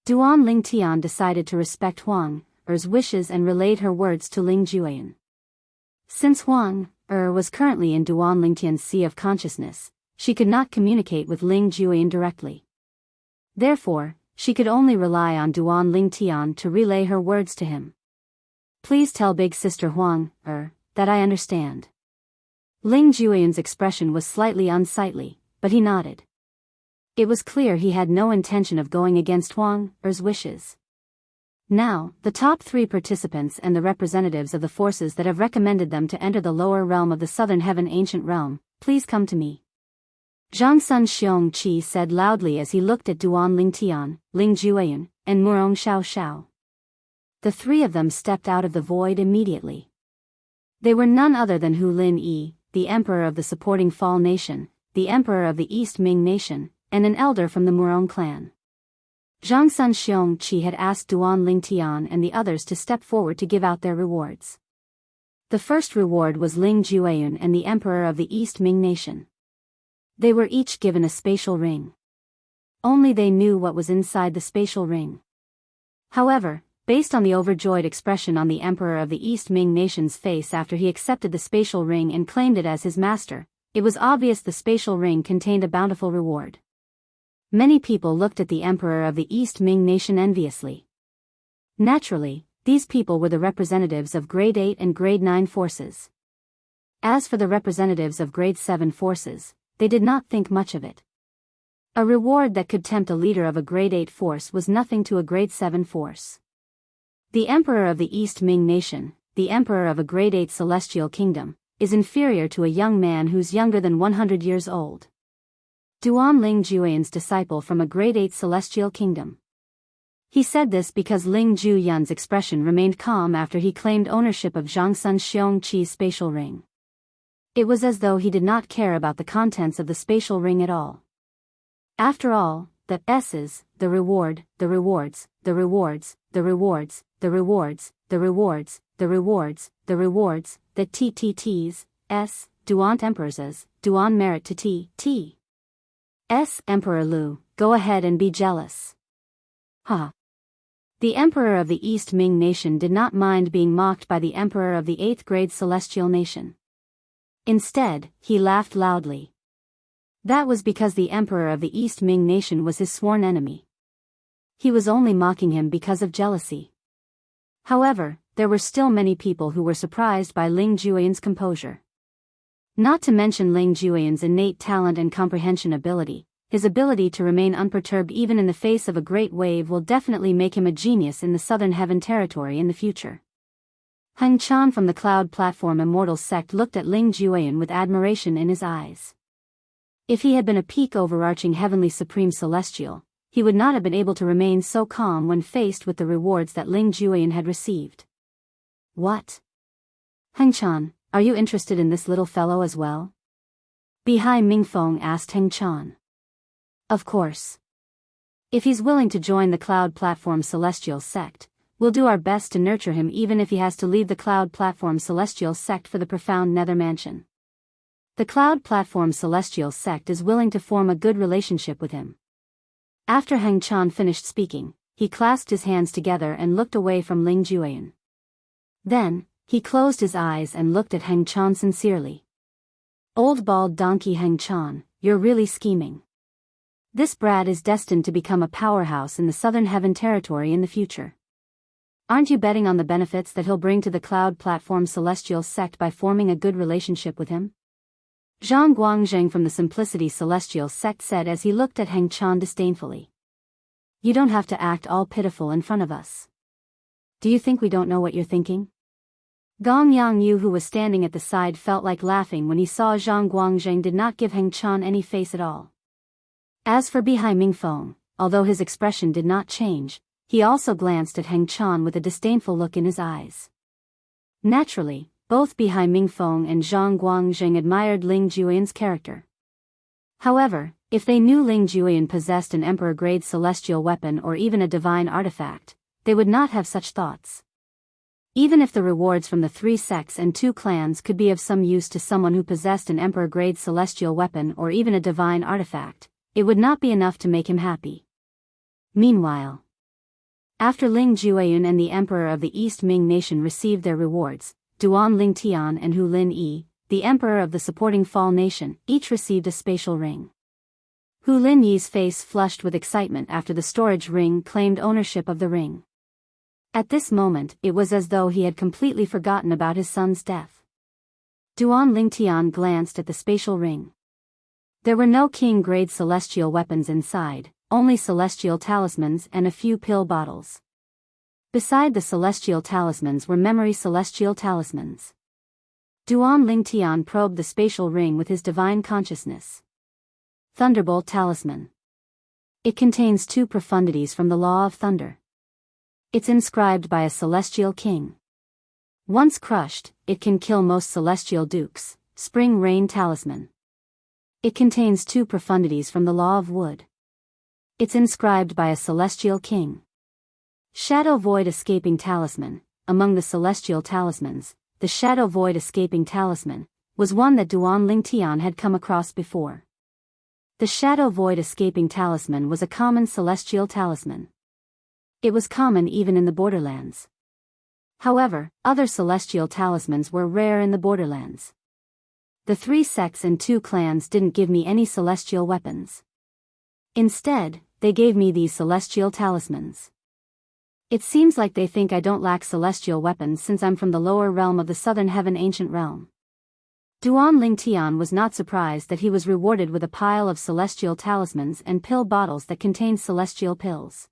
Duan Lingtian decided to respect Huang's wishes and relayed her words to Ling Jueyan. Since Huang was currently in Duan Lingtian's sea of consciousness, she could not communicate with Ling Jueyan directly. Therefore, she could only rely on Duan Lingtian to relay her words to him. Please tell Big Sister Huang that I understand. Ling Jueyan's expression was slightly unsightly, but he nodded. It was clear he had no intention of going against Huang's wishes. Now, the top 3 participants and the representatives of the forces that have recommended them to enter the lower realm of the southern heaven ancient realm, please come to me. Zhang Sun Xiongqi said loudly as he looked at Duan Lingtian, Ling Jueyan, and Murong Xiaoxiao. The three of them stepped out of the void immediately. They were none other than Hu Lin Yi, the emperor of the supporting Fall nation, the emperor of the East Ming nation, and an elder from the Murong clan. Zhang Xianxia had asked Duan Lingtian and the others to step forward to give out their rewards. The first reward was Ling Jueyun and the emperor of the East Ming nation. They were each given a spatial ring. Only they knew what was inside the spatial ring. However, based on the overjoyed expression on the emperor of the East Ming nation's face after he accepted the spatial ring and claimed it as his master, it was obvious the spatial ring contained a bountiful reward. Many people looked at the emperor of the East Ming nation enviously. Naturally, these people were the representatives of Grade 8 and Grade 9 forces. As for the representatives of Grade 7 forces, they did not think much of it. A reward that could tempt a leader of a Grade 8 force was nothing to a Grade 7 force. The emperor of the East Ming nation, the emperor of a Grade 8 celestial kingdom, is inferior to a young man who's younger than 100 years old. Duan Ling Jueyun's disciple from a Grade 8 celestial kingdom. He said this because Ling Juyun's expression remained calm after he claimed ownership of Zhang Xianxia's spatial ring. It was as though he did not care about the contents of the spatial ring at all. After all, the S's, the reward, the rewards, the rewards, the rewards, the rewards, the rewards, the rewards, the rewards, the TTT's, S, Duant Emperor's, Duan merit to T. S. Emperor Lu, go ahead and be jealous. Ha. The emperor of the East Ming nation did not mind being mocked by the emperor of the 8th grade celestial nation. Instead, he laughed loudly. That was because the emperor of the East Ming nation was his sworn enemy. He was only mocking him because of jealousy. However, there were still many people who were surprised by Ling Jueyun's composure. Not to mention Ling Jueyun's innate talent and comprehension ability, his ability to remain unperturbed even in the face of a great wave will definitely make him a genius in the Southern Heaven territory in the future. Heng Chan from the Cloud Platform Immortals sect looked at Ling Jueyun with admiration in his eyes. If he had been a peak overarching Heavenly Supreme Celestial, he would not have been able to remain so calm when faced with the rewards that Ling Jueyun had received. What? Heng Chan, are you interested in this little fellow as well? Bihai Mingfeng asked Heng Chan. Of course. If he's willing to join the Cloud Platform Celestial sect, we'll do our best to nurture him even if he has to leave the Cloud Platform Celestial sect for the profound Nether Mansion. The Cloud Platform Celestial sect is willing to form a good relationship with him. After Heng Chan finished speaking, he clasped his hands together and looked away from Ling Jueyun. Then, he closed his eyes and looked at Heng Chan sincerely. Old bald donkey Heng Chan, you're really scheming. This brat is destined to become a powerhouse in the Southern Heaven territory in the future. Aren't you betting on the benefits that he'll bring to the Cloud Platform Celestial sect by forming a good relationship with him? Zhang Guangzheng from the Simplicity Celestial sect said as he looked at Heng Chan disdainfully. You don't have to act all pitiful in front of us. Do you think we don't know what you're thinking? Gong Yangyu, who was standing at the side, felt like laughing when he saw Zhang Guangzheng did not give Heng Chan any face at all. As for Bihai Mingfeng, although his expression did not change, he also glanced at Heng Chan with a disdainful look in his eyes. Naturally, both Bihai Mingfeng and Zhang Guangzheng admired Ling Jueyun's character. However, if they knew Ling Jueyun possessed an emperor-grade celestial weapon or even a divine artifact, they would not have such thoughts. Even if the rewards from the 3 sects and 2 clans could be of some use to someone who possessed an emperor-grade celestial weapon or even a divine artifact, it would not be enough to make him happy. Meanwhile, after Ling Jueyun and the emperor of the East Ming nation received their rewards, Duan Lingtian and Hu Lin Yi, the emperor of the supporting Fall nation, each received a spatial ring. Hu Lin Yi's face flushed with excitement after the storage ring claimed ownership of the ring. At this moment, it was as though he had completely forgotten about his son's death. Duan Lingtian glanced at the spatial ring. There were no king-grade celestial weapons inside, only celestial talismans and a few pill bottles. Beside the celestial talismans were memory celestial talismans. Duan Lingtian probed the spatial ring with his divine consciousness. Thunderbolt Talisman. It contains 2 profundities from the law of thunder. It's inscribed by a celestial king. Once crushed, it can kill most celestial dukes. Spring Rain Talisman. It contains 2 profundities from the Law of Wood. It's inscribed by a celestial king. Shadow Void Escaping Talisman. Among the celestial talismans, the Shadow Void Escaping Talisman was one that Duan Lingtian had come across before. The Shadow Void Escaping Talisman was a common celestial talisman. It was common even in the borderlands. However, other celestial talismans were rare in the borderlands. The 3 sects and 2 clans didn't give me any celestial weapons. Instead, they gave me these celestial talismans. It seems like they think I don't lack celestial weapons since I'm from the lower realm of the Southern Heaven Ancient Realm. Duan Lingtian was not surprised that he was rewarded with a pile of celestial talismans and pill bottles that contained celestial pills.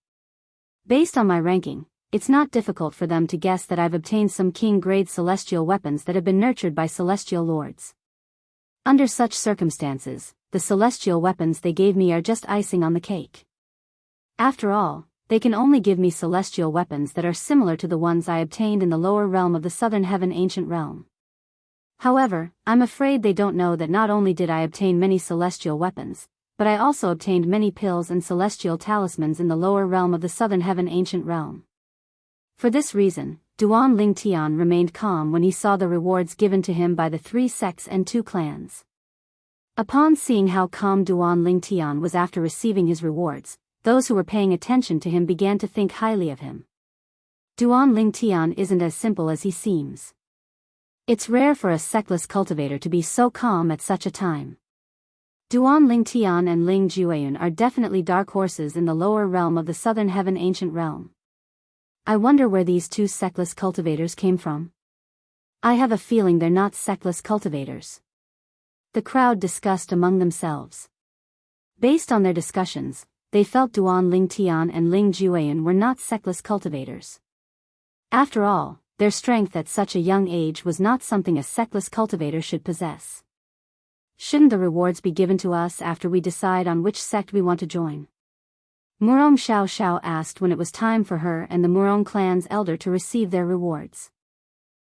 Based on my ranking, it's not difficult for them to guess that I've obtained some king-grade celestial weapons that have been nurtured by celestial lords. Under such circumstances, the celestial weapons they gave me are just icing on the cake. After all, they can only give me celestial weapons that are similar to the ones I obtained in the lower realm of the Southern Heaven Ancient Realm. However, I'm afraid they don't know that not only did I obtain many celestial weapons, but I also obtained many pills and celestial talismans in the lower realm of the Southern Heaven Ancient Realm. For this reason, Duan Lingtian remained calm when he saw the rewards given to him by the 3 sects and 2 clans. Upon seeing how calm Duan Lingtian was after receiving his rewards, those who were paying attention to him began to think highly of him. Duan Lingtian isn't as simple as he seems. It's rare for a sectless cultivator to be so calm at such a time. Duan Lingtian and Ling Jueyun are definitely dark horses in the lower realm of the Southern Heaven Ancient Realm. I wonder where these 2 sectless cultivators came from. I have a feeling they're not sectless cultivators. The crowd discussed among themselves. Based on their discussions, they felt Duan Lingtian and Ling Jueyun were not sectless cultivators. After all, their strength at such a young age was not something a sectless cultivator should possess. Shouldn't the rewards be given to us after we decide on which sect we want to join? Murong Xiao asked when it was time for her and the Murong clan's elder to receive their rewards.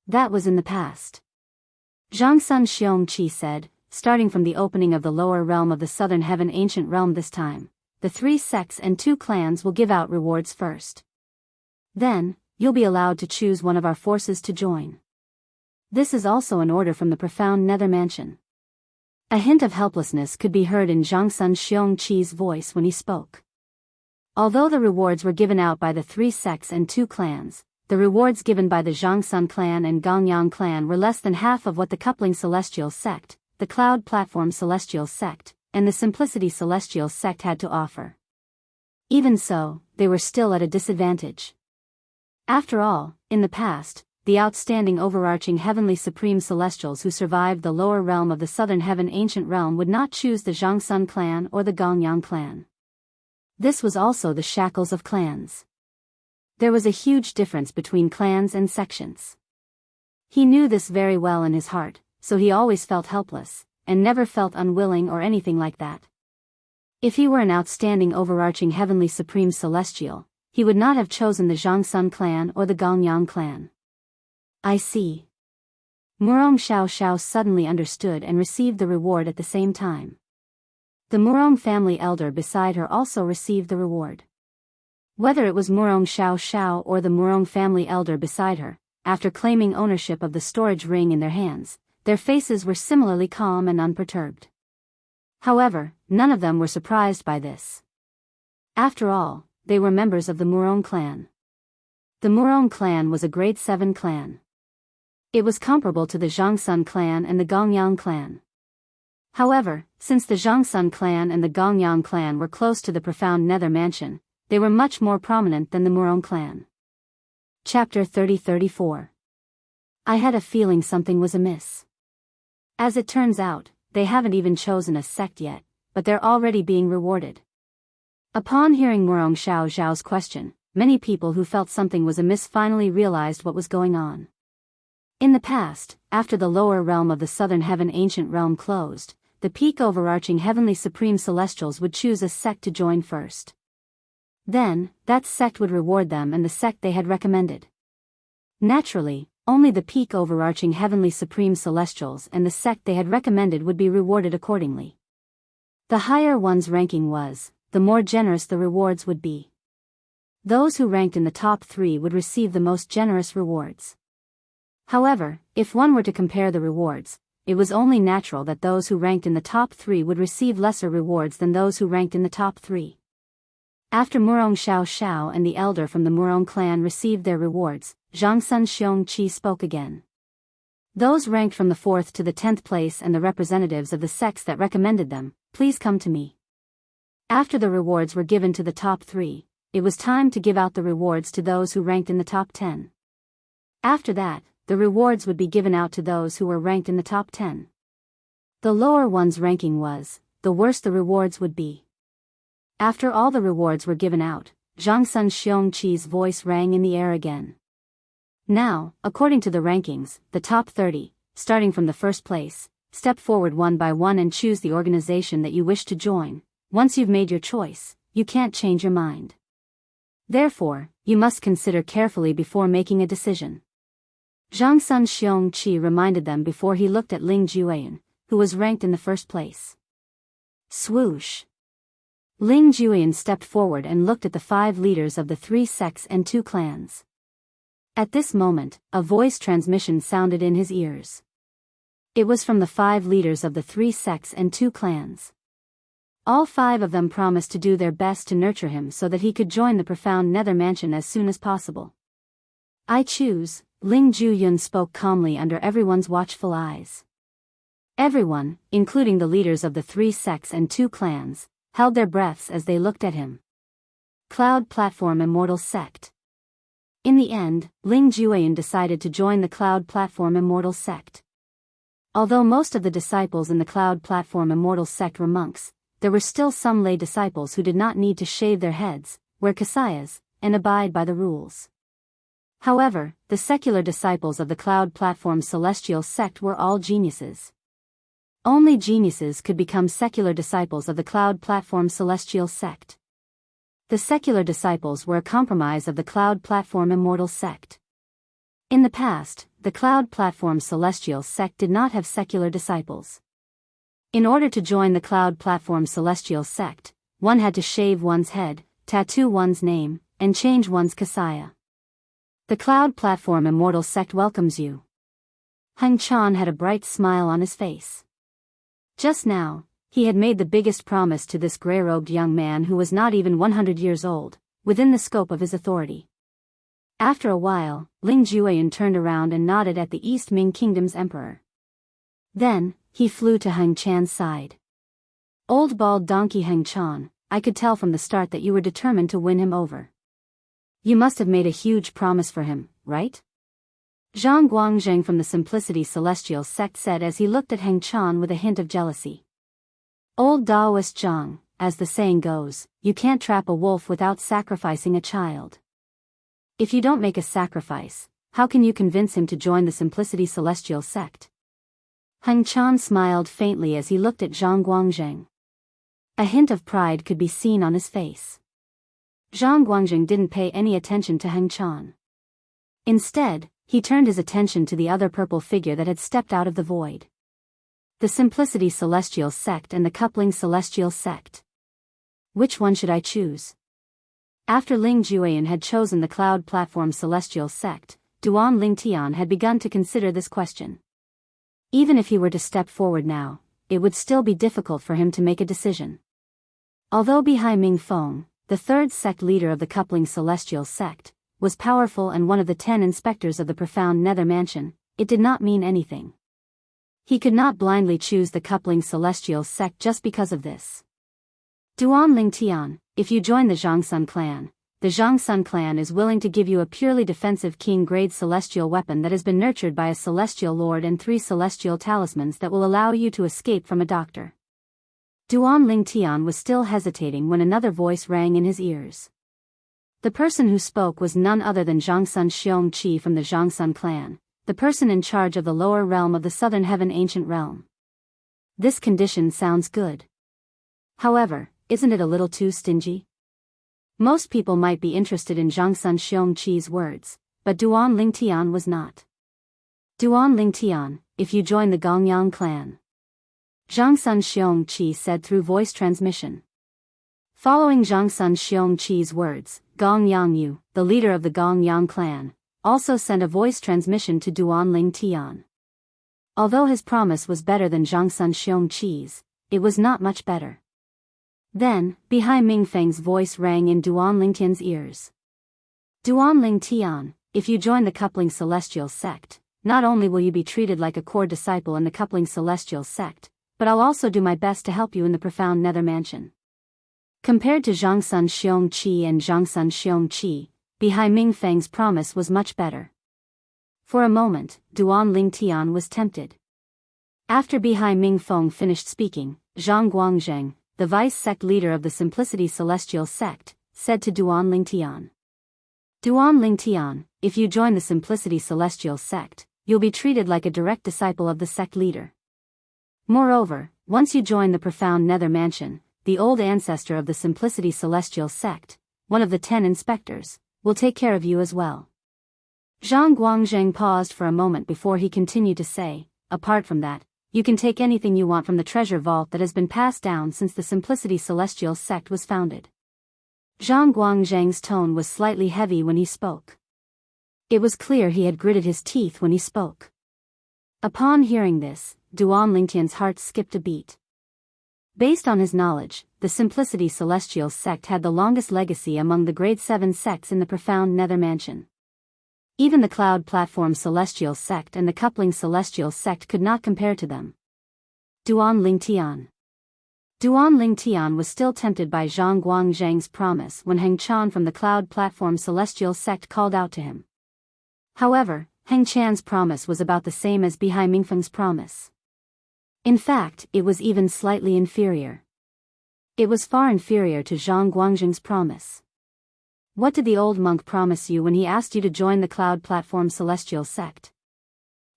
That was in the past. Jianghu Xiongqi said, starting from the opening of the lower realm of the Southern Heaven Ancient Realm this time, the 3 sects and 2 clans will give out rewards first. Then, you'll be allowed to choose one of our forces to join. This is also an order from the profound Nether Mansion. A hint of helplessness could be heard in Jianghu Xiongqi's voice when he spoke. Although the rewards were given out by the 3 sects and 2 clans, the rewards given by the Jiangsun clan and Gongyang clan were less than half of what the Coupling Celestial Sect, the Cloud Platform Celestial Sect, and the Simplicity Celestial Sect had to offer. Even so, they were still at a disadvantage. After all, in the past, the outstanding overarching Heavenly Supreme Celestials who survived the lower realm of the Southern Heaven Ancient Realm would not choose the Jiangsun clan or the Gongyang clan. This was also the shackles of clans. There was a huge difference between clans and sections. He knew this very well in his heart, so he always felt helpless, and never felt unwilling or anything like that. If he were an outstanding overarching Heavenly Supreme Celestial, he would not have chosen the Jiangsun clan or the Gongyang clan. I see. Murong Xiao suddenly understood and received the reward at the same time. The Murong family elder beside her also received the reward. Whether it was Murong Xiao or the Murong family elder beside her, after claiming ownership of the storage ring in their hands, their faces were similarly calm and unperturbed. However, none of them were surprised by this. After all, they were members of the Murong clan. The Murong clan was a grade 7 clan. It was comparable to the Jiangsun clan and the Gongyang clan. However, since the Jiangsun clan and the Gongyang clan were close to the profound Nether Mansion, they were much more prominent than the Murong clan. Chapter 30-34. I had a feeling something was amiss. As it turns out, they haven't even chosen a sect yet, but they're already being rewarded. Upon hearing Murong Xiao's question, many people who felt something was amiss finally realized what was going on. In the past, after the lower realm of the Southern Heaven Ancient Realm closed, the peak overarching Heavenly Supreme Celestials would choose a sect to join first. Then, that sect would reward them and the sect they had recommended. Naturally, only the peak overarching heavenly supreme celestials and the sect they had recommended would be rewarded accordingly. The higher one's ranking was, the more generous the rewards would be. Those who ranked in the top 3 would receive the most generous rewards. However, if one were to compare the rewards, it was only natural that those who ranked in the top 3 would receive lesser rewards than those who ranked in the top 3. After Murong Xiao and the elder from the Murong clan received their rewards, Jianghu Xianxia spoke again. Those ranked from the 4th to the 10th place and the representatives of the sects that recommended them, please come to me. After the rewards were given to the top 3, it was time to give out the rewards to those who ranked in the top 10. After that, the rewards would be given out to those who were ranked in the top 10. The lower one's ranking was, the worse the rewards would be. After all the rewards were given out, Jianghu Xianxia's voice rang in the air again. Now, according to the rankings, the top 30, starting from the first place, step forward one by one and choose the organization that you wish to join. Once you've made your choice, you can't change your mind. Therefore, you must consider carefully before making a decision. Jianghu Xianxia reminded them before he looked at Ling Juyan, who was ranked in the first place. Swoosh! Ling Juyan stepped forward and looked at the 5 leaders of the 3 sects and 2 clans. At this moment, a voice transmission sounded in his ears. It was from the 5 leaders of the 3 sects and 2 clans. All 5 of them promised to do their best to nurture him so that he could join the profound nether mansion as soon as possible. I choose, Ling Juyan spoke calmly under everyone's watchful eyes. Everyone, including the leaders of the 3 sects and 2 clans, held their breaths as they looked at him. Cloud Platform Immortal Sect. In the end, Ling Juyan decided to join the Cloud Platform Immortal Sect. Although most of the disciples in the Cloud Platform Immortal Sect were monks, there were still some lay disciples who did not need to shave their heads, wear kasayas, and abide by the rules. However, the secular disciples of the Cloud Platform Celestial Sect were all geniuses. Only geniuses could become secular disciples of the Cloud Platform Celestial Sect. The secular disciples were a compromise of the Cloud Platform Immortal Sect. In the past, the Cloud Platform Celestial Sect did not have secular disciples. In order to join the Cloud Platform Celestial Sect, one had to shave one's head, tattoo one's name, and change one's kasaya. The Cloud Platform Immortal Sect welcomes you. Heng Chan had a bright smile on his face. Just now, he had made the biggest promise to this grey-robed young man who was not even 100 years old, within the scope of his authority. After a while, Ling Juyan turned around and nodded at the East Ming Kingdom's emperor. Then, he flew to Heng Chan's side. Old bald donkey Heng Chan, I could tell from the start that you were determined to win him over. You must have made a huge promise for him, right? Zhang Guangzheng from the Simplicity Celestial Sect said as he looked at Heng Chan with a hint of jealousy. Old Daoist Zhang, as the saying goes, you can't trap a wolf without sacrificing a child. If you don't make a sacrifice, how can you convince him to join the Simplicity Celestial Sect? Heng Chan smiled faintly as he looked at Zhang Guangzheng. A hint of pride could be seen on his face. Zhang Guangzheng didn't pay any attention to Heng Chan. Instead, he turned his attention to the other purple figure that had stepped out of the void. The Simplicity Celestial Sect and the Coupling Celestial Sect. Which one should I choose? After Ling Juyan had chosen the Cloud Platform Celestial Sect, Duan Ling Tian had begun to consider this question. Even if he were to step forward now, it would still be difficult for him to make a decision. Although Bihai Ming Feng, the 3rd sect leader of the Coupling Celestial Sect, was powerful and one of the 10 inspectors of the profound Nether Mansion, it did not mean anything. He could not blindly choose the Coupling Celestial Sect just because of this. Duan Ling Tian, if you join the Jiangsun clan, the Jiangsun clan is willing to give you a purely defensive king-grade celestial weapon that has been nurtured by a celestial lord and 3 celestial talismans that will allow you to escape from a doctor. Duan Ling Tian was still hesitating when another voice rang in his ears. The person who spoke was none other than Jiangsun Xianxia from the Jiangsun clan, the person in charge of the lower realm of the Southern Heaven Ancient Realm. This condition sounds good. However, isn't it a little too stingy? Most people might be interested in Jianghu Xianxia's words, but Duan Lingtian was not. Duan Lingtian, if you join the Gongyang clan. Jianghu Xianxia said through voice transmission. Following Jianghu Xianxia's words, Gong Yangyu, the leader of the Gongyang clan, also sent a voice transmission to Duan Lingtian. Although his promise was better than Jianghu Xianxia's, it was not much better. Then, Bihai Mingfeng's voice rang in Duan Lingtian's ears. Duan Lingtian, if you join the Coupling Celestial sect, not only will you be treated like a core disciple in the Coupling Celestial sect, but I'll also do my best to help you in the profound nether mansion. Compared to Jianghu Xianxia and Jianghu Xianxia, Bihai Mingfeng's promise was much better. For a moment, Duan Lingtian was tempted. After Bihai Mingfeng finished speaking, Zhang Guangzheng, the vice-sect leader of the Simplicity Celestial sect, said to Duan Lingtian. Duan Lingtian, if you join the Simplicity Celestial sect, you'll be treated like a direct disciple of the sect leader. Moreover, once you join the profound nether mansion, the old ancestor of the Simplicity Celestial sect, one of the 10 inspectors, will take care of you as well. Zhang Guangzheng paused for a moment before he continued to say, apart from that, you can take anything you want from the treasure vault that has been passed down since the Simplicity Celestial sect was founded. Zhang Guangzheng's tone was slightly heavy when he spoke. It was clear he had gritted his teeth when he spoke. Upon hearing this, Duan Lingtian's heart skipped a beat. Based on his knowledge, the Simplicity Celestial sect had the longest legacy among the Grade 7 sects in the profound nether mansion. Even the Cloud Platform Celestial sect and the Coupling Celestial sect could not compare to them. Duan Lingtian. Duan Lingtian was still tempted by Zhang Guangzheng's promise when Heng Chan from the Cloud Platform Celestial sect called out to him. However, Heng Chan's promise was about the same as Bihai Mingfeng's promise. In fact, it was even slightly inferior. It was far inferior to Zhang Guangzheng's promise. What did the old monk promise you when he asked you to join the Cloud Platform Celestial sect?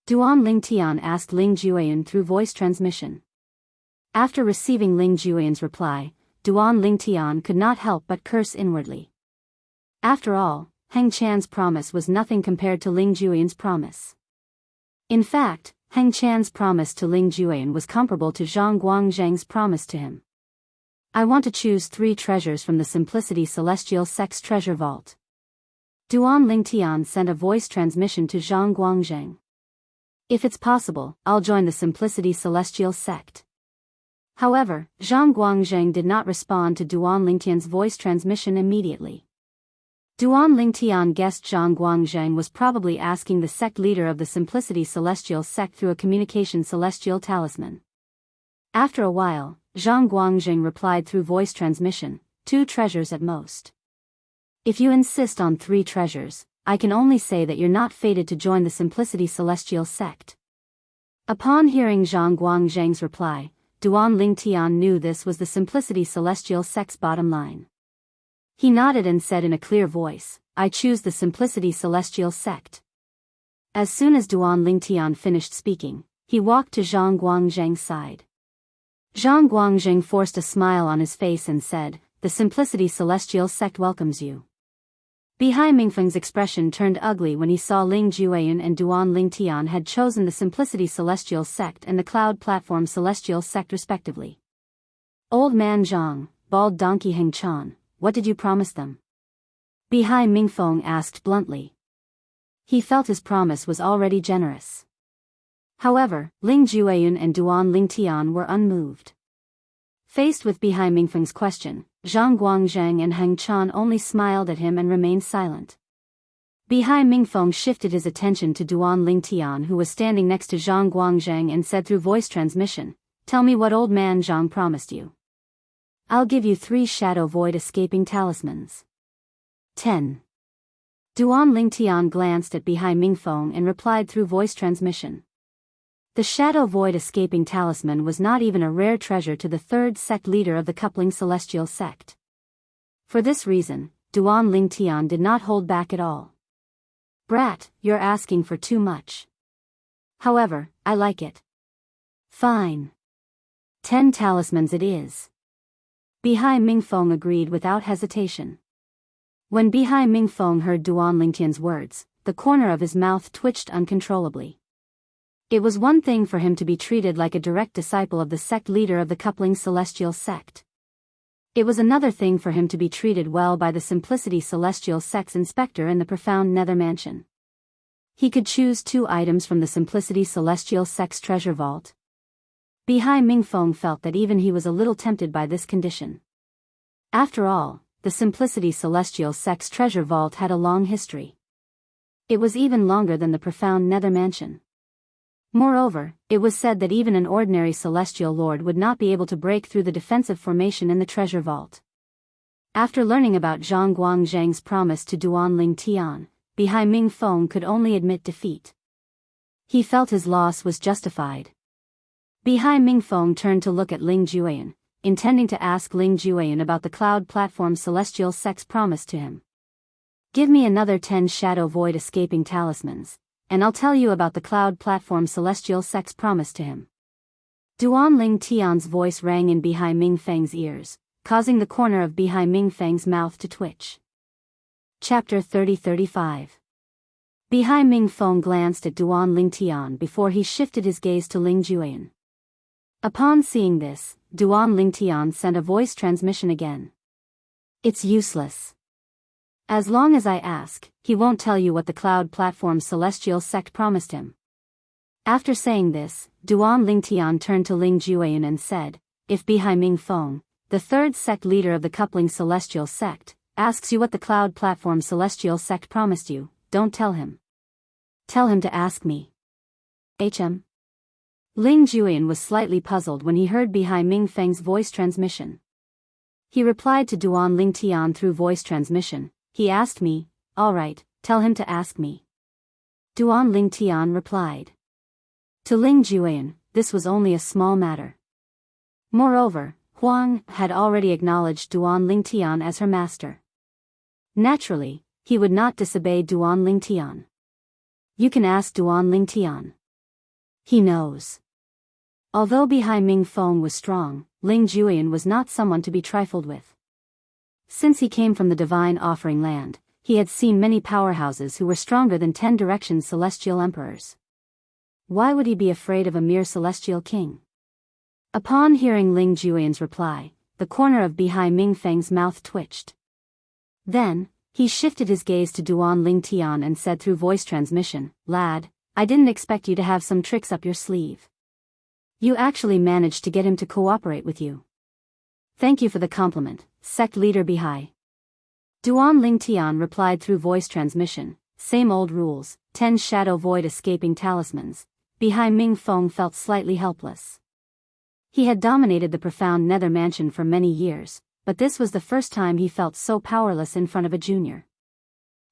Duan Lingtian asked Ling Jueyun through voice transmission. After receiving Ling Jueyun's reply, Duan Lingtian could not help but curse inwardly. After all, Heng Chan's promise was nothing compared to Ling Jueyun's promise. In fact, Heng Chan's promise to Ling Jueyun was comparable to Zhang Guangzheng's promise to him. I want to choose 3 treasures from the Simplicity Celestial sect's treasure vault. Duan Lingtian sent a voice transmission to Zhang Guangzheng. If it's possible, I'll join the Simplicity Celestial sect. However, Zhang Guangzheng did not respond to Duan Lingtian's voice transmission immediately. Duan Lingtian guessed Zhang Guangzheng was probably asking the sect leader of the Simplicity Celestial sect through a communication celestial talisman. After a while, Zhang Guangzheng replied through voice transmission, 2 treasures at most. If you insist on 3 treasures, I can only say that you're not fated to join the Simplicity Celestial sect. Upon hearing Zhang Guangzheng's reply, Duan Lingtian knew this was the Simplicity Celestial sect's bottom line. He nodded and said in a clear voice, I choose the Simplicity Celestial sect. As soon as Duan Lingtian finished speaking, he walked to Zhang Guangzheng's side. Zhang Guangzheng forced a smile on his face and said, the Simplicity Celestial sect welcomes you. Bihai Mingfeng's expression turned ugly when he saw Ling Jueyun and Duan Lingtian had chosen the Simplicity Celestial sect and the Cloud Platform Celestial sect respectively. Old man Zhang, bald donkey Heng Chan, what did you promise them? Bihai Mingfeng asked bluntly. He felt his promise was already generous. However, Ling Jueyun and Duan Lingtian were unmoved. Faced with Bihai Mingfeng's question, Zhang Guangzheng and Heng Chan only smiled at him and remained silent. Bihai Mingfeng shifted his attention to Duan Lingtian who was standing next to Zhang Guangzheng and said through voice transmission, tell me what old man Zhang promised you. I'll give you 3 shadow void escaping talismans. 10. Duan Lingtian glanced at Bihai Mingfeng and replied through voice transmission. The shadow void escaping talisman was not even a rare treasure to the 3rd sect leader of the Coupling Celestial sect. For this reason, Duan Lingtian did not hold back at all. Brat, you're asking for too much. However, I like it. Fine. 10 talismans it is. Bihai Mingfeng agreed without hesitation. When Bihai Mingfeng heard Duan Lingtian's words, the corner of his mouth twitched uncontrollably. It was one thing for him to be treated like a direct disciple of the sect leader of the coupling celestial sect. It was another thing for him to be treated well by the Simplicity Celestial Sect's inspector in the profound nether mansion. He could choose 2 items from the Simplicity Celestial Sect's treasure vault. Bihai Mingfeng felt that even he was a little tempted by this condition. After all, the Simplicity Celestial Sect's treasure vault had a long history. It was even longer than the profound nether mansion. Moreover, it was said that even an ordinary celestial lord would not be able to break through the defensive formation in the treasure vault. After learning about Zhang Guangzhang's promise to Duan Ling Tian, Bihai Mingfeng could only admit defeat. He felt his loss was justified. Bihai Mingfeng turned to look at Ling Jueyan, intending to ask Ling Jueyan about the cloud platform celestial sect's promise to him. Give me another 10 shadow void escaping talismans, and I'll tell you about the cloud platform celestial sect's promise to him. Duan Ling Tian's voice rang in Bihai Mingfeng's ears, causing the corner of Bihai Mingfeng's mouth to twitch. Chapter 30-35. Bihai Mingfeng glanced at Duan Ling Tian before he shifted his gaze to Ling Jueyan. Upon seeing this, Duan Ling Tian sent a voice transmission again. It's useless. As long as I ask, he won't tell you what the cloud platform celestial sect promised him. After saying this, Duan Ling Tian turned to Ling Jueyan and said, if Bihai Mingfeng, the 3rd sect leader of the coupling celestial sect, asks you what the cloud platform celestial sect promised you, don't tell him. Tell him to ask me. HM. Ling Jueyan was slightly puzzled when he heard Bihai Mingfeng's voice transmission. He replied to Duan Ling Tian through voice transmission, he asked me, all right, tell him to ask me. Duan Ling Tian replied. To Ling Jueyan, this was only a small matter. Moreover, Huang had already acknowledged Duan Ling Tian as her master. Naturally, he would not disobey Duan Ling Tian. You can ask Duan Ling Tian. He knows. Although Bihai Mingfeng was strong, Ling Jueyan was not someone to be trifled with. Since he came from the Divine Offering Land, he had seen many powerhouses who were stronger than 10 directions celestial emperors. Why would he be afraid of a mere celestial king? Upon hearing Ling Jueyan's reply, the corner of Bihai Mingfeng's mouth twitched. Then, he shifted his gaze to Duan Ling Tian and said through voice transmission, lad, I didn't expect you to have some tricks up your sleeve. You actually managed to get him to cooperate with you. Thank you for the compliment, sect leader Bihai. Duan Ling Tian replied through voice transmission, same old rules, 10 shadow void escaping talismans. Bihai Mingfeng felt slightly helpless. He had dominated the profound nether mansion for many years, but this was the first time he felt so powerless in front of a junior.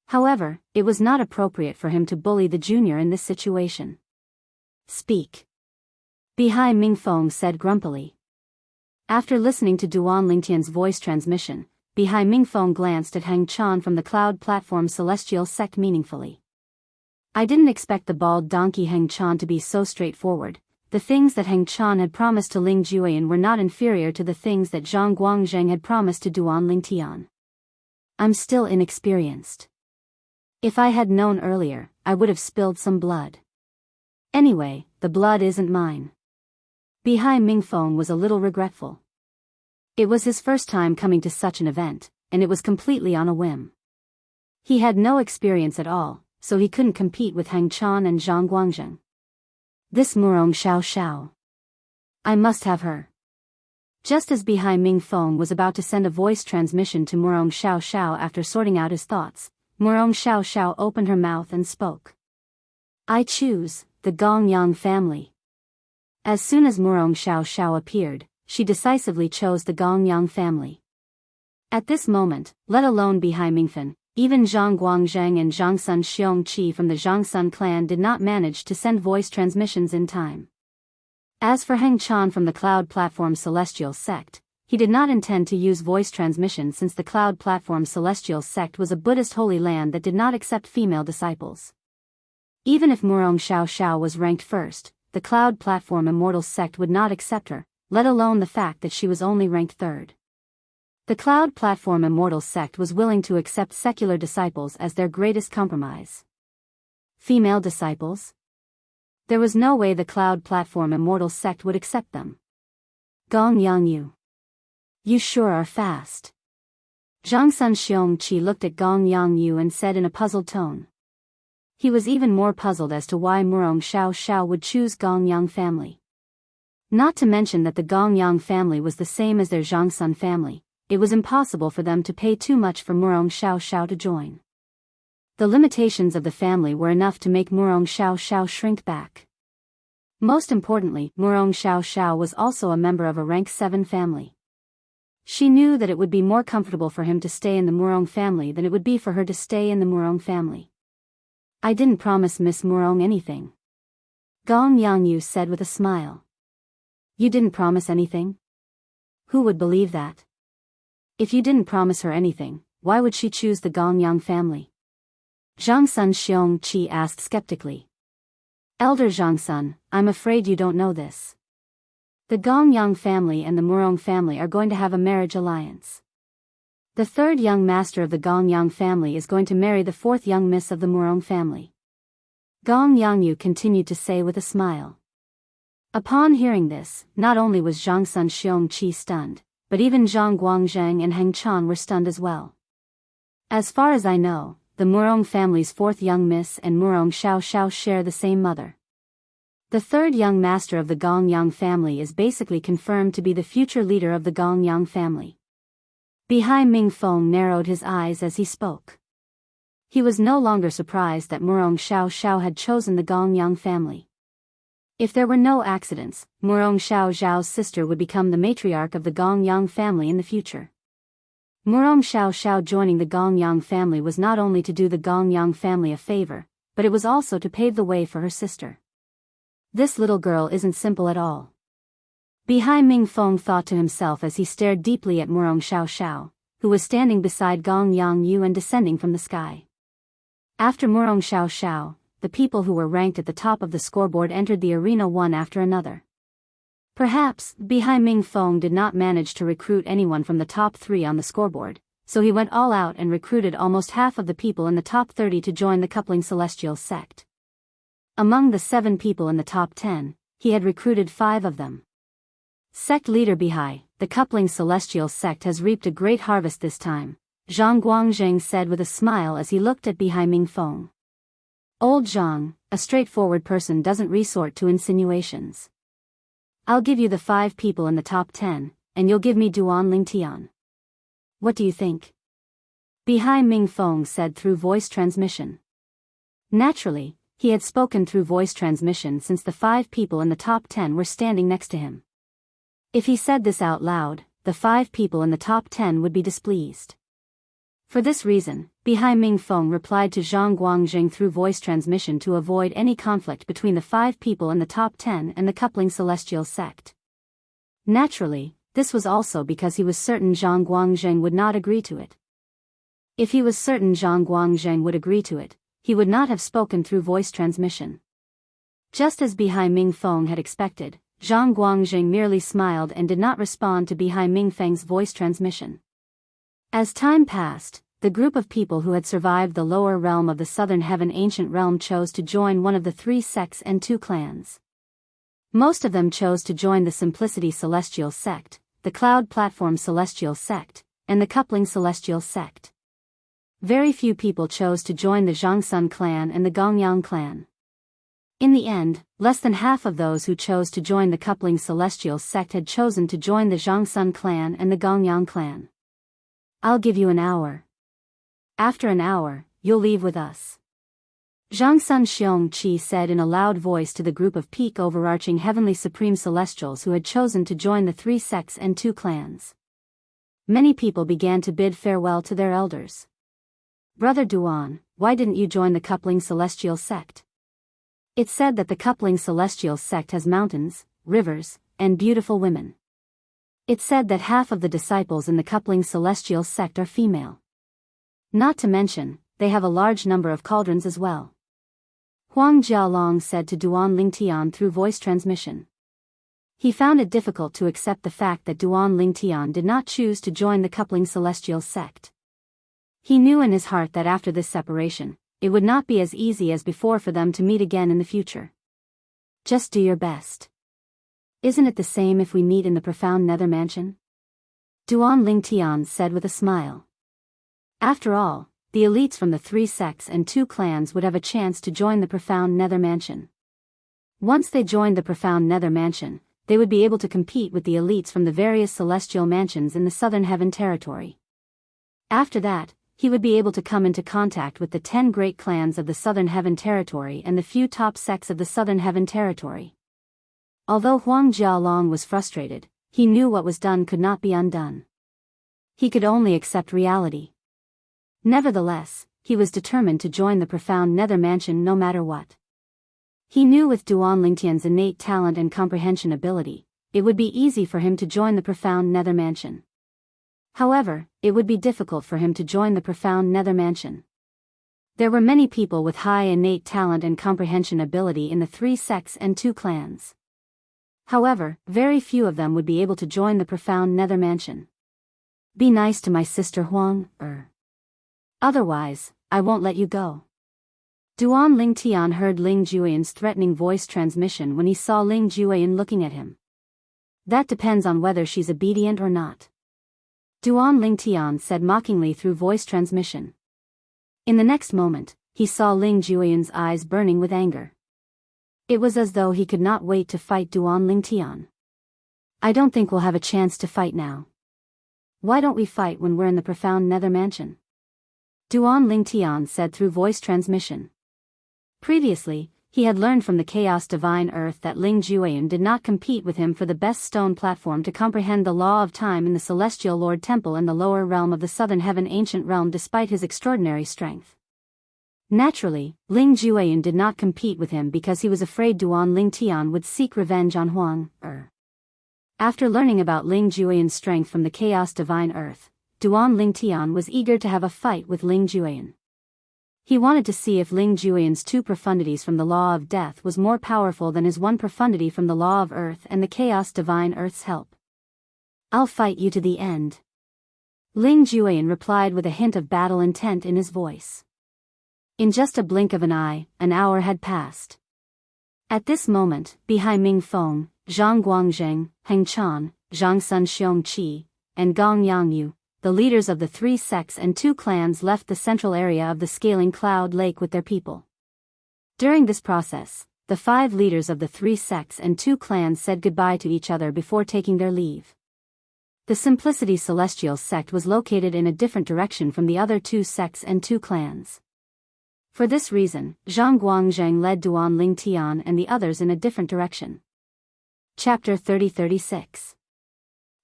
However, it was not appropriate for him to bully the junior in this situation. Speak. Bihai Mingfeng said grumpily. After listening to Duan Lingtian's voice transmission, Bihai Mingfeng glanced at Heng Chan from the cloud platform celestial sect meaningfully. I didn't expect the bald donkey Heng Chan to be so straightforward. The things that Heng Chan had promised to Ling Jueyan were not inferior to the things that Zhang Guangzhang had promised to Duan Lingtian. I'm still inexperienced. If I had known earlier, I would have spilled some blood. Anyway, the blood isn't mine. Bihai Mingfeng was a little regretful. It was his first time coming to such an event, and it was completely on a whim. He had no experience at all, so he couldn't compete with Heng Chan and Zhang Guangzheng. This Murong Xiao. I must have her. Just as Bihai Mingfeng was about to send a voice transmission to Murong Xiao after sorting out his thoughts, Murong Xiao opened her mouth and spoke. I choose the Gongyang family. As soon as Murong Xiao appeared, she decisively chose the Gongyang family. At this moment, let alone Bihai Mingfen, even Zhang Guangzhang and Zhang Sun Xiongqi from the Zhang Sun clan did not manage to send voice transmissions in time. As for Heng Chan from the Cloud Platform Celestial Sect, he did not intend to use voice transmission since the Cloud Platform Celestial Sect was a Buddhist holy land that did not accept female disciples. Even if Murong Xiao was ranked first, the Cloud Platform Immortal Sect would not accept her, let alone the fact that she was only ranked third. The Cloud Platform Immortal sect was willing to accept secular disciples as their greatest compromise. Female disciples? There was no way the Cloud Platform Immortal sect would accept them. Gong Yangyu. You sure are fast. Jianghu Xianxia looked at Gong Yangyu and said in a puzzled tone. He was even more puzzled as to why Wuxia Xianxia would choose Gong Yang family. Not to mention that the Gong Yang family was the same as their Jianghu family, it was impossible for them to pay too much for Wuxia Xianxia to join. The limitations of the family were enough to make Wuxia Xianxia shrink back. Most importantly, Wuxia Xianxia was also a member of a rank 7 family. She knew that it would be more comfortable for him to stay in the Murong family than it would be for her to stay in the Murong family. I didn't promise Miss Murong anything. Gong Yangyu said with a smile. You didn't promise anything? Who would believe that? If you didn't promise her anything, why would she choose the Gong Yang family? Jianghu Xianxia asked skeptically. Elder Jianghu, I'm afraid you don't know this. The Gong Yang family and the Murong family are going to have a marriage alliance. The third young master of the Gong Yang family is going to marry the fourth young miss of the Murong family. Gong Yangyu continued to say with a smile. Upon hearing this, not only was Jianghu Xianxia stunned, but even Zhang Guangzheng and Heng Chan were stunned as well. As far as I know, the Murong family's fourth young miss and Murong Xiaoxiao share the same mother. The third young master of the Gong Yang family is basically confirmed to be the future leader of the Gong Yang family. Bihai Mingfeng narrowed his eyes as he spoke. He was no longer surprised that Murong Xiaoxiao had chosen the Gong Yang family. If there were no accidents, Murong Xiaoxiao's sister would become the matriarch of the Gong Yang family in the future. Murong Xiaoxiao joining the Gong Yang family was not only to do the Gong Yang family a favor, but it was also to pave the way for her sister. This little girl isn't simple at all. Bihai Mingfeng thought to himself as he stared deeply at Murong Xiaoxiao, who was standing beside Gong Yangyu and descending from the sky. After Murong Xiaoxiao, the people who were ranked at the top of the scoreboard entered the arena one after another. Perhaps, Bihai Mingfeng did not manage to recruit anyone from the top 3 on the scoreboard, so he went all out and recruited almost half of the people in the top 30 to join the Coupling Celestial sect. Among the 7 people in the top 10, he had recruited 5 of them. Sect leader Bihai, the Coupling Celestial sect has reaped a great harvest this time, Zhang Guangzheng said with a smile as he looked at Bihai Mingfeng. Old Zhang, a straightforward person doesn't resort to insinuations. I'll give you the 5 people in the top 10, and you'll give me Duan Lingtian. What do you think? Bihai Mingfeng said through voice transmission. Naturally, he had spoken through voice transmission since the 5 people in the top 10 were standing next to him. If he said this out loud, the 5 people in the top 10 would be displeased. For this reason, Bihai Mingfeng replied to Zhang Guangzheng through voice transmission to avoid any conflict between the 5 people in the top 10 and the Coupling Celestial sect. Naturally, this was also because he was certain Zhang Guangzheng would not agree to it. If he was certain Zhang Guangzheng would agree to it, he would not have spoken through voice transmission. Just as Bihai Mingfeng had expected, Zhang Guangzheng merely smiled and did not respond to Bihai Mingfeng's voice transmission. As time passed, the group of people who had survived the lower realm of the Southern Heaven Ancient Realm chose to join one of the 3 sects and 2 clans. Most of them chose to join the Simplicity Celestial sect, the Cloud Platform Celestial sect, and the Coupling Celestial sect. Very few people chose to join the Jiangsun clan and the Gongyang clan. In the end, less than half of those who chose to join the Coupling Celestial sect had chosen to join the Jiangsun clan and the Gongyang clan. I'll give you an hour. After an hour, you'll leave with us. Jianghu Xianxia said in a loud voice to the group of peak overarching heavenly supreme celestials who had chosen to join the 3 sects and 2 clans. Many people began to bid farewell to their elders. Brother Duan, why didn't you join the Coupling Celestial sect? It's said that the Coupling Celestial sect has mountains, rivers, and beautiful women. It's said that half of the disciples in the Coupling Celestial sect are female. Not to mention, they have a large number of cauldrons as well. Huang Jialong said to Duan Lingtian through voice transmission. He found it difficult to accept the fact that Duan Lingtian did not choose to join the coupling celestial sect. He knew in his heart that after this separation, it would not be as easy as before for them to meet again in the future. Just do your best. Isn't it the same if we meet in the profound nether mansion? Duan Lingtian said with a smile. After all, the elites from the 3 sects and 2 clans would have a chance to join the profound nether mansion. Once they joined the profound nether mansion, they would be able to compete with the elites from the various celestial mansions in the Southern Heaven territory. After that, he would be able to come into contact with the 10 great clans of the Southern Heaven territory and the few top sects of the Southern Heaven territory. Although Huang Jialong was frustrated, he knew what was done could not be undone. He could only accept reality. Nevertheless, he was determined to join the profound nether mansion no matter what. He knew with Duan Lingtian's innate talent and comprehension ability, it would be easy for him to join the profound nether mansion. However, it would be difficult for him to join the profound nether mansion. There were many people with high innate talent and comprehension ability in the 3 sects and 2 clans. However, very few of them would be able to join the profound nether mansion. Be nice to my sister Huang, otherwise, I won't let you go. Duan Lingtian heard Ling Juyan's threatening voice transmission when he saw Ling Juyan looking at him. That depends on whether she's obedient or not. Duan Lingtian said mockingly through voice transmission. In the next moment, he saw Ling Juyan's eyes burning with anger. It was as though he could not wait to fight Duan Lingtian. I don't think we'll have a chance to fight now. Why don't we fight when we're in the profound nether mansion? Duan Lingtian said through voice transmission. Previously, he had learned from the Chaos Divine Earth that Ling Juyan did not compete with him for the best stone platform to comprehend the law of time in the Celestial Lord Temple in the lower realm of the Southern Heaven Ancient Realm despite his extraordinary strength. Naturally, Ling Juyan did not compete with him because he was afraid Duan Lingtian would seek revenge on Huang. After learning about Ling Juyan's strength from the Chaos Divine Earth, Duan Lingtian was eager to have a fight with Ling Juyan. He wanted to see if Ling Juyan's 2 profundities from the Law of Death was more powerful than his 1 profundity from the Law of Earth and the Chaos Divine Earth's help. I'll fight you to the end. Ling Juyan replied with a hint of battle intent in his voice. In just a blink of an eye, an hour had passed. At this moment, behind Ming Feng, Zhang Guangzheng, Heng Chan, Zhang Sun Xiongqi, and Gong Yangyu, the leaders of the 3 sects and 2 clans left the central area of the scaling cloud lake with their people. During this process, the 5 leaders of the 3 sects and 2 clans said goodbye to each other before taking their leave. The Simplicity Celestial sect was located in a different direction from the other 2 sects and 2 clans. For this reason, Zhang Guangzheng led Duan Lingtian and the others in a different direction. Chapter 30-36.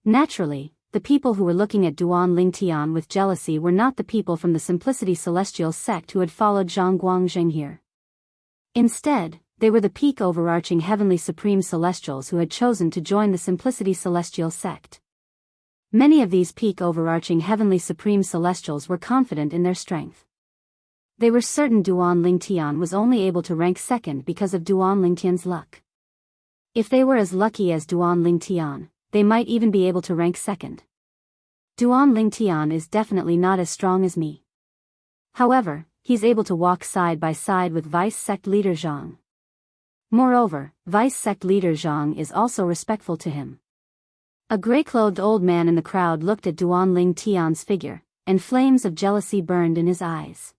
Naturally, the people who were looking at Duan Lingtian with jealousy were not the people from the Simplicity Celestial sect who had followed Zhang Guangzheng here. Instead, they were the peak overarching heavenly supreme celestials who had chosen to join the Simplicity Celestial sect. Many of these peak overarching heavenly supreme celestials were confident in their strength. They were certain Duan Lingtian was only able to rank 2nd because of Duan Lingtian's luck. If they were as lucky as Duan Lingtian, they might even be able to rank 2nd. Duan Lingtian is definitely not as strong as me. However, he's able to walk side by side with Vice Sect Leader Zhang. Moreover, Vice Sect Leader Zhang is also respectful to him. A gray-clothed old man in the crowd looked at Duan Lingtian's figure, and flames of jealousy burned in his eyes.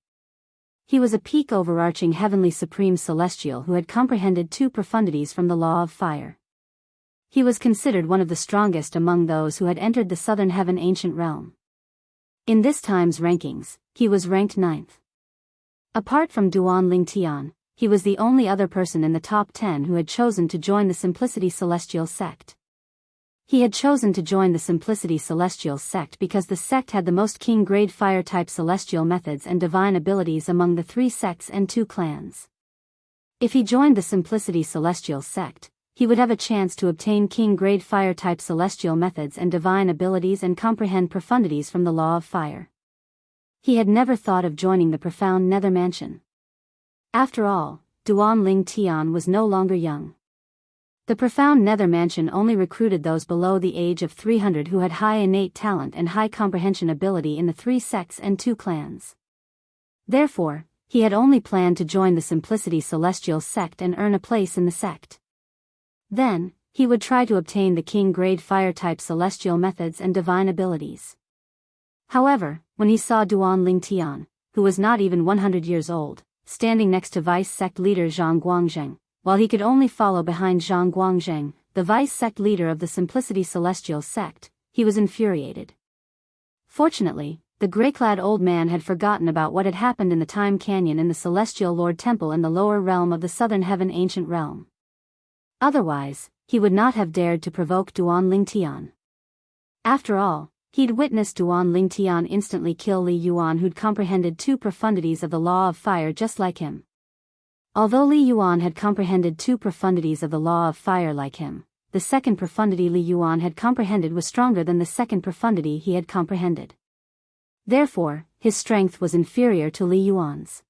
He was a peak overarching heavenly supreme celestial who had comprehended 2 profundities from the law of fire. He was considered one of the strongest among those who had entered the Southern Heaven Ancient Realm. In this time's rankings, he was ranked 9th. Apart from Duan Lingtian, he was the only other person in the top 10 who had chosen to join the Simplicity Celestial sect. He had chosen to join the Simplicity Celestial sect because the sect had the most king-grade fire-type celestial methods and divine abilities among the 3 sects and 2 clans. If he joined the Simplicity Celestial sect, he would have a chance to obtain king-grade fire-type celestial methods and divine abilities and comprehend profundities from the law of fire. He had never thought of joining the profound nether mansion. After all, Duan Lingtian was no longer young. The profound nether mansion only recruited those below the age of 300 who had high innate talent and high comprehension ability in the 3 sects and 2 clans. Therefore, he had only planned to join the Simplicity Celestial sect and earn a place in the sect. Then, he would try to obtain the king-grade fire-type celestial methods and divine abilities. However, when he saw Duan Lingtian, who was not even 100 years old, standing next to vice sect leader Zhang Guangzheng, while he could only follow behind Zhang Guangzheng, the vice sect leader of the Simplicity Celestial sect, he was infuriated. Fortunately, the gray-clad old man had forgotten about what had happened in the Time Canyon in the Celestial Lord Temple in the lower realm of the Southern Heaven Ancient Realm. Otherwise, he would not have dared to provoke Duan Lingtian. After all, he'd witnessed Duan Lingtian instantly kill Li Yuan, who'd comprehended 2 profundities of the law of fire just like him. Although Li Yuan had comprehended 2 profundities of the law of fire like him, the second profundity Li Yuan had comprehended was stronger than the second profundity he had comprehended. Therefore, his strength was inferior to Li Yuan's.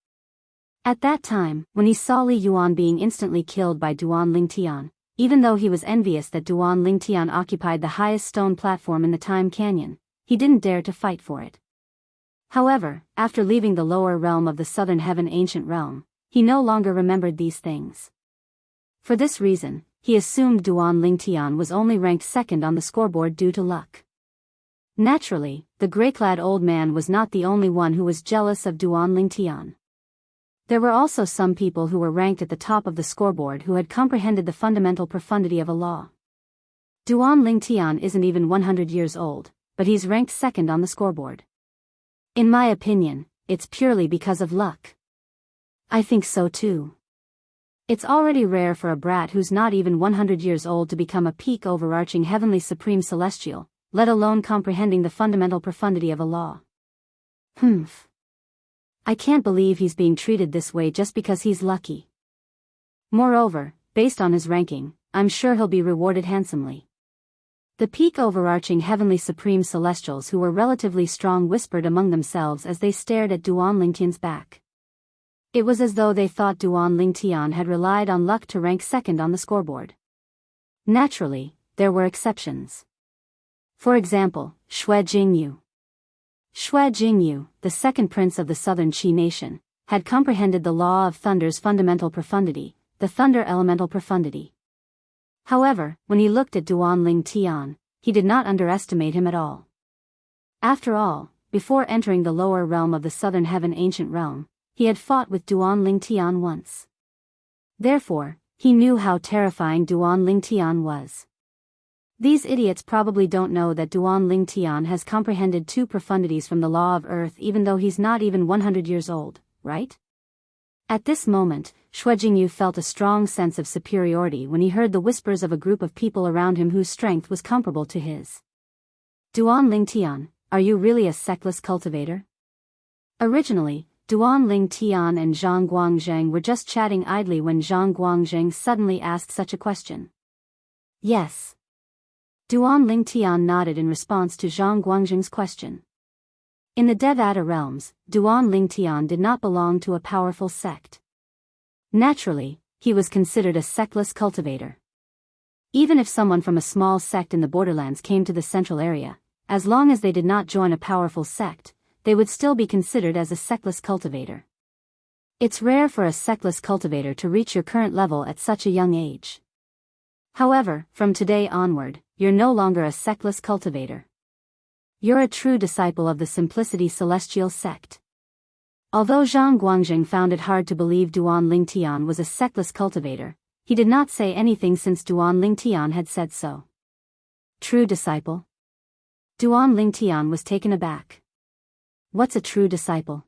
At that time, when he saw Li Yuan being instantly killed by Duan Lingtian, even though he was envious that Duan Lingtian occupied the highest stone platform in the Time Canyon, he didn't dare to fight for it. However, after leaving the lower realm of the Southern Heaven Ancient Realm, he no longer remembered these things. For this reason, he assumed Duan Lingtian was only ranked second on the scoreboard due to luck. Naturally, the gray-clad old man was not the only one who was jealous of Duan Lingtian. There were also some people who were ranked at the top of the scoreboard who had comprehended the fundamental profundity of a law. Duan Lingtian isn't even 100 years old, but he's ranked second on the scoreboard. In my opinion, it's purely because of luck. I think so too. It's already rare for a brat who's not even 100 years old to become a peak overarching heavenly supreme celestial, let alone comprehending the fundamental profundity of a law. I can't believe he's being treated this way just because he's lucky. Moreover, based on his ranking, I'm sure he'll be rewarded handsomely. The peak overarching heavenly supreme celestials who were relatively strong whispered among themselves as they stared at Duan Lingtian's back. It was as though they thought Duan Lingtian had relied on luck to rank second on the scoreboard. Naturally, there were exceptions. For example, Xue Jingyu. Xue Jingyu, the second prince of the southern Qi nation, had comprehended the law of thunder's fundamental profundity, the thunder elemental profundity. However, when he looked at Duan Lingtian, he did not underestimate him at all. After all, before entering the lower realm of the Southern Heaven Ancient Realm, he had fought with Duan Lingtian once. Therefore, he knew how terrifying Duan Lingtian was. These idiots probably don't know that Duan Lingtian has comprehended 2 profundities from the law of earth even though he's not even 100 years old, right? At this moment, Xue Jingyu felt a strong sense of superiority when he heard the whispers of a group of people around him whose strength was comparable to his. Duan Lingtian, are you really a sectless cultivator? Originally, Duan Lingtian and Zhang Guangzheng were just chatting idly when Zhang Guangzheng suddenly asked such a question. Yes. Duan Lingtian nodded in response to Zhang Guangzheng's question. In the Devata realms, Duan Lingtian did not belong to a powerful sect. Naturally, he was considered a sectless cultivator. Even if someone from a small sect in the borderlands came to the central area, as long as they did not join a powerful sect, they would still be considered as a sectless cultivator. It's rare for a sectless cultivator to reach your current level at such a young age. However, from today onward, you're no longer a sectless cultivator. You're a true disciple of the Simplicity Celestial sect. Although Zhang Guangzheng found it hard to believe Duan Lingtian was a sectless cultivator, he did not say anything since Duan Lingtian had said so. True disciple? Duan Lingtian was taken aback. What's a true disciple?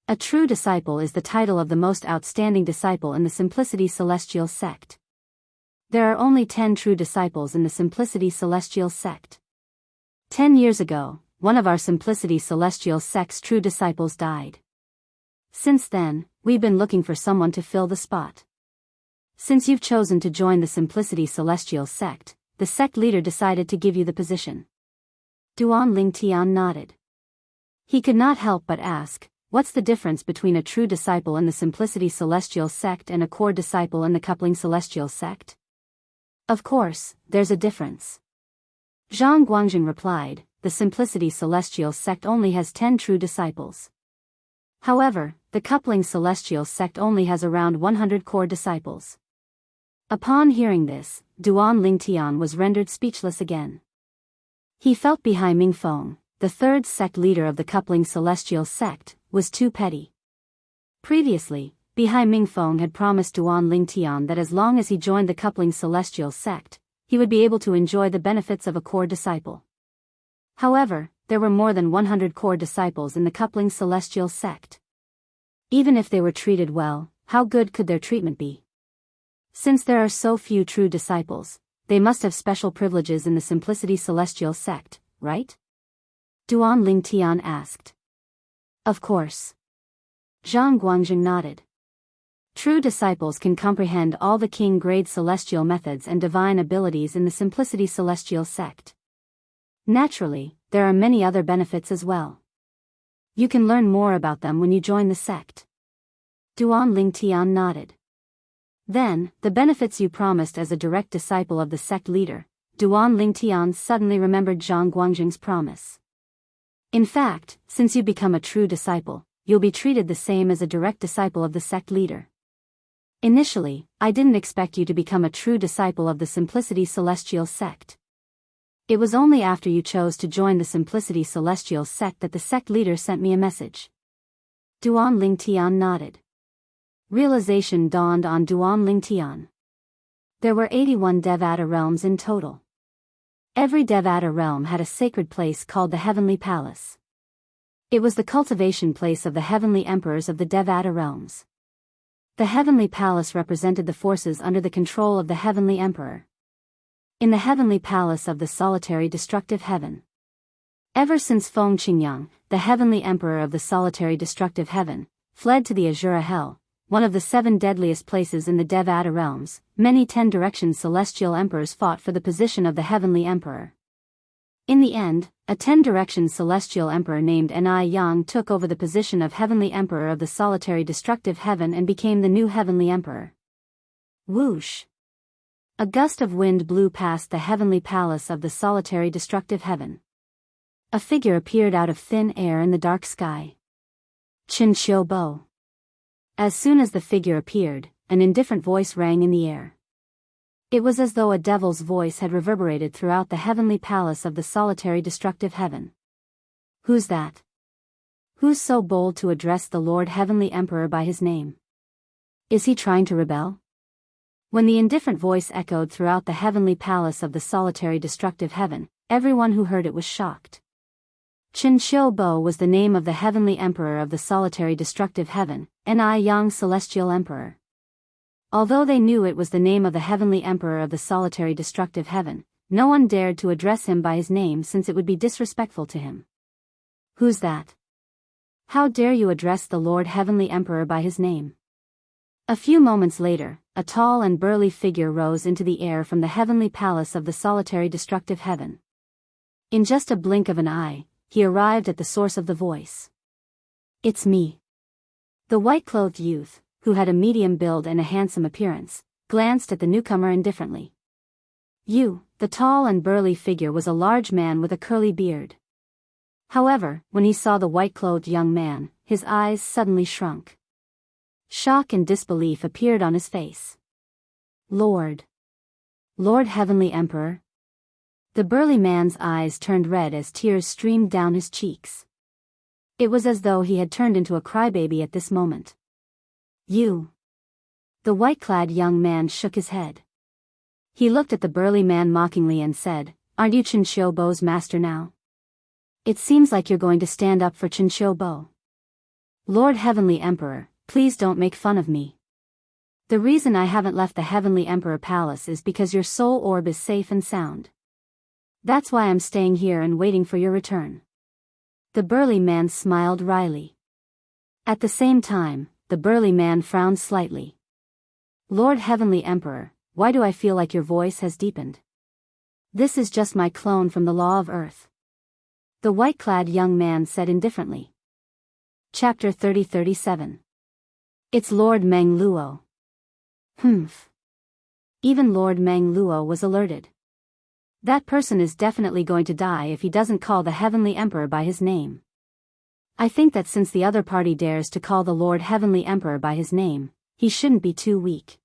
A true disciple is the title of the most outstanding disciple in the Simplicity Celestial sect. There are only 10 true disciples in the Simplicity Celestial sect. 10 years ago, one of our Simplicity Celestial sect's true disciples died. Since then, we've been looking for someone to fill the spot. Since you've chosen to join the Simplicity Celestial sect, the sect leader decided to give you the position. Duan Lingtian nodded. He could not help but ask, what's the difference between a true disciple in the Simplicity Celestial sect and a core disciple in the Coupling Celestial sect? Of course, there's a difference. Zhang Guangjing replied, the Simplicity Celestial sect only has 10 true disciples. However, the Coupling Celestial sect only has around 100 core disciples. Upon hearing this, Duan Lingtian was rendered speechless again. He felt Bihai Mingfeng, the third sect leader of the Coupling Celestial sect, was too petty. Previously, Bihai Mingfeng had promised Duan Lingtian that as long as he joined the Coupling Celestial sect, he would be able to enjoy the benefits of a core disciple. However, there were more than 100 core disciples in the Coupling Celestial sect. Even if they were treated well, how good could their treatment be? Since there are so few true disciples, they must have special privileges in the Simplicity Celestial sect, right? Duan Lingtian asked. Of course. Zhang Guangjing nodded. True disciples can comprehend all the king-grade celestial methods and divine abilities in the Simplicity Celestial sect. Naturally, there are many other benefits as well. You can learn more about them when you join the sect. Duan Lingtian nodded. Then, the benefits you promised as a direct disciple of the sect leader. Duan Lingtian suddenly remembered Zhang Guangjing's promise. In fact, since you become a true disciple, you'll be treated the same as a direct disciple of the sect leader. Initially, I didn't expect you to become a true disciple of the Simplicity Celestial sect. It was only after you chose to join the Simplicity Celestial sect that the sect leader sent me a message. Duan Lingtian nodded. Realization dawned on Duan Lingtian. There were 81 Devata realms in total. Every Devata realm had a sacred place called the Heavenly Palace. It was the cultivation place of the heavenly emperors of the Devata realms. The Heavenly Palace represented the forces under the control of the Heavenly Emperor. In the Heavenly Palace of the Solitary Destructive Heaven. Ever since Feng Qingyang, the Heavenly Emperor of the Solitary Destructive Heaven, fled to the Azura Hell, one of the 7 deadliest places in the Devata realms, many 10-direction celestial emperors fought for the position of the Heavenly Emperor. In the end, a 10-direction celestial emperor named Ni Yang took over the position of Heavenly Emperor of the Solitary Destructive Heaven and became the new Heavenly Emperor. Whoosh! A gust of wind blew past the Heavenly Palace of the Solitary Destructive Heaven. A figure appeared out of thin air in the dark sky. Qin Xiu Bo. As soon as the figure appeared, an indifferent voice rang in the air. It was as though a devil's voice had reverberated throughout the Heavenly Palace of the Solitary Destructive Heaven. Who's that? Who's so bold to address the Lord Heavenly Emperor by his name? Is he trying to rebel? When the indifferent voice echoed throughout the Heavenly Palace of the Solitary Destructive Heaven, everyone who heard it was shocked. Qin Xiu Bo was the name of the Heavenly Emperor of the Solitary Destructive Heaven, Ni Yang Celestial Emperor. Although they knew it was the name of the Heavenly Emperor of the Solitary Destructive Heaven, no one dared to address him by his name since it would be disrespectful to him. Who's that? How dare you address the Lord Heavenly Emperor by his name? A few moments later, a tall and burly figure rose into the air from the Heavenly Palace of the Solitary Destructive Heaven. In just a blink of an eye, he arrived at the source of the voice. It's me. The white-clothed youth, who had a medium build and a handsome appearance, glanced at the newcomer indifferently. The tall and burly figure was a large man with a curly beard. However, when he saw the white-clothed young man, his eyes suddenly shrunk. Shock and disbelief appeared on his face. Lord Heavenly Emperor? The burly man's eyes turned red as tears streamed down his cheeks. It was as though he had turned into a crybaby at this moment. You. The white-clad young man shook his head. He looked at the burly man mockingly and said, Aren't you Qin Xiu Bo's master now? It seems like you're going to stand up for Qin Xiu Bo. Lord Heavenly Emperor, please don't make fun of me. The reason I haven't left the Heavenly Emperor Palace is because your soul orb is safe and sound. That's why I'm staying here and waiting for your return. The burly man smiled wryly. At the same time, the burly man frowned slightly. Lord Heavenly Emperor, why do I feel like your voice has deepened? This is just my clone from the Law of Earth. The white-clad young man said indifferently. Chapter 30-37. It's Lord Meng Luo. Humph. Even Lord Meng Luo was alerted. That person is definitely going to die if he doesn't call the Heavenly Emperor by his name. I think that since the other party dares to call the Lord Heavenly Emperor by his name, he shouldn't be too weak.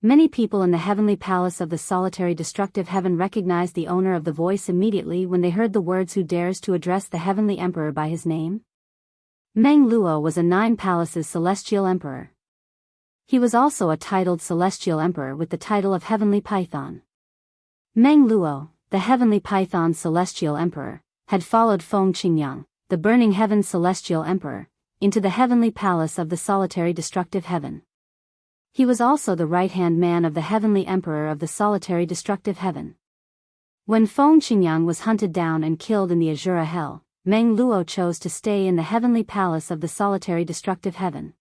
Many people in the heavenly palace of the solitary destructive heaven recognized the owner of the voice immediately when they heard the words "who dares to address the Heavenly Emperor by his name?" Meng Luo was a 9 palaces celestial emperor. He was also a titled celestial emperor with the title of Heavenly Python. Meng Luo, the Heavenly Python celestial emperor, had followed Feng Qingyang, the burning heaven celestial emperor, into the heavenly palace of the solitary destructive heaven. He was also the right-hand man of the heavenly emperor of the solitary destructive heaven. When Feng Qingyang was hunted down and killed in the Azura Hell, Meng Luo chose to stay in the heavenly palace of the solitary destructive heaven.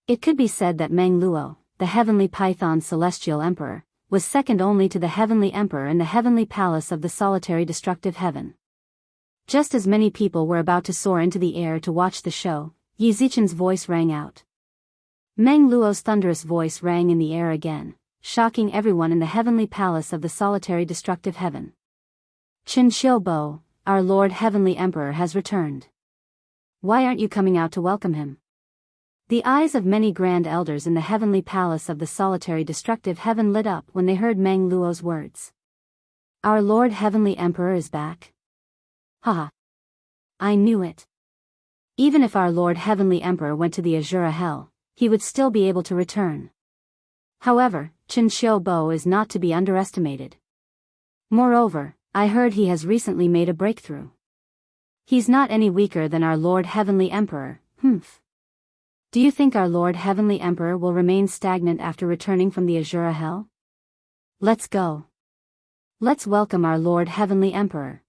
It could be said that Meng Luo, the heavenly Python celestial emperor, was second only to the heavenly emperor in the heavenly palace of the solitary destructive heaven. Just as many people were about to soar into the air to watch the show, Yi Zichen's voice rang out. Meng Luo's thunderous voice rang in the air again, shocking everyone in the heavenly palace of the solitary destructive heaven. Qin Xiubo, our Lord Heavenly Emperor has returned. Why aren't you coming out to welcome him? The eyes of many grand elders in the heavenly palace of the solitary destructive heaven lit up when they heard Meng Luo's words. Our Lord Heavenly Emperor is back? Haha. I knew it. Even if our Lord Heavenly Emperor went to the Azura Hell, he would still be able to return. However, Qin Xiubo is not to be underestimated. Moreover, I heard he has recently made a breakthrough. He's not any weaker than our Lord Heavenly Emperor, Do you think our Lord Heavenly Emperor will remain stagnant after returning from the Azura Hell? Let's go. Let's welcome our Lord Heavenly Emperor.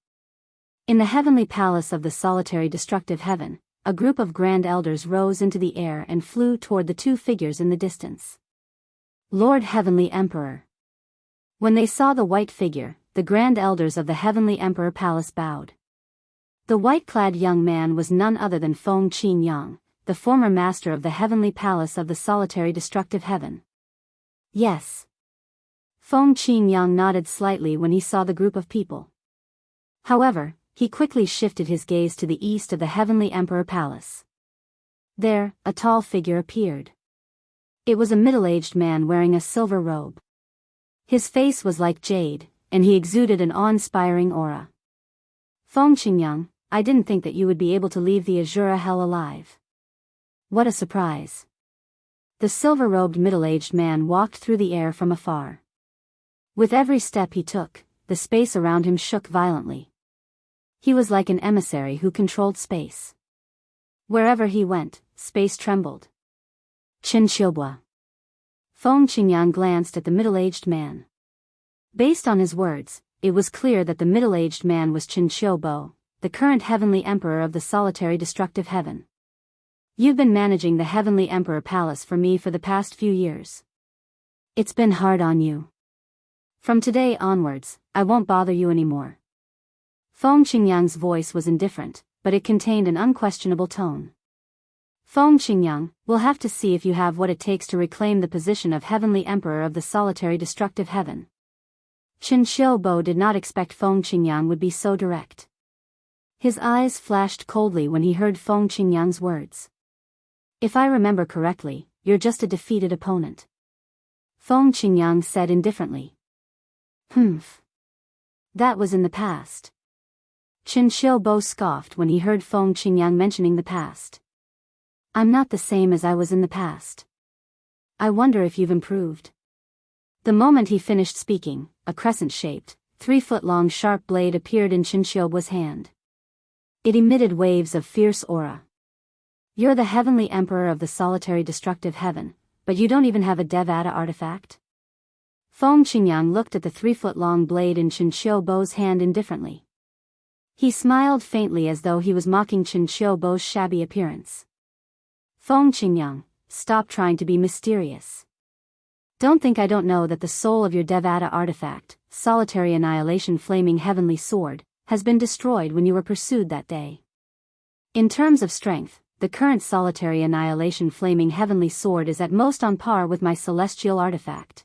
In the heavenly palace of the solitary destructive heaven, a group of grand elders rose into the air and flew toward the 2 figures in the distance. Lord Heavenly Emperor. When they saw the white figure, the grand elders of the Heavenly Emperor Palace bowed. The white-clad young man was none other than Feng Qingyang, the former master of the Heavenly Palace of the solitary destructive heaven. Yes. Feng Qingyang nodded slightly when he saw the group of people. However, he quickly shifted his gaze to the east of the Heavenly Emperor Palace. There, a tall figure appeared. It was a middle-aged man wearing a silver robe. His face was like jade, and he exuded an awe-inspiring aura. Feng Qingyang, I didn't think that you would be able to leave the Azura Hell alive. What a surprise. The silver-robed middle-aged man walked through the air from afar. With every step he took, the space around him shook violently. He was like an emissary who controlled space. Wherever he went, space trembled. Qin Xiubo. Feng Qingyang glanced at the middle-aged man. Based on his words, it was clear that the middle-aged man was Qin Xiubo, the current Heavenly Emperor of the solitary destructive heaven. You've been managing the Heavenly Emperor Palace for me for the past few years. It's been hard on you. From today onwards, I won't bother you anymore. Feng Qingyang's voice was indifferent, but it contained an unquestionable tone. Feng Qingyang, we'll have to see if you have what it takes to reclaim the position of Heavenly Emperor of the solitary destructive heaven. Qin Xiubo did not expect Feng Qingyang would be so direct. His eyes flashed coldly when he heard Feng Qingyang's words. If I remember correctly, you're just a defeated opponent. Feng Qingyang said indifferently. That was in the past. Qin Xiubo scoffed when he heard Feng Qingyang mentioning the past. I'm not the same as I was in the past. I wonder if you've improved. The moment he finished speaking, a crescent-shaped, 3-foot-long sharp blade appeared in Qin Xiubo's hand. It emitted waves of fierce aura. You're the Heavenly Emperor of the solitary destructive heaven, but you don't even have a Devata artifact? Feng Qingyang looked at the 3-foot-long blade in Qin Xiubo's hand indifferently. He smiled faintly as though he was mocking Qin Xiubo's shabby appearance. Feng Qingyang, stop trying to be mysterious. Don't think I don't know that the soul of your Devata artifact, Solitary Annihilation Flaming Heavenly Sword, has been destroyed when you were pursued that day. In terms of strength, the current Solitary Annihilation Flaming Heavenly Sword is at most on par with my celestial artifact.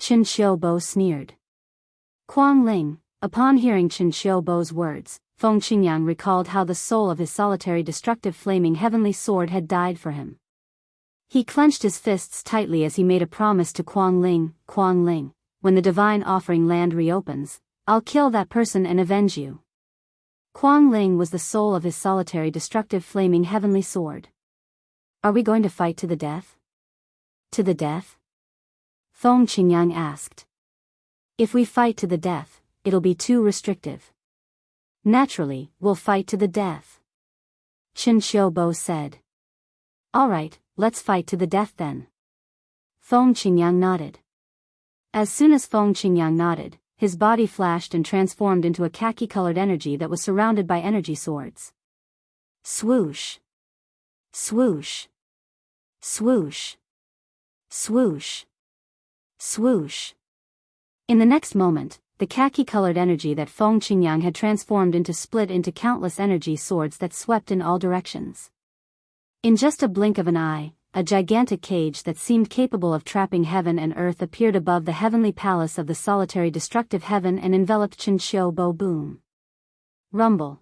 Qin Xiubo sneered. Kuang Ling. Upon hearing Qin Xiubo's words, Feng Qingyang recalled how the soul of his solitary destructive flaming heavenly sword had died for him. He clenched his fists tightly as he made a promise to Kuang Ling, when the divine offering land reopens, I'll kill that person and avenge you. Kuang Ling was the soul of his solitary destructive flaming heavenly sword. Are we going to fight to the death? To the death? Feng Qingyang asked. If we fight to the death, it'll be too restrictive. Naturally, we'll fight to the death. Qin Xiubo said. Alright, let's fight to the death then. Feng Qingyang nodded. As soon as Feng Qingyang nodded, his body flashed and transformed into a khaki-colored energy that was surrounded by energy swords. Swoosh. Swoosh. Swoosh. Swoosh. Swoosh. In the next moment, the khaki-colored energy that Feng Qingyang had transformed into split into countless energy swords that swept in all directions. In just a blink of an eye, a gigantic cage that seemed capable of trapping heaven and earth appeared above the heavenly palace of the solitary destructive heaven and enveloped Qin Xiubo. Boom. Rumble.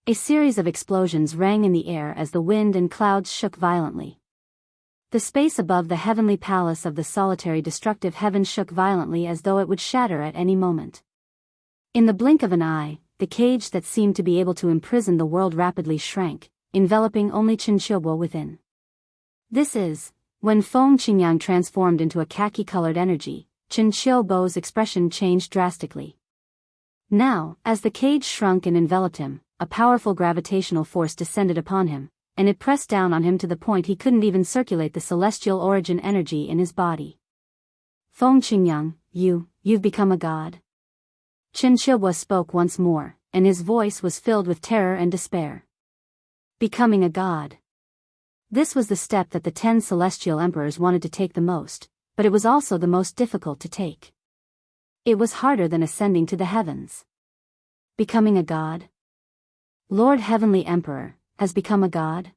A series of explosions rang in the air as the wind and clouds shook violently. The space above the heavenly palace of the solitary destructive heaven shook violently as though it would shatter at any moment. In the blink of an eye, the cage that seemed to be able to imprison the world rapidly shrank, enveloping only Qin Xiubo within. This is, when Feng Qingyang transformed into a khaki-colored energy, Qin Xiubo's expression changed drastically. Now, as the cage shrunk and enveloped him, a powerful gravitational force descended upon him, and it pressed down on him to the point he couldn't even circulate the celestial origin energy in his body. Feng Qingyang, you've become a god. Qin Xiubo spoke once more, and his voice was filled with terror and despair. Becoming a god. This was the step that the 10 celestial emperors wanted to take the most, but it was also the most difficult to take. It was harder than ascending to the heavens. Becoming a god? Lord Heavenly Emperor has become a god?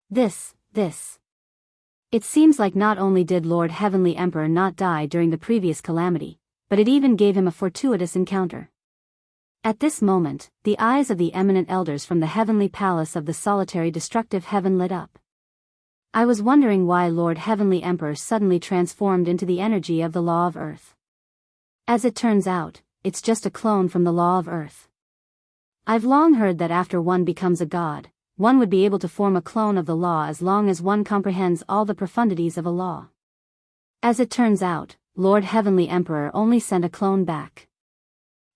This. It seems like not only did Lord Heavenly Emperor not die during the previous calamity, but it even gave him a fortuitous encounter. At this moment, the eyes of the eminent elders from the heavenly palace of the solitary destructive heaven lit up. I was wondering why Lord Heavenly Emperor suddenly transformed into the energy of the law of earth. As it turns out, it's just a clone from the law of earth. I've long heard that after one becomes a god, one would be able to form a clone of the law as long as one comprehends all the profundities of a law. As it turns out, Lord Heavenly Emperor only sent a clone back.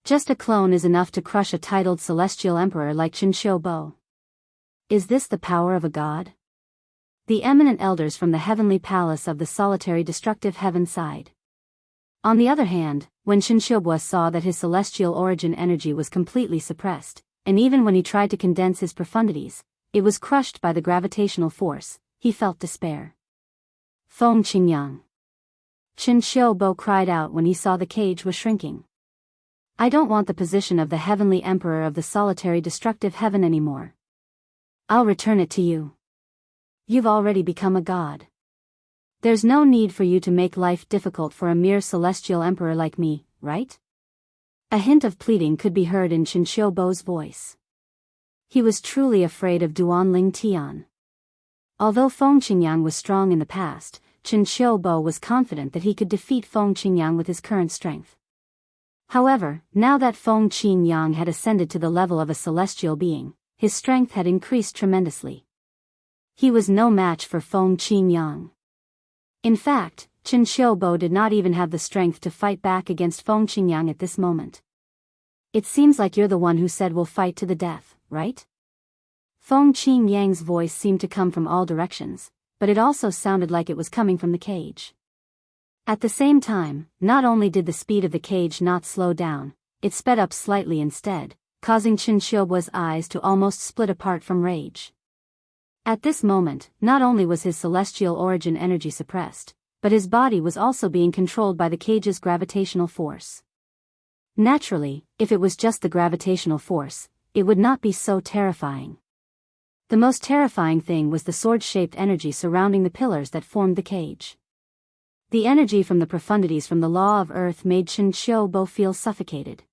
Just a clone is enough to crush a titled celestial emperor like Qin Xiubo. Is this the power of a god? The eminent elders from the heavenly palace of the solitary destructive heaven sighed. On the other hand, when Qin Xiubo saw that his celestial origin energy was completely suppressed, and even when he tried to condense his profundities, it was crushed by the gravitational force, he felt despair. Feng Qingyang. Qin Xiubo cried out when he saw the cage was shrinking. I don't want the position of the heavenly emperor of the solitary destructive heaven anymore. I'll return it to you. You've already become a god. There's no need for you to make life difficult for a mere celestial emperor like me, right? A hint of pleading could be heard in Qin Xiubo's voice. He was truly afraid of Duanling Tian. Although Feng Qingyang was strong in the past, Qin Xiubo was confident that he could defeat Feng Qingyang with his current strength. However, now that Feng Qingyang had ascended to the level of a celestial being, his strength had increased tremendously. He was no match for Feng Qingyang. In fact, Qin Xiubo did not even have the strength to fight back against Feng Qingyang at this moment. It seems like you're the one who said we'll fight to the death, right? Feng Qingyang's voice seemed to come from all directions, but it also sounded like it was coming from the cage. At the same time, not only did the speed of the cage not slow down, it sped up slightly instead, causing Qin Xiubo's eyes to almost split apart from rage. At this moment, not only was his celestial origin energy suppressed, but his body was also being controlled by the cage's gravitational force. Naturally, if it was just the gravitational force, it would not be so terrifying. The most terrifying thing was the sword-shaped energy surrounding the pillars that formed the cage. The energy from the profundities from the law of earth made Chen Xiubo feel suffocated.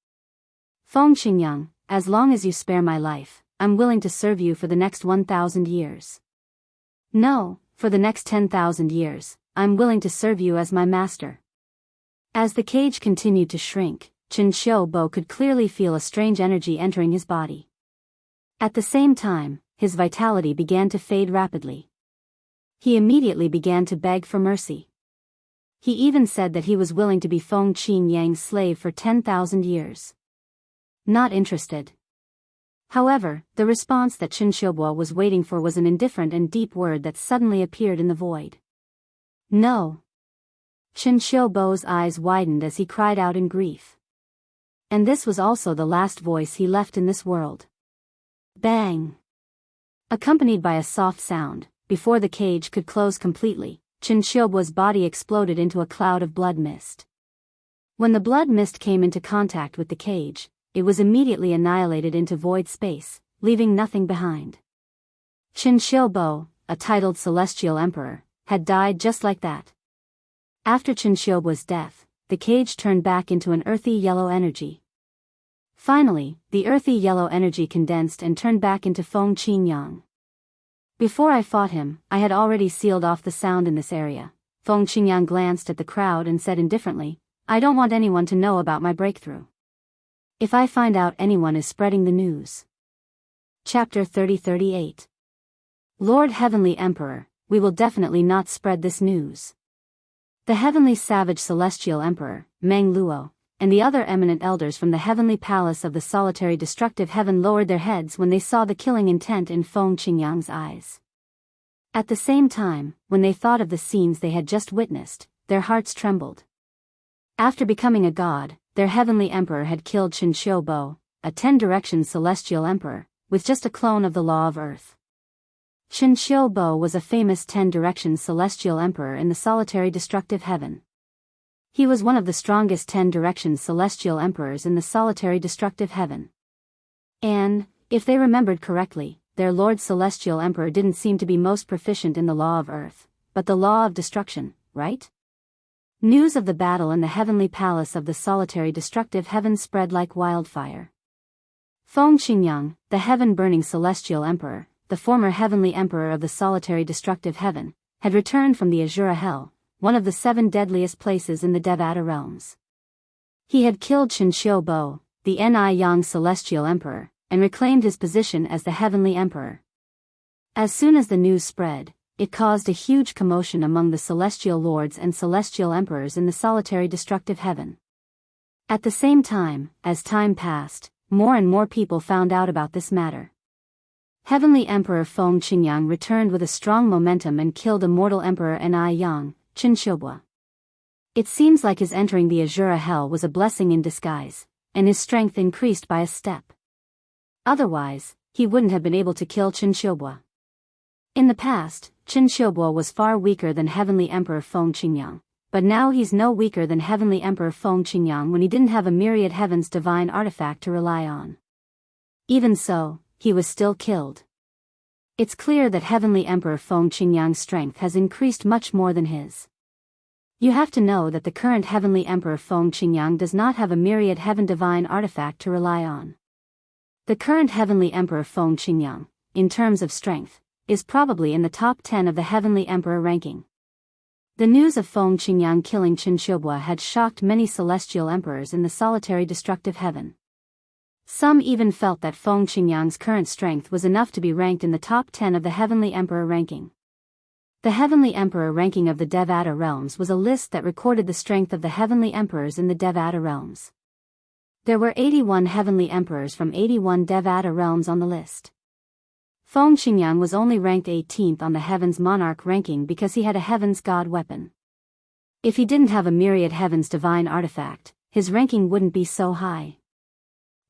Feng Qingyang, as long as you spare my life, I'm willing to serve you for the next 1,000 years. No, for the next 10,000 years, I'm willing to serve you as my master. As the cage continued to shrink, Chen Xiubo could clearly feel a strange energy entering his body. At the same time, his vitality began to fade rapidly. He immediately began to beg for mercy. He even said that he was willing to be Feng Qingyang's slave for 10,000 years. Not interested. However, the response that Chen Xiubo was waiting for was an indifferent and deep word that suddenly appeared in the void. No. Chen Xiubo's eyes widened as he cried out in grief. And this was also the last voice he left in this world. Bang! Accompanied by a soft sound, before the cage could close completely, Chen Xiubo's body exploded into a cloud of blood mist. When the blood mist came into contact with the cage, it was immediately annihilated into void space, leaving nothing behind. Chen Xiubo, a titled Celestial Emperor, had died just like that. After Chen Xiubo's death, the cage turned back into an earthy yellow energy. Finally, the earthy yellow energy condensed and turned back into Feng Qingyang. Before I fought him, I had already sealed off the sound in this area. Feng Qingyang glanced at the crowd and said indifferently, I don't want anyone to know about my breakthrough. If I find out anyone is spreading the news. Chapter 30-38. Lord Heavenly Emperor, we will definitely not spread this news. The Heavenly Savage Celestial Emperor, Meng Luo, and the other eminent elders from the heavenly palace of the solitary destructive heaven lowered their heads when they saw the killing intent in Feng Qingyang's eyes. At the same time, when they thought of the scenes they had just witnessed, their hearts trembled. After becoming a god, their heavenly emperor had killed Chen Xiubo, a 10-direction celestial emperor, with just a clone of the law of earth. Chen Xiubo was a famous 10-direction celestial emperor in the solitary destructive heaven. He was one of the strongest 10-direction celestial emperors in the solitary destructive heaven. And, if they remembered correctly, their Lord Celestial Emperor didn't seem to be most proficient in the law of earth, but the law of destruction, right? News of the battle in the heavenly palace of the solitary destructive heaven spread like wildfire. Feng Qingyang, the heaven-burning celestial emperor, the former heavenly emperor of the solitary destructive heaven, had returned from the Azura Hell, one of the 7 deadliest places in the Devata realms. He had killed Chen Xiubo, the Ni Yang celestial emperor, and reclaimed his position as the heavenly emperor. As soon as the news spread, it caused a huge commotion among the celestial lords and celestial emperors in the solitary destructive heaven. At the same time, as time passed, more and more people found out about this matter. Heavenly Emperor Feng Qingyang returned with a strong momentum and killed immortal Emperor Ni Yang, Chen Xiubo. It seems like his entering the Azura Hell was a blessing in disguise, and his strength increased by a step. Otherwise, he wouldn't have been able to kill Chen Xiubo. In the past, Chen Xiubo was far weaker than Heavenly Emperor Feng Qingyang, but now he's no weaker than Heavenly Emperor Feng Qingyang when he didn't have a myriad heaven's divine artifact to rely on. Even so, he was still killed. It's clear that Heavenly Emperor Feng Qingyang's strength has increased much more than his. You have to know that the current Heavenly Emperor Feng Qingyang does not have a myriad heaven divine artifact to rely on. The current Heavenly Emperor Feng Qingyang, in terms of strength, is probably in the top 10 of the Heavenly Emperor ranking. The news of Feng Qingyang killing Chen Xiubo had shocked many celestial emperors in the solitary destructive heaven. Some even felt that Feng Qingyang's current strength was enough to be ranked in the top 10 of the Heavenly Emperor ranking. The Heavenly Emperor ranking of the Devata realms was a list that recorded the strength of the Heavenly Emperors in the Devata realms. There were 81 Heavenly Emperors from 81 Devata realms on the list. Feng Qingyang was only ranked 18th on the Heaven's Monarch ranking because he had a Heaven's God weapon. If he didn't have a myriad Heaven's divine artifact, his ranking wouldn't be so high.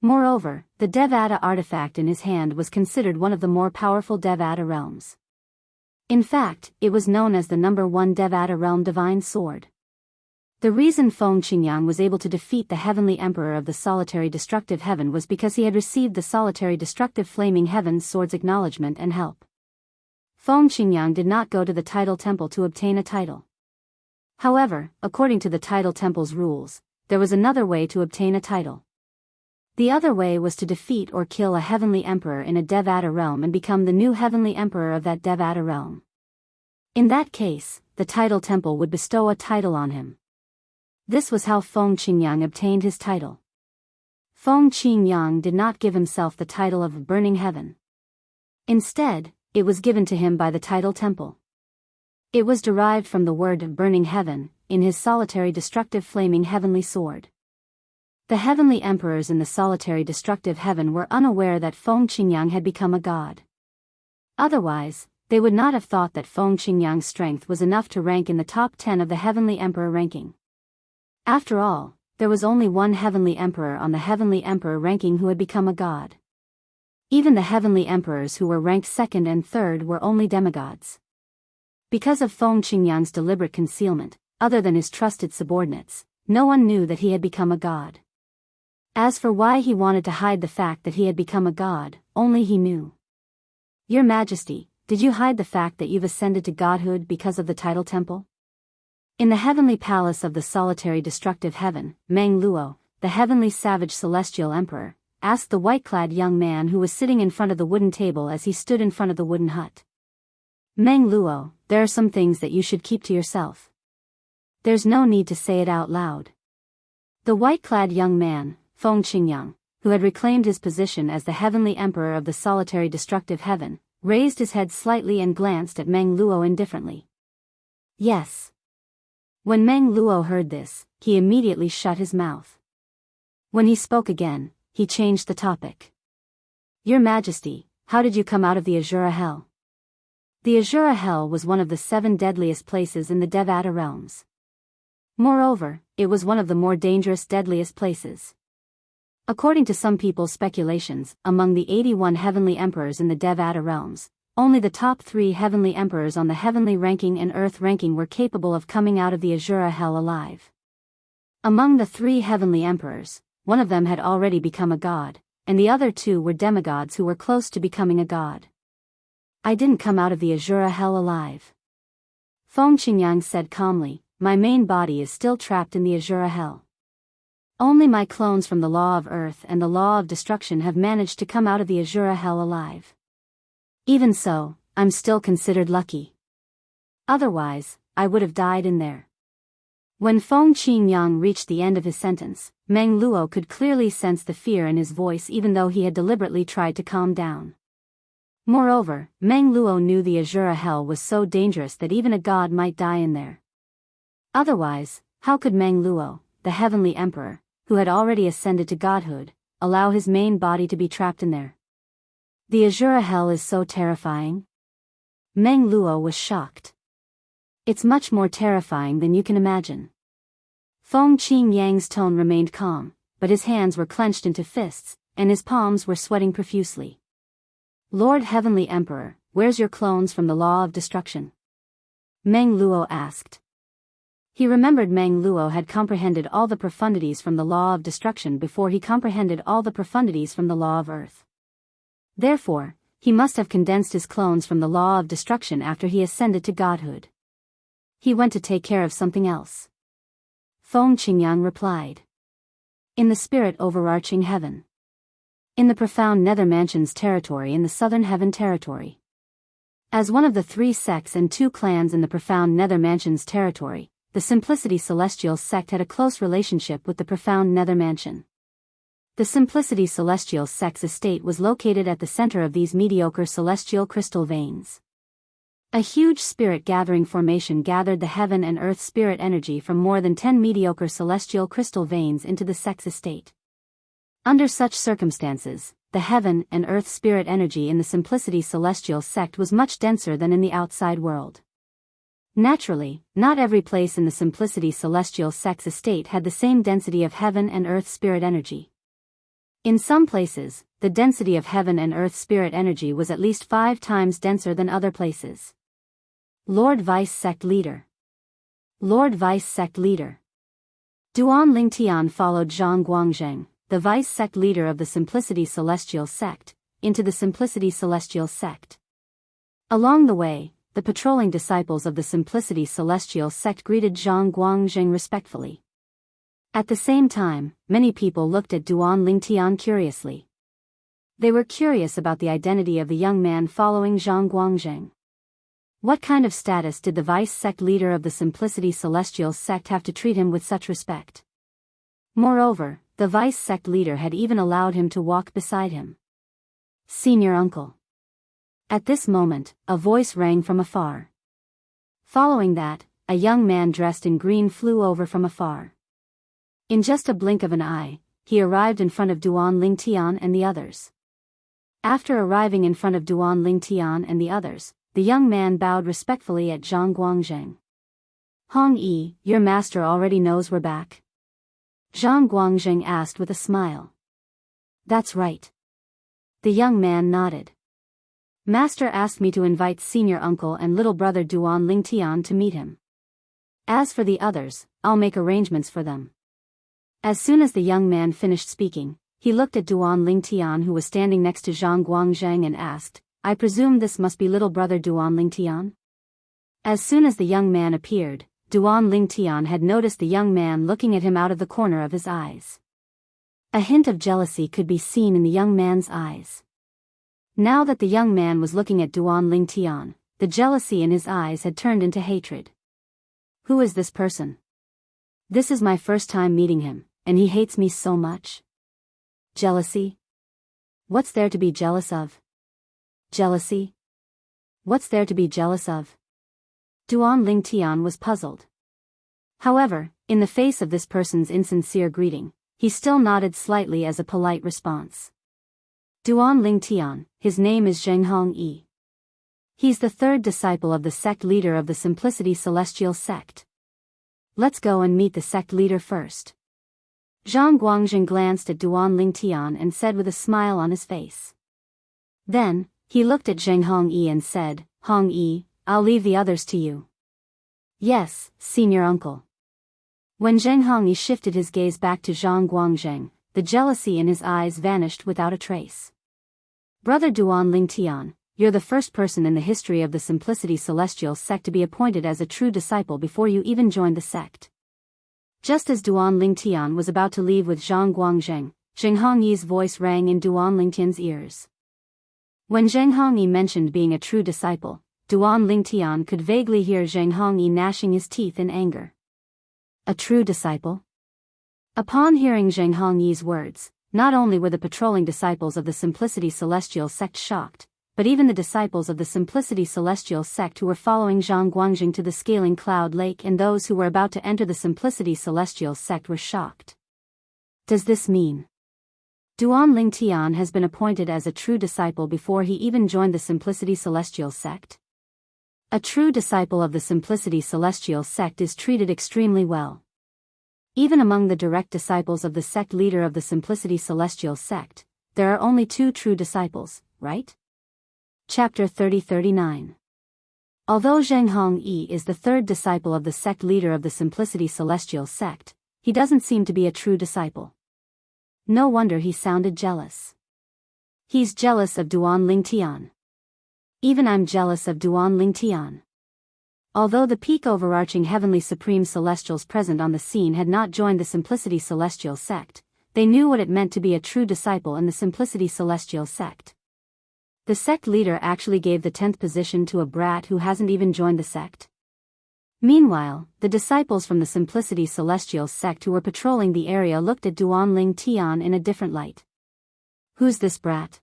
Moreover, the Devata artifact in his hand was considered one of the more powerful Devata realms. In fact, it was known as the #1 Devata realm divine sword. The reason Feng Qingyang was able to defeat the Heavenly Emperor of the solitary destructive heaven was because he had received the solitary destructive flaming heaven's sword's acknowledgement and help. Feng Qingyang did not go to the title temple to obtain a title. However, according to the title temple's rules, there was another way to obtain a title. The other way was to defeat or kill a heavenly emperor in a Devata realm and become the new heavenly emperor of that Devata realm. In that case, the title temple would bestow a title on him. This was how Feng Qingyang obtained his title. Feng Qingyang did not give himself the title of Burning Heaven. Instead, it was given to him by the title temple. It was derived from the word Burning Heaven, in his solitary destructive flaming heavenly sword. The heavenly emperors in the solitary destructive heaven were unaware that Feng Qingyang had become a god. Otherwise, they would not have thought that Feng Qingyang's strength was enough to rank in the top 10 of the heavenly emperor ranking. After all, there was only one heavenly emperor on the heavenly emperor ranking who had become a god. Even the heavenly emperors who were ranked second and third were only demigods. Because of Feng Qingyang's deliberate concealment, other than his trusted subordinates, no one knew that he had become a god. As for why he wanted to hide the fact that he had become a god, only he knew. Your Majesty, did you hide the fact that you've ascended to godhood because of the title temple? In the heavenly palace of the solitary destructive heaven, Meng Luo, the heavenly savage celestial emperor, asked the white-clad young man who was sitting in front of the wooden table as he stood in front of the wooden hut. Meng Luo, there are some things that you should keep to yourself. There's no need to say it out loud. The white-clad young man, Feng Qingyang, who had reclaimed his position as the heavenly emperor of the solitary destructive heaven, raised his head slightly and glanced at Meng Luo indifferently. Yes. When Meng Luo heard this, he immediately shut his mouth. When he spoke again, he changed the topic. Your Majesty, how did you come out of the Azura Hell? The Azura Hell was one of the 7 deadliest places in the Devata realms. Moreover, it was one of the more dangerous, deadliest places. According to some people's speculations, among the 81 heavenly emperors in the Devata realms, only the top 3 heavenly emperors on the heavenly ranking and earth ranking were capable of coming out of the Azura Hell alive. Among the 3 heavenly emperors, one of them had already become a god, and the other 2 were demigods who were close to becoming a god. I didn't come out of the Azura Hell alive. Feng Qingyang said calmly, my main body is still trapped in the Azura Hell. Only my clones from the Law of Earth and the Law of Destruction have managed to come out of the Azura Hell alive. Even so, I'm still considered lucky. Otherwise, I would have died in there. When Feng Qingyang reached the end of his sentence, Meng Luo could clearly sense the fear in his voice even though he had deliberately tried to calm down. Moreover, Meng Luo knew the Azura Hell was so dangerous that even a god might die in there. Otherwise, how could Meng Luo, the heavenly emperor, who had already ascended to godhood, allow his main body to be trapped in there? The Azura Hell is so terrifying? Meng Luo was shocked. It's much more terrifying than you can imagine. Feng Qingyang's tone remained calm, but his hands were clenched into fists, and his palms were sweating profusely. Lord Heavenly Emperor, where's your clones from the Law of Destruction? Meng Luo asked. He remembered Meng Luo had comprehended all the profundities from the Law of Destruction before he comprehended all the profundities from the Law of Earth. Therefore, he must have condensed his clones from the Law of Destruction after he ascended to godhood. He went to take care of something else. Feng Qingyang replied. In the spirit overarching heaven. In the profound nether mansions territory in the southern heaven territory. As one of the 3 sects and 2 clans in the profound nether mansions territory, the Simplicity Celestial sect had a close relationship with the profound nether mansion. The Simplicity Celestial sect's estate was located at the center of these mediocre celestial crystal veins. A huge spirit gathering formation gathered the heaven and earth spirit energy from more than 10 mediocre celestial crystal veins into the sect's estate. Under such circumstances, the heaven and earth spirit energy in the Simplicity Celestial sect was much denser than in the outside world. Naturally, not every place in the Simplicity Celestial sect's estate had the same density of heaven and earth spirit energy. In some places, the density of heaven and earth spirit energy was at least 5 times denser than other places. Lord Vice Sect Leader. Lord Vice Sect Leader. Duan Lingtian followed Zhang Guangzheng, the vice sect leader of the Simplicity Celestial sect, into the Simplicity Celestial sect. Along the way, the patrolling disciples of the Simplicity Celestial sect greeted Zhang Guangzheng respectfully. At the same time, many people looked at Duan Lingtian curiously. They were curious about the identity of the young man following Zhang Guangzheng. What kind of status did the vice sect leader of the Simplicity Celestial sect have to treat him with such respect? Moreover, the vice sect leader had even allowed him to walk beside him. Senior uncle. At this moment, a voice rang from afar. Following that, a young man dressed in green flew over from afar. In just a blink of an eye, he arrived in front of Duan Lingtian and the others. After arriving in front of Duan Lingtian and the others, the young man bowed respectfully at Zhang Guangzheng. Hong Yi, your master already knows we're back? Zhang Guangzheng asked with a smile. That's right. The young man nodded. Master asked me to invite senior uncle and little brother Duan Lingtian to meet him. As for the others, I'll make arrangements for them. As soon as the young man finished speaking, he looked at Duan Lingtian who was standing next to Zhang Guangzheng and asked, I presume this must be little brother Duan Lingtian? As soon as the young man appeared, Duan Lingtian had noticed the young man looking at him out of the corner of his eyes. A hint of jealousy could be seen in the young man's eyes. Now that the young man was looking at Duan Lingtian, the jealousy in his eyes had turned into hatred. Who is this person? This is my first time meeting him, and he hates me so much. Jealousy? What's there to be jealous of? Jealousy? What's there to be jealous of? Duan Lingtian was puzzled. However, in the face of this person's insincere greeting, he still nodded slightly as a polite response. Duan Lingtian, his name is Zheng Yi. He's the third disciple of the sect leader of the Simplicity Celestial sect. Let's go and meet the sect leader first. Zhang Guangzheng glanced at Duan Lingtian and said with a smile on his face. Then, he looked at Zheng Yi and said, Hong Yi, I'll leave the others to you. Yes, senior uncle. When Zheng Yi shifted his gaze back to Zhang Guangzheng, the jealousy in his eyes vanished without a trace. Brother Duan Lingtian, you're the first person in the history of the Simplicity Celestial sect to be appointed as a true disciple before you even joined the sect. Just as Duan Lingtian was about to leave with Zhang Guangzheng, Zheng Yi's voice rang in Duan Lingtian's ears. When Zheng Yi mentioned being a true disciple, Duan Lingtian could vaguely hear Zheng Yi gnashing his teeth in anger. A true disciple? Upon hearing Zheng Yi's words, not only were the patrolling disciples of the Simplicity Celestial sect shocked, but even the disciples of the Simplicity Celestial sect who were following Zhang Guangzheng to the Scaling Cloud Lake and those who were about to enter the Simplicity Celestial sect were shocked. Does this mean Duan Lingtian has been appointed as a true disciple before he even joined the Simplicity Celestial sect? A true disciple of the Simplicity Celestial sect is treated extremely well. Even among the direct disciples of the sect leader of the Simplicity Celestial sect, there are only 2 true disciples, right? Chapter 30-39. Although Zheng Yi is the third disciple of the sect leader of the Simplicity Celestial sect, he doesn't seem to be a true disciple. No wonder he sounded jealous. He's jealous of Duan Lingtian. Even I'm jealous of Duan Lingtian. Although the peak overarching heavenly supreme celestials present on the scene had not joined the Simplicity Celestial sect, they knew what it meant to be a true disciple in the Simplicity Celestial sect. The sect leader actually gave the 10th position to a brat who hasn't even joined the sect. Meanwhile, the disciples from the Simplicity Celestial sect who were patrolling the area looked at Duan Lingtian in a different light. Who's this brat?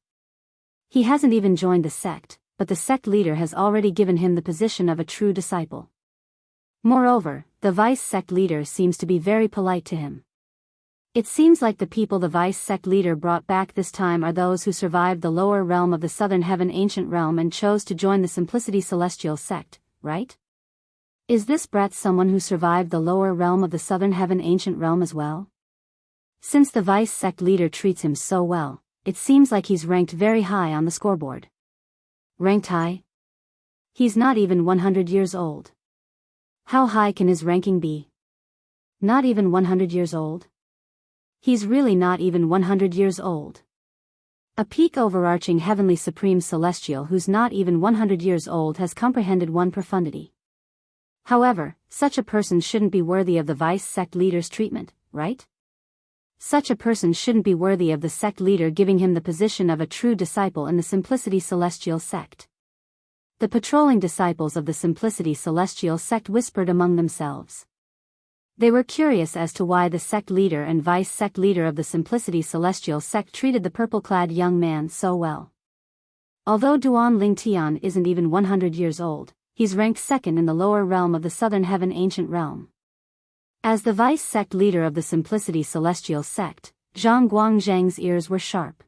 He hasn't even joined the sect, but the sect leader has already given him the position of a true disciple. Moreover, the vice sect leader seems to be very polite to him. It seems like the people the vice sect leader brought back this time are those who survived the lower realm of the Southern Heaven Ancient Realm and chose to join the Simplicity Celestial sect, right? Is this brat someone who survived the lower realm of the Southern Heaven Ancient Realm as well? Since the vice sect leader treats him so well, it seems like he's ranked very high on the scoreboard. Ranked high? He's not even 100 years old. How high can his ranking be? Not even 100 years old? He's really not even 100 years old. A peak overarching heavenly supreme celestial who's not even 100 years old has comprehended one profundity. However, such a person shouldn't be worthy of the vice sect leader's treatment, right? Such a person shouldn't be worthy of the sect leader giving him the position of a true disciple in the Simplicity Celestial sect. The patrolling disciples of the Simplicity Celestial sect whispered among themselves. They were curious as to why the sect leader and vice sect leader of the Simplicity Celestial sect treated the purple-clad young man so well. Although Duan Lingtian isn't even 100 years old, he's ranked second in the lower realm of the Southern Heaven Ancient Realm. As the vice sect leader of the Simplicity Celestial sect, Zhang Guangzhang's ears were sharp.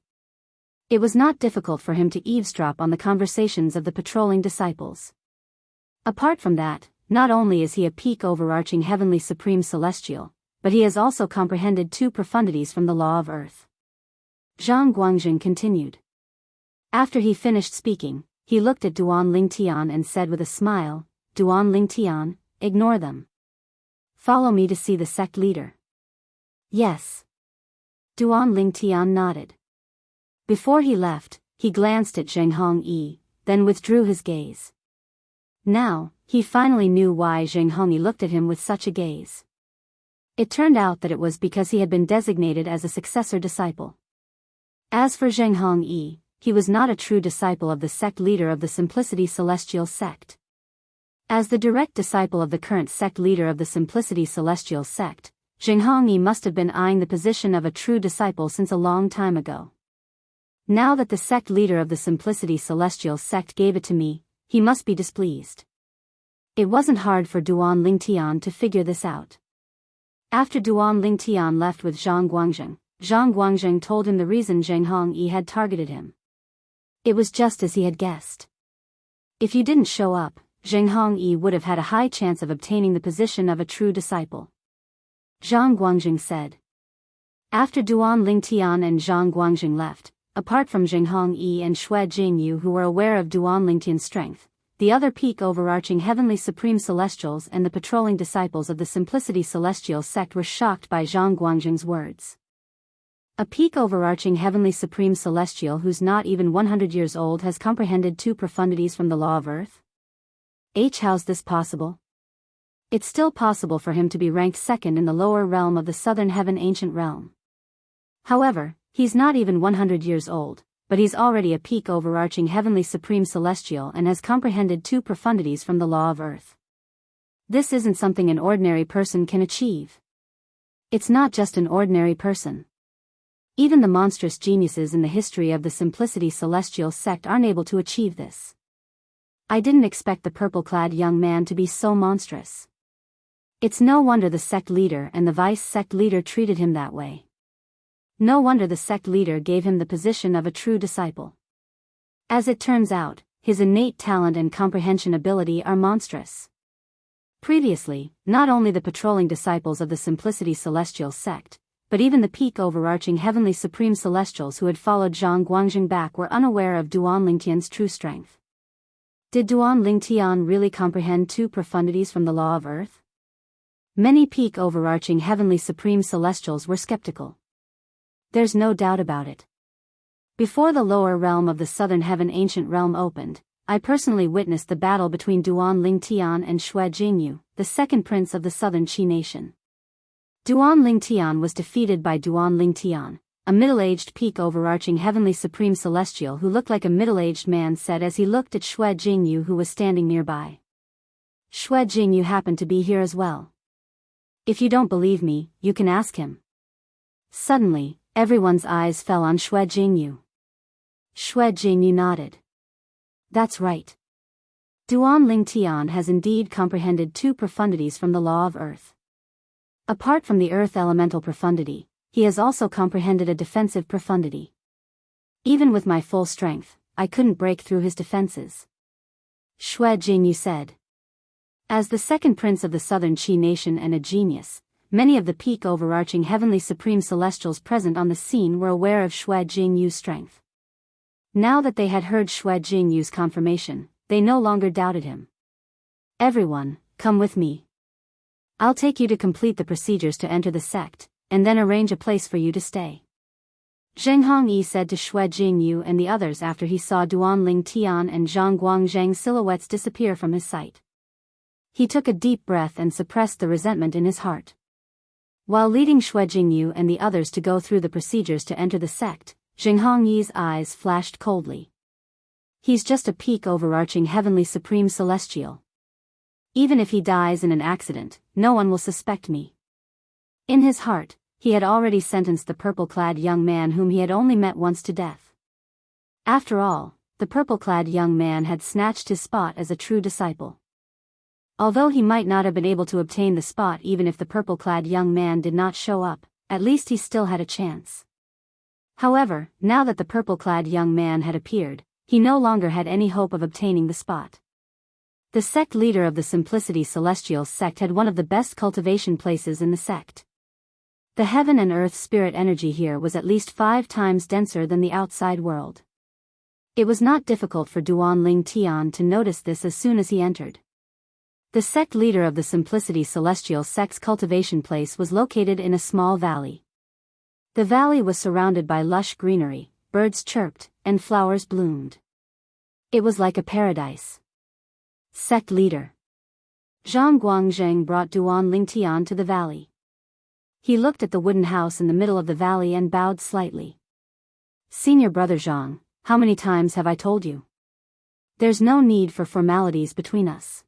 It was not difficult for him to eavesdrop on the conversations of the patrolling disciples. Apart from that, not only is he a peak overarching heavenly supreme celestial, but he has also comprehended two profundities from the law of earth. Zhang Guangzheng continued. After he finished speaking, he looked at Duan Lingtian and said with a smile, "Duan Lingtian, ignore them. Follow me to see the sect leader." "Yes." Duan Lingtian nodded. Before he left, he glanced at Zheng Hongyi, then withdrew his gaze. Now, he finally knew why Zheng Hongyi looked at him with such a gaze. It turned out that it was because he had been designated as a successor disciple. As for Zheng Hongyi, he was not a true disciple of the sect leader of the Simplicity Celestial sect. As the direct disciple of the current sect leader of the Simplicity Celestial sect, Zheng Hongyi must have been eyeing the position of a true disciple since a long time ago. Now that the sect leader of the Simplicity Celestial sect gave it to me, he must be displeased. It wasn't hard for Duan Lingtian to figure this out. After Duan Lingtian left with Zhang Guangzheng told him the reason Zheng Hongyi had targeted him. It was just as he had guessed. If you didn't show up, Zheng Hongyi would have had a high chance of obtaining the position of a true disciple. Zhang Guangzheng said. After Duan Lingtian and Zhang Guangzheng left, apart from Zheng Hongyi and Xue Jingyu who were aware of Duan Lingtian's strength, the other peak overarching heavenly supreme celestials and the patrolling disciples of the Simplicity Celestial sect were shocked by Zhang Guangzheng's words. A peak overarching heavenly supreme celestial who's not even 100 years old has comprehended two profundities from the law of earth? How's this possible? It's still possible for him to be ranked second in the lower realm of the Southern Heaven Ancient Realm. However, he's not even 100 years old, but he's already a peak overarching heavenly supreme celestial and has comprehended two profundities from the law of earth. This isn't something an ordinary person can achieve. It's not just an ordinary person. Even the monstrous geniuses in the history of the Simplicity Celestial sect aren't able to achieve this. I didn't expect the purple-clad young man to be so monstrous. It's no wonder the sect leader and the vice sect leader treated him that way. No wonder the sect leader gave him the position of a true disciple. As it turns out, his innate talent and comprehension ability are monstrous. Previously, not only the patrolling disciples of the Simplicity Celestial sect, but even the peak overarching heavenly supreme celestials who had followed Zhang Guangzheng back were unaware of Duan Lingtian's true strength. Did Duan Lingtian really comprehend two profundities from the law of earth? Many peak overarching heavenly supreme celestials were skeptical. There's no doubt about it. Before the lower realm of the Southern Heaven Ancient Realm opened, I personally witnessed the battle between Duan Lingtian and Xue Jingyu, the second prince of the Southern Qi nation. Duan Lingtian was defeated by Duan Lingtian, a middle-aged peak overarching heavenly supreme celestial who looked like a middle-aged man said as he looked at Xue Jingyu who was standing nearby. Xue Jingyu happened to be here as well. If you don't believe me, you can ask him. Suddenly, everyone's eyes fell on Xue Jingyu. Xue Jingyu nodded. That's right. Duan Lingtian has indeed comprehended two profundities from the law of earth. Apart from the earth elemental profundity, he has also comprehended a defensive profundity. Even with my full strength, I couldn't break through his defenses. Xue Jingyu said. As the second prince of the Southern Qi nation and a genius, many of the peak overarching heavenly supreme celestials present on the scene were aware of Xue Jingyu's strength. Now that they had heard Xue Jingyu's confirmation, they no longer doubted him. Everyone, come with me. I'll take you to complete the procedures to enter the sect, and then arrange a place for you to stay. Zheng Hongyi said to Xue Jingyu and the others after he saw Duanling Tian and Zhang Guangzhang's silhouettes disappear from his sight. He took a deep breath and suppressed the resentment in his heart. While leading Xue Jingyu and the others to go through the procedures to enter the sect, Zheng Hongyi's eyes flashed coldly. He's just a peak overarching heavenly supreme celestial. Even if he dies in an accident, no one will suspect me. In his heart, he had already sentenced the purple-clad young man whom he had only met once to death. After all, the purple-clad young man had snatched his spot as a true disciple. Although he might not have been able to obtain the spot even if the purple-clad young man did not show up, at least he still had a chance. However, now that the purple-clad young man had appeared, he no longer had any hope of obtaining the spot. The sect leader of the Simplicity Celestial sect had one of the best cultivation places in the sect. The heaven and earth spirit energy here was at least 5 times denser than the outside world. It was not difficult for Duanling Tian to notice this as soon as he entered. The sect leader of the Simplicity Celestial sect's cultivation place was located in a small valley. The valley was surrounded by lush greenery, birds chirped, and flowers bloomed. It was like a paradise. Sect leader Zhang Guangzhang brought Duanling Tian to the valley. He looked at the wooden house in the middle of the valley and bowed slightly. Senior brother Zhang, how many times have I told you? There's no need for formalities between us.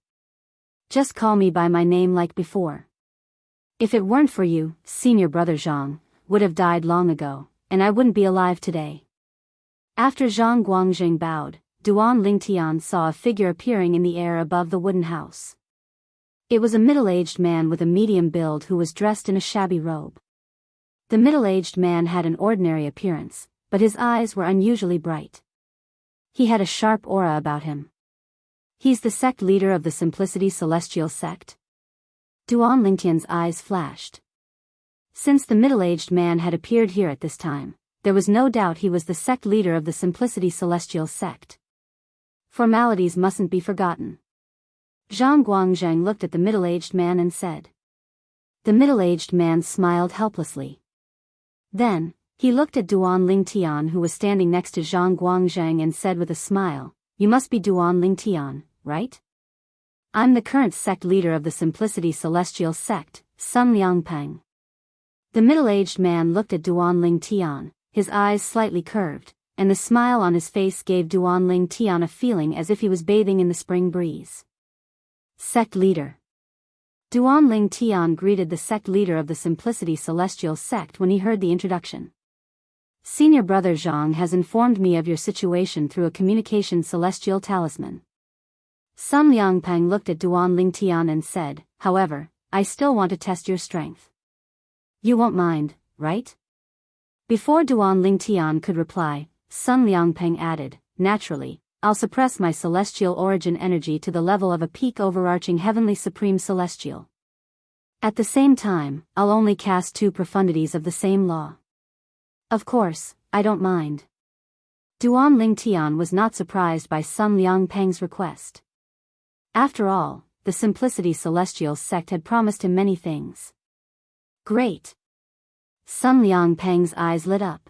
Just call me by my name like before. If it weren't for you, senior brother Zhang would have died long ago, and I wouldn't be alive today. After Zhang Guangzhang bowed, Duanling Tian saw a figure appearing in the air above the wooden house. It was a middle-aged man with a medium build who was dressed in a shabby robe. The middle-aged man had an ordinary appearance, but his eyes were unusually bright. He had a sharp aura about him. He's the sect leader of the Simplicity Celestial sect? Duanling Tian's eyes flashed. Since the middle-aged man had appeared here at this time, there was no doubt he was the sect leader of the Simplicity Celestial sect. Formalities mustn't be forgotten. Zhang Guangzhang looked at the middle-aged man and said. The middle-aged man smiled helplessly. Then, he looked at Duanling Tian who was standing next to Zhang Guangzhang and said with a smile, You must be Duanling Tian, right? I'm the current sect leader of the Simplicity Celestial sect, Sun Liangpeng. The middle-aged man looked at Duanling Tian, his eyes slightly curved, and the smile on his face gave Duanling Tian a feeling as if he was bathing in the spring breeze. Sect leader. Duanling Tian greeted the sect leader of the Simplicity Celestial sect when he heard the introduction. Senior brother Zhang has informed me of your situation through a communication celestial talisman. Sun Liangpeng looked at Duanling Tian and said, However, I still want to test your strength. You won't mind, right? Before Duanling Tian could reply, Sun Liangpeng added, Naturally, I'll suppress my celestial origin energy to the level of a peak overarching heavenly supreme celestial. At the same time, I'll only cast 2 profundities of the same law. Of course, I don't mind. Duanling Tian was not surprised by Sun Liangpeng's request. After all, the Simplicity Celestial sect had promised him many things. Great. Sun Liangpeng's eyes lit up.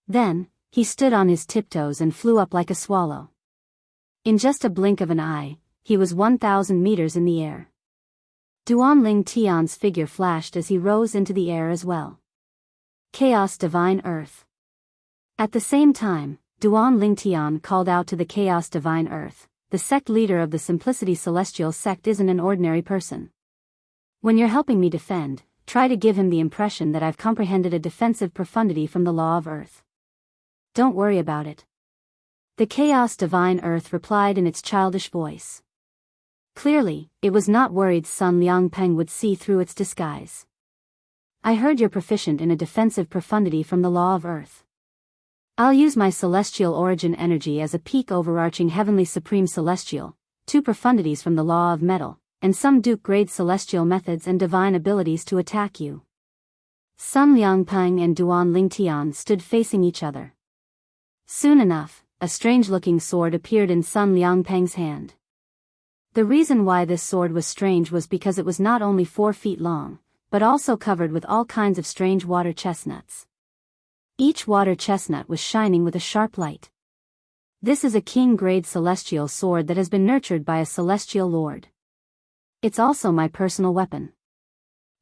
Then, he stood on his tiptoes and flew up like a swallow. In just a blink of an eye, he was 1,000 meters in the air. Duanling Tian's figure flashed as he rose into the air as well. Chaos Divine Earth. At the same time, Duanling Tian called out to the Chaos Divine Earth, the sect leader of the Simplicity Celestial sect isn't an ordinary person. When you're helping me defend, try to give him the impression that I've comprehended a defensive profundity from the law of Earth. Don't worry about it. The Chaos Divine Earth replied in its childish voice. Clearly, it was not worried Sun Liangpeng would see through its disguise. I heard you're proficient in a defensive profundity from the law of Earth. I'll use my celestial origin energy as a peak overarching heavenly supreme celestial, 2 profundities from the law of metal, and some Duke-grade celestial methods and divine abilities to attack you. Sun Liangpeng and Duanling Tian stood facing each other. Soon enough, a strange-looking sword appeared in Sun Liangpeng's hand. The reason why this sword was strange was because it was not only 4 feet long, but also covered with all kinds of strange water chestnuts. Each water chestnut was shining with a sharp light. This is a king-grade celestial sword that has been nurtured by a celestial lord. It's also my personal weapon.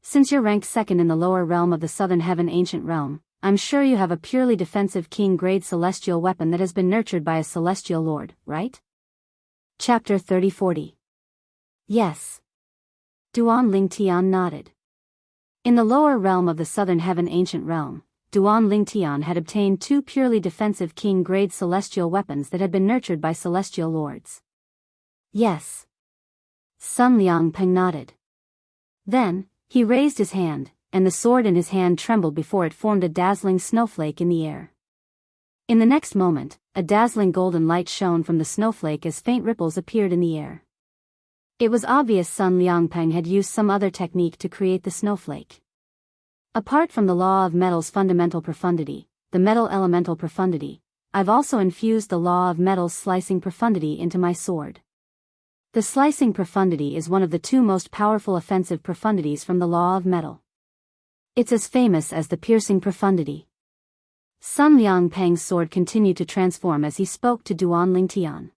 Since you're ranked second in the lower realm of the Southern Heaven Ancient Realm, I'm sure you have a purely defensive king-grade celestial weapon that has been nurtured by a celestial lord, right? Chapter 30-40. Yes. Duan Lingtian nodded. In the lower realm of the Southern Heaven Ancient Realm, Duan Lingtian had obtained two purely defensive king-grade celestial weapons that had been nurtured by celestial lords. Yes. Sun Liangpeng nodded. Then, he raised his hand, and the sword in his hand trembled before it formed a dazzling snowflake in the air. In the next moment, a dazzling golden light shone from the snowflake as faint ripples appeared in the air. It was obvious Sun Liangpeng had used some other technique to create the snowflake. Apart from the law of metal's fundamental profundity, the metal elemental profundity, I've also infused the law of metal's slicing profundity into my sword. The slicing profundity is one of the two most powerful offensive profundities from the law of metal. It's as famous as the piercing profundity. Sun Liangpeng's sword continued to transform as he spoke to Duan Lingtian.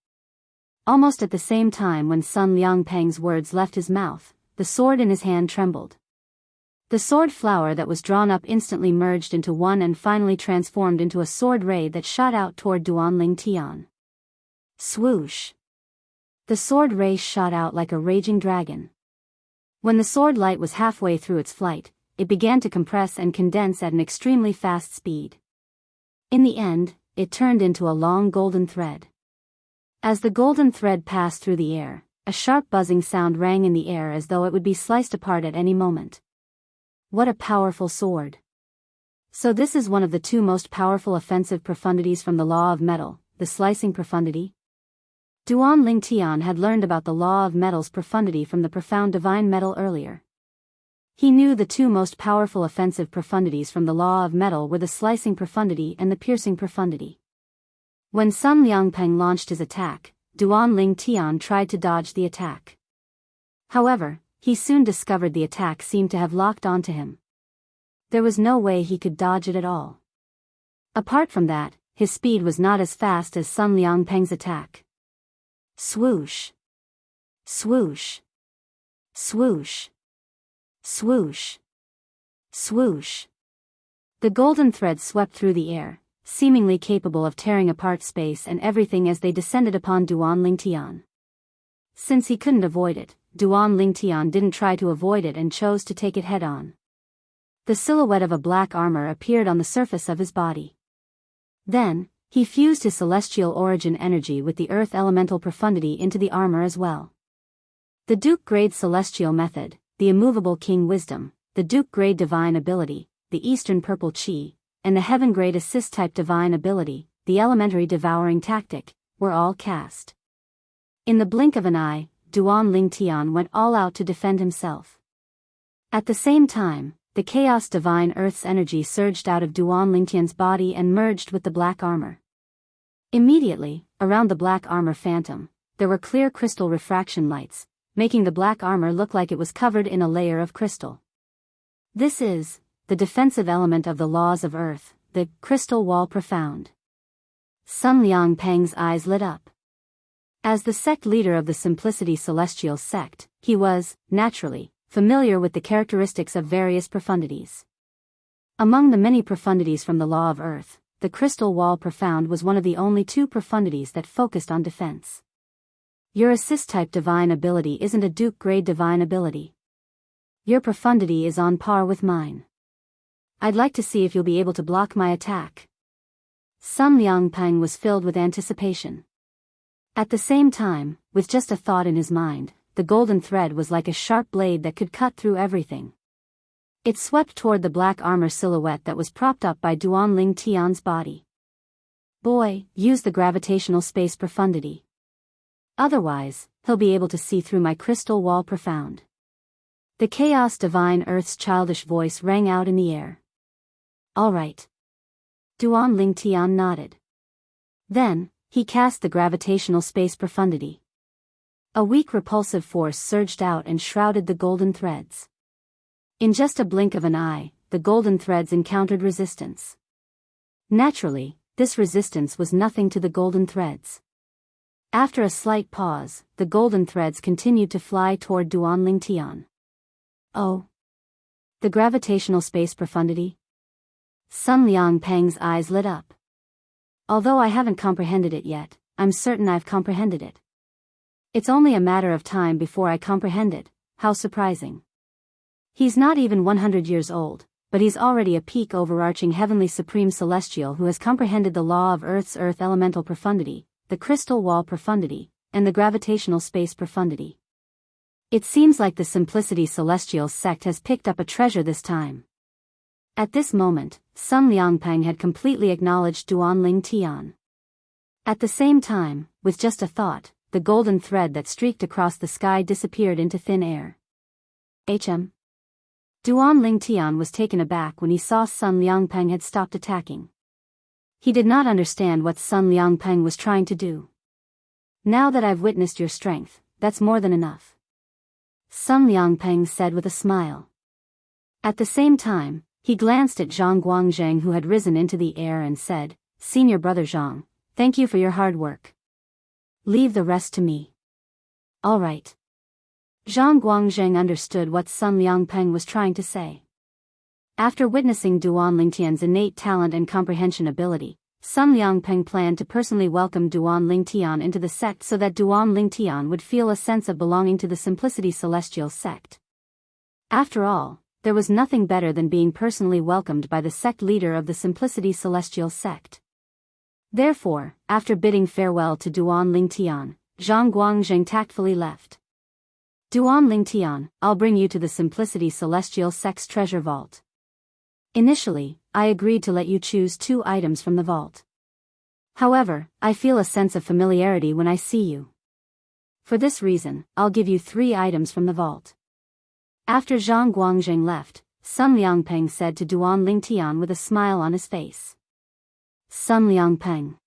Almost at the same time when Sun Liangpeng's words left his mouth, the sword in his hand trembled. The sword flower that was drawn up instantly merged into one and finally transformed into a sword ray that shot out toward Duan Lingtian. Swoosh! The sword ray shot out like a raging dragon. When the sword light was halfway through its flight, it began to compress and condense at an extremely fast speed. In the end, it turned into a long golden thread. As the golden thread passed through the air, a sharp buzzing sound rang in the air as though it would be sliced apart at any moment. What a powerful sword! So this is one of the two most powerful offensive profundities from the law of metal, the slicing profundity? Duan Lingtian had learned about the law of metal's profundity from the profound divine metal earlier. He knew the two most powerful offensive profundities from the law of metal were the slicing profundity and the piercing profundity. When Sun Liangpeng launched his attack, Duan Lingtian tried to dodge the attack. However, he soon discovered the attack seemed to have locked onto him. There was no way he could dodge it at all. Apart from that, his speed was not as fast as Sun Liangpeng's attack. Swoosh! Swoosh! Swoosh! Swoosh! Swoosh! The golden thread swept through the air, seemingly capable of tearing apart space and everything as they descended upon Duan Lingtian. Since he couldn't avoid it, Duan Lingtian didn't try to avoid it and chose to take it head-on. The silhouette of a black armor appeared on the surface of his body. Then, he fused his celestial origin energy with the earth elemental profundity into the armor as well. The Duke-grade celestial method, the immovable king wisdom, the Duke-grade divine ability, the eastern purple chi, and the heaven-grade assist-type divine ability, the elementary devouring tactic, were all cast. In the blink of an eye, Duan Lingtian went all out to defend himself. At the same time, the chaos divine earth's energy surged out of Duan Lingtian's body and merged with the black armor. Immediately, around the black armor phantom, there were clear crystal refraction lights, making the black armor look like it was covered in a layer of crystal. This is the defensive element of the laws of earth, the crystal wall profound. Sun Liangpeng's eyes lit up. As the sect leader of the Simplicity Celestial sect, he was, naturally, familiar with the characteristics of various profundities. Among the many profundities from the law of earth, the crystal wall profound was one of the only two profundities that focused on defense. Your assist-type divine ability isn't a Duke-grade divine ability. Your profundity is on par with mine. I'd like to see if you'll be able to block my attack. Sun Liangpeng was filled with anticipation. At the same time, with just a thought in his mind, the golden thread was like a sharp blade that could cut through everything. It swept toward the black armor silhouette that was propped up by Duan Lingtian's body. Boy, use the gravitational space profundity. Otherwise, he'll be able to see through my crystal wall profound. The chaos divine earth's childish voice rang out in the air. All right. Duan Lingtian nodded. Then, he cast the gravitational space profundity. A weak repulsive force surged out and shrouded the golden threads. In just a blink of an eye, the golden threads encountered resistance. Naturally, this resistance was nothing to the golden threads. After a slight pause, the golden threads continued to fly toward Duanling Tian. Oh. The gravitational space profundity? Sun Liangpeng's eyes lit up. Although I haven't comprehended it yet, I'm certain I've comprehended it. It's only a matter of time before I comprehend it. How surprising. He's not even 100 years old, but he's already a peak overarching heavenly supreme celestial who has comprehended the law of Earth's earth elemental profundity, the crystal wall profundity, and the gravitational space profundity. It seems like the Simplicity Celestial sect has picked up a treasure this time. At this moment, Sun Liangpeng had completely acknowledged Duanling Tian. At the same time, with just a thought, the golden thread that streaked across the sky disappeared into thin air. Duanling Tian was taken aback when he saw Sun Liangpeng had stopped attacking. He did not understand what Sun Liangpeng was trying to do. Now that I've witnessed your strength, that's more than enough. Sun Liangpeng said with a smile. At the same time, he glanced at Zhang Guangzheng who had risen into the air and said, Senior brother Zhang, thank you for your hard work. Leave the rest to me. All right. Zhang Guangzheng understood what Sun Liangpeng was trying to say. After witnessing Duanling Tian's innate talent and comprehension ability, Sun Liangpeng planned to personally welcome Duanling Tian into the sect so that Duanling Tian would feel a sense of belonging to the Simplicity Celestial sect. After all, there was nothing better than being personally welcomed by the sect leader of the Simplicity Celestial sect. Therefore, after bidding farewell to Duanling Tian, Zhang Guangzheng tactfully left. Duanling Tian, I'll bring you to the Simplicity Celestial sect's treasure vault. Initially, I agreed to let you choose 2 items from the vault. However, I feel a sense of familiarity when I see you. For this reason, I'll give you 3 items from the vault. After Zhang Guangzheng left, Sun Liangpeng said to Duanling Tian with a smile on his face. Sun Liangpeng.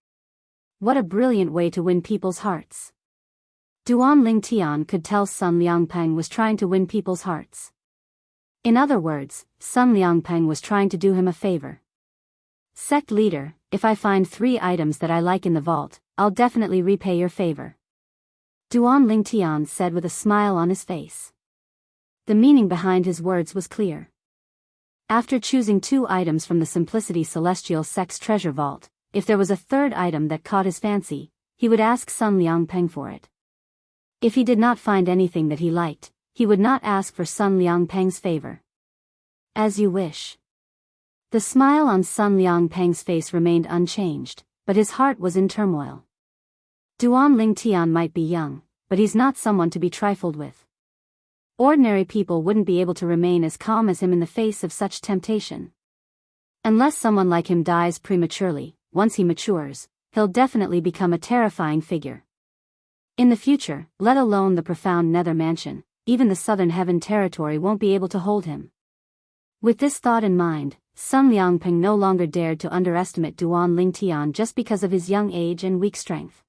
What a brilliant way to win people's hearts. Duanling Tian could tell Sun Liangpeng was trying to win people's hearts. In other words, Sun Liangpeng was trying to do him a favor. Sect leader, if I find 3 items that I like in the vault, I'll definitely repay your favor. Duanling Tian said with a smile on his face. The meaning behind his words was clear. After choosing 2 items from the Simplicity Celestial sect's treasure vault, if there was a 3rd item that caught his fancy, he would ask Sun Liangpeng for it. If he did not find anything that he liked, he would not ask for Sun Liangpeng's favor. As you wish. The smile on Sun Liangpeng's face remained unchanged, but his heart was in turmoil. Duanling Tian might be young, but he's not someone to be trifled with. Ordinary people wouldn't be able to remain as calm as him in the face of such temptation. Unless someone like him dies prematurely, once he matures, he'll definitely become a terrifying figure. In the future, let alone the profound nether mansion, even the southern heaven territory won't be able to hold him. With this thought in mind, Sun Liangpeng no longer dared to underestimate Duanling Tian just because of his young age and weak strength.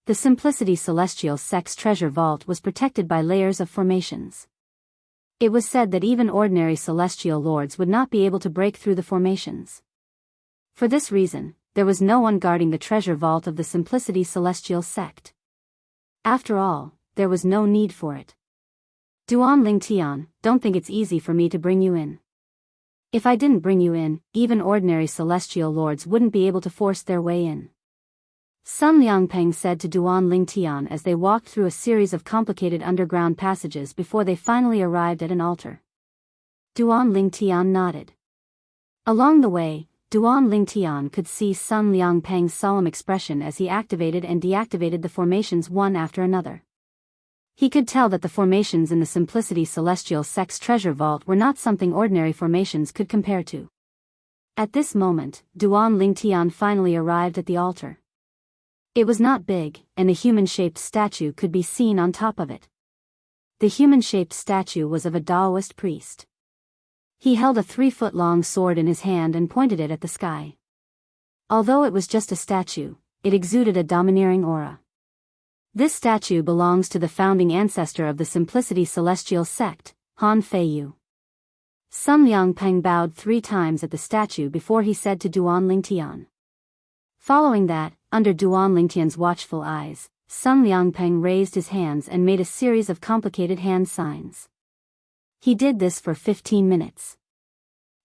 The Simplicity Celestial sect's treasure vault was protected by layers of formations. It was said that even ordinary celestial lords would not be able to break through the formations. For this reason, there was no one guarding the treasure vault of the Simplicity Celestial sect. After all, there was no need for it. Duanling Tian, don't think it's easy for me to bring you in. If I didn't bring you in, even ordinary celestial lords wouldn't be able to force their way in. Sun Liangpeng said to Duanling Tian as they walked through a series of complicated underground passages before they finally arrived at an altar. Duanling Tian nodded. Along the way, Duanling Tian could see Sun Liangpeng's solemn expression as he activated and deactivated the formations one after another. He could tell that the formations in the Simplicity Celestial sect's treasure vault were not something ordinary formations could compare to. At this moment, Duanling Tian finally arrived at the altar. It was not big, and a human-shaped statue could be seen on top of it. The human-shaped statue was of a Daoist priest. He held a 3-foot-long sword in his hand and pointed it at the sky. Although it was just a statue, it exuded a domineering aura. This statue belongs to the founding ancestor of the Simplicity Celestial sect, Han Feiyu. Sun Liangpeng bowed 3 times at the statue before he said to Duan Lingtian. Following that, under Duan Lingtian's watchful eyes, Sun Liangpeng raised his hands and made a series of complicated hand signs. He did this for 15 minutes.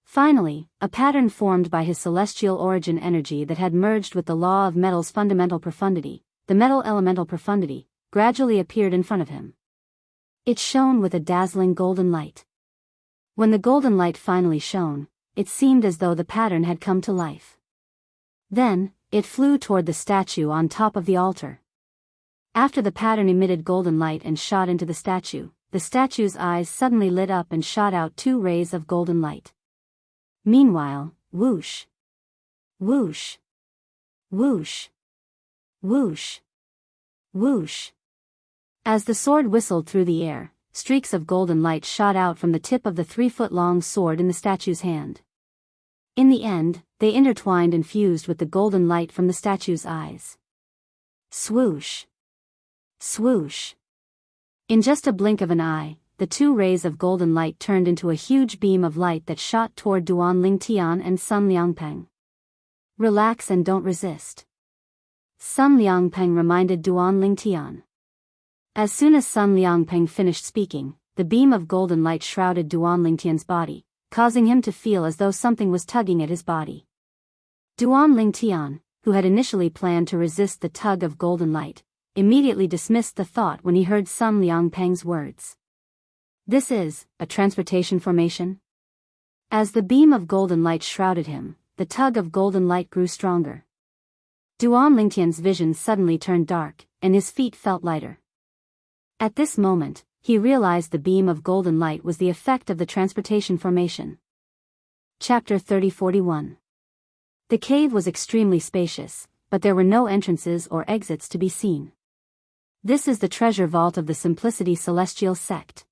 Finally, a pattern formed by his celestial origin energy that had merged with the law of metal's fundamental profundity, the metal elemental profundity, gradually appeared in front of him. It shone with a dazzling golden light. When the golden light finally shone, it seemed as though the pattern had come to life. Then, it flew toward the statue on top of the altar. After the pattern emitted golden light and shot into the statue's eyes suddenly lit up and shot out 2 rays of golden light. Meanwhile, whoosh, whoosh, whoosh, whoosh, whoosh. As the sword whistled through the air, streaks of golden light shot out from the tip of the 3-foot-long sword in the statue's hand. In the end, they intertwined and fused with the golden light from the statue's eyes. Swoosh. Swoosh. In just a blink of an eye, the 2 rays of golden light turned into a huge beam of light that shot toward Duan Lingtian and Sun Liangpeng. Relax and don't resist. Sun Liangpeng reminded Duan Lingtian. As soon as Sun Liangpeng finished speaking, the beam of golden light shrouded Duan Lingtian's body, causing him to feel as though something was tugging at his body. Duan Lingtian, who had initially planned to resist the tug of golden light, immediately dismissed the thought when he heard Sun Liangpeng's words. This is a transportation formation? As the beam of golden light shrouded him, the tug of golden light grew stronger. Duan Lingtian's vision suddenly turned dark, and his feet felt lighter. At this moment, he realized the beam of golden light was the effect of the transportation formation. Chapter 3041. The cave was extremely spacious, but there were no entrances or exits to be seen. This is the treasure vault of the Simplicity Celestial Sect.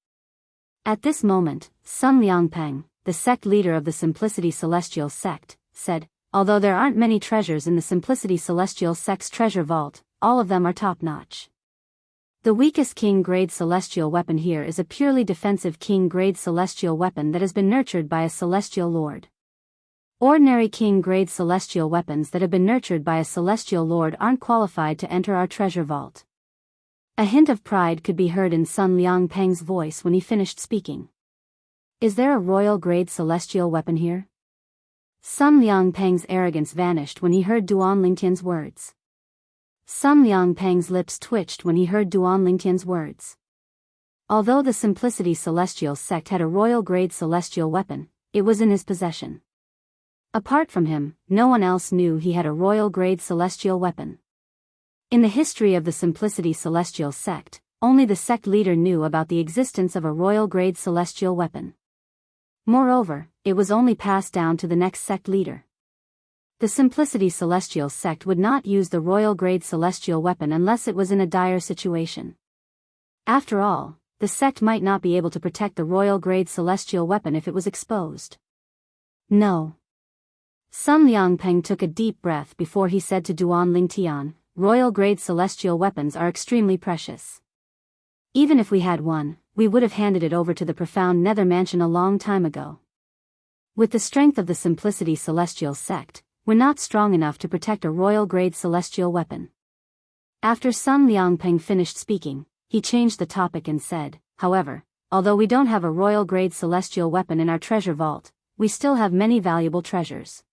At this moment, Sun Liangpeng, the sect leader of the Simplicity Celestial Sect, said, although there aren't many treasures in the Simplicity Celestial Sect's treasure vault, all of them are top-notch. The weakest king-grade celestial weapon here is a purely defensive king-grade celestial weapon that has been nurtured by a celestial lord. Ordinary king-grade celestial weapons that have been nurtured by a celestial lord aren't qualified to enter our treasure vault. A hint of pride could be heard in Sun Liangpeng's voice when he finished speaking. Is there a royal-grade celestial weapon here? Sun Liangpeng's arrogance vanished when he heard Duan Lingtian's words. Sun Liangpeng's lips twitched when he heard Duan Lingtian's words. Although the Simplicity Celestial Sect had a royal-grade celestial weapon, it was in his possession. Apart from him, no one else knew he had a royal-grade celestial weapon. In the history of the Simplicity Celestial Sect, only the sect leader knew about the existence of a royal-grade celestial weapon. Moreover, it was only passed down to the next sect leader. The Simplicity Celestial Sect would not use the royal-grade celestial weapon unless it was in a dire situation. After all, the sect might not be able to protect the royal-grade celestial weapon if it was exposed. No. Sun Liangpeng took a deep breath before he said to Duan Lingtian, royal-grade celestial weapons are extremely precious. Even if we had one, we would have handed it over to the profound Nether Mansion a long time ago. With the strength of the Simplicity Celestial Sect, we're not strong enough to protect a royal-grade celestial weapon. After Sun Liangpeng finished speaking, he changed the topic and said, however, although we don't have a royal-grade celestial weapon in our treasure vault, we still have many valuable treasures.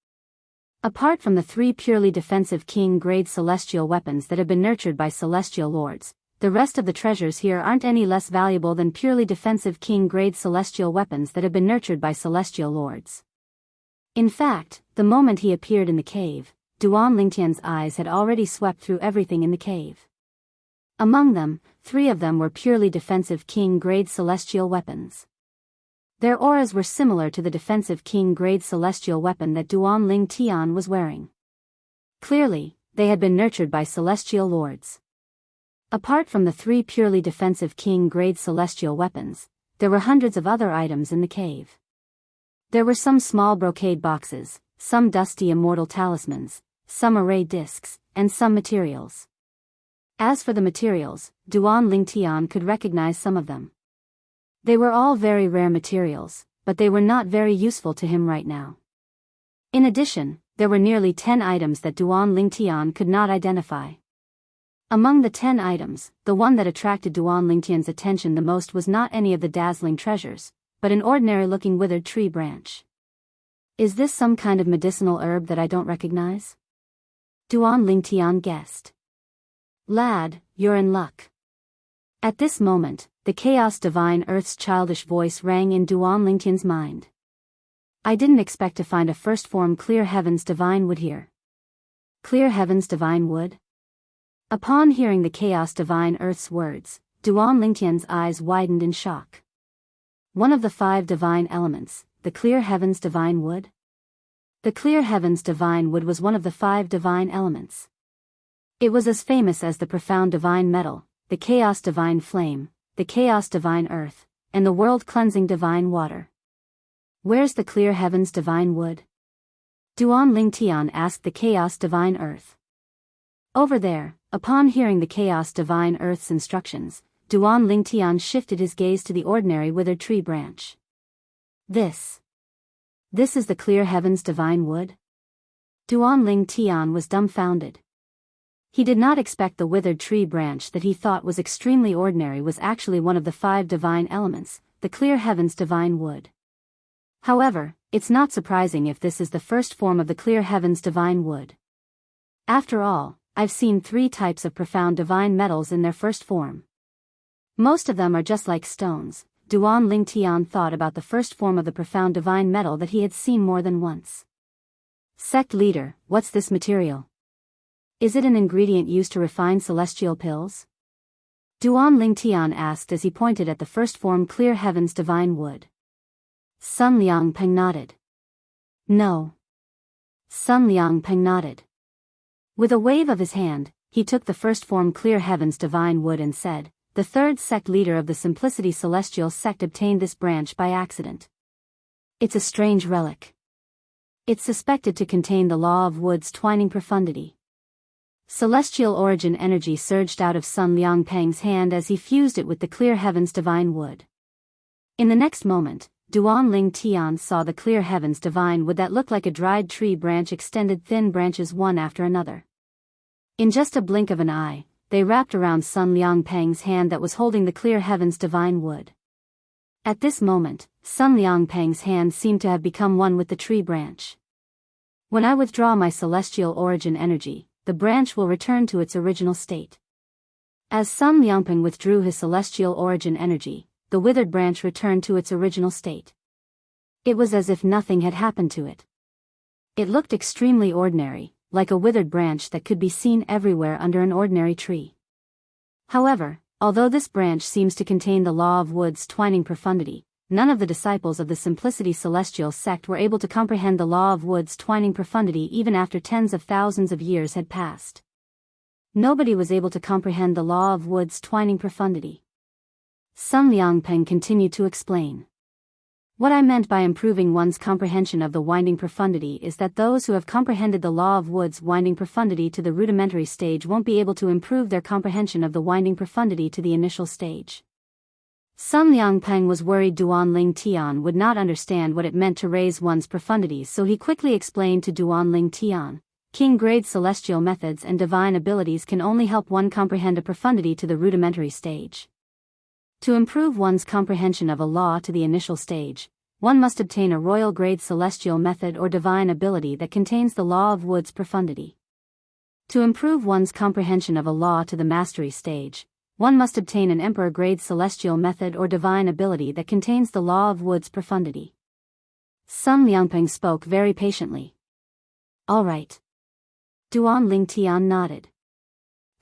Apart from the 3 purely defensive king-grade celestial weapons that have been nurtured by celestial lords, the rest of the treasures here aren't any less valuable than purely defensive king-grade celestial weapons that have been nurtured by celestial lords. In fact, the moment he appeared in the cave, Duan Lingtian's eyes had already swept through everything in the cave. Among them, 3 of them were purely defensive king-grade celestial weapons. Their auras were similar to the defensive king-grade celestial weapon that Duan Lingtian was wearing. Clearly, they had been nurtured by celestial lords. Apart from the 3 purely defensive king-grade celestial weapons, there were hundreds of other items in the cave. There were some small brocade boxes, some dusty immortal talismans, some array discs, and some materials. As for the materials, Duan Lingtian could recognize some of them. They were all very rare materials, but they were not very useful to him right now. In addition, there were nearly 10 items that Duan Lingtian could not identify. Among the 10 items, the one that attracted Duan Lingtian's attention the most was not any of the dazzling treasures, but an ordinary-looking withered tree branch. Is this some kind of medicinal herb that I don't recognize? Duan Lingtian guessed. Lad, you're in luck. At this moment, the Chaos Divine Earth's childish voice rang in Duan Lingtian's mind. I didn't expect to find a first form Clear Heavens Divine Wood here. Clear Heavens Divine Wood? Upon hearing the Chaos Divine Earth's words, Duan Lingtian's eyes widened in shock. One of the 5 divine elements, the Clear Heavens Divine Wood? The Clear Heavens Divine Wood was one of the 5 divine elements. It was as famous as the Profound Divine Metal, the Chaos Divine Flame, the Chaos Divine Earth, and the World-Cleansing Divine Water. Where's the Clear Heavens Divine Wood? Duan Lingtian asked the Chaos Divine Earth. Over there. Upon hearing the Chaos Divine Earth's instructions, Duan Lingtian shifted his gaze to the ordinary withered tree branch. This is the Clear Heavens Divine Wood? Duan Lingtian was dumbfounded. He did not expect the withered tree branch that he thought was extremely ordinary was actually one of the 5 divine elements, the Clear Heavens Divine Wood. However, it's not surprising if this is the first form of the Clear Heavens Divine Wood. After all, I've seen 3 types of profound divine metals in their first form. Most of them are just like stones. Duan Lingtian thought about the first form of the profound divine metal that he had seen more than once. Sect leader, what's this material? Is it an ingredient used to refine celestial pills? Duan Lingtian asked as he pointed at the first form Clear Heavens Divine Wood. Sun Liangpeng nodded. No. Sun Liangpeng nodded. With a wave of his hand, he took the first form Clear Heavens Divine Wood and said, the 3rd sect leader of the Simplicity Celestial sect obtained this branch by accident. It's a strange relic. It's suspected to contain the law of wood's twining profundity. Celestial origin energy surged out of Sun Liangpeng's hand as he fused it with the Clear Heavens Divine Wood. In the next moment, Duan Lingtian saw the Clear Heavens Divine Wood that looked like a dried tree branch extended thin branches one after another. In just a blink of an eye, they wrapped around Sun Liangpeng's hand that was holding the Clear Heavens Divine Wood. At this moment, Sun Liangpeng's hand seemed to have become one with the tree branch. When I withdraw my celestial origin energy, the branch will return to its original state. As Sun Liangpeng withdrew his celestial origin energy, the withered branch returned to its original state. It was as if nothing had happened to it. It looked extremely ordinary, like a withered branch that could be seen everywhere under an ordinary tree. However, although this branch seems to contain the law of wood's twining profundity, none of the disciples of the Simplicity Celestial sect were able to comprehend the law of wood's twining profundity even after tens of thousands of years had passed. Nobody was able to comprehend the law of wood's twining profundity. Sun Liangpeng continued to explain. What I meant by improving one's comprehension of the winding profundity is that those who have comprehended the law of wood's winding profundity to the rudimentary stage won't be able to improve their comprehension of the winding profundity to the initial stage. Sun Liangpeng was worried Duan Lingtian would not understand what it meant to raise one's profundities, so he quickly explained to Duan Lingtian, King-grade celestial methods and divine abilities can only help one comprehend a profundity to the rudimentary stage. To improve one's comprehension of a law to the initial stage, one must obtain a royal-grade celestial method or divine ability that contains the law of wood's profundity. To improve one's comprehension of a law to the mastery stage, one must obtain an emperor-grade celestial method or divine ability that contains the law of wood's profundity. Sun Liangpeng spoke very patiently. All right. Duan Lingtian nodded.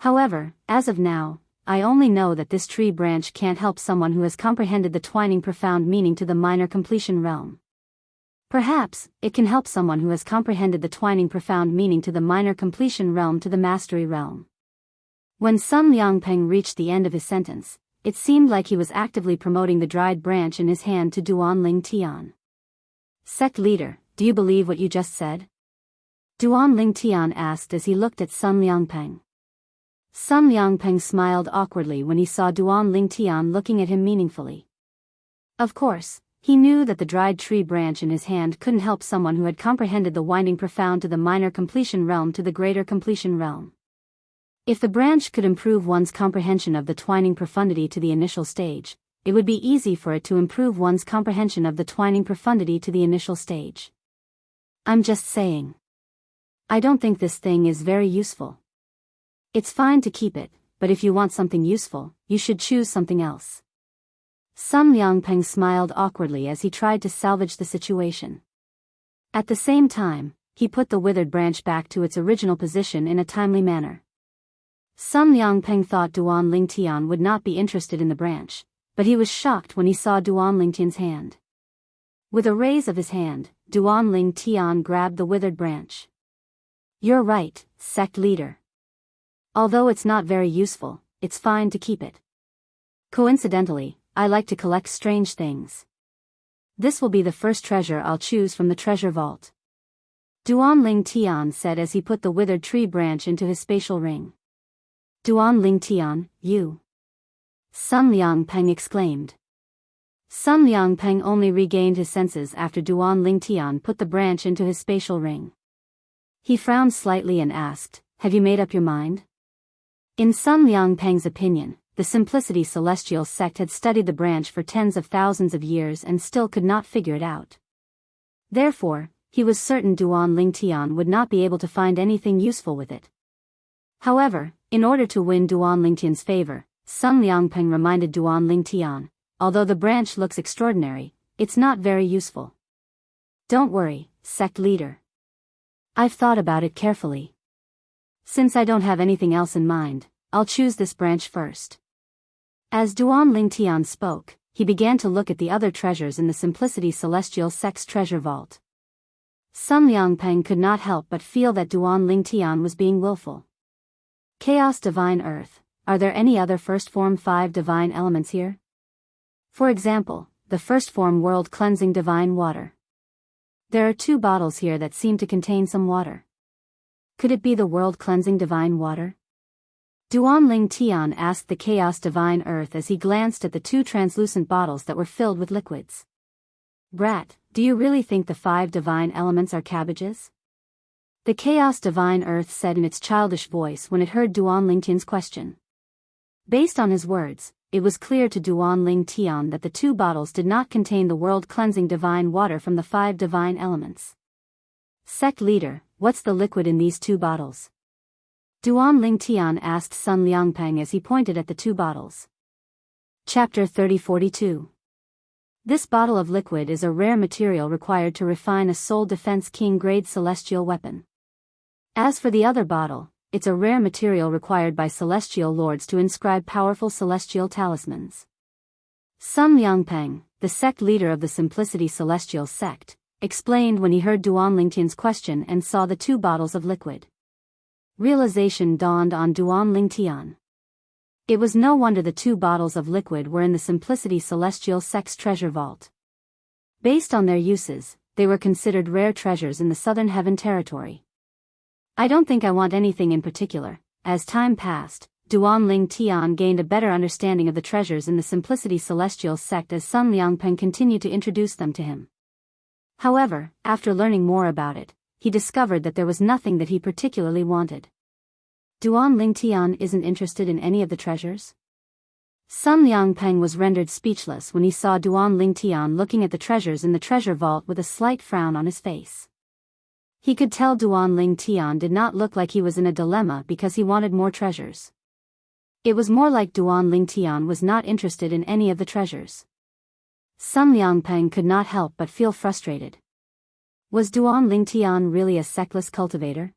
However, as of now, I only know that this tree branch can't help someone who has comprehended the twining profound meaning to the minor completion realm. Perhaps, it can help someone who has comprehended the twining profound meaning to the minor completion realm to the mastery realm. When Sun Liangpeng reached the end of his sentence, it seemed like he was actively promoting the dried branch in his hand to Duan Lingtian. Sect leader, do you believe what you just said? Duan Lingtian asked as he looked at Sun Liangpeng. Sun Liangpeng smiled awkwardly when he saw Duan Lingtian looking at him meaningfully. Of course, He knew that the dried tree branch in his hand couldn't help someone who had comprehended the winding profound to the minor completion realm to the greater completion realm. If the branch could improve one's comprehension of the twining profundity to the initial stage, it would be easy for it to improve one's comprehension of the twining profundity to the initial stage. I'm just saying. I don't think this thing is very useful. It's fine to keep it, but if you want something useful, you should choose something else. Sun Liangpeng smiled awkwardly as he tried to salvage the situation. At the same time, he put the withered branch back to its original position in a timely manner. Sun Liangpeng thought Duan Lingtian would not be interested in the branch, but he was shocked when he saw Duan Lingtian's hand. With a raise of his hand, Duan Lingtian grabbed the withered branch. You're right, sect leader. Although it's not very useful, it's fine to keep it. Coincidentally, I like to collect strange things. This will be the first treasure I'll choose from the treasure vault. Duan Lingtian said as he put the withered tree branch into his spatial ring. Duan Lingtian, you. Sun Liangpeng exclaimed. Sun Liangpeng only regained his senses after Duan Lingtian put the branch into his spatial ring. He frowned slightly and asked, have you made up your mind? In Sun Liangpeng's opinion, the Simplicity Celestial sect had studied the branch for tens of thousands of years and still could not figure it out. Therefore, he was certain Duan Lingtian would not be able to find anything useful with it. However, in order to win Duan Lingtian's favor, Sun Liangpeng reminded Duan Lingtian, although the branch looks extraordinary, it's not very useful. Don't worry, sect leader. I've thought about it carefully. Since I don't have anything else in mind, I'll choose this branch first. As Duan Lingtian spoke, he began to look at the other treasures in the Simplicity Celestial sect's treasure vault. Sun Liangpeng could not help but feel that Duan Lingtian was being willful. Chaos Divine Earth, are there any other first form 5 divine elements here? For example, the first form world cleansing divine water. There are 2 bottles here that seem to contain some water. Could it be the world cleansing divine water? Duan Lingtian asked the Chaos Divine Earth as he glanced at the 2 translucent bottles that were filled with liquids. Brat, do you really think the 5 divine elements are cabbages? The Chaos Divine Earth said in its childish voice when it heard Duan Lingtian's question. Based on his words, it was clear to Duan Lingtian that the 2 bottles did not contain the world-cleansing divine water from the 5 divine elements. Sect leader, what's the liquid in these 2 bottles? Duan Lingtian asked Sun Liangpeng as he pointed at the 2 bottles. Chapter 3042. This bottle of liquid is a rare material required to refine a Soul Defense King-grade celestial weapon. As for the other bottle, it's a rare material required by celestial lords to inscribe powerful celestial talismans. Sun Liangpeng, the sect leader of the Simplicity Celestial sect, explained when he heard Duan Lingtian's question and saw the 2 bottles of liquid. Realization dawned on Duan Lingtian. It was no wonder the 2 bottles of liquid were in the Simplicity Celestial sect's treasure vault. Based on their uses, they were considered rare treasures in the Southern Heaven territory. I don't think I want anything in particular. As time passed, Duan Lingtian gained a better understanding of the treasures in the Simplicity Celestial sect as Sun Liangpeng continued to introduce them to him. However, after learning more about it, he discovered that there was nothing that he particularly wanted. Duan Lingtian isn't interested in any of the treasures? Sun Liangpeng was rendered speechless when he saw Duan Lingtian looking at the treasures in the treasure vault with a slight frown on his face. He could tell Duan Lingtian did not look like he was in a dilemma because he wanted more treasures. It was more like Duan Lingtian was not interested in any of the treasures. Sun Liangpeng could not help but feel frustrated. Was Duan Lingtian really a sectless cultivator?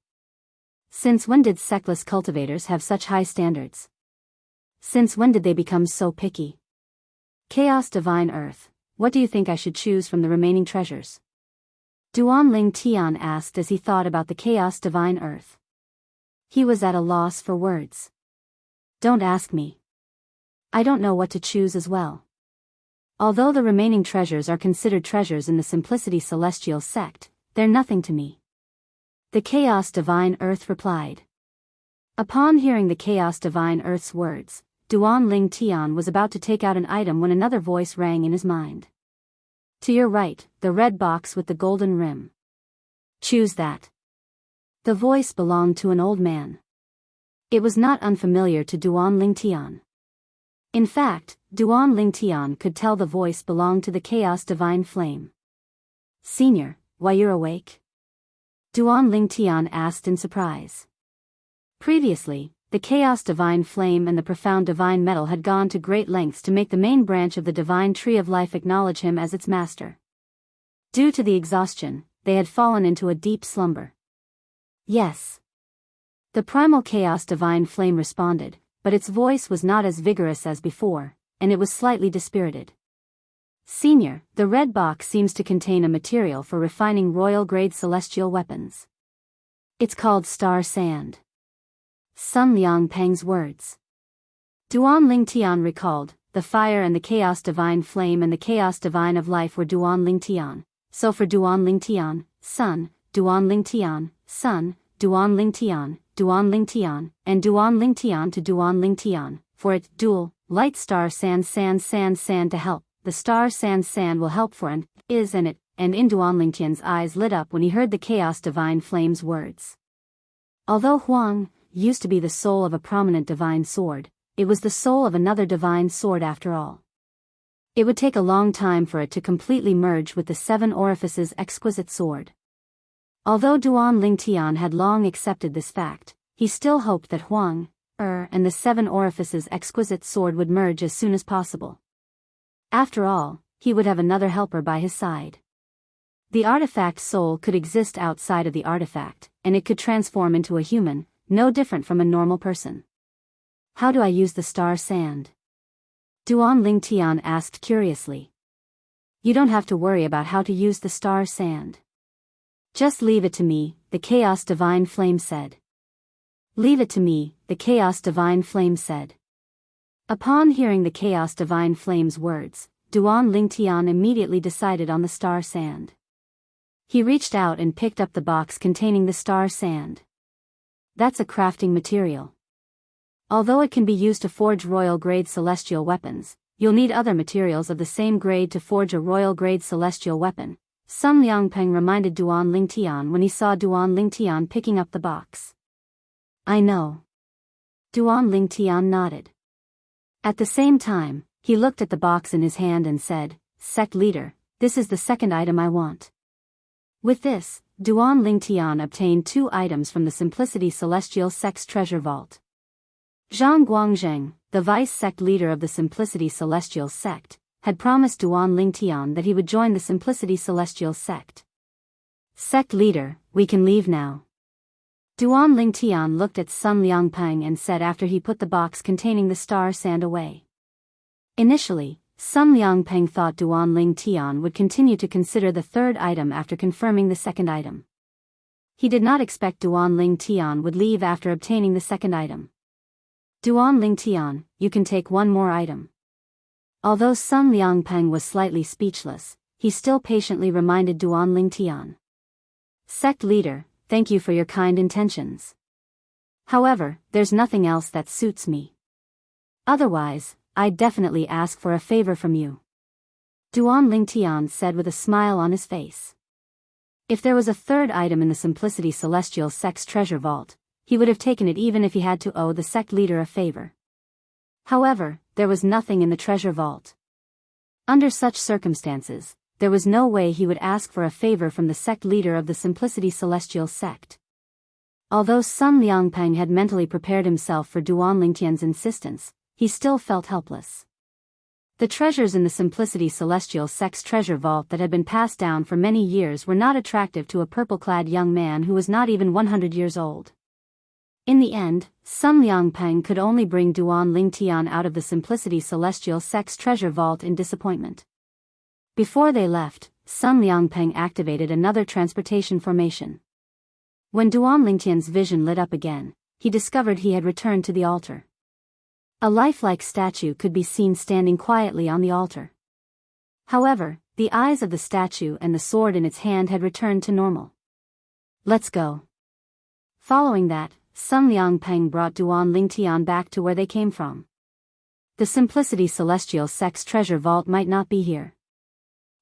Since when did sectless cultivators have such high standards? Since when did they become so picky? Chaos Divine Earth, what do you think I should choose from the remaining treasures? Duan Lingtian asked as he thought about the Chaos Divine Earth. He was at a loss for words. Don't ask me. I don't know what to choose as well. Although the remaining treasures are considered treasures in the Simplicity Celestial sect, they're nothing to me. The Chaos Divine Earth replied. Upon hearing the Chaos Divine Earth's words, Duan Lingtian was about to take out an item when another voice rang in his mind. To your right, the red box with the golden rim. Choose that. The voice belonged to an old man. It was not unfamiliar to Duan Lingtian. In fact, Duan Lingtian could tell the voice belonged to the Chaos Divine Flame. Senior, why you're awake? Duan Lingtian asked in surprise. Previously, the Chaos Divine Flame and the Profound Divine Metal had gone to great lengths to make the main branch of the Divine Tree of Life acknowledge him as its master. Due to the exhaustion, they had fallen into a deep slumber. Yes. The primal Chaos Divine Flame responded, but its voice was not as vigorous as before, and it was slightly dispirited. Senior, the red box seems to contain a material for refining royal-grade celestial weapons. It's called Star Sand. Sun Liangpeng's words. Duan Lingtian recalled, the fire and the Chaos Divine Flame and the Chaos Divine of Life were Duan Lingtian, so for Duan Lingtian, Sun, Duan Lingtian, Sun, Duan Lingtian, Duan Lingtian, and Duan Lingtian to Duan Lingtian, for it, dual, light star sand to help, the star sand will help for and it, and in Duan Lingtian's eyes lit up when he heard the Chaos Divine Flame's words. Although Huang used to be the soul of a prominent divine sword, it was the soul of another divine sword after all. It would take a long time for it to completely merge with the Seven Orifices' exquisite sword. Although Duan Lingtian had long accepted this fact, he still hoped that Huang, and the Seven Orifices' exquisite sword would merge as soon as possible. After all, he would have another helper by his side. The artifact soul could exist outside of the artifact, and it could transform into a human, no different from a normal person. How do I use the star sand? Duan Lingtian asked curiously. You don't have to worry about how to use the star sand. Just leave it to me, the Chaos Divine Flame said. Leave it to me, the Chaos Divine Flame said. Upon hearing the Chaos Divine Flame's words, Duan Lingtian immediately decided on the star sand. He reached out and picked up the box containing the star sand. That's a crafting material. Although it can be used to forge royal-grade celestial weapons, you'll need other materials of the same grade to forge a royal-grade celestial weapon, Sun Liangpeng reminded Duan Lingtian when he saw Duan Lingtian picking up the box. I know. Duan Lingtian nodded. At the same time, he looked at the box in his hand and said, Sect Leader, this is the second item I want. With this, Duan Lingtian obtained 2 items from the Simplicity Celestial Sect's treasure vault. Zhang Guangzheng, the vice sect leader of the Simplicity Celestial Sect, had promised Duan Lingtian that he would join the Simplicity Celestial Sect. Sect leader, we can leave now. Duan Lingtian looked at Sun Liangpeng and said after he put the box containing the star sand away. Initially, Sun Liangpeng thought Duan Lingtian would continue to consider the third item after confirming the second item. He did not expect Duan Lingtian would leave after obtaining the second item. Duan Lingtian, you can take one more item. Although Sun Liangpeng was slightly speechless, he still patiently reminded Duan Lingtian. Sect leader, thank you for your kind intentions. However, there's nothing else that suits me. Otherwise, I'd definitely ask for a favor from you. Duan Lingtian said with a smile on his face. If there was a third item in the Simplicity Celestial Sect's treasure vault, he would have taken it even if he had to owe the sect leader a favor. However, there was nothing in the treasure vault. Under such circumstances, there was no way he would ask for a favor from the sect leader of the Simplicity Celestial Sect. Although Sun Liangpeng had mentally prepared himself for Duan Lingtian's insistence, he still felt helpless. The treasures in the Simplicity Celestial Sect's treasure vault that had been passed down for many years were not attractive to a purple-clad young man who was not even 100 years old. In the end, Sun Liangpeng could only bring Duan Lingtian out of the Simplicity Celestial Sect's treasure vault in disappointment. Before they left, Sun Liangpeng activated another transportation formation. When Duan Lingtian's vision lit up again, he discovered he had returned to the altar. A lifelike statue could be seen standing quietly on the altar. However, the eyes of the statue and the sword in its hand had returned to normal. Let's go. Following that, Sun Liangpeng brought Duan Lingtian back to where they came from. The Simplicity Celestial Sect's treasure vault might not be here.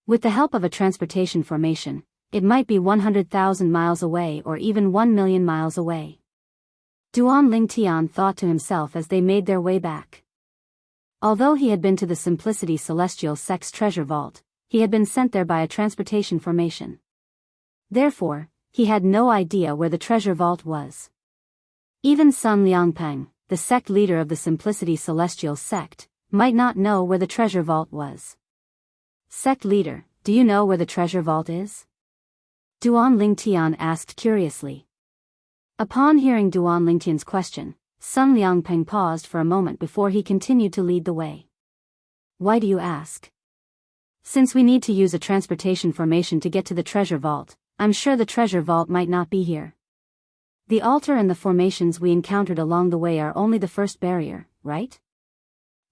With the help of a transportation formation, it might be 100,000 miles away or even 1 million miles away. Duan Lingtian thought to himself as they made their way back. Although he had been to the Simplicity Celestial Sect's treasure vault, he had been sent there by a transportation formation. Therefore, he had no idea where the treasure vault was. Even Sun Liangpeng, the sect leader of the Simplicity Celestial Sect, might not know where the treasure vault was. Sect leader, do you know where the treasure vault is? Duan Lingtian asked curiously. Upon hearing Duan Lingtian's question, Sun Liangpeng paused for a moment before he continued to lead the way. Why do you ask? Since we need to use a transportation formation to get to the treasure vault, I'm sure the treasure vault might not be here. The altar and the formations we encountered along the way are only the first barrier, right?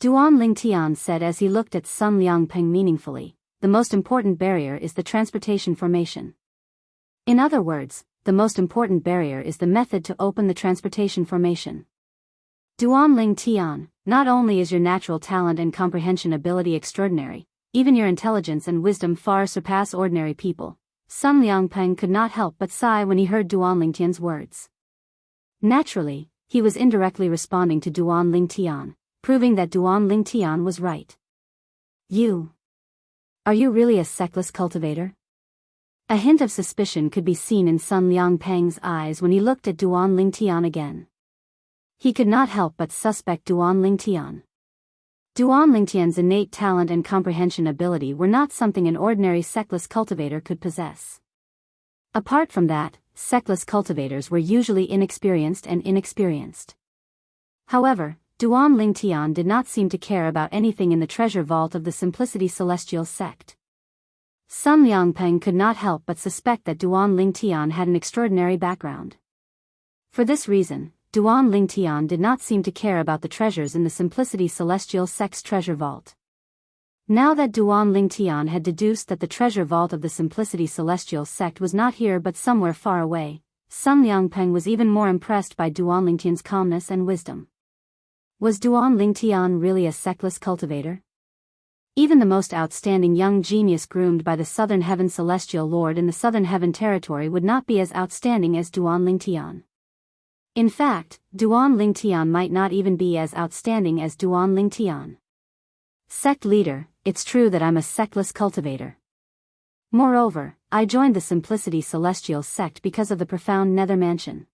Duan Lingtian said as he looked at Sun Liangpeng meaningfully. The most important barrier is the transportation formation. In other words, the most important barrier is the method to open the transportation formation. Duan Lingtian, not only is your natural talent and comprehension ability extraordinary, even your intelligence and wisdom far surpass ordinary people. Sun Liangpeng could not help but sigh when he heard Duan Lingtian's words. Naturally, he was indirectly responding to Duan Lingtian, proving that Duan Lingtian was right. Are you really a sectless cultivator? A hint of suspicion could be seen in Sun Liangpeng's eyes when he looked at Duan Lingtian again. He could not help but suspect Duan Lingtian. Duan Lingtian's innate talent and comprehension ability were not something an ordinary sectless cultivator could possess. Apart from that, sectless cultivators were usually inexperienced. However, Duan Lingtian did not seem to care about anything in the treasure vault of the Simplicity Celestial Sect. Sun Liangpeng could not help but suspect that Duan Lingtian had an extraordinary background. For this reason, Duan Lingtian did not seem to care about the treasures in the Simplicity Celestial Sect's treasure vault. Now that Duan Lingtian had deduced that the treasure vault of the Simplicity Celestial Sect was not here but somewhere far away, Sun Liangpeng was even more impressed by Duan Lingtian's calmness and wisdom. Was Duan Lingtian really a sectless cultivator? Even the most outstanding young genius groomed by the Southern Heaven Celestial Lord in the Southern Heaven Territory would not be as outstanding as Duan Lingtian. In fact, Duan Lingtian might not even be as outstanding as Duan Lingtian. Sect leader, it's true that I'm a sectless cultivator. Moreover, I joined the Simplicity Celestial Sect because of the profound nether mansion.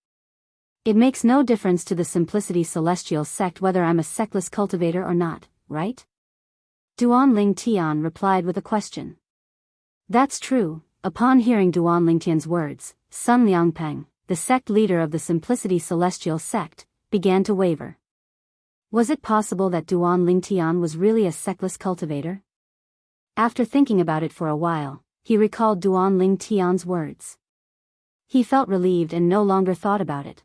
It makes no difference to the Simplicity Celestial Sect whether I'm a sectless cultivator or not, right? Duan Lingtian replied with a question. That's true. Upon hearing Duan Lingtian's words, Sun Liangpeng, the sect leader of the Simplicity Celestial Sect, began to waver. Was it possible that Duan Lingtian was really a sectless cultivator? After thinking about it for a while, he recalled Duan Lingtian's words. He felt relieved and no longer thought about it.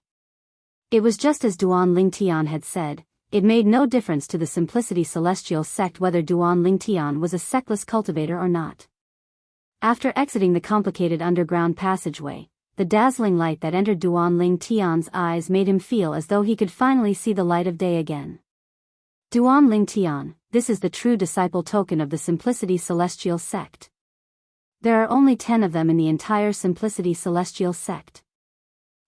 It was just as Duan Lingtian had said. It made no difference to the Simplicity Celestial Sect whether Duan Lingtian was a sectless cultivator or not. After exiting the complicated underground passageway, the dazzling light that entered Duan Lingtian's eyes made him feel as though he could finally see the light of day again. Duan Lingtian, this is the true disciple token of the Simplicity Celestial Sect. There are only 10 of them in the entire Simplicity Celestial Sect.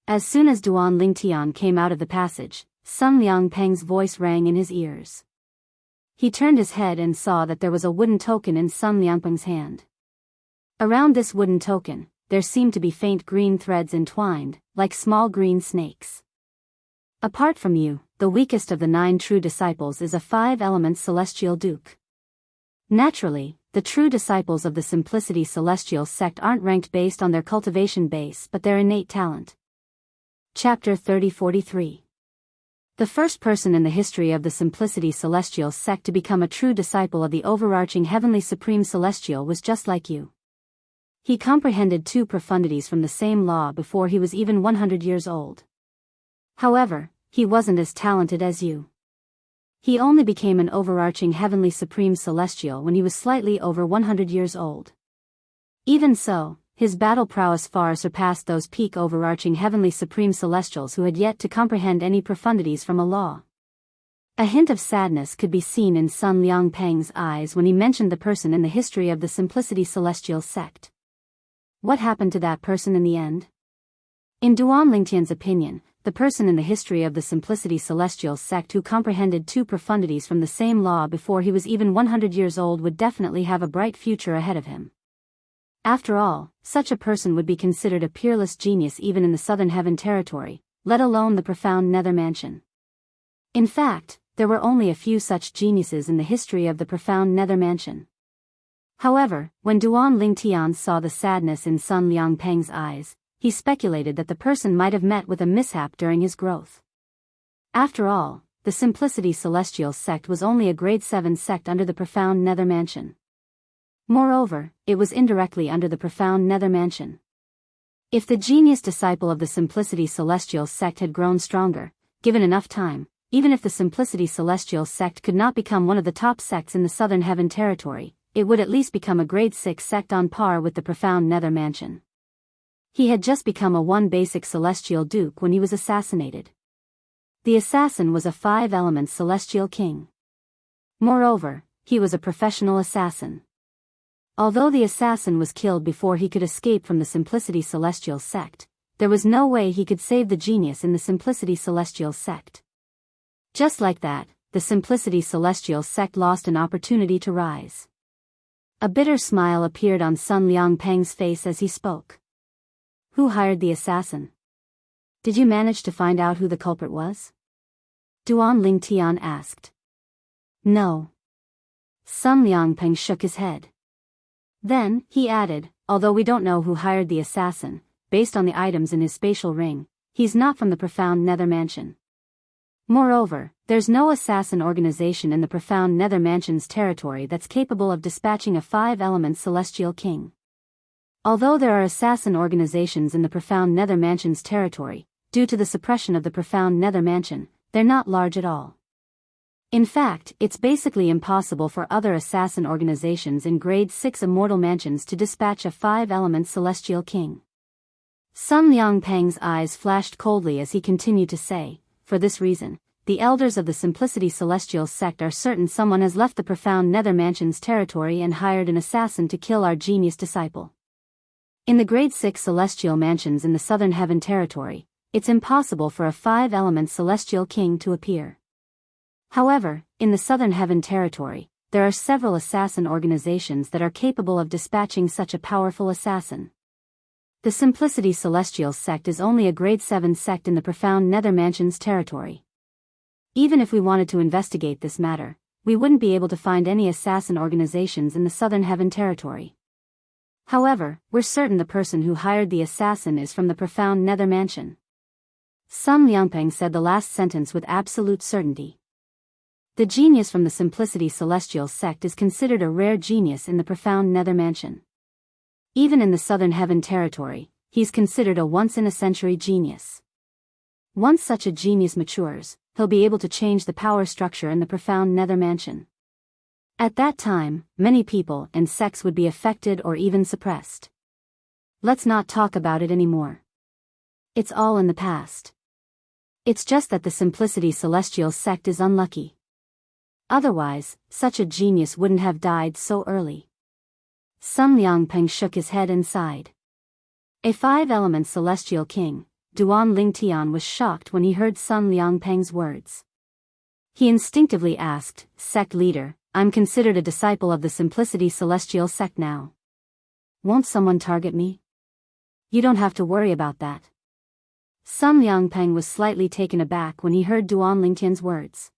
As soon as Duan Lingtian came out of the passage, Sun Liangpeng's voice rang in his ears. He turned his head and saw that there was a wooden token in Sun Liangpeng's hand. Around this wooden token, there seemed to be faint green threads entwined, like small green snakes. Apart from you, the weakest of the 9 true disciples is a 5-element celestial duke. Naturally, the true disciples of the Simplicity Celestial Sect aren't ranked based on their cultivation base but their innate talent. Chapter 3043. The first person in the history of the Simplicity Celestial Sect to become a true disciple of the overarching Heavenly Supreme Celestial was just like you. He comprehended 2 profundities from the same law before he was even 100 years old. However, he wasn't as talented as you. He only became an overarching Heavenly Supreme Celestial when he was slightly over 100 years old. Even so, his battle prowess far surpassed those peak overarching Heavenly Supreme Celestials who had yet to comprehend any profundities from a law. A hint of sadness could be seen in Sun Liangpeng's eyes when he mentioned the person in the history of the Simplicity Celestial sect. What happened to that person in the end? In Duan Lingtian's opinion, the person in the history of the Simplicity Celestial sect who comprehended two profundities from the same law before he was even 100 years old would definitely have a bright future ahead of him. After all, such a person would be considered a peerless genius even in the Southern Heaven territory, let alone the profound Nether Mansion. In fact, there were only a few such geniuses in the history of the profound Nether Mansion. However, when Duan Lingtian saw the sadness in Sun Liangpeng's eyes, he speculated that the person might have met with a mishap during his growth. After all, the Simplicity Celestial sect was only a grade 7 sect under the profound Nether Mansion. Moreover, it was indirectly under the profound Nether Mansion. If the genius disciple of the Simplicity Celestial sect had grown stronger, given enough time, even if the Simplicity Celestial sect could not become one of the top sects in the Southern Heaven territory, it would at least become a grade 6 sect on par with the profound Nether Mansion. He had just become a 1 basic celestial duke when he was assassinated. The assassin was a 5-element celestial king. Moreover, he was a professional assassin. Although the assassin was killed before he could escape from the Simplicity Celestial sect, there was no way he could save the genius in the Simplicity Celestial sect. Just like that, the Simplicity Celestial sect lost an opportunity to rise. A bitter smile appeared on Sun Liangpeng's face as he spoke. Who hired the assassin? Did you manage to find out who the culprit was? Duan Lingtian asked. No. Sun Liangpeng shook his head. Then, he added, although we don't know who hired the assassin, based on the items in his spatial ring, he's not from the profound Nether Mansion. Moreover, there's no assassin organization in the profound Nether Mansion's territory that's capable of dispatching a 5-element celestial king. Although there are assassin organizations in the profound Nether Mansion's territory, due to the suppression of the profound Nether Mansion, they're not large at all. In fact, it's basically impossible for other assassin organizations in grade 6 immortal mansions to dispatch a 5-element celestial king. Sun Liangpeng's eyes flashed coldly as he continued to say, for this reason, the elders of the Simplicity Celestial sect are certain someone has left the profound Nether Mansion's territory and hired an assassin to kill our genius disciple. In the grade 6 celestial mansions in the Southern Heaven territory, it's impossible for a 5-element celestial king to appear. However, in the Southern Heaven territory, there are several assassin organizations that are capable of dispatching such a powerful assassin. The Simplicity Celestial sect is only a grade 7 sect in the profound Nether Mansion's territory. Even if we wanted to investigate this matter, we wouldn't be able to find any assassin organizations in the Southern Heaven territory. However, we're certain the person who hired the assassin is from the profound Nether Mansion. Sun Liangpeng said the last sentence with absolute certainty. The genius from the Simplicity Celestial sect is considered a rare genius in the profound Nether Mansion. Even in the Southern Heaven territory, he's considered a once-in-a-century genius. Once such a genius matures, he'll be able to change the power structure in the profound Nether Mansion. At that time, many people and sects would be affected or even suppressed. Let's not talk about it anymore. It's all in the past. It's just that the Simplicity Celestial sect is unlucky. Otherwise, such a genius wouldn't have died so early. Sun Liangpeng shook his head and sighed. A 5-element celestial king, Duan Lingtian was shocked when he heard Sun Liangpeng's words. He instinctively asked, "Sect leader, I'm considered a disciple of the Simplicity Celestial sect now. Won't someone target me?" "You don't have to worry about that." Sun Liangpeng was slightly taken aback when he heard Duan Lingtian's words.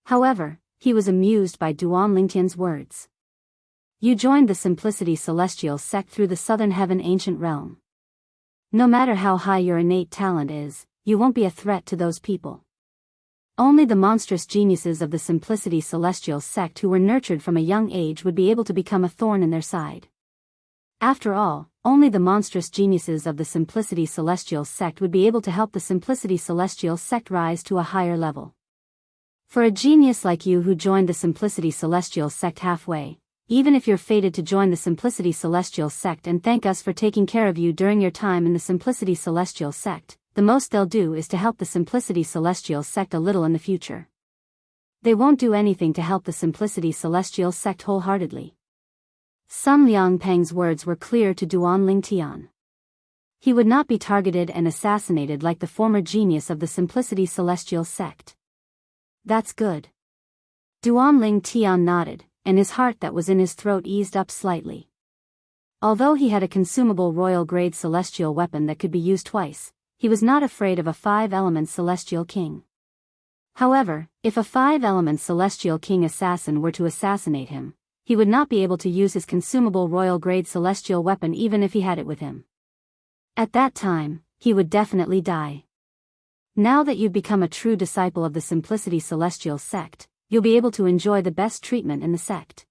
However, he was amused by Duan Lingtian's words. You joined the Simplicity Celestial sect through the Southern Heaven ancient realm. No matter how high your innate talent is, you won't be a threat to those people. Only the monstrous geniuses of the Simplicity Celestial sect who were nurtured from a young age would be able to become a thorn in their side. After all, only the monstrous geniuses of the Simplicity Celestial sect would be able to help the Simplicity Celestial sect rise to a higher level. For a genius like you who joined the Simplicity Celestial sect halfway, even if you're fated to join the Simplicity Celestial sect and thank us for taking care of you during your time in the Simplicity Celestial sect, the most they'll do is to help the Simplicity Celestial sect a little in the future. They won't do anything to help the Simplicity Celestial sect wholeheartedly. Sun Liangpeng's words were clear to Duan Lingtian. He would not be targeted and assassinated like the former genius of the Simplicity Celestial sect. That's good. Duan Lingtian nodded, and his heart that was in his throat eased up slightly. Although he had a consumable royal-grade celestial weapon that could be used twice, he was not afraid of a 5-element celestial king. However, if a 5-element celestial king assassin were to assassinate him, he would not be able to use his consumable royal-grade celestial weapon even if he had it with him. At that time, he would definitely die. Now that you've become a true disciple of the Simplicity Celestial sect, you'll be able to enjoy the best treatment in the sect.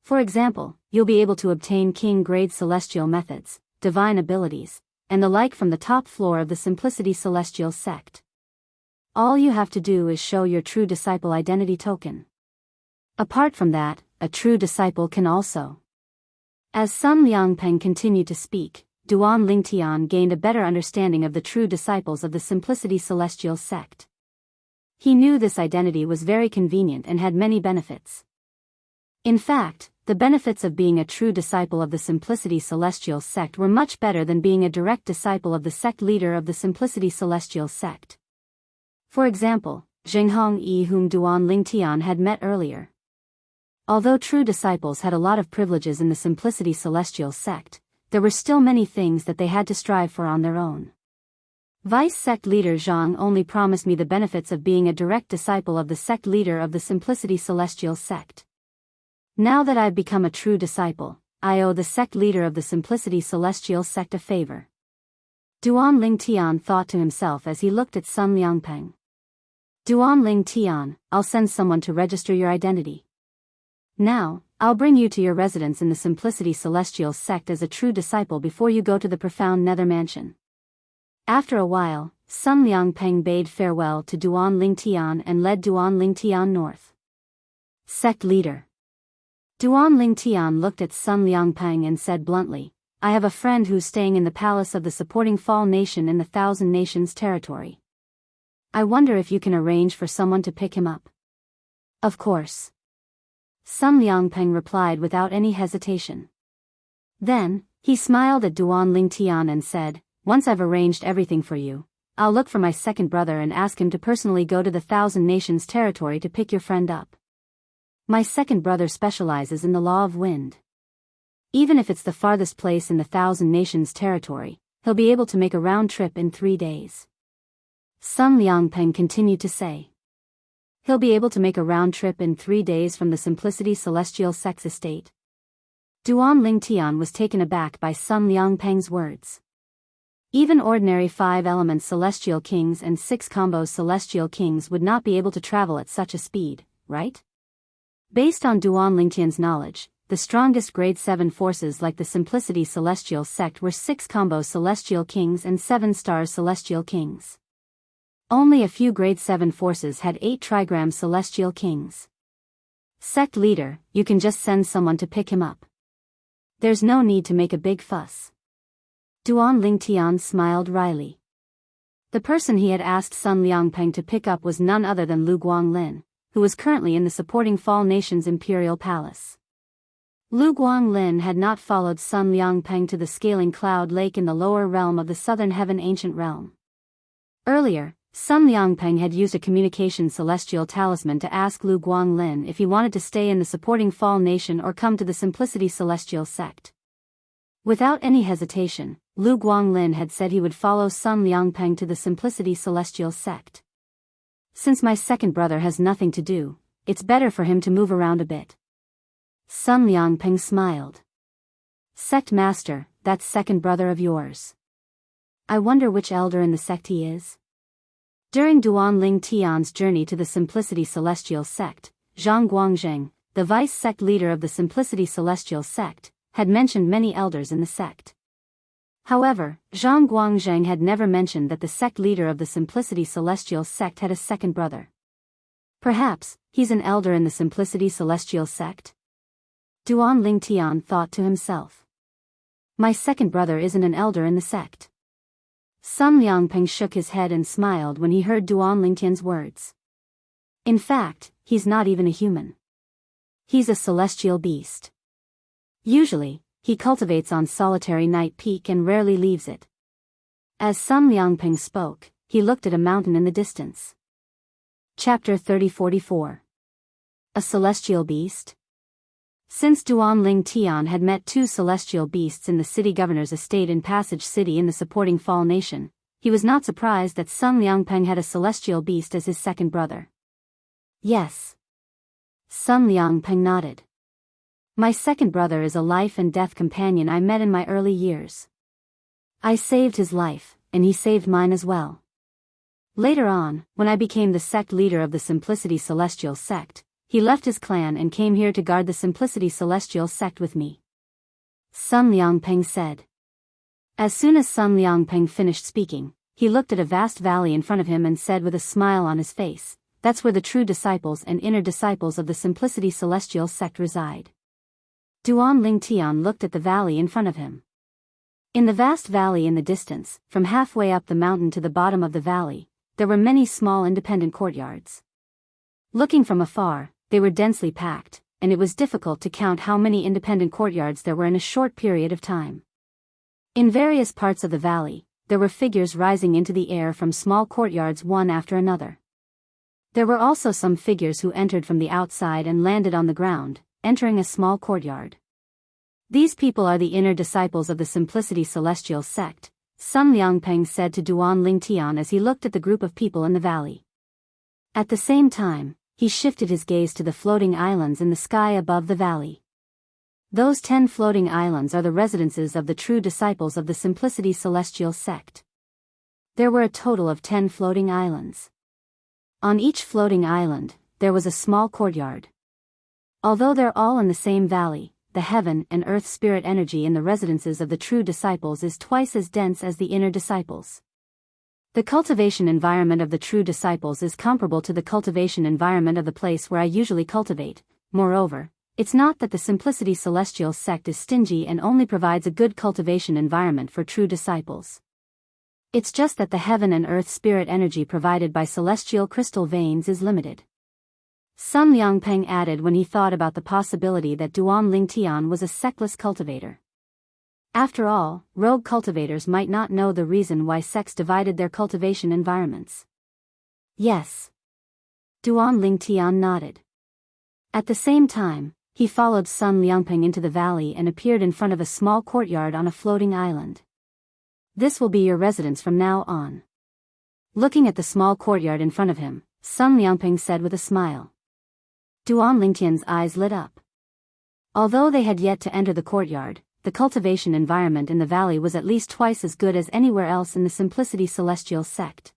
For example, you'll be able to obtain king-grade celestial methods, divine abilities, and the like from the top floor of the Simplicity Celestial sect. All you have to do is show your true disciple identity token. Apart from that, a true disciple can also. As Sun Liangpeng continued to speak, Duan Lingtian gained a better understanding of the true disciples of the Simplicity Celestial sect. He knew this identity was very convenient and had many benefits. In fact, the benefits of being a true disciple of the Simplicity Celestial sect were much better than being a direct disciple of the sect leader of the Simplicity Celestial sect. For example, Zhenghong Yi, whom Duan Lingtian had met earlier. Although true disciples had a lot of privileges in the Simplicity Celestial sect, there were still many things that they had to strive for on their own. Vice sect leader Zhang only promised me the benefits of being a direct disciple of the sect leader of the Simplicity Celestial sect. Now that I've become a true disciple, I owe the sect leader of the Simplicity Celestial sect a favor. Duan Lingtian thought to himself as he looked at Sun Liangpeng. Duan Lingtian, I'll send someone to register your identity. Now, I'll bring you to your residence in the Simplicity Celestial sect as a true disciple before you go to the profound nether mansion. After a while, Sun Liangpeng bade farewell to Duan Lingtian and led Duan Lingtian north. Sect leader. Duan Lingtian looked at Sun Liangpeng and said bluntly, I have a friend who's staying in the palace of the supporting Fall Nation in the Thousand Nations territory. I wonder if you can arrange for someone to pick him up. Of course. Sun Liangpeng replied without any hesitation. Then, he smiled at Duan Lingtian and said, Once I've arranged everything for you, I'll look for my second brother and ask him to personally go to the Thousand Nations territory to pick your friend up. My second brother specializes in the law of wind. Even if it's the farthest place in the Thousand Nations territory, he'll be able to make a round trip in 3 days. Sun Liangpeng continued to say. He'll be able to make a round trip in 3 days from the Simplicity Celestial sect's estate. Duan Lingtian was taken aback by Sun Liangpeng's words. Even ordinary 5-element celestial kings and 6 combos celestial kings would not be able to travel at such a speed, right? Based on Duan Lingtian's knowledge, the strongest grade 7 forces like the Simplicity Celestial sect were 6 combo celestial kings and 7-star celestial kings. Only a few grade 7 forces had 8 trigram celestial kings. Sect leader, you can just send someone to pick him up. There's no need to make a big fuss. Duan Lingtian smiled wryly. The person he had asked Sun Liangpeng to pick up was none other than Lu Guanglin, who was currently in the supporting Fall Nation's imperial palace. Lu Guanglin had not followed Sun Liangpeng to the scaling cloud lake in the lower realm of the southern heaven ancient realm. Earlier, Sun Liangpeng had used a communication celestial talisman to ask Lu Guanglin if he wanted to stay in the supporting Fall Nation or come to the Simplicity Celestial sect. Without any hesitation, Lu Guanglin had said he would follow Sun Liangpeng to the Simplicity Celestial sect. Since my second brother has nothing to do, it's better for him to move around a bit. Sun Liangpeng smiled. Sect master, that second brother of yours. I wonder which elder in the sect he is. During Duan Lingtian's journey to the Simplicity Celestial sect, Zhang Guangzheng, the vice sect leader of the Simplicity Celestial sect, had mentioned many elders in the sect. However, Zhang Guangzheng had never mentioned that the sect leader of the Simplicity Celestial sect had a second brother. Perhaps, he's an elder in the Simplicity Celestial sect? Duan Lingtian thought to himself. My second brother isn't an elder in the sect. Sun Liangpeng shook his head and smiled when he heard Duan Lingtian's words. In fact, he's not even a human. He's a celestial beast. Usually, he cultivates on solitary Night Peak and rarely leaves it. As Sun Liangping spoke, he looked at a mountain in the distance. Chapter 3044. A Celestial Beast? Since Duan Ling Tian had met two celestial beasts in the city governor's estate in Passage City in the supporting Fall Nation, he was not surprised that Sun Liangpeng had a celestial beast as his second brother. Yes. Sun Liangpeng nodded. My second brother is a life and death companion I met in my early years. I saved his life, and he saved mine as well. Later on, when I became the sect leader of the Simplicity Celestial Sect, he left his clan and came here to guard the Simplicity Celestial Sect with me. Sun Liangpeng said. As soon as Sun Liangpeng finished speaking, he looked at a vast valley in front of him and said with a smile on his face, that's where the true disciples and inner disciples of the Simplicity Celestial Sect reside. Duan Ling Tian looked at the valley in front of him. In the vast valley in the distance, from halfway up the mountain to the bottom of the valley, there were many small independent courtyards. Looking from afar, they were densely packed, and it was difficult to count how many independent courtyards there were in a short period of time. In various parts of the valley, there were figures rising into the air from small courtyards one after another. There were also some figures who entered from the outside and landed on the ground, entering a small courtyard. These people are the inner disciples of the Simplicity Celestial Sect, Sun Liangpeng said to Duan Ling Tian as he looked at the group of people in the valley. At the same time, he shifted his gaze to the floating islands in the sky above the valley. Those 10 floating islands are the residences of the true disciples of the Simplicity Celestial Sect. There were a total of 10 floating islands. On each floating island, there was a small courtyard. Although they're all in the same valley, the heaven and earth spirit energy in the residences of the true disciples is twice as dense as the inner disciples. The cultivation environment of the true disciples is comparable to the cultivation environment of the place where I usually cultivate. Moreover, it's not that the Simplicity Celestial Sect is stingy and only provides a good cultivation environment for true disciples. It's just that the heaven and earth spirit energy provided by celestial crystal veins is limited. Sun Liangpeng added when he thought about the possibility that Duan Ling Tian was a sectless cultivator. After all, rogue cultivators might not know the reason why sects divided their cultivation environments. Yes. Duan Ling Tian nodded. At the same time, he followed Sun Liangpeng into the valley and appeared in front of a small courtyard on a floating island. This will be your residence from now on. Looking at the small courtyard in front of him, Sun Liangpeng said with a smile. Duan Ling Tian's eyes lit up. Although they had yet to enter the courtyard, the cultivation environment in the valley was at least twice as good as anywhere else in the Simplicity Celestial Sect.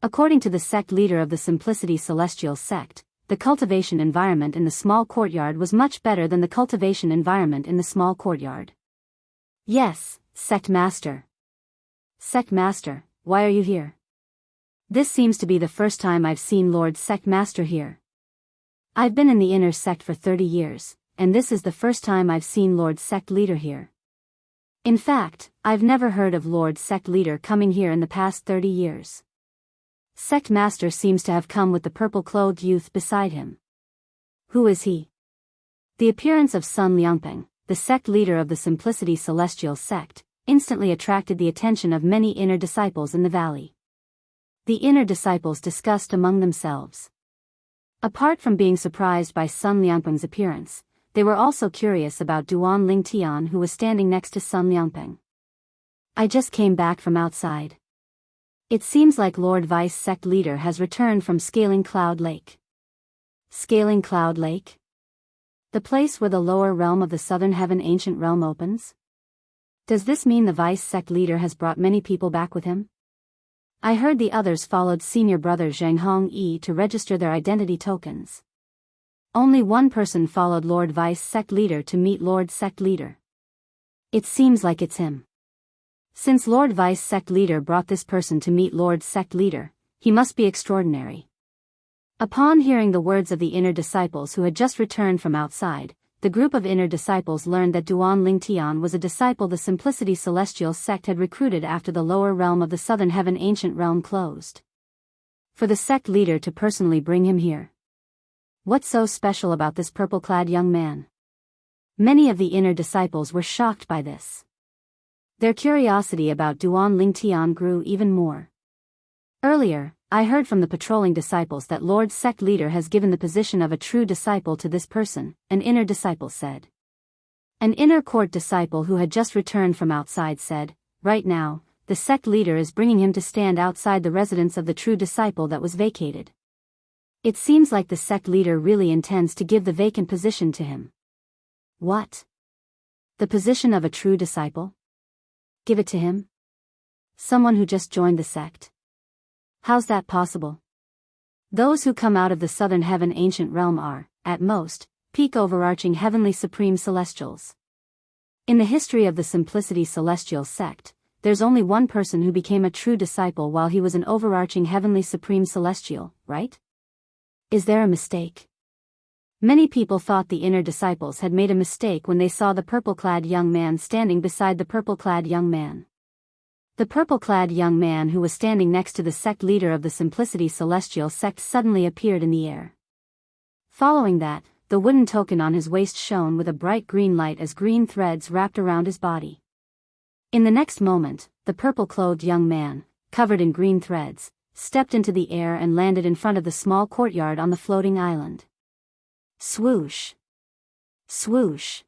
According to the sect leader of the Simplicity Celestial Sect, the cultivation environment in the small courtyard was much better than the cultivation environment in the small courtyard. Yes, Sect Master. Sect Master, why are you here? This seems to be the first time I've seen Lord Sect Master here. I've been in the inner sect for 30 years. And this is the first time I've seen Lord Sect Leader here. In fact, I've never heard of Lord Sect Leader coming here in the past 30 years. Sect Master seems to have come with the purple-clothed youth beside him. Who is he? The appearance of Sun Liangpeng, the sect leader of the Simplicity Celestial Sect, instantly attracted the attention of many inner disciples in the valley. The inner disciples discussed among themselves. Apart from being surprised by Sun Liangpeng's appearance, they were also curious about Duan Ling Tian who was standing next to Sun Liangpeng. I just came back from outside. It seems like Lord Vice Sect Leader has returned from Scaling Cloud Lake. Scaling Cloud Lake? The place where the lower realm of the Southern Heaven Ancient Realm opens? Does this mean the Vice Sect Leader has brought many people back with him? I heard the others followed senior brother Zhang Yi to register their identity tokens. Only one person followed Lord Vice Sect Leader to meet Lord Sect Leader. It seems like it's him. Since Lord Vice Sect Leader brought this person to meet Lord Sect Leader, he must be extraordinary. Upon hearing the words of the inner disciples who had just returned from outside, the group of inner disciples learned that Duan Ling Tian was a disciple the Simplicity Celestial Sect had recruited after the lower realm of the Southern Heaven Ancient Realm closed. For the sect leader to personally bring him here. What's so special about this purple-clad young man? Many of the inner disciples were shocked by this. Their curiosity about Duan Lingtian grew even more. Earlier, I heard from the patrolling disciples that Lord's sect leader has given the position of a true disciple to this person, an inner disciple said. An inner court disciple who had just returned from outside said, right now, the sect leader is bringing him to stand outside the residence of the true disciple that was vacated. It seems like the sect leader really intends to give the vacant position to him. What? The position of a true disciple? Give it to him? Someone who just joined the sect? How's that possible? Those who come out of the southern heaven ancient realm are, at most, peak overarching heavenly supreme celestials. In the history of the Simplicity Celestial sect, there's only one person who became a true disciple while he was an overarching heavenly supreme celestial, right? Is there a mistake? Many people thought the inner disciples had made a mistake when they saw the purple-clad young man standing beside the purple-clad young man. The purple-clad young man who was standing next to the sect leader of the Simplicity Celestial sect suddenly appeared in the air. Following that, the wooden token on his waist shone with a bright green light as green threads wrapped around his body. In the next moment, the purple-clothed young man, covered in green threads, stepped into the air and landed in front of the small courtyard on the floating island. Swoosh! Swoosh!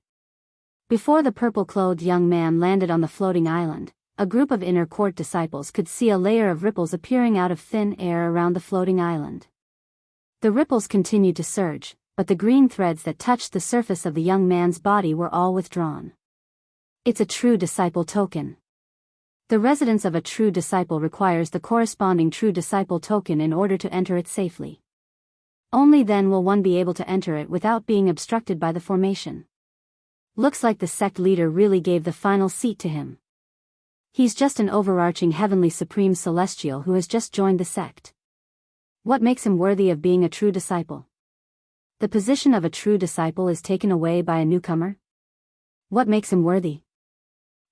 Before the purple-clothed young man landed on the floating island, a group of inner court disciples could see a layer of ripples appearing out of thin air around the floating island. The ripples continued to surge, but the green threads that touched the surface of the young man's body were all withdrawn. It's a true disciple token. The residence of a true disciple requires the corresponding true disciple token in order to enter it safely. Only then will one be able to enter it without being obstructed by the formation. Looks like the sect leader really gave the final seat to him. He's just an overarching heavenly supreme celestial who has just joined the sect. What makes him worthy of being a true disciple? The position of a true disciple is taken away by a newcomer? What makes him worthy?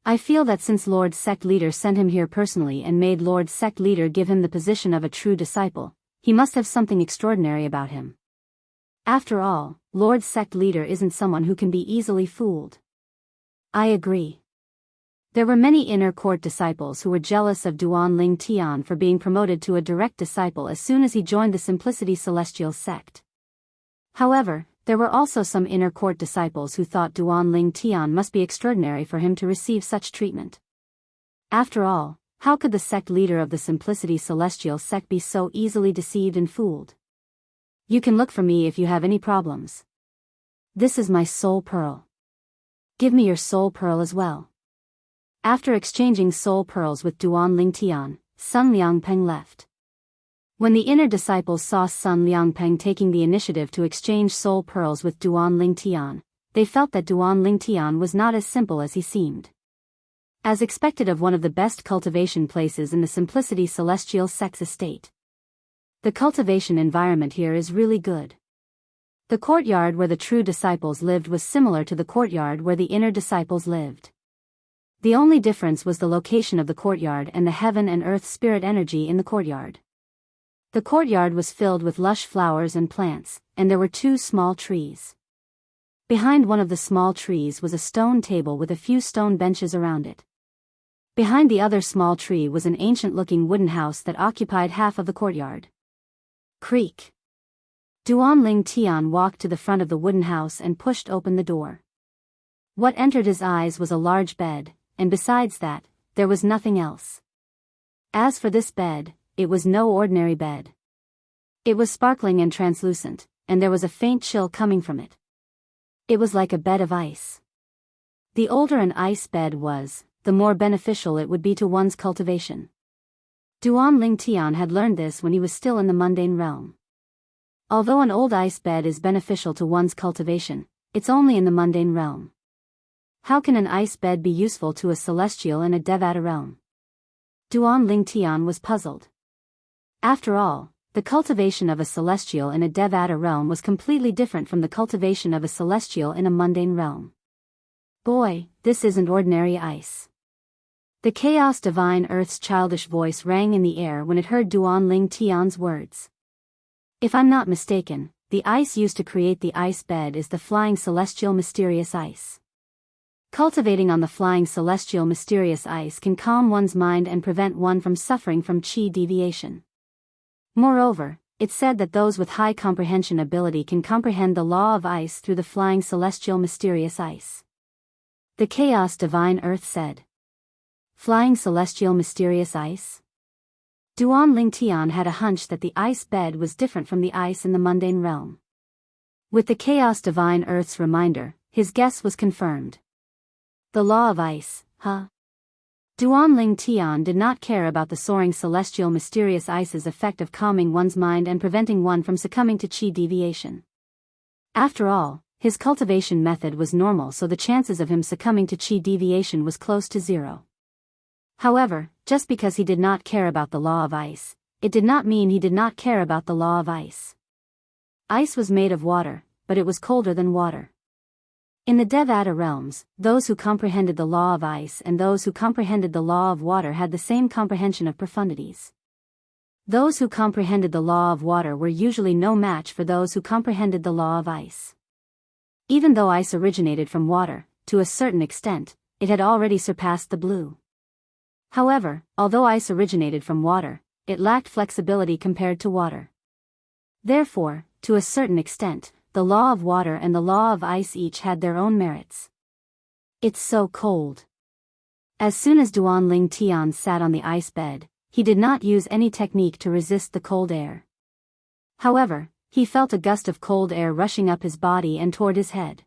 I feel that since Lord's sect leader sent him here personally and made Lord's sect leader give him the position of a true disciple, he must have something extraordinary about him. After all, Lord's sect leader isn't someone who can be easily fooled. I agree. There were many inner court disciples who were jealous of Duan Ling Tian for being promoted to a direct disciple as soon as he joined the Simplicity Celestial sect. However, there were also some inner court disciples who thought Duan Ling Tian must be extraordinary for him to receive such treatment. After all, how could the sect leader of the Simplicity Celestial sect be so easily deceived and fooled? You can look for me if you have any problems. This is my soul pearl. Give me your soul pearl as well. After exchanging soul pearls with Duan Lingtian, Sun Liangpeng left. When the inner disciples saw Sun Liangpeng taking the initiative to exchange soul pearls with Duan Lingtian, they felt that Duan Lingtian was not as simple as he seemed. As expected of one of the best cultivation places in the Simplicity Celestial Sect's estate. The cultivation environment here is really good. The courtyard where the true disciples lived was similar to the courtyard where the inner disciples lived. The only difference was the location of the courtyard and the heaven and earth spirit energy in the courtyard. The courtyard was filled with lush flowers and plants, and there were 2 small trees. Behind one of the small trees was a stone table with a few stone benches around it. Behind the other small tree was an ancient-looking wooden house that occupied half of the courtyard. Creak. Duan Ling Tian walked to the front of the wooden house and pushed open the door. What entered his eyes was a large bed, and besides that, there was nothing else. As for this bed, it was no ordinary bed. It was sparkling and translucent, and there was a faint chill coming from it. It was like a bed of ice. The older an ice bed was, the more beneficial it would be to one's cultivation. Duan Lingtian had learned this when he was still in the mundane realm. Although an old ice bed is beneficial to one's cultivation, it's only in the mundane realm. How can an ice bed be useful to a celestial in a Devata realm? Duan Lingtian was puzzled. After all, the cultivation of a celestial in a Devata realm was completely different from the cultivation of a celestial in a mundane realm. Boy, this isn't ordinary ice. The chaos divine Earth's childish voice rang in the air when it heard Duan Ling Tian's words. If I'm not mistaken, the ice used to create the ice bed is the flying celestial mysterious ice. Cultivating on the flying celestial mysterious ice can calm one's mind and prevent one from suffering from qi deviation. Moreover, it's said that those with high comprehension ability can comprehend the law of ice through the flying celestial mysterious ice. The chaos divine Earth said. Flying celestial mysterious ice? Duan Ling Tian had a hunch that the ice bed was different from the ice in the mundane realm. With the chaos divine Earth's reminder, his guess was confirmed. The law of ice, huh? Duan Ling Tian did not care about the soaring celestial mysterious ice's effect of calming one's mind and preventing one from succumbing to qi deviation. After all, his cultivation method was normal, so the chances of him succumbing to qi deviation was close to zero. However, just because he did not care about the law of ice, it did not mean he did not care about the law of ice. Ice was made of water, but it was colder than water. In the Devata realms, those who comprehended the law of ice and those who comprehended the law of water had the same comprehension of profundities. Those who comprehended the law of water were usually no match for those who comprehended the law of ice. Even though ice originated from water, to a certain extent, it had already surpassed the blue. However, although ice originated from water, it lacked flexibility compared to water. Therefore, to a certain extent, the law of water and the law of ice each had their own merits. It's so cold. As soon as Duan Ling Tian sat on the ice bed, he did not use any technique to resist the cold air. However, he felt a gust of cold air rushing up his body and toward his head.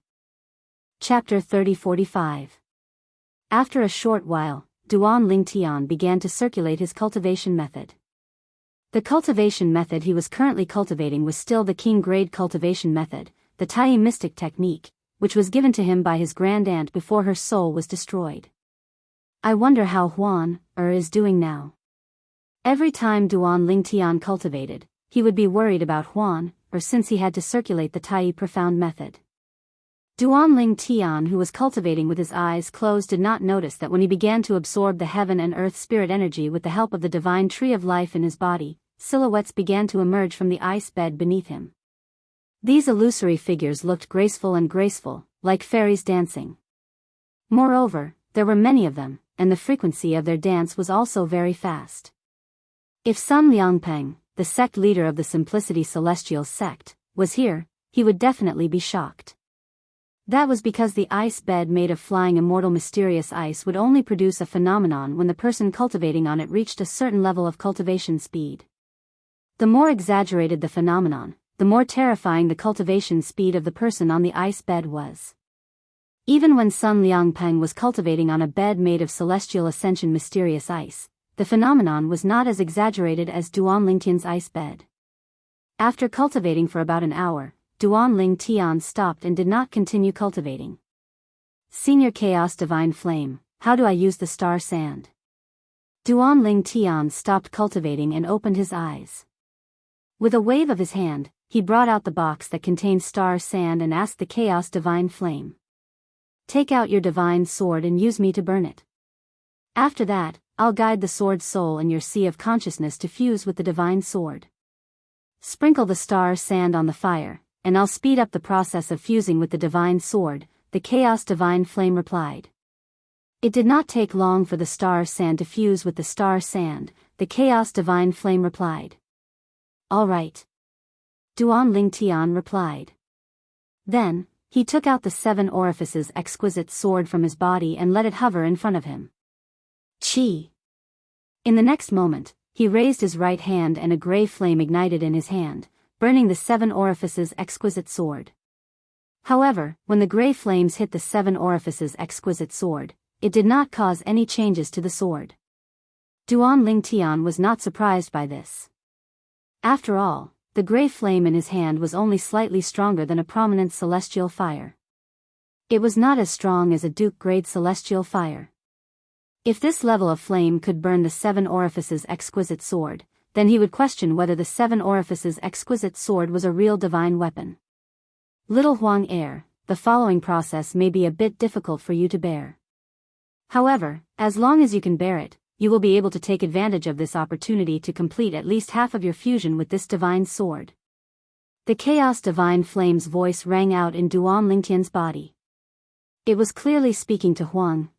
Chapter 30-45. After a short while, Duan Ling Tian began to circulate his cultivation method. The cultivation method he was currently cultivating was still the king-grade cultivation method, the Tai mystic technique, which was given to him by his grand-aunt before her soul was destroyed. I wonder how Huan is doing now. Every time Duan Ling Tian cultivated, he would be worried about Huan, since he had to circulate the Tai profound method. Duan Ling Tian, who was cultivating with his eyes closed, did not notice that when he began to absorb the heaven and earth spirit energy with the help of the divine tree of life in his body, silhouettes began to emerge from the ice bed beneath him. These illusory figures looked graceful, like fairies dancing. Moreover, there were many of them, and the frequency of their dance was also very fast. If Sun Liangpeng, the sect leader of the Simplicity Celestial sect, was here, he would definitely be shocked. That was because the ice bed made of flying immortal mysterious ice would only produce a phenomenon when the person cultivating on it reached a certain level of cultivation speed. The more exaggerated the phenomenon, the more terrifying the cultivation speed of the person on the ice bed was. Even when Sun Liangpeng was cultivating on a bed made of celestial ascension mysterious ice, the phenomenon was not as exaggerated as Duan Ling Tian's ice bed. After cultivating for about an hour, Duan Ling Tian stopped and did not continue cultivating. Senior Chaos Divine Flame, how do I use the star sand? Duan Ling Tian stopped cultivating and opened his eyes. With a wave of his hand, he brought out the box that contained star sand and asked the Chaos Divine Flame. Take out your divine sword and use me to burn it. After that, I'll guide the sword soul in your sea of consciousness to fuse with the divine sword. Sprinkle the star sand on the fire, and I'll speed up the process of fusing with the divine sword, the Chaos Divine Flame replied. It did not take long for the star sand to fuse with the star sand, the Chaos Divine Flame replied. All right. Duan Ling Tian replied. Then, he took out the 7 orifices exquisite sword from his body and let it hover in front of him. Chi! In the next moment, he raised his right hand and a gray flame ignited in his hand, burning the 7 orifices exquisite sword. However, when the gray flames hit the 7 orifices exquisite sword, it did not cause any changes to the sword. Duan Ling Tian was not surprised by this. After all, the gray flame in his hand was only slightly stronger than a prominent celestial fire. It was not as strong as a Duke-grade celestial fire. If this level of flame could burn the 7 orifices exquisite sword, then he would question whether the 7 orifices exquisite sword was a real divine weapon. Little Huang heir, the following process may be a bit difficult for you to bear. However, as long as you can bear it, you will be able to take advantage of this opportunity to complete at least half of your fusion with this divine sword. The Chaos Divine Flame's voice rang out in Duan Lingtian's body. It was clearly speaking to Huang,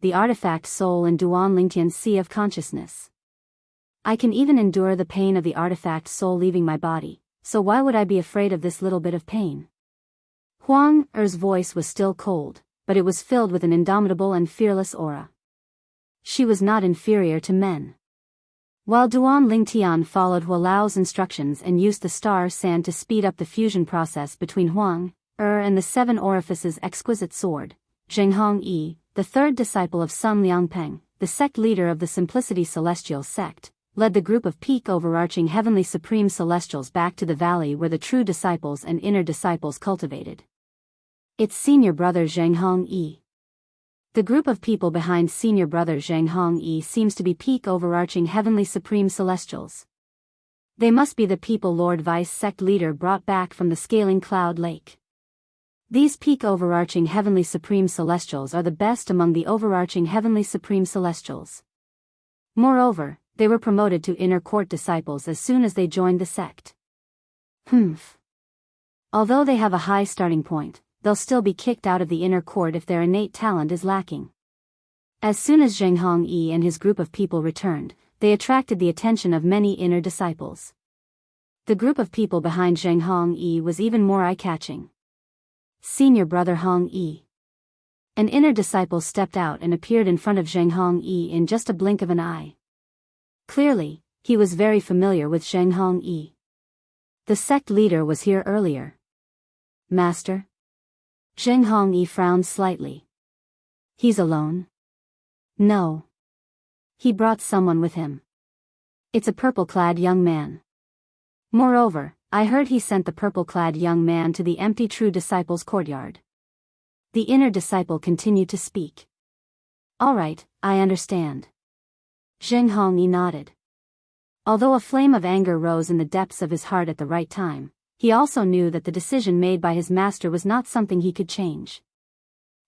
the artifact soul in Duan Lingtian's sea of consciousness. I can even endure the pain of the artifact soul leaving my body, so why would I be afraid of this little bit of pain? Huang Er's voice was still cold, but it was filled with an indomitable and fearless aura. She was not inferior to men. While Duan Lingtian followed Hualao's instructions and used the star sand to speed up the fusion process between Huang and the seven orifices exquisite sword, Zhenghong Yi, the third disciple of Sun Liangpeng, the sect leader of the Simplicity Celestial sect, led the group of peak overarching heavenly supreme celestials back to the valley where the true disciples and inner disciples cultivated. Its senior brother Zhenghong Yi. The group of people behind senior brother Zhenghong Yi seems to be peak overarching heavenly supreme celestials. They must be the people Lord Vice sect leader brought back from the scaling cloud lake. These peak overarching heavenly supreme celestials are the best among the overarching heavenly supreme celestials. Moreover, they were promoted to inner court disciples as soon as they joined the sect. Although they have a high starting point, they'll still be kicked out of the inner court if their innate talent is lacking. As soon as Zhenghong Yi and his group of people returned, they attracted the attention of many inner disciples. The group of people behind Zhenghong Yi was even more eye-catching. Senior brother Hong Yi. An inner disciple stepped out and appeared in front of Zhenghong Yi in just a blink of an eye. Clearly, he was very familiar with Zhenghong Yi. The sect leader was here earlier. Master? Zhenghong Yi frowned slightly. He's alone? No. He brought someone with him. It's a purple-clad young man. Moreover, I heard he sent the purple-clad young man to the empty true disciples' courtyard. The inner disciple continued to speak. All right, I understand. Zhenghong Yi nodded. Although a flame of anger rose in the depths of his heart at the right time, he also knew that the decision made by his master was not something he could change.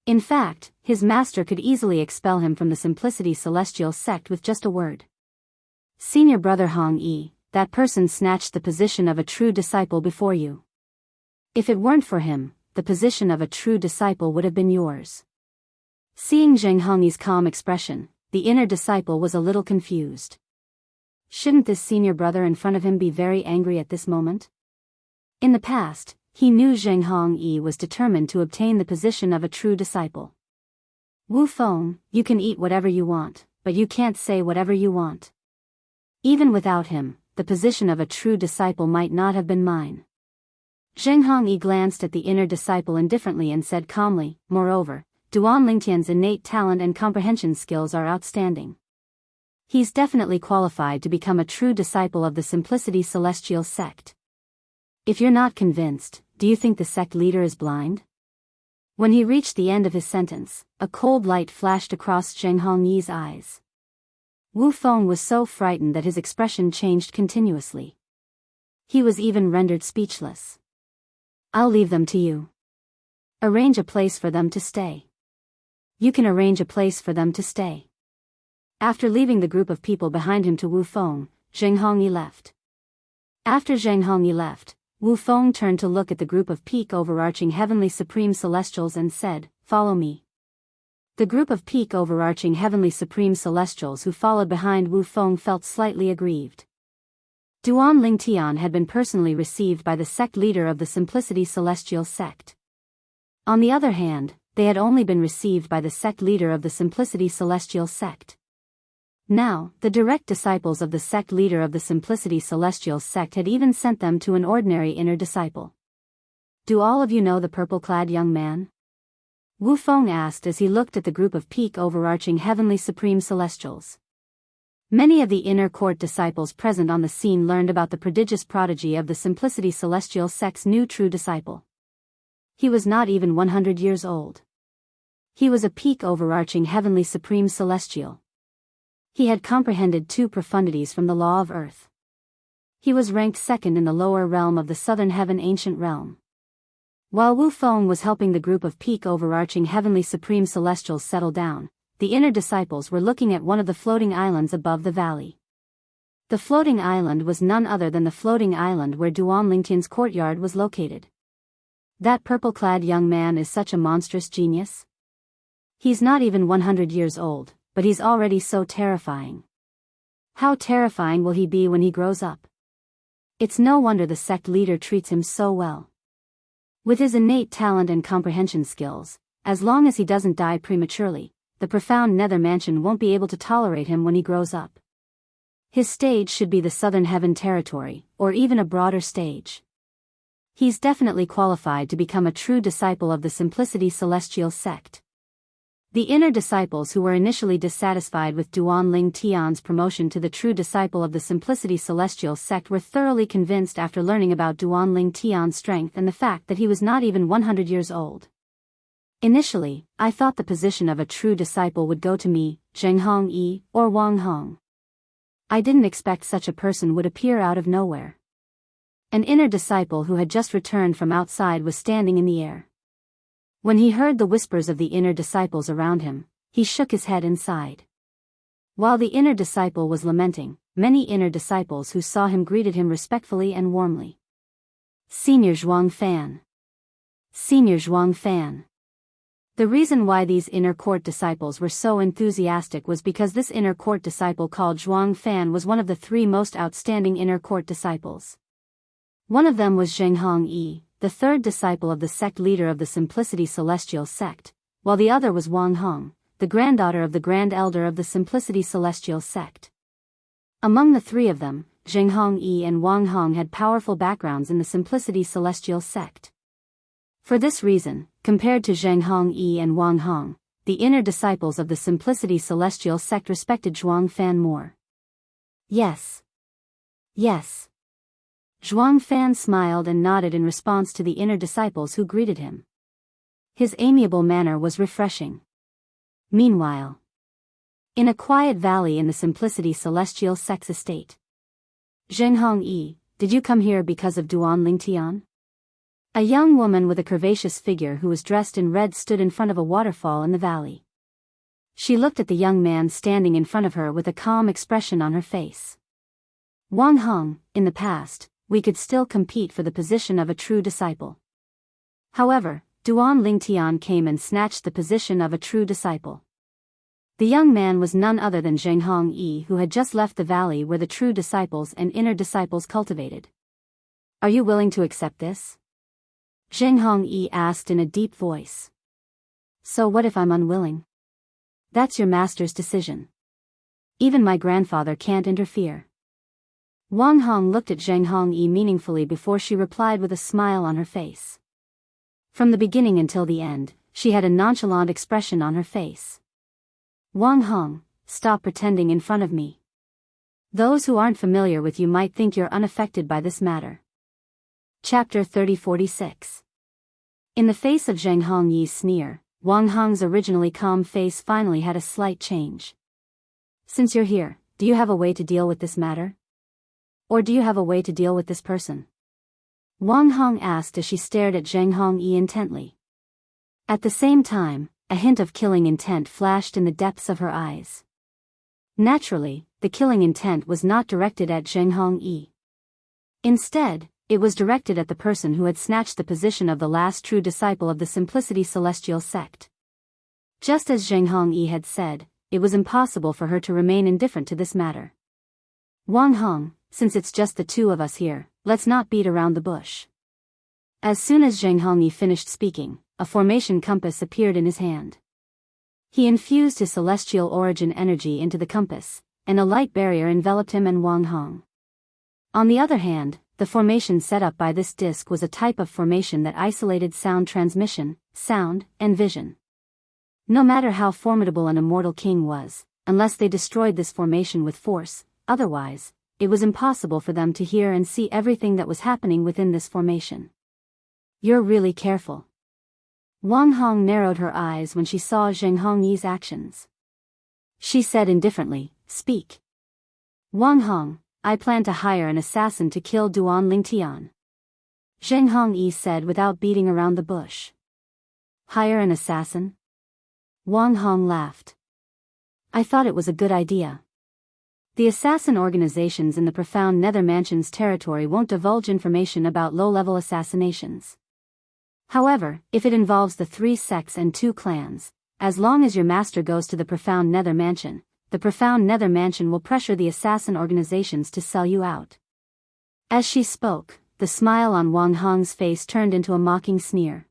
In fact, his master could easily expel him from the Simplicity Celestial sect with just a word. Senior brother Hong Yi, that person snatched the position of a true disciple before you. If it weren't for him, the position of a true disciple would have been yours. Seeing Zhenghong Yi's calm expression, the inner disciple was a little confused. Shouldn't this senior brother in front of him be very angry at this moment? In the past, he knew Zhenghong Yi was determined to obtain the position of a true disciple. Wu Feng, you can eat whatever you want, but you can't say whatever you want. Even without him, the position of a true disciple might not have been mine. Zhenghong Yi glanced at the inner disciple indifferently and said calmly, moreover, Duan Lingtian's innate talent and comprehension skills are outstanding. He's definitely qualified to become a true disciple of the Simplicity Celestial sect. If you're not convinced, do you think the sect leader is blind? When he reached the end of his sentence, a cold light flashed across Zhenghong Yi's eyes. Wu Feng was so frightened that his expression changed continuously. He was even rendered speechless. I'll leave them to you. Arrange a place for them to stay. You can arrange a place for them to stay. After leaving the group of people behind him to Wu Feng, Zhenghong Yi left. After Zhenghong Yi left, Wu Feng turned to look at the group of peak overarching heavenly supreme celestials and said, "Follow me." The group of peak overarching heavenly supreme celestials who followed behind Wu Feng felt slightly aggrieved. Duan Lingtian had been personally received by the sect leader of the Simplicity Celestial sect. On the other hand, they had only been received by the sect leader of the Simplicity Celestial sect. Now, the direct disciples of the sect leader of the Simplicity Celestial sect had even sent them to an ordinary inner disciple. Do all of you know the purple-clad young man? Wu Feng asked as he looked at the group of peak overarching heavenly supreme celestials. Many of the inner court disciples present on the scene learned about the prodigious prodigy of the Simplicity Celestial sect's new true disciple. He was not even 100 years old. He was a peak overarching heavenly supreme celestial. He had comprehended 2 profundities from the law of earth. He was ranked second in the lower realm of the southern heaven ancient realm. While Wu Feng was helping the group of peak overarching heavenly supreme celestials settle down, the inner disciples were looking at one of the floating islands above the valley. The floating island was none other than the floating island where Duan Lingtian's courtyard was located. That purple-clad young man is such a monstrous genius. He's not even 100 years old, but he's already so terrifying. How terrifying will he be when he grows up? It's no wonder the sect leader treats him so well. With his innate talent and comprehension skills, as long as he doesn't die prematurely, the profound nether mansion won't be able to tolerate him when he grows up. His stage should be the Southern Heaven territory, or even a broader stage. He's definitely qualified to become a true disciple of the Simplicity Celestial sect. The inner disciples who were initially dissatisfied with Duan Ling Tian's promotion to the true disciple of the Simplicity Celestial sect were thoroughly convinced after learning about Duan Ling Tian's strength and the fact that he was not even 100 years old. Initially, I thought the position of a true disciple would go to me, Zheng Hongyi, or Wang Hong. I didn't expect such a person would appear out of nowhere. An inner disciple who had just returned from outside was standing in the air. When he heard the whispers of the inner disciples around him, he shook his head and sighed. While the inner disciple was lamenting, many inner disciples who saw him greeted him respectfully and warmly. Senior Zhuang Fan. Senior Zhuang Fan. The reason why these inner court disciples were so enthusiastic was because this inner court disciple called Zhuang Fan was one of the 3 most outstanding inner court disciples. One of them was Zheng Hongyi, the 3rd disciple of the sect leader of the Simplicity Celestial sect, while the other was Wang Hong, the granddaughter of the Grand Elder of the Simplicity Celestial sect. Among the 3 of them, Zheng Hongyi and Wang Hong had powerful backgrounds in the Simplicity Celestial sect. For this reason, compared to Zheng Hongyi and Wang Hong, the inner disciples of the Simplicity Celestial sect respected Zhuang Fan more. Yes. Yes. Zhuang Fan smiled and nodded in response to the inner disciples who greeted him. His amiable manner was refreshing. Meanwhile, in a quiet valley in the Simplicity Celestial sect's estate. Zheng Hongyi, did you come here because of Duan Lingtian? A young woman with a curvaceous figure who was dressed in red stood in front of a waterfall in the valley. She looked at the young man standing in front of her with a calm expression on her face. Wang Hong, in the past, we could still compete for the position of a true disciple. However, Duan Lingtian came and snatched the position of a true disciple. The young man was none other than Zheng Hongyi, who had just left the valley where the true disciples and inner disciples cultivated. Are you willing to accept this? Zheng Hongyi asked in a deep voice. So what if I'm unwilling? That's your master's decision. Even my grandfather can't interfere. Wang Hong looked at Zheng Hongyi meaningfully before she replied with a smile on her face. From the beginning until the end, she had a nonchalant expression on her face. Wang Hong, stop pretending in front of me. Those who aren't familiar with you might think you're unaffected by this matter. Chapter 3046. In the face of Zheng Hongyi's sneer, Wang Hong's originally calm face finally had a slight change. Since you're here, do you have a way to deal with this matter? Or do you have a way to deal with this person? Wang Hong asked as she stared at Zheng Hongyi intently. At the same time, a hint of killing intent flashed in the depths of her eyes. Naturally, the killing intent was not directed at Zheng Hongyi. Instead, it was directed at the person who had snatched the position of the last true disciple of the Simplicity Celestial sect. Just as Zheng Hongyi had said, it was impossible for her to remain indifferent to this matter. Wang Hong, since it's just the 2 of us here, let's not beat around the bush. As soon as Zheng Hongyi finished speaking, a formation compass appeared in his hand. He infused his celestial origin energy into the compass, and a light barrier enveloped him and Wang Hong. On the other hand, the formation set up by this disc was a type of formation that isolated sound transmission, sound, and vision. No matter how formidable an immortal king was, unless they destroyed this formation with force, otherwise, it was impossible for them to hear and see everything that was happening within this formation. You're really careful. Wang Hong narrowed her eyes when she saw Zheng Hongyi's actions. She said indifferently, speak. Wang Hong, I plan to hire an assassin to kill Duan Lingtian. Zheng Hongyi said without beating around the bush. Hire an assassin? Wang Hong laughed. I thought it was a good idea. The assassin organizations in the Profound Nether Mansion's territory won't divulge information about low-level assassinations. However, if it involves the 3 sects and 2 clans, as long as your master goes to the Profound Nether Mansion, the Profound Nether Mansion will pressure the assassin organizations to sell you out. As she spoke, the smile on Wang Hong's face turned into a mocking sneer.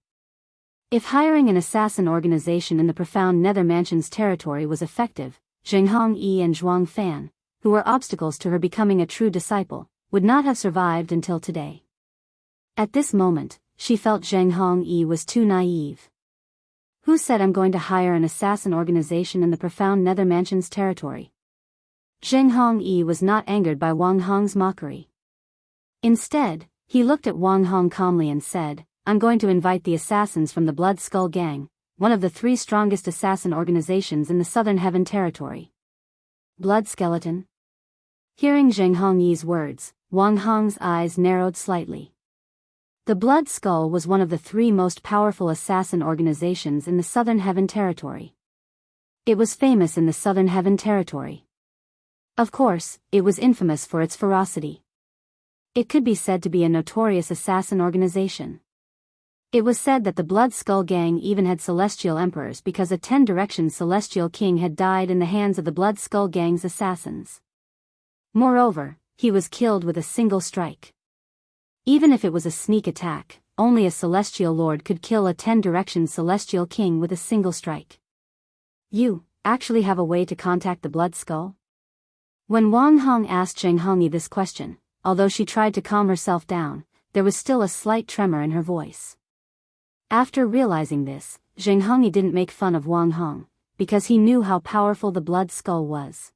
If hiring an assassin organization in the Profound Nether Mansion's territory was effective, Zheng Hongyi and Zhuang Fan, who were obstacles to her becoming a true disciple, would not have survived until today. At this moment, she felt Zheng Hongyi was too naive. Who said I'm going to hire an assassin organization in the Profound Nether Mansion's territory? Zheng Hongyi was not angered by Wang Hong's mockery. Instead, he looked at Wang Hong calmly and said, I'm going to invite the assassins from the Blood Skull Gang, one of the 3 strongest assassin organizations in the Southern Heaven territory. Blood Skeleton? Hearing Zheng Hongyi's words, Wang Hong's eyes narrowed slightly. The Blood Skull was one of the 3 most powerful assassin organizations in the Southern Heaven territory. It was famous in the Southern Heaven territory. Of course, it was infamous for its ferocity. It could be said to be a notorious assassin organization. It was said that the Blood Skull Gang even had celestial emperors because a 10-direction celestial king had died in the hands of the Blood Skull Gang's assassins. Moreover, he was killed with a single strike. Even if it was a sneak attack, only a celestial lord could kill a 10-direction celestial king with a single strike. You actually have a way to contact the Blood Skull? When Wang Hong asked Zheng Hongyi this question, although she tried to calm herself down, there was still a slight tremor in her voice. After realizing this, Zheng Hongyi didn't make fun of Wang Hong, because he knew how powerful the Blood Skull was.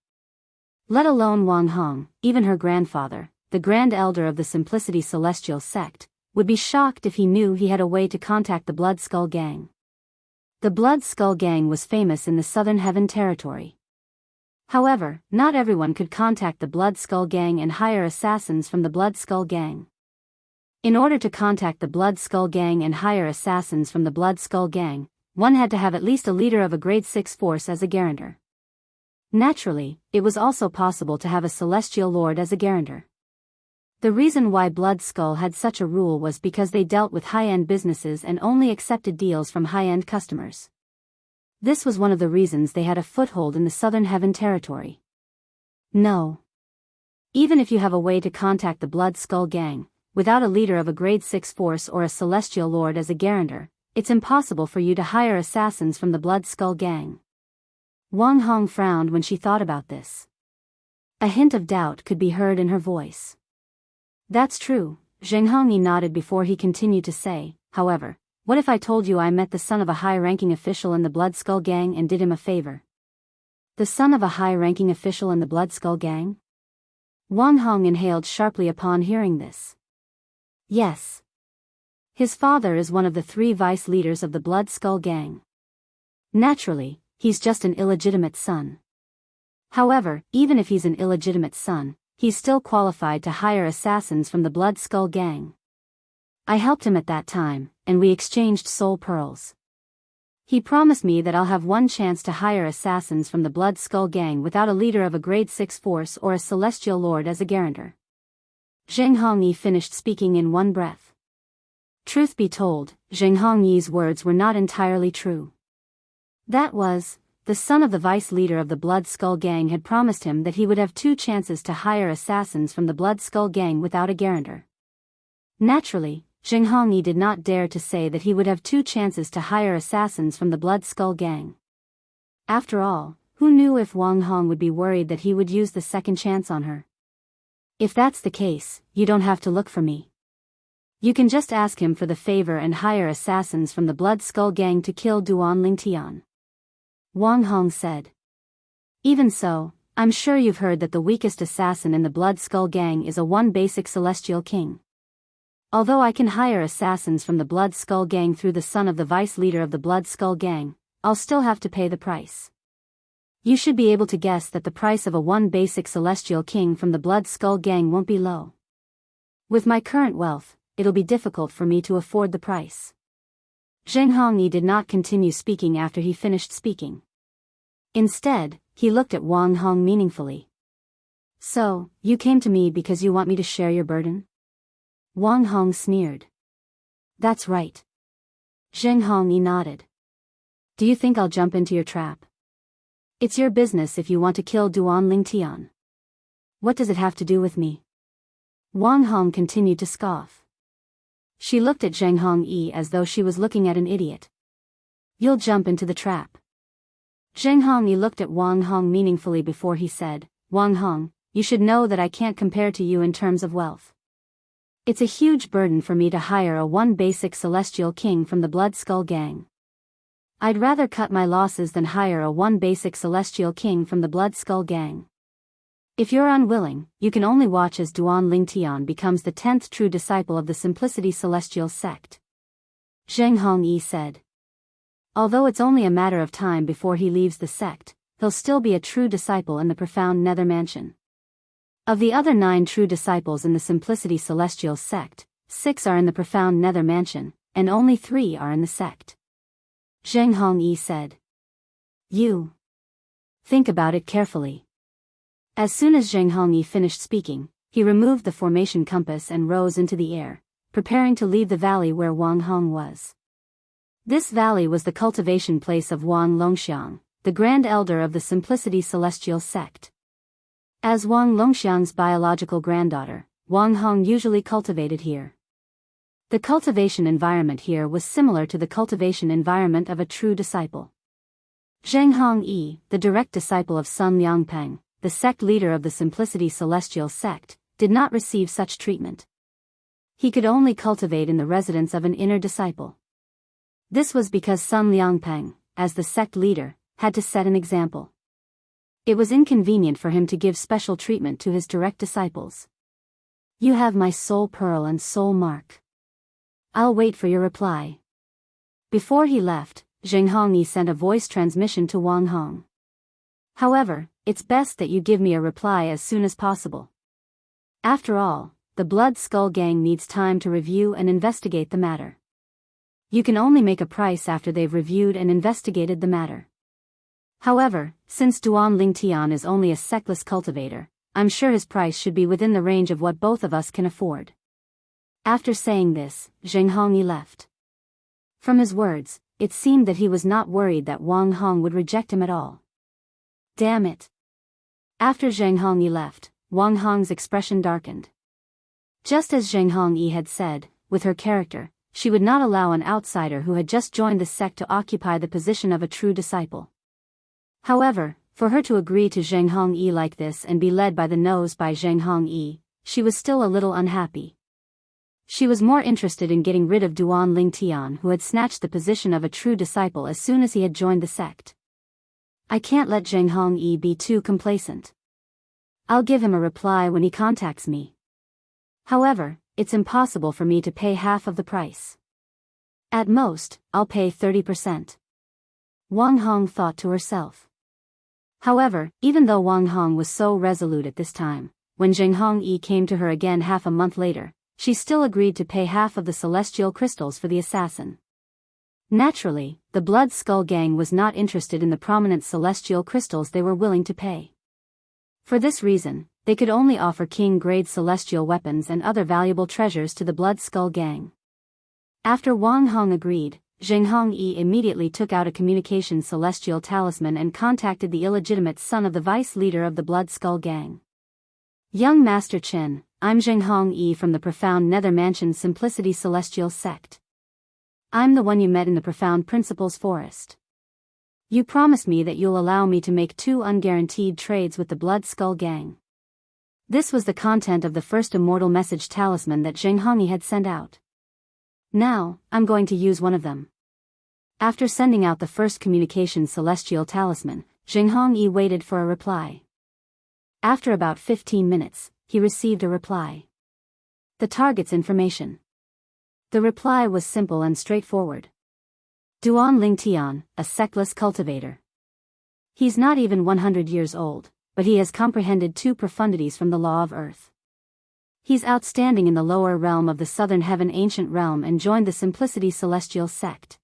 Let alone Wang Hong, even her grandfather, the Grand Elder of the Simplicity Celestial Sect, would be shocked if he knew he had a way to contact the Blood Skull Gang. The Blood Skull Gang was famous in the Southern Heaven territory. However, not everyone could contact the Blood Skull Gang and hire assassins from the Blood Skull Gang. In order to contact the Blood Skull Gang and hire assassins from the Blood Skull Gang, one had to have at least a leader of a grade 6 force as a guarantor. Naturally, it was also possible to have a celestial lord as a guarantor. The reason why Blood Skull had such a rule was because they dealt with high-end businesses and only accepted deals from high-end customers. This was one of the reasons they had a foothold in the Southern Heaven territory. No. Even if you have a way to contact the Blood Skull Gang, without a leader of a grade 6 force or a celestial lord as a guarantor, it's impossible for you to hire assassins from the Blood Skull Gang. Wang Hong frowned when she thought about this. A hint of doubt could be heard in her voice. That's true, Zheng Hongyi nodded before he continued to say, however, what if I told you I met the son of a high-ranking official in the Blood Skull Gang and did him a favor? The son of a high-ranking official in the Blood Skull Gang? Wang Hong inhaled sharply upon hearing this. Yes. His father is one of the 3 vice leaders of the Blood Skull Gang. Naturally, he's just an illegitimate son. However, even if he's an illegitimate son, he's still qualified to hire assassins from the Blood Skull Gang. I helped him at that time, and we exchanged soul pearls. He promised me that I'll have one chance to hire assassins from the Blood Skull Gang without a leader of a grade 6 force or a celestial lord as a guarantor. Zheng Hongyi finished speaking in one breath. Truth be told, Zheng Hongyi's words were not entirely true. That was, the son of the vice leader of the Blood Skull Gang had promised him that he would have 2 chances to hire assassins from the Blood Skull Gang without a guarantor. Naturally, Zheng Hongyi did not dare to say that he would have 2 chances to hire assassins from the Blood Skull Gang. After all, who knew if Wang Hong would be worried that he would use the second chance on her? If that's the case, you don't have to look for me. You can just ask him for the favor and hire assassins from the Blood Skull Gang to kill Duan Lingtian. Wang Hong said. Even so, I'm sure you've heard that the weakest assassin in the Blood Skull Gang is a one basic celestial king. Although I can hire assassins from the Blood Skull Gang through the son of the vice leader of the Blood Skull Gang, I'll still have to pay the price. You should be able to guess that the price of a one basic celestial king from the Blood Skull Gang won't be low. With my current wealth, it'll be difficult for me to afford the price. Zheng Hongyi did not continue speaking after he finished speaking. Instead, he looked at Wang Hong meaningfully. So, you came to me because you want me to share your burden? Wang Hong sneered. That's right. Zheng Hongyi nodded. Do you think I'll jump into your trap? It's your business if you want to kill Duan Lingtian. What does it have to do with me? Wang Hong continued to scoff. She looked at Zheng Hongyi as though she was looking at an idiot. You'll jump into the trap. Zheng Hongyi looked at Wang Hong meaningfully before he said, Wang Hong, you should know that I can't compare to you in terms of wealth. It's a huge burden for me to hire a one basic celestial king from the Blood Skull Gang. I'd rather cut my losses than hire a one basic celestial king from the Blood Skull Gang. If you're unwilling, you can only watch as Duan Lingtian becomes the 10th true disciple of the Simplicity Celestial Sect. Zheng Hongyi said. Although it's only a matter of time before he leaves the sect, he'll still be a true disciple in the Profound Nether Mansion. Of the other 9 true disciples in the Simplicity Celestial Sect, 6 are in the Profound Nether Mansion, and only 3 are in the sect. Zheng Hongyi said. You. Think about it carefully. As soon as Zheng Hongyi finished speaking, he removed the formation compass and rose into the air, preparing to leave the valley where Wang Hong was. This valley was the cultivation place of Wang Longxiang, the Grand Elder of the Simplicity Celestial Sect. As Wang Longxiang's biological granddaughter, Wang Hong usually cultivated here. The cultivation environment here was similar to the cultivation environment of a true disciple. Zheng Hongyi, the direct disciple of Sun Liangpeng, the sect leader of the Simplicity Celestial Sect, did not receive such treatment. He could only cultivate in the residence of an inner disciple. This was because Sun Liangpeng, as the sect leader, had to set an example. It was inconvenient for him to give special treatment to his direct disciples. You have my soul pearl and soul mark. I'll wait for your reply. Before he left, Zheng Hongyi sent a voice transmission to Wang Hong. However, it's best that you give me a reply as soon as possible. After all, the Blood Skull Gang needs time to review and investigate the matter. You can only make a price after they've reviewed and investigated the matter. However, since Duan Lingtian is only a sectless cultivator, I'm sure his price should be within the range of what both of us can afford. After saying this, Zheng Hongyi left. From his words, it seemed that he was not worried that Wang Hong would reject him at all. Damn it. After Zheng Hongyi left, Wang Hong's expression darkened. Just as Zheng Hongyi had said, with her character, she would not allow an outsider who had just joined the sect to occupy the position of a true disciple. However, for her to agree to Zheng Hongyi like this and be led by the nose by Zheng Hongyi, she was still a little unhappy. She was more interested in getting rid of Duan Lingtian, who had snatched the position of a true disciple as soon as he had joined the sect. I can't let Zheng Hongyi be too complacent. I'll give him a reply when he contacts me. However, it's impossible for me to pay half of the price. At most, I'll pay 30%. Wang Hong thought to herself. However, even though Wang Hong was so resolute at this time, when Zheng Hongyi came to her again half a month later, she still agreed to pay half of the celestial crystals for the assassin. Naturally, the Blood Skull Gang was not interested in the prominent celestial crystals they were willing to pay. For this reason, they could only offer king-grade celestial weapons and other valuable treasures to the Blood Skull Gang. After Wang Hong agreed, Zheng Hongyi immediately took out a communication celestial talisman and contacted the illegitimate son of the vice leader of the Blood Skull Gang. Young Master Chen, I'm Zheng Hongyi from the Profound Nether Mansion Simplicity Celestial Sect. I'm the one you met in the Profound Principles Forest. You promised me that you'll allow me to make 2 unguaranteed trades with the Blood Skull Gang. This was the content of the first immortal message talisman that Zheng Hongyi had sent out. Now, I'm going to use one of them. After sending out the first communication celestial talisman, Zheng Hongyi waited for a reply. After about 15 minutes, he received a reply. The target's information. The reply was simple and straightforward. Duan Lingtian, a sectless cultivator. He's not even 100 years old, but he has comprehended 2 profundities from the law of earth. He's outstanding in the lower realm of the southern heaven ancient realm and joined the Simplicity Celestial Sect.